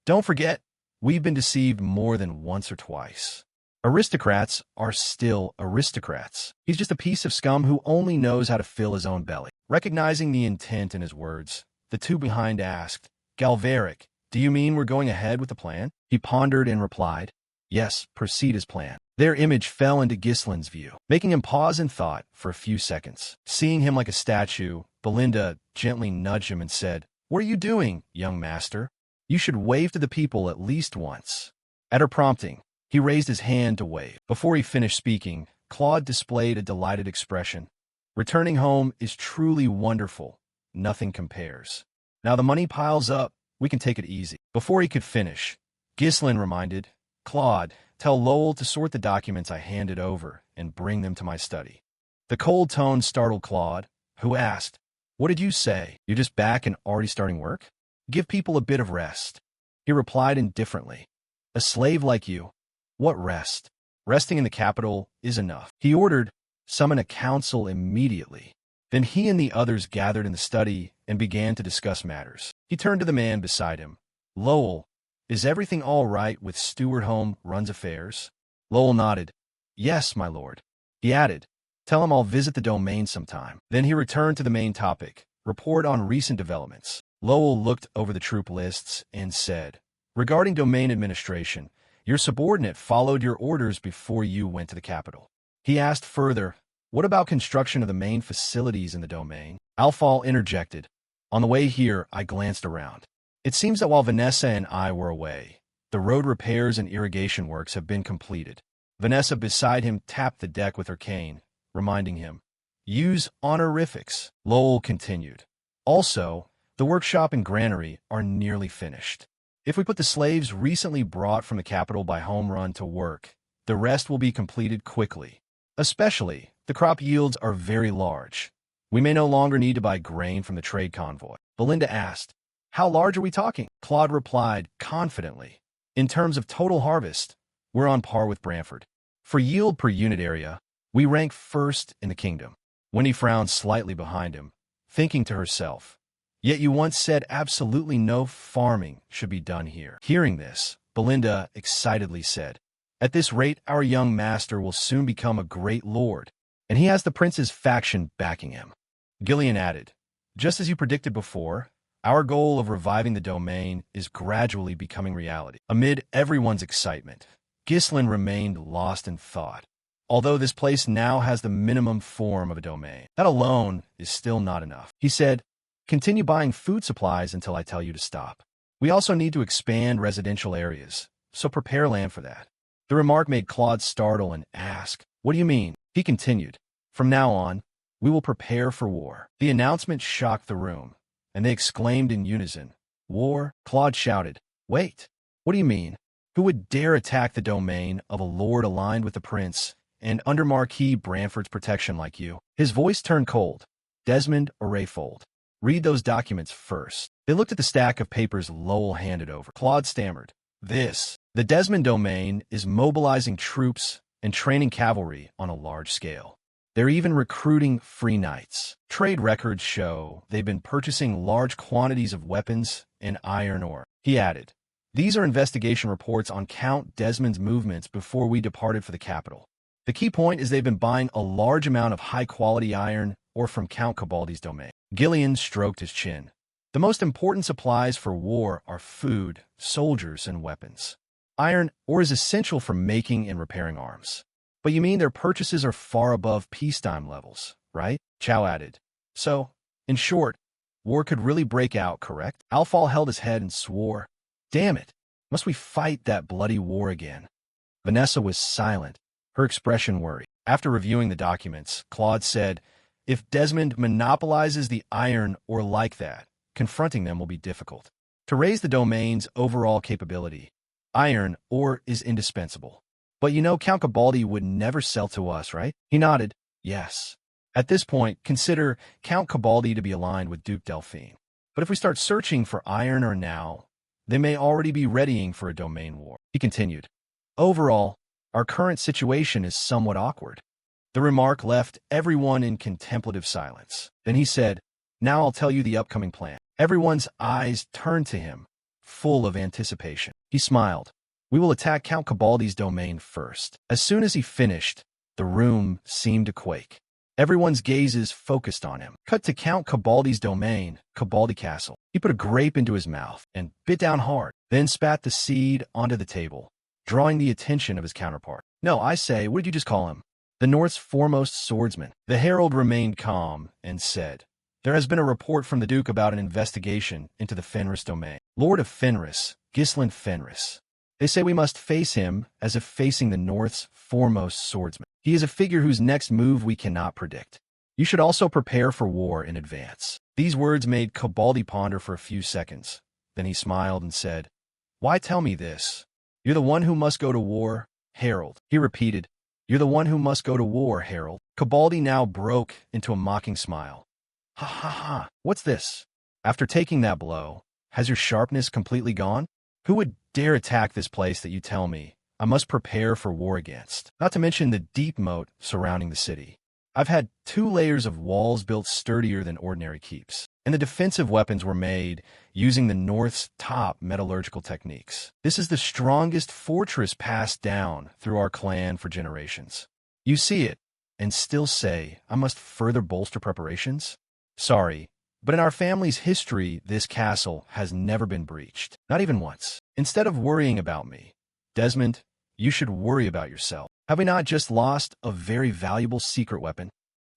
Don't forget, we've been deceived more than once or twice. Aristocrats are still aristocrats. He's just a piece of scum who only knows how to fill his own belly. Recognizing the intent in his words, the two behind asked, Galveric, do you mean we're going ahead with the plan? He pondered and replied, Yes, proceed as planned. Their image fell into Ghislain's view, making him pause in thought for a few seconds. Seeing him like a statue, Belinda gently nudged him and said, What are you doing, young master? You should wave to the people at least once. At her prompting, he raised his hand to wave. Before he finished speaking, Claude displayed a delighted expression. Returning home is truly wonderful. Nothing compares. Now the money piles up. We can take it easy. Before he could finish, Ghislain reminded, Claude, tell Lowell to sort the documents I handed over and bring them to my study. The cold tone startled Claude, who asked, What did you say? You're just back and already starting work? Give people a bit of rest. He replied indifferently. A slave like you? What rest? Resting in the capital is enough. He ordered, Summon a council immediately. Then he and the others gathered in the study and began to discuss matters. He turned to the man beside him. Lowell, is everything all right with Stewart Home runs affairs? Lowell nodded. Yes, my lord. He added, Tell him I'll visit the domain sometime. Then he returned to the main topic, report on recent developments. Lowell looked over the troop lists and said, Regarding domain administration, your subordinate followed your orders before you went to the capital. He asked further, What about construction of the main facilities in the domain? Alfal interjected. On the way here, I glanced around. It seems that while Vanessa and I were away, the road repairs and irrigation works have been completed. Vanessa beside him tapped the deck with her cane, reminding him, Use honorifics. Lowell continued. Also, the workshop and granary are nearly finished. If we put the slaves recently brought from the capital by home run to work, the rest will be completed quickly. Especially, the crop yields are very large. We may no longer need to buy grain from the trade convoy. Belinda asked, How large are we talking? Claude replied confidently. In terms of total harvest, we're on par with Brantford. For yield per unit area, we rank first in the kingdom. Winnie frowned slightly behind him, thinking to herself, Yet you once said absolutely no farming should be done here. Hearing this, Belinda excitedly said, At this rate, our young master will soon become a great lord, and he has the prince's faction backing him. Gillian added, Just as you predicted before, our goal of reviving the domain is gradually becoming reality. Amid everyone's excitement, Ghislain remained lost in thought. Although this place now has the minimum form of a domain, that alone is still not enough. He said, Continue buying food supplies until I tell you to stop. We also need to expand residential areas, so prepare land for that. The remark made Claude startle and ask, What do you mean? He continued, From now on, we will prepare for war. The announcement shocked the room, and they exclaimed in unison, War? Claude shouted, Wait, what do you mean? Who would dare attack the domain of a lord aligned with the prince and under Marquis Brantford's protection like you? His voice turned cold. Desmond or Rayfold? Read those documents first. They looked at the stack of papers Lowell handed over. Claude stammered. The Desmond domain is mobilizing troops and training cavalry on a large scale. They're even recruiting free knights. Trade records show they've been purchasing large quantities of weapons and iron ore. He added, These are investigation reports on Count Desmond's movements before we departed for the capital. The key point is they've been buying a large amount of high-quality iron ore from Count Cabaldi's domain. Gillian stroked his chin. The most important supplies for war are food, soldiers, and weapons. Iron ore is essential for making and repairing arms. But you mean their purchases are far above peacetime levels, right? Chow added. So, in short, war could really break out, correct? Alfal held his head and swore. Damn it! Must we fight that bloody war again? Vanessa was silent, her expression worried. After reviewing the documents, Claude said, If Desmond monopolizes the iron ore like that, confronting them will be difficult. To raise the domain's overall capability, iron ore is indispensable. But you know Count Cabaldi would never sell to us, right? He nodded. Yes. At this point, consider Count Cabaldi to be aligned with Duke Delphine. But if we start searching for iron ore now, they may already be readying for a domain war. He continued. Overall, our current situation is somewhat awkward. The remark left everyone in contemplative silence. Then he said, Now I'll tell you the upcoming plan. Everyone's eyes turned to him, full of anticipation. He smiled. We will attack Count Cabaldi's domain first. As soon as he finished, the room seemed to quake. Everyone's gazes focused on him. Cut to Count Cabaldi's domain, Cabaldi Castle. He put a grape into his mouth and bit down hard, then spat the seed onto the table, drawing the attention of his counterpart. No, I say, what did you just call him? The North's foremost swordsman. The herald remained calm and said, There has been a report from the Duke about an investigation into the Fenris domain. Lord of Fenris, Gislin Fenris. They say we must face him as if facing the North's foremost swordsman. He is a figure whose next move we cannot predict. You should also prepare for war in advance." These words made Cabaldi ponder for a few seconds. Then he smiled and said, "Why tell me this? You're the one who must go to war, Harold." He repeated, "You're the one who must go to war, Harold." Cabaldi now broke into a mocking smile. "Ha ha ha, what's this? After taking that blow, has your sharpness completely gone? Who would dare attack this place that you tell me I must prepare for war against? Not to mention the deep moat surrounding the city. I've had 2 layers of walls built sturdier than ordinary keeps, and the defensive weapons were made using the North's top metallurgical techniques. This is the strongest fortress passed down through our clan for generations. You see it, and still say I must further bolster preparations? Sorry, but in our family's history, this castle has never been breached, not even once. Instead of worrying about me, Desmond, you should worry about yourself. Have we not just lost a very valuable secret weapon?"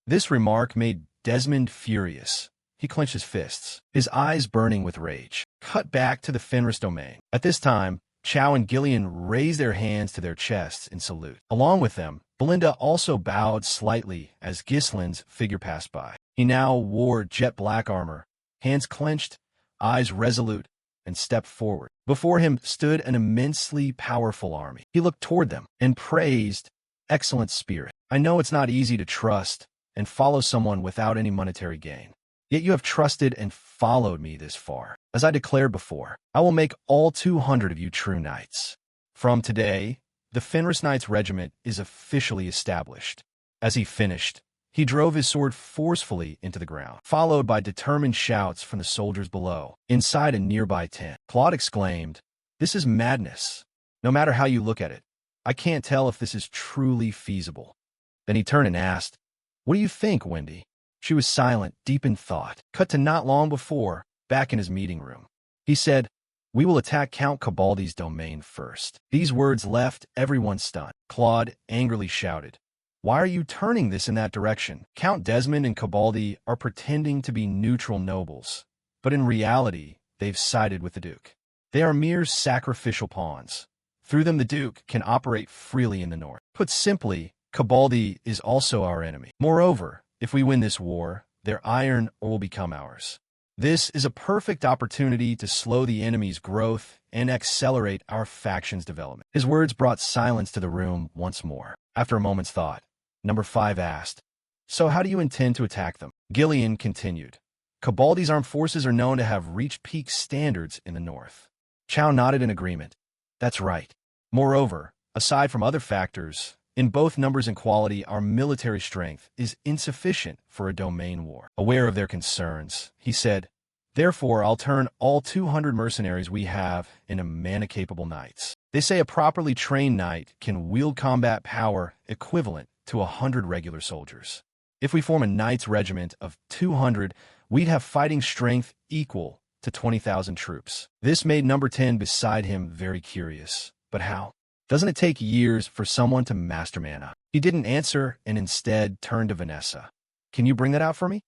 This remark made Desmond furious. He clenched his fists, his eyes burning with rage. Cut back to the Fenris domain. At this time, Chow and Gillian raised their hands to their chests in salute. Along with them, Belinda also bowed slightly as Gislin's figure passed by. He now wore jet black armor, hands clenched, eyes resolute, and stepped forward. Before him stood an immensely powerful army. He looked toward them and praised, "Excellent spirit. I know it's not easy to trust and follow someone without any monetary gain. Yet you have trusted and followed me this far. As I declared before, I will make all 200 of you true knights. From today, the Fenris Knights Regiment is officially established." As he finished, he drove his sword forcefully into the ground, followed by determined shouts from the soldiers below. Inside a nearby tent, Claude exclaimed, "This is madness. No matter how you look at it, I can't tell if this is truly feasible." Then he turned and asked, "What do you think, Wendy?" She was silent, deep in thought. Cut to not long before, back in his meeting room. He said, "We will attack Count Cabaldi's domain first." These words left everyone stunned. Claude angrily shouted, "Why are you turning this in that direction? Count Desmond and Cabaldi are pretending to be neutral nobles, but in reality, they've sided with the Duke. They are mere sacrificial pawns. Through them, the Duke can operate freely in the north. Put simply, Cabaldi is also our enemy. Moreover, if we win this war, their iron ore will become ours. This is a perfect opportunity to slow the enemy's growth and accelerate our faction's development." His words brought silence to the room once more. After a moment's thought, Number 5 asked, "So how do you intend to attack them?" Gillian continued, "Cabaldi's armed forces are known to have reached peak standards in the north." Chow nodded in agreement. "That's right. Moreover, aside from other factors, in both numbers and quality, our military strength is insufficient for a domain war." Aware of their concerns, he said, "Therefore, I'll turn all 200 mercenaries we have into mana-capable knights. They say a properly trained knight can wield combat power equivalent to 100 regular soldiers. If we form a knight's regiment of 200, we'd have fighting strength equal to 20,000 troops." This made number 10 beside him very curious. But how? Doesn't it take years for someone to master mana? He didn't answer and instead turned to Vanessa. "Can you bring that out for me?"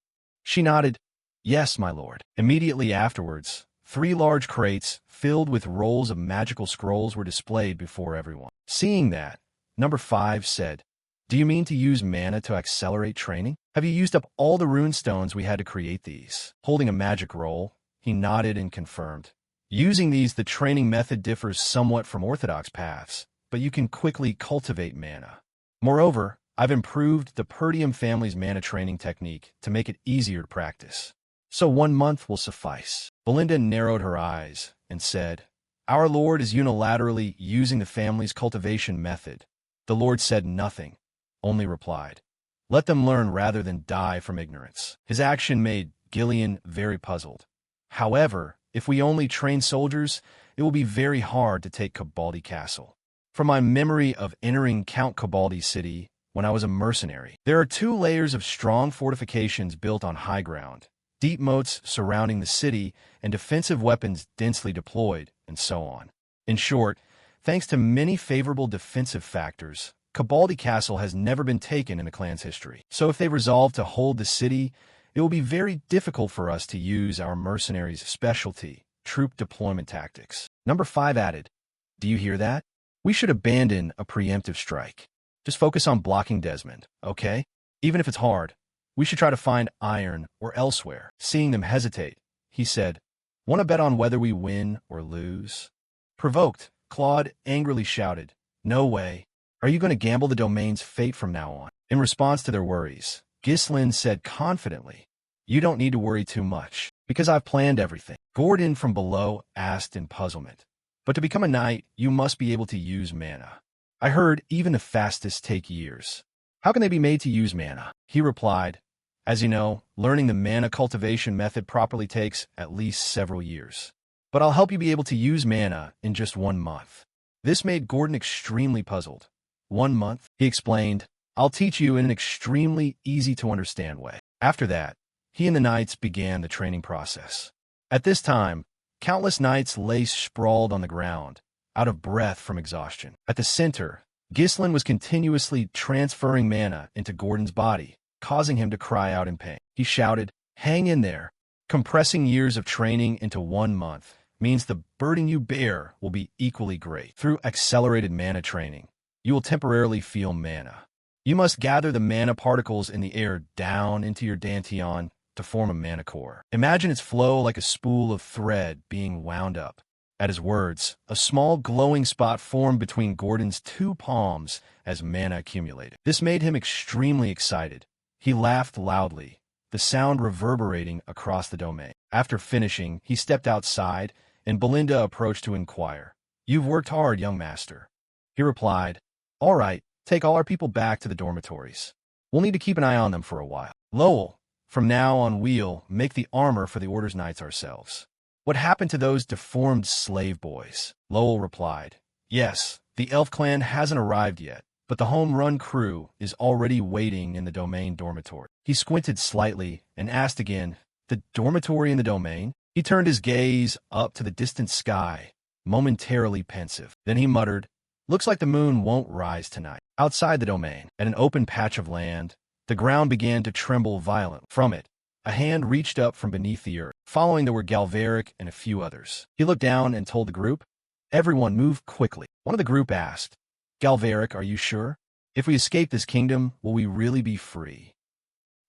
She nodded. "Yes, my lord." Immediately afterwards, 3 large crates filled with rolls of magical scrolls were displayed before everyone. Seeing that, number 5 said, "Do you mean to use mana to accelerate training? Have you used up all the rune stones we had to create these?" Holding a magic roll, he nodded and confirmed. "Using these, the training method differs somewhat from orthodox paths, but you can quickly cultivate mana. Moreover, I've improved the Perdium family's mana training technique to make it easier to practice. So 1 month will suffice." Belinda narrowed her eyes and said, "Our lord is unilaterally using the family's cultivation method." The lord said nothing, only replied, "Let them learn rather than die from ignorance." His action made Gillian very puzzled. "However, if we only train soldiers, it will be very hard to take Cabaldi Castle. From my memory of entering Count Cabaldi's city when I was a mercenary, there are 2 layers of strong fortifications built on high ground, deep moats surrounding the city, and defensive weapons densely deployed, and so on. In short, thanks to many favorable defensive factors, Cabaldi Castle has never been taken in the clan's history. So if they resolve to hold the city, it will be very difficult for us to use our mercenaries' specialty, troop deployment tactics. Number 5 added, "Do you hear that? We should abandon a preemptive strike. Just focus on blocking Desmond, okay? Even if it's hard, we should try to find iron or elsewhere." Seeing them hesitate, he said, "Want to bet on whether we win or lose?" Provoked, Claude angrily shouted, "No way. Are you going to gamble the domain's fate from now on?" In response to their worries, Ghislain said confidently, "You don't need to worry too much, because I've planned everything." Gordon from below asked in puzzlement, "But to become a knight, you must be able to use mana. I heard even the fastest take years. How can they be made to use mana?" He replied, "As you know, learning the mana cultivation method properly takes at least several years. But I'll help you be able to use mana in just 1 month." This made Gordon extremely puzzled. 1 month? He explained, "I'll teach you in an extremely easy-to-understand way." After that, he and the knights began the training process. At this time, countless knights lay sprawled on the ground, out of breath from exhaustion. At the center, Ghislain was continuously transferring mana into Gordon's body, causing him to cry out in pain. He shouted, "Hang in there. Compressing years of training into 1 month means the burden you bear will be equally great. Through accelerated mana training, you will temporarily feel mana. You must gather the mana particles in the air down into your dantian to form a mana core. Imagine its flow like a spool of thread being wound up." At his words, a small glowing spot formed between Gordon's 2 palms as mana accumulated. This made him extremely excited. He laughed loudly, the sound reverberating across the domain. After finishing, he stepped outside, and Belinda approached to inquire, "You've worked hard, young master." He replied, "All right, take all our people back to the dormitories. We'll need to keep an eye on them for a while. Lowell, from now on we'll make the armor for the Order's knights ourselves." "What happened to those deformed slave boys?" Lowell replied, "Yes, the elf clan hasn't arrived yet, but the home-run crew is already waiting in the domain dormitory." He squinted slightly and asked again, "The dormitory in the domain?" He turned his gaze up to the distant sky, momentarily pensive. Then he muttered, "Looks like the moon won't rise tonight." Outside the domain, at an open patch of land, the ground began to tremble violently. From it, a hand reached up from beneath the earth. Following there were Galveric and a few others. He looked down and told the group, "Everyone move quickly." One of the group asked, "Galveric, are you sure? If we escape this kingdom, will we really be free?"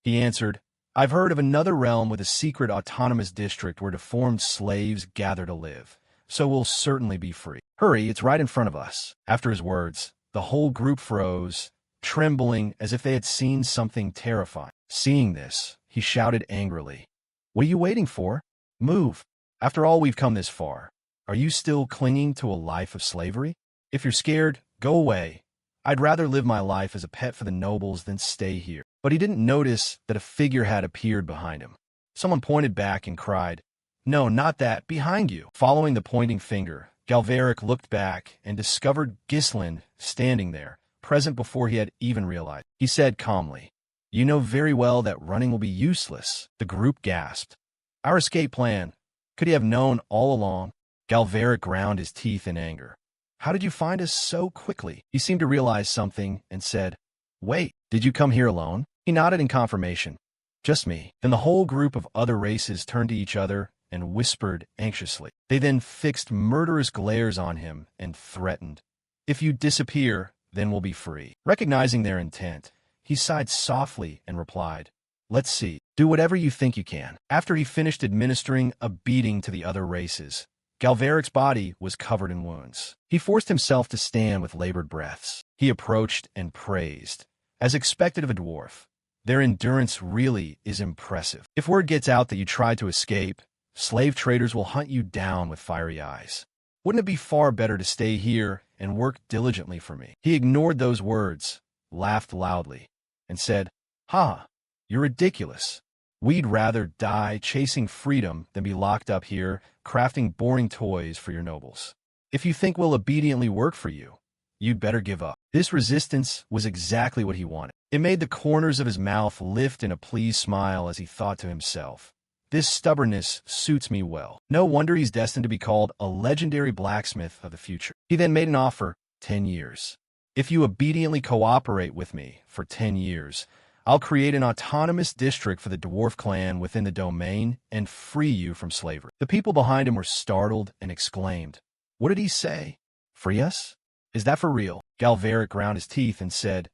He answered, "I've heard of another realm with a secret autonomous district where deformed slaves gather to live, so we'll certainly be free. Hurry, it's right in front of us." After his words, the whole group froze, trembling as if they had seen something terrifying. Seeing this, he shouted angrily, "What are you waiting for? Move. After all, we've come this far. Are you still clinging to a life of slavery? If you're scared, go away. I'd rather live my life as a pet for the nobles than stay here." But he didn't notice that a figure had appeared behind him. Someone pointed back and cried, "No, not that, behind you." Following the pointing finger, Galveric looked back and discovered Ghislain standing there, present before he had even realized. He said calmly, "You know very well that running will be useless." The group gasped. "Our escape plan. Could he have known all along?" Galveric ground his teeth in anger. "How did you find us so quickly?" He seemed to realize something and said, "Wait, did you come here alone?" He nodded in confirmation. "Just me." Then the whole group of other races turned to each other and whispered anxiously. They then fixed murderous glares on him and threatened, "If you disappear, then we'll be free." Recognizing their intent, he sighed softly and replied, "Let's see. Do whatever you think you can." After he finished administering a beating to the other races, Galveric's body was covered in wounds. He forced himself to stand with labored breaths. He approached and praised, as expected of a dwarf, "Their endurance really is impressive. If word gets out that you tried to escape, slave traders will hunt you down with fiery eyes. Wouldn't it be far better to stay here and work diligently for me?" He ignored those words, laughed loudly, and said, "Ha, you're ridiculous. We'd rather die chasing freedom than be locked up here crafting boring toys for your nobles. If you think we'll obediently work for you, you'd better give up." This resistance was exactly what he wanted. It made the corners of his mouth lift in a pleased smile as he thought to himself, "This stubbornness suits me well. No wonder he's destined to be called a legendary blacksmith of the future." He then made an offer, 10 years. "If you obediently cooperate with me for 10 years, I'll create an autonomous district for the dwarf clan within the domain and free you from slavery. The people behind him were startled and exclaimed, "What did he say? Free us? Is that for real?" Galveric ground his teeth and said,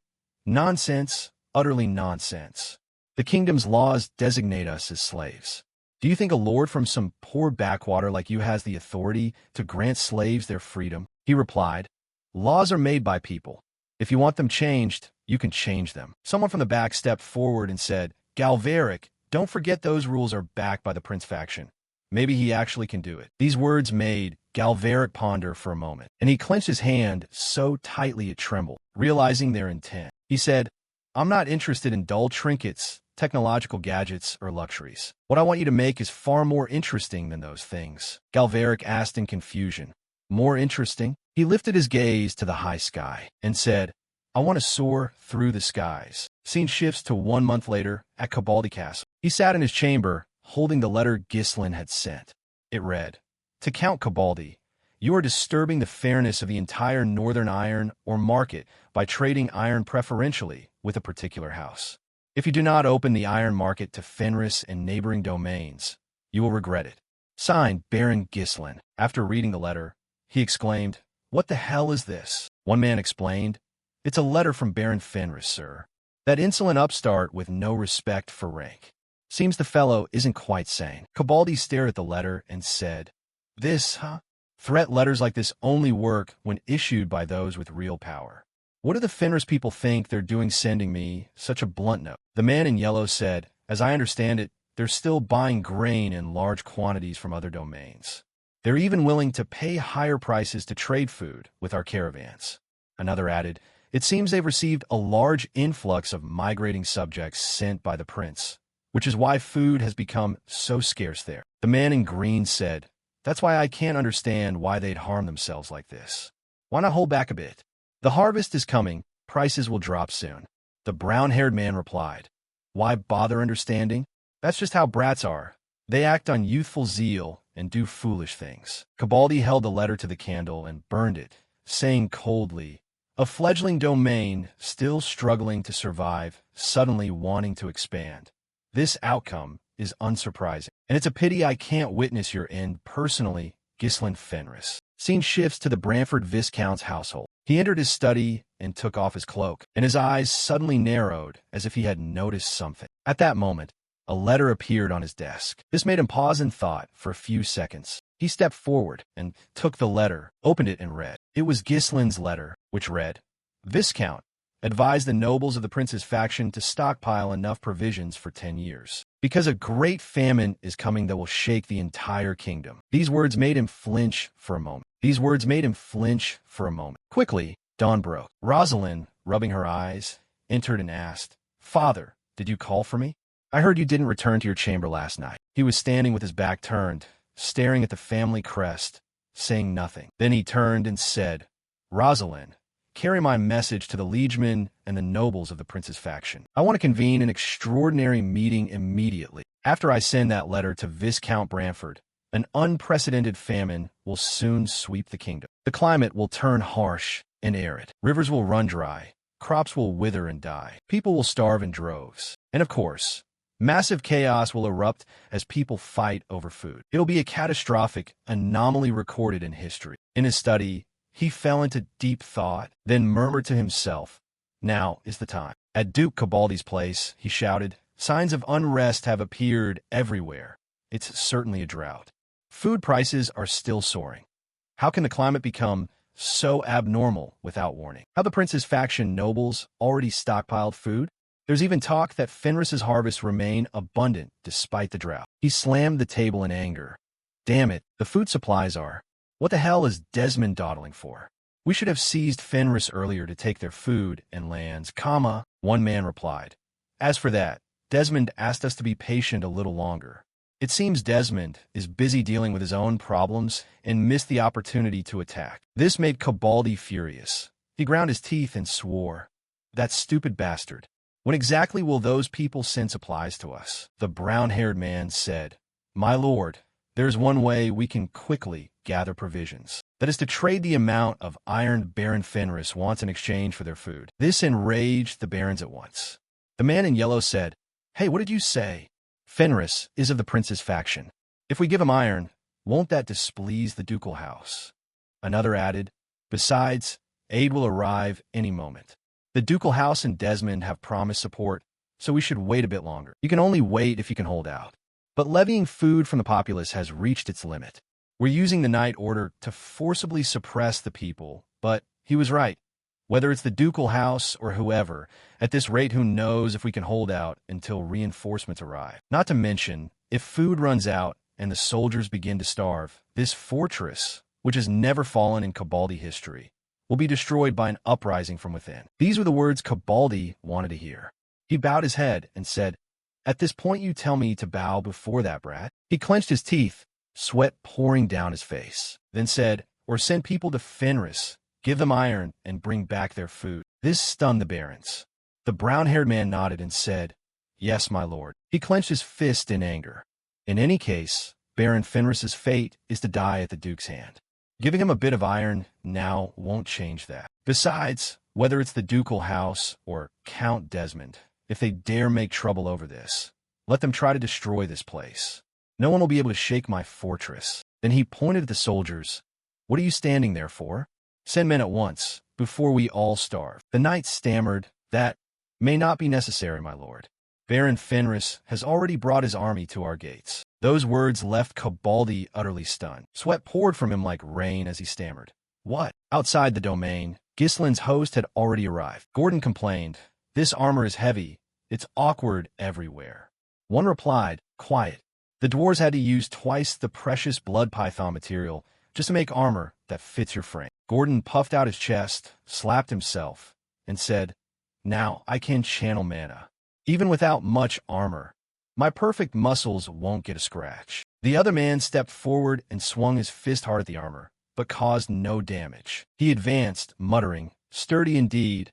"Nonsense, utterly nonsense. The kingdom's laws designate us as slaves. Do you think a lord from some poor backwater like you has the authority to grant slaves their freedom?" He replied, "Laws are made by people. If you want them changed, you can change them." Someone from the back stepped forward and said, "Galveric, don't forget those rules are backed by the Prince faction. Maybe he actually can do it." These words made Galveric ponder for a moment, and he clenched his hand so tightly it trembled, realizing their intent. He said, "I'm not interested in dull trinkets, technological gadgets, or luxuries. What I want you to make is far more interesting than those things." Galveric asked in confusion, "More interesting?" He lifted his gaze to the high sky and said, "I want to soar through the skies." Scene shifts to 1 month later at Cabaldi Castle. He sat in his chamber, holding the letter Ghislain had sent. It read, "To Count Cabaldi, you are disturbing the fairness of the entire northern iron or market by trading iron preferentially with a particular house. If you do not open the iron market to Fenris and neighboring domains, you will regret it. Signed, Baron Ghislain." After reading the letter, he exclaimed, "What the hell is this?" One man explained, "It's a letter from Baron Fenris, sir. That insolent upstart with no respect for rank. Seems the fellow isn't quite sane." Cabaldi stared at the letter and said, "This, huh? Threat letters like this only work when issued by those with real power. What do the Fenris people think they're doing sending me such a blunt note?" The man in yellow said, "As I understand it, they're still buying grain in large quantities from other domains. They're even willing to pay higher prices to trade food with our caravans." Another added, "It seems they've received a large influx of migrating subjects sent by the prince, which is why food has become so scarce there." The man in green said, "That's why I can't understand why they'd harm themselves like this. Why not hold back a bit? The harvest is coming, prices will drop soon." The brown-haired man replied, "Why bother understanding? That's just how brats are. They act on youthful zeal and do foolish things." Cabaldi held the letter to the candle and burned it, saying coldly, "A fledgling domain, still struggling to survive, suddenly wanting to expand. This outcome is unsurprising, and it's a pity I can't witness your end personally, Ghislain Fenris." Scene shifts to the Branford Viscount's household. He entered his study and took off his cloak, and his eyes suddenly narrowed as if he had noticed something. At that moment, a letter appeared on his desk. This made him pause in thought for a few seconds. He stepped forward and took the letter, opened it, and read. It was Ghislain's letter, which read, "Viscount, advise the nobles of the prince's faction to stockpile enough provisions for 10 years, because a great famine is coming that will shake the entire kingdom." These words made him flinch for a moment. Quickly, dawn broke. Rosalind, rubbing her eyes, entered and asked, "Father, did you call for me? I heard you didn't return to your chamber last night." He was standing with his back turned, staring at the family crest, saying nothing. Then he turned and said, "Rosalind, carry my message to the liegemen and the nobles of the prince's faction. I want to convene an extraordinary meeting immediately. After I send that letter to Viscount Branford, an unprecedented famine will soon sweep the kingdom. The climate will turn harsh and arid. Rivers will run dry. Crops will wither and die. People will starve in droves. And of course, massive chaos will erupt as people fight over food. It'll be a catastrophic anomaly recorded in history." In his study, he fell into deep thought, then murmured to himself, "Now is the time." At Duke Cabaldi's place, he shouted, "Signs of unrest have appeared everywhere. It's certainly a drought. Food prices are still soaring. How can the climate become so abnormal without warning? How the prince's faction nobles already stockpiled food? There's even talk that Fenris's harvests remain abundant despite the drought." He slammed the table in anger. "Damn it, the food supplies are. What the hell is Desmond dawdling for? We should have seized Fenris earlier to take their food and lands, comma," one man replied. "As for that, Desmond asked us to be patient a little longer. It seems Desmond is busy dealing with his own problems and missed the opportunity to attack." This made Cabaldi furious. He ground his teeth and swore, "That stupid bastard. When exactly will those people send supplies to us?" The brown-haired man said, "My lord, there's one way we can quickly gather provisions. That is to trade the amount of iron Baron Fenris wants in exchange for their food." This enraged the barons at once. The man in yellow said, "Hey, what did you say?" "Fenris is of the prince's faction. If we give him iron, won't that displease the ducal house?" Another added, "Besides, aid will arrive any moment. The ducal house and Desmond have promised support, so we should wait a bit longer. You can only wait if you can hold out. But levying food from the populace has reached its limit. We're using the night order to forcibly suppress the people, but he was right. Whether it's the ducal house or whoever, at this rate who knows if we can hold out until reinforcements arrive. Not to mention, if food runs out and the soldiers begin to starve, this fortress, which has never fallen in Cabaldi history, will be destroyed by an uprising from within." These were the words Cabaldi wanted to hear. He bowed his head and said, "At this point you tell me to bow before that brat?" He clenched his teeth, sweat pouring down his face, then said, "Or send people to Fenris, give them iron, and bring back their food." This stunned the barons. The brown-haired man nodded and said, "Yes, my lord." He clenched his fist in anger. In any case, Baron Fenris's fate is to die at the duke's hand. Giving him a bit of iron now won't change that. Besides, whether it's the ducal house or Count Desmond, if they dare make trouble over this, let them try to destroy this place. No one will be able to shake my fortress." Then he pointed at the soldiers. "What are you standing there for? Send men at once, before we all starve." The knight stammered, "That may not be necessary, my lord. Baron Fenris has already brought his army to our gates." Those words left Cabaldi utterly stunned. Sweat poured from him like rain as he stammered, "What?" Outside the domain, Gislin's host had already arrived. Gordon complained, "This armor is heavy. It's awkward everywhere." One replied, "Quiet. The dwarves had to use twice the precious blood python material just to make armor that fits your frame." Gordon puffed out his chest, slapped himself, and said, "Now I can channel mana. Even without much armor, my perfect muscles won't get a scratch." The other man stepped forward and swung his fist hard at the armor, but caused no damage. He advanced, muttering, "Sturdy indeed.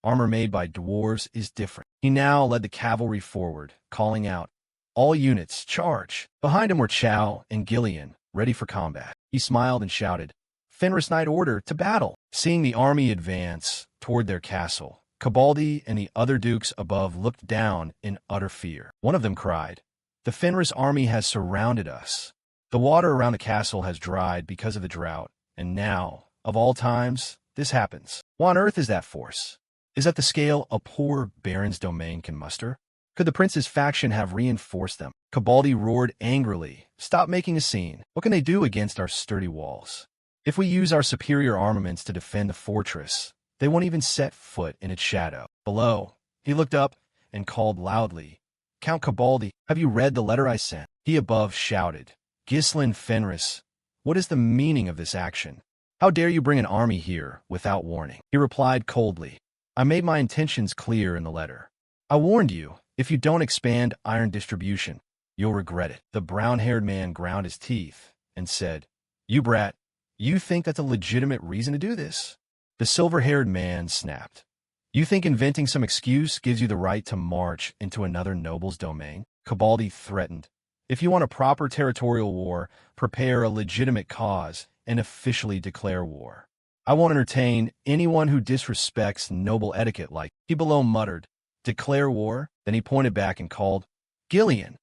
Armor made by dwarves is different." He now led the cavalry forward, calling out, "All units, charge!" Behind him were Chow and Gillian, ready for combat. He smiled and shouted, "Fenris Knight order to battle!" Seeing the army advance toward their castle, Cabaldi and the other dukes above looked down in utter fear. One of them cried, "The Fenris army has surrounded us. The water around the castle has dried because of the drought, and now, of all times, this happens. What on earth is that force? Is that the scale a poor baron's domain can muster? Could the prince's faction have reinforced them?" Cabaldi roared angrily, "Stop making a scene. What can they do against our sturdy walls? If we use our superior armaments to defend the fortress, they won't even set foot in its shadow." Below, he looked up and called loudly, "Count Cabaldi, have you read the letter I sent?" He above shouted, "Gislin Fenris, what is the meaning of this action? How dare you bring an army here without warning?" He replied coldly, "I made my intentions clear in the letter. I warned you, if you don't expand iron distribution, you'll regret it." The brown-haired man ground his teeth and said, "You brat, you think that's a legitimate reason to do this?" The silver-haired man snapped, "You think inventing some excuse gives you the right to march into another noble's domain?" Cabaldi threatened, "If you want a proper territorial war, prepare a legitimate cause and officially declare war. I won't entertain anyone who disrespects noble etiquette like—" He below muttered, "Declare war?" Then he pointed back and called, "Gillian."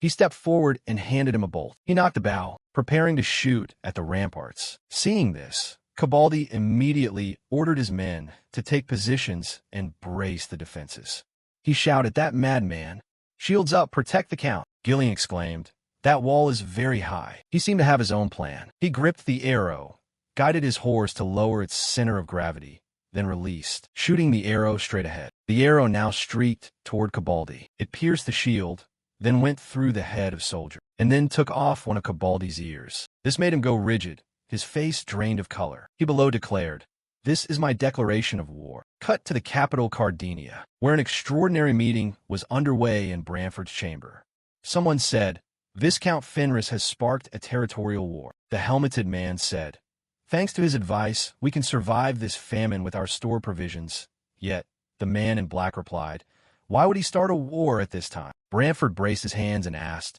He stepped forward and handed him a bolt. He knocked a bow, preparing to shoot at the ramparts. Seeing this, Cabaldi immediately ordered his men to take positions and brace the defenses. He shouted, "That madman! Shields up, protect the count!" Gillian exclaimed, "That wall is very high." He seemed to have his own plan. He gripped the arrow, guided his horse to lower its center of gravity, then released, shooting the arrow straight ahead. The arrow now streaked toward Cabaldi. It pierced the shield, then went through the head of soldier, and then took off one of Cabaldi's ears. This made him go rigid, his face drained of color. He below declared, "This is my declaration of war." Cut to the capital Cardinia, where an extraordinary meeting was underway in Branford's chamber. Someone said, "Viscount Fenris has sparked a territorial war." The helmeted man said, "Thanks to his advice, we can survive this famine with our store provisions." Yet, the man in black replied, "Why would he start a war at this time?" Branford braced his hands and asked,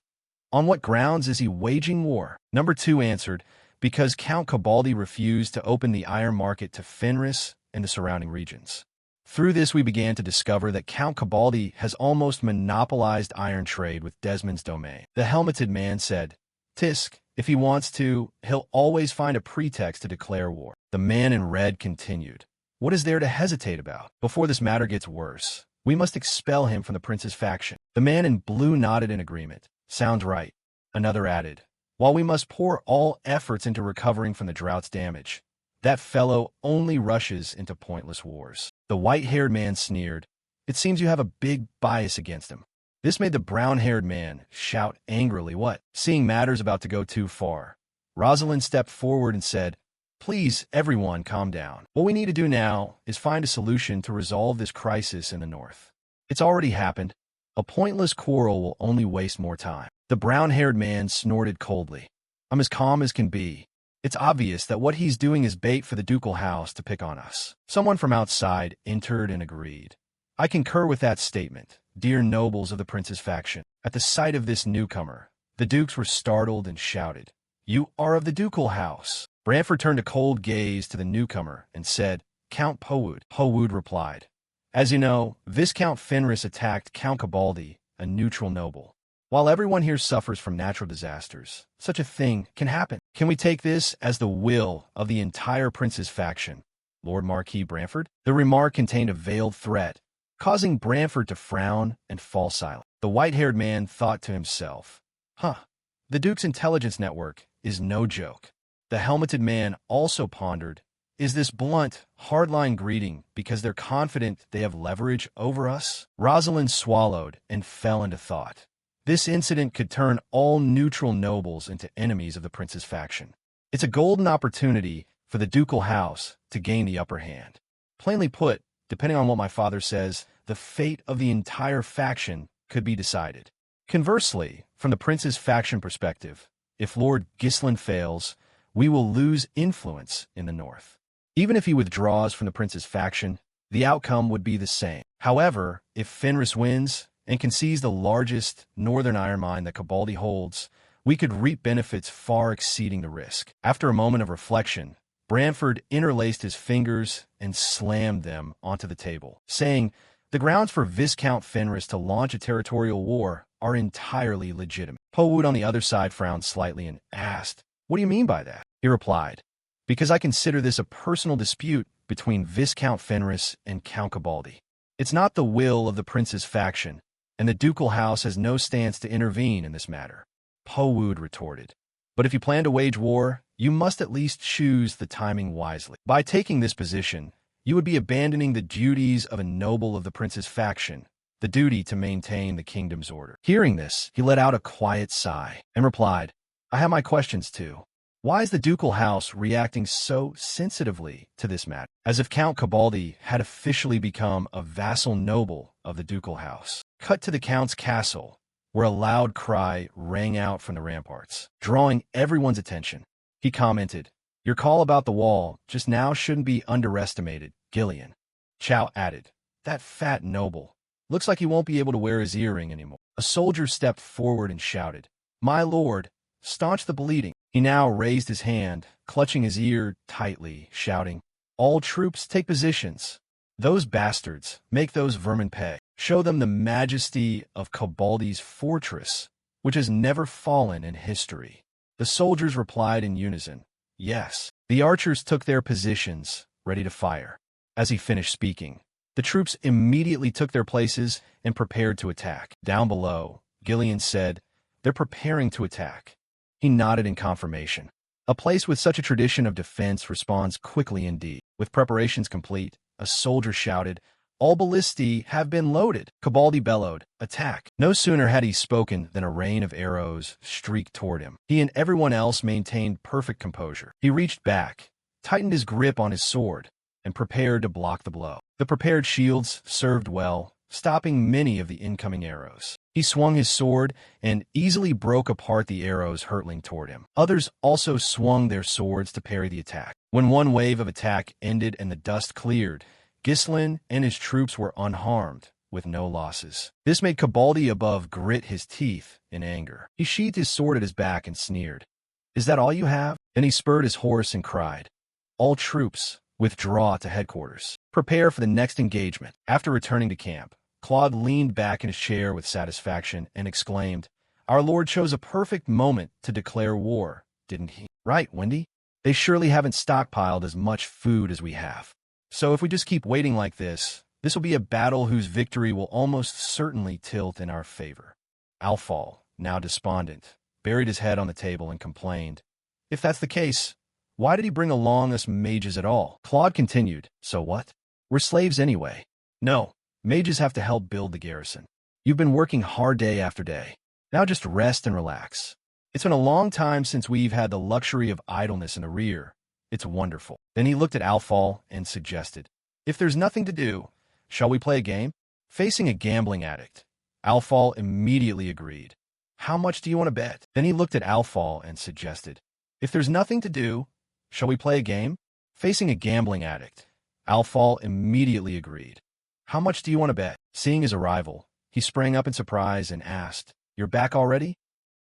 "On what grounds is he waging war?" Number 2 answered, "Because Count Cabaldi refused to open the iron market to Fenris and the surrounding regions." Through this, we began to discover that Count Cabaldi has almost monopolized iron trade with Desmond's domain. The helmeted man said, "Tisk, if he wants to, he'll always find a pretext to declare war." The man in red continued, "What is there to hesitate about? Before this matter gets worse, we must expel him from the prince's faction." The man in blue nodded in agreement. "Sounds right." Another added, "While we must pour all efforts into recovering from the drought's damage, that fellow only rushes into pointless wars." The white-haired man sneered, "It seems you have a big bias against him." This made the brown-haired man shout angrily, "What?" Seeing matters about to go too far, Rosalind stepped forward and said, "Please, everyone, calm down. What we need to do now is find a solution to resolve this crisis in the north. It's already happened. A pointless quarrel will only waste more time." The brown-haired man snorted coldly. "I'm as calm as can be. It's obvious that what he's doing is bait for the ducal house to pick on us." Someone from outside entered and agreed. "I concur with that statement, dear nobles of the prince's faction." At the sight of this newcomer, the dukes were startled and shouted, "You are of the ducal house." Branford turned a cold gaze to the newcomer and said, "Count Powood." Powood replied, "As you know, Viscount Fenris attacked Count Cabaldi, a neutral noble. While everyone here suffers from natural disasters, such a thing can happen. Can we take this as the will of the entire prince's faction, Lord Marquis Branford?" The remark contained a veiled threat, causing Branford to frown and fall silent. The white-haired man thought to himself, the Duke's intelligence network is no joke. The helmeted man also pondered, is this blunt, hardline greeting because they're confident they have leverage over us? Rosalind swallowed and fell into thought. This incident could turn all neutral nobles into enemies of the prince's faction. It's a golden opportunity for the ducal house to gain the upper hand. Plainly put, depending on what my father says, the fate of the entire faction could be decided. Conversely, from the prince's faction perspective, if Lord Ghislain fails, we will lose influence in the north. Even if he withdraws from the prince's faction, the outcome would be the same. However, if Fenris wins and can seize the largest northern iron mine that Cabaldi holds, we could reap benefits far exceeding the risk. After a moment of reflection, Branford interlaced his fingers and slammed them onto the table, saying, "The grounds for Viscount Fenris to launch a territorial war are entirely legitimate." Powood on the other side frowned slightly and asked, "What do you mean by that?" He replied, "Because I consider this a personal dispute between Viscount Fenris and Count Cabaldi. It's not the will of the prince's faction, and the ducal house has no stance to intervene in this matter." Powood retorted, "But if you plan to wage war, you must at least choose the timing wisely. By taking this position, you would be abandoning the duties of a noble of the prince's faction, the duty to maintain the kingdom's order." Hearing this, he let out a quiet sigh and replied, "I have my questions too. Why is the ducal house reacting so sensitively to this matter, as if Count Cabaldi had officially become a vassal noble of the ducal house?" Cut to the count's castle, where a loud cry rang out from the ramparts, drawing everyone's attention. He commented, "Your call about the wall just now shouldn't be underestimated, Gillian." Chow added, "That fat noble. Looks like he won't be able to wear his earring anymore." A soldier stepped forward and shouted, "My lord, staunch the bleeding." He now raised his hand, clutching his ear tightly, shouting, "All troops take positions. Those bastards, make those vermin pay. Show them the majesty of Cabaldi's fortress, which has never fallen in history." The soldiers replied in unison, "Yes." The archers took their positions, ready to fire. As he finished speaking, the troops immediately took their places and prepared to attack. Down below, Gillian said, "They're preparing to attack." He nodded in confirmation. A place with such a tradition of defense responds quickly indeed. With preparations complete, a soldier shouted, "All ballistae have been loaded." Cabaldi bellowed, "Attack." No sooner had he spoken than a rain of arrows streaked toward him. He and everyone else maintained perfect composure. He reached back, tightened his grip on his sword, and prepared to block the blow. The prepared shields served well, stopping many of the incoming arrows. He swung his sword and easily broke apart the arrows hurtling toward him. Others also swung their swords to parry the attack. When one wave of attack ended and the dust cleared, Ghislain and his troops were unharmed, with no losses. This made Cabaldi above grit his teeth in anger. He sheathed his sword at his back and sneered, "Is that all you have?" Then he spurred his horse and cried, "All troops, withdraw to headquarters." Prepare for the next engagement. After returning to camp, Claude leaned back in his chair with satisfaction and exclaimed, "Our Lord chose a perfect moment to declare war, didn't he? Right, Wendy? They surely haven't stockpiled as much food as we have. So if we just keep waiting like this will be a battle whose victory will almost certainly tilt in our favor." Alfal, now despondent, buried his head on the table and complained, "If that's the case, why did he bring along us mages at all?" Claude continued, "So what? We're slaves anyway. No, mages have to help build the garrison. You've been working hard day after day. Now just rest and relax. It's been a long time since we've had the luxury of idleness in the rear. It's wonderful." Then he looked at Alfal and suggested, "If there's nothing to do, shall we play a game?" Facing a gambling addict, Alfal immediately agreed. "How much do you want to bet?" Then he looked at Alfal and suggested, "If there's nothing to do, shall we play a game?" Facing a gambling addict, Alfal immediately agreed. "How much do you want to bet?" Seeing his arrival, he sprang up in surprise and asked, "You're back already?"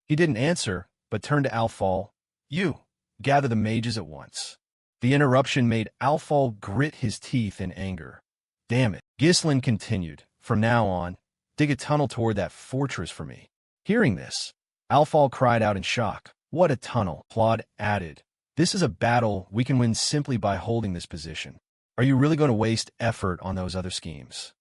He didn't answer, but turned to Alfal. "You, gather the mages at once." The interruption made Alfal grit his teeth in anger. "Damn it." Ghislain continued, "From now on, dig a tunnel toward that fortress for me." Hearing this, Alfal cried out in shock. "What a tunnel?" Claude added, "This is a battle we can win simply by holding this position. Are you really going to waste effort on those other schemes?"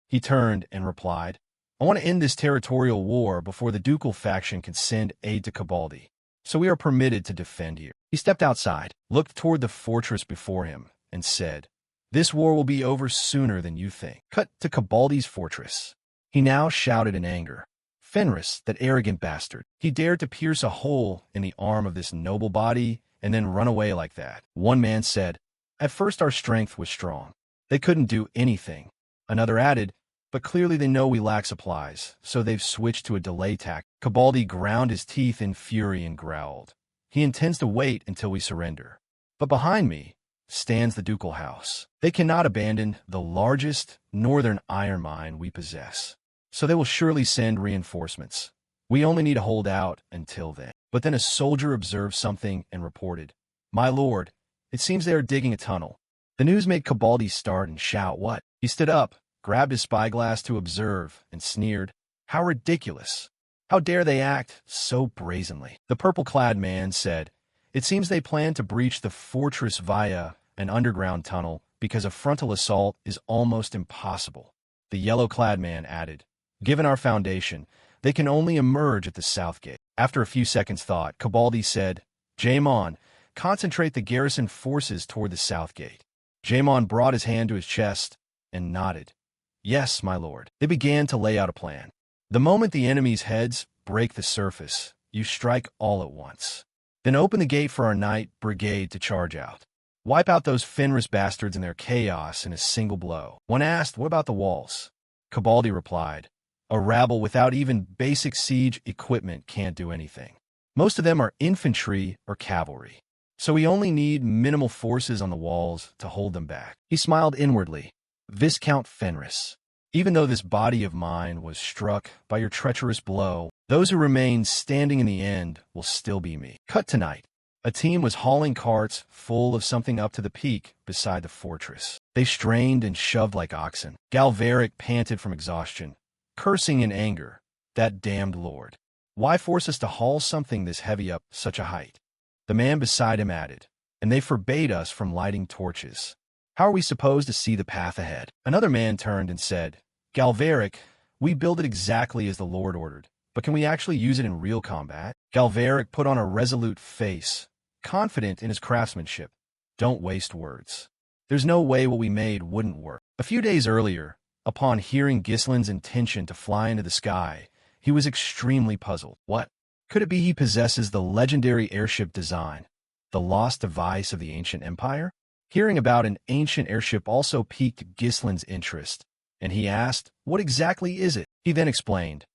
He turned and replied, "I want to end this territorial war before the ducal faction can send aid to Cabaldi, so we are permitted to defend here." He stepped outside, looked toward the fortress before him, and said, "This war will be over sooner than you think." Cut to Cabaldi's fortress. He now shouted in anger, "Fenris, that arrogant bastard. He dared to pierce a hole in the arm of this noble body and then run away like that." One man said, "At first our strength was strong. They couldn't do anything." Another added, "But clearly they know we lack supplies, so they've switched to a delay tactic." Cabaldi ground his teeth in fury and growled, "He intends to wait until we surrender. But behind me stands the ducal house. They cannot abandon the largest northern iron mine we possess, so they will surely send reinforcements. We only need to hold out until then." But then a soldier observed something and reported, "My lord, it seems they are digging a tunnel." The news made Cabaldi start and shout, "What?" He stood up, grabbed his spyglass to observe, and sneered, "How ridiculous! How dare they act so brazenly?" The purple-clad man said, "It seems they plan to breach the fortress via an underground tunnel because a frontal assault is almost impossible." The yellow-clad man added, "Given our foundation, they can only emerge at the south gate." After a few seconds' thought, Cabaldi said, "Jaimon, concentrate the garrison forces toward the south gate." Jaimon brought his hand to his chest and nodded. "Yes, my lord." They began to lay out a plan. "The moment the enemy's heads break the surface, you strike all at once. Then open the gate for our knight brigade to charge out. Wipe out those Fenris bastards and their chaos in a single blow." One asked, "What about the walls?" Cabaldi replied, "A rabble without even basic siege equipment can't do anything. Most of them are infantry or cavalry, so we only need minimal forces on the walls to hold them back." He smiled inwardly. "Viscount Fenris, even though this body of mine was struck by your treacherous blow, those who remain standing in the end will still be me." Cut tonight. A team was hauling carts full of something up to the peak beside the fortress. They strained and shoved like oxen. Galveric panted from exhaustion, cursing in anger, "That damned lord. Why force us to haul something this heavy up such a height?" The man beside him added, "And they forbade us from lighting torches. How are we supposed to see the path ahead?" Another man turned and said, "Galveric, we build it exactly as the Lord ordered, but can we actually use it in real combat?" Galveric put on a resolute face, confident in his craftsmanship. "Don't waste words. There's no way what we made wouldn't work." A few days earlier, upon hearing Ghislain's intention to fly into the sky, he was extremely puzzled. What? Could it be he possesses the legendary airship design, the lost device of the ancient empire? Hearing about an ancient airship also piqued Ghislain's interest, and he asked, "What exactly is it?" He then explained,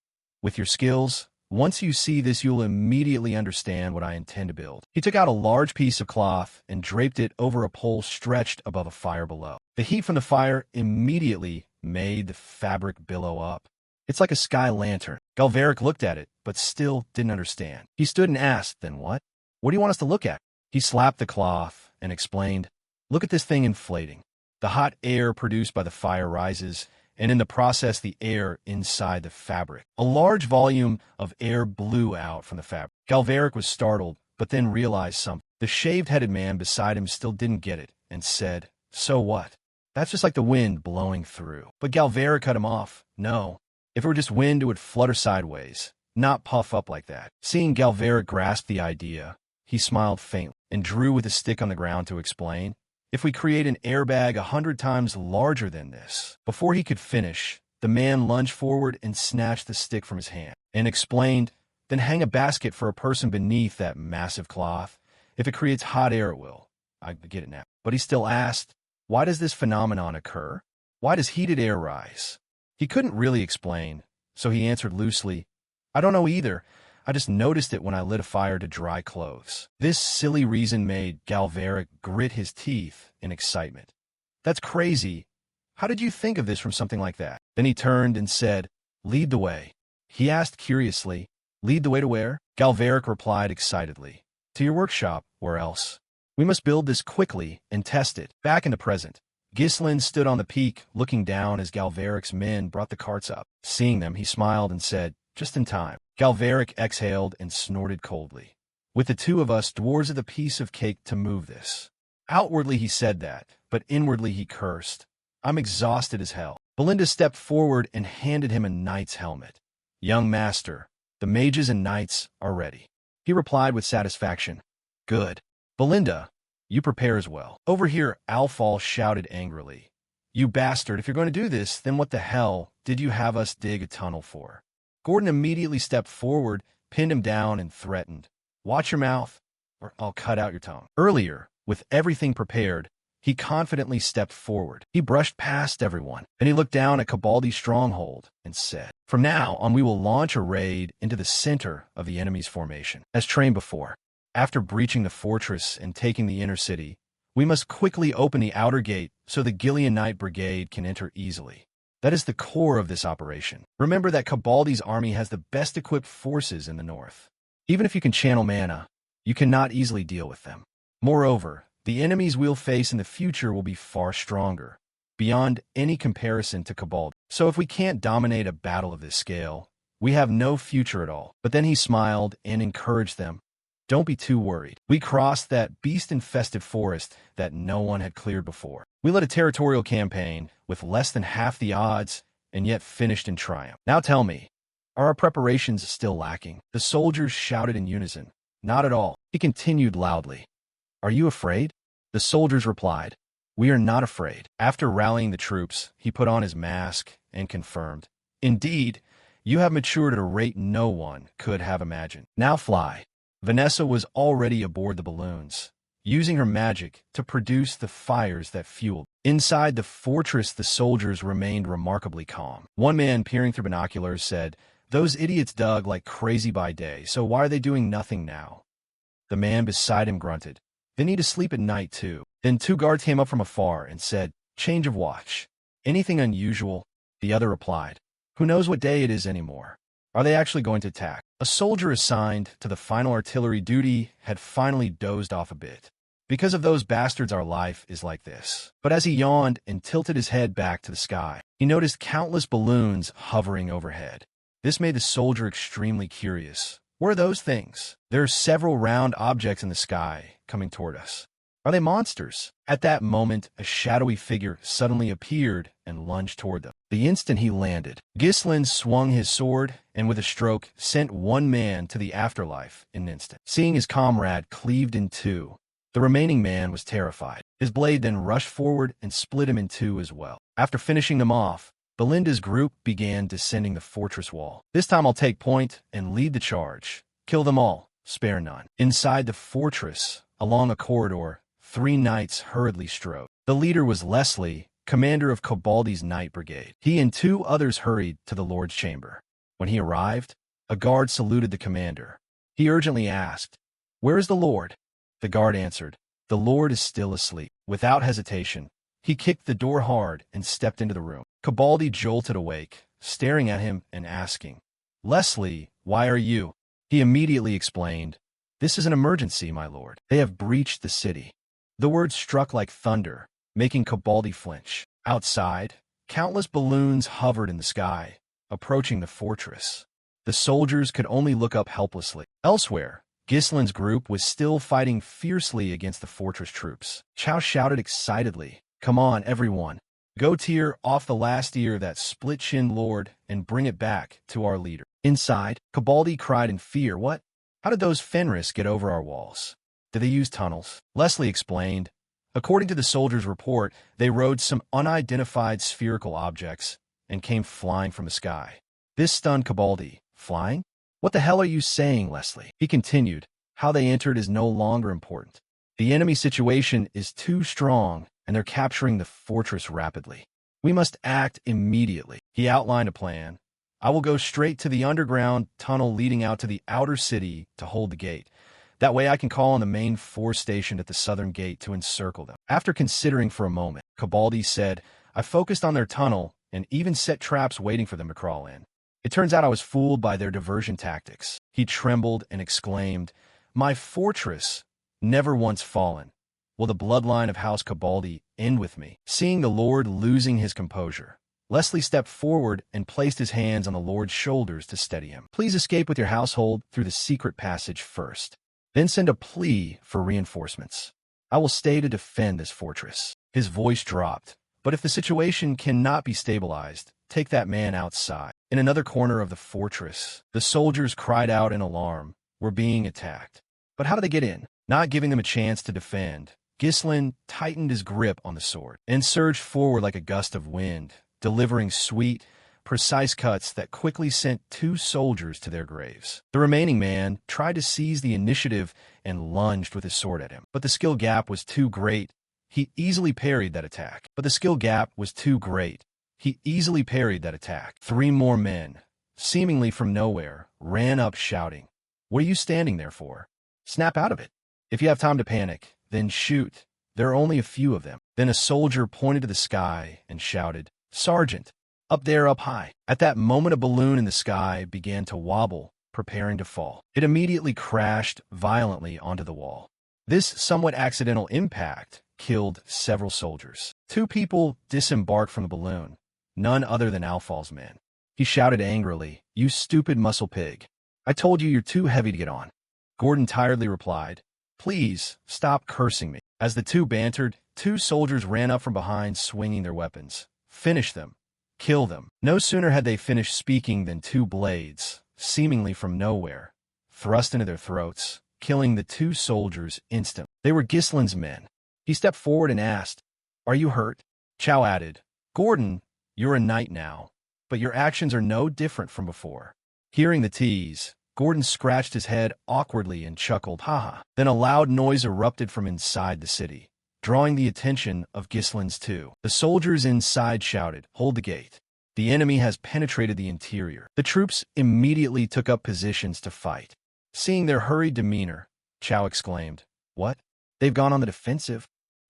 "With your skills, once you see this you'll immediately understand what I intend to build." He took out a large piece of cloth and draped it over a pole stretched above a fire below. The heat from the fire immediately made the fabric billow up. "It's like a sky lantern." Galveric looked at it, but still didn't understand. He stood and asked, "Then what? What do you want us to look at?" He slapped the cloth and explained, "Look at this thing inflating. The hot air produced by the fire rises, and in the process the air inside the fabric. A large volume of air blew out from the fabric. Galveric was startled, but then realized something. The shaved-headed man beside him still didn't get it, and said, "So what? That's just like the wind blowing through." But Galveric cut him off. "No. If it were just wind, it would flutter sideways, not puff up like that." Seeing Galveric grasp the idea, he smiled faintly and drew with his stick on the ground to explain, "If we create an airbag 100 times larger than this." Before he could finish, the man lunged forward and snatched the stick from his hand, and explained, "Then hang a basket for a person beneath that massive cloth. If it creates hot air, it will." I get it now. But he still asked, "Why does this phenomenon occur? Why does heated air rise?" He couldn't really explain, so he answered loosely, "I don't know either. I just noticed it when I lit a fire to dry clothes." This silly reason made Galveric grit his teeth in excitement. "That's crazy. How did you think of this from something like that?" Then he turned and said, "Lead the way." He asked curiously, "Lead the way to where?" Galveric replied excitedly, "To your workshop. Where else? We must build this quickly and test it." Back in the present, Ghislain stood on the peak, looking down as Galveric's men brought the carts up. Seeing them, he smiled and said, "Just in time." Galveric exhaled and snorted coldly. "With the two of us, dwarves are the piece of cake to move this." Outwardly he said that, but inwardly he cursed. "I'm exhausted as hell." Belinda stepped forward and handed him a knight's helmet. "Young master, the mages and knights are ready." He replied with satisfaction. "Good. Belinda, you prepare as well." Over here, Alfal shouted angrily, "You bastard, if you're going to do this, then what the hell did you have us dig a tunnel for?" Gordon immediately stepped forward, pinned him down, and threatened, "Watch your mouth, or I'll cut out your tongue." Earlier, with everything prepared, he confidently stepped forward. He brushed past everyone, and he looked down at Cabaldi's stronghold and said, "From now on we will launch a raid into the center of the enemy's formation, as trained before. After breaching the fortress and taking the inner city, we must quickly open the outer gate so the Gileonite brigade can enter easily. That is the core of this operation. Remember that Cabaldi's army has the best equipped forces in the north. Even if you can channel mana, you cannot easily deal with them. Moreover, the enemies we'll face in the future will be far stronger, beyond any comparison to Cabaldi. So if we can't dominate a battle of this scale, we have no future at all." But then he smiled and encouraged them, "Don't be too worried. We crossed that beast-infested forest that no one had cleared before. We led a territorial campaign with less than half the odds and yet finished in triumph. Now tell me, are our preparations still lacking?" The soldiers shouted in unison. "Not at all." He continued loudly, "Are you afraid?" The soldiers replied, "We are not afraid." After rallying the troops, he put on his mask and confirmed, "Indeed, you have matured at a rate no one could have imagined. Now fly." Vanessa was already aboard the balloons, using her magic to produce the fires that fueled. Inside the fortress, the soldiers remained remarkably calm. One man, peering through binoculars, said, "Those idiots dug like crazy by day, so why are they doing nothing now?" The man beside him grunted, "They need to sleep at night, too." Then two guards came up from afar and said, "Change of watch. Anything unusual?" The other replied, "Who knows what day it is anymore? Are they actually going to attack?" A soldier assigned to the final artillery duty had finally dozed off a bit. "Because of those bastards, our life is like this." But as he yawned and tilted his head back to the sky, he noticed countless balloons hovering overhead. This made the soldier extremely curious. "What are those things?" "There are several round objects in the sky coming toward us." "Are they monsters?" At that moment, a shadowy figure suddenly appeared and lunged toward them. The instant he landed, Ghislain swung his sword and with a stroke sent one man to the afterlife in an instant. Seeing his comrade cleaved in two, the remaining man was terrified. His blade then rushed forward and split him in two as well. After finishing them off, Belinda's group began descending the fortress wall. "This time I'll take point and lead the charge. Kill them all, spare none." Inside the fortress, along a corridor, three knights hurriedly strode. The leader was Leslie, commander of Cabaldi's Knight Brigade. He and two others hurried to the Lord's chamber. When he arrived, a guard saluted the commander. He urgently asked, "Where is the Lord?" The guard answered, "The Lord is still asleep." Without hesitation, he kicked the door hard and stepped into the room. Cabaldi jolted awake, staring at him and asking, "Leslie, why are you?" He immediately explained, "This is an emergency, my lord. They have breached the city." The words struck like thunder, making Cabaldi flinch. Outside, countless balloons hovered in the sky, approaching the fortress. The soldiers could only look up helplessly. Elsewhere, Gislin's group was still fighting fiercely against the fortress troops. Chow shouted excitedly, "Come on, everyone. Go tear off the last ear of that split-chin lord and bring it back to our leader." Inside, Cabaldi cried in fear, "What? How did those Fenris get over our walls? Did they use tunnels?" Leslie explained. According to the soldiers' report, they rode some unidentified spherical objects and came flying from the sky. This stunned Cabaldi. "Flying? What the hell are you saying, Leslie?" He continued. "How they entered is no longer important. The enemy situation is too strong, and they're capturing the fortress rapidly. We must act immediately." He outlined a plan. "I will go straight to the underground tunnel leading out to the outer city to hold the gate. That way I can call on the main force stationed at the southern gate to encircle them." After considering for a moment, Cabaldi said, "I focused on their tunnel and even set traps waiting for them to crawl in. It turns out I was fooled by their diversion tactics." He trembled and exclaimed, "My fortress, never once fallen. Will the bloodline of House Cabaldi end with me?" Seeing the Lord losing his composure, Leslie stepped forward and placed his hands on the Lord's shoulders to steady him. "Please escape with your household through the secret passage first. Then send a plea for reinforcements. I will stay to defend this fortress." His voice dropped. "But if the situation cannot be stabilized, take that man outside." In another corner of the fortress, the soldiers cried out in alarm. "We're being attacked." But how do they get in? Not giving them a chance to defend, Gislin tightened his grip on the sword and surged forward like a gust of wind, delivering sweet, precise cuts that quickly sent 2 soldiers to their graves. The remaining man tried to seize the initiative and lunged with his sword at him. But the skill gap was too great. He easily parried that attack. 3 more men, seemingly from nowhere, ran up shouting, "What are you standing there for? Snap out of it. If you have time to panic, then shoot. There are only a few of them." Then a soldier pointed to the sky and shouted, "Sergeant, up there, up high." At that moment, a balloon in the sky began to wobble, preparing to fall. It immediately crashed violently onto the wall. This somewhat accidental impact killed several soldiers. 2 people disembarked from the balloon, none other than Alfal's men. He shouted angrily, "You stupid muscle pig. I told you you're too heavy to get on." Gordon tiredly replied, "Please, stop cursing me." As the 2 bantered, 2 soldiers ran up from behind swinging their weapons. "Finish them. Kill them." No sooner had they finished speaking than 2 blades, seemingly from nowhere, thrust into their throats, killing the 2 soldiers instantly. They were Gislin's men. He stepped forward and asked, "Are you hurt?" Chow added, "Gordon, you're a knight now, but your actions are no different from before." Hearing the tease, Gordon scratched his head awkwardly and chuckled, "Haha." Then a loud noise erupted from inside the city, drawing the attention of Gislin's 2. The soldiers inside shouted, "Hold the gate. The enemy has penetrated the interior." The troops immediately took up positions to fight. Seeing their hurried demeanor, Chow exclaimed, "What? They've gone on the defensive?"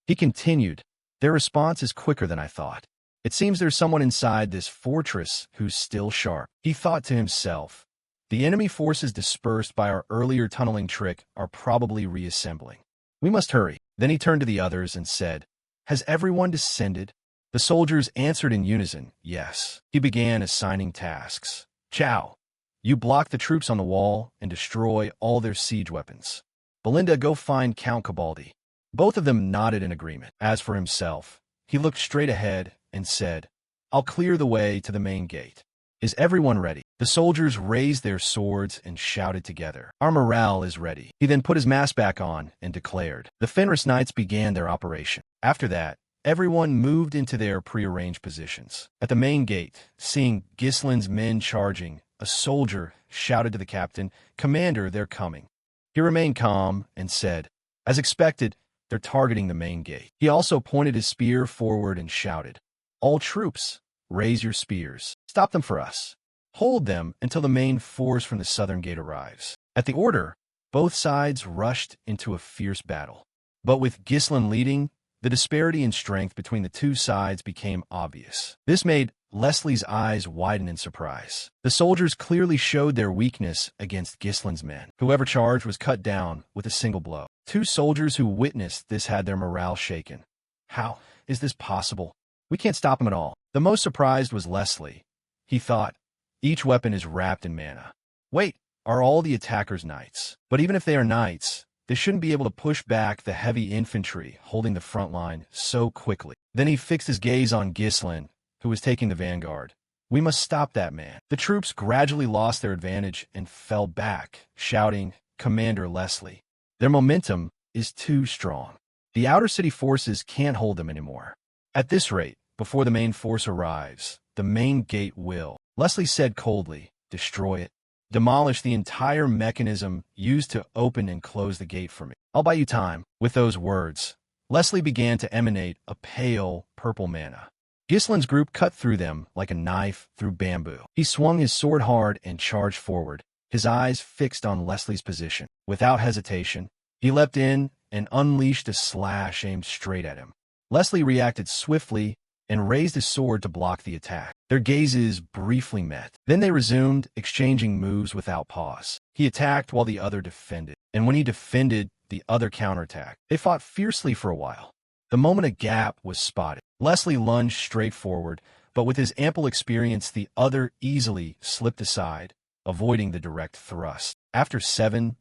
He continued, "Their response is quicker than I thought. It seems there's someone inside this fortress who's still sharp." He thought to himself, "The enemy forces dispersed by our earlier tunneling trick are probably reassembling. We must hurry." Then he turned to the others and said, "Has everyone descended?" The soldiers answered in unison, "Yes." He began assigning tasks. "Chow, you block the troops on the wall and destroy all their siege weapons. Belinda, go find Count Cabaldi." Both of them nodded in agreement. As for himself, he looked straight ahead and said, "I'll clear the way to the main gate. Is everyone ready?" The soldiers raised their swords and shouted together, "Our morale is ready." He then put his mask back on and declared. The Fenris Knights began their operation. After that, everyone moved into their prearranged positions. At the main gate, seeing Gislin's men charging, a soldier shouted to the captain, "Commander, they're coming." He remained calm and said, "As expected, they're targeting the main gate." He also pointed his spear forward and shouted, "All troops, raise your spears. Stop them for us. Hold them until the main force from the southern gate arrives." At the order, both sides rushed into a fierce battle. But with Gislin leading, the disparity in strength between the 2 sides became obvious. This made Leslie's eyes widen in surprise. The soldiers clearly showed their weakness against Gislin's men. Whoever charged was cut down with a single blow. 2 soldiers who witnessed this had their morale shaken. How is this possible? We can't stop him at all. The most surprised was Leslie. He thought, each weapon is wrapped in mana. Wait, are all the attackers knights? But even if they are knights, they shouldn't be able to push back the heavy infantry holding the front line so quickly. Then he fixed his gaze on Ghislain, who was taking the vanguard. We must stop that man. The troops gradually lost their advantage and fell back, shouting, Commander Leslie. Their momentum is too strong. The outer city forces can't hold them anymore. At this rate, before the main force arrives, the main gate will, Leslie said coldly, destroy it. Demolish the entire mechanism used to open and close the gate for me. I'll buy you time. With those words, Leslie began to emanate a pale, purple mana. Ghislain's group cut through them like a knife through bamboo. He swung his sword hard and charged forward, his eyes fixed on Leslie's position. Without hesitation, he leapt in and unleashed a slash aimed straight at him. Leslie reacted swiftly and raised his sword to block the attack. Their gazes briefly met. Then they resumed, exchanging moves without pause. He attacked while the other defended, and when he defended, the other counterattacked. They fought fiercely for a while. The moment a gap was spotted, Leslie lunged straight forward, but with his ample experience, the other easily slipped aside, avoiding the direct thrust. After 7,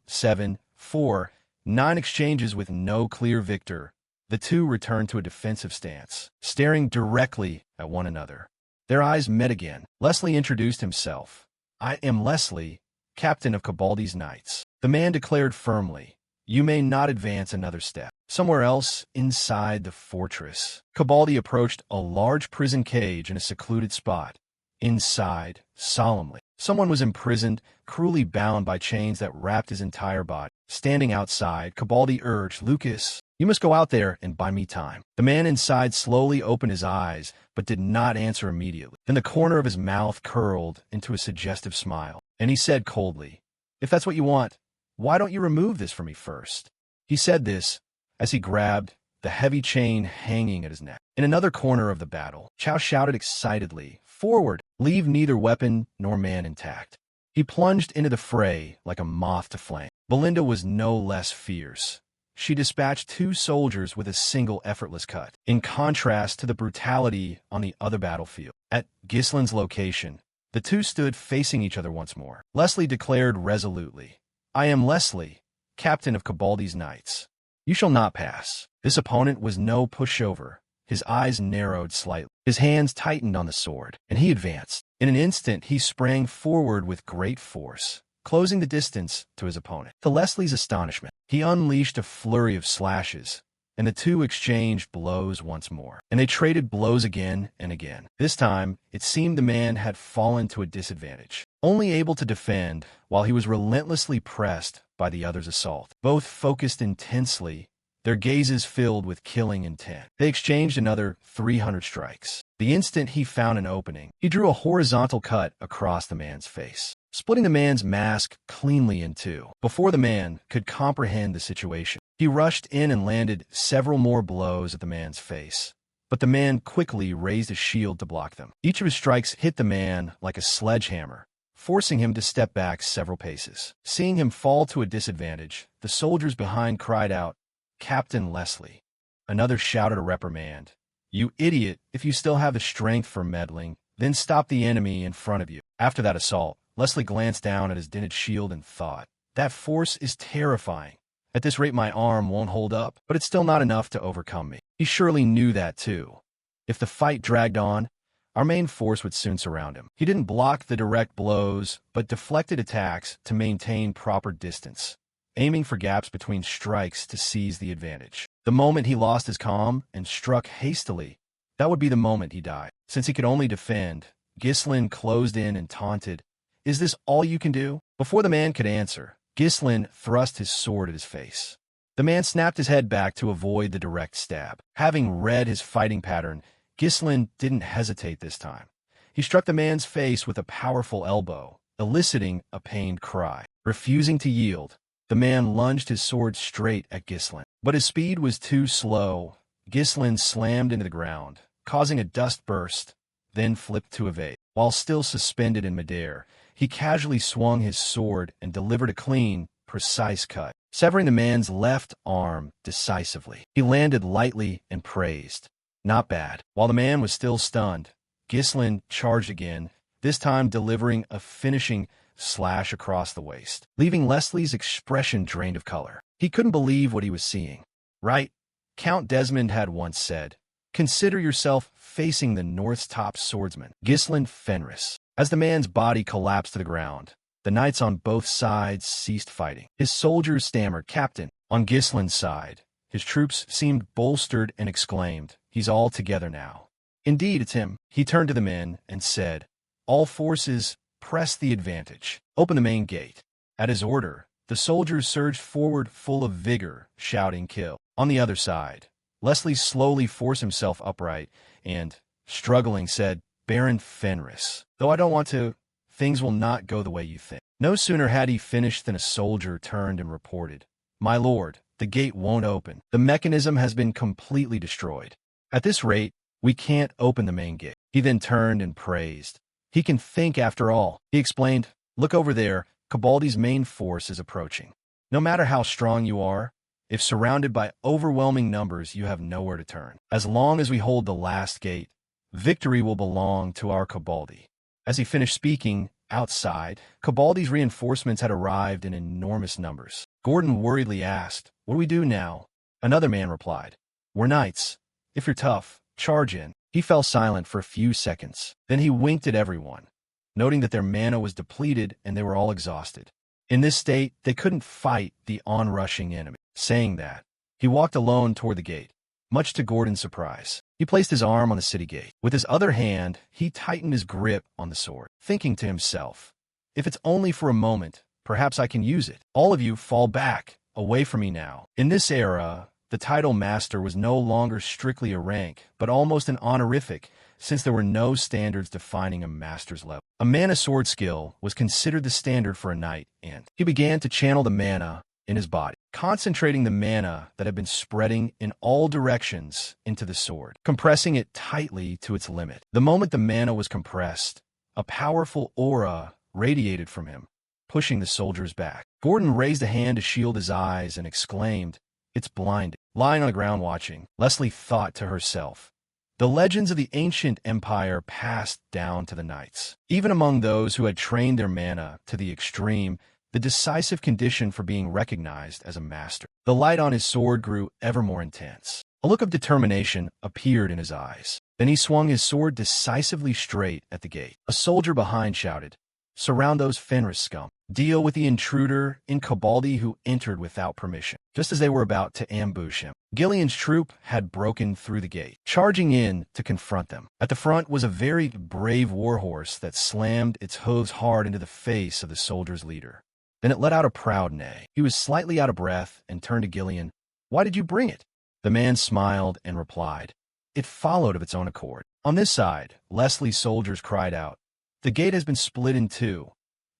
4, 9 exchanges with no clear victor, the two returned to a defensive stance, staring directly at one another. Their eyes met again. Leslie introduced himself. I am Leslie, captain of Cabaldi's Knights. The man declared firmly, you may not advance another step. Somewhere else, inside the fortress, Cabaldi approached a large prison cage in a secluded spot. Inside, solemnly, someone was imprisoned, cruelly bound by chains that wrapped his entire body. Standing outside, Cabaldi urged, Lucas, you must go out there and buy me time. The man inside slowly opened his eyes, but did not answer immediately. Then the corner of his mouth curled into a suggestive smile, and he said coldly, if that's what you want, why don't you remove this for me first? He said this as he grabbed the heavy chain hanging at his neck. In another corner of the battle, Chow shouted excitedly, forward, leave neither weapon nor man intact. He plunged into the fray like a moth to flame. Belinda was no less fierce. She dispatched 2 soldiers with a single effortless cut, in contrast to the brutality on the other battlefield. At Ghislain's location, the two stood facing each other once more. Leslie declared resolutely, I am Leslie, captain of Cabaldi's Knights. You shall not pass. This opponent was no pushover. His eyes narrowed slightly. His hands tightened on the sword, and he advanced. In an instant, he sprang forward with great force, closing the distance to his opponent. To Leslie's astonishment, he unleashed a flurry of slashes, and the two exchanged blows once more. And they traded blows again and again. This time, it seemed the man had fallen to a disadvantage, only able to defend while he was relentlessly pressed by the other's assault. Both focused intensely, their gazes filled with killing intent. They exchanged another 300 strikes. The instant he found an opening, he drew a horizontal cut across the man's face, splitting the man's mask cleanly in two. Before the man could comprehend the situation, he rushed in and landed several more blows at the man's face. But the man quickly raised his shield to block them. Each of his strikes hit the man like a sledgehammer, forcing him to step back several paces. Seeing him fall to a disadvantage, the soldiers behind cried out, Captain Leslie. Another shouted a reprimand. You idiot, if you still have the strength for meddling, then stop the enemy in front of you. After that assault, Leslie glanced down at his dented shield and thought, that force is terrifying. At this rate my arm won't hold up, but it's still not enough to overcome me. He surely knew that too. If the fight dragged on, our main force would soon surround him. He didn't block the direct blows, but deflected attacks to maintain proper distance, aiming for gaps between strikes to seize the advantage. The moment he lost his calm and struck hastily, that would be the moment he died. Since he could only defend, Ghislain closed in and taunted, Is this all you can do? Before the man could answer, Ghislain thrust his sword at his face. The man snapped his head back to avoid the direct stab. Having read his fighting pattern, Ghislain didn't hesitate this time. He struck the man's face with a powerful elbow, eliciting a pained cry. Refusing to yield, the man lunged his sword straight at Ghislain. But his speed was too slow. Ghislain slammed into the ground, causing a dust burst, then flipped to evade. While still suspended in midair, he casually swung his sword and delivered a clean, precise cut. severing the man's left arm decisively. He landed lightly and praised. Not bad. While the man was still stunned, Ghislain charged again, this time delivering a finishing slash across the waist, leaving Leslie's expression drained of color. He couldn't believe what he was seeing. Right? Count Desmond had once said, "Consider yourself facing the North's top swordsman, Ghislain Fenris." As the man's body collapsed to the ground, the knights on both sides ceased fighting. His soldiers stammered, "Captain." On Ghislain's side, his troops seemed bolstered and exclaimed, "He's all together now." "Indeed, it's him." He turned to the men and said, "All forces, press the advantage. Open the main gate." At his order, the soldiers surged forward full of vigor, shouting, "Kill." On the other side, Leslie slowly forced himself upright and, struggling, said, "Baron Fenris, though I don't want to, things will not go the way you think." No sooner had he finished than a soldier turned and reported, "My lord, the gate won't open. The mechanism has been completely destroyed. At this rate, we can't open the main gate." He then turned and praised. "He can think after all." He explained, "Look over there, Cabaldi's main force is approaching. No matter how strong you are, if surrounded by overwhelming numbers, you have nowhere to turn. As long as we hold the last gate, victory will belong to our Cabaldi." As he finished speaking, outside, Cabaldi's reinforcements had arrived in enormous numbers. Gordon worriedly asked, "What do we do now?" Another man replied, "We're knights. If you're tough, charge in." He fell silent for a few seconds. Then he winked at everyone, noting that their mana was depleted and they were all exhausted. In this state, they couldn't fight the onrushing enemy. Saying that, he walked alone toward the gate. Much to Gordon's surprise, he placed his arm on the city gate. With his other hand, he tightened his grip on the sword, thinking to himself, "If it's only for a moment, perhaps I can use it. All of you fall back, away from me now." In this era, the title master was no longer strictly a rank, but almost an honorific, since there were no standards defining a master's level. A mana sword skill was considered the standard for a knight, and he began to channel the mana in his body, concentrating the mana that had been spreading in all directions into the sword, compressing it tightly to its limit. The moment the mana was compressed, a powerful aura radiated from him, pushing the soldiers back. Gordon raised a hand to shield his eyes and exclaimed, "It's blinding." Lying on the ground watching, Leslie thought to herself, the legends of the ancient empire passed down to the knights. Even among those who had trained their mana to the extreme, the decisive condition for being recognized as a master. The light on his sword grew ever more intense. A look of determination appeared in his eyes. Then he swung his sword decisively straight at the gate. A soldier behind shouted, "Surround those Fenris scum. Deal with the intruder in Cabaldi who entered without permission." Just as they were about to ambush him, Gillian's troop had broken through the gate, charging in to confront them. At the front was a very brave warhorse that slammed its hooves hard into the face of the soldier's leader. Then it let out a proud neigh. He was slightly out of breath and turned to Gillian. "Why did you bring it?" The man smiled and replied, "It followed of its own accord." On this side, Leslie's soldiers cried out, "The gate has been split in two.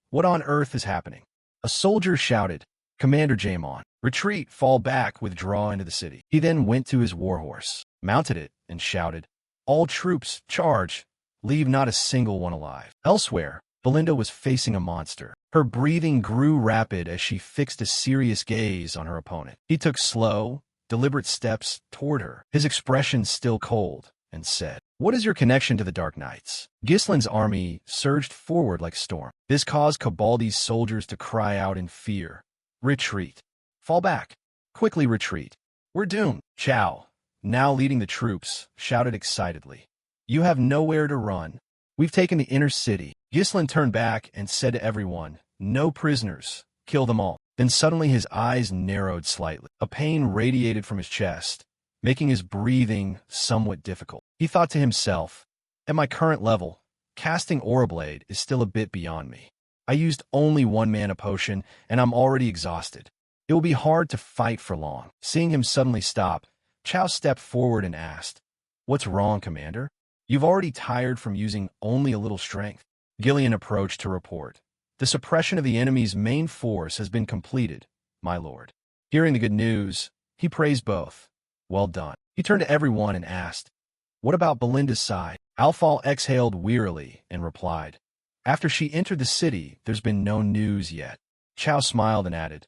What on earth is happening?" A soldier shouted, "Commander Jamon, retreat, fall back, withdraw into the city." He then went to his warhorse, mounted it, and shouted, "All troops, charge! Leave not a single one alive." Elsewhere, Belinda was facing a monster. Her breathing grew rapid as she fixed a serious gaze on her opponent. He took slow, deliberate steps toward her, his expression still cold, and said, "What is your connection to the Dark Knights?" Ghislain's army surged forward like a storm. This caused Cabaldi's soldiers to cry out in fear, "Retreat! Fall back! Quickly retreat! We're doomed!" Chow, now leading the troops, shouted excitedly, "You have nowhere to run. We've taken the inner city." Ghislain turned back and said to everyone, "No prisoners. Kill them all." Then suddenly his eyes narrowed slightly. A pain radiated from his chest, making his breathing somewhat difficult. He thought to himself, "At my current level, casting Aura Blade is still a bit beyond me. I used only one mana potion, and I'm already exhausted. It will be hard to fight for long." Seeing him suddenly stop, Chow stepped forward and asked, "What's wrong, Commander? You've already tired from using only a little strength." Gillian approached to report, "The suppression of the enemy's main force has been completed, my lord." Hearing the good news, he praised both. "Well done." He turned to everyone and asked, "What about Belinda's side?" Alfal exhaled wearily and replied, "After she entered the city, there's been no news yet." Chow smiled and added,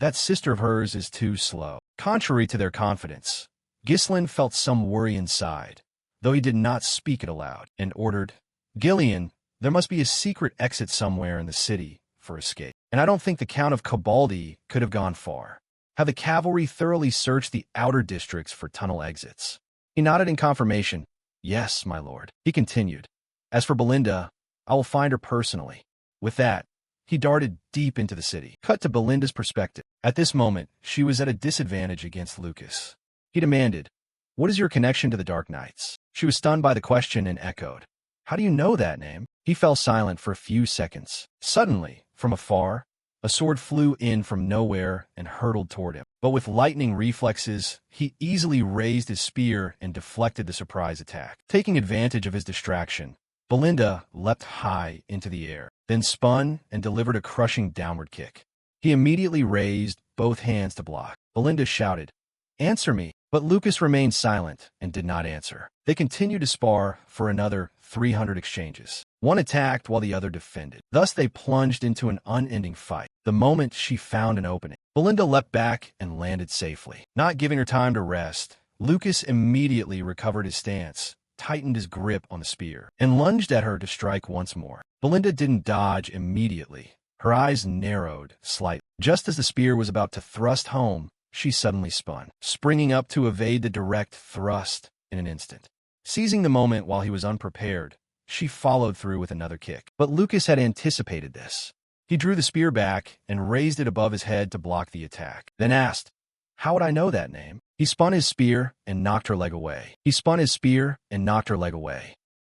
That sister of hers is too slow. Contrary to their confidence, Ghislain felt some worry inside, though he did not speak it aloud, and ordered, Gillian, there must be a secret exit somewhere in the city for escape. And I don't think the Count of Cobaldi could have gone far. Have the cavalry thoroughly searched the outer districts for tunnel exits? He nodded in confirmation. Yes, my lord. He continued. As for Belinda, I will find her personally. With that, he darted deep into the city. Cut to Belinda's perspective. At this moment, she was at a disadvantage against Lucas. He demanded, What is your connection to the Dark Knights? She was stunned by the question and echoed, How do you know that name? He fell silent for a few seconds. Suddenly, from afar, a sword flew in from nowhere and hurtled toward him. But with lightning reflexes, he easily raised his spear and deflected the surprise attack. Taking advantage of his distraction, Belinda leapt high into the air, then spun and delivered a crushing downward kick. He immediately raised both hands to block. Belinda shouted, Answer me! But Lucas remained silent and did not answer. They continued to spar for another 300 exchanges. One attacked while the other defended. Thus they plunged into an unending fight. The moment she found an opening, Belinda leapt back and landed safely. Not giving her time to rest, Lucas immediately recovered his stance, tightened his grip on the spear, and lunged at her to strike once more. Belinda didn't dodge immediately. Her eyes narrowed slightly. Just as the spear was about to thrust home, she suddenly spun, springing up to evade the direct thrust in an instant. Seizing the moment while he was unprepared, she followed through with another kick. But Lucas had anticipated this. He drew the spear back and raised it above his head to block the attack, then asked, How would I know that name? He spun his spear and knocked her leg away.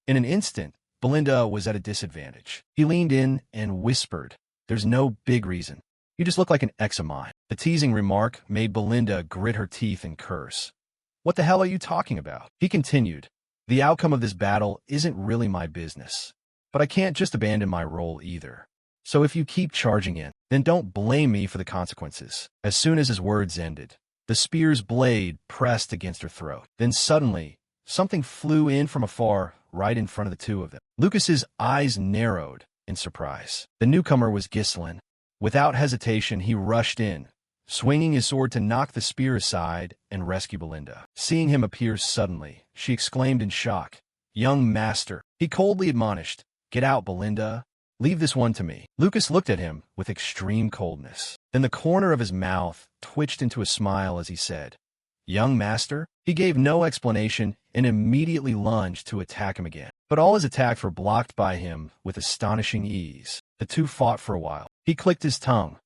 In an instant, Belinda was at a disadvantage. He leaned in and whispered, There's no big reason. You just look like an ex of mine. The teasing remark made Belinda grit her teeth and curse. What the hell are you talking about? He continued, The outcome of this battle isn't really my business. But I can't just abandon my role either. So if you keep charging in, then don't blame me for the consequences. As soon as his words ended, the spear's blade pressed against her throat. Then suddenly, something flew in from afar, right in front of the two of them. Lucas's eyes narrowed in surprise. The newcomer was Ghislain. Without hesitation, he rushed in, swinging his sword to knock the spear aside and rescue Belinda. Seeing him appear suddenly, she exclaimed in shock, Young master, he coldly admonished, Get out, Belinda. Leave this one to me. Lucas looked at him with extreme coldness. Then the corner of his mouth twitched into a smile as he said, Young master? He gave no explanation and immediately lunged to attack him again. But all his attacks were blocked by him with astonishing ease. The two fought for a while. He clicked his tongue.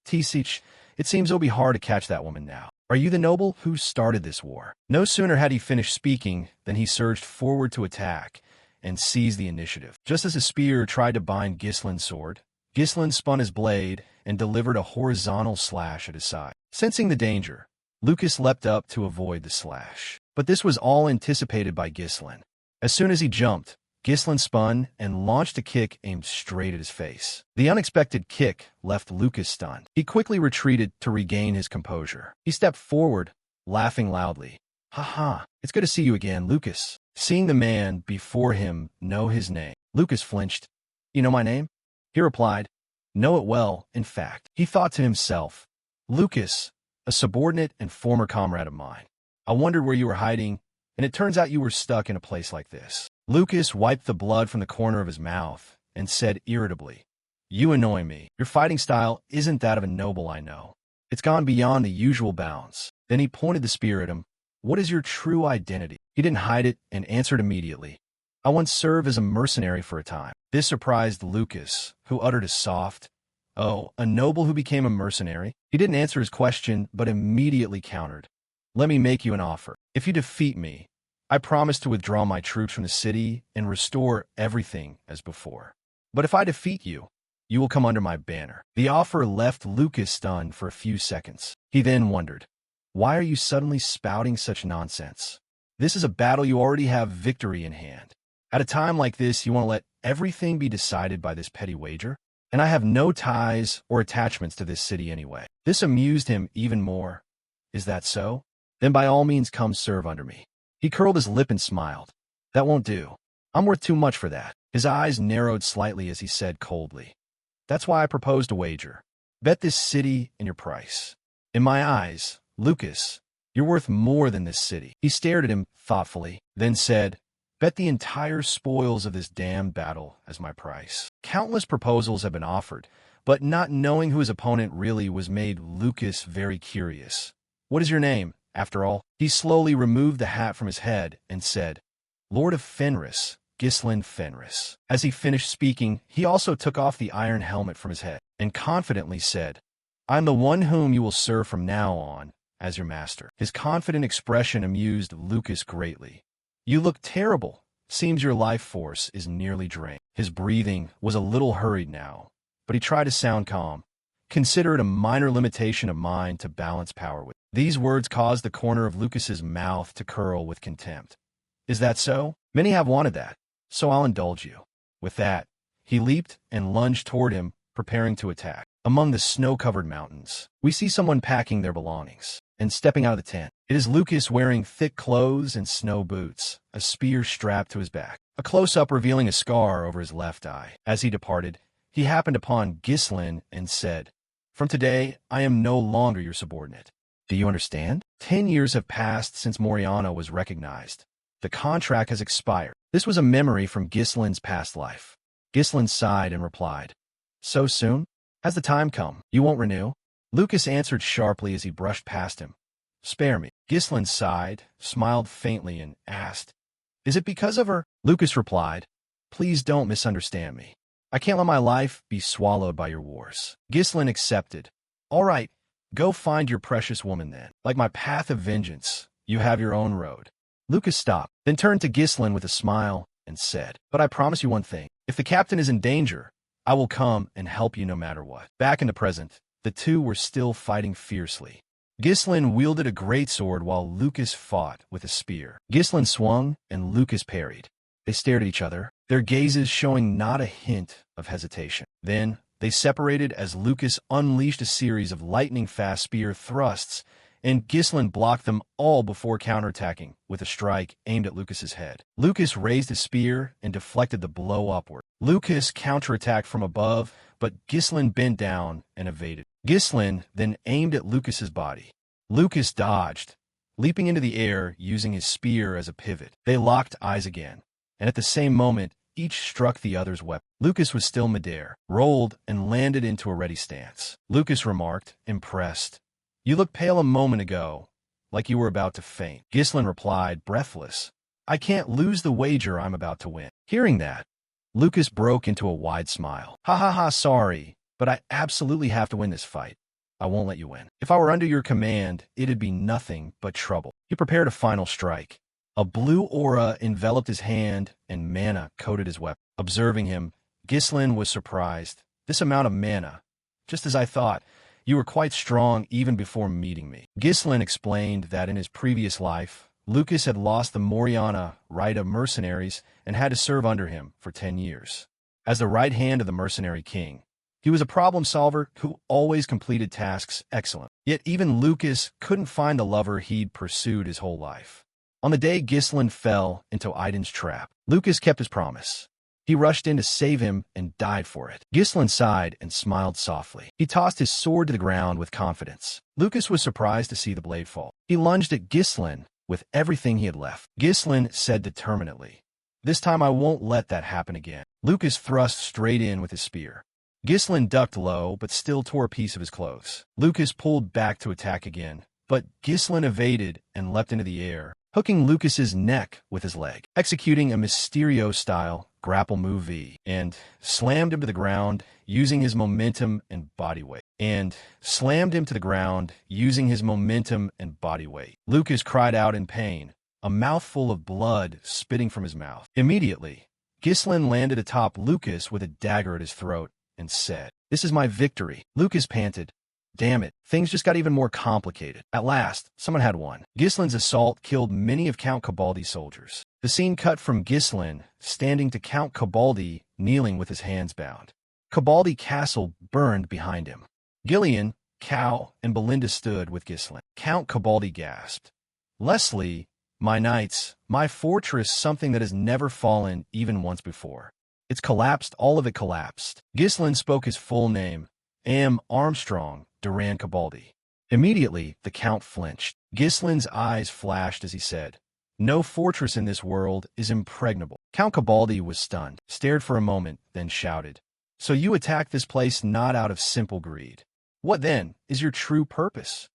Tisich, it seems it'll be hard to catch that woman now. Are you the noble who started this war? No sooner had he finished speaking than he surged forward to attack and seized the initiative. Just as his spear tried to bind Ghislain's sword, Ghislain spun his blade and delivered a horizontal slash at his side. Sensing the danger, Lucas leapt up to avoid the slash. But this was all anticipated by Ghislain. As soon as he jumped, Ghislain spun and launched a kick aimed straight at his face. The unexpected kick left Lucas stunned. He quickly retreated to regain his composure. He stepped forward, laughing loudly. Ha ha, it's good to see you again, Lucas. Seeing the man before him know his name, Lucas flinched. You know my name? He replied, Know it well, in fact. He thought to himself, Lucas, a subordinate and former comrade of mine. I wondered where you were hiding, and it turns out you were stuck in a place like this. Lucas wiped the blood from the corner of his mouth and said irritably, You annoy me. Your fighting style isn't that of a noble, I know. It's gone beyond the usual bounds. Then he pointed the spear at him. What is your true identity? He didn't hide it and answered immediately. I once served as a mercenary for a time. This surprised Lucas, who uttered a soft, Oh, a noble who became a mercenary? He didn't answer his question, but immediately countered. Let me make you an offer. If you defeat me, I promise to withdraw my troops from the city and restore everything as before. But if I defeat you, you will come under my banner. The offer left Lucas stunned for a few seconds. He then wondered, Why are you suddenly spouting such nonsense? This is a battle you already have victory in hand. At a time like this, you want to let everything be decided by this petty wager? And I have no ties or attachments to this city anyway. This amused him even more. Is that so? Then by all means come serve under me. He curled his lip and smiled. That won't do. I'm worth too much for that. His eyes narrowed slightly as he said coldly. That's why I proposed a wager. Bet this city and your price. In my eyes, Lucas, you're worth more than this city. He stared at him thoughtfully, then said, bet the entire spoils of this damned battle as my price. Countless proposals have been offered, but not knowing who his opponent really was made Lucas very curious. What is your name, after all? He slowly removed the hat from his head and said, Lord of Fenris, Ghislain Fenris. As he finished speaking, he also took off the iron helmet from his head and confidently said, I am the one whom you will serve from now on as your master. His confident expression amused Lucas greatly. You look terrible. Seems your life force is nearly drained. His breathing was a little hurried now, but he tried to sound calm. Consider it a minor limitation of mine to balance power with. These words caused the corner of Lucas's mouth to curl with contempt. Is that so? Many have wanted that, so I'll indulge you. With that, he leaped and lunged toward him, preparing to attack. Among the snow-covered mountains, we see someone packing their belongings and stepping out of the tent. It is Lucas wearing thick clothes and snow boots, a spear strapped to his back, a close-up revealing a scar over his left eye. As he departed, he happened upon Ghislain and said, From today, I am no longer your subordinate. Do you understand? 10 years have passed since Moriana was recognized. The contract has expired. This was a memory from Ghislain's past life. Ghislain sighed and replied, So soon? Has the time come? You won't renew? Lucas answered sharply as he brushed past him. Spare me. Ghislain sighed, smiled faintly, and asked, Is it because of her? Lucas replied, Please don't misunderstand me. I can't let my life be swallowed by your wars. Ghislain accepted. All right, go find your precious woman then. Like my path of vengeance, you have your own road. Lucas stopped, then turned to Ghislain with a smile and said, But I promise you one thing. If the captain is in danger, I will come and help you no matter what. Back in the present, the two were still fighting fiercely. Ghislain wielded a greatsword while Lucas fought with a spear. Ghislain swung, and Lucas parried. They stared at each other, their gazes showing not a hint of hesitation. Then, they separated as Lucas unleashed a series of lightning-fast spear thrusts, and Ghislain blocked them all before counterattacking with a strike aimed at Lucas's head. Lucas raised his spear and deflected the blow upward. Lucas counterattacked from above, but Ghislain bent down and evaded. Ghislain then aimed at Lucas's body. Lucas dodged, leaping into the air using his spear as a pivot. They locked eyes again, and at the same moment, each struck the other's weapon. Lucas was still midair, rolled, and landed into a ready stance. Lucas remarked, impressed, You looked pale a moment ago, like you were about to faint. Ghislain replied, breathless, I can't lose the wager I'm about to win. Hearing that, Lucas broke into a wide smile. Ha ha ha, sorry, but I absolutely have to win this fight. I won't let you win. If I were under your command, it'd be nothing but trouble. He prepared a final strike. A blue aura enveloped his hand, and mana coated his weapon. Observing him, Ghislain was surprised. This amount of mana. Just as I thought, you were quite strong even before meeting me. Ghislain explained that in his previous life, Lucas had lost the Moriana right of mercenaries and had to serve under him for 10 years. As the right hand of the mercenary king, he was a problem solver who always completed tasks excellent. Yet even Lucas couldn't find the lover he'd pursued his whole life. On the day Ghislain fell into Aiden's trap, Lucas kept his promise. He rushed in to save him and died for it. Ghislain sighed and smiled softly. He tossed his sword to the ground with confidence. Lucas was surprised to see the blade fall. He lunged at Ghislain with everything he had left. Ghislain said determinedly, This time I won't let that happen again. Lucas thrust straight in with his spear. Ghislain ducked low, but still tore a piece of his clothes. Lucas pulled back to attack again, but Ghislain evaded and leapt into the air, hooking Lucas's neck with his leg, executing a Mysterio-style grapple move V, and slammed him to the ground using his momentum and body weight. Lucas cried out in pain, a mouthful of blood spitting from his mouth. Immediately, Ghislain landed atop Lucas with a dagger at his throat and said, This is my victory. Lucas panted, Damn it, things just got even more complicated. At last, someone had won. Ghislain's assault killed many of Count Cabaldi's soldiers. The scene cut from Ghislain standing to Count Cabaldi kneeling with his hands bound. Cabaldi Castle burned behind him. Gillian, Cal, and Belinda stood with Ghislain. Count Cabaldi gasped, Leslie, my knights, my fortress, something that has never fallen even once before. It's collapsed, all of it collapsed. Ghislain spoke his full name, Am Armstrong Duran Cabaldi. Immediately, the Count flinched. Gislin's eyes flashed as he said, "No fortress in this world is impregnable." Count Cabaldi was stunned, stared for a moment, then shouted, "So you attacked this place not out of simple greed. What, then, is your true purpose?"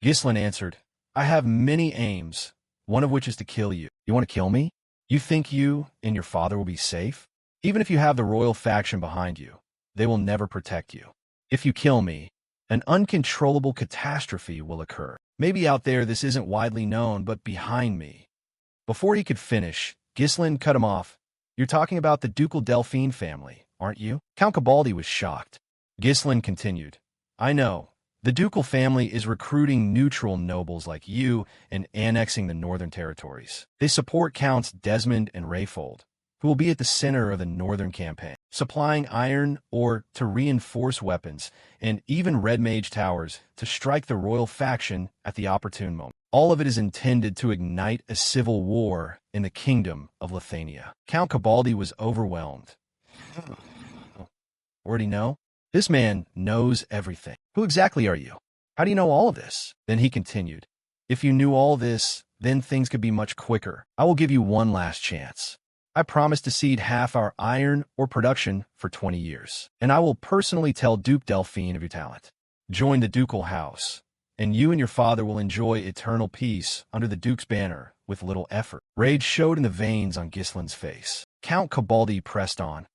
Gislin answered, "I have many aims, one of which is to kill you." "You want to kill me? You think you and your father will be safe? Even if you have the royal faction behind you, they will never protect you. If you kill me, an uncontrollable catastrophe will occur. Maybe out there this isn't widely known, but behind me." Before he could finish, Gislin cut him off. "You're talking about the Ducal Delphine family, aren't you?" Count Cabaldi was shocked. Gislin continued, "I know. The ducal family is recruiting neutral nobles like you and annexing the northern territories. They support Counts Desmond and Rayfold, who will be at the center of the northern campaign, supplying iron ore to reinforce weapons, and even red mage towers to strike the royal faction at the opportune moment. All of it is intended to ignite a civil war in the kingdom of Lithuania." Count Cabaldi was overwhelmed. "Already know? This man knows everything. Who exactly are you? How do you know all of this?" Then he continued, "If you knew all this, then things could be much quicker. I will give you one last chance. I promise to cede half our iron ore production for 20 years, and I will personally tell Duke Delphine of your talent. Join the ducal house, and you and your father will enjoy eternal peace under the Duke's banner with little effort." Rage showed in the veins on Gislin's face. Count Cabaldi pressed on,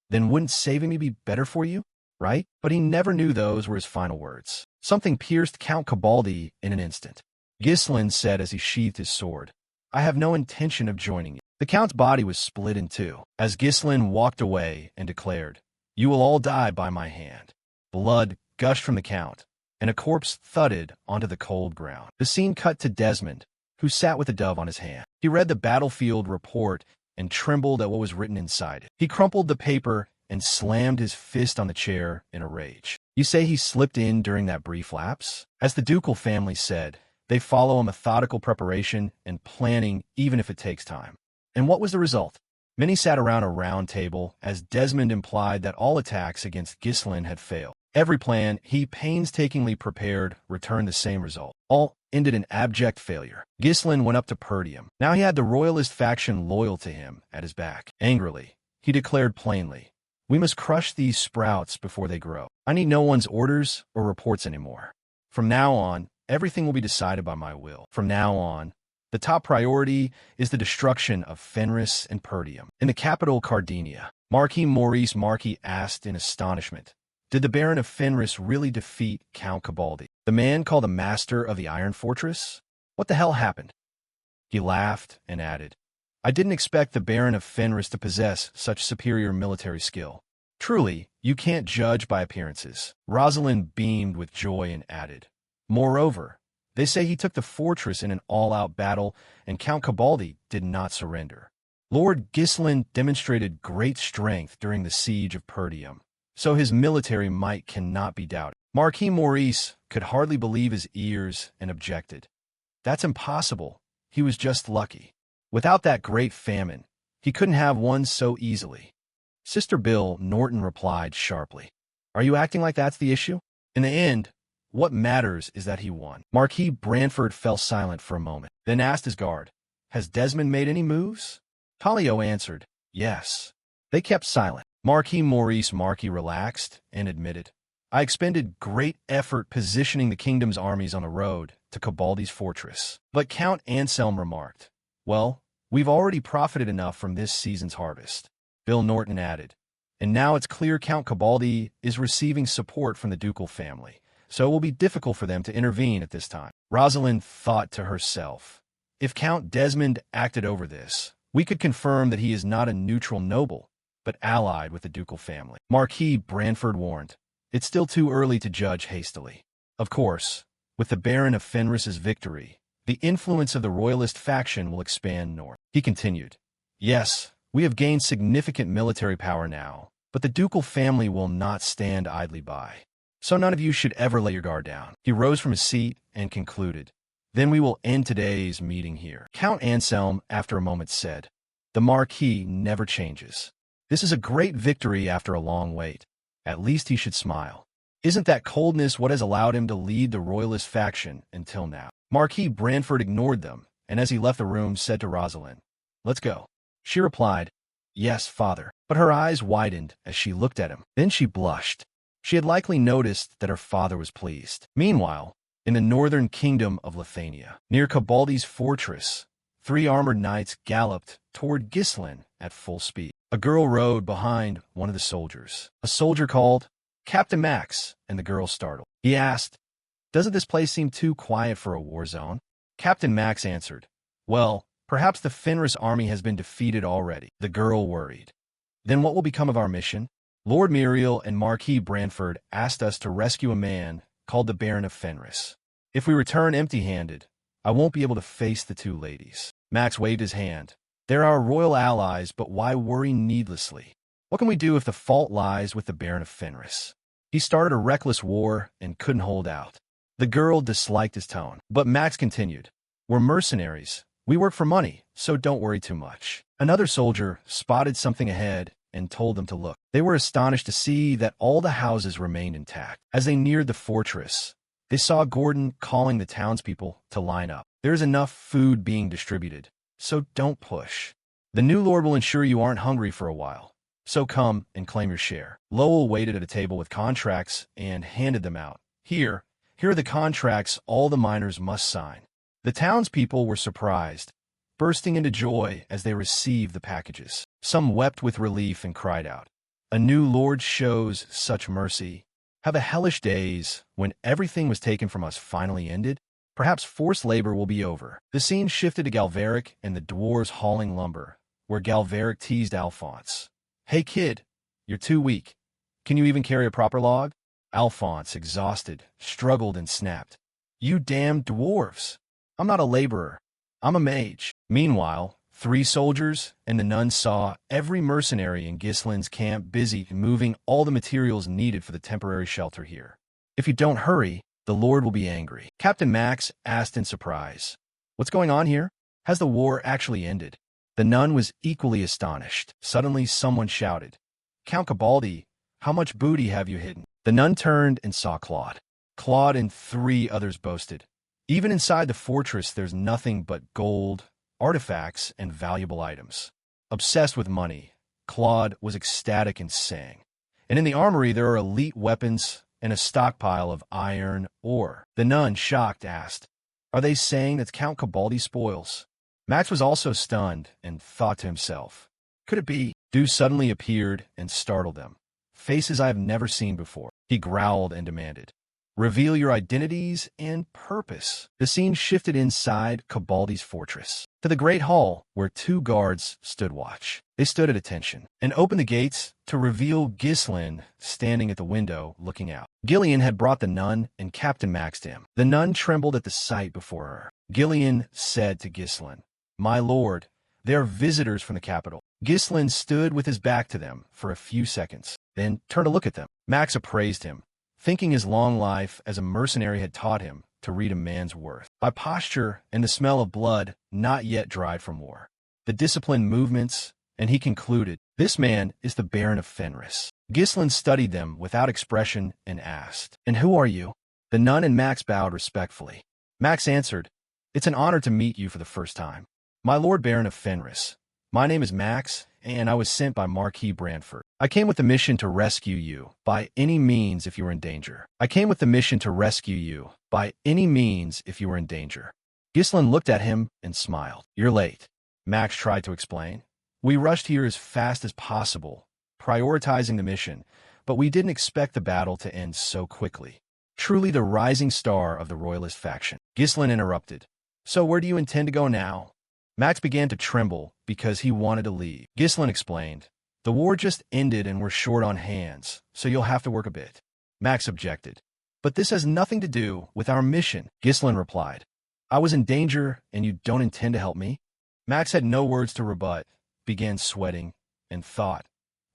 "Then wouldn't saving me be better for you? Right?" But he never knew those were his final words. Something pierced Count Cabaldi in an instant. Gislin said as he sheathed his sword, "I have no intention of joining you." The Count's body was split in two, as Gislin walked away and declared, "You will all die by my hand." Blood gushed from the Count, and a corpse thudded onto the cold ground. The scene cut to Desmond, who sat with a dove on his hand. He read the battlefield report and trembled at what was written inside it. He crumpled the paper and slammed his fist on the chair in a rage. "You say he slipped in during that brief lapse?" As the ducal family said, they follow a methodical preparation and planning even if it takes time. And what was the result? Many sat around a round table as Desmond implied that all attacks against Gislin had failed. Every plan he painstakingly prepared returned the same result. All ended in abject failure. Gislin went up to Perdium. Now he had the royalist faction loyal to him at his back. Angrily, he declared plainly, "We must crush these sprouts before they grow. I need no one's orders or reports anymore. From now on, everything will be decided by my will. From now on, the top priority is the destruction of Fenris and Perdium." In the capital Cardinia, Marquis Maurice Marquis asked in astonishment, "Did the Baron of Fenris really defeat Count Cabaldi, the man called the Master of the Iron Fortress? What the hell happened?" He laughed and added, "I didn't expect the Baron of Fenris to possess such superior military skill. Truly, you can't judge by appearances." Rosalind beamed with joy and added, "Moreover, they say he took the fortress in an all-out battle, and Count Cabaldi did not surrender. Lord Gislin demonstrated great strength during the siege of Perdium, so his military might cannot be doubted." Marquis Maurice could hardly believe his ears and objected, "That's impossible. He was just lucky. Without that great famine, he couldn't have won so easily." Sister Bill Norton replied sharply, "Are you acting like that's the issue? In the end, what matters is that he won." Marquis Branford fell silent for a moment, then asked his guard, "Has Desmond made any moves?" Talio answered, "Yes." They kept silent. Marquis Maurice Marquis relaxed and admitted, "I expended great effort positioning the kingdom's armies on the road to Cabaldi's fortress." But Count Anselm remarked, "Well, we've already profited enough from this season's harvest." Bill Norton added, "And now it's clear Count Cabaldi is receiving support from the ducal family, so it will be difficult for them to intervene at this time." Rosalind thought to herself, "If Count Desmond acted over this, we could confirm that he is not a neutral noble, but allied with the ducal family." Marquis Branford warned, "It's still too early to judge hastily. Of course, with the Baron of Fenris's victory, the influence of the royalist faction will expand north." He continued, "Yes, we have gained significant military power now, but the ducal family will not stand idly by. So none of you should ever let your guard down." He rose from his seat and concluded, "Then we will end today's meeting here." Count Anselm, after a moment, said, "The Marquis never changes. This is a great victory after a long wait. At least he should smile." Isn't that coldness what has allowed him to lead the royalist faction until now? Marquis Branford ignored them, and as he left the room said to Rosalind, "Let's go." She replied, "Yes, father," but her eyes widened as she looked at him. Then she blushed. She had likely noticed that her father was pleased. Meanwhile, in the northern kingdom of Lithuania, near Cabaldi's fortress, 3 armored knights galloped toward Gislin at full speed. A girl rode behind one of the soldiers. A soldier called, "Captain Max," and the girl startled. He asked, "Doesn't this place seem too quiet for a war zone?" Captain Max answered, "Well, perhaps the Fenris army has been defeated already." The girl worried. "Then what will become of our mission?" "Lord Muriel and Marquis Branford asked us to rescue a man called the Baron of Fenris. If we return empty-handed, I won't be able to face the 2 ladies." Max waved his hand. "They're our royal allies, but why worry needlessly? What can we do if the fault lies with the Baron of Fenris? He started a reckless war and couldn't hold out." The girl disliked his tone, but Max continued, "We're mercenaries. We work for money, so don't worry too much." Another soldier spotted something ahead and told them to look. They were astonished to see that all the houses remained intact. As they neared the fortress, they saw Gordon calling the townspeople to line up. "There's enough food being distributed, so don't push. The new lord will ensure you aren't hungry for a while, so come and claim your share." Lowell waited at a table with contracts and handed them out. Here are the contracts all the miners must sign." The townspeople were surprised, bursting into joy as they received the packages. Some wept with relief and cried out, "A new lord shows such mercy. Have the hellish days, when everything was taken from us, finally ended? Perhaps forced labor will be over." The scene shifted to Galveric and the dwarves hauling lumber, where Galveric teased Alphonse. "Hey kid, you're too weak. Can you even carry a proper log?" Alphonse, exhausted, struggled and snapped, "You damned dwarves! I'm not a laborer. I'm a mage." Meanwhile, 3 soldiers and the nuns saw every mercenary in Gislin's camp busy moving all the materials needed for the temporary shelter here. "If you don't hurry, the Lord will be angry." Captain Max asked in surprise, "What's going on here? Has the war actually ended?" The nun was equally astonished. Suddenly someone shouted, "Count Cabaldi, how much booty have you hidden?" The nun turned and saw Claude. Claude and 3 others boasted, "Even inside the fortress there's nothing but gold, artifacts, and valuable items." Obsessed with money, Claude was ecstatic and sang, "And in the armory there are elite weapons and a stockpile of iron ore." The nun, shocked, asked, "Are they saying that's Count Cabaldi's spoils?" Max was also stunned and thought to himself, "Could it be?" Dew suddenly appeared and startled them. "Faces I have never seen before." He growled and demanded, "Reveal your identities and purpose." The scene shifted inside Cabaldi's fortress, to the great hall where 2 guards stood watch. They stood at attention and opened the gates to reveal Gislin standing at the window looking out. Gillian had brought the nun and Captain Max to him. The nun trembled at the sight before her. Gillian said to Gislin, "My lord, they are visitors from the capital." Gislin stood with his back to them for a few seconds, then turned to look at them. Max appraised him, thinking his long life as a mercenary had taught him to read a man's worth by posture and the smell of blood not yet dried from war, the disciplined movements, and he concluded, "This man is the Baron of Fenris." Gislin studied them without expression and asked, "And who are you?" The nun and Max bowed respectfully. Max answered, "It's an honor to meet you for the first time. My Lord Baron of Fenris, my name is Max, and I was sent by Marquis Branford. I came with the mission to rescue you by any means if you were in danger. I came with the mission to rescue you by any means if you were in danger." Gislin looked at him and smiled. "You're late," Max tried to explain. "We rushed here as fast as possible, prioritizing the mission, but we didn't expect the battle to end so quickly." Truly the rising star of the royalist faction. Gislin interrupted, "So where do you intend to go now?" Max began to tremble because he wanted to leave. Gislin explained, "The war just ended and we're short on hands, so you'll have to work a bit." Max objected, "But this has nothing to do with our mission." Gislin replied, "I was in danger and you don't intend to help me?" Max had no words to rebut, began sweating, and thought,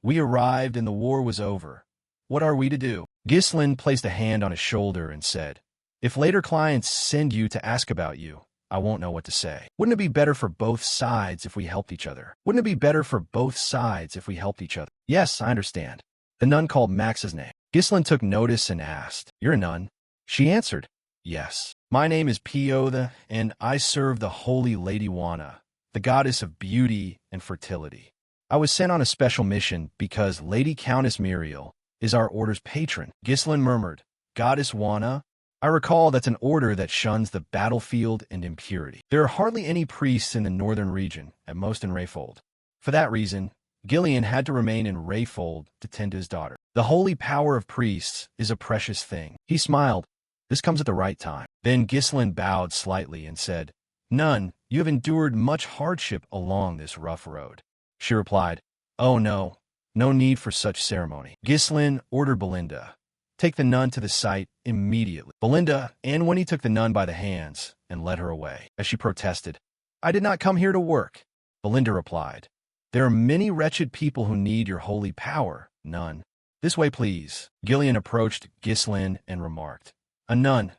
"We arrived and the war was over. What are we to do?" Gislin placed a hand on his shoulder and said, "If later clients send you to ask about you, I won't know what to say. Wouldn't it be better for both sides if we helped each other? Wouldn't it be better for both sides if we helped each other?" "Yes, I understand." The nun called Max's name. Ghislaine took notice and asked, "You're a nun?" She answered, "Yes. My name is Piotha, and I serve the holy Lady Wana, the goddess of beauty and fertility. I was sent on a special mission because Lady Countess Muriel is our order's patron." Ghislaine murmured, "Goddess Wana? I recall that's an order that shuns the battlefield and impurity. There are hardly any priests in the northern region, at most in Rayfold. For that reason, Gillian had to remain in Rayfold to tend to his daughter. The holy power of priests is a precious thing." He smiled. "This comes at the right time." Then Ghislaine bowed slightly and said, "Nun, you have endured much hardship along this rough road." She replied, "Oh no, no need for such ceremony." Ghislaine ordered Belinda, "Take the nun to the site immediately." Belinda, and when he took the nun by the hands and led her away, as she protested, "I did not come here to work." Belinda replied, "There are many wretched people who need your holy power, nun. This way, please." Gillian approached Ghislaine and remarked, "A nun,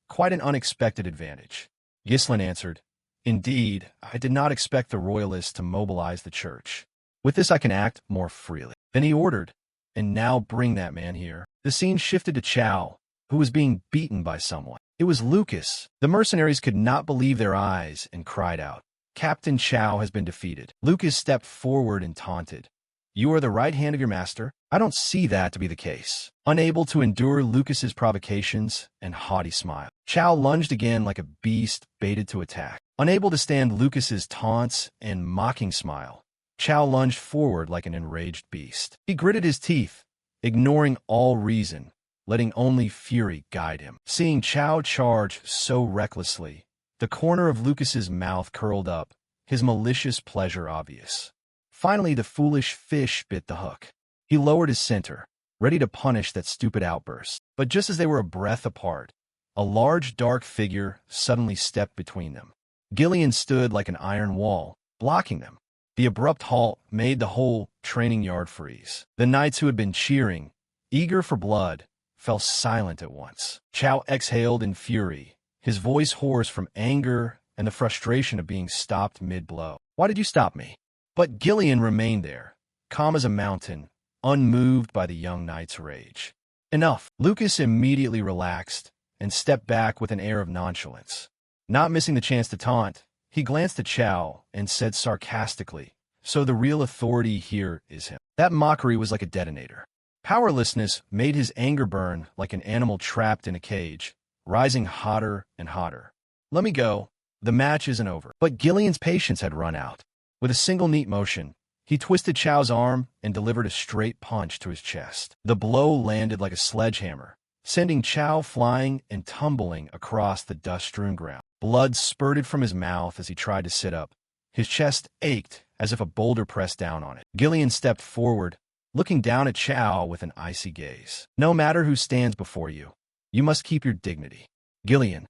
quite an unexpected advantage." Ghislaine answered, "Indeed, I did not expect the royalists to mobilize the church. With this I can act more freely." Then he ordered, "And now bring that man here." The scene shifted to Chow, who was being beaten by someone. It was Lucas. The mercenaries could not believe their eyes and cried out, "Captain Chow has been defeated." Lucas stepped forward and taunted, "You are the right hand of your master?" "I don't see that to be the case." Unable to endure Lucas's provocations and haughty smile, Chow lunged again like a beast baited to attack. Unable to stand Lucas's taunts and mocking smile, Chow lunged forward like an enraged beast. He gritted his teeth, ignoring all reason, letting only fury guide him. Seeing Chow charge so recklessly, the corner of Lucas's mouth curled up, his malicious pleasure obvious. Finally, the foolish fish bit the hook. He lowered his center, ready to punish that stupid outburst. But just as they were a breath apart, a large dark figure suddenly stepped between them. Gillian stood like an iron wall, blocking them. The abrupt halt made the whole training yard freeze. The knights who had been cheering, eager for blood, fell silent at once. Chow exhaled in fury, his voice hoarse from anger and the frustration of being stopped mid-blow. "Why did you stop me?" But Gillian remained there, calm as a mountain, unmoved by the young knight's rage. "Enough." Lucas immediately relaxed and stepped back with an air of nonchalance. Not missing the chance to taunt, he glanced at Chow and said sarcastically, "So the real authority here is him." That mockery was like a detonator. Powerlessness made his anger burn like an animal trapped in a cage, rising hotter and hotter. "Let me go. The match isn't over." But Gillian's patience had run out. With a single neat motion, he twisted Chow's arm and delivered a straight punch to his chest. The blow landed like a sledgehammer, sending Chow flying and tumbling across the dust-strewn ground. Blood spurted from his mouth as he tried to sit up. His chest ached as if a boulder pressed down on it. Gillian stepped forward, looking down at Chow with an icy gaze. "No matter who stands before you, you must keep your dignity." Gillian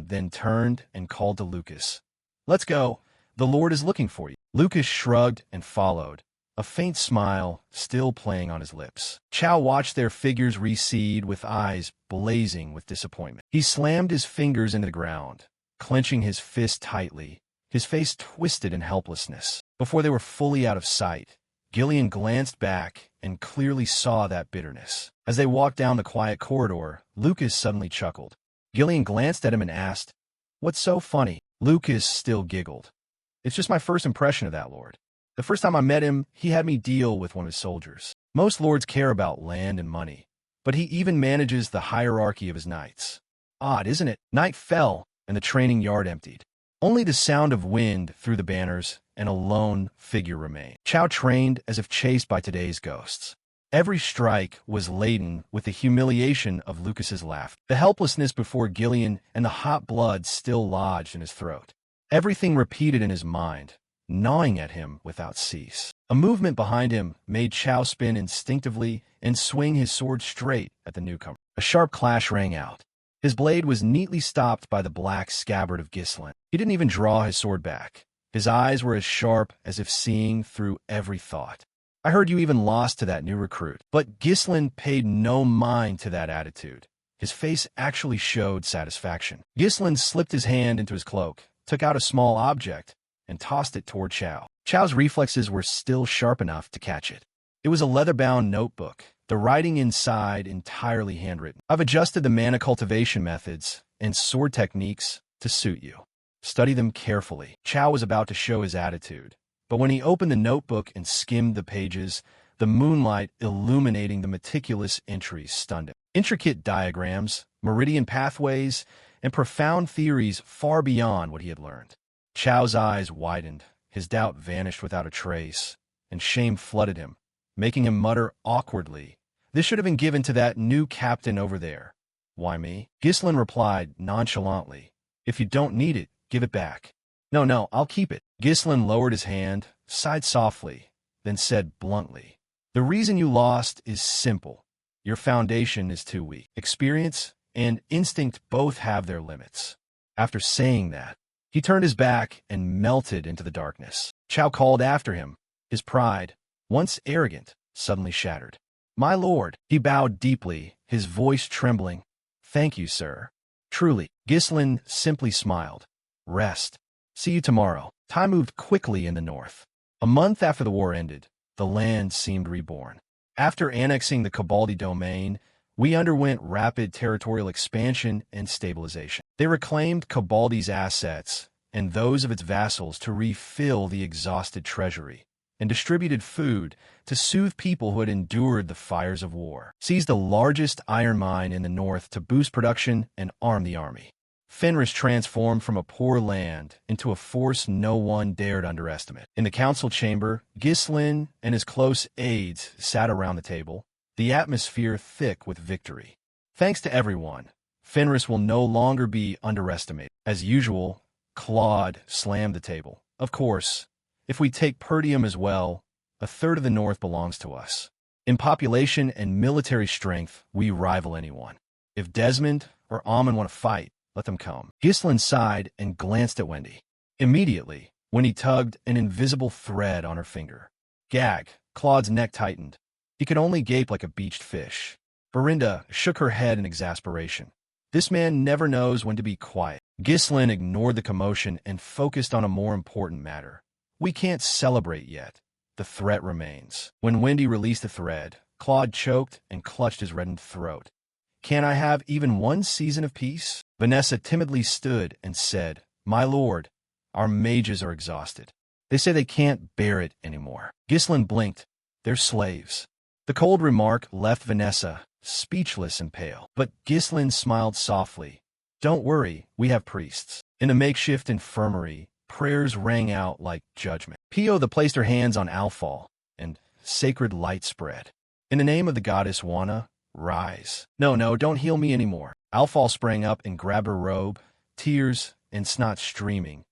then turned and called to Lucas, "Let's go. The Lord is looking for you." Lucas shrugged and followed, a faint smile still playing on his lips. Chow watched their figures recede with eyes blazing with disappointment. He slammed his fingers into the ground, clenching his fist tightly, his face twisted in helplessness. Before they were fully out of sight, Gillian glanced back and clearly saw that bitterness. As they walked down the quiet corridor, Lucas suddenly chuckled. Gillian glanced at him and asked, "What's so funny?" Lucas still giggled. "It's just my first impression of that lord. The first time I met him, he had me deal with one of his soldiers. Most lords care about land and money, but he even manages the hierarchy of his knights. Odd, isn't it?" Night fell, and the training yard emptied. Only the sound of wind through the banners and a lone figure remained. Chow trained as if chased by today's ghosts. Every strike was laden with the humiliation of Lucas's laugh, the helplessness before Gillian, and the hot blood still lodged in his throat. Everything repeated in his mind, gnawing at him without cease. A movement behind him made Chow spin instinctively and swing his sword straight at the newcomer. A sharp clash rang out. His blade was neatly stopped by the black scabbard of Ghislaine. He didn't even draw his sword back. His eyes were as sharp as if seeing through every thought. "I heard you even lost to that new recruit." But Ghislaine paid no mind to that attitude. His face actually showed satisfaction. Ghislaine slipped his hand into his cloak, took out a small object, and tossed it toward Chow. Chow's reflexes were still sharp enough to catch it. It was a leather-bound notebook, The writing inside entirely handwritten. I've adjusted the mana cultivation methods and sword techniques to suit you. Study them carefully. Chow was about to show his attitude, but when he opened the notebook and skimmed the pages, the moonlight illuminating the meticulous entries stunned him. Intricate diagrams, meridian pathways, and profound theories far beyond what he had learned. Chow's eyes widened, his doubt vanished without a trace, and shame flooded him, making him mutter awkwardly, "This should have been given to that new captain over there." "Why me?" Ghislain replied nonchalantly. "If you don't need it, give it back." No, I'll keep it." Ghislain lowered his hand, sighed softly, then said bluntly, "The reason you lost is simple. Your foundation is too weak. Experience and instinct both have their limits." After saying that, he turned his back and melted into the darkness. Chow called after him, his pride, once arrogant, suddenly shattered. "My lord," he bowed deeply, his voice trembling. "Thank you, sir." "Truly." Ghislain simply smiled. "Rest. See you tomorrow." Time moved quickly in the north. A month after the war ended, the land seemed reborn. After annexing the Cabaldi domain, we underwent rapid territorial expansion and stabilization. They reclaimed Cabaldi's assets and those of its vassals to refill the exhausted treasury, and distributed food to soothe people who had endured the fires of war. Seized the largest iron mine in the north to boost production and arm the army. Fenris transformed from a poor land into a force no one dared underestimate. In the council chamber, Ghislain and his close aides sat around the table, the atmosphere thick with victory. "Thanks to everyone, Fenris will no longer be underestimated." As usual, Claude slammed the table. "Of course, if we take Perdium as well, a third of the north belongs to us. In population and military strength, we rival anyone. If Desmond or Amon want to fight, let them come." Ghislain sighed and glanced at Wendy. Immediately, Wendy tugged an invisible thread on her finger. Gag, Claude's neck tightened. He could only gape like a beached fish. Berinda shook her head in exasperation. "This man never knows when to be quiet." Ghislain ignored the commotion and focused on a more important matter. "We can't celebrate yet. The threat remains." When Wendy released the thread, Claude choked and clutched his reddened throat. "Can I have even one season of peace?" Vanessa timidly stood and said, "My lord, our mages are exhausted. They say they can't bear it anymore." Ghislain blinked. "They're slaves." The cold remark left Vanessa speechless and pale, but Ghislain smiled softly. "Don't worry, we have priests." In a makeshift infirmary, prayers rang out like judgment. Pio placed her hands on Alfal, and sacred light spread. "In the name of the goddess Wana, rise." No, don't heal me anymore." Alfal sprang up and grabbed her robe, tears and snot streaming.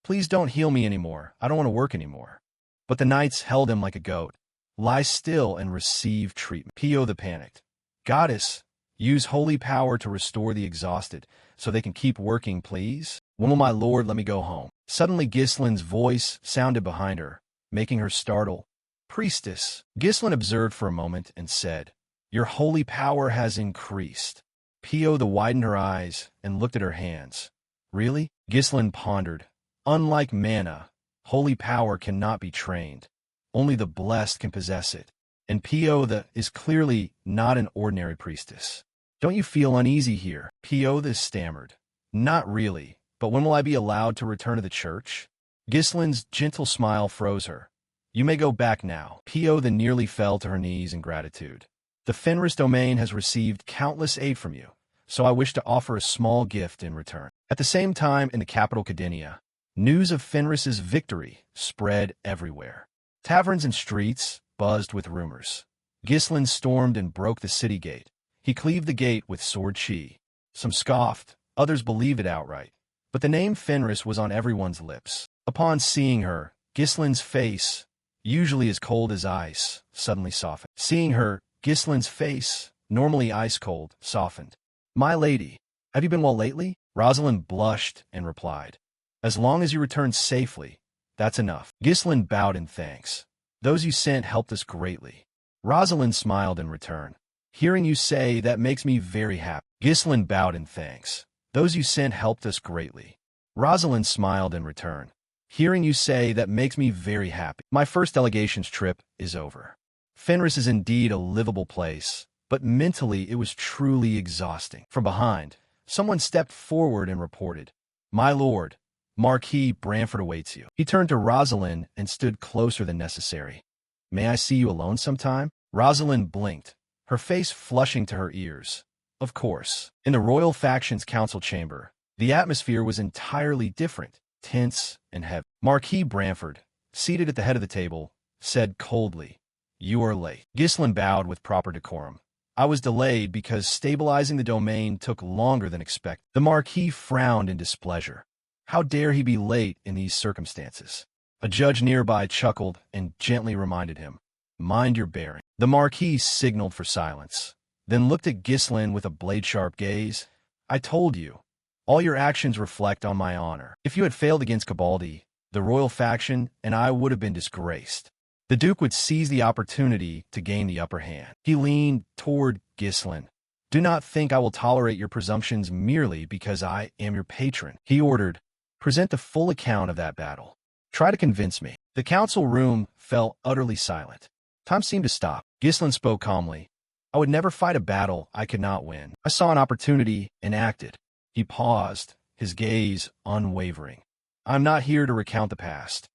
"Please don't heal me anymore. I don't want to work anymore." But the knights held him like a goat. "Lie still and receive treatment." Pio panicked. "Goddess, use holy power to restore the exhausted, so they can keep working, please. When will my lord let me go home?" Suddenly Ghislain's voice sounded behind her, making her startle. "Priestess." Ghislain observed for a moment and said, "Your holy power has increased." Pio widened her eyes and looked at her hands. "Really?" Ghislain pondered. "Unlike mana, holy power cannot be trained. Only the blessed can possess it. And Pio is clearly not an ordinary priestess. Don't you feel uneasy here?" Pio stammered. "Not really, but when will I be allowed to return to the church?" Ghislain's gentle smile froze her. "You may go back now." Pio nearly fell to her knees in gratitude. "The Fenris domain has received countless aid from you, so I wish to offer a small gift in return." At the same time, in the capital Cadenia, news of Fenris's victory spread everywhere. Taverns and streets buzzed with rumors. Ghislain stormed and broke the city gate. He cleaved the gate with sword chi. Some scoffed, others believed it outright. But the name Fenris was on everyone's lips. Upon seeing her, Ghislain's face, usually as cold as ice, suddenly softened. Seeing her, Ghislain's face, normally ice-cold, softened. "My lady, have you been well lately?" Rosalind blushed and replied, "As long as you return safely, that's enough." Ghislain bowed in thanks. "Those you sent helped us greatly." Rosalind smiled in return. "Hearing you say that makes me very happy." Ghislain bowed in thanks. "Those you sent helped us greatly." Rosalind smiled in return. "Hearing you say that makes me very happy. My first delegation's trip is over." Fenris is indeed a livable place, but mentally it was truly exhausting. From behind, someone stepped forward and reported, "My lord, Marquis Branford awaits you." He turned to Rosalind and stood closer than necessary. "May I see you alone sometime?" Rosalind blinked, her face flushing to her ears. Of course. In the royal faction's council chamber, the atmosphere was entirely different, tense and heavy. Marquis Branford, seated at the head of the table, said coldly, "You are late." Ghislaine bowed with proper decorum. "I was delayed because stabilizing the domain took longer than expected." The Marquis frowned in displeasure. How dare he be late in these circumstances? A judge nearby chuckled and gently reminded him, "Mind your bearing." The Marquis signaled for silence, then looked at Ghislaine with a blade-sharp gaze. "I told you. All your actions reflect on my honor. If you had failed against Cabaldi, the royal faction and I would have been disgraced." The Duke would seize the opportunity to gain the upper hand. He leaned toward Ghislaine. "Do not think I will tolerate your presumptions merely because I am your patron," he ordered. "Present the full account of that battle. Try to convince me." The council room fell utterly silent. Time seemed to stop. Ghislaine spoke calmly. "I would never fight a battle I could not win. I saw an opportunity and acted." He paused, his gaze unwavering. "I am not here to recount the past.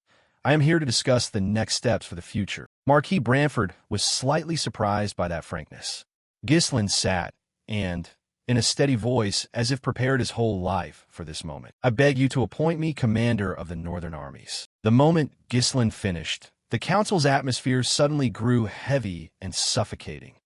I am here to discuss the next steps for the future." Marquis Branford was slightly surprised by that frankness. Ghislaine sat, and, in a steady voice, as if prepared his whole life for this moment, "I beg you to appoint me commander of the northern armies." The moment Ghislaine finished, the council's atmosphere suddenly grew heavy and suffocating.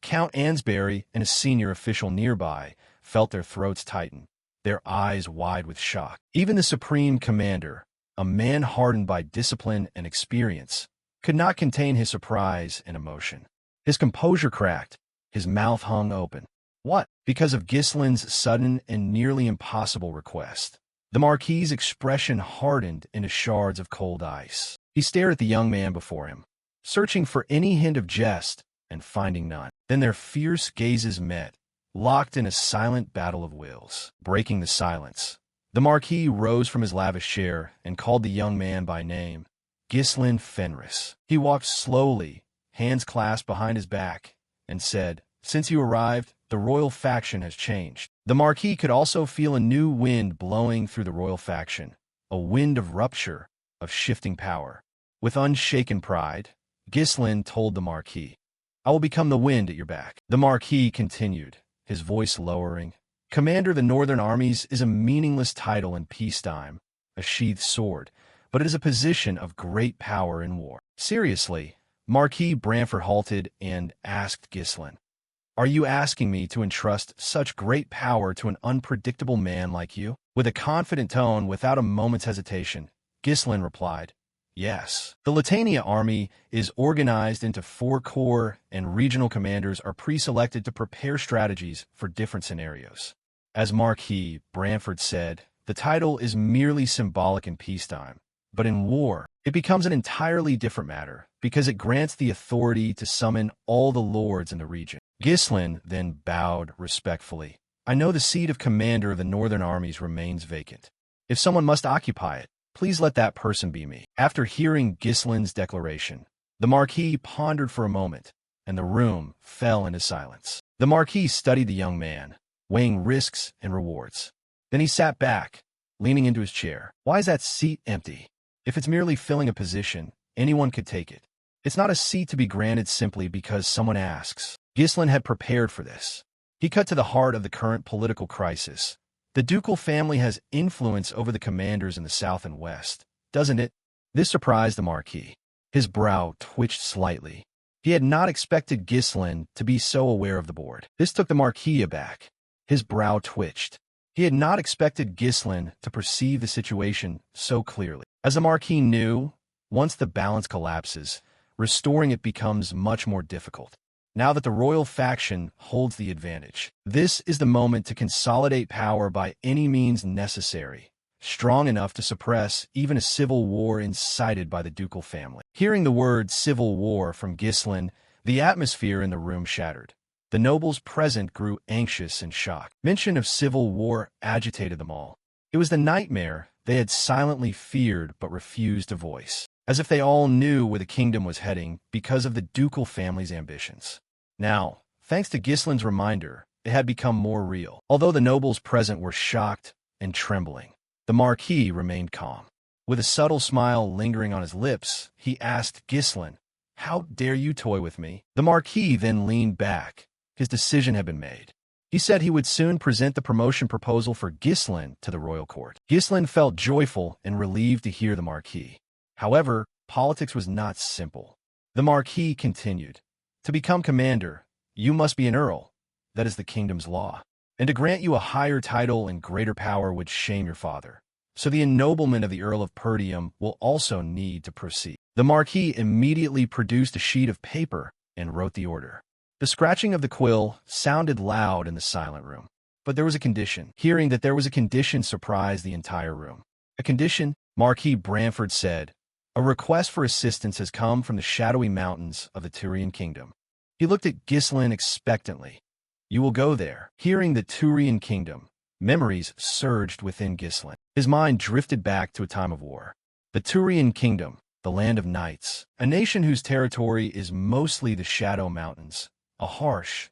Count Ansbury and a senior official nearby felt their throats tighten, their eyes wide with shock. Even the supreme commander, a man hardened by discipline and experience, could not contain his surprise and emotion. His composure cracked, his mouth hung open. What? Because of Ghislaine's sudden and nearly impossible request. The Marquis's expression hardened into shards of cold ice. He stared at the young man before him, searching for any hint of jest and finding none. Then their fierce gazes met, locked in a silent battle of wills. Breaking the silence, the Marquis rose from his lavish chair and called the young man by name, Ghislaine Fenris. He walked slowly, hands clasped behind his back, and said, "Since you arrived, the royal faction has changed." The Marquis could also feel a new wind blowing through the royal faction, a wind of rupture, of shifting power. With unshaken pride, Ghislaine told the Marquis, "I will become the wind at your back." The Marquis continued, his voice lowering, "Commander of the Northern Armies is a meaningless title in peacetime, a sheathed sword, but it is a position of great power in war." Seriously, Marquis Branford halted and asked Ghislaine, "Are you asking me to entrust such great power to an unpredictable man like you?" With a confident tone, without a moment's hesitation, Ghislaine replied, "Yes." The Latania army is organized into 4 corps, and regional commanders are pre-selected to prepare strategies for different scenarios. As Marquis Branford said, the title is merely symbolic in peacetime, but in war, it becomes an entirely different matter, because it grants the authority to summon all the lords in the region. Ghislaine then bowed respectfully. "I know the seat of commander of the northern armies remains vacant. If someone must occupy it, please let that person be me." After hearing Ghislaine's declaration, the Marquis pondered for a moment, and the room fell into silence. The Marquis studied the young man, weighing risks and rewards. Then he sat back, leaning into his chair. "Why is that seat empty? If it's merely filling a position, anyone could take it. It's not a seat to be granted simply because someone asks." Ghislaine had prepared for this. He cut to the heart of the current political crisis. The ducal family has influence over the commanders in the south and west, doesn't it? This surprised the Marquis. His brow twitched slightly. He had not expected Ghislaine to be so aware of the board. This took the Marquis aback. His brow twitched. He had not expected Ghislaine to perceive the situation so clearly. As the Marquis knew, once the balance collapses, restoring it becomes much more difficult. Now that the royal faction holds the advantage, this is the moment to consolidate power by any means necessary, strong enough to suppress even a civil war incited by the ducal family. Hearing the word civil war from Ghislaine, the atmosphere in the room shattered. The nobles present grew anxious and shocked. Mention of civil war agitated them all. It was the nightmare they had silently feared but refused to voice. as if they all knew where the kingdom was heading because of the ducal family's ambitions. Now, thanks to Gislin's reminder, it had become more real. Although the nobles present were shocked and trembling, the Marquis remained calm. With a subtle smile lingering on his lips, he asked Gislin, "How dare you toy with me?" The Marquis then leaned back. His decision had been made. He said he would soon present the promotion proposal for Gislin to the royal court. Gislin felt joyful and relieved to hear the Marquis. However, politics was not simple. The Marquis continued, "To become commander, you must be an earl. That is the kingdom's law. And to grant you a higher title and greater power would shame your father. So the ennoblement of the Earl of Perdium will also need to proceed." The Marquis immediately produced a sheet of paper and wrote the order. The scratching of the quill sounded loud in the silent room. But there was a condition. Hearing that there was a condition surprised the entire room. "A condition?" Marquis Branford said. "A request for assistance has come from the shadowy mountains of the Turian kingdom." He looked at Gislin expectantly. "You will go there." Hearing the Turian kingdom, memories surged within Gislin. His mind drifted back to a time of war. The Turian kingdom, the land of knights, a nation whose territory is mostly the Shadow Mountains, a harsh,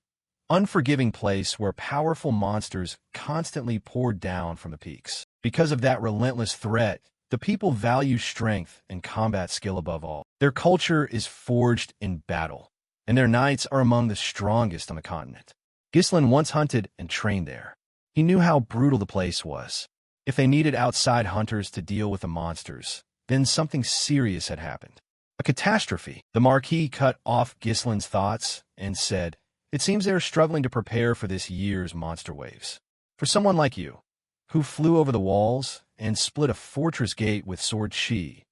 unforgiving place where powerful monsters constantly poured down from the peaks. Because of that relentless threat, the people value strength and combat skill above all. Their culture is forged in battle, and their knights are among the strongest on the continent. Gislin once hunted and trained there. He knew how brutal the place was. If they needed outside hunters to deal with the monsters, then something serious had happened. A catastrophe. The Marquis cut off Gislin's thoughts and said, "It seems they are struggling to prepare for this year's monster waves. For someone like you, who flew over the walls and split a fortress gate with sword chi,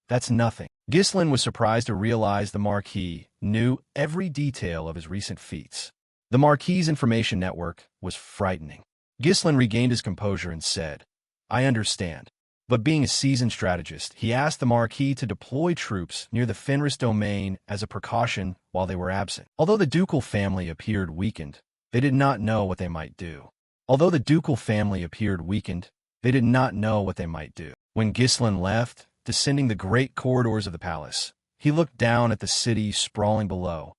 that's nothing." Gislin was surprised to realize the Marquis knew every detail of his recent feats. The Marquis's information network was frightening. Gislin regained his composure and said, "I understand." But being a seasoned strategist, he asked the Marquis to deploy troops near the Fenris domain as a precaution while they were absent. Although the ducal family appeared weakened, they did not know what they might do. When Gislin left, descending the great corridors of the palace, he looked down at the city sprawling below,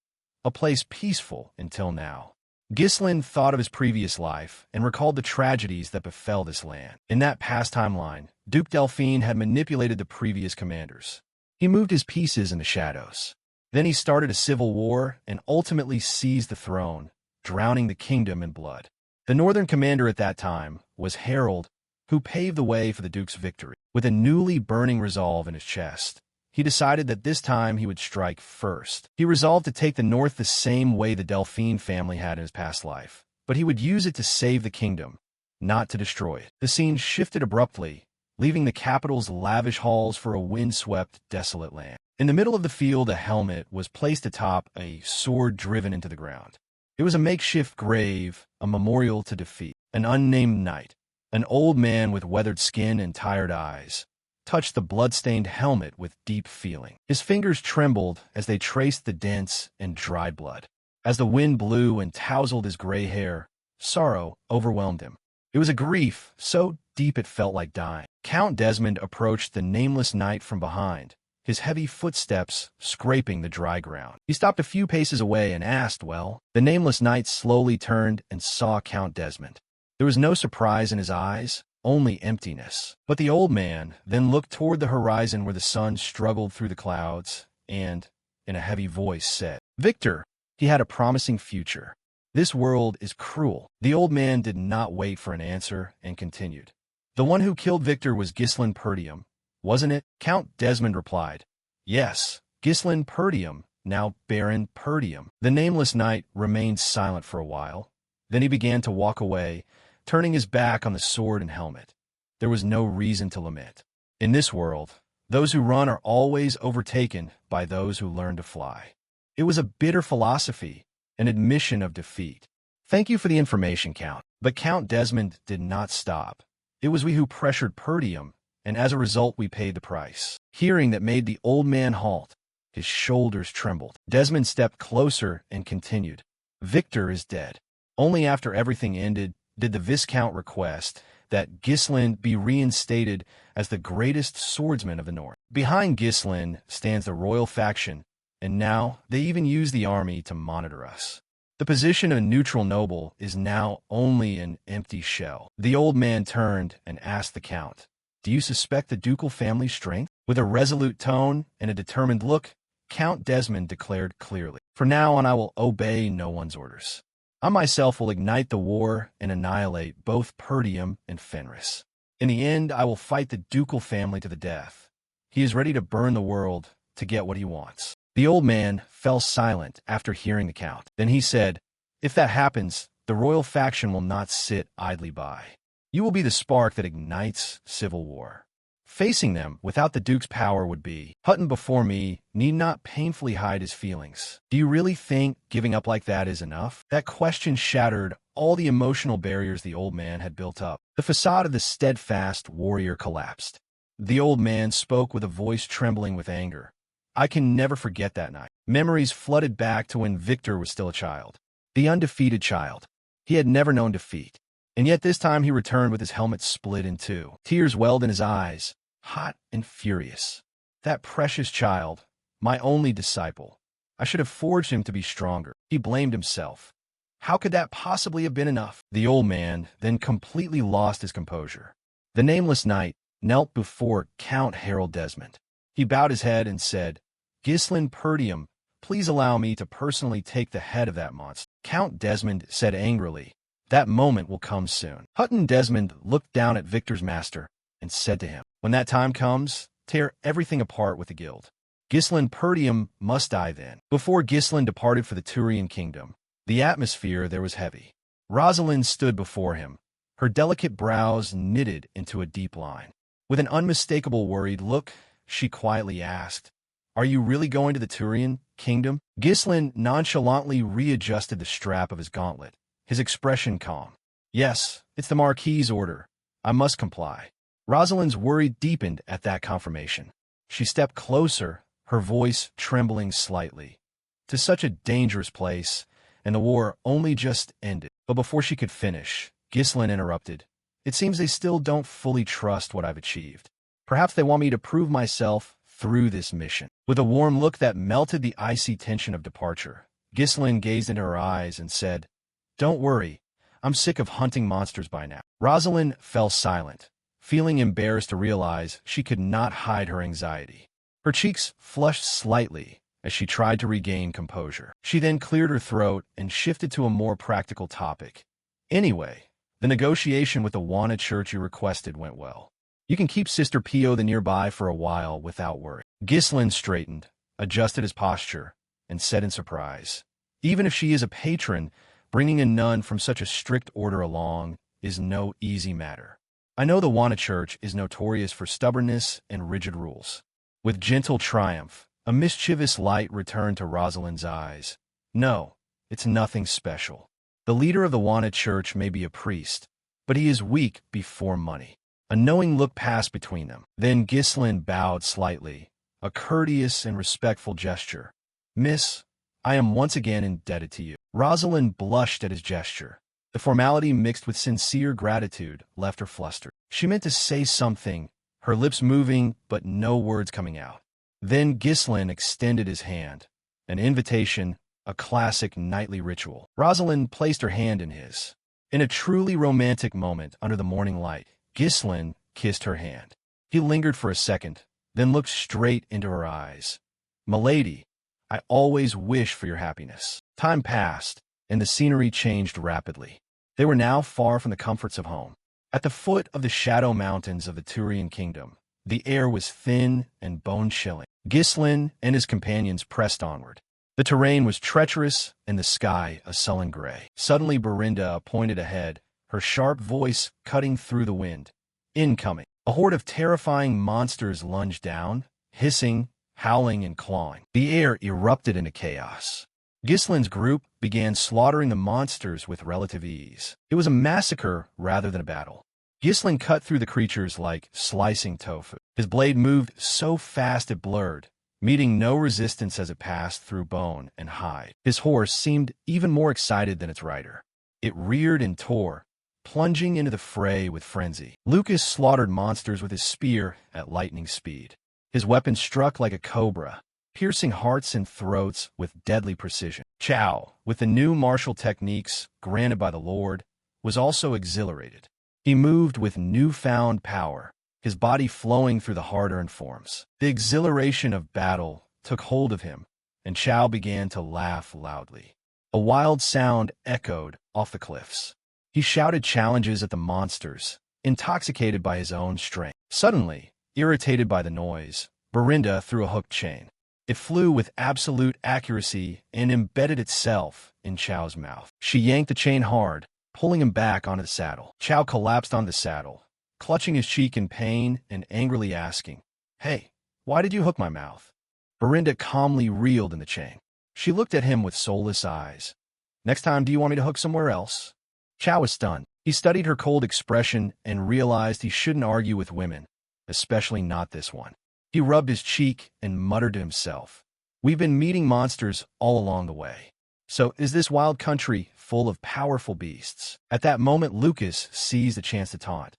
a place peaceful until now. Gislin thought of his previous life and recalled the tragedies that befell this land. In that past timeline, Duke Delphine had manipulated the previous commanders. He moved his pieces in the shadows. Then he started a civil war and ultimately seized the throne, drowning the kingdom in blood. The northern commander at that time was Harold, who paved the way for the Duke's victory. With a newly burning resolve in his chest, he decided that this time he would strike first. He resolved to take the north the same way the Delphine family had in his past life, but he would use it to save the kingdom, not to destroy it. The scene shifted abruptly, leaving the capital's lavish halls for a windswept, desolate land. In the middle of the field, a helmet was placed atop a sword driven into the ground. It was a makeshift grave, a memorial to defeat. An unnamed knight, an old man with weathered skin and tired eyes, touched the blood-stained helmet with deep feeling. His fingers trembled as they traced the dense and dried blood. As the wind blew and tousled his gray hair, sorrow overwhelmed him. It was a grief so deep it felt like dying. Count Desmond approached the nameless knight from behind, his heavy footsteps scraping the dry ground. He stopped a few paces away and asked, "Well?" The nameless knight slowly turned and saw Count Desmond. There was no surprise in his eyes, only emptiness. But the old man then looked toward the horizon where the sun struggled through the clouds and, in a heavy voice, said, "Victor, he had a promising future. This world is cruel." The old man did not wait for an answer and continued. "The one who killed Victor was Gislin Perdium, wasn't it?" Count Desmond replied, "Yes, Gislin Perdium, now Baron Perdium." The nameless knight remained silent for a while. Then he began to walk away, turning his back on the sword and helmet. There was no reason to lament. In this world, those who run are always overtaken by those who learn to fly. It was a bitter philosophy, an admission of defeat. "Thank you for the information, Count." But Count Desmond did not stop. "It was we who pressured Perdium, and as a result we paid the price." Hearing that made the old man halt. His shoulders trembled. Desmond stepped closer and continued, "Victor is dead. Only after everything ended did the Viscount request that Ghislain be reinstated as the greatest swordsman of the North. Behind Ghislain stands the royal faction, and now they even use the army to monitor us. The position of a neutral noble is now only an empty shell. The old man turned and asked the count, "Do you suspect the ducal family's strength?" With a resolute tone and a determined look, Count Desmond declared clearly, "From now on I will obey no one's orders. I myself will ignite the war and annihilate both Perdium and Fenris. In the end, I will fight the ducal family to the death. He is ready to burn the world to get what he wants." The old man fell silent after hearing the count. Then he said, "If that happens, the royal faction will not sit idly by. You will be the spark that ignites civil war. Facing them without the Duke's power would be. Hutton before me need not painfully hide his feelings. Do you really think giving up like that is enough?" That question shattered all the emotional barriers the old man had built up. The facade of the steadfast warrior collapsed. The old man spoke with a voice trembling with anger. "I can never forget that night." Memories flooded back to when Victor was still a child. The undefeated child. He had never known defeat. And yet this time he returned with his helmet split in two. Tears welled in his eyes, hot and furious. That precious child, my only disciple. I should have forged him to be stronger. He blamed himself. How could that possibly have been enough? The old man then completely lost his composure. The nameless knight knelt before Count Harold Desmond. He bowed his head and said, "Ghislain Perdium, please allow me to personally take the head of that monster." Count Desmond said angrily, "That moment will come soon." Hutton Desmond looked down at Victor's master and said to him, "When that time comes, tear everything apart with the guild. Ghislain Perdium must die then." Before Ghislain departed for the Turian kingdom, the atmosphere there was heavy. Rosalind stood before him, her delicate brows knitted into a deep line. With an unmistakable worried look, she quietly asked, "Are you really going to the Turian kingdom?" Ghislain nonchalantly readjusted the strap of his gauntlet, his expression calm. "Yes, it's the Marquis's order. I must comply." Rosalind's worry deepened at that confirmation. She stepped closer, her voice trembling slightly. "To such a dangerous place, and the war only just ended." But before she could finish, Ghislain interrupted. "It seems they still don't fully trust what I've achieved. Perhaps they want me to prove myself through this mission." With a warm look that melted the icy tension of departure, Ghislain gazed into her eyes and said, "Don't worry, I'm sick of hunting monsters by now." Rosalind fell silent, feeling embarrassed to realize she could not hide her anxiety. Her cheeks flushed slightly as she tried to regain composure. She then cleared her throat and shifted to a more practical topic. "Anyway, the negotiation with the Wana church you requested went well. You can keep Sister Pio the nearby for a while without worry." Ghislain straightened, adjusted his posture, and said in surprise, "Even if she is a patron, bringing a nun from such a strict order along is no easy matter. I know the Wana church is notorious for stubbornness and rigid rules." With gentle triumph, a mischievous light returned to Rosalind's eyes. "No, it's nothing special. The leader of the Wana church may be a priest, but he is weak before money." A knowing look passed between them. Then Ghislain bowed slightly, a courteous and respectful gesture. "Miss, I am once again indebted to you." Rosalind blushed at his gesture. The formality mixed with sincere gratitude left her flustered. She meant to say something, her lips moving but no words coming out. Then Ghislain extended his hand, an invitation, a classic knightly ritual. Rosalind placed her hand in his. In a truly romantic moment under the morning light, Ghislain kissed her hand. He lingered for a second, then looked straight into her eyes. "Milady, I always wish for your happiness." Time passed, and the scenery changed rapidly. They were now far from the comforts of home. At the foot of the shadow mountains of the Turian kingdom, the air was thin and bone-chilling. Ghislain and his companions pressed onward. The terrain was treacherous and the sky a sullen gray. Suddenly Berinda pointed ahead, her sharp voice cutting through the wind. "Incoming!" A horde of terrifying monsters lunged down, hissing, howling, and clawing. The air erupted into chaos. Ghislain's group began slaughtering the monsters with relative ease. It was a massacre rather than a battle. Ghislain cut through the creatures like slicing tofu. His blade moved so fast it blurred, meeting no resistance as it passed through bone and hide. His horse seemed even more excited than its rider. It reared and tore, plunging into the fray with frenzy. Lucas slaughtered monsters with his spear at lightning speed. His weapon struck like a cobra, piercing hearts and throats with deadly precision. Chow, with the new martial techniques granted by the Lord, was also exhilarated. He moved with newfound power, his body flowing through the hard-earned forms. The exhilaration of battle took hold of him, and Chow began to laugh loudly. A wild sound echoed off the cliffs. He shouted challenges at the monsters, intoxicated by his own strength. Suddenly, irritated by the noise, Belinda threw a hooked chain. It flew with absolute accuracy and embedded itself in Chow's mouth. She yanked the chain hard, pulling him back onto the saddle. Chow collapsed on the saddle, clutching his cheek in pain and angrily asking, "Hey, why did you hook my mouth?" Belinda calmly reeled in the chain. She looked at him with soulless eyes. "Next time, do you want me to hook somewhere else?" Chow was stunned. He studied her cold expression and realized he shouldn't argue with women, especially not this one. He rubbed his cheek and muttered to himself, "We've been meeting monsters all along the way. So is this wild country full of powerful beasts?" At that moment, Lucas seized the chance to taunt.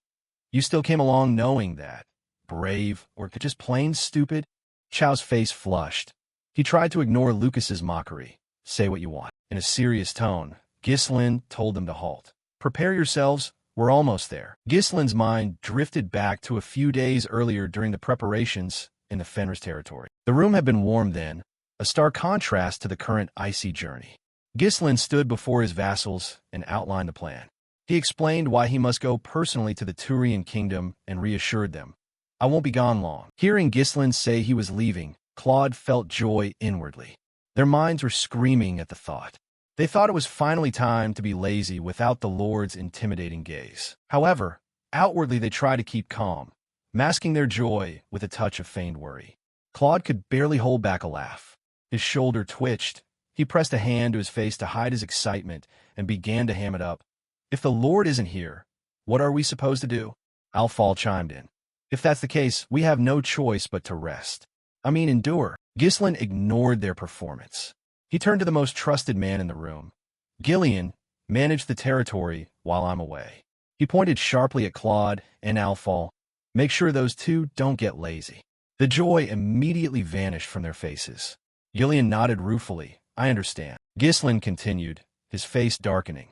"You still came along knowing that? Brave, or just plain stupid?" Chow's face flushed. He tried to ignore Lucas's mockery. "Say what you want." In a serious tone, Ghislain told them to halt. "Prepare yourselves, we're almost there." Ghislain's mind drifted back to a few days earlier during the preparations in the Fenris territory. The room had been warm then, a stark contrast to the current icy journey. Ghislain stood before his vassals and outlined the plan. He explained why he must go personally to the Turian kingdom and reassured them, "I won't be gone long." Hearing Ghislain say he was leaving, Claude felt joy inwardly. Their minds were screaming at the thought. They thought it was finally time to be lazy without the Lord's intimidating gaze. However, outwardly they tried to keep calm, masking their joy with a touch of feigned worry. Claude could barely hold back a laugh. His shoulder twitched. He pressed a hand to his face to hide his excitement and began to ham it up. "If the Lord isn't here, what are we supposed to do?" Alfal chimed in. "If that's the case, we have no choice but to rest. I mean, endure." Ghislain ignored their performance. He turned to the most trusted man in the room. "Gillian, manage the territory while I'm away." He pointed sharply at Claude and Alfal. "Make sure those two don't get lazy." The joy immediately vanished from their faces. Gillian nodded ruefully. "I understand." Ghislain continued, his face darkening.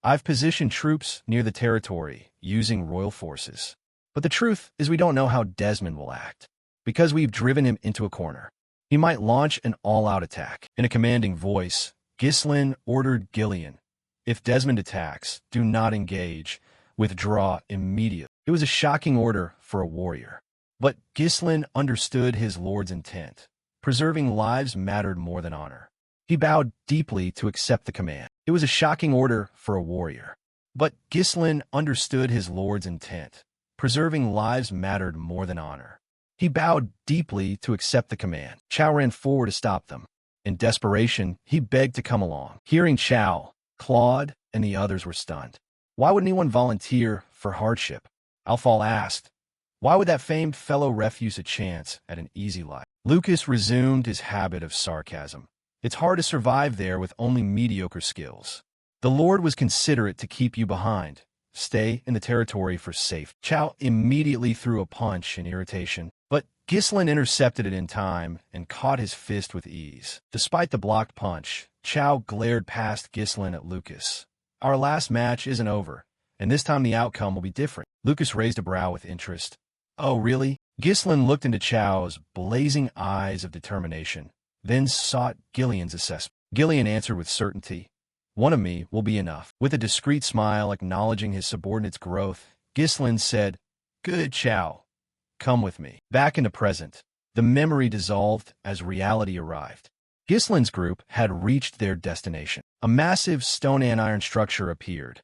"I've positioned troops near the territory, using royal forces. But the truth is we don't know how Desmond will act, because we've driven him into a corner. He might launch an all-out attack." In a commanding voice, Ghislain ordered Gillian, "If Desmond attacks, do not engage. Withdraw immediately." It was a shocking order for a warrior. But Ghislain understood his lord's intent. Preserving lives mattered more than honor. He bowed deeply to accept the command. It was a shocking order for a warrior. But Ghislain understood his lord's intent. Preserving lives mattered more than honor. He bowed deeply to accept the command. Chow ran forward to stop them. In desperation, he begged to come along. Hearing Chow, Claude and the others were stunned. Why would anyone volunteer for hardship? Alfal asked. Why would that famed fellow refuse a chance at an easy life? Lucas resumed his habit of sarcasm. It's hard to survive there with only mediocre skills. The Lord was considerate to keep you behind. Stay in the territory for safety. Chow immediately threw a punch in irritation, but Ghislain intercepted it in time and caught his fist with ease. Despite the blocked punch, Chow glared past Ghislain at Lucas. Our last match isn't over, and this time the outcome will be different. Lucas raised a brow with interest. Oh, really? Ghislain looked into Chow's blazing eyes of determination, then sought Gillian's assessment. Gillian answered with certainty. One of me will be enough. With a discreet smile acknowledging his subordinate's growth, Ghislain said, Good, Chow. Come with me. Back in the present, the memory dissolved as reality arrived. Ghislain's group had reached their destination. A massive stone and iron structure appeared.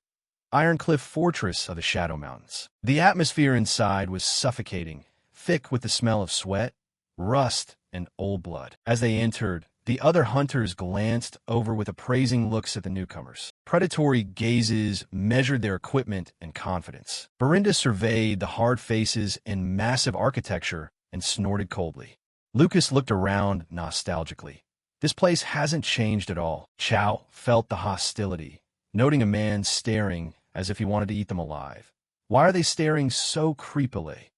Ironcliff Fortress of the Shadow Mountains. The atmosphere inside was suffocating, thick with the smell of sweat, rust, and old blood. As they entered, the other hunters glanced over with appraising looks at the newcomers. Predatory gazes measured their equipment and confidence. Belinda surveyed the hard faces and massive architecture and snorted coldly. Lucas looked around nostalgically. This place hasn't changed at all. Chow felt the hostility, noting a man staring as if he wanted to eat them alive. Why are they staring so creepily?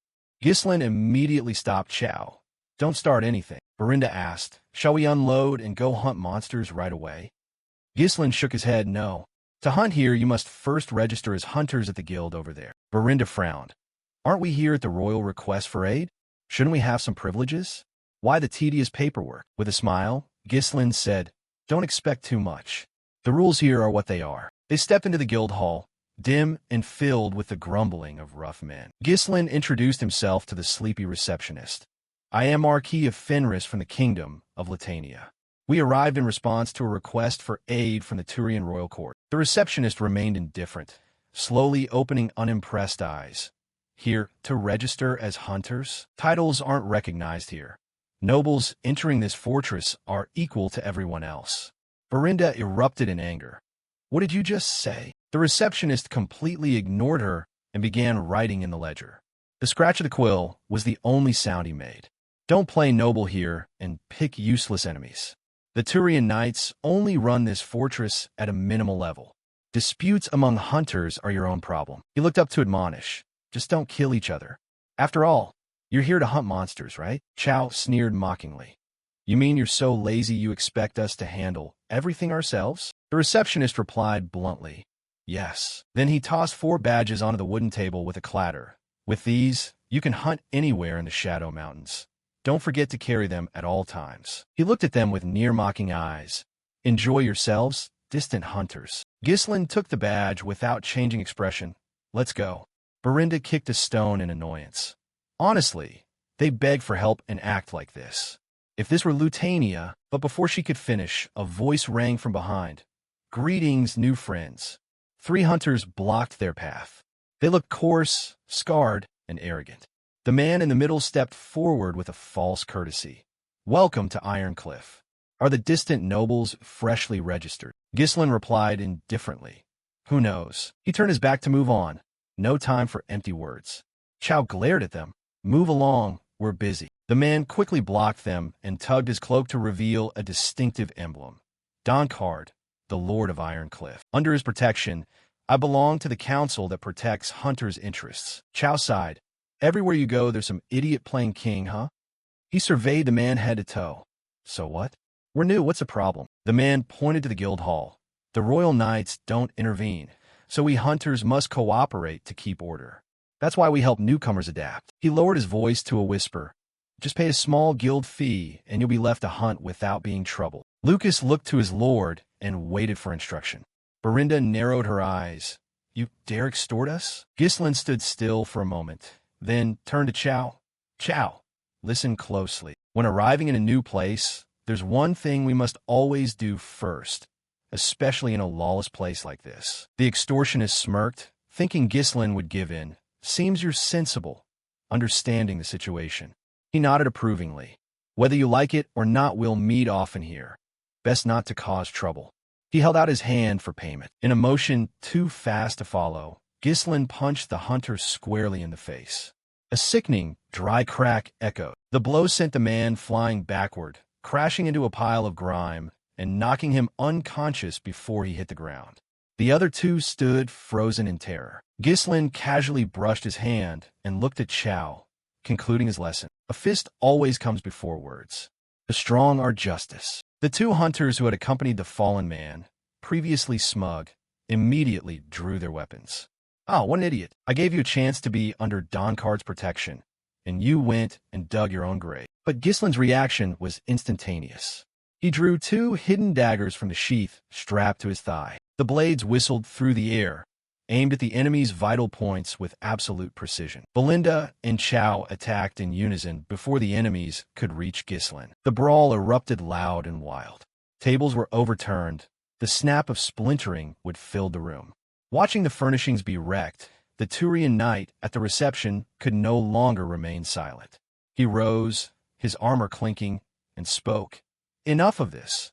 Ghislain immediately stopped Chow. Don't start anything, Verinda asked. Shall we unload and go hunt monsters right away? Ghislain shook his head no. To hunt here, you must first register as hunters at the guild over there. Verinda frowned. Aren't we here at the royal request for aid? Shouldn't we have some privileges? Why the tedious paperwork? With a smile, Ghislain said, Don't expect too much. The rules here are what they are. They stepped into the guild hall, dim and filled with the grumbling of rough men. Ghislain introduced himself to the sleepy receptionist. I am Marquis of Fenris from the Kingdom of Latania. We arrived in response to a request for aid from the Turian royal court. The receptionist remained indifferent, slowly opening unimpressed eyes. Here, to register as hunters? Titles aren't recognized here. Nobles entering this fortress are equal to everyone else. Verinda erupted in anger. What did you just say? The receptionist completely ignored her and began writing in the ledger. The scratch of the quill was the only sound he made. Don't play noble here and pick useless enemies. The Turian knights only run this fortress at a minimal level. Disputes among hunters are your own problem. He looked up to admonish. Just don't kill each other. After all, you're here to hunt monsters, right? Chow sneered mockingly. You mean you're so lazy you expect us to handle everything ourselves? The receptionist replied bluntly. Yes. Then he tossed 4 badges onto the wooden table with a clatter. With these, you can hunt anywhere in the Shadow Mountains. Don't forget to carry them at all times. He looked at them with near-mocking eyes. Enjoy yourselves, distant hunters. Ghislain took the badge without changing expression. Let's go. Verinda kicked a stone in annoyance. Honestly, they beg for help and act like this. If this were Lutania, but before she could finish, a voice rang from behind. Greetings, new friends. 3 hunters blocked their path. They looked coarse, scarred, and arrogant. The man in the middle stepped forward with a false courtesy. Welcome to Ironcliff. Are the distant nobles freshly registered? Ghislain replied indifferently. Who knows? He turned his back to move on. No time for empty words. Chow glared at them. Move along, we're busy. The man quickly blocked them and tugged his cloak to reveal a distinctive emblem. Doncard, the Lord of Ironcliff. Under his protection, I belong to the council that protects hunters' interests. Chow sighed. Everywhere you go, there's some idiot playing king, huh? He surveyed the man head to toe. So what? We're new, what's the problem? The man pointed to the guild hall. The royal knights don't intervene, so we hunters must cooperate to keep order. That's why we help newcomers adapt. He lowered his voice to a whisper. Just pay a small guild fee, and you'll be left to hunt without being troubled. Lucas looked to his lord and waited for instruction. Verinda narrowed her eyes. You dare extort us? Ghislain stood still for a moment, then turned to Chow. Chow, listen closely. When arriving in a new place, there's one thing we must always do first, especially in a lawless place like this. The extortionist smirked, thinking Ghislain would give in. Seems you're sensible, understanding the situation. He nodded approvingly. Whether you like it or not, we'll meet often here. Best not to cause trouble. He held out his hand for payment. In a motion too fast to follow, Ghislain punched the hunter squarely in the face. A sickening, dry crack echoed. The blow sent the man flying backward, crashing into a pile of grime and knocking him unconscious before he hit the ground. The other 2 stood frozen in terror. Ghislain casually brushed his hand and looked at Chow, concluding his lesson. A fist always comes before words. The strong are justice. The 2 hunters who had accompanied the fallen man, previously smug, immediately drew their weapons. Oh, what an idiot. I gave you a chance to be under Doncard's protection, and you went and dug your own grave. But Ghislain's reaction was instantaneous. He drew 2 hidden daggers from the sheath strapped to his thigh. The blades whistled through the air, aimed at the enemy's vital points with absolute precision. Belinda and Chow attacked in unison before the enemies could reach Ghislain. The brawl erupted loud and wild. Tables were overturned. The snap of splintering would fill the room. Watching the furnishings be wrecked, the Turian knight at the reception could no longer remain silent. He rose, his armor clinking, and spoke. Enough of this.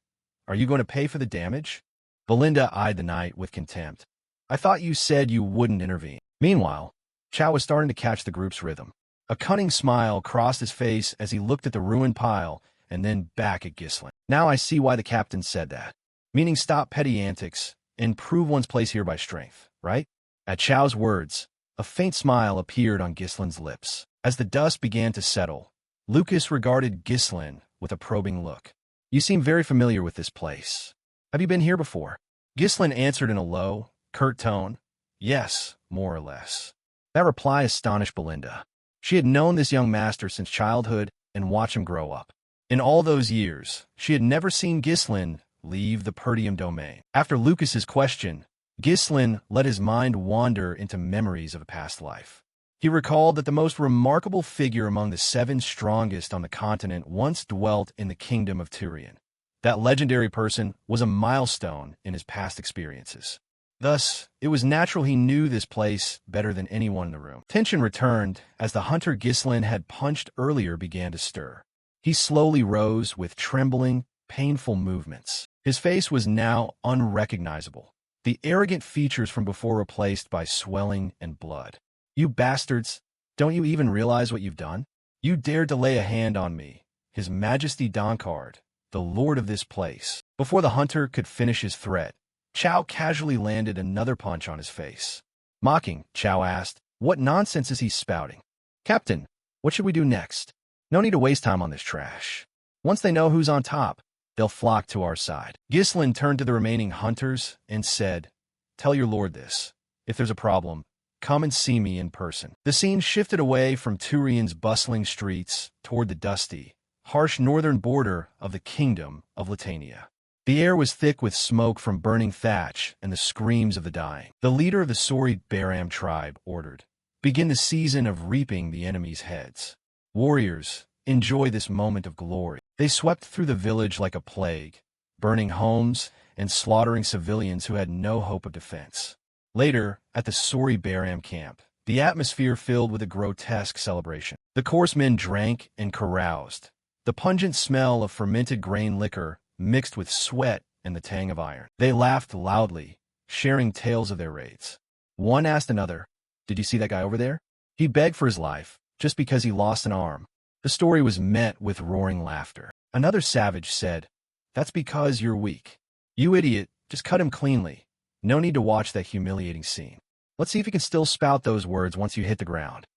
Are you going to pay for the damage? Belinda eyed the knight with contempt. I thought you said you wouldn't intervene. Meanwhile, Chow was starting to catch the group's rhythm. A cunning smile crossed his face as he looked at the ruined pile and then back at Ghislain. Now I see why the captain said that. Meaning stop petty antics and prove one's place here by strength, right? At Chow's words, a faint smile appeared on Gislin's lips. As the dust began to settle, Lucas regarded Gislin with a probing look. You seem very familiar with this place. Have you been here before? Gislin answered in a low, curt tone. Yes, more or less. That reply astonished Belinda. She had known this young master since childhood and watched him grow up. In all those years, she had never seen Gislin leave the Perdium domain. After Lucas's question, Gislin let his mind wander into memories of a past life. He recalled that the most remarkable figure among the 7 strongest on the continent once dwelt in the kingdom of Tyrion. That legendary person was a milestone in his past experiences. Thus, it was natural he knew this place better than anyone in the room. Tension returned as the hunter Gislin had punched earlier began to stir. He slowly rose with trembling, painful movements. His face was now unrecognizable, the arrogant features from before replaced by swelling and blood. You bastards, don't you even realize what you've done? You dared to lay a hand on me, His Majesty Donkard, the lord of this place. Before the hunter could finish his threat, Chow casually landed another punch on his face. Mocking, Chow asked, what nonsense is he spouting? Captain, what should we do next? No need to waste time on this trash. Once they know who's on top, they'll flock to our side. Gislin turned to the remaining hunters and said, tell your lord this. If there's a problem, come and see me in person. The scene shifted away from Tyrion's bustling streets toward the dusty, harsh northern border of the kingdom of Latania. The air was thick with smoke from burning thatch and the screams of the dying. The leader of the Sori Baram tribe ordered, begin the season of reaping the enemy's heads. Warriors, enjoy this moment of glory. They swept through the village like a plague, burning homes and slaughtering civilians who had no hope of defense. Later, at the Sori Baram camp, the atmosphere filled with a grotesque celebration. The coarse men drank and caroused. The pungent smell of fermented grain liquor mixed with sweat and the tang of iron. They laughed loudly, sharing tales of their raids. One asked another, did you see that guy over there? He begged for his life, just because he lost an arm. The story was met with roaring laughter. Another savage said, that's because you're weak. You idiot, just cut him cleanly. No need to watch that humiliating scene. Let's see if you can still spout those words once you hit the ground.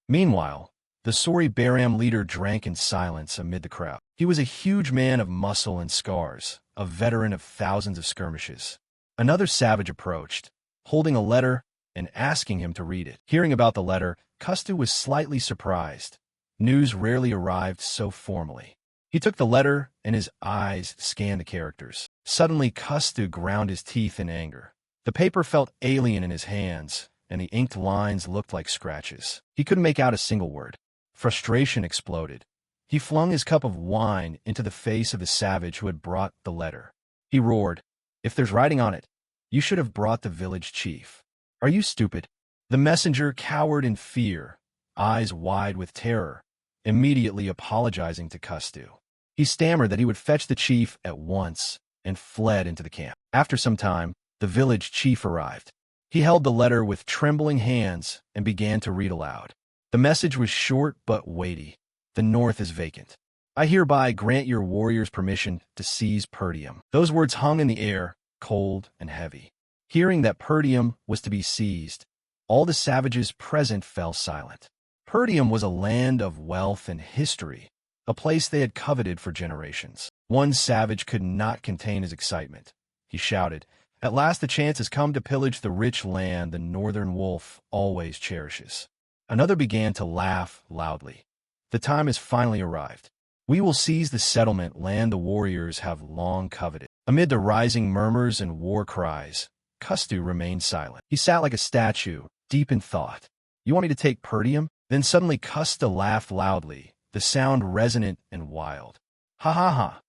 Meanwhile, the Sori Baram leader drank in silence amid the crowd. He was a huge man of muscle and scars, a veteran of thousands of skirmishes. Another savage approached, holding a letter and asking him to read it. Hearing about the letter, Kustu was slightly surprised. News rarely arrived so formally. He took the letter and his eyes scanned the characters. Suddenly, Kustu ground his teeth in anger. The paper felt alien in his hands, and the inked lines looked like scratches. He couldn't make out a single word. Frustration exploded. He flung his cup of wine into the face of the savage who had brought the letter. He roared, if there's writing on it, you should have brought the village chief. Are you stupid? The messenger cowered in fear, eyes wide with terror, immediately apologizing to Kustu. He stammered that he would fetch the chief at once and fled into the camp. After some time, the village chief arrived. He held the letter with trembling hands and began to read aloud. The message was short but weighty. The north is vacant. I hereby grant your warriors permission to seize Perdium. Those words hung in the air, cold and heavy. Hearing that Perdium was to be seized, all the savages present fell silent. Perdium was a land of wealth and history, a place they had coveted for generations. One savage could not contain his excitement. He shouted, at last the chance has come to pillage the rich land the northern wolf always cherishes. Another began to laugh loudly. The time has finally arrived. We will seize the settlement land the warriors have long coveted. Amid the rising murmurs and war cries, Kustu remained silent. He sat like a statue, deep in thought. You want me to take Perdium? Then suddenly Kustu laughed loudly, the sound resonant and wild. Ha ha ha.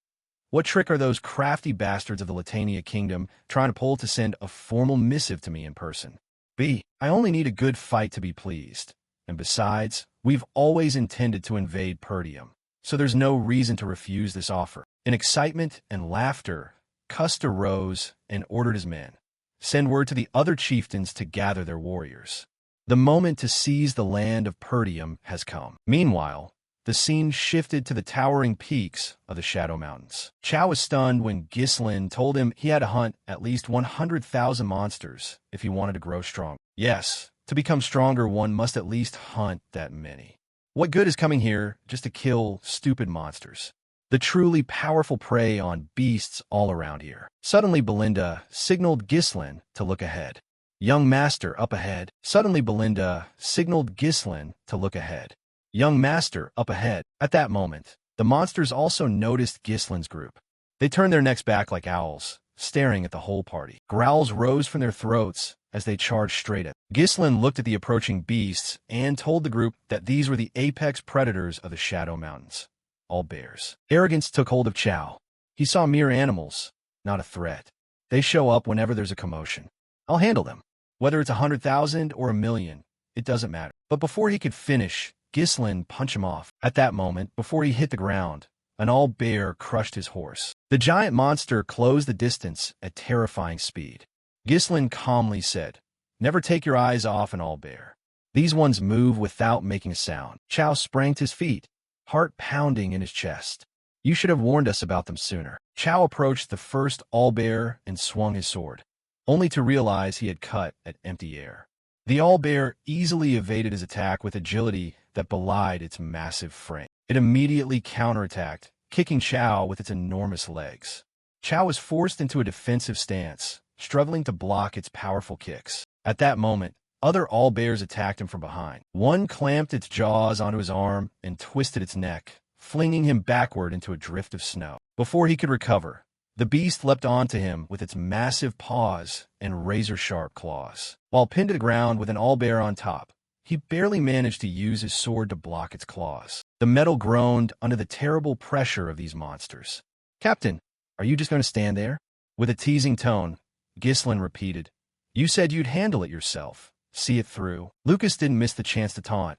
What trick are those crafty bastards of the Latania kingdom trying to pull to send a formal missive to me in person? I only need a good fight to be pleased. And besides, we've always intended to invade Perdium, so there's no reason to refuse this offer. In excitement and laughter, Kustu rose and ordered his men, send word to the other chieftains to gather their warriors. The moment to seize the land of Perdium has come. Meanwhile, The scene shifted to the towering peaks of the Shadow Mountains. Chow was stunned when Ghislain told him he had to hunt at least 100,000 monsters if he wanted to grow strong. Yes, to become stronger, one must at least hunt that many. What good is coming here just to kill stupid monsters? The truly powerful prey on beasts all around here. Suddenly, Belinda signaled Ghislain to look ahead. Young master, up ahead. Suddenly, Belinda signaled Ghislain to look ahead. Young master, up ahead. At that moment, the monsters also noticed Ghislain's group. They turned their necks back like owls, staring at the whole party. Growls rose from their throats as they charged straight at. Ghislain looked at the approaching beasts and told the group that these were the apex predators of the Shadow Mountains. All bears. Arrogance took hold of Chow. He saw mere animals, not a threat. They show up whenever there's a commotion. I'll handle them. Whether it's 100,000 or 1,000,000, it doesn't matter. But before he could finish, Ghislain punched him off. At that moment, before he hit the ground, an all-bear crushed his horse. The giant monster closed the distance at terrifying speed. Ghislain calmly said, "Never take your eyes off an all-bear. These ones move without making a sound." Chow sprang to his feet, heart pounding in his chest. "You should have warned us about them sooner." Chow approached the first all-bear and swung his sword, only to realize he had cut at empty air. The all-bear easily evaded his attack with agility that belied its massive frame. It immediately counterattacked, kicking Chow with its enormous legs. Chow was forced into a defensive stance, struggling to block its powerful kicks. At that moment, other all-bears attacked him from behind. One clamped its jaws onto his arm and twisted its neck, flinging him backward into a drift of snow. Before he could recover, the beast leapt onto him with its massive paws and razor-sharp claws. While pinned to the ground with an all-bear on top, he barely managed to use his sword to block its claws. The metal groaned under the terrible pressure of these monsters. "Captain, are you just going to stand there?" With a teasing tone, Ghislain repeated, "You said you'd handle it yourself. See it through." Lucas didn't miss the chance to taunt.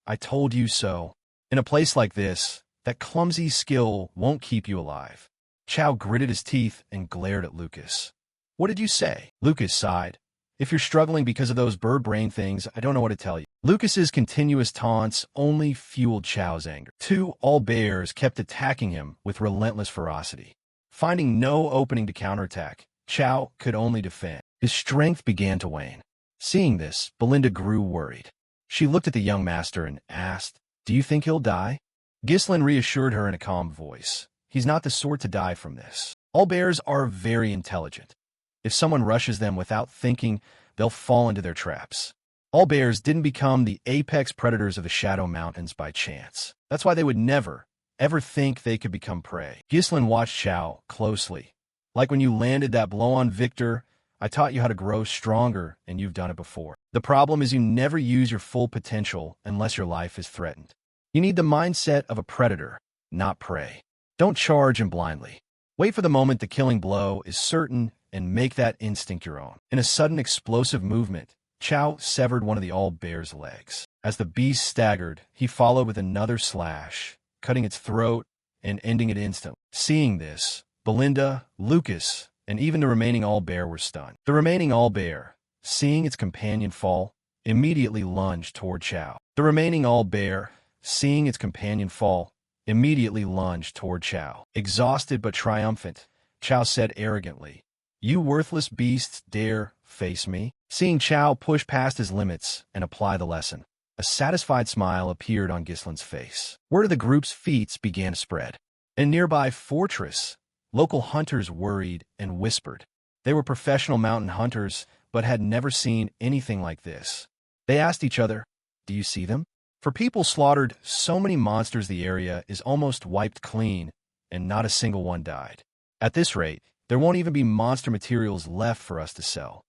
"I told you so. In a place like this, that clumsy skill won't keep you alive." Chow gritted his teeth and glared at Lucas. "What did you say?" Lucas sighed. "If you're struggling because of those bird brain things, I don't know what to tell you." Lucas's continuous taunts only fueled Chow's anger. Two all-bears kept attacking him with relentless ferocity. Finding no opening to counterattack, Chow could only defend. His strength began to wane. Seeing this, Belinda grew worried. She looked at the young master and asked, "Do you think he'll die?" Ghislain reassured her in a calm voice. "He's not the sort to die from this. All bears are very intelligent. If someone rushes them without thinking, they'll fall into their traps. All bears didn't become the apex predators of the Shadow Mountains by chance. That's why they would never, ever think they could become prey." Ghislain watched Chow closely. "Like when you landed that blow on Victor, I taught you how to grow stronger, and you've done it before. The problem is you never use your full potential unless your life is threatened. You need the mindset of a predator, not prey. Don't charge him blindly. Wait for the moment the killing blow is certain and make that instinct your own." In a sudden explosive movement, Chow severed one of the all-bear's legs. As the beast staggered, he followed with another slash, cutting its throat and ending it instantly. Seeing this, Belinda, Lucas, and even the remaining all-bear were stunned. The remaining all-bear, seeing its companion fall, immediately lunged toward Chow. The remaining all-bear, seeing its companion fall, immediately lunged toward Chow. Exhausted but triumphant, Chow said arrogantly, "You worthless beasts dare face me?" Seeing Chow push past his limits and apply the lesson, a satisfied smile appeared on Ghislain's face. Word of the group's feats began to spread. In a nearby fortress, local hunters worried and whispered. They were professional mountain hunters, but had never seen anything like this. They asked each other, "Do you see them?" For people slaughtered so many monsters the area is almost wiped clean, and not a single one died. At this rate, there won't even be monster materials left for us to sell.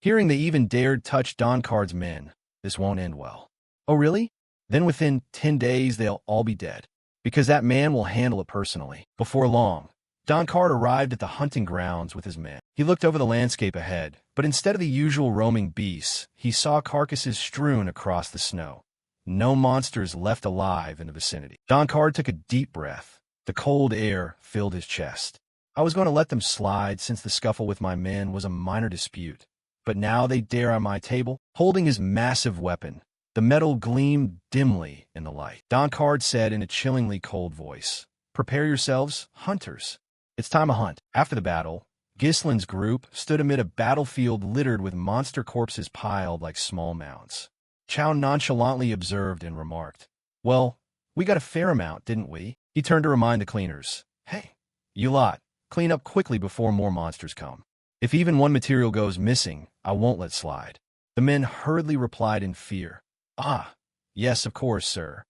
Hearing they even dared touch Don Card's men, this won't end well. Oh really? Then within 10 days they'll all be dead, because that man will handle it personally. Before long, Don Card arrived at the hunting grounds with his men. He looked over the landscape ahead, but instead of the usual roaming beasts, he saw carcasses strewn across the snow. No monsters left alive in the vicinity. Don Card took a deep breath. The cold air filled his chest. I was going to let them slide since the scuffle with my men was a minor dispute. But now they dare on my table, holding his massive weapon. The metal gleamed dimly in the light. Doncard said in a chillingly cold voice, "Prepare yourselves, hunters. It's time to hunt." After the battle, Gislin's group stood amid a battlefield littered with monster corpses piled like small mounds. Chow nonchalantly observed and remarked, "Well, we got a fair amount, didn't we?" He turned to remind the cleaners, "Hey, you lot, clean up quickly before more monsters come. If even one material goes missing, I won't let slide." The men hurriedly replied in fear, "Ah, yes, of course, sir."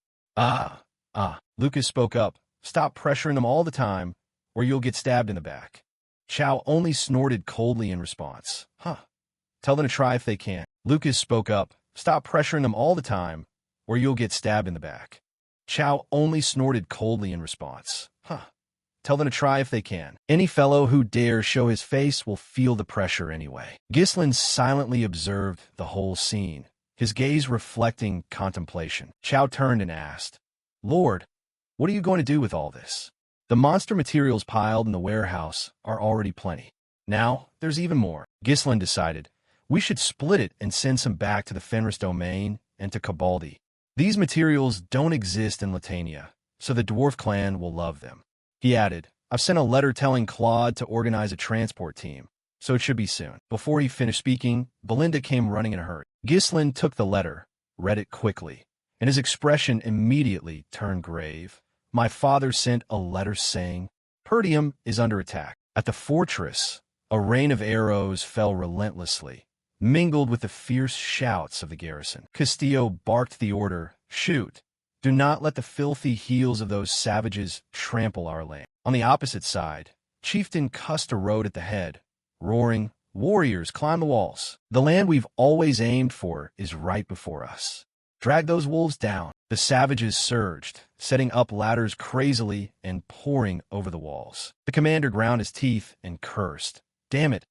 Lucas spoke up, "Stop pressuring them all the time, or you'll get stabbed in the back." Chow only snorted coldly in response. Tell them to try if they can." Lucas spoke up, "Stop pressuring them all the time, or you'll get stabbed in the back." Chow only snorted coldly in response. Tell them to try if they can. "Any fellow who dares show his face will feel the pressure anyway." Gislin silently observed the whole scene, his gaze reflecting contemplation. Chow turned and asked, "Lord, what are you going to do with all this? The monster materials piled in the warehouse are already plenty. Now, there's even more." Gislin decided, "We should split it and send some back to the Fenris domain and to Cabaldi. These materials don't exist in Latania, so the dwarf clan will love them." He added, "I've sent a letter telling Claude to organize a transport team, so it should be soon." Before he finished speaking, Belinda came running in a hurry. Gislin took the letter, read it quickly, and his expression immediately turned grave. "My father sent a letter saying, Perdium is under attack." At the fortress, a rain of arrows fell relentlessly, mingled with the fierce shouts of the garrison. Castillo barked the order, "Shoot! Do not let the filthy heels of those savages trample our land." On the opposite side, Chieftain Custer rode at the head, roaring, "Warriors, climb the walls. The land we've always aimed for is right before us. Drag those wolves down." The savages surged, setting up ladders crazily and pouring over the walls. The commander ground his teeth and cursed, "Damn it!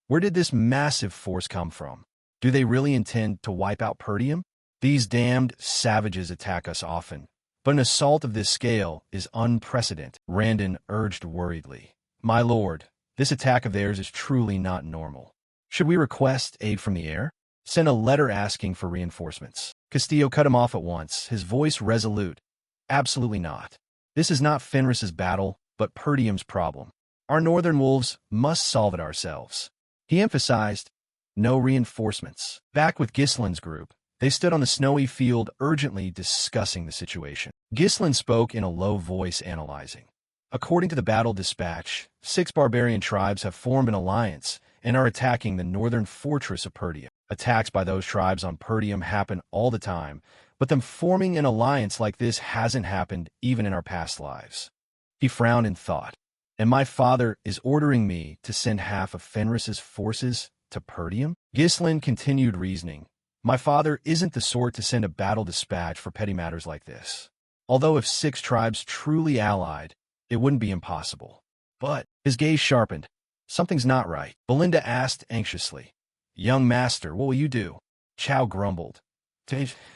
Where did this massive force come from? Do they really intend to wipe out Perdium? These damned savages attack us often, but an assault of this scale is unprecedented." Randon urged worriedly, "My lord, this attack of theirs is truly not normal. Should we request aid from the air? Send a letter asking for reinforcements." Castillo cut him off at once, his voice resolute. "Absolutely not. This is not Fenris's battle, but Perdium's problem. Our northern wolves must solve it ourselves." He emphasized, "No reinforcements." Back with Gislin's group, they stood on the snowy field urgently discussing the situation. Gislin spoke in a low voice, analyzing. "According to the battle dispatch, 6 barbarian tribes have formed an alliance and are attacking the northern fortress of Perdium. Attacks by those tribes on Perdium happen all the time, but them forming an alliance like this hasn't happened even in our past lives." He frowned and thought, "And my father is ordering me to send half of Fenris's forces to Perdium?" Gislin continued reasoning, "My father isn't the sort to send a battle dispatch for petty matters like this. Although if 6 tribes truly allied, it wouldn't be impossible." But his gaze sharpened. "Something's not right." Belinda asked anxiously, "Young master, what will you do?" Chow grumbled,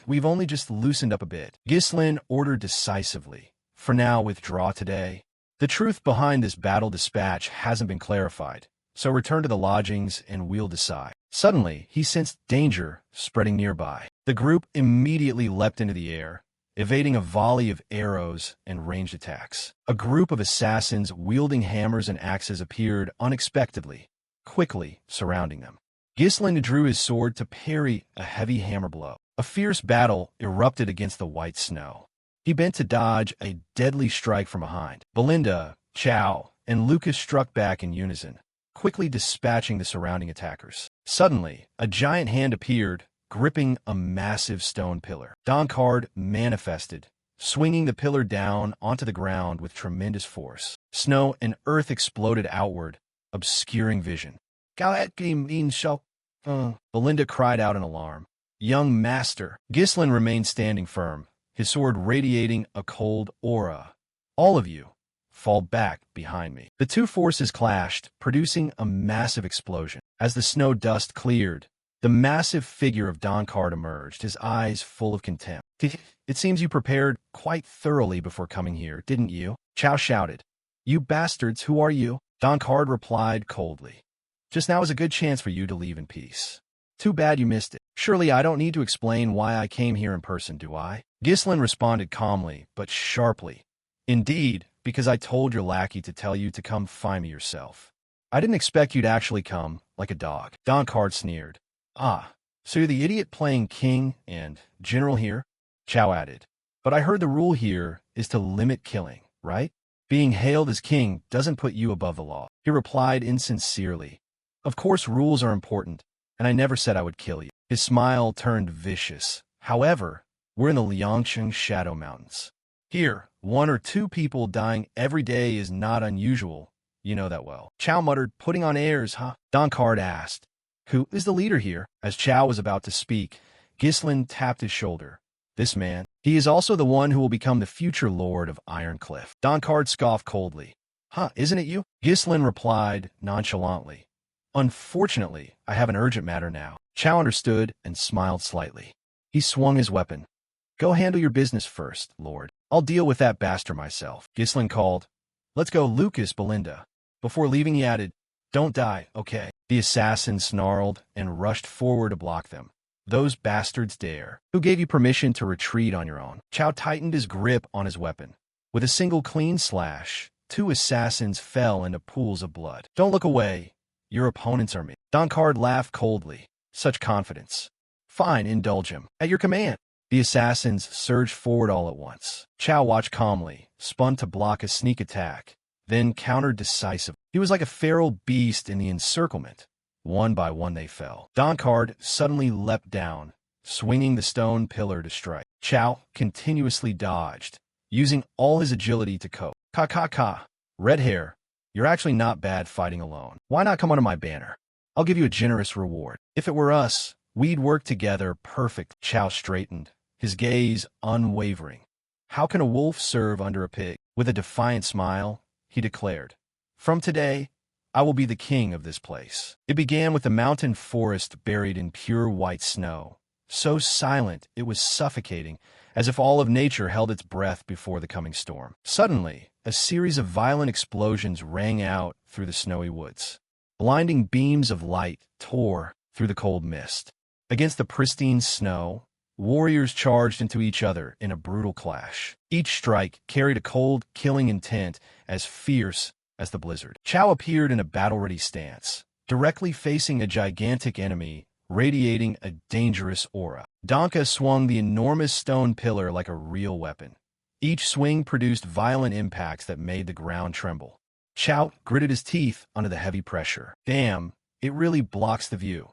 "We've only just loosened up a bit." Gislin ordered decisively, "For now, withdraw today. The truth behind this battle dispatch hasn't been clarified, so return to the lodgings and we'll decide." Suddenly, he sensed danger spreading nearby. The group immediately leapt into the air, evading a volley of arrows and ranged attacks. A group of assassins wielding hammers and axes appeared unexpectedly, quickly surrounding them. Gislin drew his sword to parry a heavy hammer blow. A fierce battle erupted against the white snow. He bent to dodge a deadly strike from behind. Belinda, Chow, and Lucas struck back in unison, quickly dispatching the surrounding attackers. Suddenly, a giant hand appeared, gripping a massive stone pillar. Doncard manifested, swinging the pillar down onto the ground with tremendous force. Snow and earth exploded outward, obscuring vision. Belinda cried out in alarm. "Young master!" Gislin remained standing firm, his sword radiating a cold aura. "All of you, fall back behind me." The two forces clashed, producing a massive explosion. As the snow dust cleared, the massive figure of Doncard emerged, his eyes full of contempt. "It seems you prepared quite thoroughly before coming here, didn't you?" Chow shouted. "You bastards, who are you?" Doncard replied coldly. "Just now is a good chance for you to leave in peace. Too bad you missed it." Surely I don't need to explain why I came here in person, do I? Ghislain responded calmly, but sharply. Indeed, because I told your lackey to tell you to come find me yourself. I didn't expect you to actually come, like a dog. Donkard sneered. Ah, so you're the idiot playing king and general here? Chow added. But I heard the rule here is to limit killing, right? Being hailed as king doesn't put you above the law. He replied insincerely. Of course rules are important, and I never said I would kill you. His smile turned vicious. However, we're in the Liangsheng Shadow Mountains. Here, 1 or 2 people dying every day is not unusual. You know that well. Chow muttered, putting on airs, huh? Donkard asked. Who is the leader here? As Chow was about to speak, Ghislain tapped his shoulder. This man. He is also the one who will become the future lord of Ironcliff. Donkard scoffed coldly. Huh, isn't it you? Ghislain replied nonchalantly. Unfortunately, I have an urgent matter now. Chow understood and smiled slightly. He swung his weapon. Go handle your business first, Lord. I'll deal with that bastard myself. Ghislain called. Let's go, Lucas, Belinda. Before leaving, he added, Don't die, okay? The assassin snarled and rushed forward to block them. Those bastards dare. Who gave you permission to retreat on your own? Chow tightened his grip on his weapon. With a single clean slash, 2 assassins fell into pools of blood. Don't look away. Your opponents are me. Donkard laughed coldly. Such confidence. Fine, indulge him. At your command. The assassins surged forward all at once. Chow watched calmly, spun to block a sneak attack, then countered decisively. He was like a feral beast in the encirclement. One by one they fell. Donkard suddenly leapt down, swinging the stone pillar to strike. Chow continuously dodged, using all his agility to cope. Ka. Red hair, you're actually not bad fighting alone. Why not come under my banner? I'll give you a generous reward. If it were us, we'd work together perfect. Chow straightened, his gaze unwavering. How can a wolf serve under a pig? With a defiant smile, he declared, From today, I will be the king of this place. It began with the mountain forest buried in pure white snow, so silent it was suffocating, as if all of nature held its breath before the coming storm. Suddenly, a series of violent explosions rang out through the snowy woods. Blinding beams of light tore through the cold mist. Against the pristine snow, warriors charged into each other in a brutal clash. Each strike carried a cold, killing intent as fierce as the blizzard. Chow appeared in a battle-ready stance, directly facing a gigantic enemy, radiating a dangerous aura. Donka swung the enormous stone pillar like a real weapon. Each swing produced violent impacts that made the ground tremble. Chow gritted his teeth under the heavy pressure. Damn, it really blocks the view.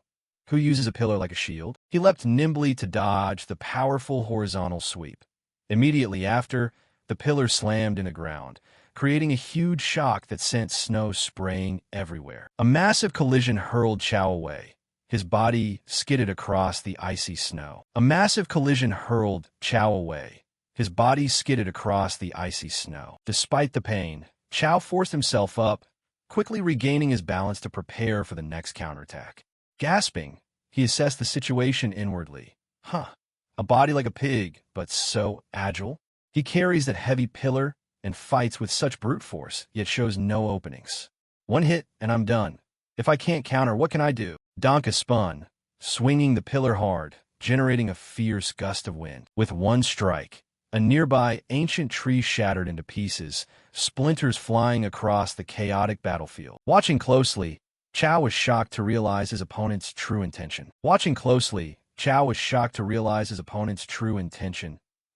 Who uses a pillar like a shield? He leapt nimbly to dodge the powerful horizontal sweep. Immediately after, the pillar slammed in the ground, creating a huge shock that sent snow spraying everywhere. A massive collision hurled Chow away. His body skidded across the icy snow. A massive collision hurled Chow away. His body skidded across the icy snow. Despite the pain, Chow forced himself up, quickly regaining his balance to prepare for the next counterattack. Gasping, he assessed the situation inwardly. A body like a pig, but so agile. He carries that heavy pillar and fights with such brute force, yet shows no openings. One hit, and I'm done. If I can't counter, what can I do? Donka spun, swinging the pillar hard, generating a fierce gust of wind. With one strike, a nearby ancient tree shattered into pieces, splinters flying across the chaotic battlefield. Watching closely, Chow was shocked to realize his opponent's true intention.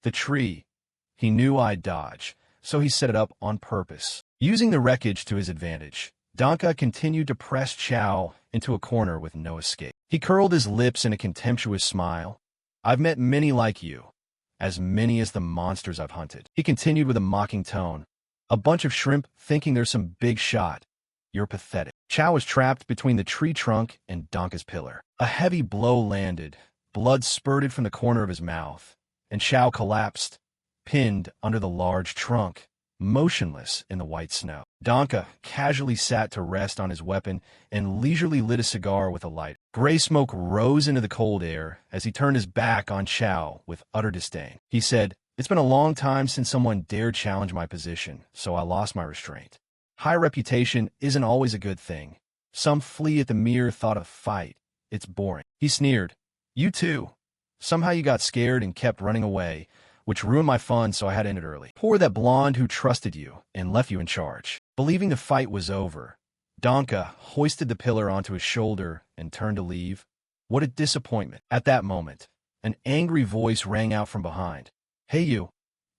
The tree. He knew I'd dodge, so he set it up on purpose. Using the wreckage to his advantage, Donka continued to press Chow into a corner with no escape. He curled his lips in a contemptuous smile. I've met many like you, as many as the monsters I've hunted. He continued with a mocking tone. A bunch of shrimp thinking there's some big shot. You're pathetic. Chow was trapped between the tree trunk and Donka's pillar. A heavy blow landed. Blood spurted from the corner of his mouth, and Chow collapsed, pinned under the large trunk, motionless in the white snow. Donka casually sat to rest on his weapon and leisurely lit a cigar with a light. Gray smoke rose into the cold air as he turned his back on Chow with utter disdain. He said, It's been a long time since someone dared challenge my position, so I lost my restraint. High reputation isn't always a good thing. Some flee at the mere thought of fight. It's boring. He sneered. You too. Somehow you got scared and kept running away, which ruined my fun, so I had to end it early. Poor that blonde who trusted you and left you in charge. Believing the fight was over, Donka hoisted the pillar onto his shoulder and turned to leave. What a disappointment. At that moment, an angry voice rang out from behind. Hey you,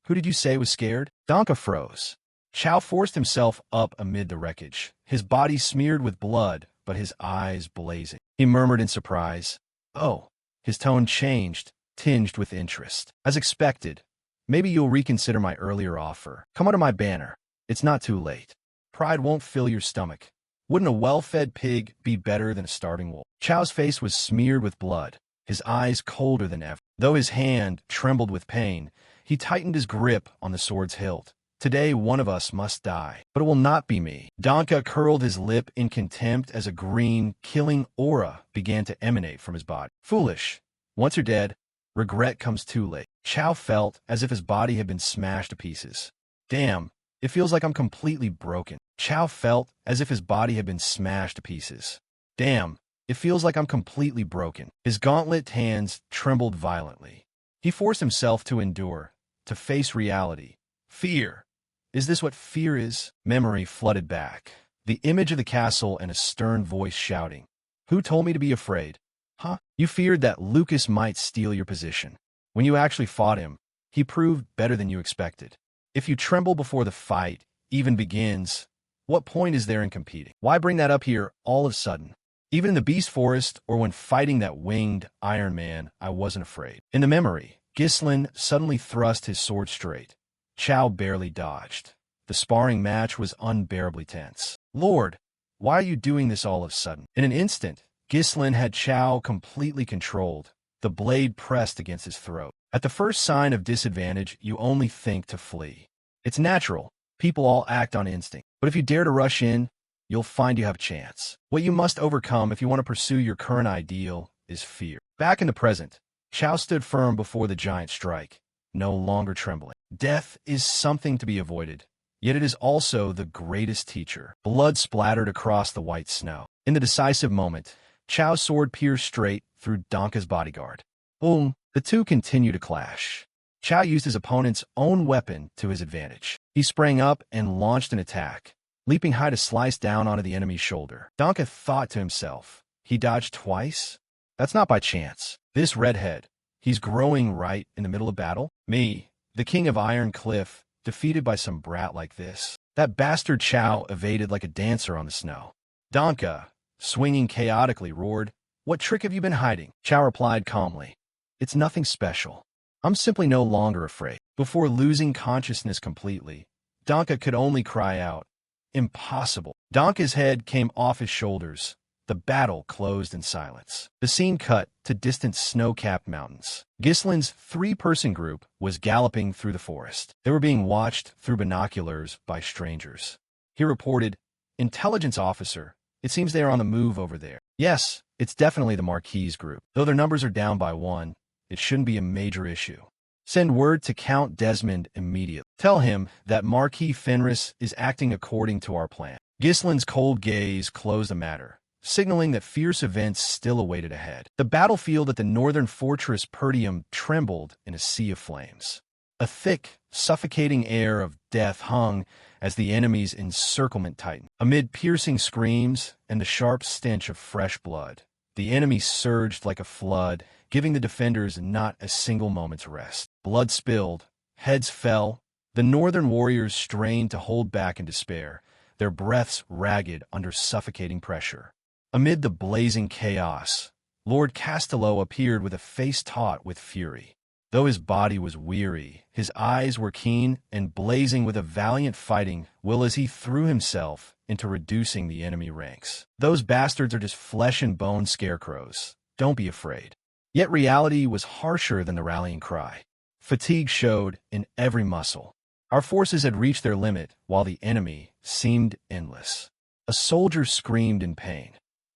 who did you say was scared? Donka froze. Chow forced himself up amid the wreckage, his body smeared with blood, but his eyes blazing. He murmured in surprise. Oh, his tone changed, tinged with interest. As expected, maybe you'll reconsider my earlier offer. Come under my banner. It's not too late. Pride won't fill your stomach. Wouldn't a well-fed pig be better than a starving wolf? Chow's face was smeared with blood, his eyes colder than ever. Though his hand trembled with pain, he tightened his grip on the sword's hilt. Today one of us must die, but it will not be me. Donka curled his lip in contempt as a green, killing aura began to emanate from his body. Foolish. Once you're dead, regret comes too late. Chow felt as if his body had been smashed to pieces. Damn, it feels like I'm completely broken. Chow felt as if his body had been smashed to pieces. Damn, it feels like I'm completely broken. His gauntlet hands trembled violently. He forced himself to endure, to face reality. Fear. Is this what fear is? Memory flooded back. The image of the castle and a stern voice shouting. Who told me to be afraid? Huh? You feared that Lucas might steal your position. When you actually fought him, he proved better than you expected. If you tremble before the fight even begins, what point is there in competing? Why bring that up here all of a sudden? Even in the Beast Forest or when fighting that winged Iron Man, I wasn't afraid. In the memory, Ghislain suddenly thrust his sword straight. Chow barely dodged. The sparring match was unbearably tense. Lord, why are you doing this all of a sudden? In an instant, Ghislain had Chow completely controlled, the blade pressed against his throat. At the first sign of disadvantage, you only think to flee. It's natural. People all act on instinct. But if you dare to rush in, you'll find you have a chance. What you must overcome if you want to pursue your current ideal is fear. Back in the present, Chow stood firm before the giant strike, no longer trembling. Death is something to be avoided, yet it is also the greatest teacher. Blood splattered across the white snow. In the decisive moment, Chow's sword pierced straight through Donka's bodyguard. Boom! The two continued to clash. Chow used his opponent's own weapon to his advantage. He sprang up and launched an attack, leaping high to slice down onto the enemy's shoulder. Donka thought to himself, he dodged twice? That's not by chance. This redhead, he's growing right in the middle of battle? Me, the king of Iron Cliff, defeated by some brat like this? That bastard Chow evaded like a dancer on the snow. Donka, swinging chaotically, roared, "What trick have you been hiding?" Chow replied calmly, "It's nothing special. I'm simply no longer afraid." Before losing consciousness completely, Donka could only cry out, "Impossible." Donka's head came off his shoulders. The battle closed in silence. The scene cut to distant snow-capped mountains. Ghislain's three-person group was galloping through the forest. They were being watched through binoculars by strangers. He reported, "Intelligence officer, it seems they are on the move over there." Yes, it's definitely the Marquis group. Though their numbers are down by one, it shouldn't be a major issue. Send word to Count Desmond immediately. Tell him that Marquis Fenris is acting according to our plan. Ghislain's cold gaze closed the matter, signaling that fierce events still awaited ahead. The battlefield at the northern fortress Perdium trembled in a sea of flames. A thick, suffocating air of death hung as the enemy's encirclement tightened. Amid piercing screams and the sharp stench of fresh blood, the enemy surged like a flood, giving the defenders not a single moment's rest. Blood spilled, heads fell. The northern warriors strained to hold back in despair, their breaths ragged under suffocating pressure. Amid the blazing chaos, Lord Castello appeared with a face taut with fury. Though his body was weary, his eyes were keen and blazing with a valiant fighting will as he threw himself into reducing the enemy ranks. Those bastards are just flesh and bone scarecrows. Don't be afraid. Yet reality was harsher than the rallying cry. Fatigue showed in every muscle. Our forces had reached their limit while the enemy seemed endless. A soldier screamed in pain.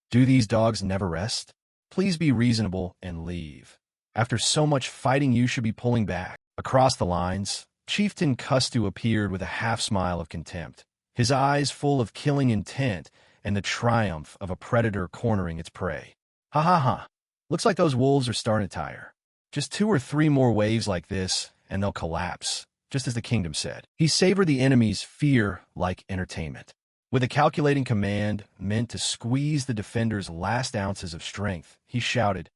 Do these dogs never rest? Please be reasonable and leave. After so much fighting, you should be pulling back. Across the lines, Chieftain Kustu appeared with a half-smile of contempt, his eyes full of killing intent and the triumph of a predator cornering its prey. Ha ha ha. Looks like those wolves are starting to tire. Just 2 or 3 more waves like this, and they'll collapse, just as the kingdom said. He savored the enemy's fear like entertainment. With a calculating command meant to squeeze the defender's last ounces of strength, he shouted,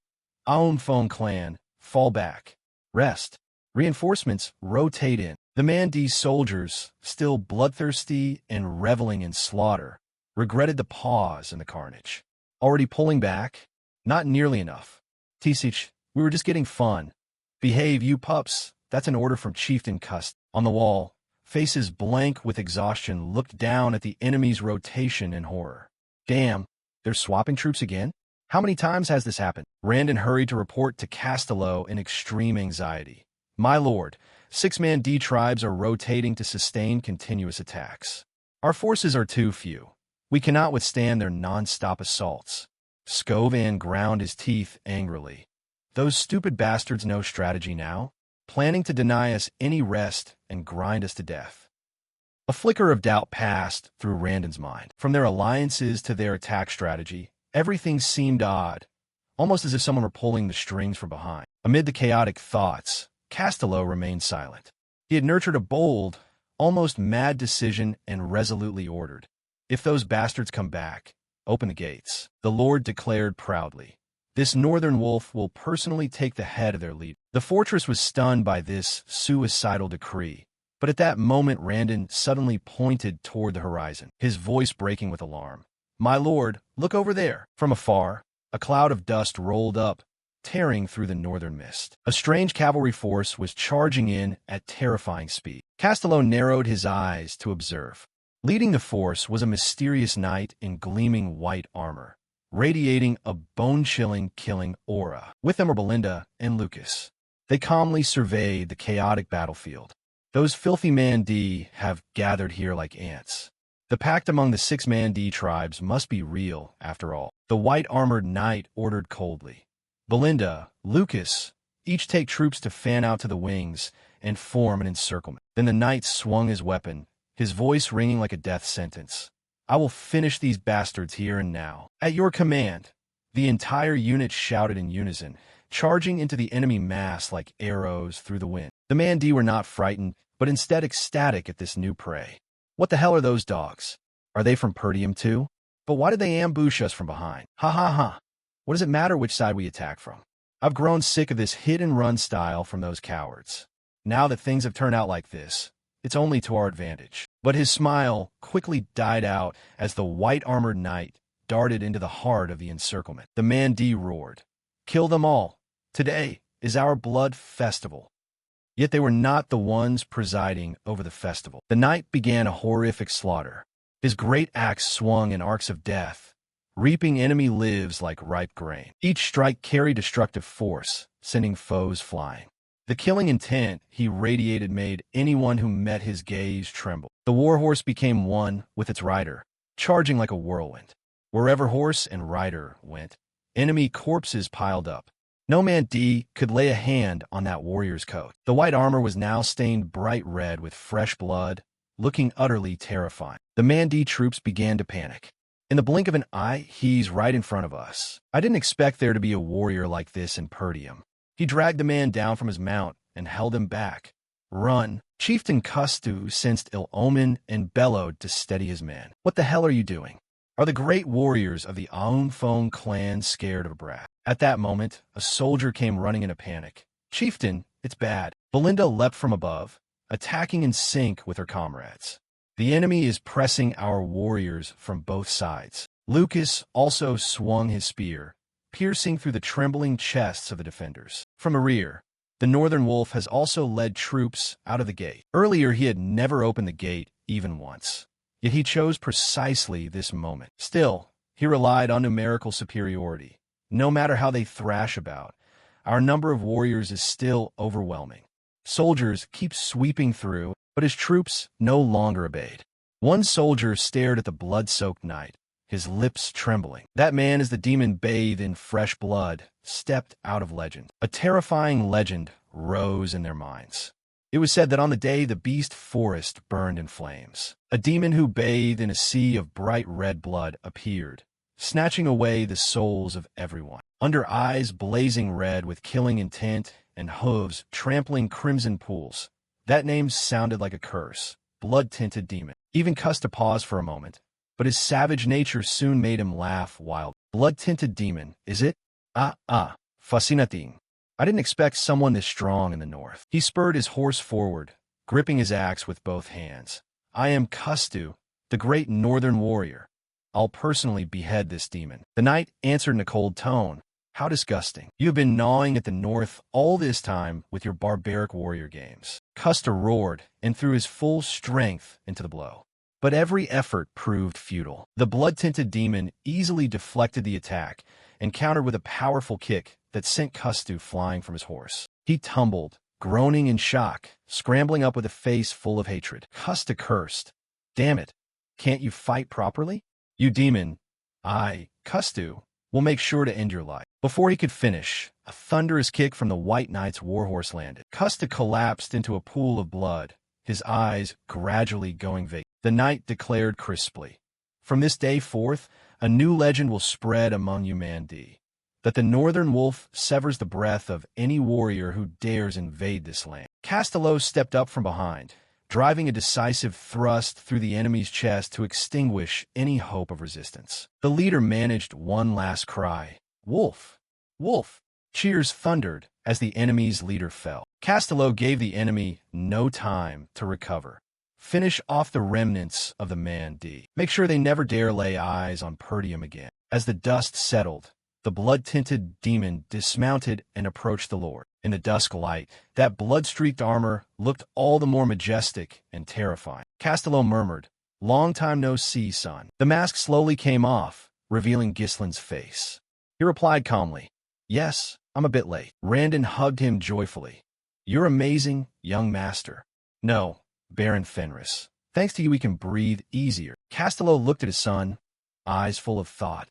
Aum Phone Clan, fall back. Rest. Reinforcements rotate in. The Mandi's soldiers, still bloodthirsty and reveling in slaughter, regretted the pause in the carnage. Already pulling back? Not nearly enough. Tisich, we were just getting fun. Behave, you pups. That's an order from Chieftain Cust. On the wall, faces blank with exhaustion, looked down at the enemy's rotation in horror. Damn, they're swapping troops again? How many times has this happened? Randon hurried to report to Castello in extreme anxiety. My lord, 6-man D tribes are rotating to sustain continuous attacks. Our forces are too few. We cannot withstand their non-stop assaults. Scovan ground his teeth angrily. Those stupid bastards know strategy now, planning to deny us any rest and grind us to death. A flicker of doubt passed through Randon's mind. From their alliances to their attack strategy, everything seemed odd, almost as if someone were pulling the strings from behind. Amid the chaotic thoughts, Castello remained silent. He had nurtured a bold, almost mad decision and resolutely ordered, if those bastards come back, open the gates. The Lord declared proudly, this northern wolf will personally take the head of their leader. The fortress was stunned by this suicidal decree, but at that moment Randon suddenly pointed toward the horizon, his voice breaking with alarm. My lord, look over there. From afar, a cloud of dust rolled up, tearing through the northern mist. A strange cavalry force was charging in at terrifying speed. Castello narrowed his eyes to observe. Leading the force was a mysterious knight in gleaming white armor, radiating a bone-chilling, killing aura. With them were Belinda and Lucas. They calmly surveyed the chaotic battlefield. Those filthy Mandi have gathered here like ants. The pact among the 6-man D tribes must be real, after all. The white-armored knight ordered coldly. Belinda, Lucas, each take troops to fan out to the wings and form an encirclement. Then the knight swung his weapon, his voice ringing like a death sentence. I will finish these bastards here and now. At your command. The entire unit shouted in unison, charging into the enemy mass like arrows through the wind. The Mandi were not frightened, but instead ecstatic at this new prey. What the hell are those dogs? Are they from Perdium too? But why did they ambush us from behind? Ha ha ha. What does it matter which side we attack from? I've grown sick of this hit-and-run style from those cowards. Now that things have turned out like this, it's only to our advantage. But his smile quickly died out as the white-armored knight darted into the heart of the encirclement. The Mandi roared, Kill them all. Today is our blood festival. Yet they were not the ones presiding over the festival. The knight began a horrific slaughter. His great axe swung in arcs of death, reaping enemy lives like ripe grain. Each strike carried destructive force, sending foes flying. The killing intent he radiated made anyone who met his gaze tremble. The warhorse became one with its rider, charging like a whirlwind. Wherever horse and rider went, enemy corpses piled up. No Mandi could lay a hand on that warrior's coat. The white armor was now stained bright red with fresh blood, looking utterly terrifying. The Mandi troops began to panic. In the blink of an eye, he's right in front of us. I didn't expect there to be a warrior like this in Perdium. He dragged the man down from his mount and held him back. Run. Chieftain Custu sensed ill omen and bellowed to steady his man. What the hell are you doing? Are the great warriors of the Aum Phone clan scared of a brat? At that moment, a soldier came running in a panic. Chieftain, it's bad. Belinda leapt from above, attacking in sync with her comrades. The enemy is pressing our warriors from both sides. Lucas also swung his spear, piercing through the trembling chests of the defenders. From the rear, the northern wolf has also led troops out of the gate. Earlier, he had never opened the gate even once. Yet he chose precisely this moment. Still, he relied on numerical superiority. No matter how they thrash about, our number of warriors is still overwhelming. Soldiers keep sweeping through, but his troops no longer obeyed. One soldier stared at the blood-soaked knight, his lips trembling. That man is the demon bathed in fresh blood, stepped out of legend. A terrifying legend rose in their minds. It was said that on the day the beast forest burned in flames, a demon who bathed in a sea of bright red blood appeared, snatching away the souls of everyone. Under eyes blazing red with killing intent and hooves trampling crimson pools, that name sounded like a curse. Blood-tinted demon. Even Custa paused for a moment, but his savage nature soon made him laugh wild. Blood-tinted demon, is it? Fascinating. I didn't expect someone this strong in the north. He spurred his horse forward, gripping his axe with both hands. I am Kustu, the great northern warrior. I'll personally behead this demon. The knight answered in a cold tone. How disgusting. You have been gnawing at the north all this time with your barbaric warrior games. Custer roared and threw his full strength into the blow. But every effort proved futile. The blood-tinted demon easily deflected the attack and countered with a powerful kick that sent Kustu flying from his horse. He tumbled, groaning in shock, scrambling up with a face full of hatred. Kusta cursed. Damn it. Can't you fight properly? You demon. Kustu, will make sure to end your life. Before he could finish, a thunderous kick from the White Knight's warhorse landed. Kusta collapsed into a pool of blood, his eyes gradually going vacant. The knight declared crisply, from this day forth, a new legend will spread among humanity, that the northern wolf severs the breath of any warrior who dares invade this land. Castello stepped up from behind, driving a decisive thrust through the enemy's chest to extinguish any hope of resistance. The leader managed one last cry. Wolf! Wolf! Cheers thundered as the enemy's leader fell. Castello gave the enemy no time to recover. Finish off the remnants of the Man D. Make sure they never dare lay eyes on Perdium again. As the dust settled, the blood-tinted demon dismounted and approached the Lord. In the dusk light, that blood-streaked armor looked all the more majestic and terrifying. Castello murmured, Long time no see, son. The mask slowly came off, revealing Gislin's face. He replied calmly, Yes, I'm a bit late. Randon hugged him joyfully. You're amazing, young master. No, Baron Fenris. Thanks to you we can breathe easier. Castello looked at his son, eyes full of thought.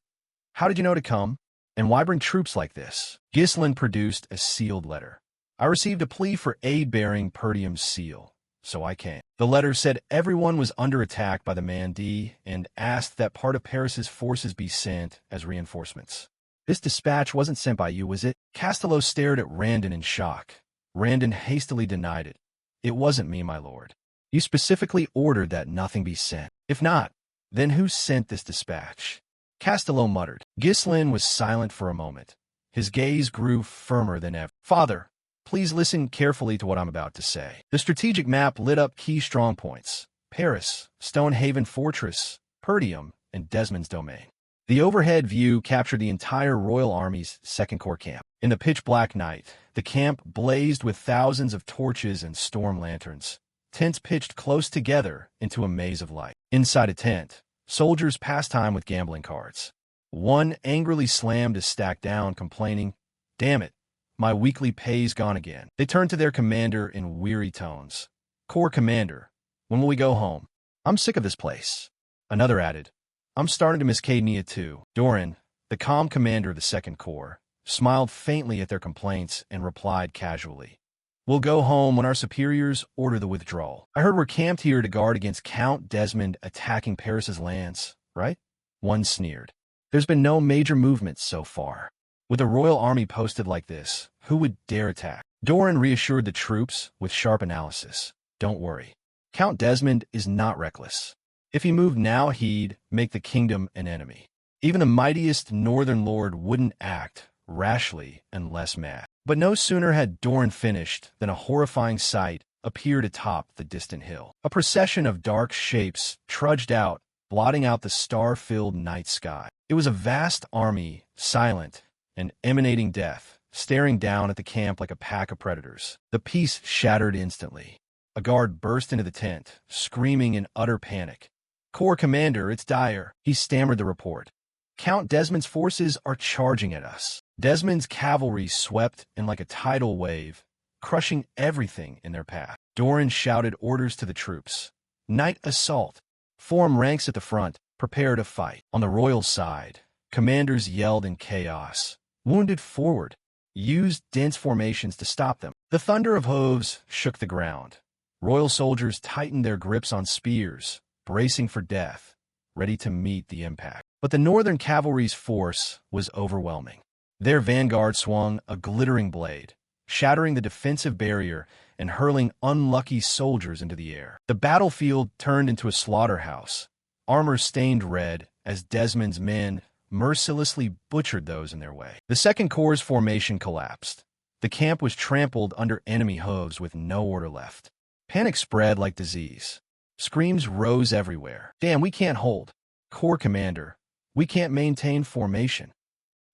How did you know to come? And why bring troops like this? Gislin produced a sealed letter. I received a plea for aid bearing Perdium's seal, so I came. The letter said everyone was under attack by the Man D and asked that part of Paris's forces be sent as reinforcements. This dispatch wasn't sent by you, was it? Castello stared at Randon in shock. Randon hastily denied it. It wasn't me, my lord. You specifically ordered that nothing be sent. If not, then who sent this dispatch? Castello muttered. Gislin was silent for a moment. His gaze grew firmer than ever. Father, please listen carefully to what I'm about to say. The strategic map lit up key strong points. Paris, Stonehaven Fortress, Perdium, and Desmond's domain. The overhead view captured the entire Royal Army's Second Corps camp. In the pitch-black night, the camp blazed with thousands of torches and storm lanterns. Tents pitched close together into a maze of light. Inside a tent, soldiers passed time with gambling cards. One angrily slammed his stack down, complaining, Damn it, my weekly pay's gone again. They turned to their commander in weary tones. Corps commander, when will we go home? I'm sick of this place. Another added, I'm starting to miss Cadmea too. Doran, the calm commander of the Second Corps, smiled faintly at their complaints and replied casually, We'll go home when our superiors order the withdrawal. I heard we're camped here to guard against Count Desmond attacking Paris's lands, right? One sneered. There's been no major movements so far. With a royal army posted like this, who would dare attack? Doran reassured the troops with sharp analysis. Don't worry. Count Desmond is not reckless. If he moved now, he'd make the kingdom an enemy. Even the mightiest northern lord wouldn't act rashly unless mad. But no sooner had Doran finished than a horrifying sight appeared atop the distant hill. A procession of dark shapes trudged out, blotting out the star-filled night sky. It was a vast army, silent and emanating death, staring down at the camp like a pack of predators. The peace shattered instantly. A guard burst into the tent, screaming in utter panic. Corps commander, it's dire. He stammered the report. Count Desmond's forces are charging at us. Desmond's cavalry swept in like a tidal wave, crushing everything in their path. Doran shouted orders to the troops. Night assault. Form ranks at the front. Prepare to fight. On the royal side, commanders yelled in chaos. Wounded forward. Used dense formations to stop them. The thunder of hooves shook the ground. Royal soldiers tightened their grips on spears, bracing for death. ready to meet the impact. But the Northern Cavalry's force was overwhelming. Their vanguard swung a glittering blade, shattering the defensive barrier and hurling unlucky soldiers into the air. The battlefield turned into a slaughterhouse, armor stained red as Desmond's men mercilessly butchered those in their way. The Second Corps' formation collapsed. The camp was trampled under enemy hooves with no order left. Panic spread like disease. Screams rose everywhere. "Damn, we can't hold. Corps commander, we can't maintain formation."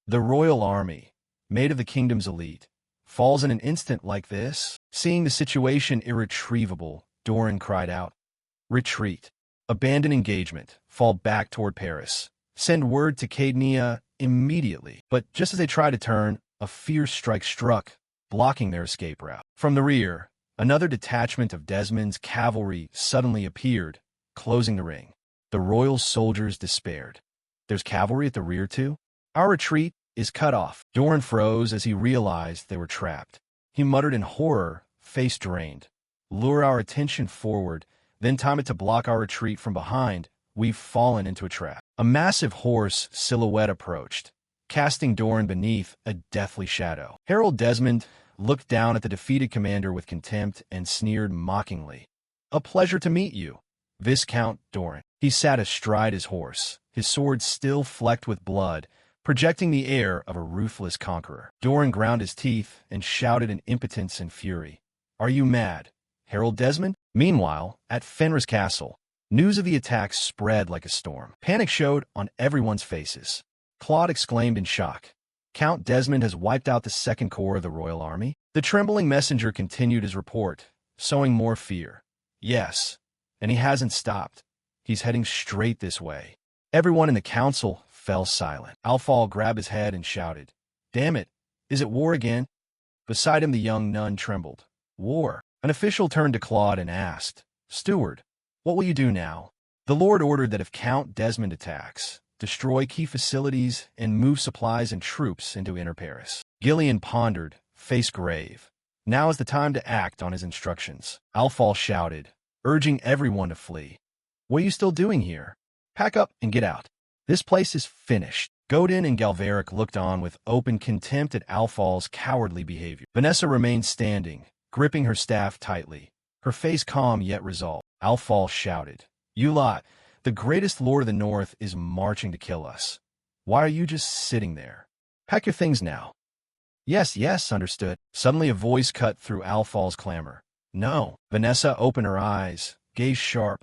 The Royal Army, made of the kingdom's elite, falls in an instant like this? Seeing the situation irretrievable, Doran cried out, "Retreat. Abandon engagement. Fall back toward Paris. Send word to Cadnia immediately." But just as they tried to turn, a fierce strike struck, blocking their escape route. From the rear, another detachment of Desmond's cavalry suddenly appeared, closing the ring. The royal soldiers despaired. "There's cavalry at the rear too? Our retreat is cut off." Doran froze as he realized they were trapped. He muttered in horror, face drained. "Lure our attention forward, then time it to block our retreat from behind. We've fallen into a trap." A massive horse silhouette approached, casting Doran beneath a deathly shadow. Harold Desmond looked down at the defeated commander with contempt and sneered mockingly. "A pleasure to meet you, Viscount Doran." He sat astride his horse, his sword still flecked with blood, projecting the air of a ruthless conqueror. Doran ground his teeth and shouted in impotence and fury. "Are you mad, Harold Desmond?" Meanwhile, at Fenris Castle, news of the attack spread like a storm. Panic showed on everyone's faces. Claude exclaimed in shock, "Count Desmond has wiped out the Second Corps of the Royal Army?" The trembling messenger continued his report, sowing more fear. "Yes, and he hasn't stopped. He's heading straight this way." Everyone in the council fell silent. Alfal grabbed his head and shouted, "Damn it, is it war again?" Beside him the young nun trembled. "War?" An official turned to Claude and asked, "Steward, what will you do now?" The Lord ordered that if Count Desmond attacks, destroy key facilities and move supplies and troops into Inner Paris. Gillian pondered, face grave. Now is the time to act on his instructions. Alfal shouted, urging everyone to flee. "What are you still doing here? Pack up and get out. This place is finished." Godin and Galveric looked on with open contempt at Alfal's cowardly behavior. Vanessa remained standing, gripping her staff tightly, her face calm yet resolved. Alfal shouted, "You lot, the greatest lord of the North is marching to kill us. Why are you just sitting there? Pack your things now." "Yes, yes, understood." Suddenly a voice cut through Alfal's clamor. "No." Vanessa opened her eyes, gaze sharp.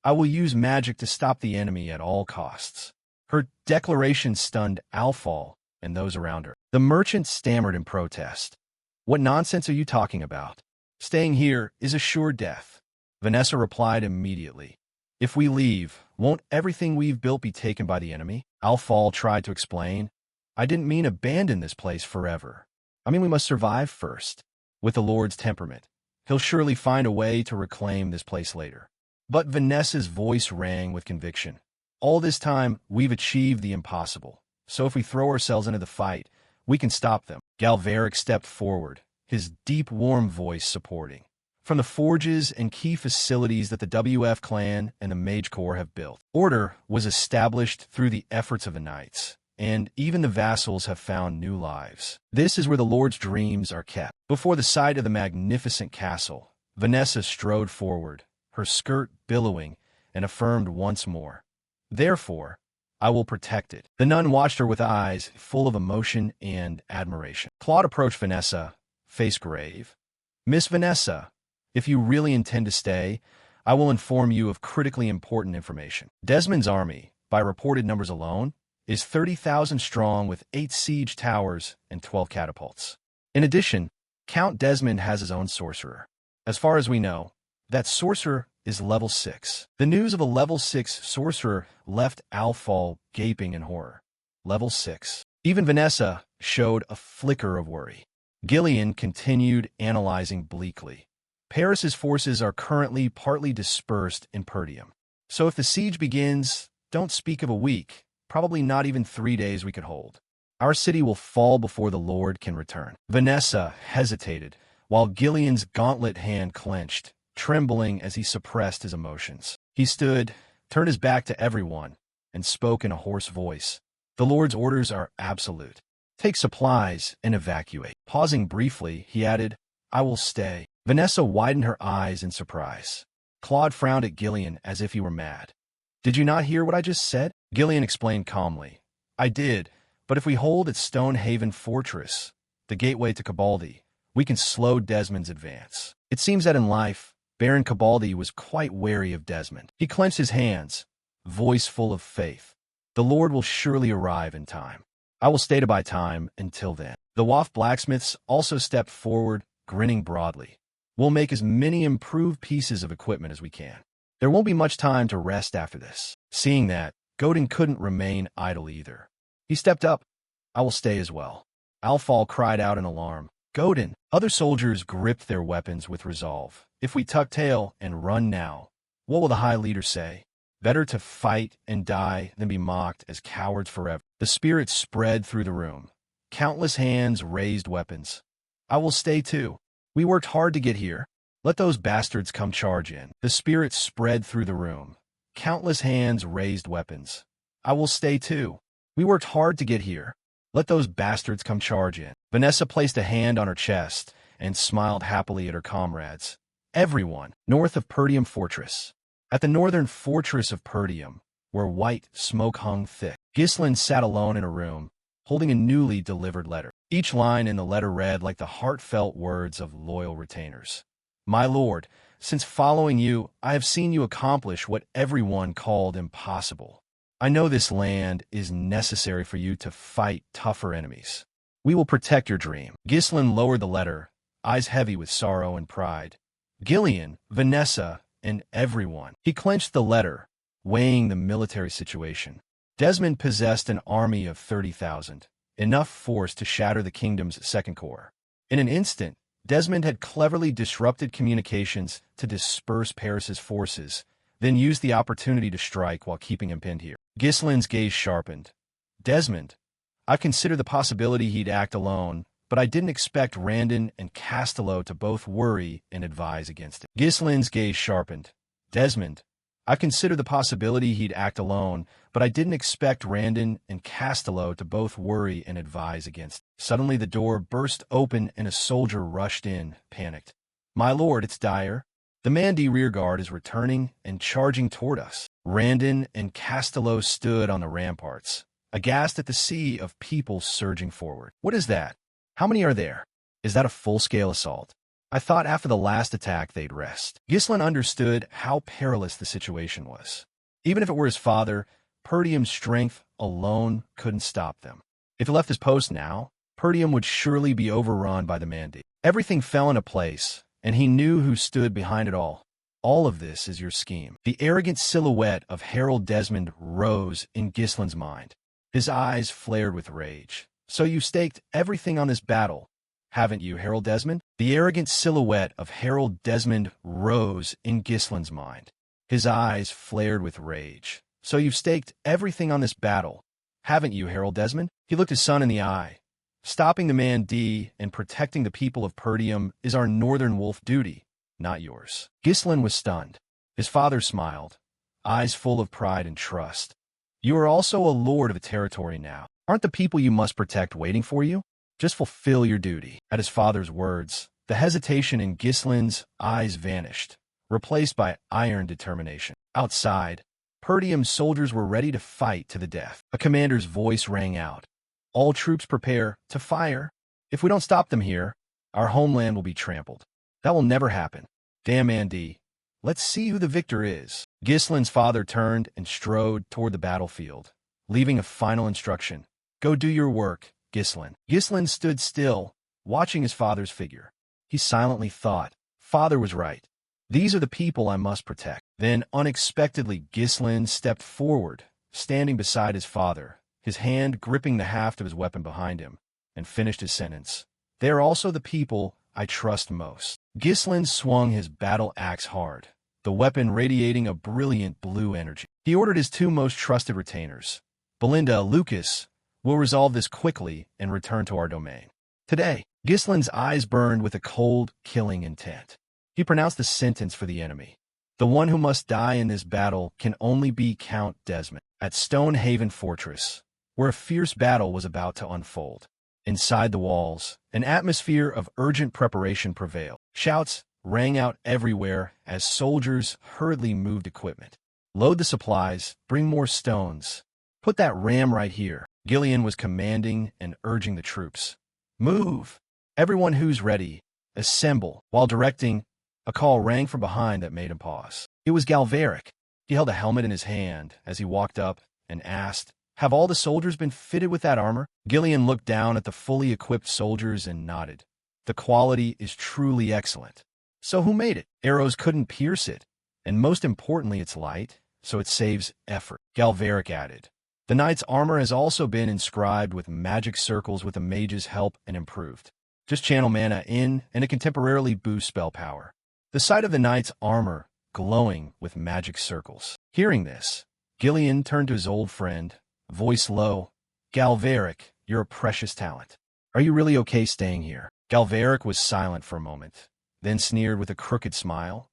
"I will use magic to stop the enemy at all costs." Her declaration stunned Alfal and those around her. The merchant stammered in protest. "What nonsense are you talking about? Staying here is a sure death." Vanessa replied immediately. "If we leave, won't everything we've built be taken by the enemy?" Alfal tried to explain. "I didn't mean abandon this place forever. I mean we must survive first. With the Lord's temperament, he'll surely find a way to reclaim this place later." But Vanessa's voice rang with conviction. "All this time, we've achieved the impossible. So if we throw ourselves into the fight, we can stop them." Galveric stepped forward, his deep, warm voice supporting. "From the forges and key facilities that the WF clan and the Mage Corps have built, order was established through the efforts of the knights, and even the vassals have found new lives. This is where the Lord's dreams are kept." Before the sight of the magnificent castle, Vanessa strode forward, her skirt billowing, and affirmed once more, "Therefore, I will protect it." The nun watched her with eyes full of emotion and admiration. Claude approached Vanessa, face grave. "Miss Vanessa, if you really intend to stay, I will inform you of critically important information. Desmond's army, by reported numbers alone, is 30,000 strong with 8 siege towers and 12 catapults. In addition, Count Desmond has his own sorcerer. As far as we know, that sorcerer is level 6. The news of a level 6 sorcerer left Alfal gaping in horror. Level 6. Even Vanessa showed a flicker of worry. Gillian continued analyzing bleakly. Paris's forces are currently partly dispersed in Perdium. So if the siege begins, don't speak of a week, probably not even 3 days we could hold. Our city will fall before the Lord can return." Vanessa hesitated, while Gillian's gauntlet hand clenched, trembling as he suppressed his emotions. He stood, turned his back to everyone, and spoke in a hoarse voice. The Lord's orders are absolute. Take supplies and evacuate. Pausing briefly, he added, I will stay. Vanessa widened her eyes in surprise. Claude frowned at Gillian as if he were mad. Did you not hear what I just said? Gillian explained calmly. I did, but if we hold at Stonehaven Fortress, the gateway to Cabaldi, we can slow Desmond's advance. It seems that in life, Baron Cabaldi was quite wary of Desmond. He clenched his hands, voice full of faith. The Lord will surely arrive in time. I will stay to buy time until then. The Waff blacksmiths also stepped forward, grinning broadly. We'll make as many improved pieces of equipment as we can. There won't be much time to rest after this. Seeing that, Godin couldn't remain idle either. He stepped up. I will stay as well. Alfal cried out in alarm. Godin! Other soldiers gripped their weapons with resolve. If we tuck tail and run now, what will the High Leader say? Better to fight and die than be mocked as cowards forever. The spirit spread through the room. Countless hands raised weapons. I will stay too. We worked hard to get here. Let those bastards come charge in. The spirit spread through the room. Countless hands raised weapons. I will stay too. We worked hard to get here. Let those bastards come charge in. Vanessa placed a hand on her chest and smiled happily at her comrades. Everyone, north of Perdium Fortress. At the northern fortress of Perdium, where white smoke hung thick, Ghislain sat alone in a room, holding a newly delivered letter. Each line in the letter read like the heartfelt words of loyal retainers. My lord, since following you, I have seen you accomplish what everyone called impossible. I know this land is necessary for you to fight tougher enemies. We will protect your dream. Ghislain lowered the letter, eyes heavy with sorrow and pride. Gillian, Vanessa, and everyone. He clenched the letter, weighing the military situation. Desmond possessed an army of 30,000, enough force to shatter the kingdom's second corps. In an instant, Desmond had cleverly disrupted communications to disperse Paris's forces, then used the opportunity to strike while keeping him pinned here. Ghislain's gaze sharpened. Desmond, I considered the possibility he'd act alone, but I didn't expect Randon and Castello to both worry and advise against it. Ghislain's gaze sharpened. Desmond, I considered the possibility he'd act alone, but I didn't expect Randon and Castello to both worry and advise against it. Suddenly the door burst open and a soldier rushed in, panicked. My lord, it's Dyer. The Mandi rearguard is returning and charging toward us. Randon and Castello stood on the ramparts, aghast at the sea of people surging forward. What is that? How many are there? Is that a full-scale assault? I thought after the last attack they'd rest. Ghislain understood how perilous the situation was. Even if it were his father, Perdium's strength alone couldn't stop them. If he left his post now, Perdium would surely be overrun by the Mandi. Everything fell into place, and he knew who stood behind it all. All of this is your scheme. The arrogant silhouette of Harold Desmond rose in Ghislain's mind. His eyes flared with rage. So you staked everything on this battle, haven't you, Harold Desmond? The arrogant silhouette of Harold Desmond rose in Ghislain's mind. His eyes flared with rage. So you've staked everything on this battle, haven't you, Harold Desmond? He looked his son in the eye. Stopping the Mandi and protecting the people of Perdium is our northern wolf duty, not yours. Ghislain was stunned. His father smiled, eyes full of pride and trust. You are also a lord of a territory now. Aren't the people you must protect waiting for you? Just fulfill your duty. At his father's words, the hesitation in Ghislain's eyes vanished, replaced by iron determination. Outside, Perdium's soldiers were ready to fight to the death. A commander's voice rang out. All troops prepare to fire. If we don't stop them here, our homeland will be trampled. That will never happen. Damn Mandi. Let's see who the victor is. Ghislain's father turned and strode toward the battlefield, leaving a final instruction. Go do your work, Ghislain. Ghislain stood still, watching his father's figure. He silently thought, Father was right. These are the people I must protect. Then, unexpectedly, Ghislain stepped forward, standing beside his father, his hand gripping the haft of his weapon behind him, and finished his sentence. They are also the people I trust most. Ghislain swung his battle axe hard, the weapon radiating a brilliant blue energy. He ordered his two most trusted retainers, Belinda, Lucas, we'll resolve this quickly and return to our domain. Today, Ghislain's eyes burned with a cold, killing intent. He pronounced the sentence for the enemy. The one who must die in this battle can only be Count Desmond. at Stonehaven Fortress, where a fierce battle was about to unfold. Inside the walls, an atmosphere of urgent preparation prevailed. Shouts rang out everywhere as soldiers hurriedly moved equipment. Load the supplies, bring more stones. Put that ram right here. Gillian was commanding and urging the troops. Move! Everyone who's ready, assemble. While directing, a call rang from behind that made him pause. It was Galveric. He held a helmet in his hand as he walked up and asked, "Have all the soldiers been fitted with that armor?" Gillian looked down at the fully equipped soldiers and nodded. The quality is truly excellent. So who made it? Arrows couldn't pierce it, and most importantly, it's light, so it saves effort. Galveric added. The knight's armor has also been inscribed with magic circles with a mage's help and improved. Just channel mana in, and it can temporarily boost spell power. The sight of the knight's armor glowing with magic circles. Hearing this, Gillian turned to his old friend, voice low. Galveric, you're a precious talent. Are you really okay staying here? Galveric was silent for a moment, then sneered with a crooked smile.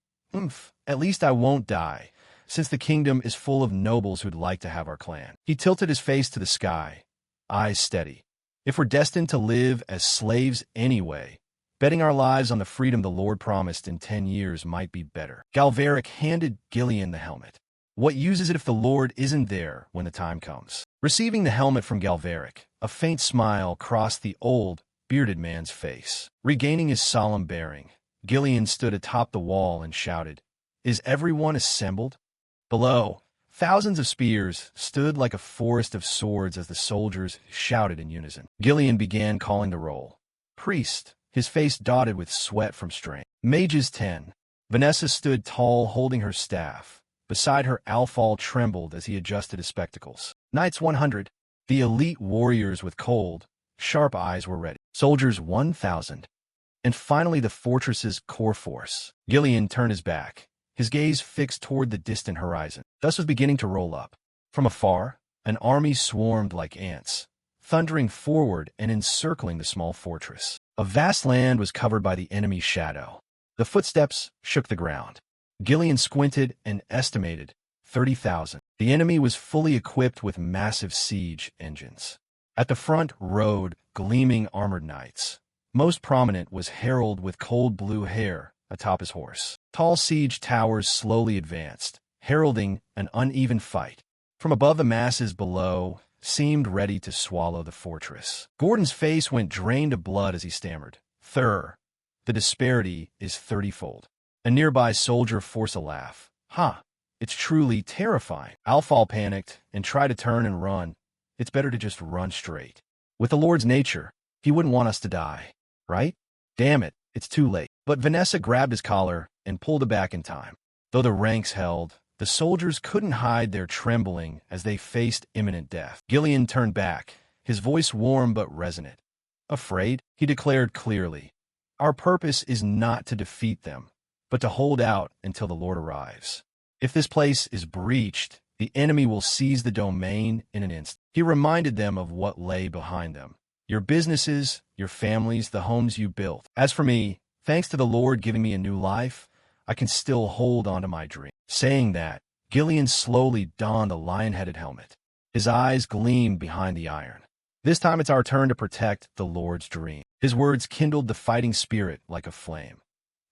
At least I won't die, since the kingdom is full of nobles who'd like to have our clan. He tilted his face to the sky, eyes steady. If we're destined to live as slaves anyway, betting our lives on the freedom the Lord promised in 10 years might be better. Galveric handed Gillian the helmet. What use is it if the Lord isn't there when the time comes? Receiving the helmet from Galveric, a faint smile crossed the old, bearded man's face. Regaining his solemn bearing, Gillian stood atop the wall and shouted, "Is everyone assembled?" Below, thousands of spears stood like a forest of swords as the soldiers shouted in unison. Gillian began calling the roll. Priest, his face dotted with sweat from strain. Mages 10. Vanessa stood tall holding her staff. Beside her, Alfal trembled as he adjusted his spectacles. Knights 100. The elite warriors with cold, sharp eyes were ready. Soldiers 1,000. And finally the fortress's core force. Gillian turned his back, his gaze fixed toward the distant horizon. Dusk was beginning to roll up. From afar, an army swarmed like ants, thundering forward and encircling the small fortress. A vast land was covered by the enemy's shadow. The footsteps shook the ground. Gillian squinted and estimated 30,000. The enemy was fully equipped with massive siege engines. At the front rode gleaming armored knights. Most prominent was Harold with cold blue hair atop his horse. Tall siege towers slowly advanced, heralding an uneven fight. From above, the masses below seemed ready to swallow the fortress. Gordon's face went drained of blood as he stammered. The disparity is 30-fold. A nearby soldier forced a laugh. It's truly terrifying. Alfal panicked and tried to turn and run. It's better to just run straight. With the Lord's nature, he wouldn't want us to die, right? Damn it, it's too late. But Vanessa grabbed his collar and pulled it back in time. Though the ranks held, the soldiers couldn't hide their trembling as they faced imminent death. Gillian turned back, his voice warm but resonant. Afraid, he declared clearly. Our purpose is not to defeat them, but to hold out until the Lord arrives. If this place is breached, the enemy will seize the domain in an instant. He reminded them of what lay behind them. Your businesses, your families, the homes you built. As for me, thanks to the Lord giving me a new life, I can still hold on to my dream. Saying that, Gillian slowly donned the lion-headed helmet. His eyes gleamed behind the iron. This time it's our turn to protect the Lord's dream. His words kindled the fighting spirit like a flame.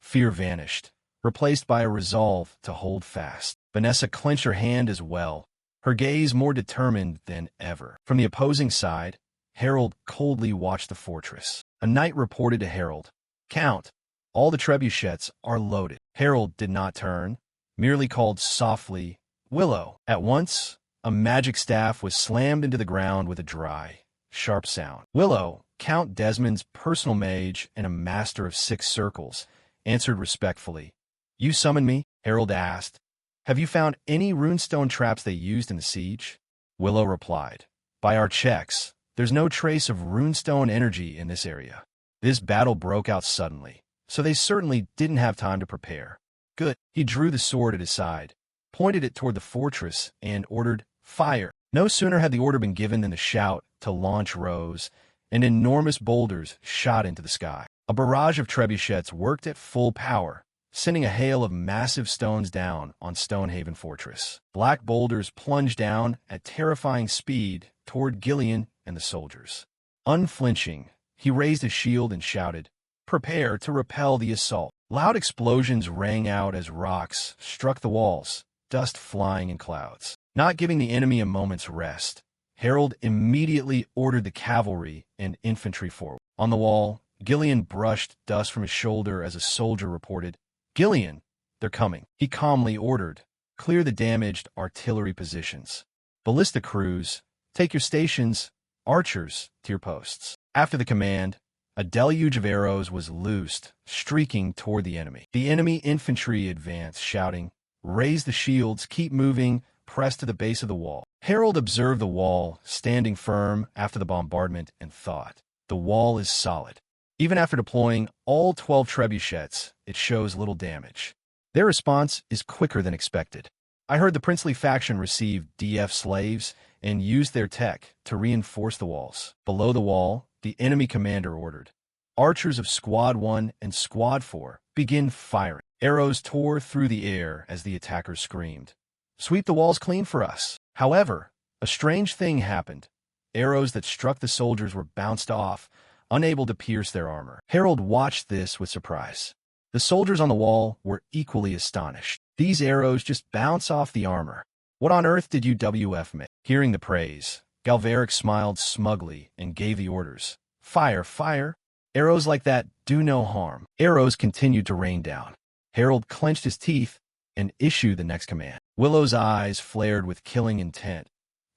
Fear vanished, replaced by a resolve to hold fast. Vanessa clenched her hand as well, her gaze more determined than ever. From the opposing side, Harold coldly watched the fortress. A knight reported to Harold, "Count, all the trebuchets are loaded." Harold did not turn, merely called softly, "Willow." At once, a magic staff was slammed into the ground with a dry, sharp sound. Willow, Count Desmond's personal mage and a master of 6 circles, answered respectfully. "You summoned me?" Harold asked. "Have you found any runestone traps they used in the siege?" Willow replied, "By our checks, there's no trace of runestone energy in this area. This battle broke out suddenly, so they certainly didn't have time to prepare." Good. He drew the sword at his side, pointed it toward the fortress, and ordered, "Fire." No sooner had the order been given than the shout to launch rose, and enormous boulders shot into the sky. A barrage of trebuchets worked at full power, sending a hail of massive stones down on Stonehaven Fortress. Black boulders plunged down at terrifying speed toward Gillian and the soldiers. Unflinching, he raised his shield and shouted, "Prepare to repel the assault." Loud explosions rang out as rocks struck the walls, dust flying in clouds. Not giving the enemy a moment's rest, Harold immediately ordered the cavalry and infantry forward. On the wall, Gillian brushed dust from his shoulder as a soldier reported, "Gillian, they're coming." He calmly ordered, "Clear the damaged artillery positions. Ballista crews, take your stations. Archers, to your posts." After the command, a deluge of arrows was loosed, streaking toward the enemy. The enemy infantry advanced, shouting, "Raise the shields, keep moving, press to the base of the wall." Harold observed the wall, standing firm after the bombardment, and thought, "The wall is solid. Even after deploying all 12 trebuchets, it shows little damage." Their response is quicker than expected. I heard the princely faction received DF slaves and used their tech to reinforce the walls. Below the wall, the enemy commander ordered, "Archers of Squad 1 and Squad 4, begin firing." Arrows tore through the air as the attackers screamed, "Sweep the walls clean for us." However, a strange thing happened. Arrows that struck the soldiers were bounced off, unable to pierce their armor. Harold watched this with surprise. The soldiers on the wall were equally astonished. These arrows just bounce off the armor. What on earth did you WF make? Hearing the praise, Galveric smiled smugly and gave the orders. "Fire, fire! Arrows like that do no harm." Arrows continued to rain down. Harold clenched his teeth and issued the next command. Willow's eyes flared with killing intent.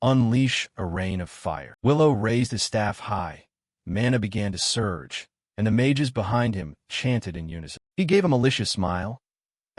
"Unleash a rain of fire." Willow raised his staff high. Mana began to surge, and the mages behind him chanted in unison. He gave a malicious smile.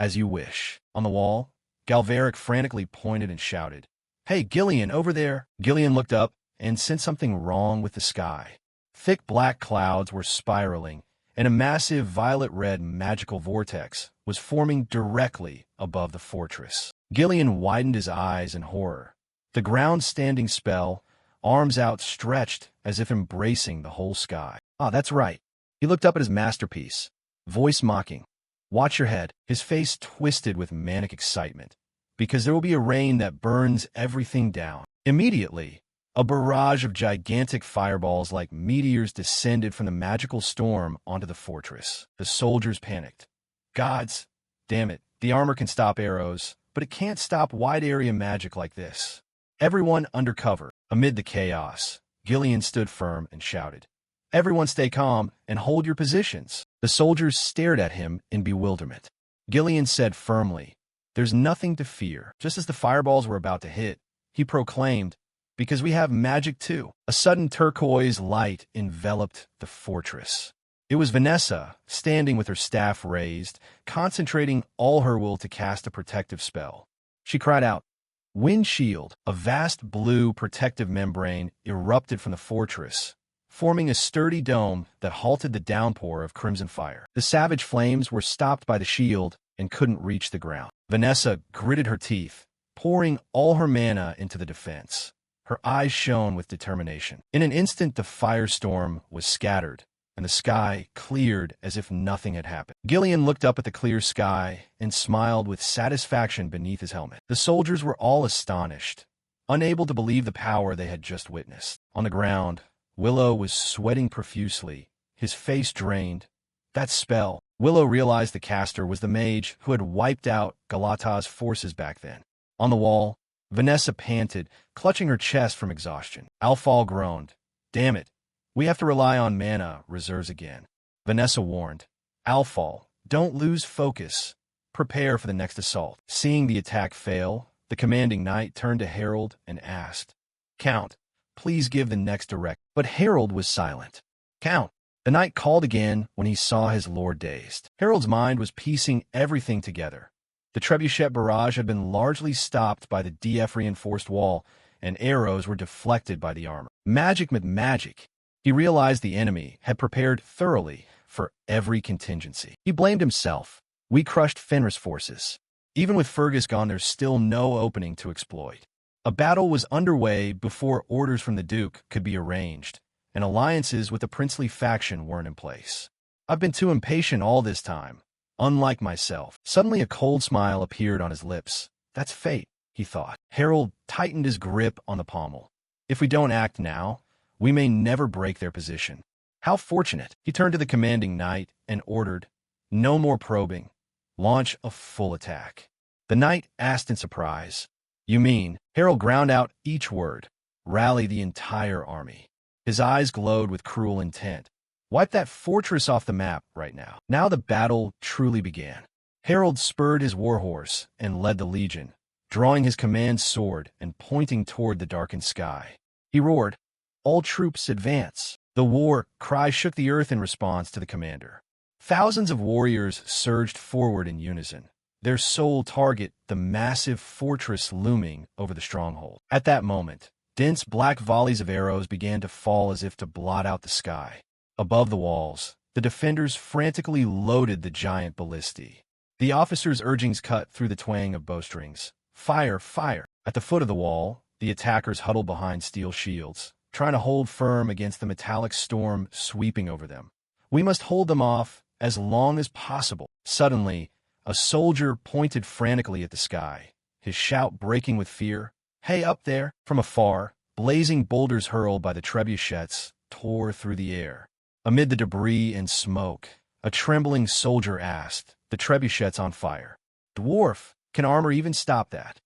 "As you wish." On the wall, Galveric frantically pointed and shouted, "Hey, Gillian, over there!" Gillian looked up and sensed something wrong with the sky. Thick black clouds were spiraling, and a massive violet-red magical vortex was forming directly above the fortress. Gillian widened his eyes in horror. The ground-standing spell, arms outstretched as if embracing the whole sky. "Ah, that's right." He looked up at his masterpiece, voice mocking. "Watch your head." His face twisted with manic excitement, because there will be a rain that burns everything down. Immediately, a barrage of gigantic fireballs like meteors descended from the magical storm onto the fortress. The soldiers panicked. "Gods, damn it, the armor can stop arrows, but it can't stop wide-area magic like this." Everyone under cover. Amid the chaos, Gillian stood firm and shouted, "Everyone stay calm and hold your positions." The soldiers stared at him in bewilderment. Gillian said firmly, "There's nothing to fear." Just as the fireballs were about to hit, he proclaimed, "Because we have magic too." A sudden turquoise light enveloped the fortress. It was Vanessa, standing with her staff raised, concentrating all her will to cast a protective spell. She cried out, "Wind shield!" A vast blue protective membrane erupted from the fortress, forming a sturdy dome that halted the downpour of crimson fire. The savage flames were stopped by the shield and couldn't reach the ground. Vanessa gritted her teeth, pouring all her mana into the defense. Her eyes shone with determination. In an instant, the firestorm was scattered, and the sky cleared as if nothing had happened. Gillian looked up at the clear sky and smiled with satisfaction beneath his helmet. The soldiers were all astonished, unable to believe the power they had just witnessed. On the ground, Willow was sweating profusely, his face drained. That spell. Willow realized the caster was the mage who had wiped out Galata's forces back then. On the wall, Vanessa panted, clutching her chest from exhaustion. Alfal groaned, "Damn it. We have to rely on mana reserves again." Vanessa warned, "Alfal, don't lose focus. Prepare for the next assault." Seeing the attack fail, the commanding knight turned to Harold and asked, "Count, please give the next direct." But Harold was silent. "Count." The knight called again when he saw his lord dazed. Harold's mind was piecing everything together. The trebuchet barrage had been largely stopped by the DF-reinforced wall, and arrows were deflected by the armor. Magic with magic. He realized the enemy had prepared thoroughly for every contingency. He blamed himself. We crushed Fenris' forces. Even with Fergus gone, there's still no opening to exploit. A battle was underway before orders from the Duke could be arranged, and alliances with the princely faction weren't in place. I've been too impatient all this time. unlike myself. Suddenly a cold smile appeared on his lips. That's fate, he thought. Harold tightened his grip on the pommel. If we don't act now, we may never break their position. How fortunate. He turned to the commanding knight and ordered, no more probing. Launch a full attack. The knight asked in surprise. You mean? Harold ground out each word. Rally the entire army. His eyes glowed with cruel intent. Wipe that fortress off the map right now. Now the battle truly began. Harold spurred his warhorse and led the legion, drawing his command sword and pointing toward the darkened sky. He roared, all troops advance. The war cry shook the earth in response to the commander. Thousands of warriors surged forward in unison, their sole target the massive fortress looming over the stronghold. At that moment, dense black volleys of arrows began to fall as if to blot out the sky. Above the walls, the defenders frantically loaded the giant ballistae. The officers' urgings cut through the twang of bowstrings. Fire, fire! At the foot of the wall, the attackers huddled behind steel shields, trying to hold firm against the metallic storm sweeping over them. We must hold them off as long as possible. Suddenly, a soldier pointed frantically at the sky, his shout breaking with fear. Hey, up there! From afar, blazing boulders hurled by the trebuchets tore through the air. Amid the debris and smoke, a trembling soldier asked, the trebuchets on fire. Dwarf, can armor even stop that?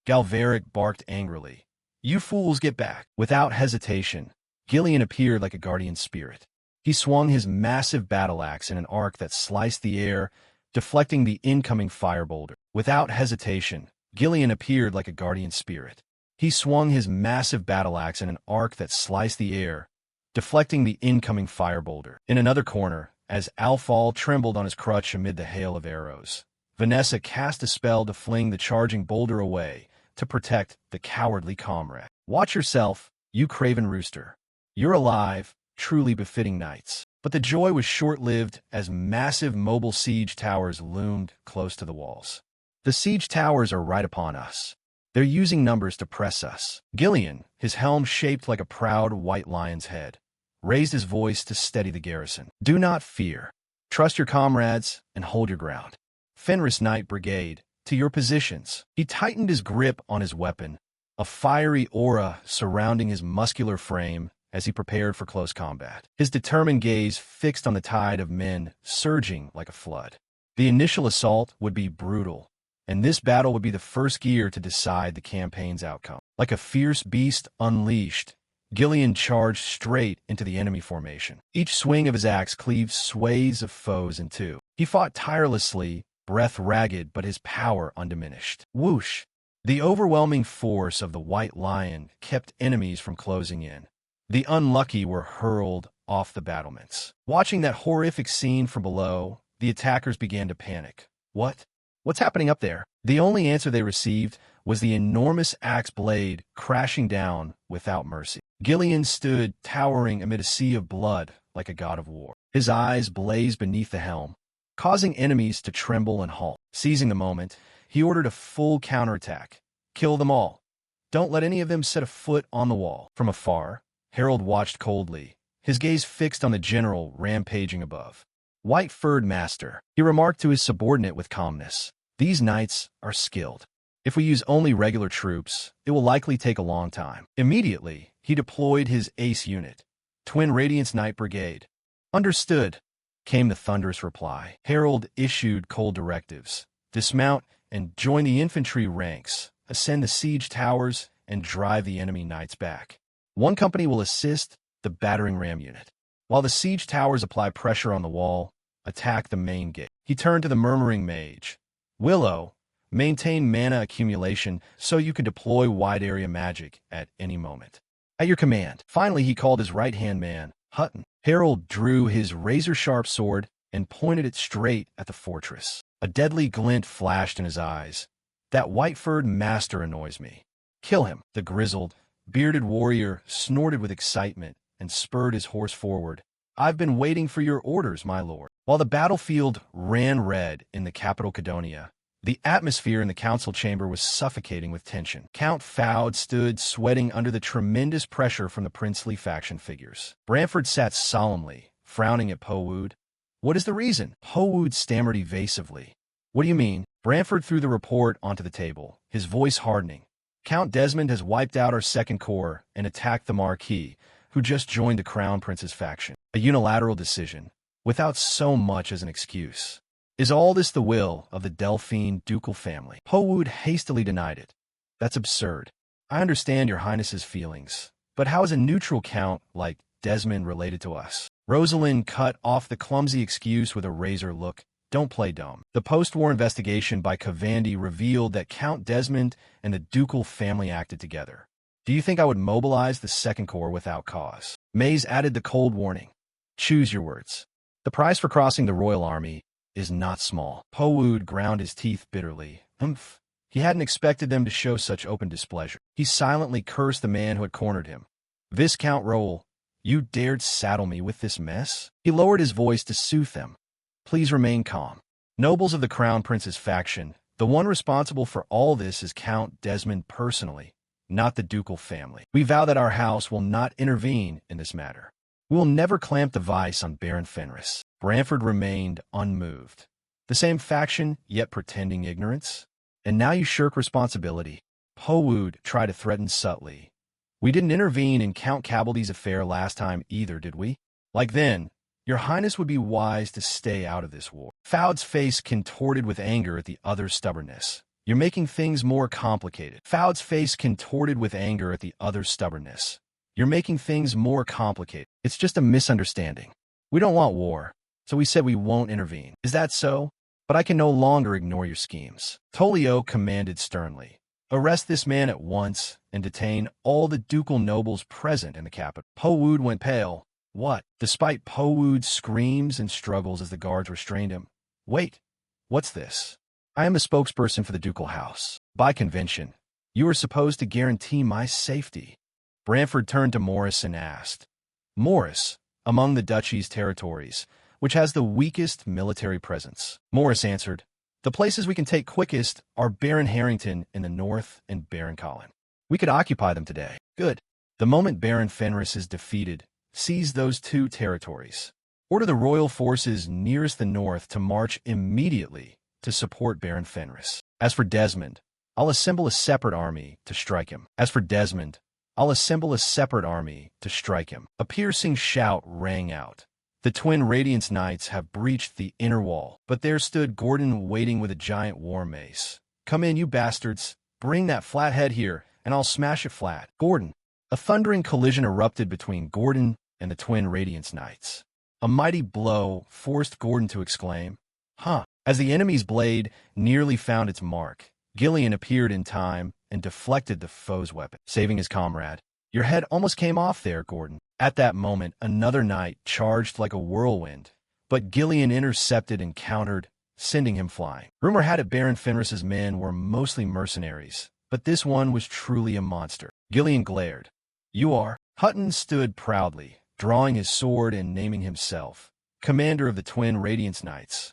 Galveric barked angrily. You fools get back. Without hesitation, Gillian appeared like a guardian spirit. He swung his massive battle axe in an arc that sliced the air, deflecting the incoming fire boulder. Without hesitation, Gillian appeared like a guardian spirit. He swung his massive battle axe in an arc that sliced the air, deflecting the incoming fire boulder. In another corner, as Alfal trembled on his crutch amid the hail of arrows, Vanessa cast a spell to fling the charging boulder away to protect the cowardly comrade. Watch yourself, you craven rooster. You're alive, truly befitting knights. But the joy was short-lived as massive mobile siege towers loomed close to the walls. The siege towers are right upon us. They're using numbers to press us. Gillian, his helm shaped like a proud white lion's head, raised his voice to steady the garrison. Do not fear. Trust your comrades and hold your ground. Fenris Knight Brigade, to your positions. He tightened his grip on his weapon, a fiery aura surrounding his muscular frame as he prepared for close combat. His determined gaze fixed on the tide of men surging like a flood. The initial assault would be brutal, and this battle would be the first gear to decide the campaign's outcome. Like a fierce beast unleashed, Gillian charged straight into the enemy formation. Each swing of his axe cleaved swathes of foes in two. He fought tirelessly, breath ragged but his power undiminished. Whoosh! The overwhelming force of the White Lion kept enemies from closing in. The unlucky were hurled off the battlements. Watching that horrific scene from below, the attackers began to panic. What's happening up there? The only answer they received was the enormous axe blade crashing down without mercy. Gillian stood towering amid a sea of blood like a god of war. His eyes blazed beneath the helm, causing enemies to tremble and halt. Seizing the moment, he ordered a full counterattack. Kill them all. Don't let any of them set a foot on the wall. From afar, Harold watched coldly, his gaze fixed on the general rampaging above. White-furred master, he remarked to his subordinate with calmness. These knights are skilled. If we use only regular troops, it will likely take a long time. Immediately, he deployed his ace unit, Twin Radiance Knight Brigade. Understood, came the thunderous reply. Harold issued cold directives. Dismount and join the infantry ranks, ascend the siege towers, and drive the enemy knights back. One company will assist the battering ram unit, while the siege towers apply pressure on the wall, attack the main gate. He turned to the murmuring mage. Willow, maintain mana accumulation so you can deploy wide-area magic at any moment. At your command. Finally, he called his right-hand man, Hutton. Harold drew his razor-sharp sword and pointed it straight at the fortress. A deadly glint flashed in his eyes. That white-furred master annoys me. Kill him. The grizzled, bearded warrior snorted with excitement and spurred his horse forward. I've been waiting for your orders, my lord. While the battlefield ran red in the capital Cadonia, the atmosphere in the council chamber was suffocating with tension. Count Fowd stood sweating under the tremendous pressure from the princely faction figures. Branford sat solemnly, frowning at Powood. What is the reason? Howood stammered evasively. What do you mean? Branford threw the report onto the table, his voice hardening. Count Desmond has wiped out our second corps and attacked the Marquis, who just joined the Crown Prince's faction. A unilateral decision, without so much as an excuse. Is all this the will of the Delphine ducal family? Howood hastily denied it. That's absurd. I understand your highness's feelings, but how is a neutral count like Desmond related to us? Rosalind cut off the clumsy excuse with a razor look. Don't play dumb. The post-war investigation by Cavandy revealed that Count Desmond and the ducal family acted together. Do you think I would mobilize the Second Corps without cause? Mays added the cold warning. Choose your words. The price for crossing the Royal Army is not small. Howood ground his teeth bitterly. He hadn't expected them to show such open displeasure. He silently cursed the man who had cornered him. Viscount Rowell, you dared saddle me with this mess? He lowered his voice to soothe them. Please remain calm. Nobles of the Crown Prince's faction, the one responsible for all this is Count Desmond personally, not the ducal family. We vow that our house will not intervene in this matter. We will never clamp the vice on Baron Fenris. Branford remained unmoved. The same faction, yet pretending ignorance? And now you shirk responsibility. Howood tried to threaten subtly. We didn't intervene in Count Cabaldy's affair last time either, did we? Like then, your highness would be wise to stay out of this war. Fowd's face contorted with anger at the other's stubbornness. You're making things more complicated. Fowd's face contorted with anger at the other's stubbornness. You're making things more complicated. It's just a misunderstanding. We don't want war, so we said we won't intervene. Is that so? But I can no longer ignore your schemes. Tolio commanded sternly. Arrest this man at once and detain all the ducal nobles present in the capital. Howood went pale. What? Despite Howood's screams and struggles as the guards restrained him. Wait, what's this? I am a spokesperson for the ducal house. By convention, you are supposed to guarantee my safety. Branford turned to Morris and asked, Morris, among the duchy's territories, which has the weakest military presence? Morris answered, the places we can take quickest are Baron Harrington in the north and Baron Colin. We could occupy them today. Good. The moment Baron Fenris is defeated, seize those two territories. Order the royal forces nearest the north to march immediately to support Baron Fenris. As for Desmond, I'll assemble a separate army to strike him. A piercing shout rang out. The twin Radiance Knights have breached the inner wall, but there stood Gordon waiting with a giant war mace. Come in, you bastards. Bring that flathead here, and I'll smash it flat. Gordon. A thundering collision erupted between Gordon and the twin Radiance Knights. A mighty blow forced Gordon to exclaim, Huh! As the enemy's blade nearly found its mark, Gillian appeared in time and deflected the foe's weapon, saving his comrade. Your head almost came off there, Gordon. At that moment, another knight charged like a whirlwind, but Gillian intercepted and countered, sending him flying. Rumor had it Baron Fenris's men were mostly mercenaries, but this one was truly a monster. Gillian glared. You are? Hutton stood proudly, drawing his sword and naming himself commander of the twin Radiance Knights.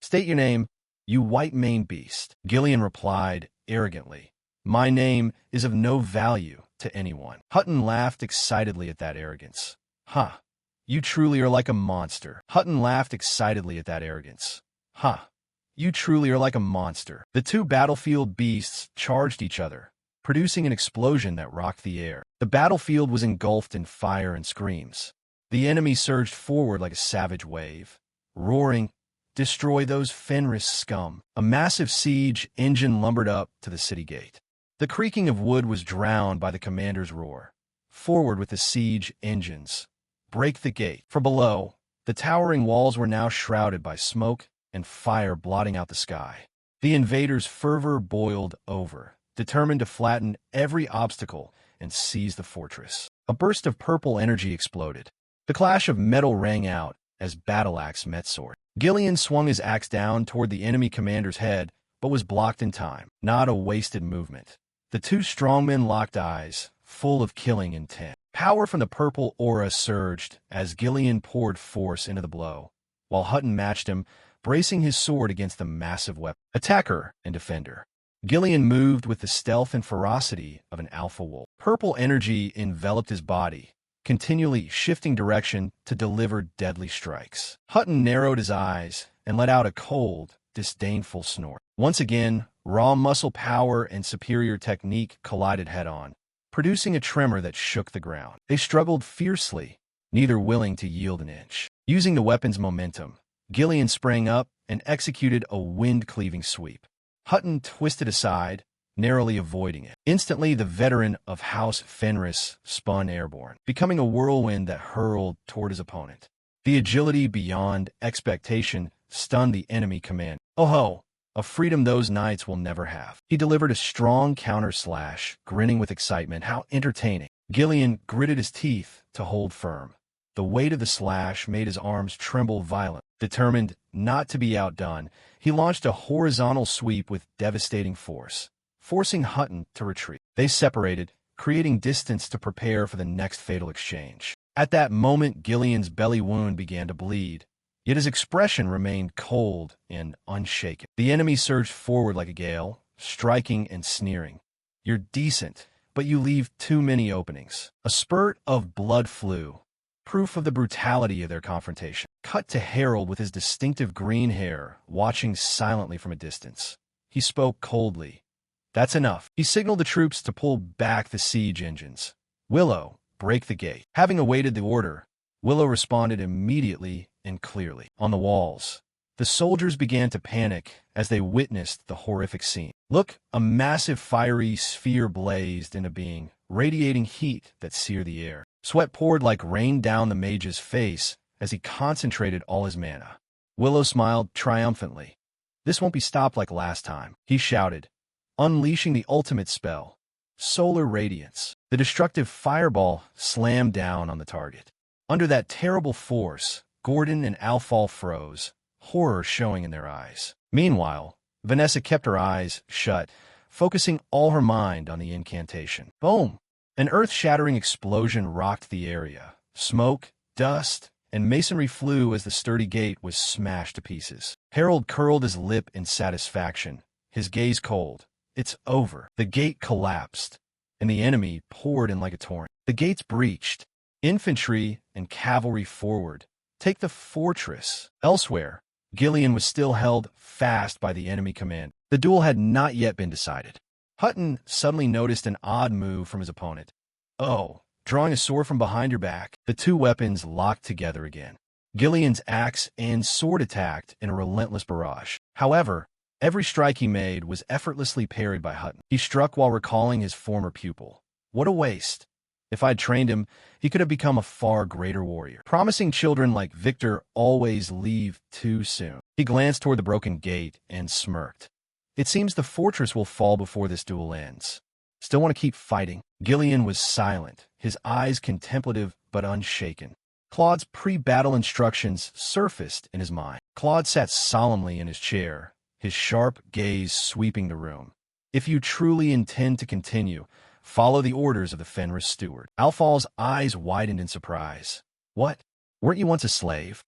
State your name, you white-maned beast. Gillian replied arrogantly. My name is of no value to anyone. Hutton laughed excitedly at that arrogance. You truly are like a monster. You truly are like a monster. The two battlefield beasts charged each other, producing an explosion that rocked the air. The battlefield was engulfed in fire and screams. The enemy surged forward like a savage wave, roaring, Destroy those Fenris scum. A massive siege engine lumbered up to the city gate. The creaking of wood was drowned by the commander's roar. Forward with the siege engines. Break the gate. From below, the towering walls were now shrouded by smoke and fire blotting out the sky. The invaders' fervor boiled over, determined to flatten every obstacle and seize the fortress. A burst of purple energy exploded. The clash of metal rang out as battle axe met sword. Gillian swung his axe down toward the enemy commander's head, but was blocked in time. Not a wasted movement. The two strongmen locked eyes, full of killing intent. Power from the purple aura surged as Gillian poured force into the blow, while Hutton matched him, bracing his sword against the massive weapon. Attacker and defender. Gillian moved with the stealth and ferocity of an alpha wolf. Purple energy enveloped his body, continually shifting direction to deliver deadly strikes. Hutton narrowed his eyes and let out a cold, disdainful snort. Once again, raw muscle power and superior technique collided head-on, producing a tremor that shook the ground. They struggled fiercely, neither willing to yield an inch. Using the weapon's momentum, Gillian sprang up and executed a wind-cleaving sweep. Hutton twisted aside, narrowly avoiding it. Instantly, the veteran of House Fenris spun airborne, becoming a whirlwind that hurled toward his opponent. The agility beyond expectation stunned the enemy command. Oh ho! A freedom those knights will never have. He delivered a strong counter-slash, grinning with excitement. How entertaining. Gillian gritted his teeth to hold firm. The weight of the slash made his arms tremble violently. Determined not to be outdone, he launched a horizontal sweep with devastating force, forcing Hutton to retreat. They separated, creating distance to prepare for the next fatal exchange. At that moment, Gillian's belly wound began to bleed, yet his expression remained cold and unshaken. The enemy surged forward like a gale, striking and sneering. You're decent, but you leave too many openings. A spurt of blood flew, proof of the brutality of their confrontation. Cut to Harold with his distinctive green hair, watching silently from a distance. He spoke coldly. That's enough. He signaled the troops to pull back the siege engines. Willow, break the gate. Having awaited the order, Willow responded immediately and clearly. On the walls, the soldiers began to panic as they witnessed the horrific scene. Look, a massive fiery sphere blazed into being, radiating heat that seared the air. Sweat poured like rain down the mage's face as he concentrated all his mana. Willow smiled triumphantly. This won't be stopped like last time, he shouted, unleashing the ultimate spell, Solar Radiance. The destructive fireball slammed down on the target. Under that terrible force, Gordon and Alfal froze, horror showing in their eyes. Meanwhile, Vanessa kept her eyes shut, focusing all her mind on the incantation. Boom! An earth-shattering explosion rocked the area. Smoke, dust, and masonry flew as the sturdy gate was smashed to pieces. Harold curled his lip in satisfaction, his gaze cold. It's over. The gate collapsed, and the enemy poured in like a torrent. The gates breached. Infantry and cavalry forward. Take the fortress. Elsewhere, Gillian was still held fast by the enemy command. The duel had not yet been decided. Hutton suddenly noticed an odd move from his opponent. Oh, drawing a sword from behind your back. The two weapons locked together again. Gillian's axe and sword attacked in a relentless barrage. However, every strike he made was effortlessly parried by Hutton. He struck while recalling his former pupil. What a waste. If I'd trained him, he could have become a far greater warrior. Promising children like Victor always leave too soon. He glanced toward the broken gate and smirked. It seems the fortress will fall before this duel ends. Still want to keep fighting? Gillian was silent, his eyes contemplative but unshaken. Claude's pre-battle instructions surfaced in his mind. Claude sat solemnly in his chair, his sharp gaze sweeping the room. If you truly intend to continue, follow the orders of the Fenris steward. Alfal's eyes widened in surprise. What? Weren't you once a slave?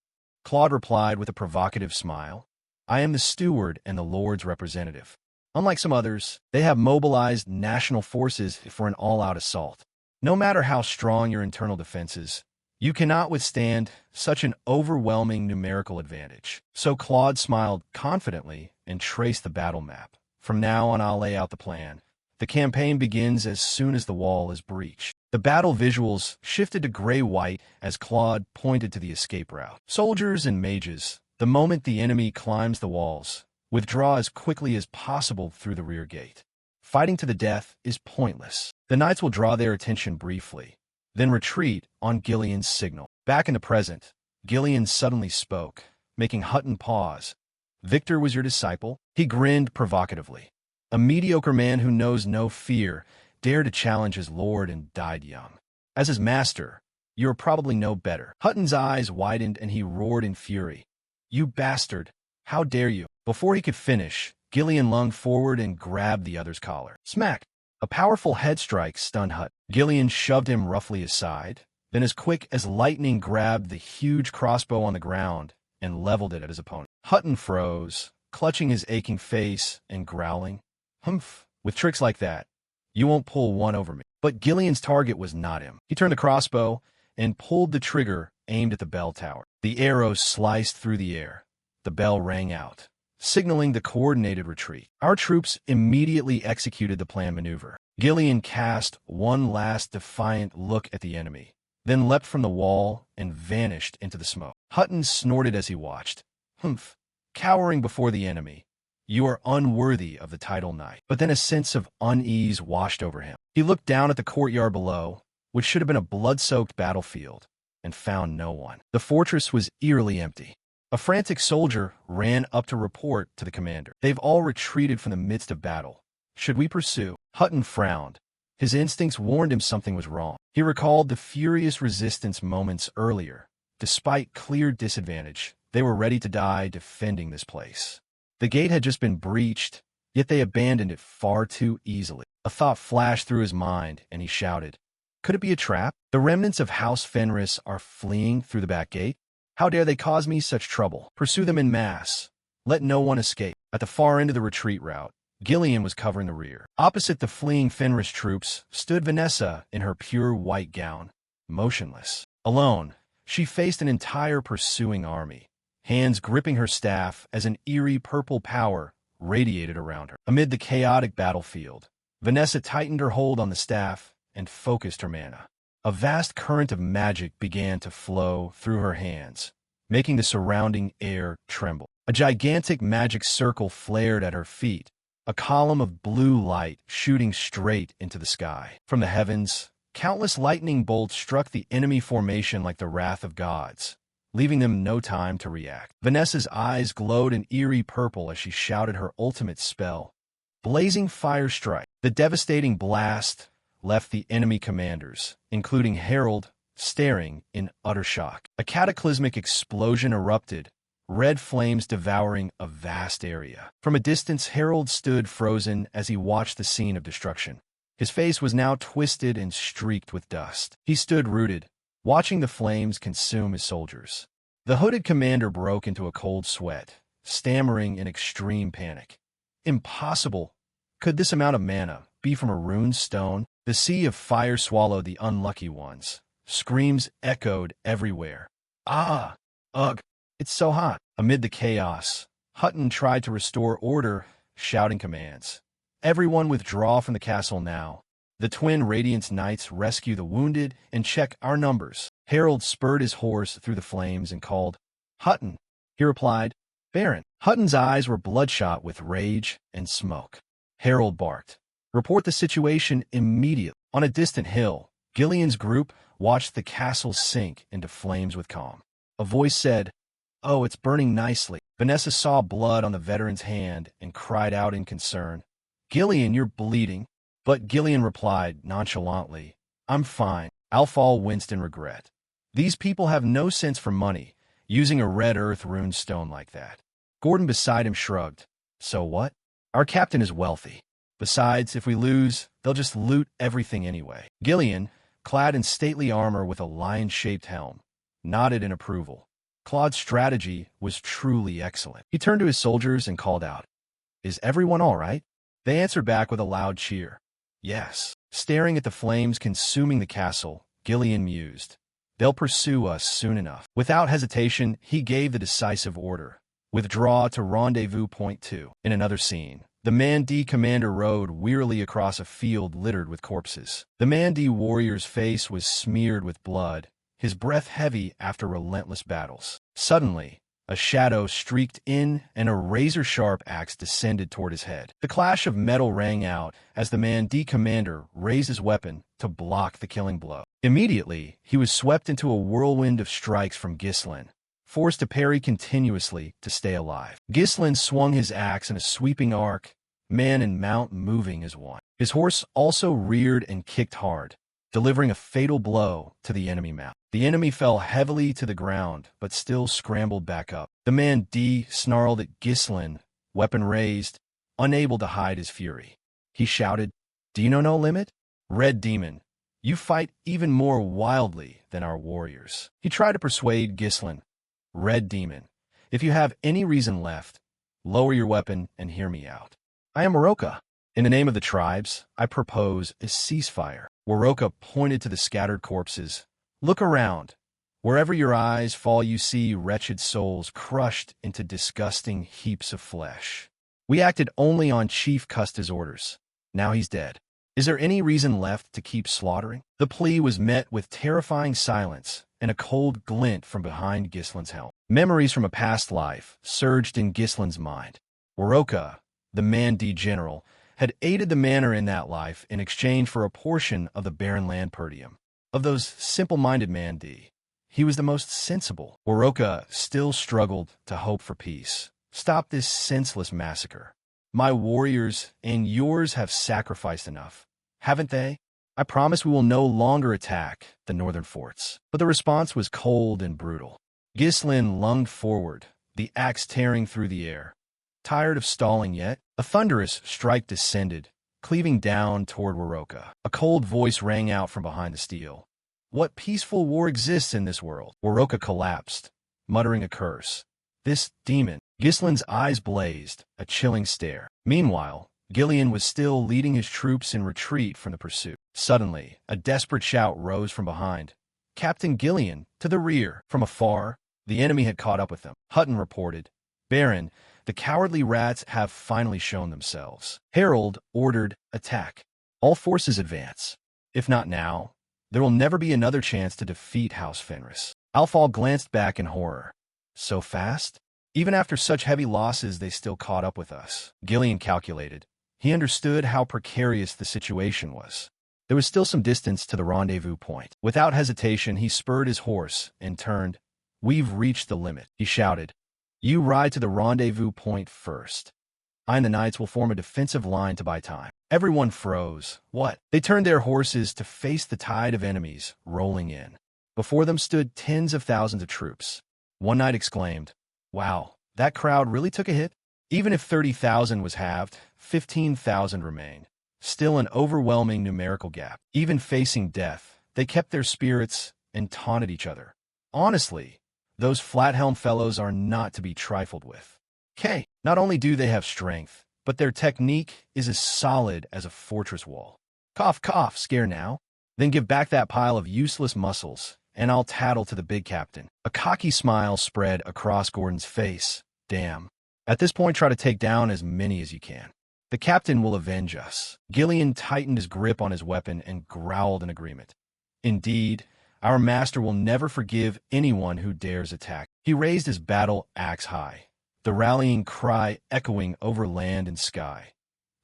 Claude replied with a provocative smile. I am the steward and the Lord's representative. Unlike some others, they have mobilized national forces for an all-out assault. No matter how strong your internal defenses, you cannot withstand such an overwhelming numerical advantage. So Claude smiled confidently and traced the battle map. From now on, I'll lay out the plan. The campaign begins as soon as the wall is breached. The battle visuals shifted to gray-white as Claude pointed to the escape route. Soldiers and mages, the moment the enemy climbs the walls, withdraw as quickly as possible through the rear gate. Fighting to the death is pointless. The knights will draw their attention briefly, then retreat on Gillian's signal. Back in the present, Gillian suddenly spoke, making Hutton pause. Victor was your disciple? He grinned provocatively. A mediocre man who knows no fear dared to challenge his lord and died young. As his master, you are probably no better. Hutton's eyes widened and he roared in fury. You bastard! How dare you? Before he could finish, Gillian lunged forward and grabbed the other's collar. Smack! A powerful head strike stunned Hutton. Gillian shoved him roughly aside, then as quick as lightning grabbed the huge crossbow on the ground and leveled it at his opponent. Hutton froze, clutching his aching face and growling. Humph! With tricks like that, you won't pull one over me. But Gillian's target was not him. He turned the crossbow, and pulled the trigger aimed at the bell tower. The arrow sliced through the air. The bell rang out, signaling the coordinated retreat. Our troops immediately executed the planned maneuver. Gillian cast one last defiant look at the enemy, then leapt from the wall and vanished into the smoke. Hutton snorted as he watched. Humph, cowering before the enemy. You are unworthy of the title knight. But then a sense of unease washed over him. He looked down at the courtyard below, which should have been a blood-soaked battlefield, and found no one. The fortress was eerily empty. A frantic soldier ran up to report to the commander. They've all retreated from the midst of battle. Should we pursue? Hutton frowned. His instincts warned him something was wrong. He recalled the furious resistance moments earlier. Despite clear disadvantage, they were ready to die defending this place. The gate had just been breached, yet they abandoned it far too easily. A thought flashed through his mind, and he shouted, "Could it be a trap? The remnants of House Fenris are fleeing through the back gate? How dare they cause me such trouble? Pursue them en masse. Let no one escape." At the far end of the retreat route, Gillian was covering the rear. Opposite the fleeing Fenris troops stood Vanessa in her pure white gown, motionless. Alone, she faced an entire pursuing army, hands gripping her staff as an eerie purple power radiated around her. Amid the chaotic battlefield, Vanessa tightened her hold on the staff and focused her mana. A vast current of magic began to flow through her hands, making the surrounding air tremble. A gigantic magic circle flared at her feet, a column of blue light shooting straight into the sky. From the heavens, countless lightning bolts struck the enemy formation like the wrath of gods, leaving them no time to react. Vanessa's eyes glowed an eerie purple as she shouted her ultimate spell, Blazing Fire Strike. The devastating blast left the enemy commanders, including Harold, staring in utter shock. A cataclysmic explosion erupted, red flames devouring a vast area. From a distance, Harold stood frozen as he watched the scene of destruction. His face was now twisted and streaked with dust. He stood rooted, watching the flames consume his soldiers. The hooded commander broke into a cold sweat, stammering in extreme panic. Impossible! Could this amount of mana be from a runed stone? The sea of fire swallowed the unlucky ones. Screams echoed everywhere. Ah! Ugh! It's so hot. Amid the chaos, Hutton tried to restore order, shouting commands. Everyone withdraw from the castle now. The twin Radiance Knights rescue the wounded and check our numbers. Harold spurred his horse through the flames and called, "Hutton." He replied, "Baron." Hutton's eyes were bloodshot with rage and smoke. Harold barked, "Report the situation immediately." On a distant hill, Gillian's group watched the castle sink into flames with calm. A voice said, "Oh, it's burning nicely." Vanessa saw blood on the veteran's hand and cried out in concern, "Gillian, you're bleeding." But Gillian replied nonchalantly, "I'm fine." Alfal winced in regret. These people have no sense for money, using a red earth rune stone like that. Gordon beside him shrugged. "So what? Our captain is wealthy. Besides, if we lose, they'll just loot everything anyway." Gillian, clad in stately armor with a lion-shaped helm, nodded in approval. Claude's strategy was truly excellent. He turned to his soldiers and called out, "Is everyone all right?" They answered back with a loud cheer. "Yes." Staring at the flames consuming the castle, Gillian mused, "They'll pursue us soon enough." Without hesitation, he gave the decisive order, "Withdraw to Rendezvous Point 2. In another scene, the Mandy commander rode wearily across a field littered with corpses. The Mandy warrior's face was smeared with blood, his breath heavy after relentless battles. Suddenly, a shadow streaked in and a razor-sharp axe descended toward his head. The clash of metal rang out as the Mandy commander raised his weapon to block the killing blow. Immediately, he was swept into a whirlwind of strikes from Ghislain, forced to parry continuously to stay alive. Ghislain swung his axe in a sweeping arc, man and mount moving as one. His horse also reared and kicked hard, delivering a fatal blow to the enemy mount. The enemy fell heavily to the ground, but still scrambled back up. The man D snarled at Ghislain, weapon raised, unable to hide his fury. He shouted, "Do you know no limit? Red Demon, you fight even more wildly than our warriors." He tried to persuade Ghislain, "Red Demon, if you have any reason left, lower your weapon and hear me out. I am Waroka. In the name of the tribes, I propose a ceasefire." Waroka pointed to the scattered corpses, Look around. Wherever your eyes fall, you see wretched souls crushed into disgusting heaps of flesh. We acted only on Chief Custa's orders. Now he's dead. Is there any reason left to keep slaughtering? The plea was met with terrifying silence and a cold glint from behind Gislin's helm. Memories from a past life surged in Gislin's mind. Waroka, the Mandi general, had aided the manor in that life in exchange for a portion of the barren land Perdium. Of those simple-minded Mandi, he was the most sensible. Waroka still struggled to hope for peace. Stop this senseless massacre. My warriors and yours have sacrificed enough, haven't they? I promise we will no longer attack the northern forts. But the response was cold and brutal. Gislin lunged forward, the axe tearing through the air. Tired of stalling yet? A thunderous strike descended, cleaving down toward Waroka. A cold voice rang out from behind the steel. What peaceful war exists in this world? Waroka collapsed, muttering a curse. This demon. Gislin's eyes blazed, a chilling stare. Meanwhile, Gillian was still leading his troops in retreat from the pursuit. Suddenly, a desperate shout rose from behind. Captain Gillian, to the rear! From afar, the enemy had caught up with them. Hutton reported, Baron, the cowardly rats have finally shown themselves. Harold ordered, attack. All forces advance. If not now, there will never be another chance to defeat House Fenris. Alfal glanced back in horror. So fast? Even after such heavy losses, they still caught up with us. Gillian calculated. He understood how precarious the situation was. There was still some distance to the rendezvous point. Without hesitation, he spurred his horse and turned. We've reached the limit, he shouted. You ride to the rendezvous point first. I and the knights will form a defensive line to buy time. Everyone froze. What? They turned their horses to face the tide of enemies rolling in. Before them stood tens of thousands of troops. One knight exclaimed, Wow, that crowd really took a hit? Even if 30,000 was halved, 15,000 remained. Still an overwhelming numerical gap. Even facing death, they kept their spirits and taunted each other. Honestly, those flat-helm fellows are not to be trifled with. Not only do they have strength, but their technique is as solid as a fortress wall. Cough, cough, scare now? Then give back that pile of useless muscles, and I'll tattle to the big captain. A cocky smile spread across Gordon's face. Damn. At this point, try to take down as many as you can. The captain will avenge us. Gillian tightened his grip on his weapon and growled in agreement. Indeed, our master will never forgive anyone who dares attack. He raised his battle axe high, the rallying cry echoing over land and sky.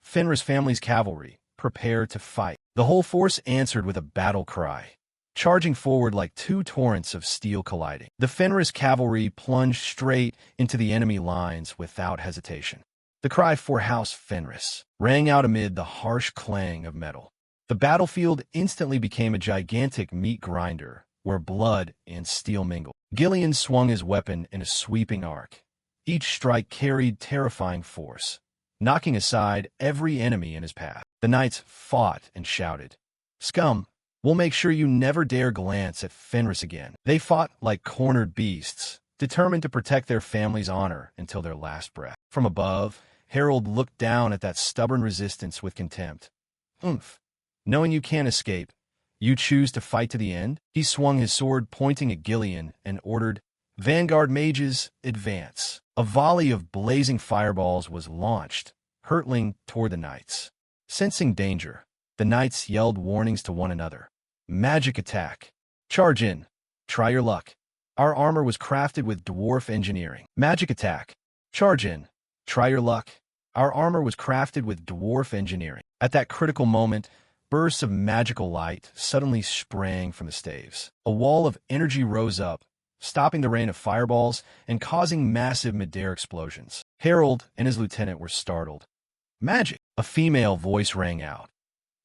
Fenris family's cavalry, prepare to fight. The whole force answered with a battle cry, charging forward like two torrents of steel colliding. The Fenris cavalry plunged straight into the enemy lines without hesitation. The cry for House Fenris rang out amid the harsh clang of metal. The battlefield instantly became a gigantic meat grinder where blood and steel mingled. Gillian swung his weapon in a sweeping arc. Each strike carried terrifying force, knocking aside every enemy in his path. The knights fought and shouted, Scum! We'll make sure you never dare glance at Fenris again. They fought like cornered beasts, determined to protect their family's honor until their last breath. From above, Harold looked down at that stubborn resistance with contempt. Oomph. Knowing you can't escape, you choose to fight to the end? He swung his sword pointing at Gillian and ordered, Vanguard mages, advance. A volley of blazing fireballs was launched, hurtling toward the knights. Sensing danger, the knights yelled warnings to one another. Magic attack. Charge in. Try your luck. Our armor was crafted with dwarf engineering. Magic attack. Charge in. Try your luck. Our armor was crafted with dwarf engineering. At that critical moment, bursts of magical light suddenly sprang from the staves. A wall of energy rose up, stopping the rain of fireballs and causing massive mid-air explosions. Harold and his lieutenant were startled. Magic! A female voice rang out.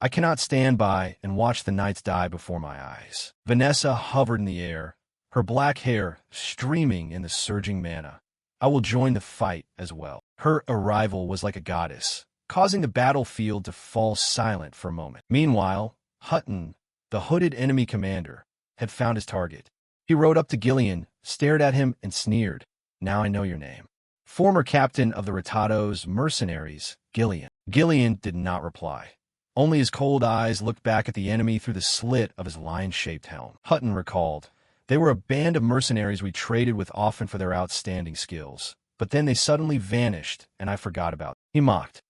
I cannot stand by and watch the knights die before my eyes. Vanessa hovered in the air, her black hair streaming in the surging mana. I will join the fight as well. Her arrival was like a goddess, causing the battlefield to fall silent for a moment. Meanwhile, Hutton, the hooded enemy commander, had found his target. He rode up to Gillian, stared at him, and sneered. Now I know your name. Former captain of the Ratado's mercenaries, Gillian. Gillian did not reply. Only his cold eyes looked back at the enemy through the slit of his lion-shaped helm. Hutton recalled, "They were a band of mercenaries we traded with often for their outstanding skills. But then they suddenly vanished, and I forgot about them." He mocked.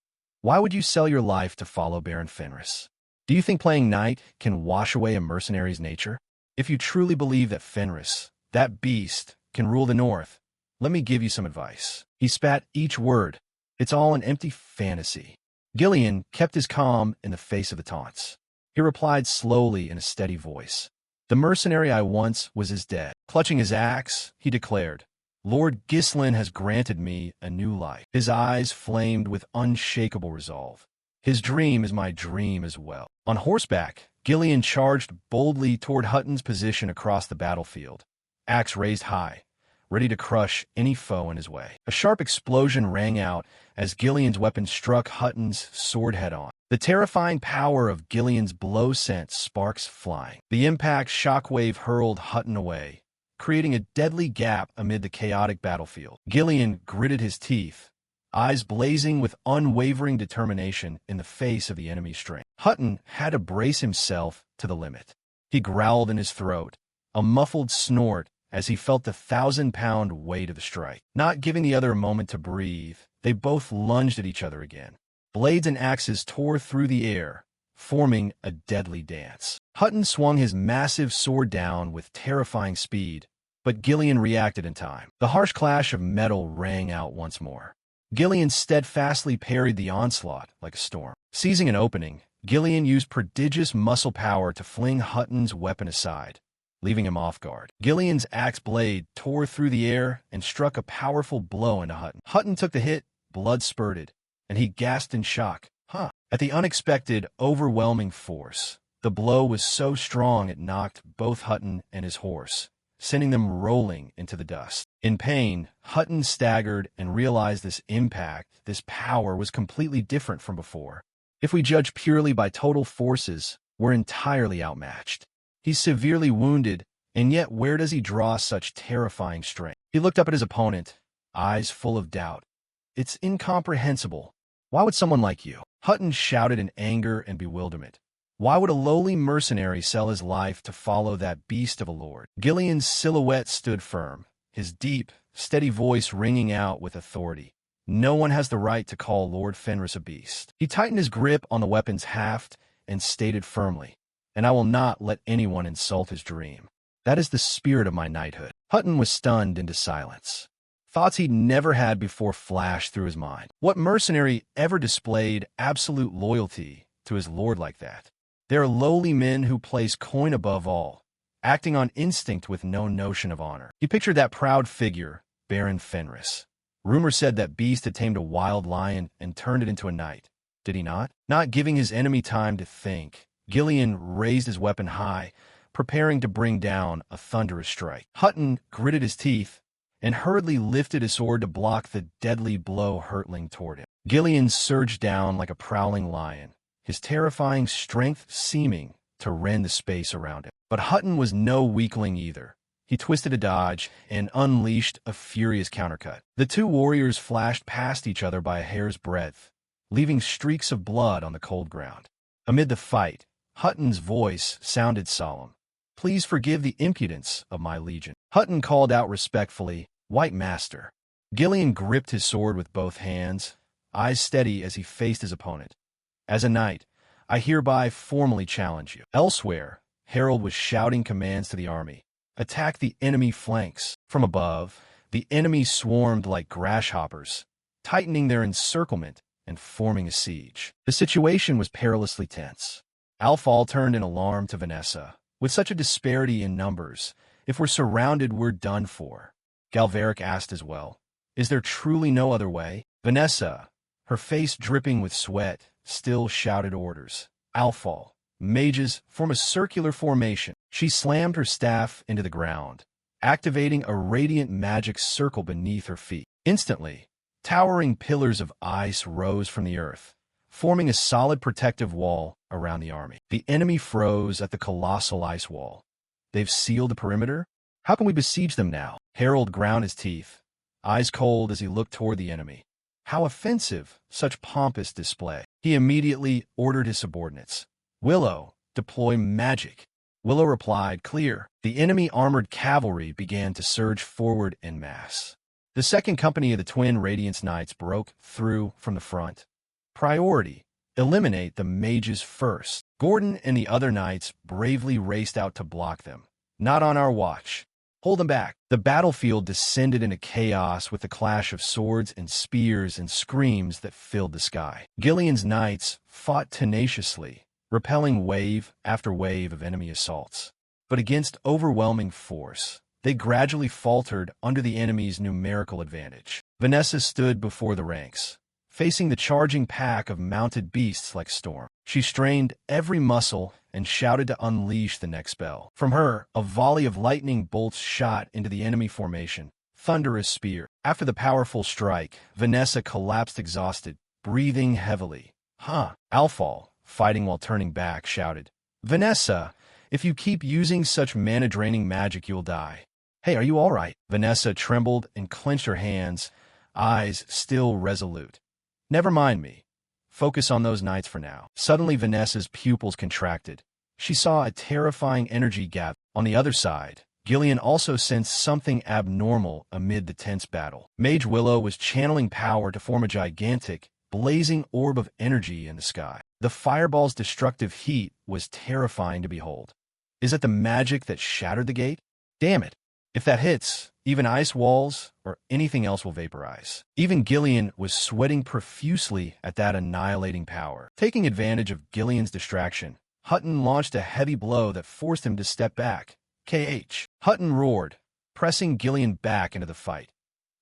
"Why would you sell your life to follow Baron Fenris? Do you think playing knight can wash away a mercenary's nature? If you truly believe that Fenris, that beast, can rule the north, let me give you some advice." He spat each word. "It's all an empty fantasy." Gillian kept his calm in the face of the taunts. He replied slowly in a steady voice. "The mercenary I once was is dead." Clutching his axe, he declared, "Lord Gislin has granted me a new life." His eyes flamed with unshakable resolve. "His dream is my dream as well." On horseback, Gillian charged boldly toward Hutton's position across the battlefield, axe raised high, ready to crush any foe in his way. A sharp explosion rang out as Gillian's weapon struck Hutton's sword head-on. The terrifying power of Gillian's blow sent sparks flying. The impact shockwave hurled Hutton away, creating a deadly gap amid the chaotic battlefield. Gillian gritted his teeth, eyes blazing with unwavering determination in the face of the enemy's strength. Hutton had to brace himself to the limit. He growled in his throat, a muffled snort as he felt the 1,000-pound weight of the strike. Not giving the other a moment to breathe, they both lunged at each other again. Blades and axes tore through the air, forming a deadly dance. Hutton swung his massive sword down with terrifying speed, but Gillian reacted in time. The harsh clash of metal rang out once more. Gillian steadfastly parried the onslaught like a storm. Seizing an opening, Gillian used prodigious muscle power to fling Hutton's weapon aside, leaving him off guard. Gillian's axe blade tore through the air and struck a powerful blow into Hutton. Hutton took the hit, blood spurted, and he gasped in shock. At the unexpected, overwhelming force, the blow was so strong it knocked both Hutton and his horse, sending them rolling into the dust. In pain, Hutton staggered and realized this impact, this power, was completely different from before. If we judge purely by total forces, we're entirely outmatched. He's severely wounded, and yet where does he draw such terrifying strength? He looked up at his opponent, eyes full of doubt. "It's incomprehensible. Why would someone like you?" Hutton shouted in anger and bewilderment. "Why would a lowly mercenary sell his life to follow that beast of a lord?" Gillian's silhouette stood firm, his deep, steady voice ringing out with authority. "No one has the right to call Lord Fenris a beast." He tightened his grip on the weapon's haft and stated firmly, "And I will not let anyone insult his dream. That is the spirit of my knighthood." Hutton was stunned into silence. Thoughts he'd never had before flashed through his mind. What mercenary ever displayed absolute loyalty to his lord like that? There are lowly men who place coin above all, acting on instinct with no notion of honor. He pictured that proud figure, Baron Fenris. Rumor said that beast had tamed a wild lion and turned it into a knight. Did he not? Not giving his enemy time to think, Gillian raised his weapon high, preparing to bring down a thunderous strike. Hutton gritted his teeth and hurriedly lifted his sword to block the deadly blow hurtling toward him. Gillian surged down like a prowling lion, his terrifying strength seeming to rend the space around him. But Hutton was no weakling either. He twisted a dodge and unleashed a furious countercut. The two warriors flashed past each other by a hair's breadth, leaving streaks of blood on the cold ground. Amid the fight, Hutton's voice sounded solemn. "Please forgive the impudence of my legion." Hutton called out respectfully, "White Master." Gillian gripped his sword with both hands, eyes steady as he faced his opponent. "As a knight, I hereby formally challenge you." Elsewhere, Harold was shouting commands to the army. "Attack the enemy flanks." From above, the enemy swarmed like grasshoppers, tightening their encirclement and forming a siege. The situation was perilously tense. Alfal turned in alarm to Vanessa. "With such a disparity in numbers, if we're surrounded, we're done for." Galveric asked as well, "Is there truly no other way?" Vanessa, her face dripping with sweat, still shouted orders. "Alfal, mages, form a circular formation." She slammed her staff into the ground, activating a radiant magic circle beneath her feet. Instantly, towering pillars of ice rose from the earth, forming a solid protective wall around the army. The enemy froze at the colossal ice wall. "They've sealed the perimeter? How can we besiege them now?" Harold ground his teeth, eyes cold as he looked toward the enemy. How offensive, such pompous display. He immediately ordered his subordinates. Willow, deploy magic. Willow replied, clear. The enemy armored cavalry began to surge forward en masse. The second company of the Twin Radiance Knights broke through from the front. Priority: eliminate the mages first. Gordon and the other knights bravely raced out to block them. Not on our watch. Hold them back. The battlefield descended into chaos with the clash of swords and spears and screams that filled the sky. Gillian's knights fought tenaciously, repelling wave after wave of enemy assaults. But against overwhelming force, they gradually faltered under the enemy's numerical advantage. Vanessa stood before the ranks, facing the charging pack of mounted beasts like Storm. She strained every muscle and shouted to unleash the next spell. From her, a volley of lightning bolts shot into the enemy formation, thunderous spear. After the powerful strike, Vanessa collapsed exhausted, breathing heavily. Alfal, fighting while turning back, shouted, Vanessa, if you keep using such mana-draining magic, you'll die. Hey, are you all right? Vanessa trembled and clenched her hands, eyes still resolute. Never mind me. Focus on those knights for now. Suddenly, Vanessa's pupils contracted. She saw a terrifying energy gap. On the other side, Gillian also sensed something abnormal amid the tense battle. Mage Willow was channeling power to form a gigantic, blazing orb of energy in the sky. The fireball's destructive heat was terrifying to behold. Is it the magic that shattered the gate? Damn it. If that hits, even ice walls or anything else will vaporize. Even Gillian was sweating profusely at that annihilating power. Taking advantage of Gillian's distraction, Hutton launched a heavy blow that forced him to step back. KH. Hutton roared, pressing Gillian back into the fight.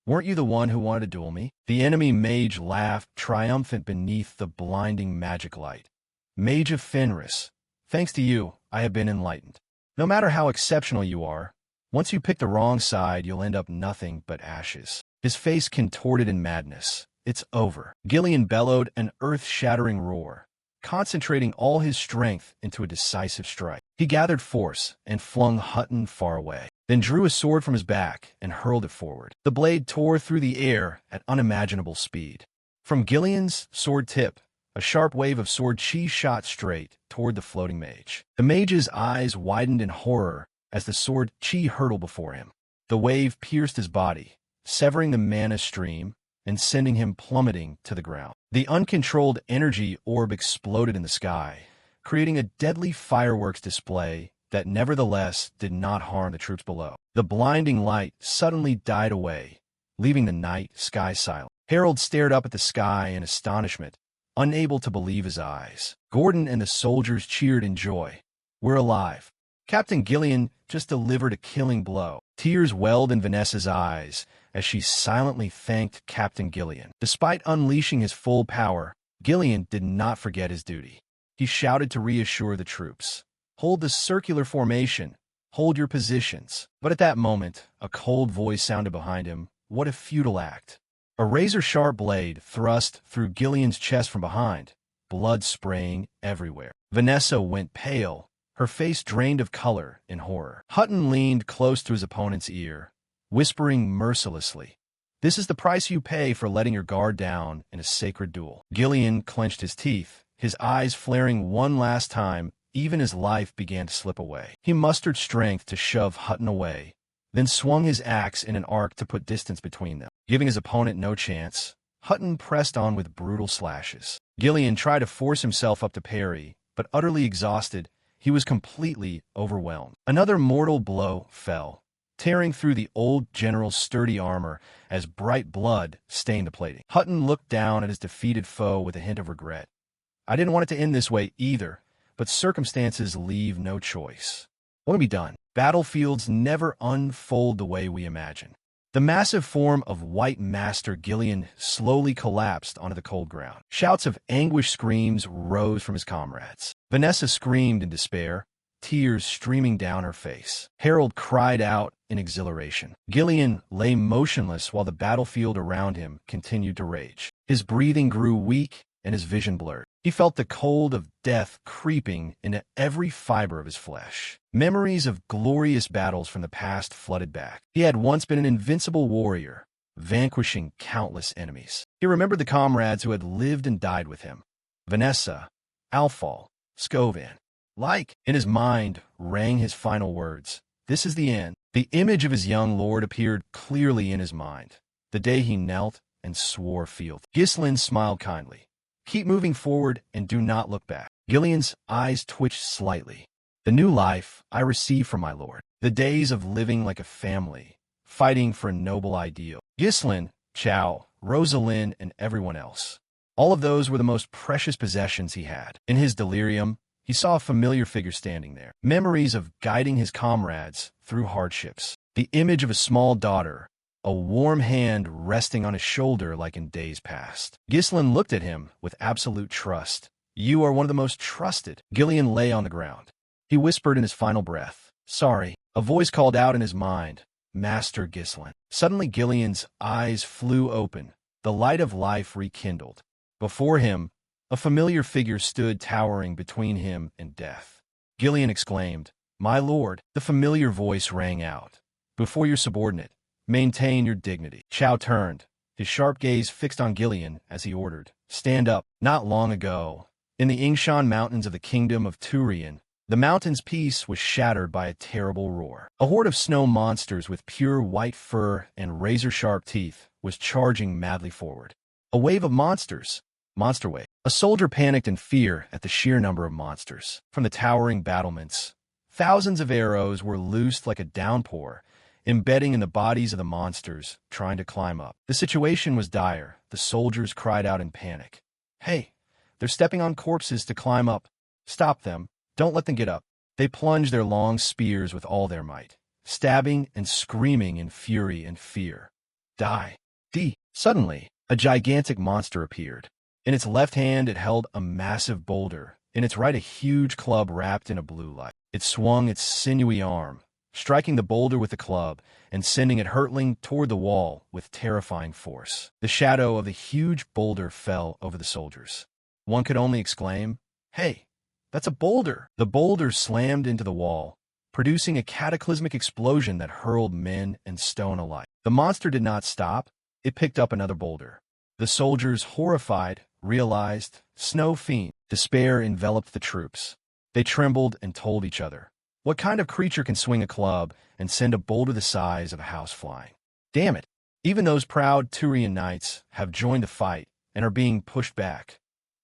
Weren't you the one who wanted to duel me? The enemy mage laughed, triumphant beneath the blinding magic light. Mage of Fenris, thanks to you, I have been enlightened. No matter how exceptional you are, once you pick the wrong side, you'll end up nothing but ashes. His face contorted in madness. It's over. Gillian bellowed an earth-shattering roar, concentrating all his strength into a decisive strike. He gathered force and flung Hutton far away, then drew a sword from his back and hurled it forward. The blade tore through the air at unimaginable speed. From Gillian's sword tip, a sharp wave of sword chi shot straight toward the floating mage. The mage's eyes widened in horror as the sword chi hurtled before him. The wave pierced his body, severing the mana stream and sending him plummeting to the ground. The uncontrolled energy orb exploded in the sky, creating a deadly fireworks display that nevertheless did not harm the troops below. The blinding light suddenly died away, leaving the night sky silent. Harold stared up at the sky in astonishment, unable to believe his eyes. Gordon and the soldiers cheered in joy. We're alive. Captain Gillian just delivered a killing blow. Tears welled in Vanessa's eyes as she silently thanked Captain Gillian. Despite unleashing his full power, Gillian did not forget his duty. He shouted to reassure the troops. Hold the circular formation. Hold your positions. But at that moment, a cold voice sounded behind him. What a futile act. A razor-sharp blade thrust through Gillian's chest from behind, blood spraying everywhere. Vanessa went pale, her face drained of color in horror. Hutton leaned close to his opponent's ear, whispering mercilessly, "This is the price you pay for letting your guard down in a sacred duel." Gillian clenched his teeth, his eyes flaring one last time even as life began to slip away. He mustered strength to shove Hutton away, then swung his axe in an arc to put distance between them. Giving his opponent no chance, Hutton pressed on with brutal slashes. Gillian tried to force himself up to parry, but utterly exhausted, he was completely overwhelmed. Another mortal blow fell, tearing through the old general's sturdy armor as bright blood stained the plating. Hutton looked down at his defeated foe with a hint of regret. I didn't want it to end this way either, but circumstances leave no choice. What can be done? Battlefields never unfold the way we imagine. The massive form of White Master Gillian slowly collapsed onto the cold ground. Shouts of anguish screams rose from his comrades. Vanessa screamed in despair, tears streaming down her face. Harold cried out in exhilaration. Gillian lay motionless while the battlefield around him continued to rage. His breathing grew weak and his vision blurred. He felt the cold of death creeping into every fiber of his flesh. Memories of glorious battles from the past flooded back. He had once been an invincible warrior, vanquishing countless enemies. He remembered the comrades who had lived and died with him, Vanessa, Alfal, Scovan. Like, in his mind, rang his final words. This is the end. The image of his young lord appeared clearly in his mind. The day he knelt and swore fealty. Ghislain smiled kindly. Keep moving forward and do not look back. Gillian's eyes twitched slightly. The new life I receive from my lord. The days of living like a family, fighting for a noble ideal. Ghislain, Chow, Rosalind, and everyone else. All of those were the most precious possessions he had. In his delirium, he saw a familiar figure standing there. Memories of guiding his comrades through hardships. The image of a small daughter, a warm hand resting on his shoulder like in days past. Ghislain looked at him with absolute trust. You are one of the most trusted. Gillian lay on the ground. He whispered in his final breath, sorry. A voice called out in his mind, Master Ghislain. Suddenly Gillian's eyes flew open. The light of life rekindled. Before him, a familiar figure stood towering between him and death. Gillian exclaimed, My lord. The familiar voice rang out. Before your subordinate, maintain your dignity. Chow turned, his sharp gaze fixed on Gillian as he ordered, Stand up. Not long ago, in the Ingshan Mountains of the Kingdom of Turian, the mountain's peace was shattered by a terrible roar. A horde of snow monsters with pure white fur and razor-sharp teeth was charging madly forward. A wave of monsters. Monster wave. A soldier panicked in fear at the sheer number of monsters. From the towering battlements, thousands of arrows were loosed like a downpour, embedding in the bodies of the monsters trying to climb up. The situation was dire. The soldiers cried out in panic. Hey, they're stepping on corpses to climb up. Stop them. Don't let them get up. They plunged their long spears with all their might, stabbing and screaming in fury and fear. Die. Suddenly, a gigantic monster appeared. In its left hand it held a massive boulder, in its right a huge club wrapped in a blue light. It swung its sinewy arm, striking the boulder with the club and sending it hurtling toward the wall with terrifying force. The shadow of the huge boulder fell over the soldiers. One could only exclaim, Hey, that's a boulder! The boulder slammed into the wall, producing a cataclysmic explosion that hurled men and stone alike. The monster did not stop. It picked up another boulder. The soldiers, horrified, realized, Snow Fiend. Despair enveloped the troops. They trembled and told each other, what kind of creature can swing a club and send a boulder the size of a house flying? Damn it! Even those proud Turian knights have joined the fight and are being pushed back.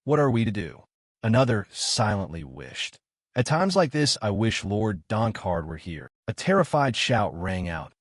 What are we to do? Another silently wished. At times like this, I wish Lord Doncard were here. A terrified shout rang out.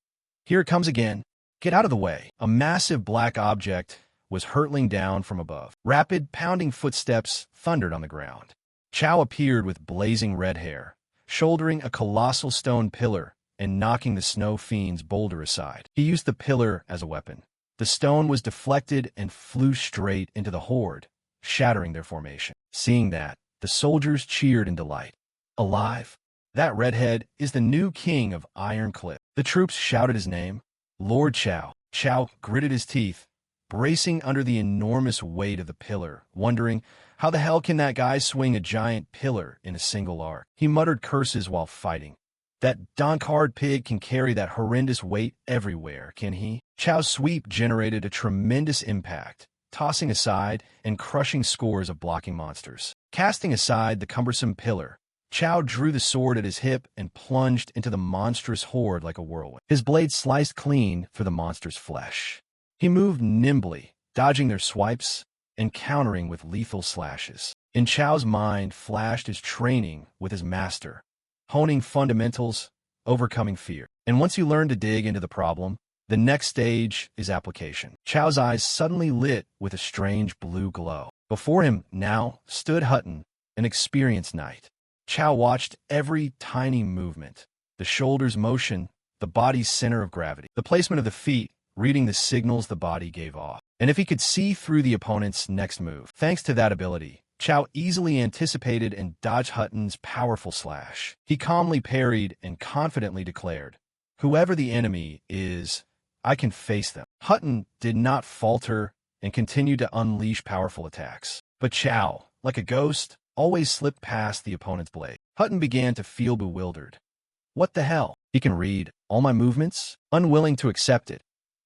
Here it comes again. Get out of the way. A massive black object was hurtling down from above. Rapid, pounding footsteps thundered on the ground. Chow appeared with blazing red hair, shouldering a colossal stone pillar and knocking the Snow Fiend's boulder aside. He used the pillar as a weapon. The stone was deflected and flew straight into the horde, shattering their formation. Seeing that, the soldiers cheered in delight. Alive! That redhead is the new king of Iron Cliff. The troops shouted his name. Lord Chow. Chow gritted his teeth, bracing under the enormous weight of the pillar, wondering, how the hell can that guy swing a giant pillar in a single arc? He muttered curses while fighting. That Doncard pig can carry that horrendous weight everywhere, can he? Chow's sweep generated a tremendous impact, tossing aside and crushing scores of blocking monsters. Casting aside the cumbersome pillar, Chow drew the sword at his hip and plunged into the monstrous horde like a whirlwind. His blade sliced clean through the monster's flesh. He moved nimbly, dodging their swipes and countering with lethal slashes. In Chow's mind flashed his training with his master, honing fundamentals, overcoming fear. And once you learn to dig into the problem, the next stage is application. Chow's eyes suddenly lit with a strange blue glow. Before him now stood Hutton, an experienced knight. Chow watched every tiny movement, the shoulders' motion, the body's center of gravity, the placement of the feet, reading the signals the body gave off. And if he could see through the opponent's next move, thanks to that ability, Chow easily anticipated and dodged Hutton's powerful slash. He calmly parried and confidently declared, whoever the enemy is, I can face them. Hutton did not falter and continued to unleash powerful attacks. But Chow, like a ghost, always slipped past the opponent's blade. Hutton began to feel bewildered. What the hell? He can read all my movements? Unwilling to accept it,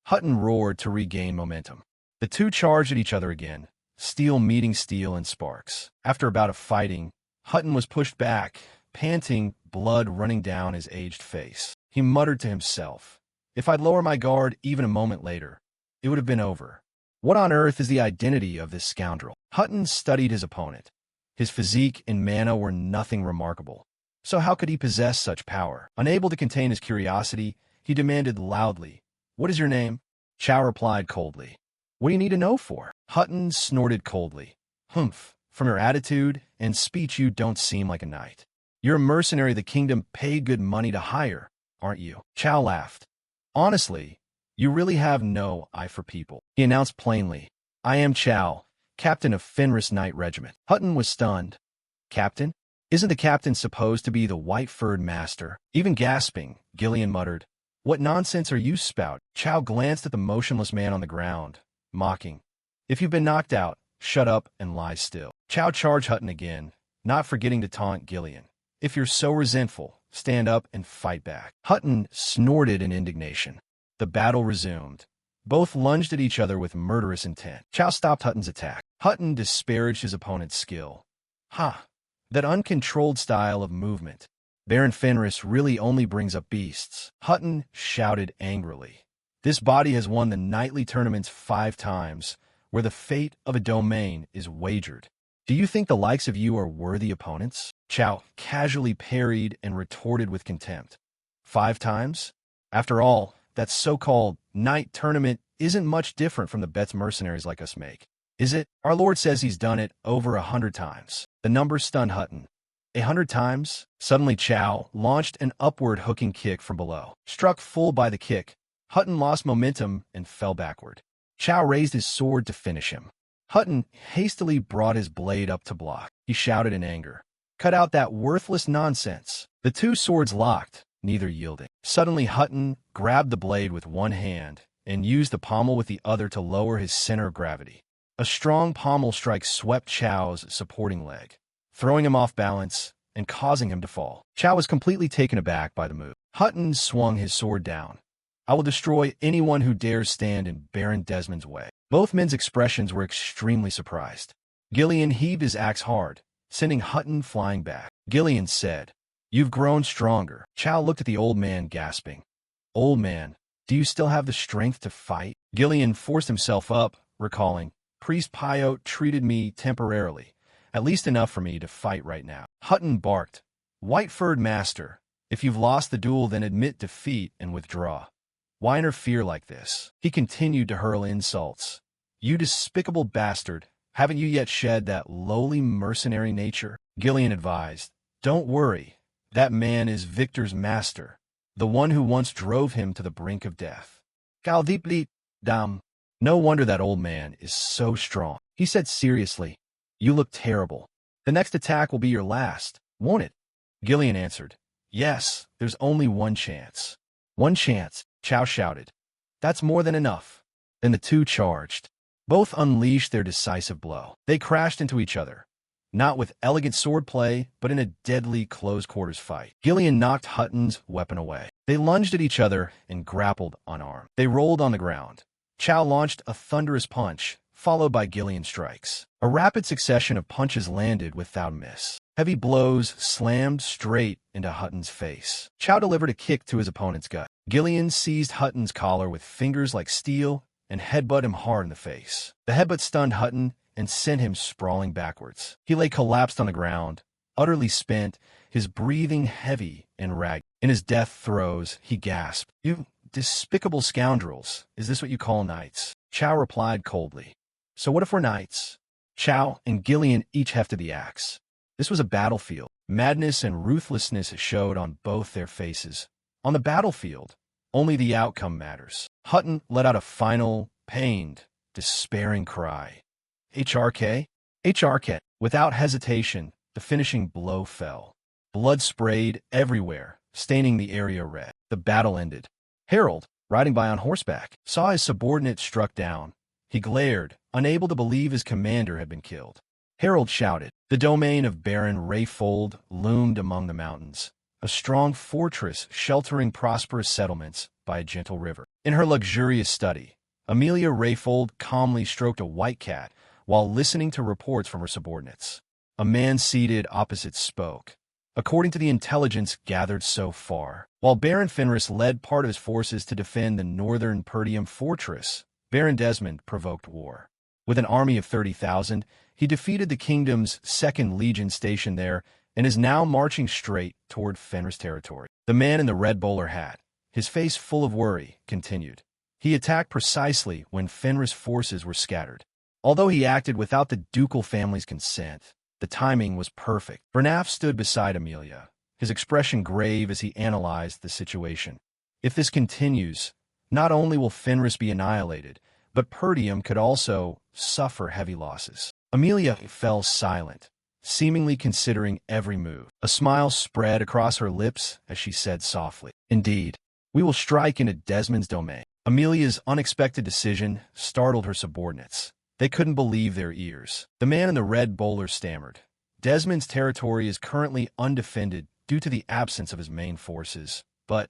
Hutton roared to regain momentum. The two charged at each other again, steel meeting steel in sparks. After a bout of fighting, Hutton was pushed back, panting, blood running down his aged face. He muttered to himself, "If I'd lower my guard even a moment later, it would have been over. What on earth is the identity of this scoundrel?" Hutton studied his opponent. His physique and mana were nothing remarkable. So how could he possess such power? Unable to contain his curiosity, he demanded loudly, "What is your name?" Chow replied coldly, "What do you need to know for?" Hutton snorted coldly, "Humph, from your attitude and speech you don't seem like a knight. You're a mercenary the kingdom paid good money to hire, aren't you?" Chow laughed. "Honestly, you really have no eye for people," he announced plainly. "I am Chow, captain of Fenris Knight Regiment." Hutton was stunned. "Captain? Isn't the captain supposed to be the white-furred master?" Even gasping, Gillian muttered, "What nonsense are you spouting?" Chow glanced at the motionless man on the ground, mocking, "If you've been knocked out, shut up and lie still." Chow charged Hutton again, not forgetting to taunt Gillian. "If you're so resentful, stand up and fight back." Hutton snorted in indignation. The battle resumed. Both lunged at each other with murderous intent. Chow stopped Hutton's attack. Hutton disparaged his opponent's skill. "Ha! That uncontrolled style of movement. Baron Fenris really only brings up beasts." Hutton shouted angrily. "This body has won the knightly tournaments 5 times, where the fate of a domain is wagered. Do you think the likes of you are worthy opponents?" Chow casually parried and retorted with contempt. 5 times? After all, that so-called knight tournament isn't much different from the bets mercenaries like us make, is it? Our lord says he's done it over 100 times. The number stunned Hutton. 100 times? Suddenly Chow launched an upward hooking kick from below. Struck full by the kick, Hutton lost momentum and fell backward. Chow raised his sword to finish him. Hutton hastily brought his blade up to block. He shouted in anger, "Cut out that worthless nonsense." The two swords locked, neither yielding. Suddenly Hutton grabbed the blade with one hand and used the pommel with the other to lower his center of gravity. A strong pommel strike swept Chow's supporting leg, throwing him off balance and causing him to fall. Chow was completely taken aback by the move. Hutton swung his sword down. "I will destroy anyone who dares stand in Baron Desmond's way." Both men's expressions were extremely surprised. Gillian heaved his axe hard, sending Hutton flying back. Gillian said, "You've grown stronger." Chow looked at the old man, gasping. "Old man, do you still have the strength to fight?" Gillian forced himself up, recalling, "Priest Pyote treated me temporarily, at least enough for me to fight right now." Hutton barked, "White-furred master, if you've lost the duel then admit defeat and withdraw. Why interfere like this?" He continued to hurl insults. "You despicable bastard, haven't you yet shed that lowly mercenary nature?" Gillian advised, "Don't worry, that man is Victor's master, the one who once drove him to the brink of death." "Galdipli, dam." "No wonder that old man is so strong," he said seriously. "You look terrible. The next attack will be your last, won't it?" Gillian answered, "Yes, there's only one chance." "One chance," Chow shouted. "That's more than enough." Then the two charged. Both unleashed their decisive blow. They crashed into each other, not with elegant swordplay, but in a deadly close-quarters fight. Gillian knocked Hutton's weapon away. They lunged at each other and grappled unarmed. They rolled on the ground. Chow launched a thunderous punch, followed by Gillian's strikes. A rapid succession of punches landed without miss. Heavy blows slammed straight into Hutton's face. Chow delivered a kick to his opponent's gut. Gillian seized Hutton's collar with fingers like steel and headbutted him hard in the face. The headbutt stunned Hutton and sent him sprawling backwards. He lay collapsed on the ground, utterly spent, his breathing heavy and ragged. In his death throes, he gasped, "You despicable scoundrels, is this what you call knights?" Chow replied coldly, "So what if we're knights?" Chow and Gillian each hefted the axe. This was a battlefield. Madness and ruthlessness showed on both their faces. On the battlefield, only the outcome matters. Hutton let out a final, pained, despairing cry. HRK? HRK. Without hesitation, the finishing blow fell. Blood sprayed everywhere, staining the area red. The battle ended. Harold, riding by on horseback, saw his subordinate struck down. He glared, unable to believe his commander had been killed. Harold shouted. The domain of Baron Rayfold loomed among the mountains, a strong fortress sheltering prosperous settlements by a gentle river. In her luxurious study, Amelia Rayfold calmly stroked a white cat, while listening to reports from her subordinates. A man seated opposite spoke. According to the intelligence gathered so far, while Baron Fenris led part of his forces to defend the northern Perdium fortress, Baron Desmond provoked war. With an army of 30,000, he defeated the kingdom's 2nd Legion stationed there and is now marching straight toward Fenris territory. The man in the red bowler hat, his face full of worry, continued. He attacked precisely when Fenris forces were scattered. Although he acted without the ducal family's consent, the timing was perfect. Bernaf stood beside Amelia, his expression grave as he analyzed the situation. If this continues, not only will Fenris be annihilated, but Perdium could also suffer heavy losses. Amelia fell silent, seemingly considering every move. A smile spread across her lips as she said softly, "Indeed, we will strike into Desmond's domain." Amelia's unexpected decision startled her subordinates. They couldn't believe their ears. The man in the red bowler stammered. Desmond's territory is currently undefended due to the absence of his main forces. But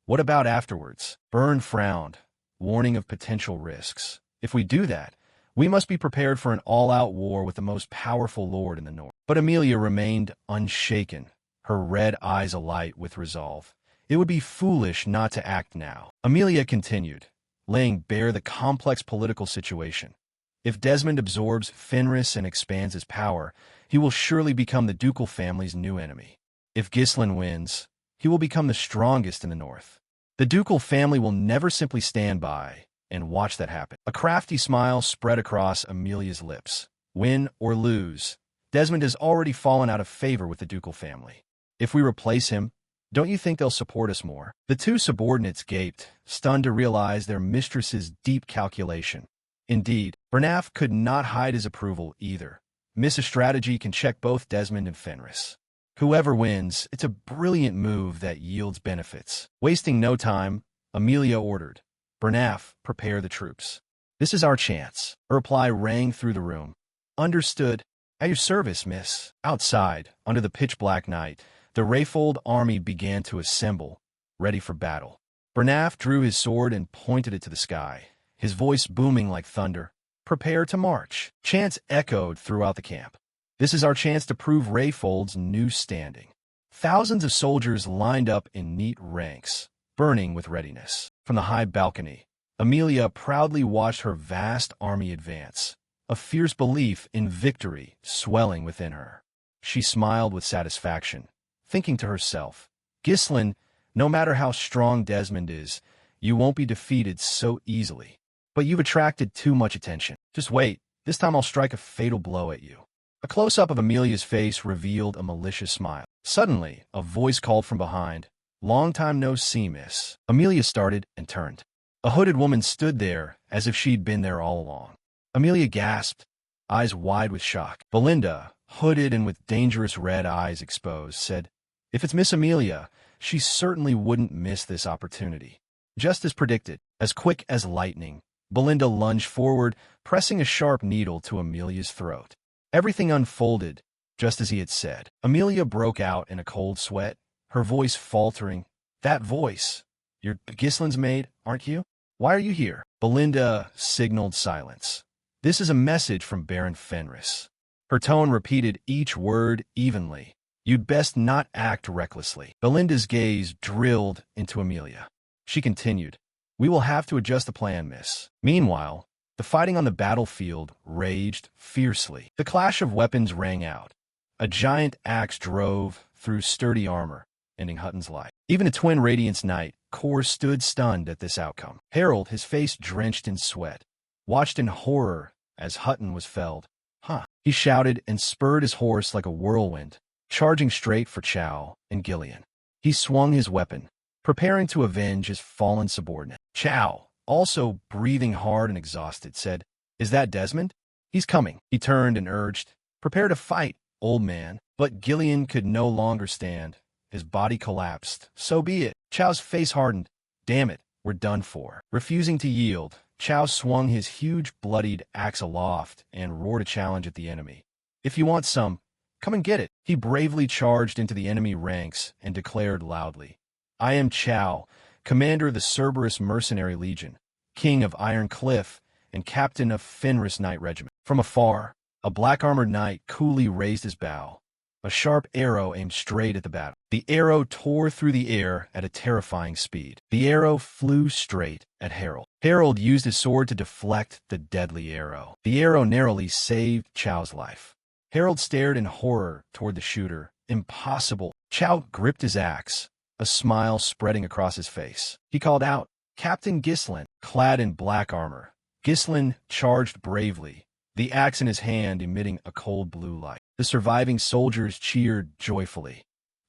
what about afterwards? Byrne frowned, warning of potential risks. If we do that, we must be prepared for an all-out war with the most powerful lord in the north. But Amelia remained unshaken, her red eyes alight with resolve. It would be foolish not to act now. Amelia continued, laying bare the complex political situation. If Desmond absorbs Fenris and expands his power, he will surely become the ducal family's new enemy. If Ghislain wins, he will become the strongest in the north. The ducal family will never simply stand by and watch that happen. A crafty smile spread across Amelia's lips. Win or lose, Desmond has already fallen out of favor with the ducal family. If we replace him, don't you think they'll support us more? The two subordinates gaped, stunned to realize their mistress's deep calculation. Indeed, Bernaf could not hide his approval either. Miss a strategy can check both Desmond and Fenris. Whoever wins, it's a brilliant move that yields benefits. Wasting no time, Amelia ordered, "Bernaf, prepare the troops. This is our chance." A reply rang through the room. "Understood. At your service, miss." Outside, under the pitch-black night, the Rayfold army began to assemble, ready for battle. Bernaf drew his sword and pointed it to the sky, his voice booming like thunder. "Prepare to march." Chants echoed throughout the camp. This is our chance to prove Rayfold's new standing. Thousands of soldiers lined up in neat ranks, burning with readiness. From the high balcony, Amelia proudly watched her vast army advance, a fierce belief in victory swelling within her. She smiled with satisfaction, thinking to herself, "Ghislain, no matter how strong Desmond is, you won't be defeated so easily. But you've attracted too much attention. Just wait, this time I'll strike a fatal blow at you." A close-up of Amelia's face revealed a malicious smile. Suddenly, a voice called from behind, "Long time no see, miss." Amelia started and turned. A hooded woman stood there as if she'd been there all along. Amelia gasped, eyes wide with shock. Belinda, hooded and with dangerous red eyes exposed, said, "If it's Miss Amelia, she certainly wouldn't miss this opportunity." Just as predicted, as quick as lightning, Belinda lunged forward, pressing a sharp needle to Amelia's throat. Everything unfolded, just as he had said. Amelia broke out in a cold sweat, her voice faltering. "That voice! You're Ghislain's maid, aren't you? Why are you here?" Belinda signaled silence. "This is a message from Baron Fenris." Her tone repeated each word evenly. "You'd best not act recklessly." Belinda's gaze drilled into Amelia. She continued, "We will have to adjust the plan, miss." Meanwhile, the fighting on the battlefield raged fiercely. The clash of weapons rang out. A giant axe drove through sturdy armor, ending Hutton's life. Even the twin Radiance Knight, Kor, stood stunned at this outcome. Harold, his face drenched in sweat, watched in horror as Hutton was felled. "Huh!" He shouted and spurred his horse like a whirlwind, charging straight for Chow and Gillian. He swung his weapon, preparing to avenge his fallen subordinate. Chow, also breathing hard and exhausted, said, "Is that Desmond? He's coming." He turned and urged, "Prepare to fight, old man." But Gillian could no longer stand. His body collapsed. "So be it." Chow's face hardened. "Damn it, we're done for." Refusing to yield, Chow swung his huge bloodied axe aloft and roared a challenge at the enemy. "If you want some, come and get it." He bravely charged into the enemy ranks and declared loudly, "I am Chow, commander of the Cerberus Mercenary Legion, king of Iron Cliff, and captain of Fenris Knight Regiment. From afar, a black-armored knight coolly raised his bow. A sharp arrow aimed straight at the battle. The arrow tore through the air at a terrifying speed. The arrow flew straight at Harold. Harold used his sword to deflect the deadly arrow. The arrow narrowly saved Chow's life. Harold stared in horror toward the shooter. Impossible. Chow gripped his axe, a smile spreading across his face. He called out, "Captain Ghislain!" Clad in black armor, Ghislain charged bravely, the axe in his hand emitting a cold blue light. The surviving soldiers cheered joyfully.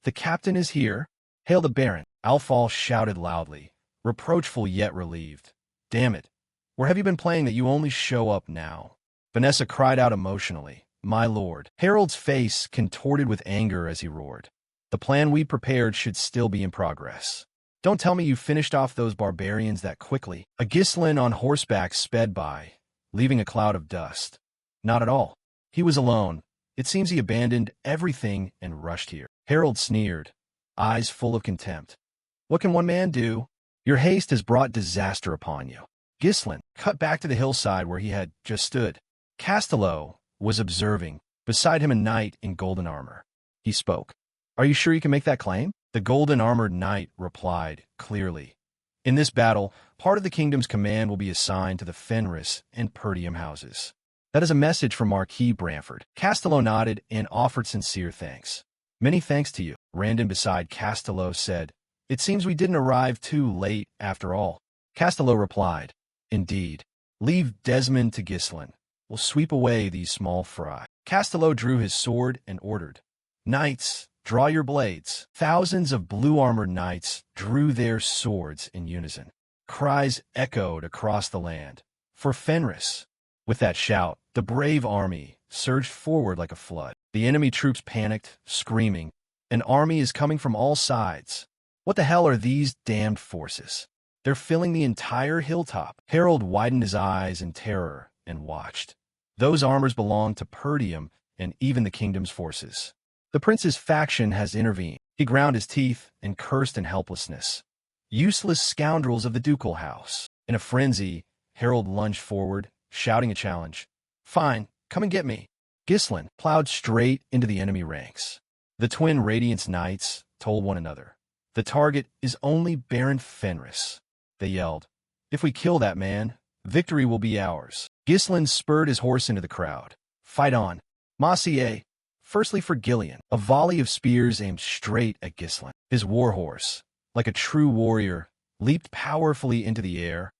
"The captain is here! Hail the Baron!" Alfal shouted loudly, reproachful yet relieved. "Damn it! Where have you been playing that you only show up now?" Vanessa cried out emotionally, "My lord!" Harold's face contorted with anger as he roared. "The plan we prepared should still be in progress. Don't tell me you finished off those barbarians that quickly." A Ghislain on horseback sped by, leaving a cloud of dust. "Not at all. He was alone. It seems he abandoned everything and rushed here." Harold sneered, eyes full of contempt. "What can one man do? Your haste has brought disaster upon you." Ghislain cut back to the hillside where he had just stood. Castello was observing, beside him a knight in golden armor. He spoke. "Are you sure you can make that claim?" The golden-armored knight replied, clearly. "In this battle, part of the kingdom's command will be assigned to the Fenris and Perdium houses. That is a message from Marquis Bramford." Castello nodded and offered sincere thanks. "Many thanks to you," Randon beside Castello said. "It seems we didn't arrive too late after all." Castello replied, "Indeed. Leave Desmond to Ghislain. We'll sweep away these small fry." Castello drew his sword and ordered, "Knights, draw your blades." Thousands of blue-armored knights drew their swords in unison. Cries echoed across the land, "For Fenris!" With that shout, the brave army surged forward like a flood. The enemy troops panicked, screaming, "An army is coming from all sides. What the hell are these damned forces? They're filling the entire hilltop." Harold widened his eyes in terror and watched. Those armors belonged to Perdium and even the kingdom's forces. The prince's faction has intervened. He ground his teeth and cursed in helplessness. "Useless scoundrels of the ducal house." In a frenzy, Harold lunged forward, shouting a challenge. "Fine, come and get me." Ghislain plowed straight into the enemy ranks. The twin Radiance Knights told one another, "The target is only Baron Fenris." They yelled, "If we kill that man, victory will be ours." Ghislain spurred his horse into the crowd. "Fight on. Massier, firstly for Gillian." A volley of spears aimed straight at Ghislain. His warhorse, like a true warrior, leaped powerfully into the air,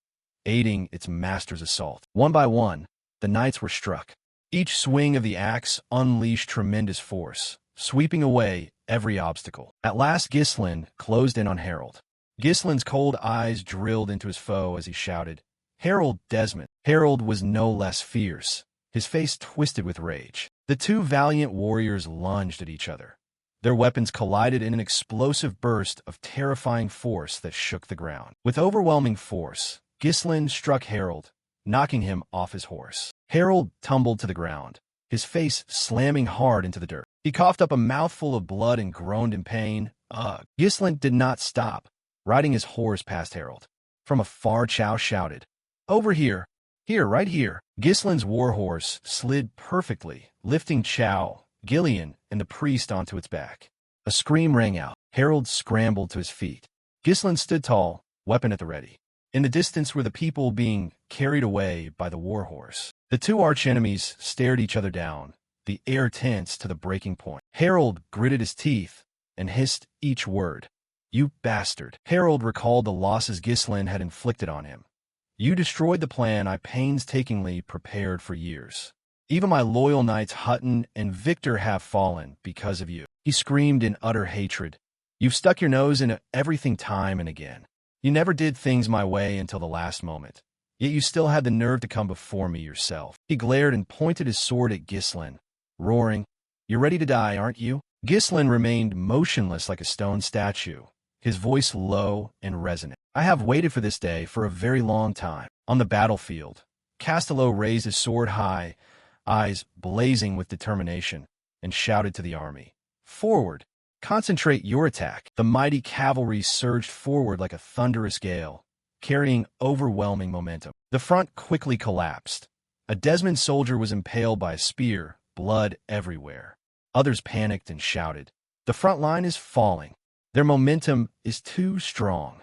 aiding its master's assault. One by one, the knights were struck. Each swing of the axe unleashed tremendous force, sweeping away every obstacle. At last Ghislain closed in on Harold. Ghislain's cold eyes drilled into his foe as he shouted, "Harold Desmond." Harold was no less fierce, his face twisted with rage. The two valiant warriors lunged at each other. Their weapons collided in an explosive burst of terrifying force that shook the ground. With overwhelming force, Ghislain struck Harold, knocking him off his horse. Harold tumbled to the ground, his face slamming hard into the dirt. He coughed up a mouthful of blood and groaned in pain. Ugh. Ghislain did not stop, riding his horse past Harold. From afar, Chow shouted, "Over here! Here, right here!" Ghislain's warhorse slid perfectly, lifting Chow, Gillian, and the priest onto its back. A scream rang out. Harold scrambled to his feet. Ghislain stood tall, weapon at the ready. In the distance were the people being carried away by the warhorse. The two archenemies stared each other down, the air tense to the breaking point. Harold gritted his teeth and hissed each word. "You bastard." Harold recalled the losses Ghislain had inflicted on him. "You destroyed the plan I painstakingly prepared for years. Even my loyal knights Hutton and Victor have fallen because of you." He screamed in utter hatred. "You've stuck your nose into everything time and again. You never did things my way until the last moment. Yet you still had the nerve to come before me yourself." He glared and pointed his sword at Ghislain, roaring, "You're ready to die, aren't you?" Ghislain remained motionless like a stone statue, his voice low and resonant. "I have waited for this day for a very long time." On the battlefield, Castello raised his sword high, eyes blazing with determination, and shouted to the army, "Forward! Concentrate your attack." The mighty cavalry surged forward like a thunderous gale, carrying overwhelming momentum. The front quickly collapsed. A Desmond soldier was impaled by a spear, blood everywhere. Others panicked and shouted, "The front line is falling. Their momentum is too strong.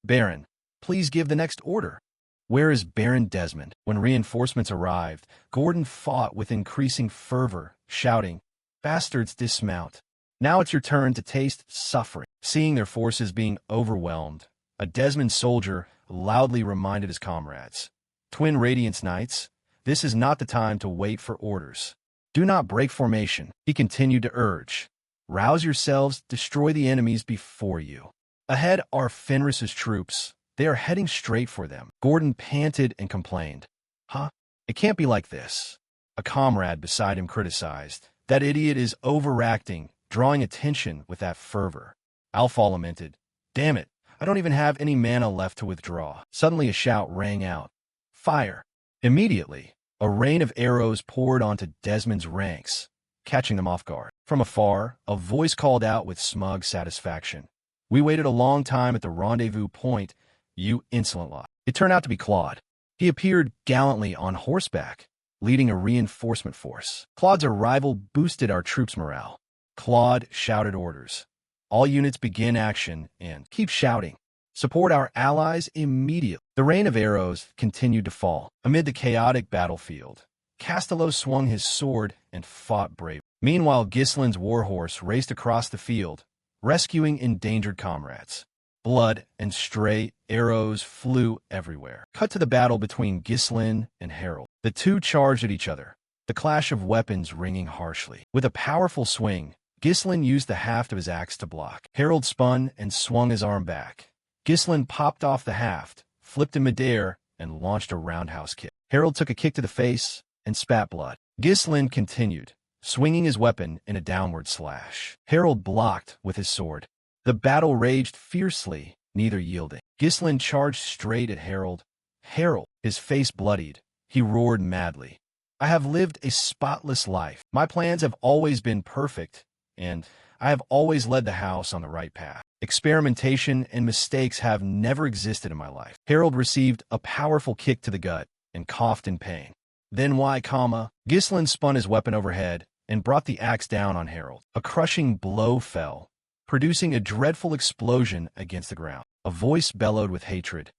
Baron, please give the next order." "Where is Baron Desmond?" When reinforcements arrived, Gordon fought with increasing fervor, shouting, "Bastards, dismount. Now it's your turn to taste suffering." Seeing their forces being overwhelmed, a Desmond soldier loudly reminded his comrades, "Twin Radiance Knights, this is not the time to wait for orders. Do not break formation." He continued to urge, "Rouse yourselves, destroy the enemies before you." Ahead are Fenris's troops. They are heading straight for them. Gordon panted and complained, "Huh? It can't be like this." A comrade beside him criticized, "That idiot is overacting, drawing attention with that fervor." Alpha lamented, "Damn it, I don't even have any mana left to withdraw." Suddenly a shout rang out, "Fire!" Immediately, a rain of arrows poured onto Desmond's ranks, catching them off guard. From afar, a voice called out with smug satisfaction, "We waited a long time at the rendezvous point, you insolent lot." It turned out to be Claude. He appeared gallantly on horseback, leading a reinforcement force. Claude's arrival boosted our troops' morale. Claude shouted orders. "All units begin action and keep shouting. Support our allies immediately." The rain of arrows continued to fall. Amid the chaotic battlefield, Castello swung his sword and fought bravely. Meanwhile, Gislin's warhorse raced across the field, rescuing endangered comrades. Blood and stray arrows flew everywhere. Cut to the battle between Gislin and Harold. The two charged at each other, the clash of weapons ringing harshly. With a powerful swing, Gislin used the haft of his axe to block. Harold spun and swung his arm back. Gislin popped off the haft, flipped in midair, and launched a roundhouse kick. Harold took a kick to the face and spat blood. Gislin continued, swinging his weapon in a downward slash. Harold blocked with his sword. The battle raged fiercely, neither yielding. Gislin charged straight at Harold. Harold, his face bloodied, he roared madly, "I have lived a spotless life. My plans have always been perfect, and I have always led the house on the right path. Experimentation and mistakes have never existed in my life." Harold received a powerful kick to the gut and coughed in pain. "Then why, Gislin spun his weapon overhead and brought the axe down on Harold. A crushing blow fell, producing a dreadful explosion against the ground. A voice bellowed with hatred,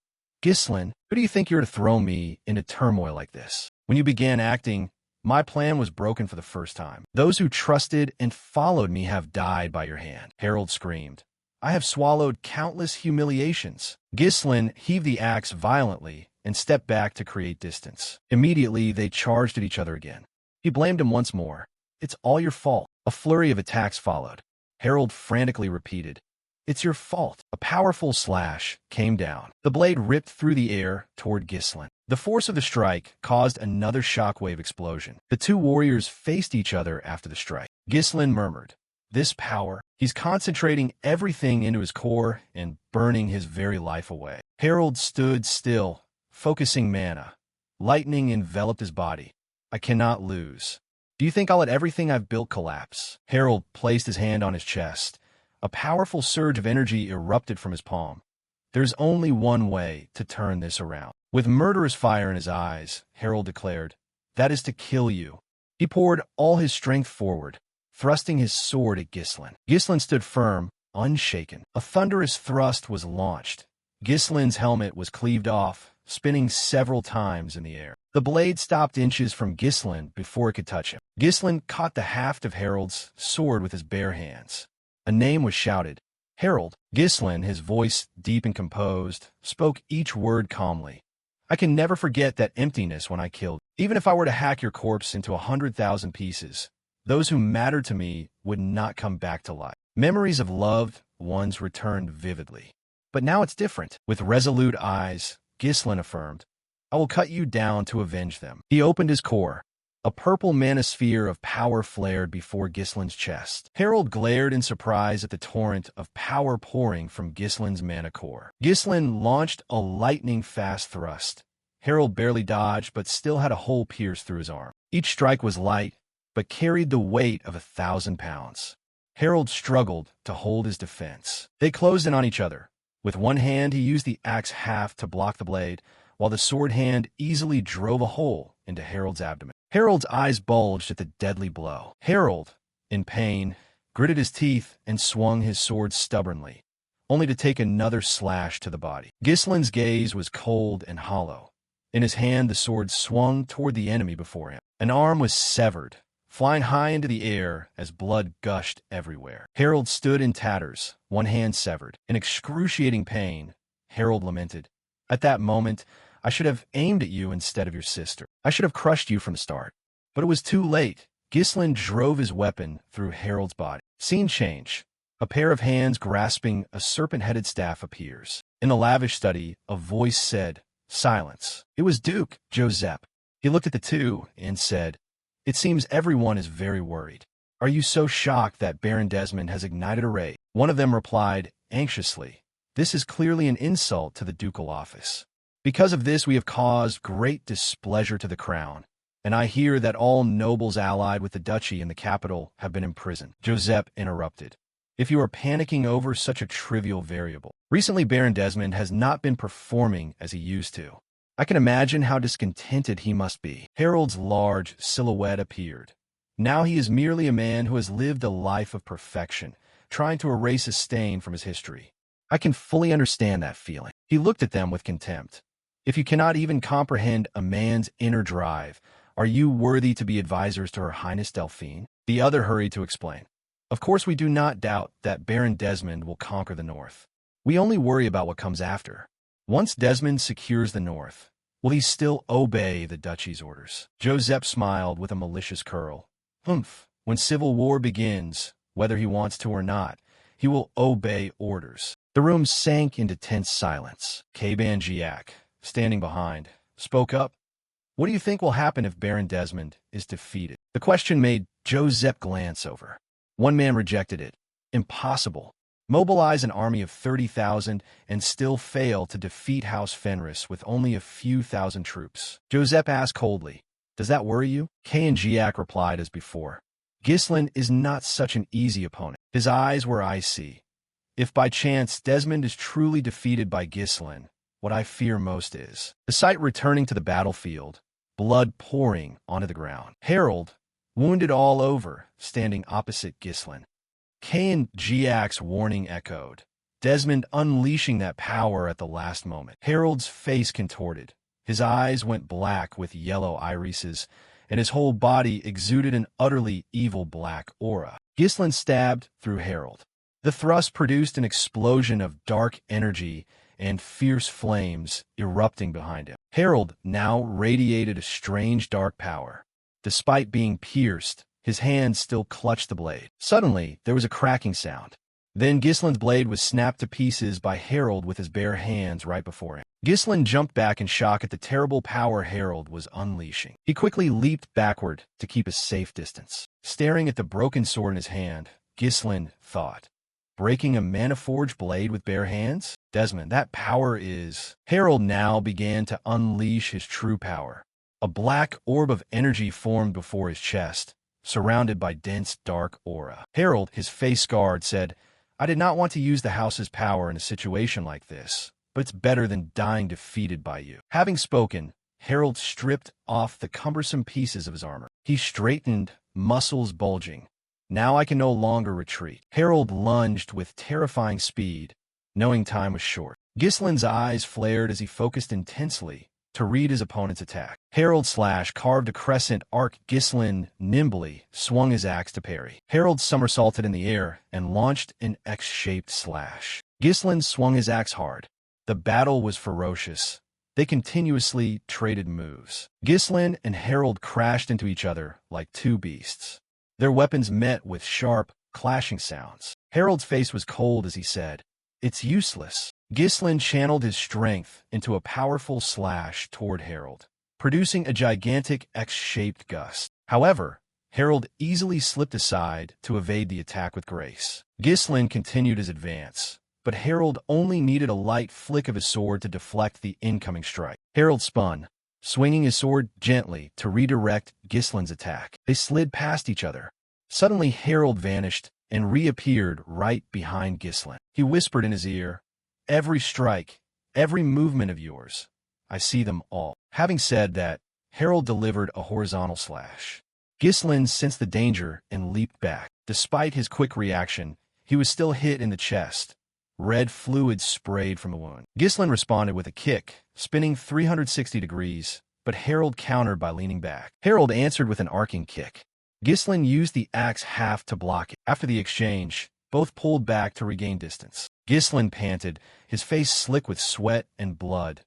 "Gislin, who do you think you're to throw me into turmoil like this? When you began acting, my plan was broken for the first time. Those who trusted and followed me have died by your hand." Harold screamed, "I have swallowed countless humiliations." Gislin heaved the axe violently and stepped back to create distance. Immediately, they charged at each other again. He blamed him once more. "It's all your fault." A flurry of attacks followed. Harold frantically repeated, "It's your fault." A powerful slash came down. The blade ripped through the air toward Gislin. The force of the strike caused another shockwave explosion. The two warriors faced each other after the strike. Gislin murmured, "This power, he's concentrating everything into his core and burning his very life away." Harold stood still, focusing mana. Lightning enveloped his body. "I cannot lose. Do you think I'll let everything I've built collapse?" Harold placed his hand on his chest. A powerful surge of energy erupted from his palm. "There's only one way to turn this around." With murderous fire in his eyes, Harold declared, "That is to kill you." He poured all his strength forward, thrusting his sword at Gislin. Gislin stood firm, unshaken. A thunderous thrust was launched. Gislin's helmet was cleaved off, spinning several times in the air. The blade stopped inches from Gislin before it could touch him. Gislin caught the haft of Harold's sword with his bare hands. A name was shouted. "Harold." Gislin, his voice deep and composed, spoke each word calmly. "I can never forget that emptiness when I killed. Even if I were to hack your corpse into 100,000 pieces, those who mattered to me would not come back to life." Memories of loved ones returned vividly. But now it's different. With resolute eyes, Gislin affirmed, "I will cut you down to avenge them." He opened his core. A purple manosphere of power flared before Gislin's chest. Harold glared in surprise at the torrent of power pouring from Gislin's mana core. Gislin launched a lightning-fast thrust. Harold barely dodged, but still had a hole pierced through his arm. Each strike was light, but carried the weight of 1,000 pounds. Harold struggled to hold his defense. They closed in on each other. With one hand, he used the axe haft to block the blade, while the sword hand easily drove a hole into Harold's abdomen. Harold's eyes bulged at the deadly blow. Harold, in pain, gritted his teeth and swung his sword stubbornly, only to take another slash to the body. Gislin's gaze was cold and hollow. In his hand, the sword swung toward the enemy before him. An arm was severed, flying high into the air as blood gushed everywhere. Harold stood in tatters, one hand severed. In excruciating pain, Harold lamented, "At that moment, I should have aimed at you instead of your sister. I should have crushed you from the start." But it was too late. Gislin drove his weapon through Harold's body. Scene change. A pair of hands grasping a serpent-headed staff appears. In the lavish study, a voice said, "Silence." It was Duke Joseph. He looked at the two and said, "It seems everyone is very worried. Are you so shocked that Baron Desmond has ignited a raid?" One of them replied, anxiously, "This is clearly an insult to the ducal office. Because of this we have caused great displeasure to the crown, and I hear that all nobles allied with the duchy in the capital have been imprisoned." Joseph interrupted, "If you are panicking over such a trivial variable. Recently Baron Desmond has not been performing as he used to. I can imagine how discontented he must be." Harold's large silhouette appeared. Now he is merely a man who has lived a life of perfection, trying to erase a stain from his history. I can fully understand that feeling. He looked at them with contempt. "If you cannot even comprehend a man's inner drive, are you worthy to be advisors to Her Highness Delphine?" The other hurried to explain, "Of course we do not doubt that Baron Desmond will conquer the north. We only worry about what comes after. Once Desmond secures the north, will he still obey the duchy's orders?" Joseph smiled with a malicious curl. "Humph. When civil war begins, whether he wants to or not, he will obey orders." The room sank into tense silence. Kaban Jiak, standing behind, spoke up. "What do you think will happen if Baron Desmond is defeated?" The question made Joseph glance over. One man rejected it. "Impossible. Mobilize an army of 30,000 and still fail to defeat House Fenris with only a few thousand troops." Joseph asked coldly, "Does that worry you?" Kay and Jiak replied as before. "Gislin is not such an easy opponent." His eyes were icy. "If by chance Desmond is truly defeated by Gislin, what I fear most is the sight returning to the battlefield, blood pouring onto the ground. Harold, wounded all over, standing opposite Gislin." Kay and Jiak's warning echoed. Desmond unleashing that power at the last moment. Harold's face contorted. His eyes went black with yellow irises, and his whole body exuded an utterly evil black aura. Gislin stabbed through Harold. The thrust produced an explosion of dark energy and fierce flames erupting behind him. Harold now radiated a strange dark power. Despite being pierced, his hand still clutched the blade. Suddenly, there was a cracking sound. Then Gislin's blade was snapped to pieces by Harold with his bare hands right before him. Gislin jumped back in shock at the terrible power Harold was unleashing. He quickly leaped backward to keep a safe distance. Staring at the broken sword in his hand, Gislin thought, "Breaking a mana-forged blade with bare hands? Desmond, that power is..." Harold now began to unleash his true power. A black orb of energy formed before his chest, surrounded by dense dark aura. Harold, his face scarred, said, "I did not want to use the house's power in a situation like this, but it's better than dying defeated by you." Having spoken, Harold stripped off the cumbersome pieces of his armor. He straightened, muscles bulging. "Now I can no longer retreat." Harold lunged with terrifying speed, knowing time was short. Gislin's eyes flared as he focused intensely to read his opponent's attack. Harold's slash carved a crescent arc. Gislin nimbly swung his axe to parry. Harold somersaulted in the air and launched an X-shaped slash. Gislin swung his axe hard. The battle was ferocious. They continuously traded moves. Gislin and Harold crashed into each other like two beasts. Their weapons met with sharp, clashing sounds. Harold's face was cold as he said, "It's useless." Gislin channeled his strength into a powerful slash toward Harold, producing a gigantic X-shaped gust. However, Harold easily slipped aside to evade the attack with grace. Gislin continued his advance, but Harold only needed a light flick of his sword to deflect the incoming strike. Harold spun, swinging his sword gently to redirect Gislin's attack. They slid past each other. Suddenly, Harold vanished and reappeared right behind Gislin. He whispered in his ear, Every strike, every movement of yours. I see them all. Having said that, Harold delivered a horizontal slash. Ghislain sensed the danger and leaped back. Despite his quick reaction, he was still hit in the chest. Red fluid sprayed from the wound. Ghislain responded with a kick, spinning 360 degrees, but Harold countered by leaning back. Harold answered with an arcing kick. Ghislain used the axe half to block it. After the exchange, both pulled back to regain distance. Ghislain panted, his face slick with sweat and blood.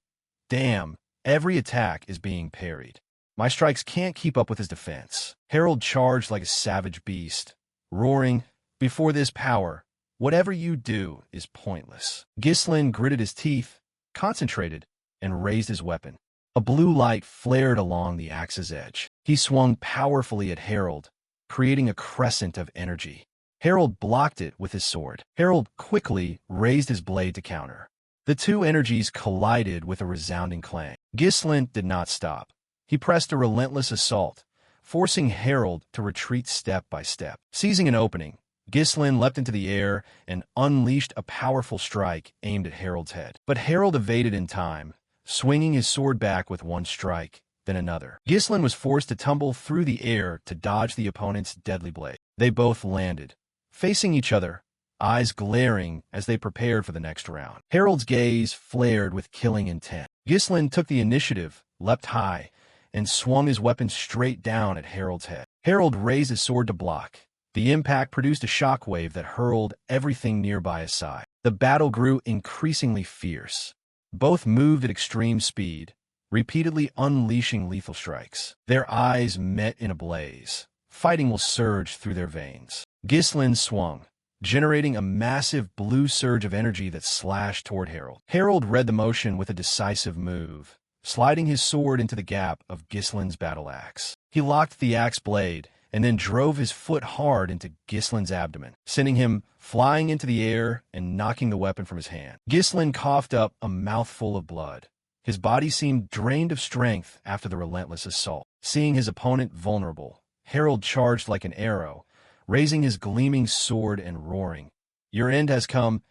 Damn, every attack is being parried. My strikes can't keep up with his defense. Harold charged like a savage beast, roaring, "Before this power, whatever you do is pointless." Ghislain gritted his teeth, concentrated, and raised his weapon. A blue light flared along the axe's edge. He swung powerfully at Harold, creating a crescent of energy. Harold blocked it with his sword. Harold quickly raised his blade to counter. The two energies collided with a resounding clang. Ghislain did not stop. He pressed a relentless assault, forcing Harold to retreat step by step. Seizing an opening, Ghislain leapt into the air and unleashed a powerful strike aimed at Harold's head. But Harold evaded in time, swinging his sword back with one strike, then another. Ghislain was forced to tumble through the air to dodge the opponent's deadly blade. They both landed, facing each other, eyes glaring as they prepared for the next round. Harold's gaze flared with killing intent. Ghislain took the initiative, leapt high, and swung his weapon straight down at Harold's head. Harold raised his sword to block. The impact produced a shockwave that hurled everything nearby aside. The battle grew increasingly fierce. Both moved at extreme speed, repeatedly unleashing lethal strikes. Their eyes met in a blaze. Fighting will surge through their veins. Ghislain swung, generating a massive blue surge of energy that slashed toward Harold. Harold read the motion with a decisive move, sliding his sword into the gap of Ghislain's battle axe. He locked the axe blade and then drove his foot hard into Ghislain's abdomen, sending him flying into the air and knocking the weapon from his hand. Ghislain coughed up a mouthful of blood. His body seemed drained of strength after the relentless assault. Seeing his opponent vulnerable, Harold charged like an arrow, raising his gleaming sword and roaring, "Your end has come,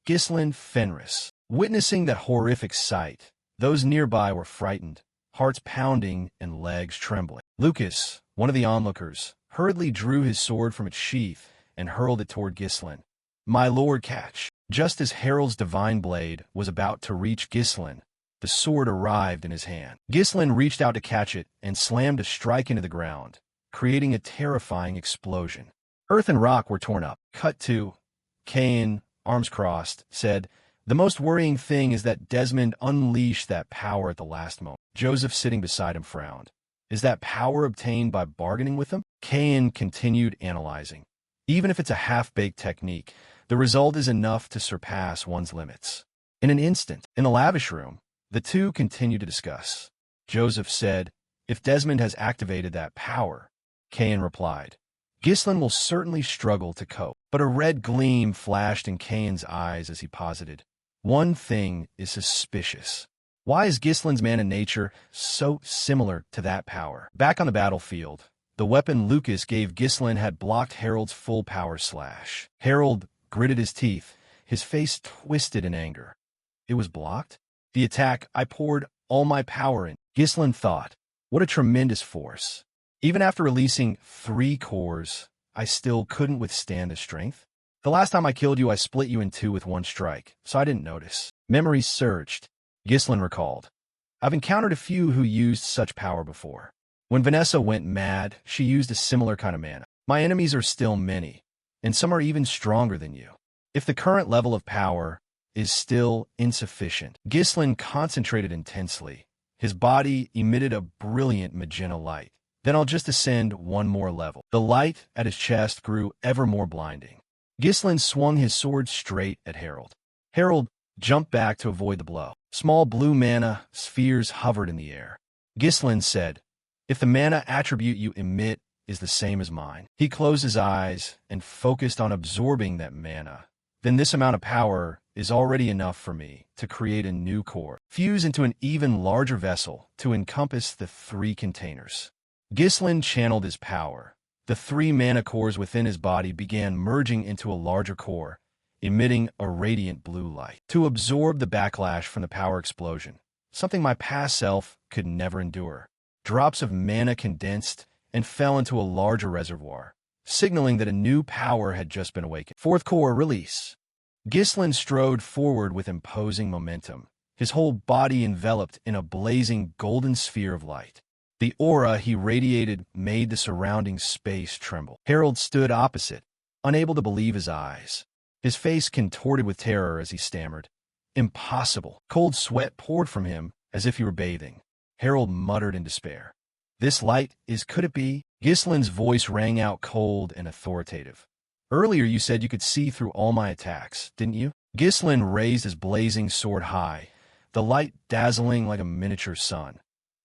Ghislain Fenris." Witnessing that horrific sight, those nearby were frightened, hearts pounding and legs trembling. Lucas, one of the onlookers, hurriedly drew his sword from its sheath and hurled it toward Ghislain. "My lord, catch!" Just as Harold's divine blade was about to reach Ghislain, the sword arrived in his hand. Ghislain reached out to catch it and slammed a strike into the ground, creating a terrifying explosion. Earth and rock were torn up. Cut to. Cain, arms crossed, said, "The most worrying thing is that Desmond unleashed that power at the last moment." Joseph, sitting beside him, frowned. "Is that power obtained by bargaining with him?" Cain continued analyzing. "Even if it's a half-baked technique, the result is enough to surpass one's limits." In an instant, in the lavish room, the two continued to discuss. Joseph said, "If Desmond has activated that power," Cain replied, "Ghislain will certainly struggle to cope." But a red gleam flashed in Cain's eyes as he posited, "One thing is suspicious. Why is Ghislain's mana nature so similar to that power?" Back on the battlefield, the weapon Lucas gave Ghislain had blocked Harold's full power slash. Harold gritted his teeth, his face twisted in anger. It was blocked? The attack I poured all my power in. Ghislain thought, what a tremendous force. Even after releasing 3 cores, I still couldn't withstand the strength. The last time I killed you, I split you in 2 with 1 strike, so I didn't notice. Memories surged. Ghislain recalled, "I've encountered a few who used such power before. When Vanessa went mad, she used a similar kind of mana. My enemies are still many, and some are even stronger than you. If the current level of power is still insufficient." Ghislain concentrated intensely. His body emitted a brilliant magenta light. "Then I'll just ascend 1 more level." The light at his chest grew ever more blinding. Ghislain swung his sword straight at Harold. Harold jumped back to avoid the blow. Small blue mana spheres hovered in the air. Ghislain said, "If the mana attribute you emit is the same as mine." He closed his eyes and focused on absorbing that mana. "Then this amount of power is already enough for me to create a new core, fuse into an even larger vessel to encompass the 3 containers." Ghislain channeled his power. The 3 mana cores within his body began merging into a larger core, emitting a radiant blue light to absorb the backlash from the power explosion, something my past self could never endure. Drops of mana condensed and fell into a larger reservoir, signaling that a new power had just been awakened. Fourth core release. Ghislain strode forward with imposing momentum, his whole body enveloped in a blazing golden sphere of light. The aura he radiated made the surrounding space tremble. Harold stood opposite, unable to believe his eyes. His face contorted with terror as he stammered, "Impossible." Cold sweat poured from him as if he were bathing. Harold muttered in despair. "This light could it be?" Ghislain's voice rang out cold and authoritative. "Earlier you said you could see through all my attacks, didn't you?" Ghislain raised his blazing sword high, the light dazzling like a miniature sun.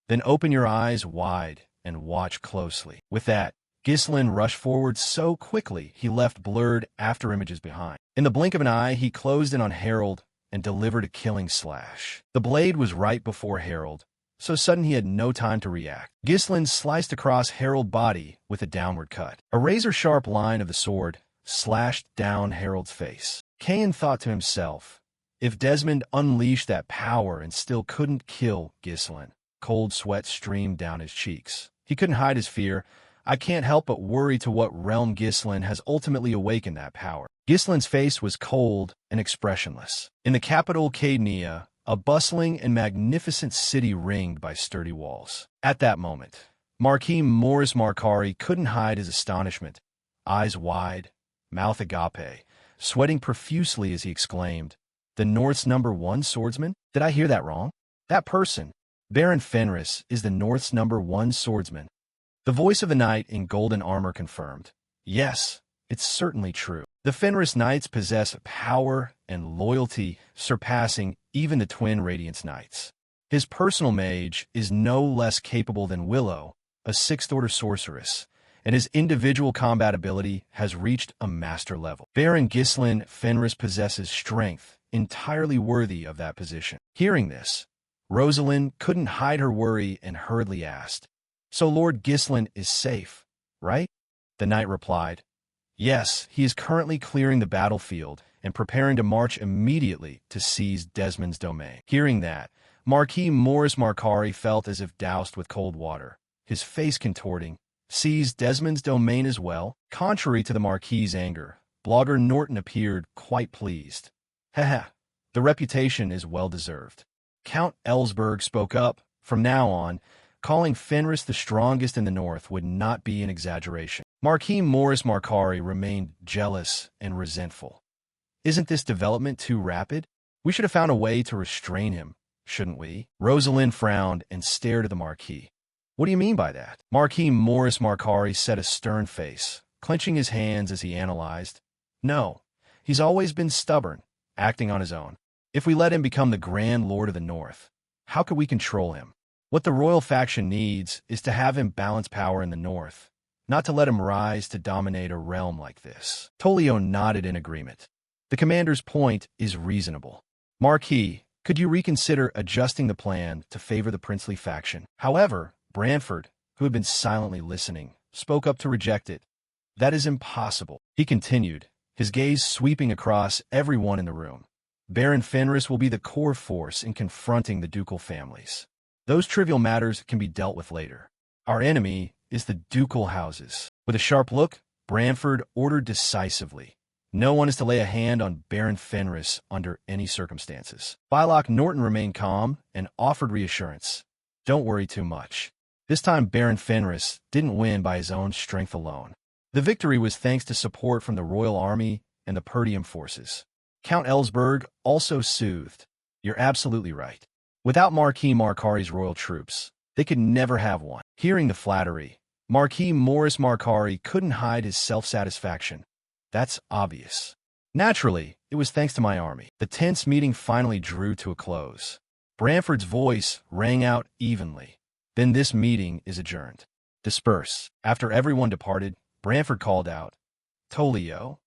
"Then open your eyes wide and watch closely." With that, Ghislain rushed forward so quickly he left blurred after-images behind. In the blink of an eye, he closed in on Harold and delivered a killing slash. The blade was right before Harold, so sudden he had no time to react. Ghislain sliced across Harold's body with a downward cut. A razor-sharp line of the sword slashed down Harold's face. Cain thought to himself, if Desmond unleashed that power and still couldn't kill Ghislain. Cold sweat streamed down his cheeks. He couldn't hide his fear. "I can't help but worry to what realm Ghislain has ultimately awakened that power." Ghislain's face was cold and expressionless. In the capital Caednia, a bustling and magnificent city ringed by sturdy walls. At that moment, Marquis Morris Markari couldn't hide his astonishment. Eyes wide, mouth agape, sweating profusely as he exclaimed, "The North's #1 swordsman? Did I hear that wrong? That person, Baron Fenris, is the North's #1 swordsman." The voice of the knight in golden armor confirmed, "Yes, it's certainly true. The Fenris Knights possess power and loyalty surpassing even the twin Radiance Knights. His personal mage is no less capable than Willow, a 6th-order sorceress, and his individual combat ability has reached a master level. Baron Ghislain Fenris possesses strength entirely worthy of that position." Hearing this, Rosalind couldn't hide her worry and hurriedly asked, "So Lord Ghislain is safe, right?" The knight replied, "Yes, he is currently clearing the battlefield and preparing to march immediately to seize Desmond's domain." Hearing that, Marquis Morris Markari felt as if doused with cold water, his face contorting. "Seize Desmond's domain as well?" Contrary to the Marquis's anger, blogger Norton appeared quite pleased. "Haha, the reputation is well-deserved." Count Ellsberg spoke up. From now on, calling Fenris the strongest in the North would not be an exaggeration. Marquis Morris Markari remained jealous and resentful. "Isn't this development too rapid? We should have found a way to restrain him, shouldn't we?" Rosalind frowned and stared at the Marquis. "What do you mean by that?" Marquis Morris Markari set a stern face, clenching his hands as he analyzed. "No, he's always been stubborn, acting on his own. If we let him become the Grand Lord of the North, how could we control him? What the royal faction needs is to have him balance power in the North, not to let him rise to dominate a realm like this." Tolio nodded in agreement. "The commander's point is reasonable. Marquis, could you reconsider adjusting the plan to favor the princely faction?" However, Branford, who had been silently listening, spoke up to reject it. "That is impossible," he continued, his gaze sweeping across everyone in the room. "Baron Fenris will be the core force in confronting the ducal families. Those trivial matters can be dealt with later. Our enemy is the ducal houses." With a sharp look, Branford ordered decisively, "No one is to lay a hand on Baron Fenris under any circumstances." Bylock Norton remained calm and offered reassurance. "Don't worry too much. This time Baron Fenris didn't win by his own strength alone. The victory was thanks to support from the Royal Army and the Perdium forces." Count Ellsberg also soothed. "You're absolutely right. Without Marquis Markari's royal troops, they could never have won." Hearing the flattery, Marquis Morris Markari couldn't hide his self-satisfaction. "That's obvious. Naturally, it was thanks to my army." The tense meeting finally drew to a close. Branford's voice rang out evenly. "Then this meeting is adjourned. Disperse." After everyone departed, Branford called out, "Tolio?"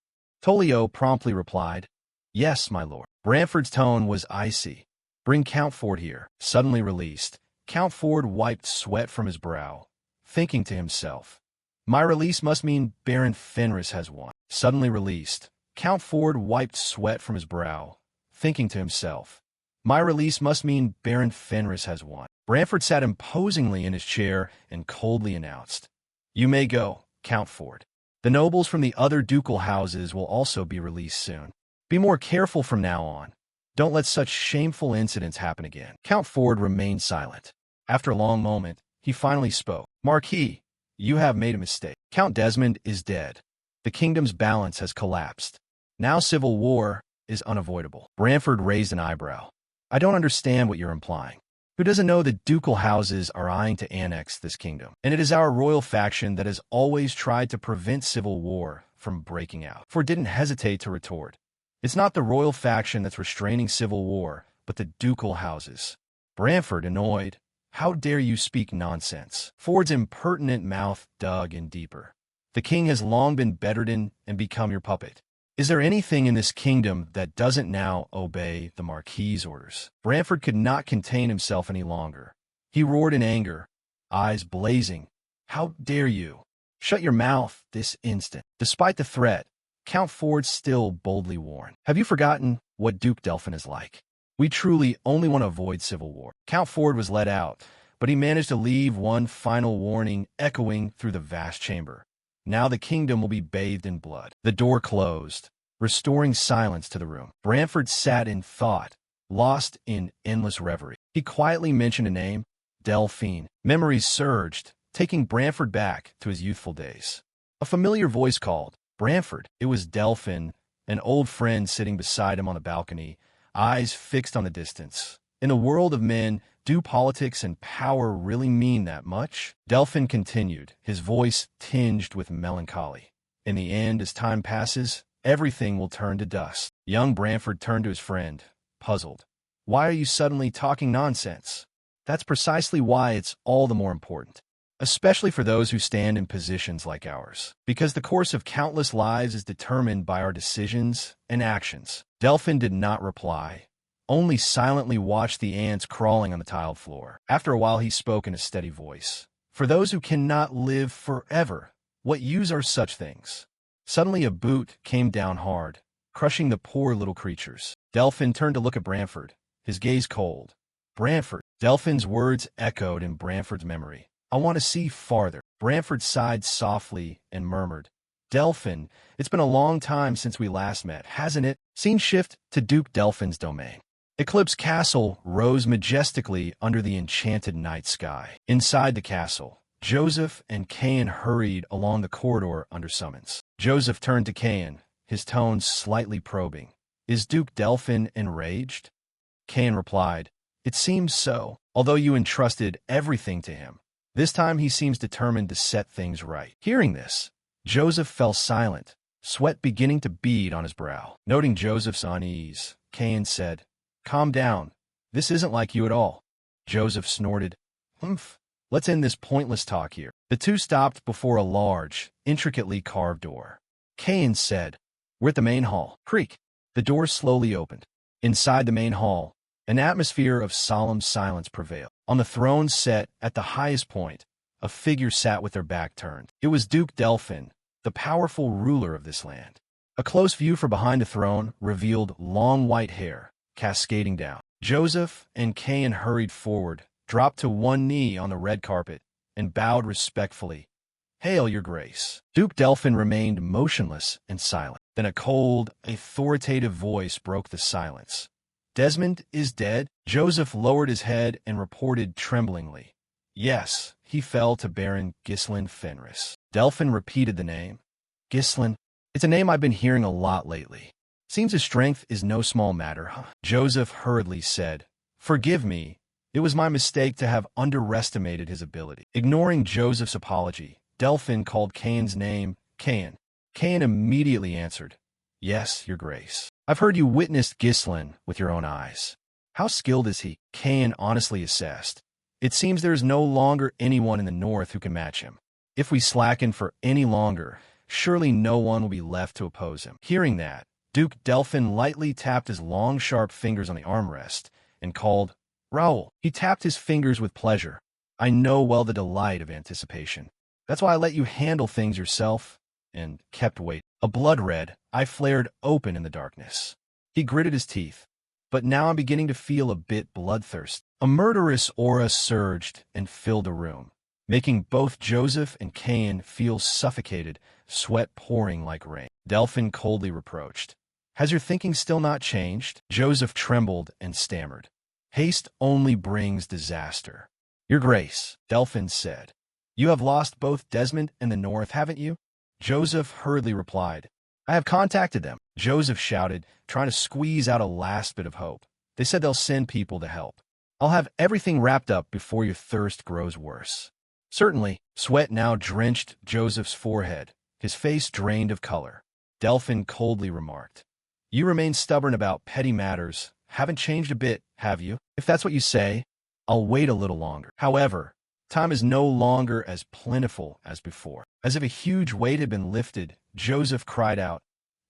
Tolio promptly replied, "Yes, my lord." Branford's tone was icy. "Bring Count Ford here." Suddenly released, Count Ford wiped sweat from his brow, thinking to himself, "My release must mean Baron Fenris has won." Suddenly released, Count Ford wiped sweat from his brow, thinking to himself, my release must mean Baron Fenris has won. Branford sat imposingly in his chair and coldly announced, you may go, Count Ford. The nobles from the other ducal houses will also be released soon. Be more careful from now on. Don't let such shameful incidents happen again. Count Ford remained silent. After a long moment, he finally spoke. Marquis, you have made a mistake. Count Desmond is dead. The kingdom's balance has collapsed. Now civil war is unavoidable. Branford raised an eyebrow. I don't understand what you're implying. Who doesn't know that ducal houses are eyeing to annex this kingdom? And it is our royal faction that has always tried to prevent civil war from breaking out. Ford didn't hesitate to retort. It's not the royal faction that's restraining civil war, but the ducal houses. Branford, annoyed, how dare you speak nonsense? Ford's impertinent mouth dug in deeper. The king has long been bedridden and become your puppet. Is there anything in this kingdom that doesn't now obey the Marquis's orders? Branford could not contain himself any longer. He roared in anger, eyes blazing. How dare you? Shut your mouth this instant. Despite the threat, Count Ford still boldly warned. Have you forgotten what Duke Delphin is like? We truly only want to avoid civil war. Count Ford was let out, but he managed to leave one final warning echoing through the vast chamber. Now the kingdom will be bathed in blood. The door closed, restoring silence to the room. Branford sat in thought, lost in endless reverie. He quietly mentioned a name, Delphine. Memories surged, taking Branford back to his youthful days. A familiar voice called, Branford. It was Delphine, an old friend sitting beside him on the balcony, eyes fixed on the distance. In a world of men, do politics and power really mean that much? Delphine continued, his voice tinged with melancholy. In the end, as time passes, everything will turn to dust. Young Branford turned to his friend, puzzled. Why are you suddenly talking nonsense? That's precisely why it's all the more important, especially for those who stand in positions like ours, because the course of countless lives is determined by our decisions and actions. Delphine did not reply, only silently watched the ants crawling on the tiled floor. After a while he spoke in a steady voice. For those who cannot live forever, what use are such things? Suddenly a boot came down hard, crushing the poor little creatures. Delphine turned to look at Branford, his gaze cold. Branford. Delphine's words echoed in Branford's memory. I want to see farther. Branford sighed softly and murmured, Delphine, it's been a long time since we last met, hasn't it? Scene shift to Duke Delphine's domain. Eclipse Castle rose majestically under the enchanted night sky. Inside the castle, Joseph and Cain hurried along the corridor under summons. Joseph turned to Cain, his tones slightly probing. Is Duke Delphine enraged? Cain replied, It seems so, although you entrusted everything to him. This time he seems determined to set things right. Hearing this, Joseph fell silent, sweat beginning to bead on his brow. Noting Joseph's unease, Cain said, Calm down. This isn't like you at all. Joseph snorted. Humph. Let's end this pointless talk here. The two stopped before a large, intricately carved door. Cain said, We're at the main hall. Creak. The door slowly opened. Inside the main hall, an atmosphere of solemn silence prevailed. On the throne set at the highest point, a figure sat with their back turned. It was Duke Delphine, the powerful ruler of this land. A close view from behind the throne revealed long white hair, cascading down. Joseph and Cain hurried forward, dropped to one knee on the red carpet, and bowed respectfully. Hail, your grace. Duke Delphine remained motionless and silent. Then a cold, authoritative voice broke the silence. Desmond is dead? Joseph lowered his head and reported tremblingly. Yes, he fell to Baron Ghislain Fenris. Delphine repeated the name. Ghislain? It's a name I've been hearing a lot lately. Seems his strength is no small matter, huh? Joseph hurriedly said, Forgive me. It was my mistake to have underestimated his ability. Ignoring Joseph's apology, Delphine called Cain's name, Cain. Cain immediately answered, Yes, your grace. I've heard you witnessed Ghislain with your own eyes. How skilled is he? Cain honestly assessed. It seems there is no longer anyone in the north who can match him. If we slacken for any longer, surely no one will be left to oppose him. Hearing that, Duke Delphine lightly tapped his long, sharp fingers on the armrest and called, Raoul. He tapped his fingers with pleasure. I know well the delight of anticipation. That's why I let you handle things yourself. and kept waiting. A blood red eye flared open in the darkness. He gritted his teeth. But now I'm beginning to feel a bit bloodthirsty. A murderous aura surged and filled the room, making both Joseph and Cain feel suffocated, sweat pouring like rain. Delphin coldly reproached. Has your thinking still not changed? Joseph trembled and stammered. Haste only brings disaster. Your Grace, Delphin said. You have lost both Desmond and the North, haven't you? Joseph hurriedly replied. I have contacted them, Joseph shouted, trying to squeeze out a last bit of hope. They said they'll send people to help. I'll have everything wrapped up before your thirst grows worse. Certainly, sweat now drenched Joseph's forehead, his face drained of color. Delphin coldly remarked. You remain stubborn about petty matters. Haven't changed a bit, have you? If that's what you say, I'll wait a little longer. However, time is no longer as plentiful as before. As if a huge weight had been lifted, Joseph cried out,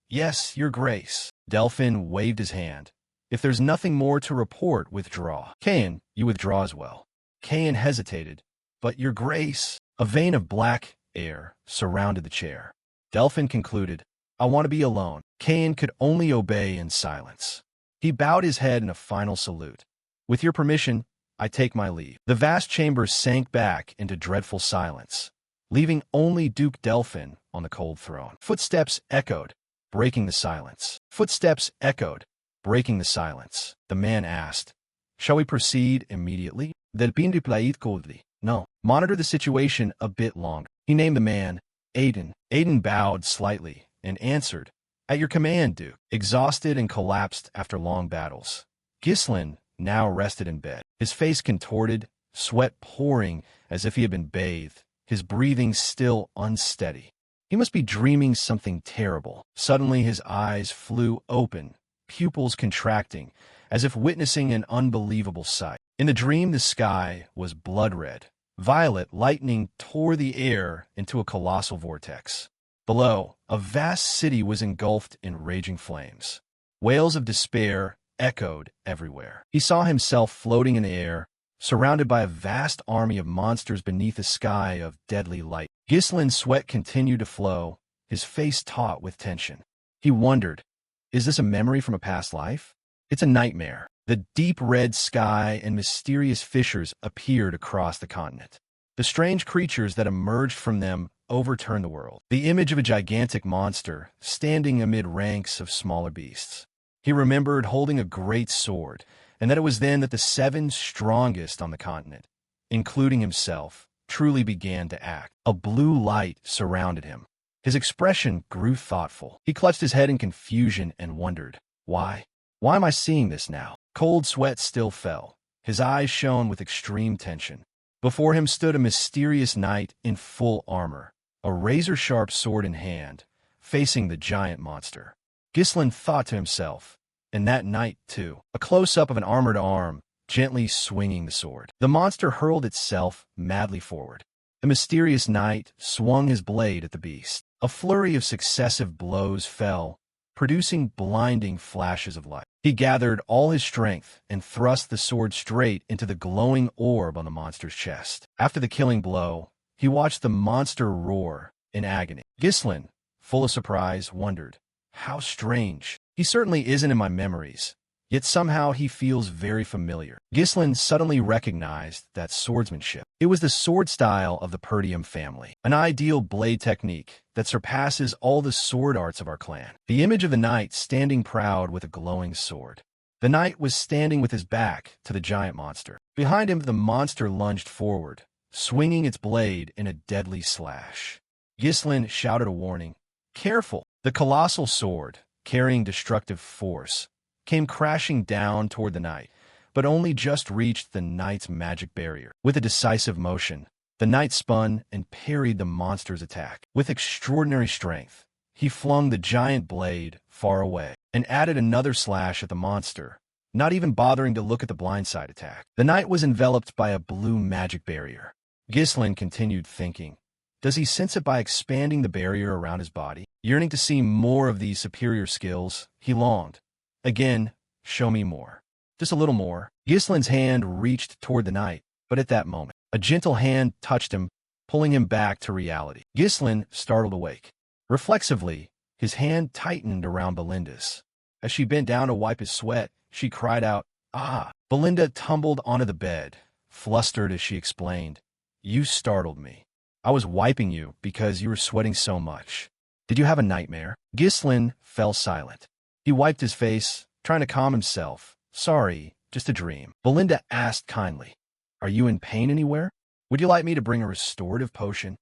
Yes, Your Grace. Delphin waved his hand. If there's nothing more to report, withdraw. Cain, you withdraw as well. Cain hesitated. But Your Grace, a vein of black air surrounded the chair. Delphin concluded, I want to be alone. Cain could only obey in silence. He bowed his head in a final salute. With your permission, I take my leave. The vast chamber sank back into dreadful silence, leaving only Duke Delphin on the cold throne. Footsteps echoed, breaking the silence. Footsteps echoed, breaking the silence. The man asked, Shall we proceed immediately? Delphin replied coldly, No. Monitor the situation a bit longer. He named the man, Aiden. Aiden bowed slightly and answered, At your command, Duke. Exhausted and collapsed after long battles, Ghislain now rested in bed, his face contorted, sweat pouring as if he had been bathed, his breathing still unsteady. He must be dreaming something terrible. Suddenly his eyes flew open, pupils contracting, as if witnessing an unbelievable sight. In the dream, the sky was blood red. Violet lightning tore the air into a colossal vortex. Below, a vast city was engulfed in raging flames. Wails of despair echoed everywhere. He saw himself floating in the air, surrounded by a vast army of monsters beneath a sky of deadly light. Ghislain's sweat continued to flow, his face taut with tension. He wondered, is this a memory from a past life? It's a nightmare. The deep red sky and mysterious fissures appeared across the continent. The strange creatures that emerged from them overturned the world. The image of a gigantic monster standing amid ranks of smaller beasts. He remembered holding a great sword, and that it was then that the seven strongest on the continent, including himself, truly began to act. A blue light surrounded him. His expression grew thoughtful. He clutched his head in confusion and wondered, why? Why am I seeing this now? Cold sweat still fell. His eyes shone with extreme tension. Before him stood a mysterious knight in full armor, a razor-sharp sword in hand, facing the giant monster. Ghislain thought to himself, and that knight, too, a close-up of an armored arm, gently swinging the sword. The monster hurled itself madly forward. The mysterious knight swung his blade at the beast. A flurry of successive blows fell, producing blinding flashes of light. He gathered all his strength and thrust the sword straight into the glowing orb on the monster's chest. After the killing blow, he watched the monster roar in agony. Ghislain, full of surprise, wondered, how strange. He certainly isn't in my memories, yet somehow he feels very familiar. Ghislain suddenly recognized that swordsmanship. It was the sword style of the Perdium family, an ideal blade technique that surpasses all the sword arts of our clan. The image of the knight standing proud with a glowing sword. The knight was standing with his back to the giant monster. Behind him, the monster lunged forward, swinging its blade in a deadly slash. Ghislain shouted a warning, Careful! The colossal sword, carrying destructive force, came crashing down toward the knight, but only just reached the knight's magic barrier. With a decisive motion, the knight spun and parried the monster's attack. With extraordinary strength, he flung the giant blade far away and added another slash at the monster, not even bothering to look at the blindside attack. The knight was enveloped by a blue magic barrier. Ghislain continued thinking, does he sense it by expanding the barrier around his body? Yearning to see more of these superior skills, he longed. Again, show me more. Just a little more. Ghislain's hand reached toward the knight, but at that moment, a gentle hand touched him, pulling him back to reality. Ghislain startled awake. Reflexively, his hand tightened around Belinda's. As she bent down to wipe his sweat, she cried out, "Ah!" Belinda tumbled onto the bed, flustered as she explained, "You startled me. I was wiping you because you were sweating so much. Did you have a nightmare?" Ghislain fell silent. He wiped his face, trying to calm himself. "Sorry, just a dream." Belinda asked kindly, "Are you in pain anywhere? Would you like me to bring a restorative potion?"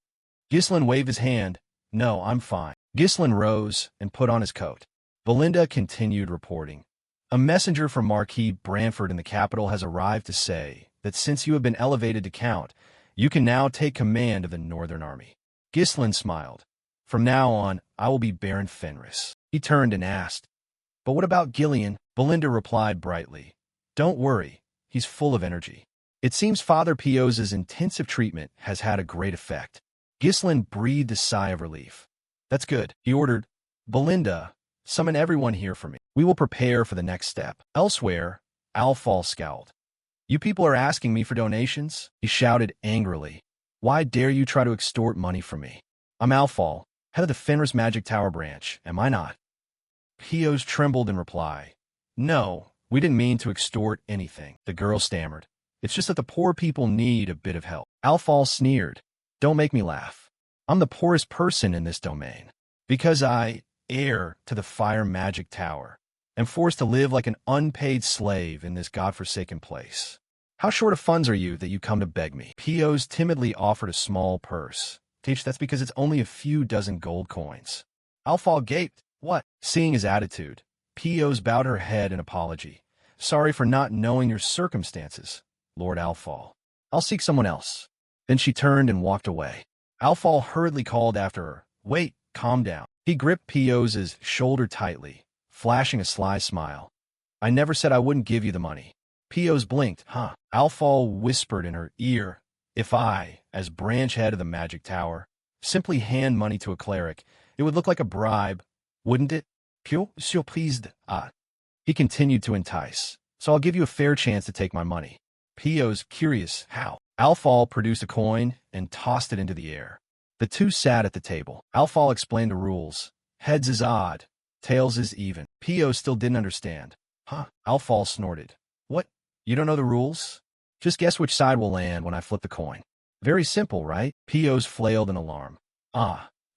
Ghislain waved his hand. "No, I'm fine." Ghislain rose and put on his coat. Belinda continued reporting. "A messenger from Marquis Branford in the capital has arrived to say that since you have been elevated to Count, you can now take command of the Northern Army." Ghislain smiled. "From now on, I will be Baron Fenris." He turned and asked, "But what about Gillian?" Belinda replied brightly, "Don't worry, he's full of energy. It seems Father Pioz's intensive treatment has had a great effect." Ghislain breathed a sigh of relief. "That's good," he ordered. "Belinda, summon everyone here for me. We will prepare for the next step." Elsewhere, Alfal scowled. "You people are asking me for donations?" he shouted angrily. "Why dare you try to extort money from me? I'm Alfal, head of the Fenris Magic Tower branch, am I not?" Pios trembled in reply. "No, we didn't mean to extort anything," the girl stammered. "It's just that the poor people need a bit of help." Alfal sneered. "Don't make me laugh. I'm the poorest person in this domain. Because I, heir to the Fire Magic Tower, am forced to live like an unpaid slave in this godforsaken place. How short of funds are you that you come to beg me?" Pios timidly offered a small purse. "Teach, that's because it's only a few dozen gold coins." Alfal gaped. "What?" Seeing his attitude, Pios bowed her head in apology. "Sorry for not knowing your circumstances, Lord Alfal. I'll seek someone else." Then she turned and walked away. Alfal hurriedly called after her, "Wait, calm down." He gripped Pios's shoulder tightly, flashing a sly smile. "I never said I wouldn't give you the money." Pios blinked. "Huh?" Alfal whispered in her ear, "If I, as branch head of the Magic Tower, simply hand money to a cleric, it would look like a bribe, wouldn't it?" "Pure surprised." He continued to entice. "So I'll give you a fair chance to take my money." Pios, curious, "How?" Alfal produced a coin and tossed it into the air. The two sat at the table. Alfal explained the rules. Heads is odd, tails is even. Pios still didn't understand. "Huh?" Alfal snorted. "What? You don't know the rules? Just guess which side will land when I flip the coin." "Very simple, right?" Pios flailed in alarm.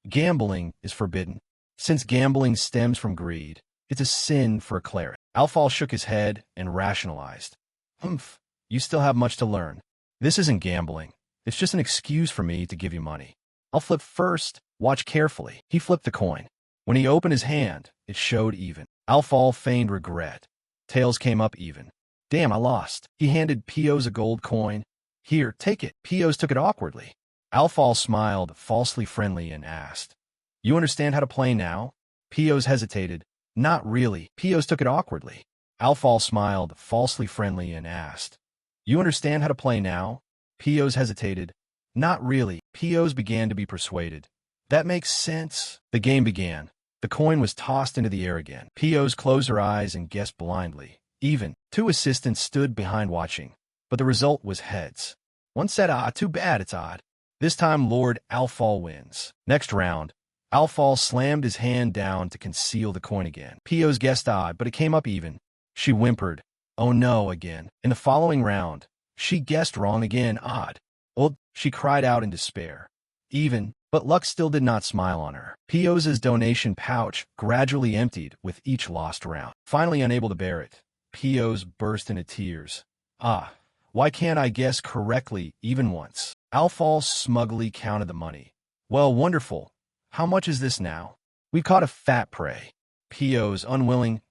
Gambling is forbidden. Since gambling stems from greed, it's a sin for a cleric." Alfal shook his head and rationalized. "Humph, you still have much to learn. This isn't gambling. It's just an excuse for me to give you money. I'll flip first. Watch carefully." He flipped the coin. When he opened his hand, it showed even. Alfal feigned regret. Tails came up even. "Damn, I lost." He handed Pios a gold coin. "Here, take it." Pios took it awkwardly. Alfal smiled, falsely friendly, and asked, "You understand how to play now?" Pios hesitated. "Not really." Pios took it awkwardly. Alfal smiled, falsely friendly, and asked, "You understand how to play now?" Pios hesitated. "Not really." Pios began to be persuaded. "That makes sense." The game began. The coin was tossed into the air again. Pios closed her eyes and guessed blindly. Even. Two assistants stood behind watching, but the result was heads. One said, "Too bad, it's odd." This time Lord Alfal wins. Next round, Alfal slammed his hand down to conceal the coin again. Pios guessed odd, but it came up even. She whimpered, "Oh no," again. In the following round, she guessed wrong again, odd. "Oh," she cried out in despair. Even, but luck still did not smile on her. Pios's donation pouch gradually emptied with each lost round. Finally unable to bear it, Pios burst into tears. Why can't I guess correctly even once?" Alfal smugly counted the money. "Well, wonderful. How much is this now?" "We've caught a fat prey." Pios, unwilling.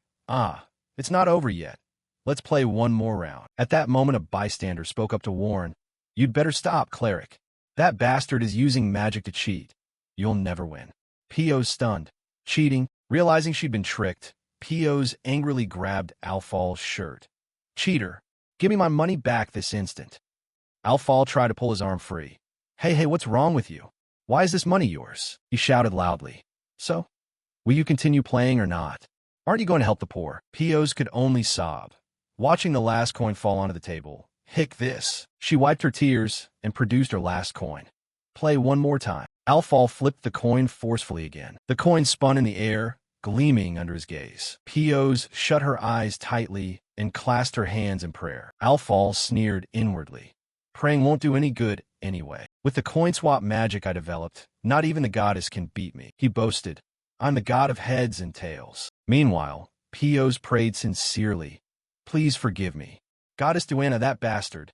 It's not over yet. Let's play one more round." At that moment a bystander spoke up to warn, "You'd better stop, cleric. That bastard is using magic to cheat. You'll never win." Pios stunned. Cheating? Realizing she'd been tricked, Pios angrily grabbed Alfal's shirt. "Cheater, give me my money back this instant." Alfal tried to pull his arm free. Hey, what's wrong with you? Why is this money yours?" he shouted loudly. "So, will you continue playing or not? Aren't you going to help the poor?" Pios could only sob, watching the last coin fall onto the table. "Hick this." She wiped her tears and produced her last coin. "Play one more time." Alfal flipped the coin forcefully again. The coin spun in the air, gleaming under his gaze. Pios shut her eyes tightly and clasped her hands in prayer. Alfal sneered inwardly. Praying won't do any good anyway. With the coin swap magic I developed, not even the goddess can beat me, he boasted. I'm the god of heads and tails. Meanwhile, Pios prayed sincerely. Please forgive me. Goddess Duana, that bastard.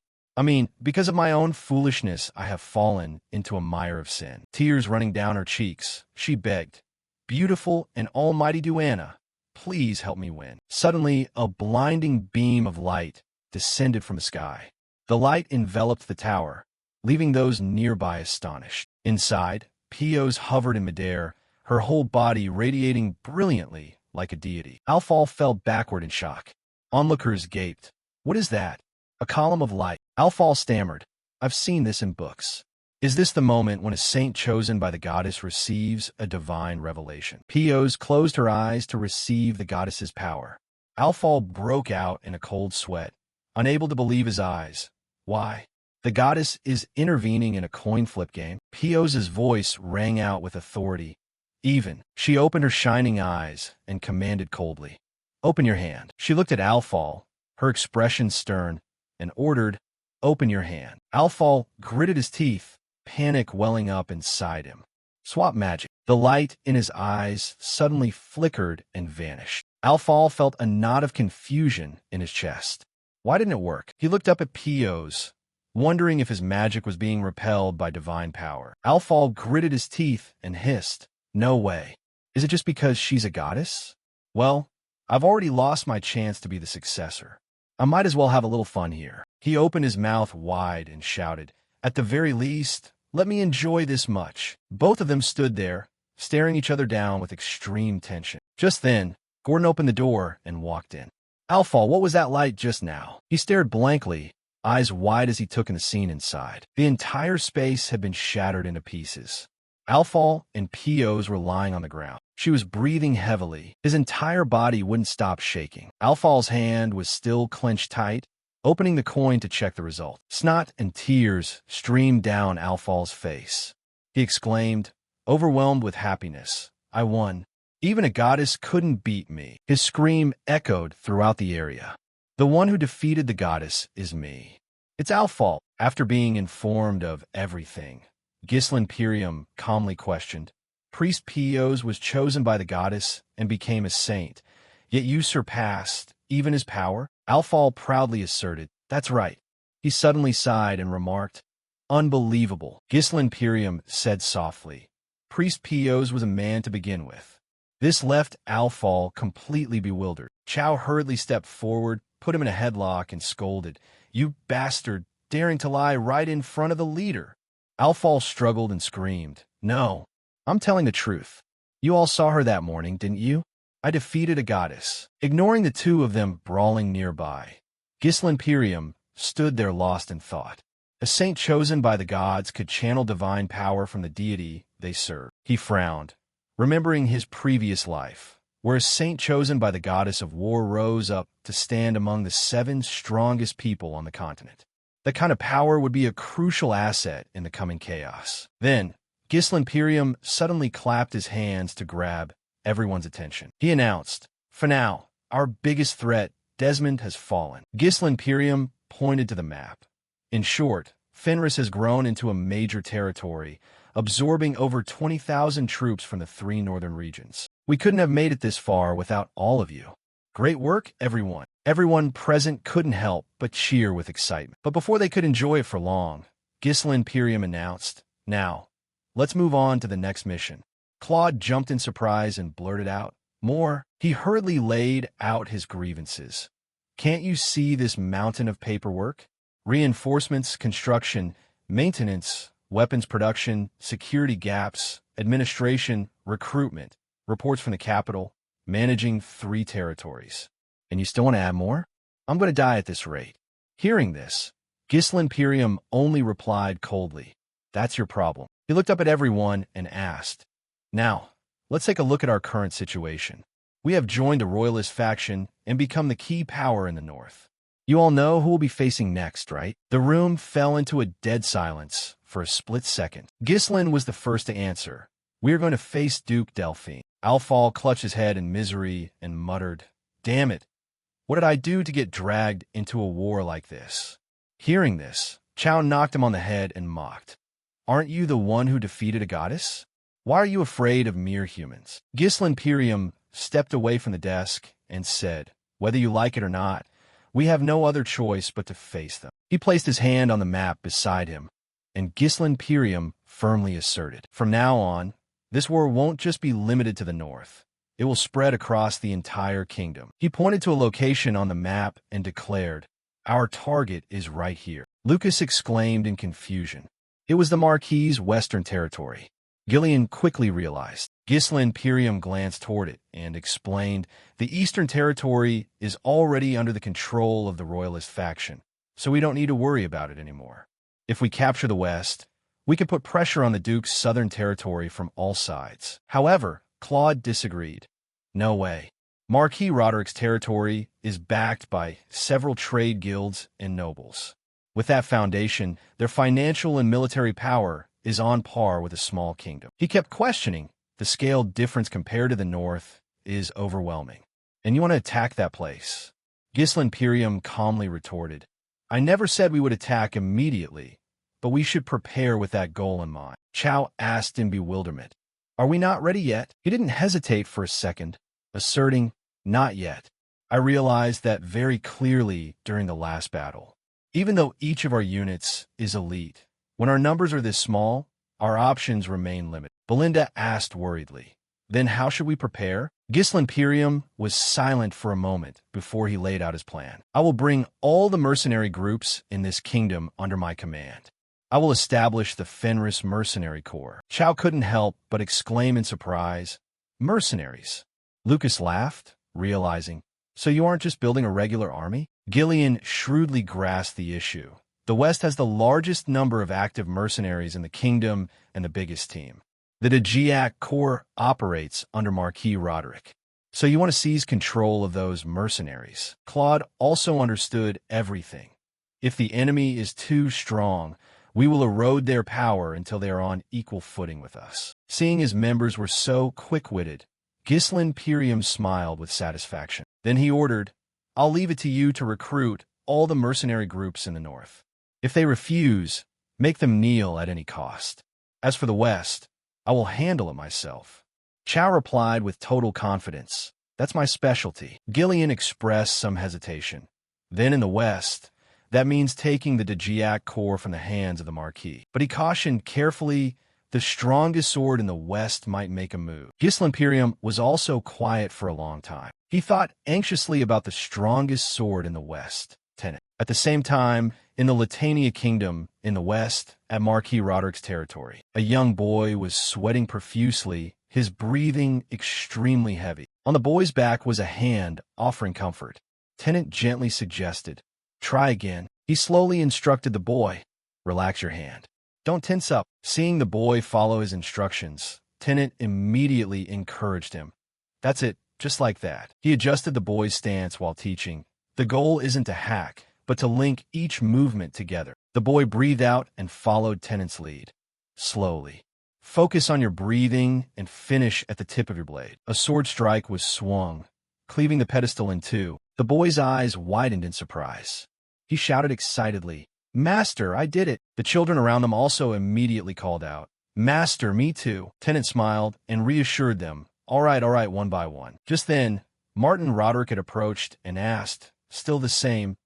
Because of my own foolishness, I have fallen into a mire of sin. Tears running down her cheeks, she begged, Beautiful and almighty Duana, please help me win. Suddenly, a blinding beam of light descended from the sky. The light enveloped the tower, leaving those nearby astonished. Inside, Pios hovered in midair, her whole body radiating brilliantly like a deity. Alfal fell backward in shock. Onlookers gaped. What is that? A column of light. Alfal stammered. I've seen this in books. Is this the moment when a saint chosen by the goddess receives a divine revelation? Pios closed her eyes to receive the goddess's power. Alfal broke out in a cold sweat, unable to believe his eyes. Why? The goddess is intervening in a coin flip game. Pios's voice rang out with authority. She opened her shining eyes and commanded coldly, Open your hand. She looked at Alfal, her expression stern, and ordered, Open your hand. Alfal gritted his teeth, panic welling up inside him. Swap magic. The light in his eyes suddenly flickered and vanished. Alfal felt a knot of confusion in his chest. Why didn't it work? He looked up at Pios, wondering if his magic was being repelled by divine power. Alfal gritted his teeth and hissed, No way. Is it just because she's a goddess? Well, I've already lost my chance to be the successor. I might as well have a little fun here. He opened his mouth wide and shouted, At the very least, let me enjoy this much. Both of them stood there, staring each other down with extreme tension. Just then, Gordon opened the door and walked in. Alfal, what was that light just now? He stared blankly, eyes wide as he took in the scene inside. The entire space had been shattered into pieces. Alfal and Pios were lying on the ground. She was breathing heavily. His entire body wouldn't stop shaking. Alfal's hand was still clenched tight, opening the coin to check the result. Snot and tears streamed down Alfal's face. He exclaimed, overwhelmed with happiness, I won. Even a goddess couldn't beat me. His scream echoed throughout the area. The one who defeated the goddess is me. It's Alfal. After being informed of everything, Ghislaine Pirium calmly questioned, Priest Pios was chosen by the goddess and became a saint, yet you surpassed even his power? Alfal proudly asserted, That's right. He suddenly sighed and remarked, Unbelievable. Ghislaine Pirium said softly, Priest Pios was a man to begin with. This left Alfal completely bewildered. Chow hurriedly stepped forward, put him in a headlock, and scolded, You bastard, daring to lie right in front of the leader. Alfal struggled and screamed, No, I'm telling the truth. You all saw her that morning, didn't you? I defeated a goddess. Ignoring the two of them brawling nearby, Ghislaine Pirium stood there lost in thought. A saint chosen by the gods could channel divine power from the deity they served. He frowned, remembering his previous life, where a saint chosen by the goddess of war rose up to stand among the 7 strongest people on the continent. That kind of power would be a crucial asset in the coming chaos. Then, Ghislaine Pirium suddenly clapped his hands to grab everyone's attention. He announced, For now, our biggest threat, Desmond, has fallen. Ghislaine Pirium pointed to the map. In short, Fenris has grown into a major territory, absorbing over 20,000 troops from the 3 northern regions. We couldn't have made it this far without all of you. Great work, everyone. Everyone present couldn't help but cheer with excitement. But before they could enjoy it for long, Ghislaine Pirium announced, Now, let's move on to the next mission. Claude jumped in surprise and blurted out, More. He hurriedly laid out his grievances. Can't you see this mountain of paperwork? Reinforcements, construction, maintenance, weapons production, security gaps, administration, recruitment, reports from the capital, managing 3 territories. And you still want to add more? I'm going to die at this rate. Hearing this, Ghislaine Pirium only replied coldly, That's your problem. He looked up at everyone and asked, Now, let's take a look at our current situation. We have joined the Royalist faction and become the key power in the north. You all know who will be facing next, right? The room fell into a dead silence for a split second. Ghislain was the first to answer. "We are going to face Duke Delphine." Alfal clutched his head in misery and muttered, "Damn it. What did I do to get dragged into a war like this?" Hearing this, Chow knocked him on the head and mocked. "Aren't you the one who defeated a goddess? Why are you afraid of mere humans?" Ghislain Pirium stepped away from the desk and said, "Whether you like it or not, we have no other choice but to face them." He placed his hand on the map beside him, and Ghislain Pirium firmly asserted, "From now on, this war won't just be limited to the north. It will spread across the entire kingdom." He pointed to a location on the map and declared, "Our target is right here." Lucas exclaimed in confusion. It was the Marquis's western territory. Gillian quickly realized. Ghislain Pirium glanced toward it and explained, "The eastern territory is already under the control of the royalist faction, so we don't need to worry about it anymore. If we capture the west, we can put pressure on the Duke's southern territory from all sides." However, Claude disagreed. "No way. Marquis Roderick's territory is backed by several trade guilds and nobles. With that foundation, their financial and military power is on par with a small kingdom." He kept questioning. "The scale difference compared to the north is overwhelming. And you want to attack that place?" Ghislain Pirium calmly retorted, "I never said we would attack immediately, but we should prepare with that goal in mind." Chow asked in bewilderment, "Are we not ready yet?" He didn't hesitate for a second, asserting, "Not yet. I realized that very clearly during the last battle. Even though each of our units is elite, when our numbers are this small, our options remain limited." Belinda asked worriedly, "Then how should we prepare?" Ghislain Pirium was silent for a moment before he laid out his plan. "I will bring all the mercenary groups in this kingdom under my command. I will establish the Fenris Mercenary Corps." Chow couldn't help but exclaim in surprise, "Mercenaries?" Lucas laughed, realizing, "So you aren't just building a regular army?" Gillian shrewdly grasped the issue. "The West has the largest number of active mercenaries in the kingdom and the biggest team. The Dajiak Corps operates under Marquis Roderick. So you want to seize control of those mercenaries." Claude also understood everything. "If the enemy is too strong, we will erode their power until they are on equal footing with us." Seeing his members were so quick-witted, Ghislain Pirium smiled with satisfaction. Then he ordered, "I'll leave it to you to recruit all the mercenary groups in the north. If they refuse, make them kneel at any cost. As for the West, I will handle it myself." Chow replied with total confidence, "That's my specialty." Gillian expressed some hesitation. "Then in the West, that means taking the Dajiak Corps from the hands of the Marquis." But he cautioned carefully, "The strongest sword in the West might make a move." Ghislain Pirium was also quiet for a long time. He thought anxiously about the strongest sword in the West, Tenet. At the same time, in the Latania Kingdom, in the west, at Marquis Roderick's territory, a young boy was sweating profusely, his breathing extremely heavy. On the boy's back was a hand offering comfort. Tenet gently suggested, "Try again." He slowly instructed the boy, "Relax your hand. Don't tense up." Seeing the boy follow his instructions, Tenet immediately encouraged him. "That's it, just like that." He adjusted the boy's stance while teaching. "The goal isn't to hack, but to link each movement together." The boy breathed out and followed Tenet's lead. Slowly. "Focus on your breathing and finish at the tip of your blade." A sword strike was swung, cleaving the pedestal in two. The boy's eyes widened in surprise. He shouted excitedly, "Master, I did it!" The children around them also immediately called out, "Master, me too." Tenet smiled and reassured them, all right, one by one." Just then, Martin Roderick had approached and asked, still the same,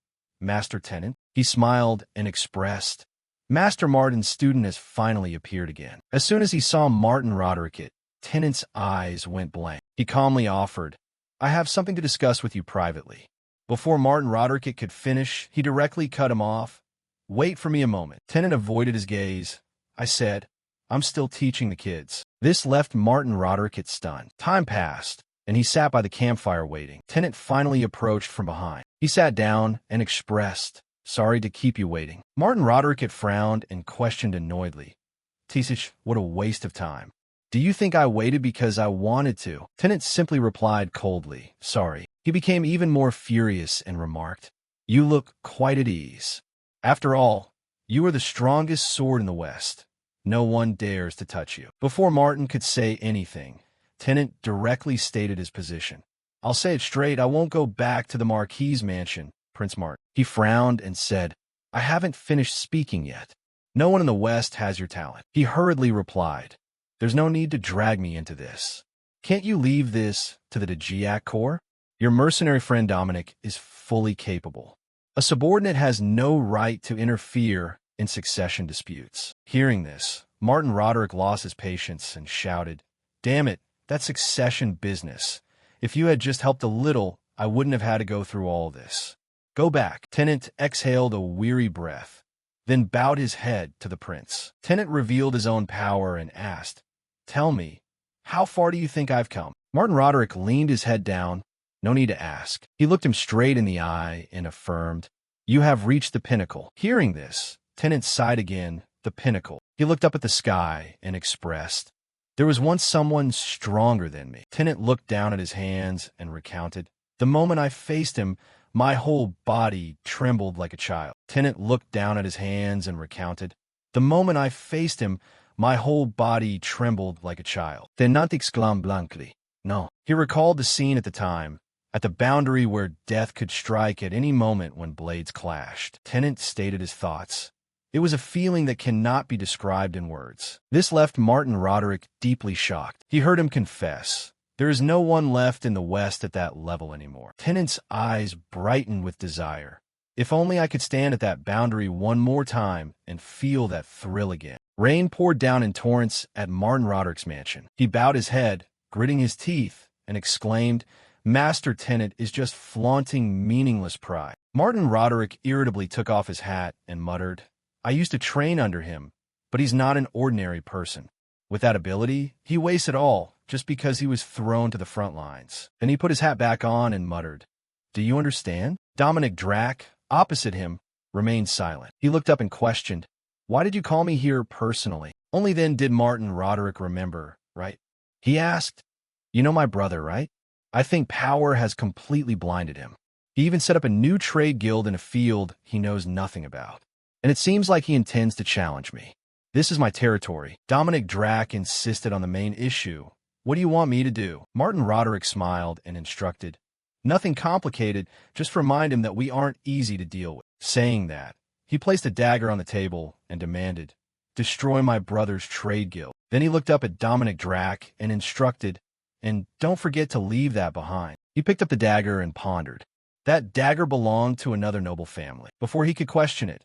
"Master Tenet?" He smiled and expressed, "Master Martin's student has finally appeared again." As soon as he saw Martin Roderick, Tenet's eyes went blank. He calmly offered, "I have something to discuss with you privately." Before Martin Roderick could finish, he directly cut him off. "Wait for me a moment." Tenet avoided his gaze. "I said, I'm still teaching the kids." This left Martin Roderick stunned. Time passed, and he sat by the campfire waiting. Tenet finally approached from behind. He sat down and expressed, "Sorry to keep you waiting." Martin Roderick frowned and questioned annoyedly, "Tisish, what a waste of time. Do you think I waited because I wanted to?" Tenet simply replied coldly, "Sorry." He became even more furious and remarked, "You look quite at ease. After all, You are the strongest sword in the West. No one dares to touch you. Before Martin could say anything, Tenant directly stated his position. I'll say it straight, I won't go back to the Marquis's mansion, Prince Martin. He frowned and said, I haven't finished speaking yet. No one in the West has your talent. He hurriedly replied, there's no need to drag me into this. Can't you leave this to the Dajiak Corps? Your mercenary friend Dominic is fully capable. A subordinate has no right to interfere in succession disputes. Hearing this, Martin Roderick lost his patience and shouted, damn it, that's succession business. If you had just helped a little, I wouldn't have had to go through all this. Go back. Tenant exhaled a weary breath, then bowed his head to the prince. Tenant revealed his own power and asked, tell me, how far do you think I've come? Martin Roderick leaned his head down. No need to ask. He looked him straight in the eye and affirmed, you have reached the pinnacle. Hearing this, Tenant sighed again, the pinnacle. He looked up at the sky and expressed, there was once someone stronger than me. Tenant looked down at his hands and recounted, the moment I faced him, my whole body trembled like a child. Tenant looked down at his hands and recounted, the moment I faced him, my whole body trembled like a child. Tenant exclaimed blankly, no. He recalled the scene at the time, at the boundary where death could strike at any moment when blades clashed. Tenant stated his thoughts. It was a feeling that cannot be described in words. This left Martin Roderick deeply shocked. He heard him confess, there is no one left in the West at that level anymore. Tenant's eyes brightened with desire. If only I could stand at that boundary one more time and feel that thrill again. Rain poured down in torrents at Martin Roderick's mansion. He bowed his head, gritting his teeth, and exclaimed, Master Tenant is just flaunting meaningless pride. Martin Roderick irritably took off his hat and muttered, I used to train under him, but he's not an ordinary person. With that ability, he wastes it all just because he was thrown to the front lines. Then he put his hat back on and muttered, do you understand? Dominic Drac, opposite him, remained silent. He looked up and questioned, why did you call me here personally? Only then did Martin Roderick remember, right? He asked, you know my brother, right? I think power has completely blinded him. He even set up a new trade guild in a field he knows nothing about. And it seems like he intends to challenge me. This is my territory. Dominic Drac insisted on the main issue. What do you want me to do? Martin Roderick smiled and instructed, nothing complicated, just remind him that we aren't easy to deal with. Saying that, he placed a dagger on the table and demanded, destroy my brother's trade guild. Then he looked up at Dominic Drac and instructed, and don't forget to leave that behind. He picked up the dagger and pondered. That dagger belonged to another noble family. Before he could question it,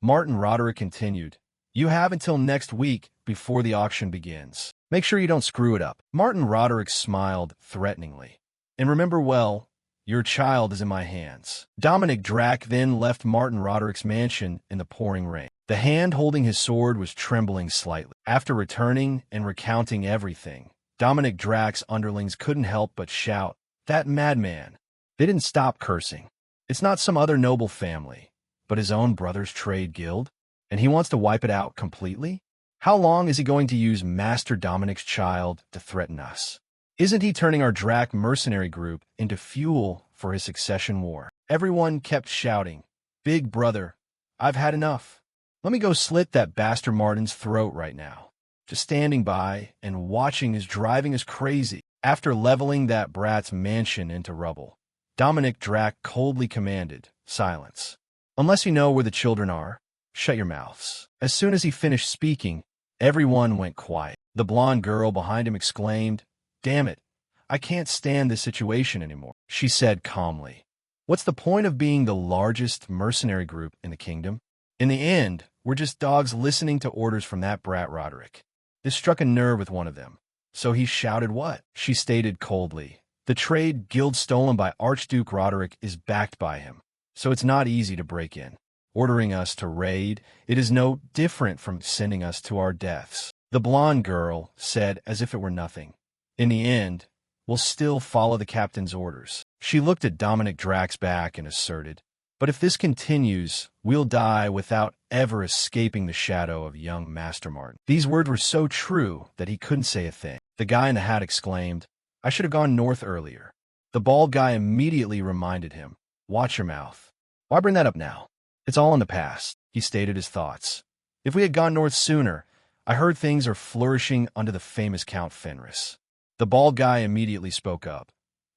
Martin Roderick continued, you have until next week before the auction begins. Make sure you don't screw it up. Martin Roderick smiled threateningly. And remember well, your child is in my hands. Dominic Drac then left Martin Roderick's mansion in the pouring rain. The hand holding his sword was trembling slightly. After returning and recounting everything, Dominic Drac's underlings couldn't help but shout, that madman. They didn't stop cursing. It's not some other noble family, but his own brother's trade guild, and he wants to wipe it out completely? How long is he going to use Master Dominic's child to threaten us? Isn't he turning our Drac mercenary group into fuel for his succession war? Everyone kept shouting, big brother, I've had enough. Let me go slit that bastard Martin's throat right now. Just standing by and watching is driving us crazy. After leveling that brat's mansion into rubble, Dominic Drac coldly commanded, silence. Unless you know where the children are, shut your mouths. As soon as he finished speaking, everyone went quiet. The blonde girl behind him exclaimed, damn it, I can't stand this situation anymore. She said calmly, what's the point of being the largest mercenary group in the kingdom? In the end, we're just dogs listening to orders from that brat Roderick. This struck a nerve with one of them. So he shouted what? She stated coldly, the trade guild stolen by Archduke Roderick is backed by him, so it's not easy to break in. Ordering us to raid, it is no different from sending us to our deaths. The blonde girl said as if it were nothing. In the end, we'll still follow the captain's orders. She looked at Dominic Drac's back and asserted, but if this continues, we'll die without ever escaping the shadow of young Master Martin. These words were so true that he couldn't say a thing. The guy in the hat exclaimed, I should have gone north earlier. The bald guy immediately reminded him, watch your mouth. Why bring that up now? It's all in the past. he stated his thoughts. If we had gone north sooner, I heard things are flourishing under the famous Count Fenris. The bald guy immediately spoke up.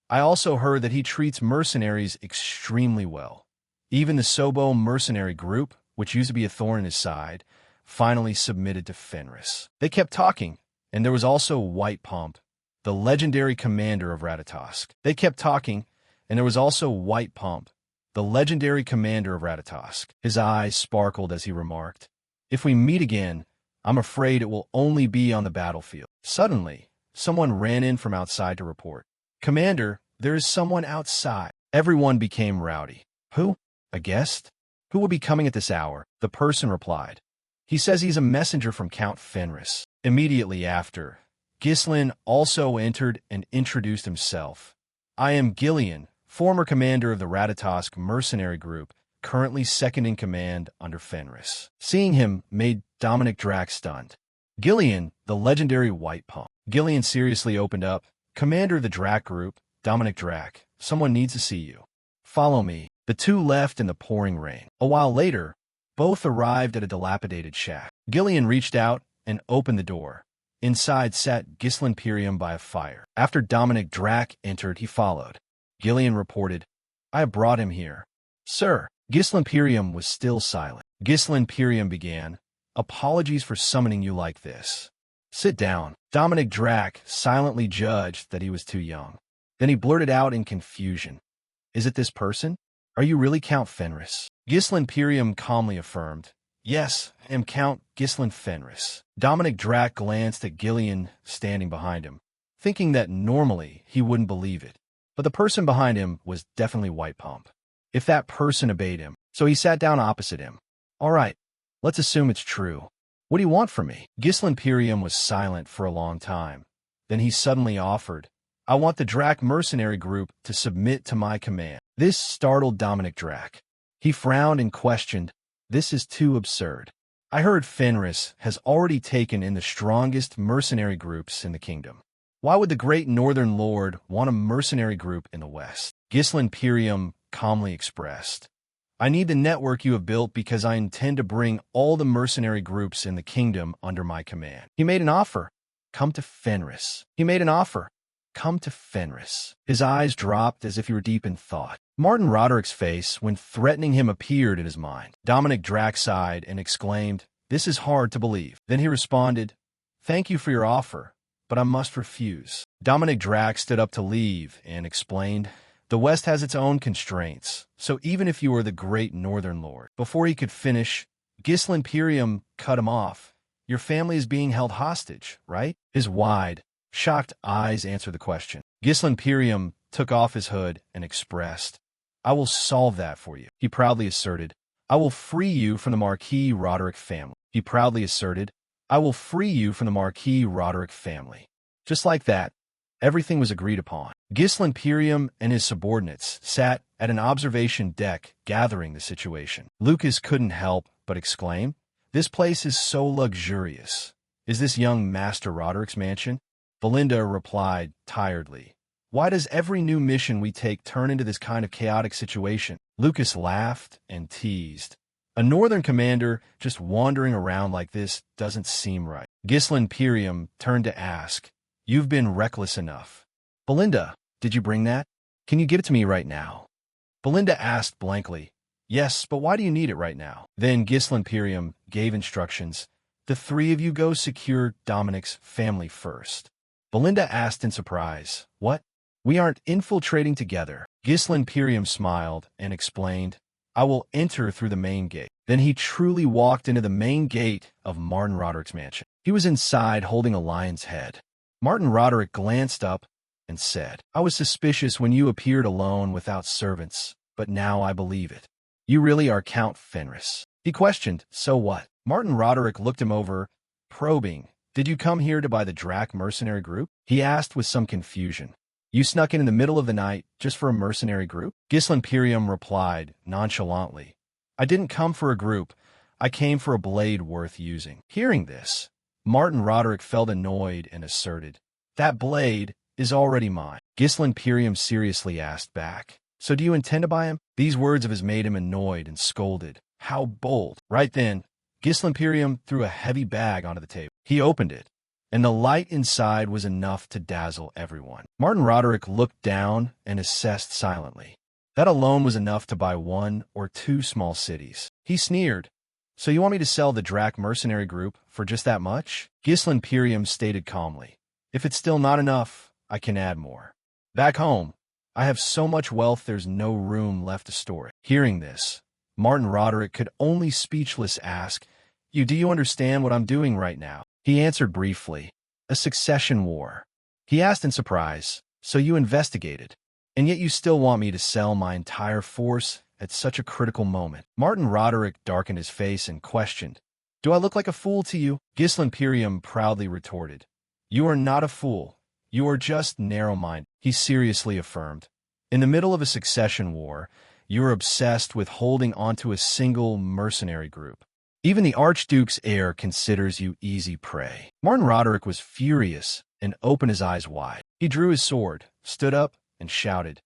I also heard that he treats mercenaries extremely well. Even the Sobo mercenary group, which used to be a thorn in his side, finally submitted to Fenris. They kept talking, and there was also White Pump, the legendary commander of Ratatosk. They kept talking, and there was also White Pump, the legendary commander of Ratatosk. His eyes sparkled as he remarked, "If we meet again, I'm afraid it will only be on the battlefield." Suddenly, someone ran in from outside to report. "Commander, there is someone outside." Everyone became rowdy. "Who? A guest? Who will be coming at this hour?" The person replied. "He says he's a messenger from Count Fenris." Immediately after, Ghislain also entered and introduced himself. "I am Gillian, former commander of the Ratatosk mercenary group, currently second in command under Fenris." Seeing him made Dominic Drac stunned. Gillian, the legendary White Pump. Gillian seriously opened up. "Commander of the Drac group, Dominic Drac, someone needs to see you. Follow me." The two left in the pouring rain. A while later, both arrived at a dilapidated shack. Gillian reached out and opened the door. Inside sat Ghislain Pyrium by a fire. After Dominic Drac entered, he followed. Gillian reported, "I have brought him here." "Sir." Ghislain Pyrium was still silent. Ghislain Pyrium began, "Apologies for summoning you like this. Sit down." Dominic Drac silently judged that he was too young. Then he blurted out in confusion, "Is it this person? Are you really Count Fenris?" Ghislain Pyrium calmly affirmed, "Yes, I am Count Ghislain Fenris." Dominic Drac glanced at Gillian standing behind him, thinking that normally he wouldn't believe it. But the person behind him was definitely White Pump. If that person obeyed him, so he sat down opposite him. "All right, let's assume it's true. What do you want from me?" Ghislain Pyrium was silent for a long time. Then he suddenly offered, "I want the Drac mercenary group to submit to my command." This startled Dominic Drac. He frowned and questioned, "This is too absurd. I heard Fenris has already taken in the strongest mercenary groups in the kingdom. Why would the great Northern Lord want a mercenary group in the West?" Ghislain Pyrium calmly expressed, "I need the network you have built because I intend to bring all the mercenary groups in the kingdom under my command." He made an offer. "Come to Fenris." He made an offer. "Come to Fenris." His eyes dropped as if he were deep in thought. Martin Roderick's face, when threatening him, appeared in his mind. Dominic Drac sighed and exclaimed, "This is hard to believe." Then he responded, "Thank you for your offer, but I must refuse." Dominic Drac stood up to leave and explained, "The West has its own constraints, so even if you are the great Northern Lord." Before he could finish, Ghislain Pyrium cut him off. "Your family is being held hostage, right?" His wide, shocked eyes answered the question. Ghislain Pyrium took off his hood and expressed, "I will solve that for you." He proudly asserted, "I will free you from the Marquis Roderick family." He proudly asserted, "I will free you from the Marquis Roderick family." Just like that, everything was agreed upon. Ghislain Pyrium and his subordinates sat at an observation deck gathering the situation. Lucas couldn't help but exclaim, "This place is so luxurious. Is this young Master Roderick's mansion?" Belinda replied tiredly, "Why does every new mission we take turn into this kind of chaotic situation?" Lucas laughed and teased, "A northern commander just wandering around like this doesn't seem right." Ghislain Pyrium turned to ask, "You've been reckless enough." "Belinda, did you bring that? Can you give it to me right now?" Belinda asked blankly, "Yes, but why do you need it right now?" Then Ghislain Pyrium gave instructions. "The three of you go secure Dominic's family first." Belinda asked in surprise, "What? We aren't infiltrating together." Ghislain Pyrium smiled and explained, "I will enter through the main gate." Then he truly walked into the main gate of Martin Roderick's mansion. He was inside holding a lion's head. Martin Roderick glanced up and said, "I was suspicious when you appeared alone without servants, but now I believe it. You really are Count Fenris." He questioned, "So what?" Martin Roderick looked him over, probing. "Did you come here to buy the Drac mercenary group?" he asked with some confusion. "You snuck in the middle of the night just for a mercenary group?" Ghislain Pyrium replied nonchalantly, "I didn't come for a group. I came for a blade worth using." Hearing this, Martin Roderick felt annoyed and asserted, "That blade is already mine." Ghislain Pyrium seriously asked back, "So do you intend to buy him?" These words of his made him annoyed and scolded, How bold. Right then, Gislimperium threw a heavy bag onto the table. He opened it, and the light inside was enough to dazzle everyone. Martin Roderick looked down and assessed silently. That alone was enough to buy 1 or 2 small cities. He sneered. So you want me to sell the Drac Mercenary Group for just that much? Gislimperium stated calmly. If it's still not enough, I can add more. Back home, I have so much wealth there's no room left to store it. Hearing this, Martin Roderick could only speechless ask, Do you understand what I'm doing right now? He answered briefly, a succession war. He asked in surprise, So you investigated, and yet you still want me to sell my entire force at such a critical moment? Martin Roderick darkened his face and questioned, Do I look like a fool to you? Gislimperium proudly retorted, You are not a fool. You are just narrow-minded, he seriously affirmed. In the middle of a succession war, you are obsessed with holding onto a single mercenary group. Even the Archduke's heir considers you easy prey. Martin Roderick was furious and opened his eyes wide. He drew his sword, stood up, and shouted,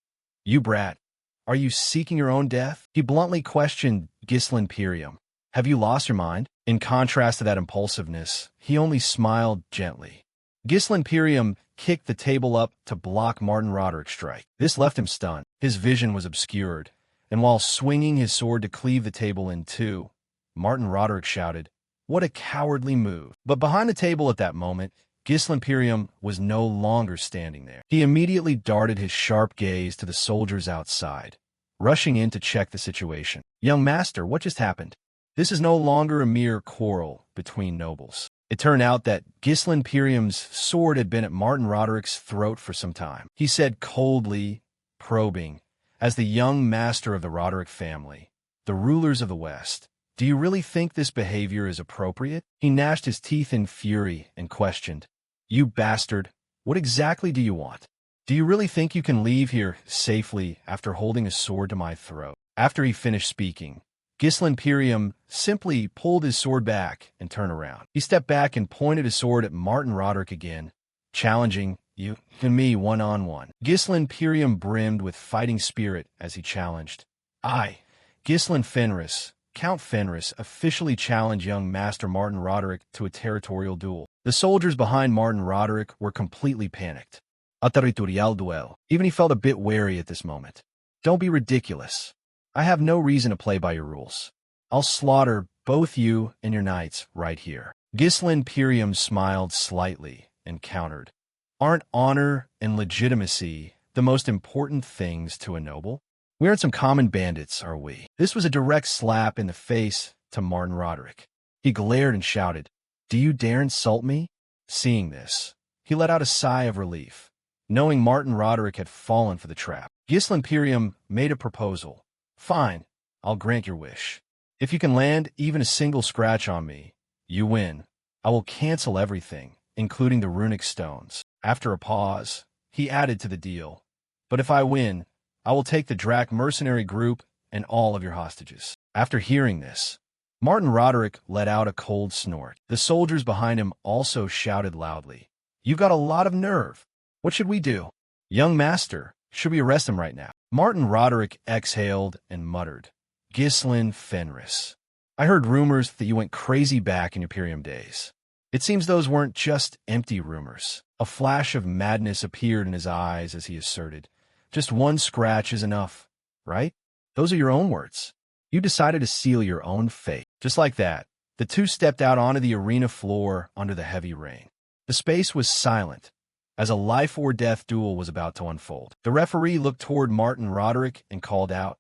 You brat, are you seeking your own death? He bluntly questioned Gislimperium. Have you lost your mind? In contrast to that impulsiveness, he only smiled gently. Gislimperium kicked the table up to block Martin Roderick's strike. This left him stunned. His vision was obscured, and while swinging his sword to cleave the table in two, Martin Roderick shouted, What a cowardly move. But behind the table at that moment, Gislimperium was no longer standing there. He immediately darted his sharp gaze to the soldiers outside, rushing in to check the situation. Young master, what just happened? This is no longer a mere quarrel between nobles. It turned out that Gislimperium's sword had been at Martin Roderick's throat for some time. He said coldly, probing, as the young master of the Roderick family, the rulers of the West, Do you really think this behavior is appropriate? He gnashed his teeth in fury and questioned, You bastard, what exactly do you want? Do you really think you can leave here safely after holding a sword to my throat? After he finished speaking, Gislimperium simply pulled his sword back and turned around. He stepped back and pointed his sword at Martin Roderick again, challenging, You and me one-on-one. Gislimperium brimmed with fighting spirit as he challenged. I, Gislin Fenris, Count Fenris, officially challenged young Master Martin Roderick to a territorial duel. The soldiers behind Martin Roderick were completely panicked. A territorial duel. Even he felt a bit wary at this moment. Don't be ridiculous. I have no reason to play by your rules. I'll slaughter both you and your knights right here. Gislimperium smiled slightly and countered. Aren't honor and legitimacy the most important things to a noble? We aren't some common bandits, are we? This was a direct slap in the face to Martin Roderick. He glared and shouted, Do you dare insult me? Seeing this, he let out a sigh of relief, knowing Martin Roderick had fallen for the trap. Gislimperium made a proposal. Fine, I'll grant your wish. If you can land even a single scratch on me, you win. I will cancel everything, including the runic stones. After a pause, he added to the deal. But if I win, I will take the Drac Mercenary Group and all of your hostages. After hearing this, Martin Roderick let out a cold snort. The soldiers behind him also shouted loudly. You've got a lot of nerve. What should we do? Young master, should we arrest him right now? Martin Roderick exhaled and muttered, Gislin Fenris. I heard rumors that you went crazy back in Imperium days. It seems those weren't just empty rumors. A flash of madness appeared in his eyes as he asserted, Just one scratch is enough, right? Those are your own words. You decided to seal your own fate. Just like that, the two stepped out onto the arena floor under the heavy rain. The space was silent, as a life-or-death duel was about to unfold. The referee looked toward Martin Roderick and called out,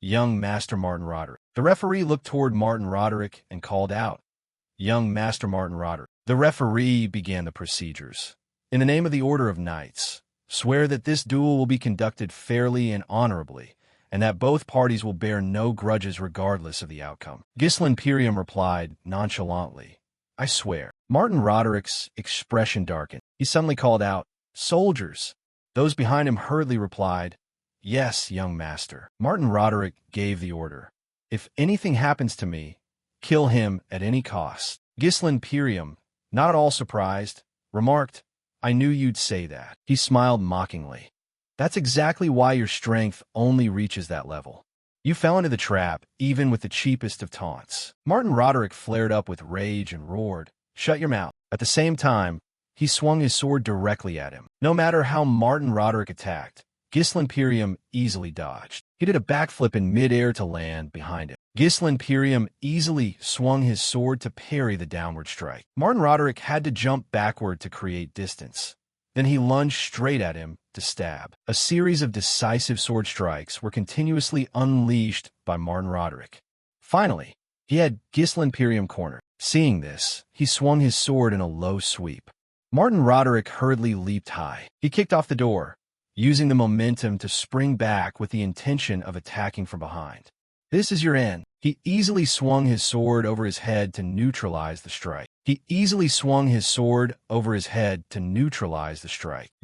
Young Master Martin Roderick. The referee looked toward Martin Roderick and called out, Young Master Martin Roderick. The referee began the procedures. In the name of the Order of Knights, swear that this duel will be conducted fairly and honorably, and that both parties will bear no grudges regardless of the outcome. Gislimperium replied nonchalantly, I swear. Martin Roderick's expression darkened. He suddenly called out, Soldiers! Those behind him hurriedly replied, Yes, young master. Martin Roderick gave the order. If anything happens to me, kill him at any cost. Gislimperium, not at all surprised, remarked, I knew you'd say that. He smiled mockingly. That's exactly why your strength only reaches that level. You fell into the trap, even with the cheapest of taunts. Martin Roderick flared up with rage and roared, "Shut your mouth." At the same time, he swung his sword directly at him. No matter how Martin Roderick attacked, Gisli Imperium easily dodged. He did a backflip in midair to land behind him. Gisli Imperium easily swung his sword to parry the downward strike. Martin Roderick had to jump backward to create distance. Then he lunged straight at him to stab. A series of decisive sword strikes were continuously unleashed by Martin Roderick. Finally, he had Gisli Imperium cornered. Seeing this, he swung his sword in a low sweep. Martin Roderick hurriedly leaped high. He kicked off the door, using the momentum to spring back with the intention of attacking from behind. "This is your end." He easily swung his sword over his head to neutralize the strike.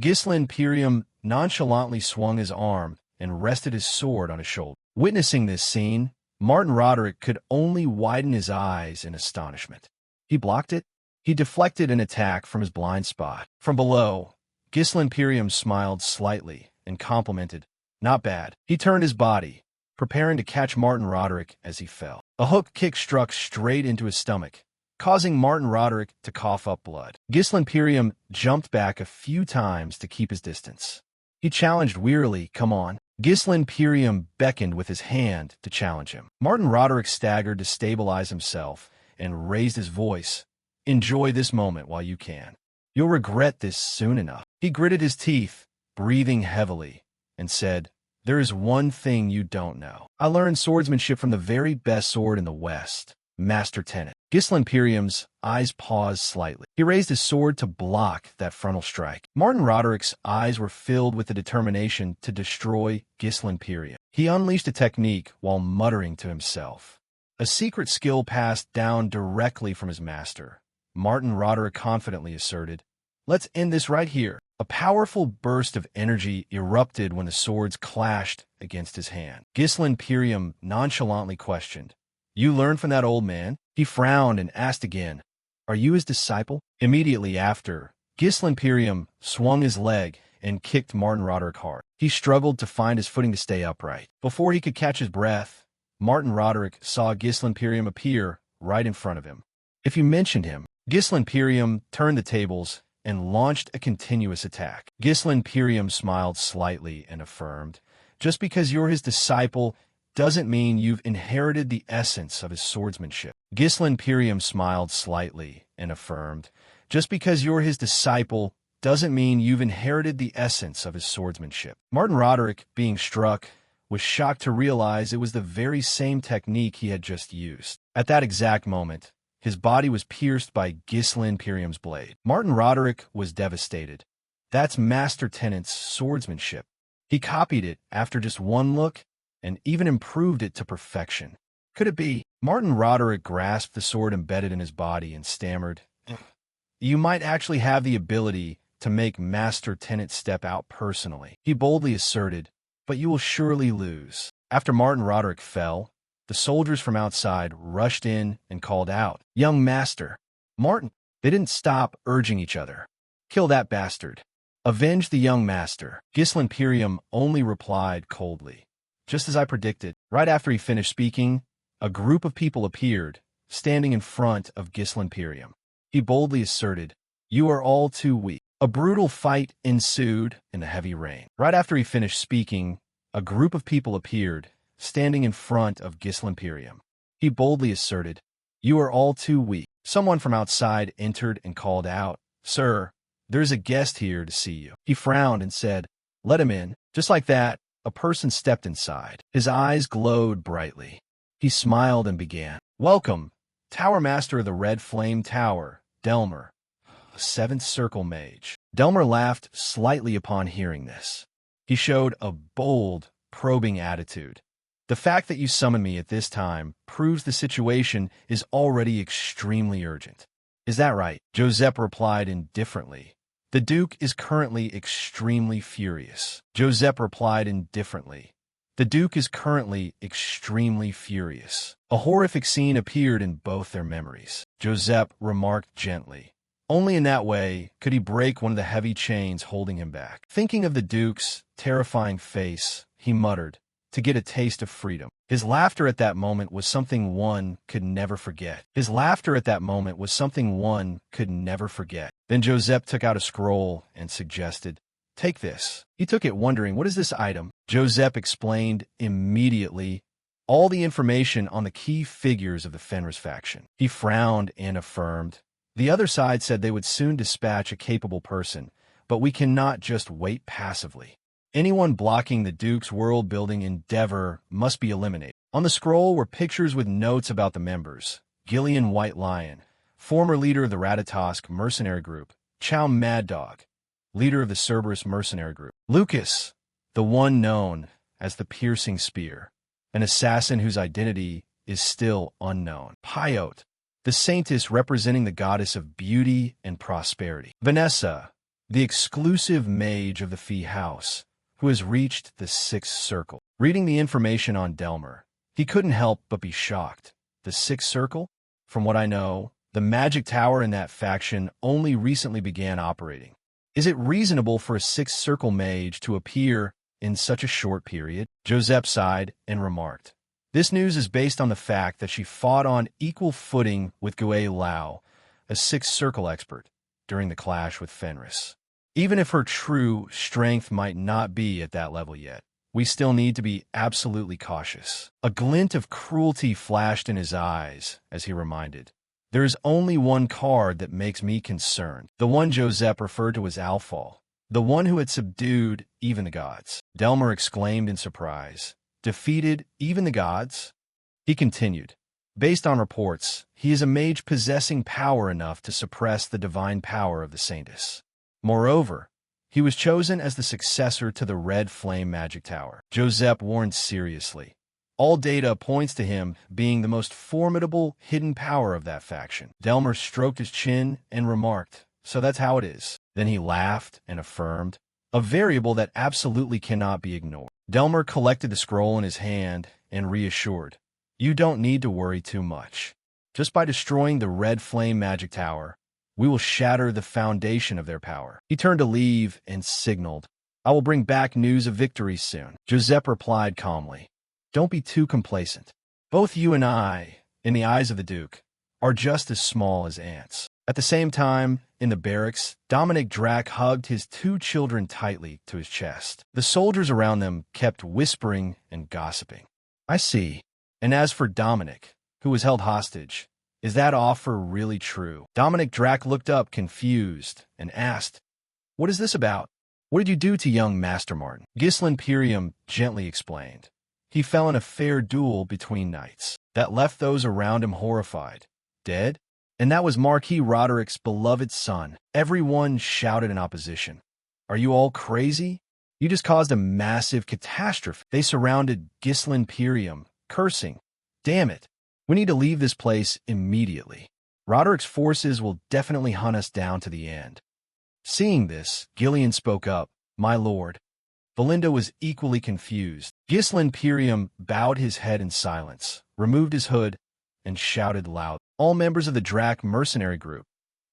Gisli Imperium nonchalantly swung his arm and rested his sword on his shoulder. Witnessing this scene, Martin Roderick could only widen his eyes in astonishment. He blocked it. He deflected an attack from his blind spot. From below, Gisli Imperium smiled slightly and complimented, "Not bad." He turned his body, preparing to catch Martin Roderick as he fell. A hook kick struck straight into his stomach, causing Martin Roderick to cough up blood. Gisli Imperium jumped back a few times to keep his distance. He challenged wearily, "Come on." Gisli Imperium beckoned with his hand to challenge him. Martin Roderick staggered to stabilize himself and raised his voice, "Enjoy this moment while you can. You'll regret this soon enough." He gritted his teeth, breathing heavily, and said, "There is one thing you don't know. I learned swordsmanship from the very best sword in the West, Master Tenet." Gisli Imperium's eyes paused slightly. He raised his sword to block that frontal strike. Martin Roderick's eyes were filled with the determination to destroy Gisli Imperium. He unleashed a technique while muttering to himself. A secret skill passed down directly from his master. Martin Roderick confidently asserted, "Let's end this right here." A powerful burst of energy erupted when the swords clashed against his hand. Gisli Imperium nonchalantly questioned, "You learned from that old man?" He frowned and asked again, "Are you his disciple?" Immediately after, Gisli Imperium swung his leg and kicked Martin Roderick hard. He struggled to find his footing to stay upright. Before he could catch his breath, Martin Roderick saw Gisli Imperium appear right in front of him. If you mentioned him, Gisli Imperium turned the tables and launched a continuous attack. Gisli Imperium smiled slightly and affirmed, "Just because you're his disciple doesn't mean you've inherited the essence of his swordsmanship." Gisli Imperium smiled slightly and affirmed, "Just because you're his disciple doesn't mean you've inherited the essence of his swordsmanship." Martin Roderick, being struck, was shocked to realize it was the very same technique he had just used. At that exact moment, his body was pierced by Gisli Imperium's blade. Martin Roderick was devastated. That's Master Tenet's swordsmanship. He copied it after just one look and even improved it to perfection. Could it be? Martin Roderick grasped the sword embedded in his body and stammered, "You might actually have the ability to make Master Tenet step out personally," he boldly asserted, "but you will surely lose." After Martin Roderick fell, the soldiers from outside rushed in and called out, "Young master, Martin!" They didn't stop urging each other, "Kill that bastard. Avenge the young master." Gisli Imperium only replied coldly, "Just as I predicted." Right after he finished speaking, a group of people appeared, standing in front of Gisli Imperium. He boldly asserted, "You are all too weak." A brutal fight ensued in the heavy rain. Right after he finished speaking, a group of people appeared, standing in front of Gisli Imperium. He boldly asserted, "You are all too weak." Someone from outside entered and called out, "Sir, there is a guest here to see you." He frowned and said, "Let him in." Just like that, a person stepped inside. His eyes glowed brightly. He smiled and began, "Welcome, Tower Master of the Red Flame Tower, Delmer, a seventh circle mage." Delmer laughed slightly upon hearing this. He showed a bold, probing attitude. "The fact that you summoned me at this time proves the situation is already extremely urgent. Is that right?" Joseph replied indifferently. "The Duke is currently extremely furious." Joseph replied indifferently. "The Duke is currently extremely furious." A horrific scene appeared in both their memories. Joseph remarked gently. Only in that way could he break one of the heavy chains holding him back. Thinking of the Duke's terrifying face, he muttered, to get a taste of freedom. His laughter at that moment was something one could never forget. His laughter at that moment was something one could never forget. Then Joseph took out a scroll and suggested, "Take this." He took it, wondering, "What is this item?" Joseph explained immediately all the information on the key figures of the Fenris faction. He frowned and affirmed, "The other side said they would soon dispatch a capable person, but we cannot just wait passively. Anyone blocking the Duke's world-building endeavor must be eliminated." On the scroll were pictures with notes about the members: Gillian White Lion, former leader of the Ratatosk Mercenary Group; Chow Mad Dog, leader of the Cerberus Mercenary Group; Lucas, the one known as the Piercing Spear, an assassin whose identity is still unknown; Pyote, the saintess representing the goddess of beauty and prosperity; Vanessa, the exclusive mage of the Fee House, who has reached the Sixth Circle. Reading the information on Delmer, he couldn't help but be shocked. The Sixth Circle? From what I know, the magic tower in that faction only recently began operating. Is it reasonable for a Sixth Circle mage to appear in such a short period? Joseph sighed and remarked, "This news is based on the fact that she fought on equal footing with Gui Lao, a Sixth Circle expert, during the clash with Fenris. Even if her true strength might not be at that level yet, we still need to be absolutely cautious." A glint of cruelty flashed in his eyes as he reminded, "There is only one card that makes me concerned, the one Joseph referred to as Alfal, the one who had subdued even the gods." Delmer exclaimed in surprise, "Defeated even the gods?" He continued, "Based on reports, he is a mage possessing power enough to suppress the divine power of the Saintess. Moreover, he was chosen as the successor to the Red Flame Magic Tower." Joseph warned seriously, "All data points to him being the most formidable hidden power of that faction." Delmer stroked his chin and remarked, "So that's how it is." Then he laughed and affirmed, "A variable that absolutely cannot be ignored." Delmer collected the scroll in his hand and reassured, "You don't need to worry too much. Just by destroying the Red Flame Magic Tower, we will shatter the foundation of their power." He turned to leave and signaled, "I will bring back news of victory soon." Joseph replied calmly, "Don't be too complacent. Both you and I, in the eyes of the Duke, are just as small as ants." At the same time, in the barracks, Dominic Drac hugged his two children tightly to his chest. The soldiers around them kept whispering and gossiping. "I see. And as for Dominic, who was held hostage, is that offer really true?" Dominic Drac looked up confused and asked, "What is this about? What did you do to young Master Martin?" Ghislain Pyrium gently explained, "He fell in a fair duel between knights that left those around him horrified. Dead? And that was Marquis Roderick's beloved son." Everyone shouted in opposition. "Are you all crazy? You just caused a massive catastrophe." They surrounded Ghislain Pyrium, cursing, "Damn it. We need to leave this place immediately. Roderick's forces will definitely hunt us down to the end." Seeing this, Gillian spoke up, "My lord." Belinda was equally confused. Ghislain Pyrium bowed his head in silence, removed his hood, and shouted loud, "All members of the Drac Mercenary Group,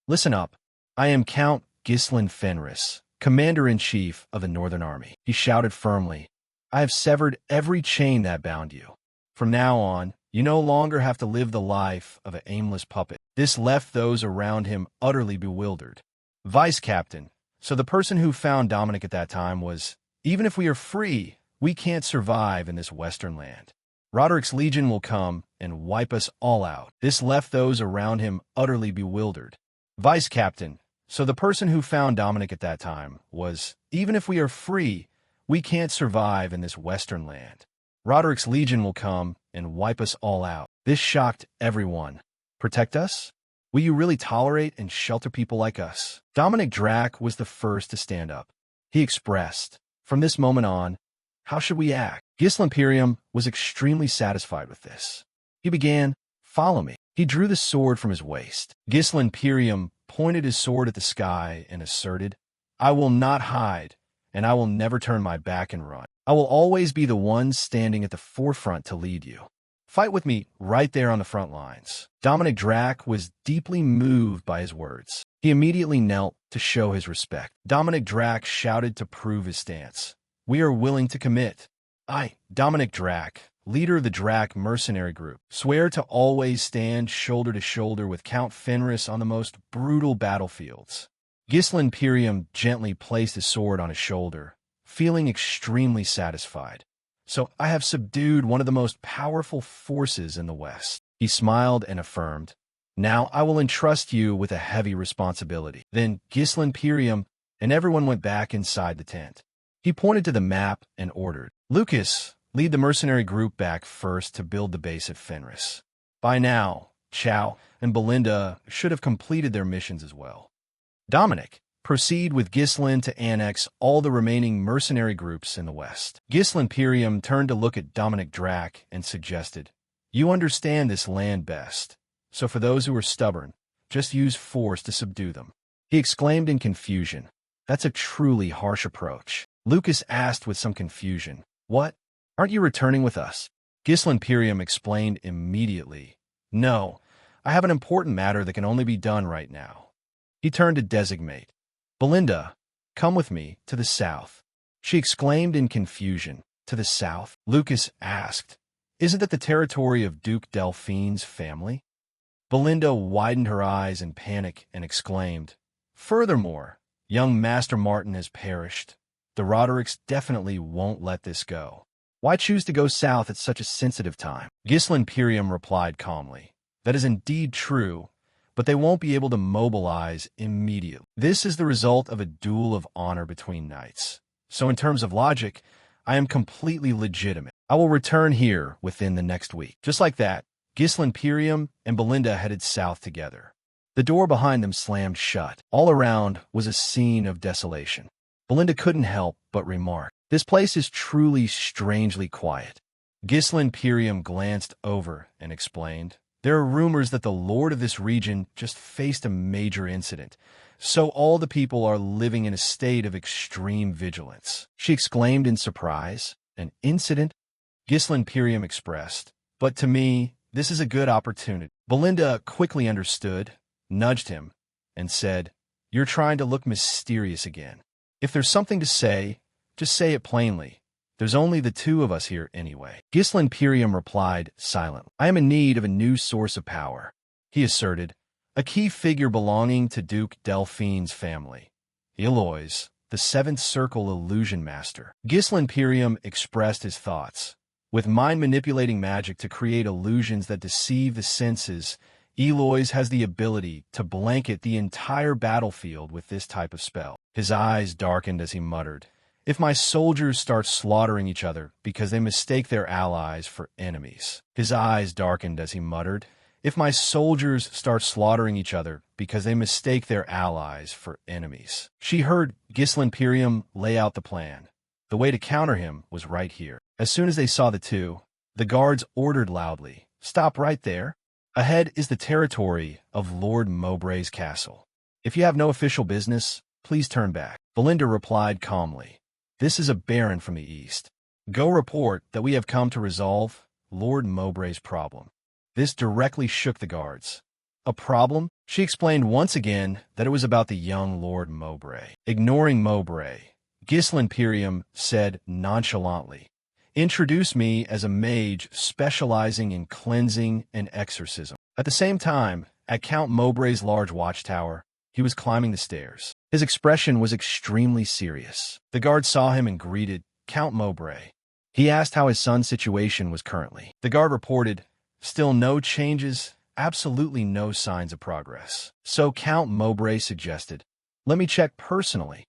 listen up. I am Count Ghislain Fenris, Commander-in-Chief of the Northern Army." He shouted firmly, "I have severed every chain that bound you. From now on, you no longer have to live the life of an aimless puppet." This left those around him utterly bewildered. "Vice Captain, so the person who found Dominic at that time was, even if we are free, we can't survive in this Western land. Roderick's Legion will come and wipe us all out." This left those around him utterly bewildered. "Vice Captain, so the person who found Dominic at that time was, even if we are free, we can't survive in this Western land. Roderick's Legion will come and wipe us all out." This shocked everyone. "Protect us? Will you really tolerate and shelter people like us?" Dominic Drac was the first to stand up. He expressed, "From this moment on, how should we act?" Ghislain Pyrium was extremely satisfied with this. He began, "Follow me." He drew the sword from his waist. Ghislain Pyrium pointed his sword at the sky and asserted, "I will not hide, and I will never turn my back and run. I will always be the one standing at the forefront to lead you. Fight with me right there on the front lines." Dominic Drac was deeply moved by his words. He immediately knelt to show his respect. Dominic Drac shouted to prove his stance, "We are willing to commit. I, Dominic Drac, leader of the Drac Mercenary Group, swear to always stand shoulder to shoulder with Count Fenris on the most brutal battlefields. Ghislain Pyrium gently placed his sword on his shoulder, feeling extremely satisfied. So I have subdued one of the most powerful forces in the West. He smiled and affirmed, now I will entrust you with a heavy responsibility. Then Ghislain Pyrium and everyone went back inside the tent. He pointed to the map and ordered, Lucas, lead the mercenary group back first to build the base at Fenris. By now, Chow and Belinda should have completed their missions as well. Dominic, proceed with Ghislain to annex all the remaining mercenary groups in the West. Ghislain Pyrium turned to look at Dominic Drac and suggested, you understand this land best, so for those who are stubborn, just use force to subdue them. He exclaimed in confusion. That's a truly harsh approach. Lucas asked with some confusion, what? Aren't you returning with us? Ghislain Pyrium explained immediately, no, I have an important matter that can only be done right now. He turned to designate, Belinda, come with me to the south. She exclaimed in confusion, to the south? Lucas asked, isn't that the territory of Duke Delphine's family? Belinda widened her eyes in panic and exclaimed, furthermore, young Master Martin has perished. The Rodericks definitely won't let this go. Why choose to go south at such a sensitive time? Ghislain Pyrium replied calmly, that is indeed true, but they won't be able to mobilize immediately. This is the result of a duel of honor between knights. So in terms of logic, I am completely legitimate. I will return here within the next week. Just like that, Ghislain Pyrium and Belinda headed south together. The door behind them slammed shut. All around was a scene of desolation. Belinda couldn't help but remark, this place is truly strangely quiet. Ghislain Pyrium glanced over and explained, there are rumors that the lord of this region just faced a major incident, so all the people are living in a state of extreme vigilance. She exclaimed in surprise, an incident? Ghislain Pyrium expressed, but to me, this is a good opportunity. Belinda quickly understood, nudged him, and said, you're trying to look mysterious again. If there's something to say, just say it plainly. There's only the two of us here anyway. Ghislain Pyrium replied silently. I am in need of a new source of power, he asserted, a key figure belonging to Duke Delphine's family. Eloise, the Seventh Circle Illusion Master. Ghislain Pyrium expressed his thoughts. With mind-manipulating magic to create illusions that deceive the senses, Eloise has the ability to blanket the entire battlefield with this type of spell. His eyes darkened as he muttered, if my soldiers start slaughtering each other because they mistake their allies for enemies. His eyes darkened as he muttered, if my soldiers start slaughtering each other because they mistake their allies for enemies. She heard Ghislain Pyrium lay out the plan. The way to counter him was right here. As soon as they saw the two, the guards ordered loudly, stop right there. Ahead is the territory of Lord Mowbray's castle. If you have no official business, please turn back. Belinda replied calmly, this is a baron from the east. Go report that we have come to resolve Lord Mowbray's problem. This directly shook the guards. A problem? She explained once again that it was about the young Lord Mowbray. Ignoring Mowbray, Ghislain Pyrium said nonchalantly, introduce me as a mage specializing in cleansing and exorcism. At the same time, at Count Mowbray's large watchtower, he was climbing the stairs. His expression was extremely serious. The guard saw him and greeted Count Mowbray. He asked how his son's situation was currently. The guard reported, still no changes, absolutely no signs of progress. So Count Mowbray suggested, let me check personally.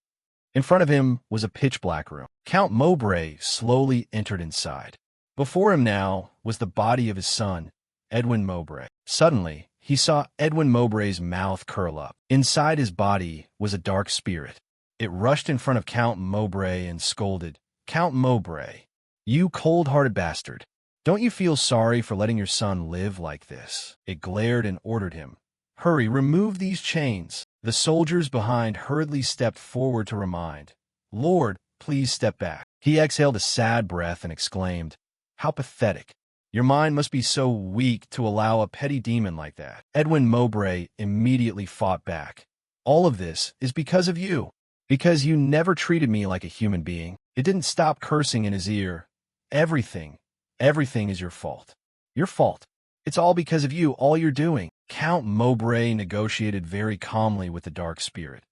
In front of him was a pitch-black room. Count Mowbray slowly entered inside. Before him now was the body of his son, Edwin Mowbray. Suddenly, he saw Edwin Mowbray's mouth curl up. Inside his body was a dark spirit. It rushed in front of Count Mowbray and scolded, Count Mowbray, you cold-hearted bastard. Don't you feel sorry for letting your son live like this? It glared and ordered him, hurry, remove these chains. The soldiers behind hurriedly stepped forward to remind, Lord, please step back. He exhaled a sad breath and exclaimed, how pathetic. Your mind must be so weak to allow a petty demon like that. Edwin Mowbray immediately fought back. All of this is because of you. Because you never treated me like a human being. It didn't stop cursing in his ear. Everything, everything is your fault. Your fault. It's all because of you, all you're doing. Count Mowbray negotiated very calmly with the dark spirit.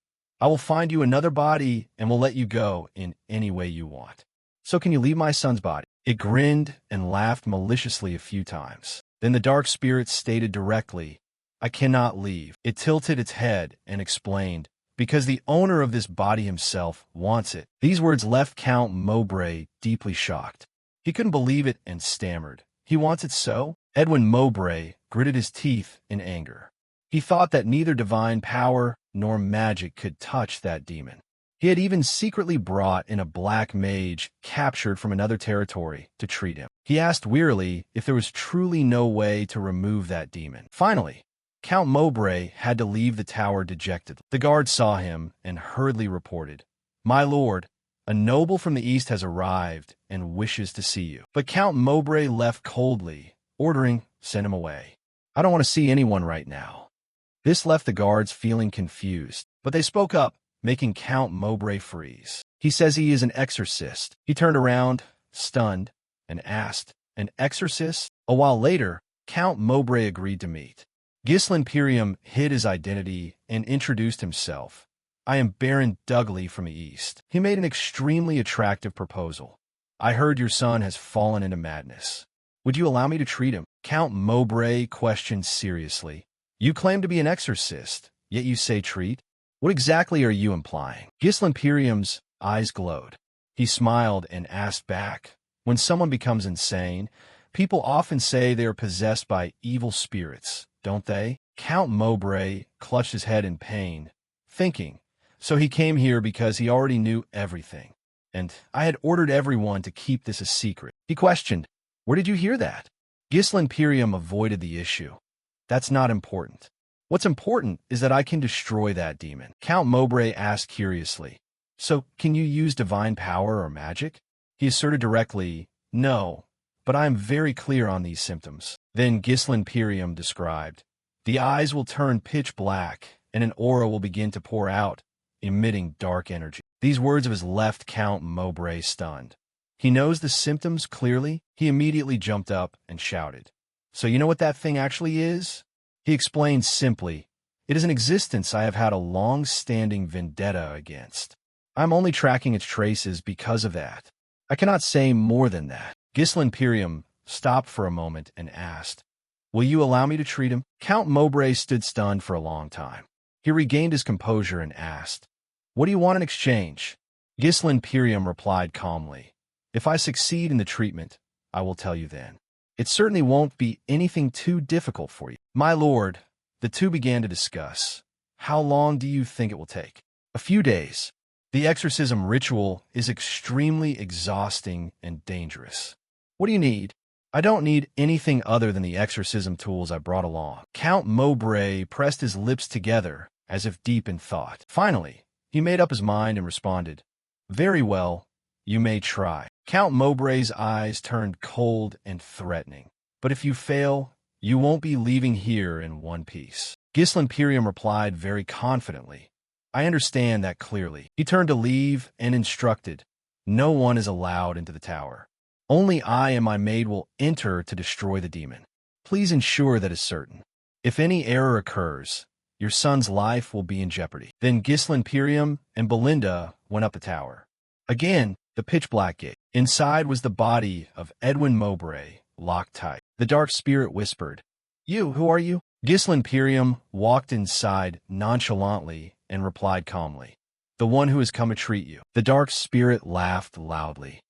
I will find you another body and will let you go in any way you want. So can you leave my son's body? It grinned and laughed maliciously a few times. Then the dark spirit stated directly, I cannot leave. It tilted its head and explained, because the owner of this body himself wants it. These words left Count Mowbray deeply shocked. He couldn't believe it and stammered. He wants it so? Edwin Mowbray gritted his teeth in anger. He thought that neither divine power nor magic could touch that demon. He had even secretly brought in a black mage captured from another territory to treat him. He asked wearily if there was truly no way to remove that demon. Finally, Count Mowbray had to leave the tower dejectedly. The guard saw him and hurriedly reported, My lord, a noble from the east has arrived and wishes to see you. But Count Mowbray left coldly, ordering, send him away. I don't want to see anyone right now. This left the guards feeling confused, but they spoke up, making Count Mowbray freeze. He says he is an exorcist. He turned around, stunned, and asked, An exorcist? A while later, Count Mowbray agreed to meet. Ghislain Pyrium hid his identity and introduced himself. I am Baron Dudley from the East. He made an extremely attractive proposal. I heard your son has fallen into madness. Would you allow me to treat him? Count Mowbray questioned seriously. You claim to be an exorcist, yet you say treat? What exactly are you implying? Ghislain Pyrium's eyes glowed. He smiled and asked back, When someone becomes insane, people often say they are possessed by evil spirits, don't they? Count Mowbray clutched his head in pain, thinking, so he came here because he already knew everything. And I had ordered everyone to keep this a secret. He questioned, Where did you hear that? Ghislain Pyrium avoided the issue. That's not important. What's important is that I can destroy that demon. Count Mowbray asked curiously, So, can you use divine power or magic? He asserted directly, No, but I am very clear on these symptoms. Then Ghislain Pyrium described, The eyes will turn pitch black, and an aura will begin to pour out, emitting dark energy. These words of his left Count Mowbray stunned. He knows the symptoms clearly. He immediately jumped up and shouted, So you know what that thing actually is? He explained simply, It is an existence I have had a long-standing vendetta against. I'm only tracking its traces because of that. I cannot say more than that. Ghislain Pyrium stopped for a moment and asked, Will you allow me to treat him? Count Mowbray stood stunned for a long time. He regained his composure and asked, What do you want in exchange? Ghislain Pyrium replied calmly, If I succeed in the treatment, I will tell you then. It certainly won't be anything too difficult for you. My lord, the two began to discuss. How long do you think it will take? A few days. The exorcism ritual is extremely exhausting and dangerous. What do you need? I don't need anything other than the exorcism tools I brought along. Count Mowbray pressed his lips together as if deep in thought. Finally, he made up his mind and responded, Very well, you may try. Count Mowbray's eyes turned cold and threatening. But if you fail, you won't be leaving here in one piece. Ghislain Pyrium replied very confidently, I understand that clearly. He turned to leave and instructed, No one is allowed into the tower. Only I and my maid will enter to destroy the demon. Please ensure that is certain. If any error occurs, your son's life will be in jeopardy. Then Ghislain Pyrium and Belinda went up the tower. Again, the pitch-black gate. Inside was the body of Edwin Mowbray, locked tight. The dark spirit whispered, You, who are you? Ghislain Pyrium walked inside nonchalantly and replied calmly, The one who has come to treat you. The dark spirit laughed loudly.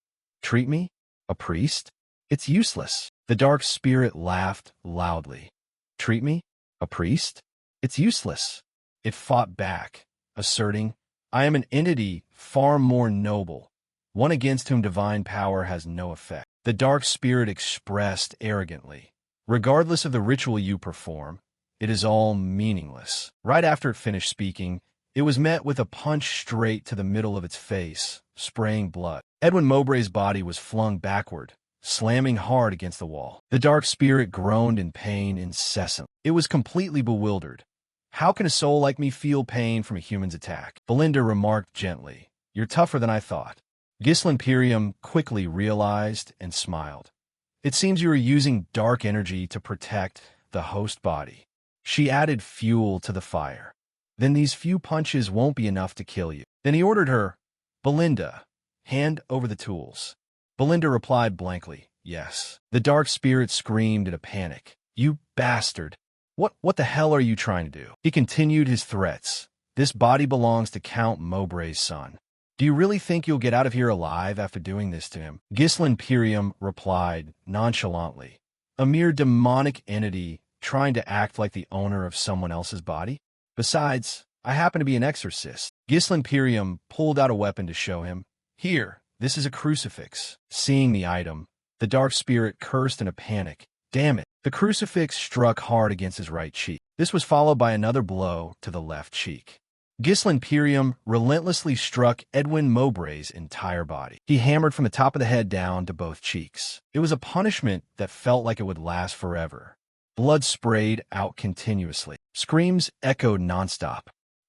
Treat me? A priest? It's useless. The dark spirit laughed loudly. Treat me? A priest? It's useless. It fought back, asserting, I am an entity far more noble, one against whom divine power has no effect. The dark spirit expressed arrogantly, Regardless of the ritual you perform, it is all meaningless. Right after it finished speaking, it was met with a punch straight to the middle of its face, spraying blood. Edwin Mowbray's body was flung backward, slamming hard against the wall. The dark spirit groaned in pain incessantly. It was completely bewildered. How can a soul like me feel pain from a human's attack? Belinda remarked gently, You're tougher than I thought. Gislimperium quickly realized and smiled. It seems you are using dark energy to protect the host body. She added fuel to the fire. Then these few punches won't be enough to kill you. Then he ordered her, Belinda, hand over the tools. Belinda replied blankly, yes. The dark spirit screamed in a panic. You bastard. What the hell are you trying to do? He continued his threats. This body belongs to Count Mowbray's son. Do you really think you'll get out of here alive after doing this to him? Gislimperium replied nonchalantly. A mere demonic entity trying to act like the owner of someone else's body? Besides, I happen to be an exorcist. Gislimperium pulled out a weapon to show him. Here, this is a crucifix. Seeing the item, the dark spirit cursed in a panic. Damn it. The crucifix struck hard against his right cheek. This was followed by another blow to the left cheek. Gislimperium relentlessly struck Edwin Mowbray's entire body. He hammered from the top of the head down to both cheeks. It was a punishment that felt like it would last forever. Blood sprayed out continuously. Screams echoed nonstop.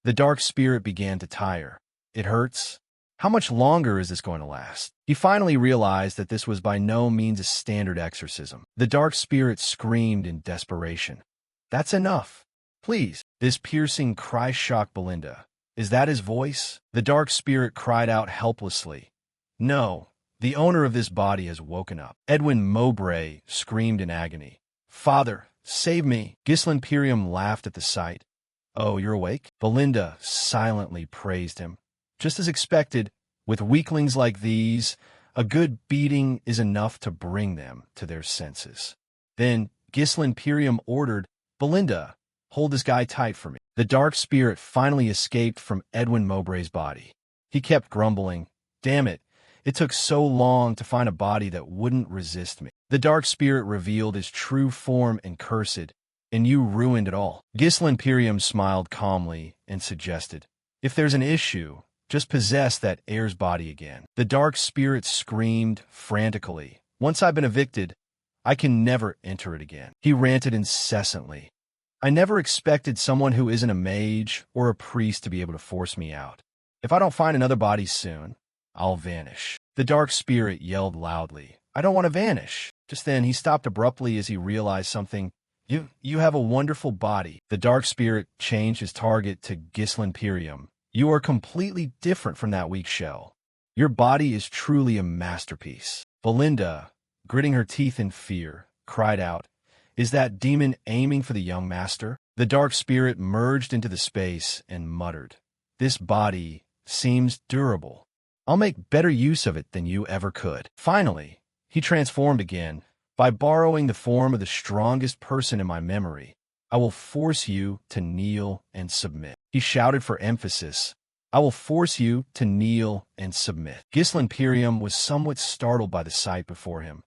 The dark spirit began to tire. It hurts. How much longer is this going to last? He finally realized that this was by no means a standard exorcism. The dark spirit screamed in desperation. That's enough. Please. This piercing cry shocked Belinda. Is that his voice? The dark spirit cried out helplessly. No, the owner of this body has woken up. Edwin Mowbray screamed in agony. Father, save me. Gislimperium laughed at the sight. Oh, you're awake? Belinda silently praised him. Just as expected, with weaklings like these, a good beating is enough to bring them to their senses. Then Gislimperium ordered, Belinda, hold this guy tight for me. The dark spirit finally escaped from Edwin Mowbray's body. He kept grumbling, damn it, it took so long to find a body that wouldn't resist me. The dark spirit revealed his true form and cursed, and you ruined it all. Gislimperium smiled calmly and suggested, if there's an issue, just possess that heir's body again. The dark spirit screamed frantically. Once I've been evicted, I can never enter it again. He ranted incessantly. I never expected someone who isn't a mage or a priest to be able to force me out. If I don't find another body soon, I'll vanish. The dark spirit yelled loudly. I don't want to vanish. Just then, he stopped abruptly as he realized something. You have a wonderful body. The dark spirit changed his target to Gislimperium. You are completely different from that weak shell. Your body is truly a masterpiece. Belinda, gritting her teeth in fear, cried out, is that demon aiming for the young master? The dark spirit merged into the space and muttered, this body seems durable. I'll make better use of it than you ever could. Finally, he transformed again. By borrowing the form of the strongest person in my memory, I will force you to kneel and submit. He shouted for emphasis. I will force you to kneel and submit. Gislimperium was somewhat startled by the sight before him.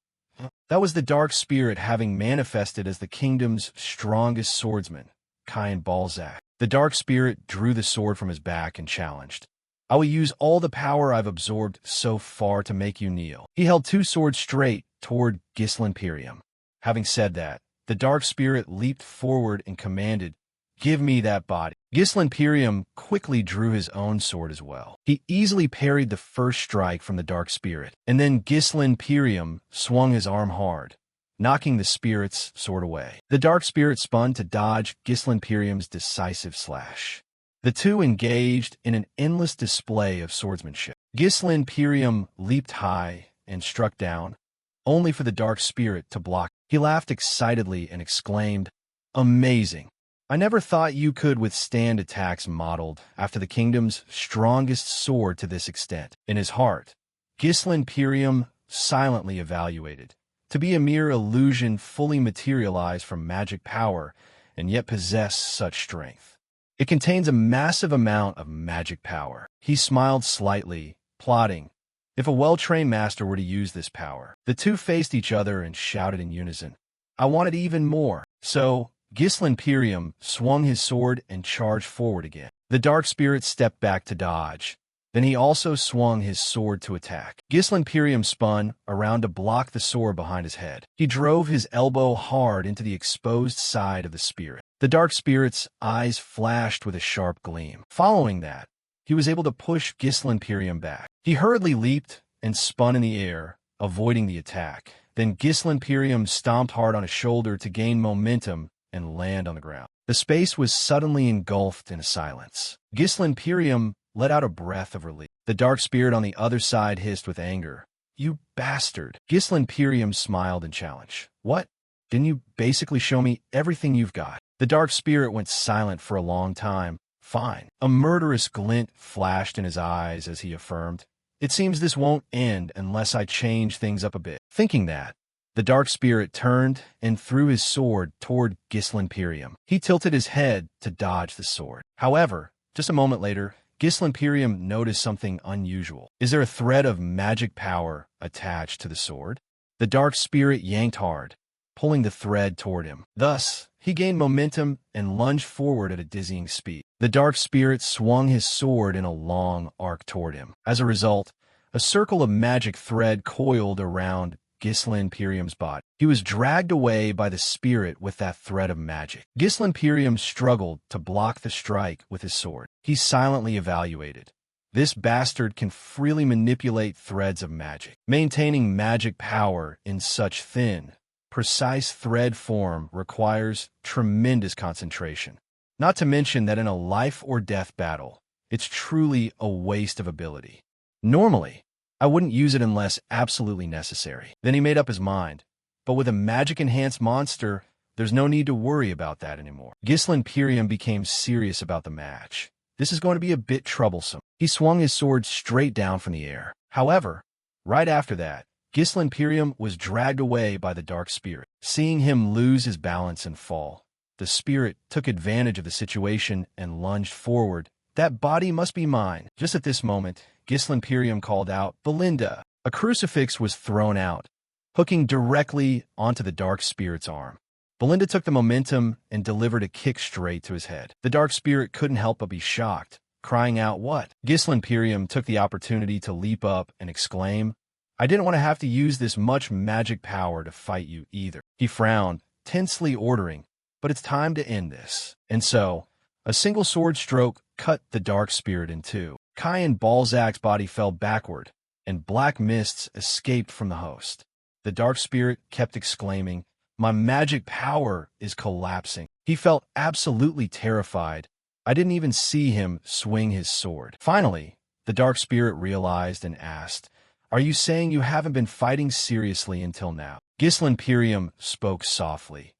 That was the dark spirit having manifested as the kingdom's strongest swordsman, Cain Balzac. The dark spirit drew the sword from his back and challenged. I will use all the power I've absorbed so far to make you kneel. He held two swords straight toward Gislimperium. Having said that, the dark spirit leaped forward and commanded, give me that body. Gislimperium quickly drew his own sword as well. He easily parried the first strike from the dark spirit, and then Gislimperium swung his arm hard, knocking the spirit's sword away. The dark spirit spun to dodge Gislimperium's decisive slash. The two engaged in an endless display of swordsmanship. Gislimperium leaped high and struck down, only for the dark spirit to block. He laughed excitedly and exclaimed, amazing. I never thought you could withstand attacks modeled after the kingdom's strongest sword to this extent. In his heart, Gislimperium silently evaluated, to be a mere illusion fully materialized from magic power and yet possess such strength. It contains a massive amount of magic power. He smiled slightly, plotting, if a well-trained master were to use this power. The two faced each other and shouted in unison, I want it even more. So, Gislimperium swung his sword and charged forward again. The dark spirit stepped back to dodge. Then he also swung his sword to attack. Gislimperium spun around to block the sword behind his head. He drove his elbow hard into the exposed side of the spirit. The dark spirit's eyes flashed with a sharp gleam. Following that, he was able to push Gislimperium back. He hurriedly leaped and spun in the air, avoiding the attack. Then Gislinperium stomped hard on his shoulder to gain momentum and land on the ground. The space was suddenly engulfed in silence. Gislinperium let out a breath of relief. The dark spirit on the other side hissed with anger. "You bastard." Gislinperium smiled in challenge. "What? Didn't you basically show me everything you've got?" The dark spirit went silent for a long time. "Fine." A murderous glint flashed in his eyes as he affirmed, "It seems this won't end unless I change things up a bit." Thinking that, the dark spirit turned and threw his sword toward Gislinperium. He tilted his head to dodge the sword. However, just a moment later, Gislinperium noticed something unusual. "Is there a thread of magic power attached to the sword?" The dark spirit yanked hard, pulling the thread toward him. Thus, he gained momentum and lunged forward at a dizzying speed. The dark spirit swung his sword in a long arc toward him. As a result, a circle of magic thread coiled around Gislinperium's body. He was dragged away by the spirit with that thread of magic. Gislinperium struggled to block the strike with his sword. He silently evaluated. This bastard can freely manipulate threads of magic. Maintaining magic power in such thin, precise thread form requires tremendous concentration. Not to mention that in a life-or-death battle, it's truly a waste of ability. Normally, I wouldn't use it unless absolutely necessary. Then he made up his mind. But with a magic-enhanced monster, there's no need to worry about that anymore. Gislinperium became serious about the match. This is going to be a bit troublesome. He swung his sword straight down from the air. However, right after that, Gislinperium was dragged away by the dark spirit. Seeing him lose his balance and fall, the spirit took advantage of the situation and lunged forward. "That body must be mine." Just at this moment, Gislinperium called out, "Belinda!" A crucifix was thrown out, hooking directly onto the dark spirit's arm. Belinda took the momentum and delivered a kick straight to his head. The dark spirit couldn't help but be shocked, crying out, "What?" Gislinperium took the opportunity to leap up and exclaim, "I didn't want to have to use this much magic power to fight you either." He frowned, tensely ordering, "But it's time to end this." And so, a single sword stroke cut the dark spirit in two. Cain Balzac's body fell backward, and black mists escaped from the host. The dark spirit kept exclaiming, "My magic power is collapsing." He felt absolutely terrified. I didn't even see him swing his sword. Finally, the dark spirit realized and asked, "Are you saying you haven't been fighting seriously until now?" Gislinperium spoke softly.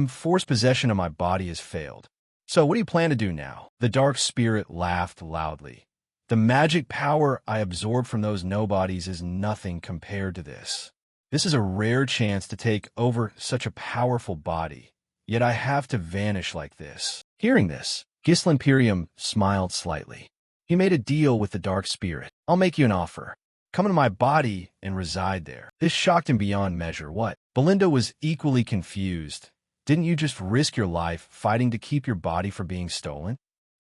Forced possession of my body has failed. So what do you plan to do now?" The dark spirit laughed loudly. "The magic power I absorbed from those nobodies is nothing compared to this. This is a rare chance to take over such a powerful body, yet I have to vanish like this." Hearing this, Gislinperium smiled slightly. He made a deal with the dark spirit. "I'll make you an offer. Come into my body and reside there." This shocked him beyond measure. "What?" Belinda was equally confused. "Didn't you just risk your life fighting to keep your body from being stolen?"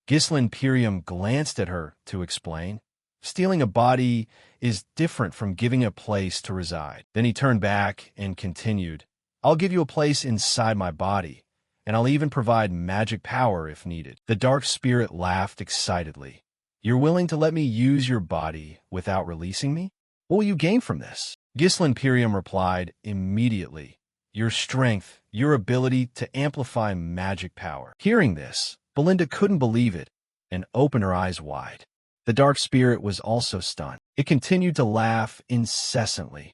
Gislinperium glanced at her to explain. "Stealing a body is different from giving a place to reside." Then he turned back and continued, "I'll give you a place inside my body, and I'll even provide magic power if needed." The dark spirit laughed excitedly. "You're willing to let me use your body without releasing me? What will you gain from this?" Gislinperium replied immediately, "Your strength, your ability to amplify magic power." Hearing this, Belinda couldn't believe it and opened her eyes wide. The dark spirit was also stunned. It continued to laugh incessantly.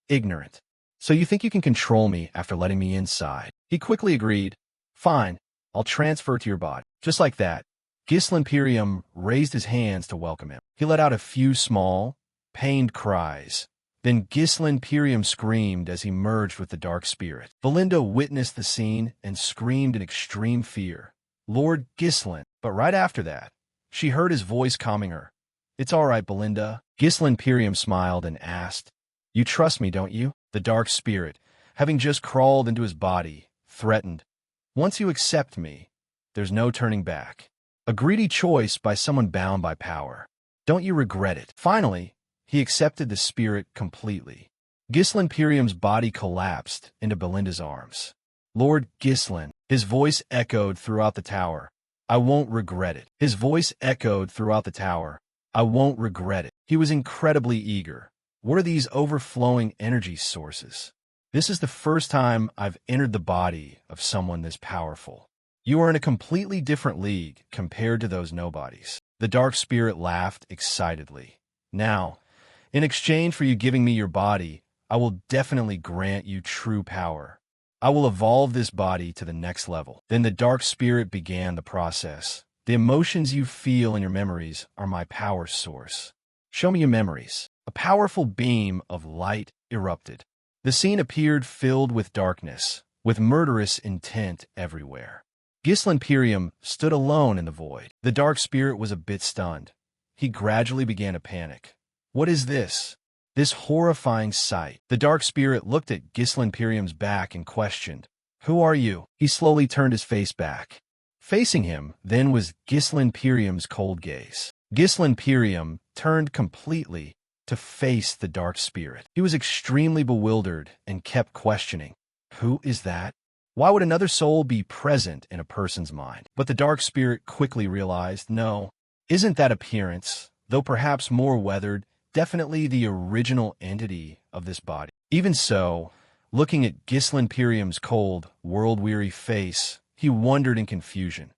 "Ignorant. So you think you can control me after letting me inside?" He quickly agreed. "Fine, I'll transfer to your body." Just like that, Gislinperium raised his hands to welcome him. He let out a few small, pained cries. Then Gislinperium screamed as he merged with the dark spirit. Belinda witnessed the scene and screamed in extreme fear. "Lord Gislin!" But right after that, she heard his voice calming her. "It's all right, Belinda." Gislinperium smiled and asked, "You trust me, don't you?" The dark spirit, having just crawled into his body, threatened, "Once you accept me, there's no turning back. A greedy choice by someone bound by power. Don't you regret it?" Finally, he accepted the spirit completely. Gislinperium's body collapsed into Belinda's arms. "Lord Gislin." His voice echoed throughout the tower. "I won't regret it." His voice echoed throughout the tower. "I won't regret it." He was incredibly eager. What are these overflowing energy sources? This is the first time I've entered the body of someone this powerful. You are in a completely different league compared to those nobodies. The dark spirit laughed excitedly. Now, in exchange for you giving me your body, I will definitely grant you true power. I will evolve this body to the next level. Then the dark spirit began the process. The emotions you feel in your memories are my power source. Show me your memories. A powerful beam of light erupted. The scene appeared filled with darkness, with murderous intent everywhere. Gisli Imperium stood alone in the void. The dark spirit was a bit stunned. He gradually began to panic. What is this? This horrifying sight. The dark spirit looked at Gisli Imperium's back and questioned, "Who are you?" He slowly turned his face back. Facing him, then, was Gisli Imperium's cold gaze. Gisli Imperium turned completely to face the dark spirit. He was extremely bewildered and kept questioning, "Who is that? Why would another soul be present in a person's mind?" But the dark spirit quickly realized, no, isn't that appearance, though perhaps more weathered, definitely the original entity of this body. Even so, looking at Gisli Imperium's cold, world-weary face, he wondered in confusion.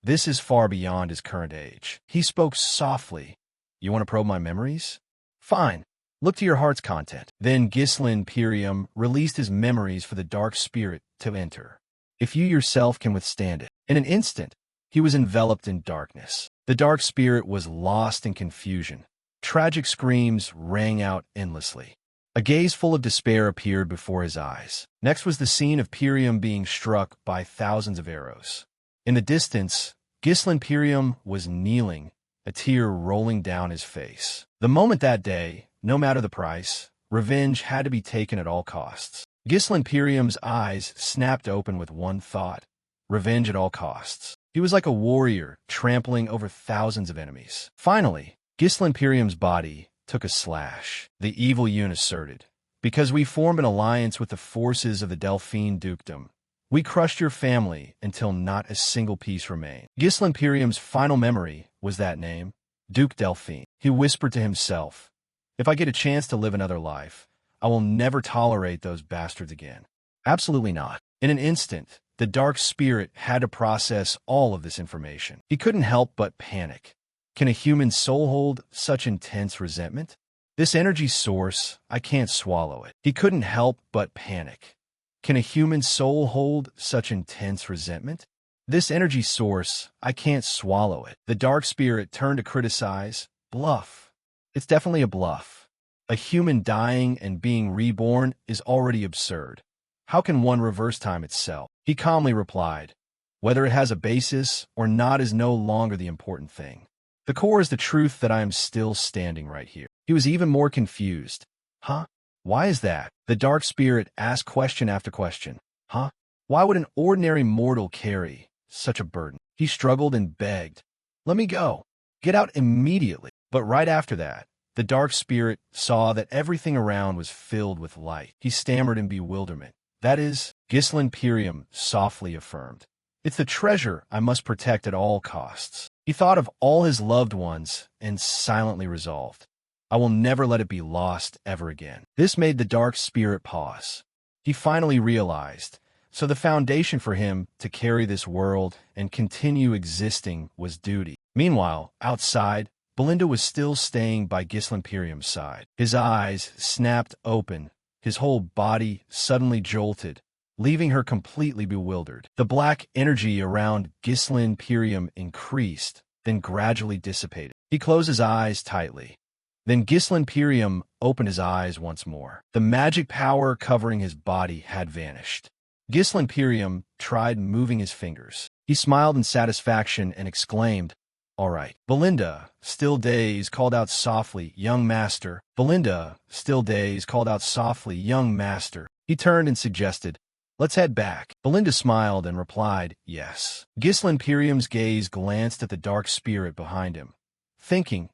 This is far beyond his current age. He spoke softly. "You want to probe my memories? Fine. Look to your heart's content." Then Gisli Imperium released his memories for the dark spirit to enter. If you yourself can withstand it. In an instant, he was enveloped in darkness. The dark spirit was lost in confusion. Tragic screams rang out endlessly. A gaze full of despair appeared before his eyes. Next was the scene of Imperium being struck by thousands of arrows. In the distance, Gisli Imperium was kneeling, a tear rolling down his face. The moment that day, no matter the price, revenge had to be taken at all costs. Gisli Imperium's eyes snapped open with one thought: revenge at all costs. He was like a warrior trampling over thousands of enemies. Finally, Gisli Imperium's body took a slash. The evil Yun asserted, "Because we formed an alliance with the forces of the Delphine Dukedom, we crushed your family until not a single piece remained." Gisli Imperium's final memory was that name, Duke Delphine. He whispered to himself, "If I get a chance to live another life, I will never tolerate those bastards again." Absolutely not. In an instant, the dark spirit had to process all of this information. He couldn't help but panic. Can a human soul hold such intense resentment? This energy source, I can't swallow it. He couldn't help but panic. Can a human soul hold such intense resentment? This energy source, I can't swallow it. The dark spirit turned to criticize. Bluff. It's definitely a bluff. A human dying and being reborn is already absurd. How can one reverse time itself? He calmly replied, "Whether it has a basis or not is no longer the important thing. The core is the truth that I am still standing right here." He was even more confused. Huh? Why is that? The dark spirit asked question after question. Huh? Why would an ordinary mortal carry such a burden? He struggled and begged, "Let me go. Get out immediately." But right after that, the dark spirit saw that everything around was filled with light. He stammered in bewilderment. "That is," Gisli Imperium softly affirmed, "it's the treasure I must protect at all costs." He thought of all his loved ones and silently resolved, "I will never let it be lost ever again." This made the dark spirit pause. He finally realized, so the foundation for him to carry this world and continue existing was duty. Meanwhile, outside, Belinda was still staying by Gisli Imperium's side. His eyes snapped open, his whole body suddenly jolted, leaving her completely bewildered. The black energy around Gisli Imperium increased, then gradually dissipated. He closed his eyes tightly. Then Gisli Imperium opened his eyes once more. The magic power covering his body had vanished. Gisli Imperium tried moving his fingers. He smiled in satisfaction and exclaimed, "All right." Belinda, still dazed, called out softly, "Young master." Belinda, still dazed, called out softly, "Young master." He turned and suggested, "Let's head back." Belinda smiled and replied, "Yes." Gisli Imperium's gaze glanced at the dark spirit behind him, thinking,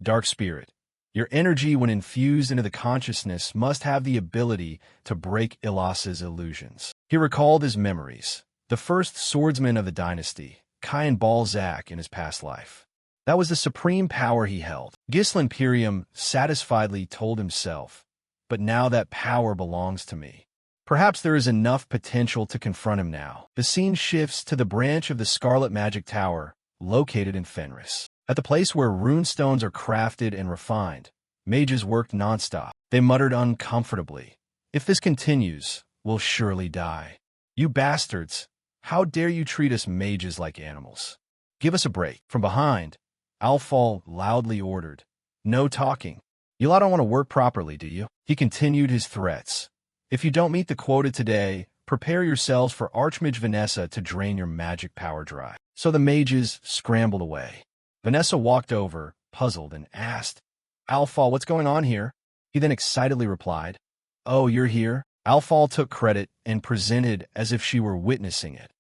"Dark spirit, your energy when infused into the consciousness must have the ability to break Ilas's illusions." He recalled his memories, the first swordsman of the dynasty, Kai and Balzac in his past life. That was the supreme power he held. Ghislain Pirium satisfiedly told himself, but now that power belongs to me. Perhaps there is enough potential to confront him now. The scene shifts to the branch of the Scarlet Magic Tower, located in Fenris. At the place where runestones are crafted and refined, mages worked nonstop. They muttered uncomfortably, "If this continues, we'll surely die. You bastards, how dare you treat us mages like animals? Give us a break." From behind, Alfal loudly ordered, "No talking. You lot don't want to work properly, do you?" He continued his threats. "If you don't meet the quota today, prepare yourselves for Archmage Vanessa to drain your magic power dry." So the mages scrambled away. Vanessa walked over, puzzled, and asked, "Alfal, what's going on here?" He then excitedly replied, "Oh, you're here?" Alfal took credit and presented as if she were witnessing it.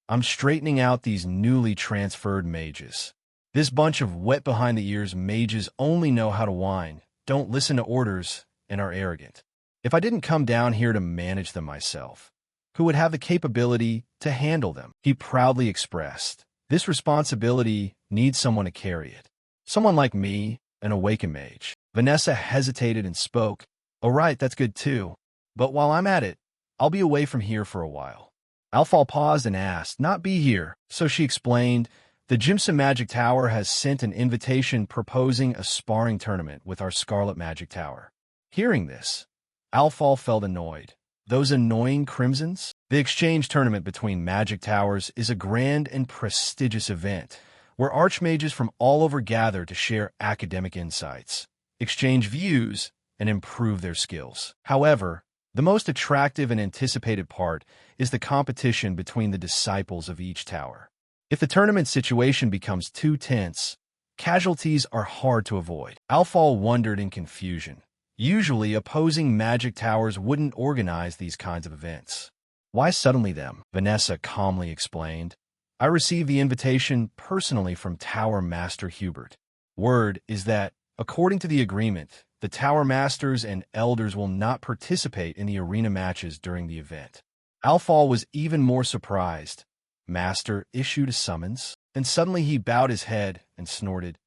"I'm straightening out these newly transferred mages. This bunch of wet-behind-the-ears mages only know how to whine, don't listen to orders, and are arrogant. If I didn't come down here to manage them myself, who would have the capability to handle them?" He proudly expressed, "This responsibility needs someone to carry it. Someone like me, an awakened mage." Vanessa hesitated and spoke, "Oh right, that's good too. But while I'm at it, I'll be away from here for a while." Alfal paused and asked, "Not be here?" So she explained, "The Jimson Magic Tower has sent an invitation proposing a sparring tournament with our Scarlet Magic Tower." Hearing this, Alfal felt annoyed. Those annoying crimsons? The exchange tournament between magic towers is a grand and prestigious event where archmages from all over gather to share academic insights, exchange views, and improve their skills. However, the most attractive and anticipated part is the competition between the disciples of each tower. If the tournament situation becomes too tense, casualties are hard to avoid. Alfal wondered in confusion. Usually, opposing magic towers wouldn't organize these kinds of events. "Why suddenly them?" Vanessa calmly explained. "I received the invitation personally from Tower Master Hubert. Word is that, according to the agreement, the Tower Masters and Elders will not participate in the arena matches during the event." Alfal was even more surprised. Master issued a summons, and suddenly he bowed his head and snorted.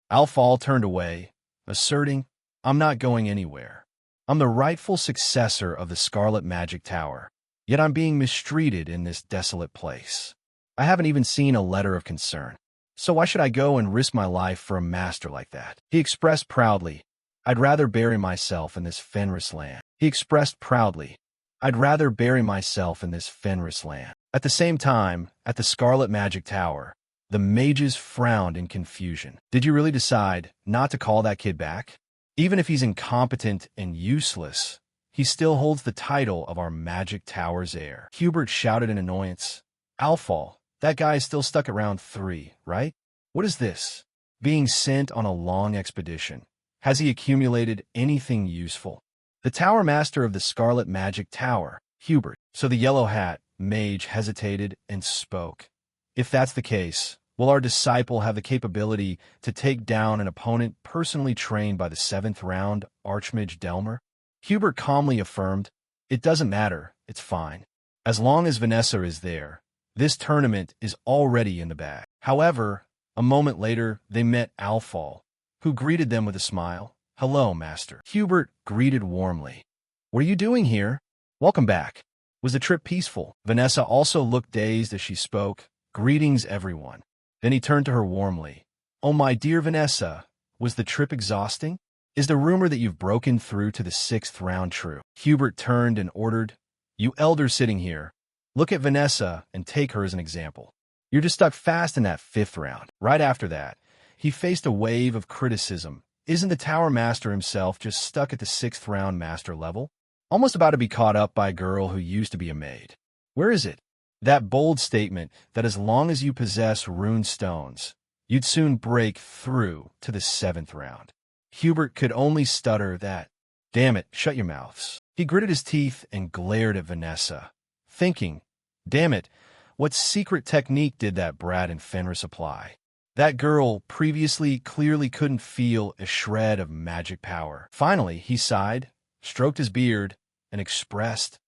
Alfal turned away, asserting, "I'm not going anywhere. I'm the rightful successor of the Scarlet Magic Tower, yet I'm being mistreated in this desolate place. I haven't even seen a letter of concern. So why should I go and risk my life for a master like that?" He expressed proudly, "I'd rather bury myself in this Fenris land." At the same time, at the Scarlet Magic Tower, the mages frowned in confusion. "Did you really decide not to call that kid back? Even if he's incompetent and useless, he still holds the title of our Magic Tower's heir." Hubert shouted in annoyance. "Alfal, that guy is still stuck at round 3, right? What is this? Being sent on a long expedition. Has he accumulated anything useful?" "The Tower Master of the Scarlet Magic Tower, Hubert." So the Yellow Hat mage hesitated and spoke. "If that's the case, will our disciple have the capability to take down an opponent personally trained by the 7th round Archmage Delmer?" Hubert calmly affirmed, "It doesn't matter, it's fine. As long as Vanessa is there, this tournament is already in the bag." However, a moment later, they met Alfal, who greeted them with a smile. "Hello, Master." Hubert greeted warmly. "What are you doing here? Welcome back. Was the trip peaceful?" Vanessa also looked dazed as she spoke. "Greetings, everyone." Then he turned to her warmly. "Oh, my dear Vanessa, was the trip exhausting? Is the rumor that you've broken through to the 6th round true?" Hubert turned and ordered, "You elders sitting here, look at Vanessa and take her as an example. You're just stuck fast in that 5th round." Right after that, he faced a wave of criticism. Isn't the Tower Master himself just stuck at the 6th round master level? Almost about to be caught up by a girl who used to be a maid. Where is it? That bold statement that as long as you possess rune stones, you'd soon break through to the 7th round. Hubert could only stutter that, "Damn it, shut your mouths." He gritted his teeth and glared at Vanessa, thinking, damn it, what secret technique did that brat in Fenris apply? That girl previously clearly couldn't feel a shred of magic power. Finally, he sighed, stroked his beard, and expressed,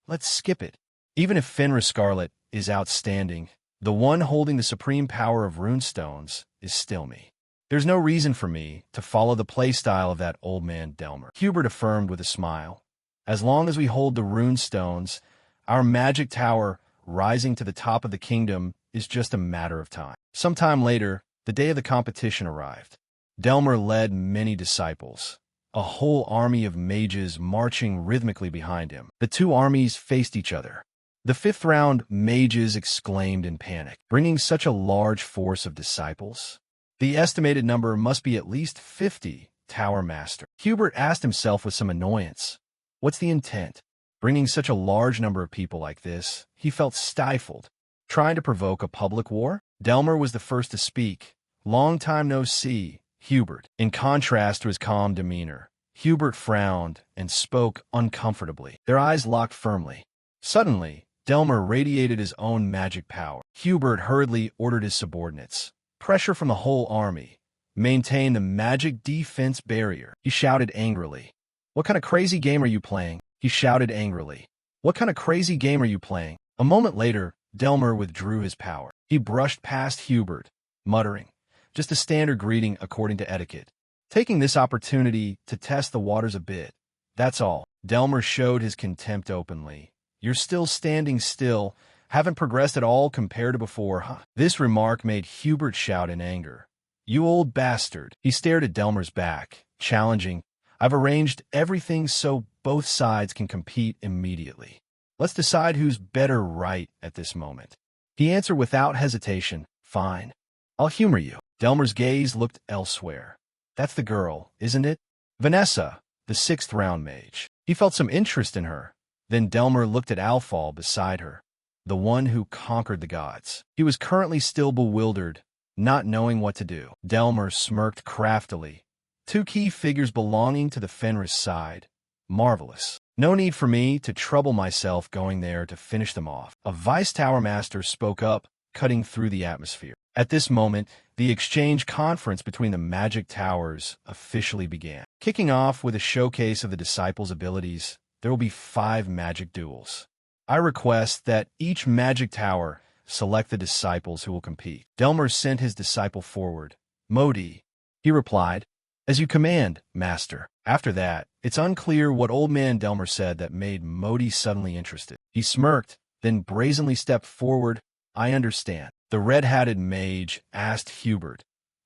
"Let's skip it. Even if Fenris Scarlet is outstanding, the one holding the supreme power of runestones is still me." There's no reason for me to follow the playstyle of that old man Delmer, Hubert affirmed with a smile. As long as we hold the rune stones, our magic tower rising to the top of the kingdom is just a matter of time. Sometime later, the day of the competition arrived. Delmer led many disciples, a whole army of mages marching rhythmically behind him. The two armies faced each other. The fifth round, mages exclaimed in panic. Bringing such a large force of disciples? The estimated number must be at least 50, Tower Master. Hubert asked himself with some annoyance. What's the intent? Bringing such a large number of people like this, he felt stifled. Trying to provoke a public war? Delmer was the first to speak. Long time no see, Hubert. In contrast to his calm demeanor, Hubert frowned and spoke uncomfortably. Their eyes locked firmly. Suddenly, Delmer radiated his own magic power. Hubert hurriedly ordered his subordinates. Pressure from the whole army. Maintain the magic defense barrier. He shouted angrily. What kind of crazy game are you playing? He shouted angrily. What kind of crazy game are you playing? A moment later, Delmer withdrew his power. He brushed past Hubert, muttering, just a standard greeting according to etiquette. Taking this opportunity to test the waters a bit. That's all. Delmer showed his contempt openly. You're still standing still. Haven't progressed at all compared to before, huh? This remark made Hubert shout in anger. You old bastard. He stared at Delmer's back, challenging. I've arranged everything so both sides can compete immediately. Let's decide who's better right at this moment. He answered without hesitation. Fine. I'll humor you. Delmer's gaze looked elsewhere. That's the girl, isn't it? Vanessa, the sixth round mage. He felt some interest in her. Then Delmer looked at Alfal beside her, the one who conquered the gods. He was currently still bewildered, not knowing what to do. Delmer smirked craftily. Two key figures belonging to the Fenris side. Marvelous. No need for me to trouble myself going there to finish them off. A vice tower master spoke up, cutting through the atmosphere. At this moment, the exchange conference between the magic towers officially began. Kicking off with a showcase of the disciples' abilities, there will be 5 magic duels. I request that each magic tower select the disciples who will compete. Delmer sent his disciple forward. Modi, he replied. As you command, master. After that, it's unclear what old man Delmer said that made Modi suddenly interested. He smirked, then brazenly stepped forward. I understand. The red-hatted mage asked Hubert.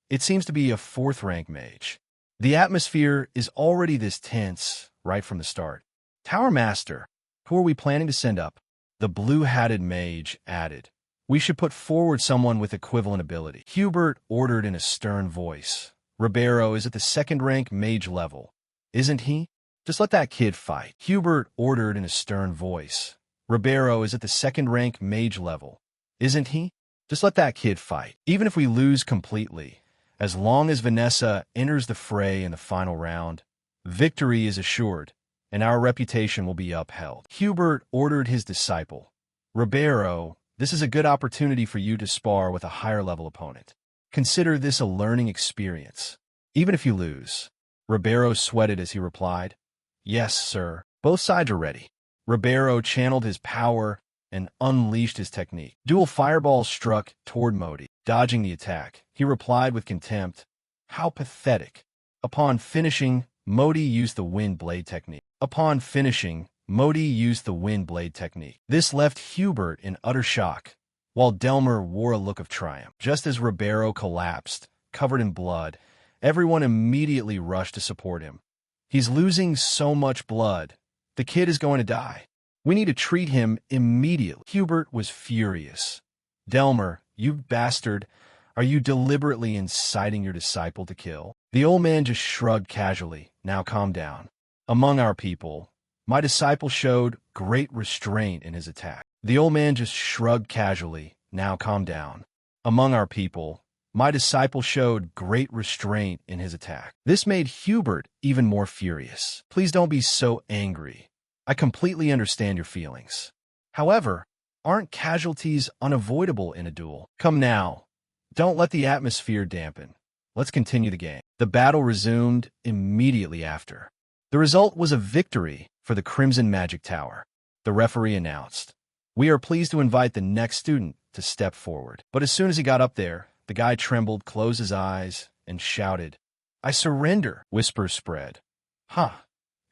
It seems to be a 4th-rank mage. The atmosphere is already this tense right from the start. Tower Master, who are we planning to send up? The blue-hatted mage added. We should put forward someone with equivalent ability. Hubert ordered in a stern voice. Ribeiro is at the 2nd-rank mage level, isn't he? Just let that kid fight. Hubert ordered in a stern voice. Ribeiro is at the 2nd-rank mage level, isn't he? Just let that kid fight. Even if we lose completely, as long as Vanessa enters the fray in the final round, victory is assured, and our reputation will be upheld. Hubert ordered his disciple. Ribeiro, this is a good opportunity for you to spar with a higher-level opponent. Consider this a learning experience. Even if you lose. Ribeiro sweated as he replied. Yes, sir. Both sides are ready. Ribeiro channeled his power and unleashed his technique. Dual fireballs struck toward Modi. Dodging the attack, he replied with contempt. How pathetic. Upon finishing, Modi used the wind blade technique. This left Hubert in utter shock, while Delmer wore a look of triumph. Just as Ribeiro collapsed, covered in blood, everyone immediately rushed to support him. He's losing so much blood. The kid is going to die. We need to treat him immediately. Hubert was furious. Delmer, you bastard, are you deliberately inciting your disciple to kill? The old man just shrugged casually. Now calm down. Among our people, my disciple showed great restraint in his attack. The old man just shrugged casually. Now calm down. Among our people, my disciple showed great restraint in his attack. This made Hubert even more furious. Please don't be so angry. I completely understand your feelings. However, aren't casualties unavoidable in a duel? Come now. Don't let the atmosphere dampen. Let's continue the game. The battle resumed immediately after. The result was a victory for the Crimson Magic Tower. The referee announced, "We are pleased to invite the next student to step forward." But as soon as he got up there, the guy trembled, closed his eyes, and shouted, "I surrender!" Whispers spread. Huh.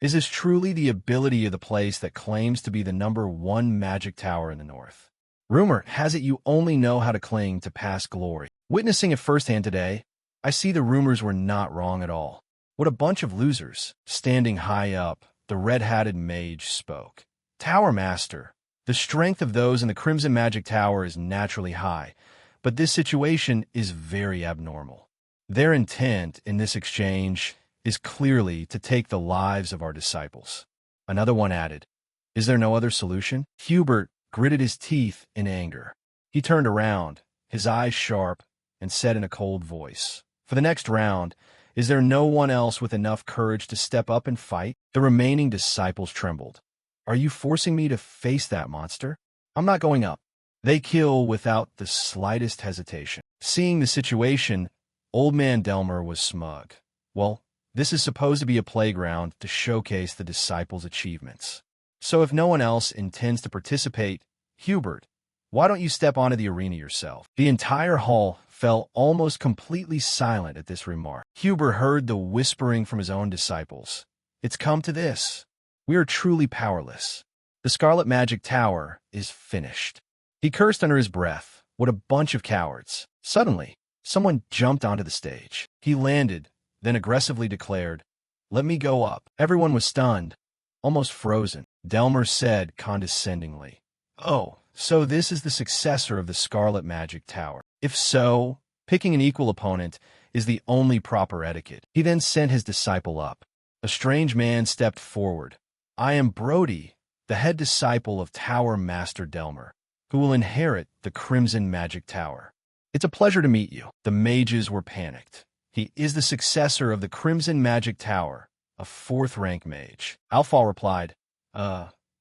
Is this truly the ability of the place that claims to be the #1 magic tower in the north? Rumor has it you only know how to cling to past glory. Witnessing it firsthand today, I see the rumors were not wrong at all. What a bunch of losers. Standing high up, the red-hatted mage spoke. Tower Master, the strength of those in the Crimson Magic Tower is naturally high, but this situation is very abnormal. Their intent in this exchange is clearly to take the lives of our disciples. Another one added, "Is there no other solution?" Hubert gritted his teeth in anger. He turned around, his eyes sharp, and said in a cold voice, "For the next round, is there no one else with enough courage to step up and fight?" The remaining disciples trembled. "Are you forcing me to face that monster? I'm not going up." They kill without the slightest hesitation. Seeing the situation, Old Man Delmer was smug. Well, this is supposed to be a playground to showcase the disciples' achievements. So if no one else intends to participate, Hubert, why don't you step onto the arena yourself? The entire hall fell almost completely silent at this remark. Hubert heard the whispering from his own disciples. It's come to this. We are truly powerless. The Scarlet Magic Tower is finished. He cursed under his breath. What a bunch of cowards. Suddenly, someone jumped onto the stage. He landed, then aggressively declared, "Let me go up." Everyone was stunned, almost frozen. Delmer said condescendingly, "Oh, so this is the successor of the Scarlet Magic Tower. If so, picking an equal opponent is the only proper etiquette." He then sent his disciple up. A strange man stepped forward. "I am Brody, the head disciple of Tower Master Delmer, who will inherit the Crimson Magic Tower. It's a pleasure to meet you." The mages were panicked. "He is the successor of the Crimson Magic Tower, a 4th-rank mage." Alfal replied,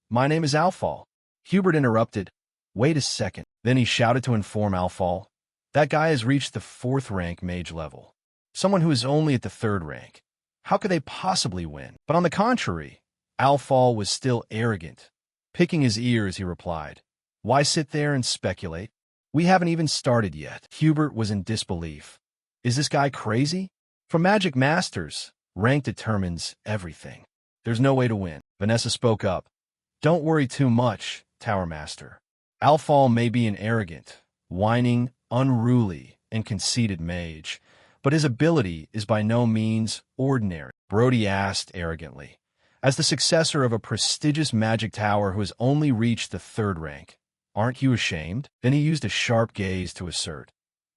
My name is Alfal." Hubert interrupted, "Wait a second." Then he shouted to inform Alfal, "That guy has reached the 4th-rank mage level. Someone who is only at the 3rd rank. How could they possibly win?" But on the contrary, Alfal was still arrogant. Picking his ears, he replied, "Why sit there and speculate? We haven't even started yet." Hubert was in disbelief. Is this guy crazy? For Magic Masters, rank determines everything. There's no way to win. Vanessa spoke up. "Don't worry too much, Tower Master. Alfal may be an arrogant, whining, unruly, and conceited mage, but his ability is by no means ordinary." Brody asked arrogantly, "As the successor of a prestigious magic tower who has only reached the 3rd rank, aren't you ashamed?" Then he used a sharp gaze to assert,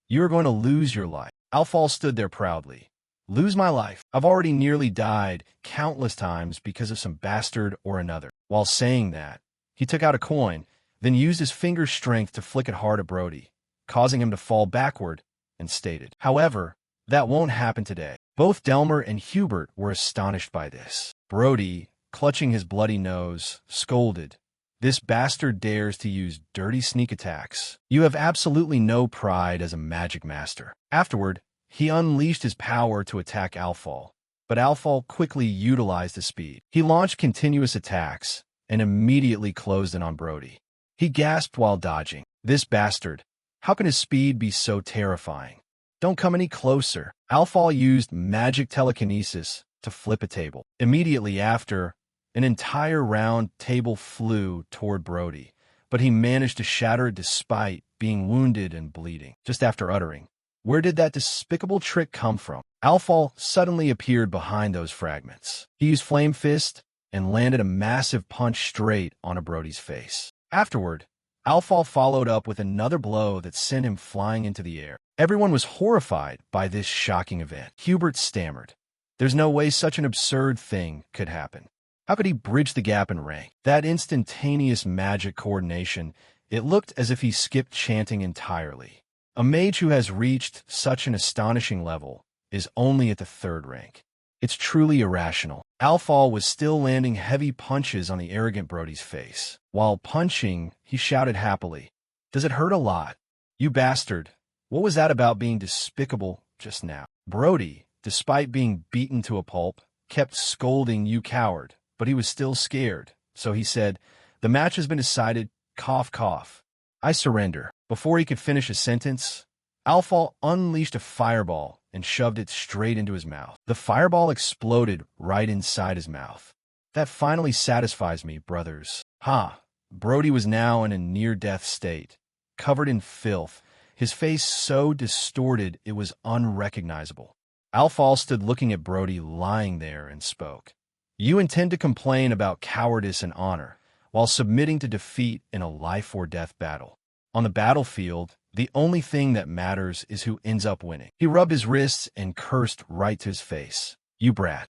"You are going to lose your life." Alfal stood there proudly. "Lose my life? I've already nearly died countless times because of some bastard or another." While saying that, he took out a coin, then used his finger's strength to flick it hard at Brody, causing him to fall backward, and stated, "However, that won't happen today." Both Delmer and Hubert were astonished by this. Brody, clutching his bloody nose, scolded, "This bastard dares to use dirty sneak attacks. You have absolutely no pride as a magic master." Afterward, he unleashed his power to attack Alfal, but Alfal quickly utilized his speed. He launched continuous attacks and immediately closed in on Brody. He gasped while dodging. "This bastard, how can his speed be so terrifying? Don't come any closer." Alfal used magic telekinesis to flip a table. Immediately after, an entire round table flew toward Brody, but he managed to shatter it despite being wounded and bleeding. Just after uttering, "Where did that despicable trick come from?" Alfal suddenly appeared behind those fragments. He used Flame Fist and landed a massive punch straight onto Brody's face. Afterward, Alfal followed up with another blow that sent him flying into the air. Everyone was horrified by this shocking event. Hubert stammered, "There's no way such an absurd thing could happen. How could he bridge the gap in rank?" That instantaneous magic coordination, it looked as if he skipped chanting entirely. A mage who has reached such an astonishing level is only at the 3rd rank. It's truly irrational. Alfal was still landing heavy punches on the arrogant Brody's face. While punching, he shouted happily, "Does it hurt a lot? You bastard, what was that about being despicable just now?" Brody, despite being beaten to a pulp, kept scolding, "You coward," but he was still scared, so he said, "The match has been decided, cough cough. I surrender." Before he could finish his sentence, Alfal unleashed a fireball and shoved it straight into his mouth. The fireball exploded right inside his mouth. That finally satisfies me, brothers. Ha! Brody was now in a near-death state, covered in filth, his face so distorted it was unrecognizable. Alfal stood looking at Brody lying there and spoke. You intend to complain about cowardice and honor, while submitting to defeat in a life-or-death battle. On the battlefield, the only thing that matters is who ends up winning. He rubbed his wrists and cursed right to his face. You brat.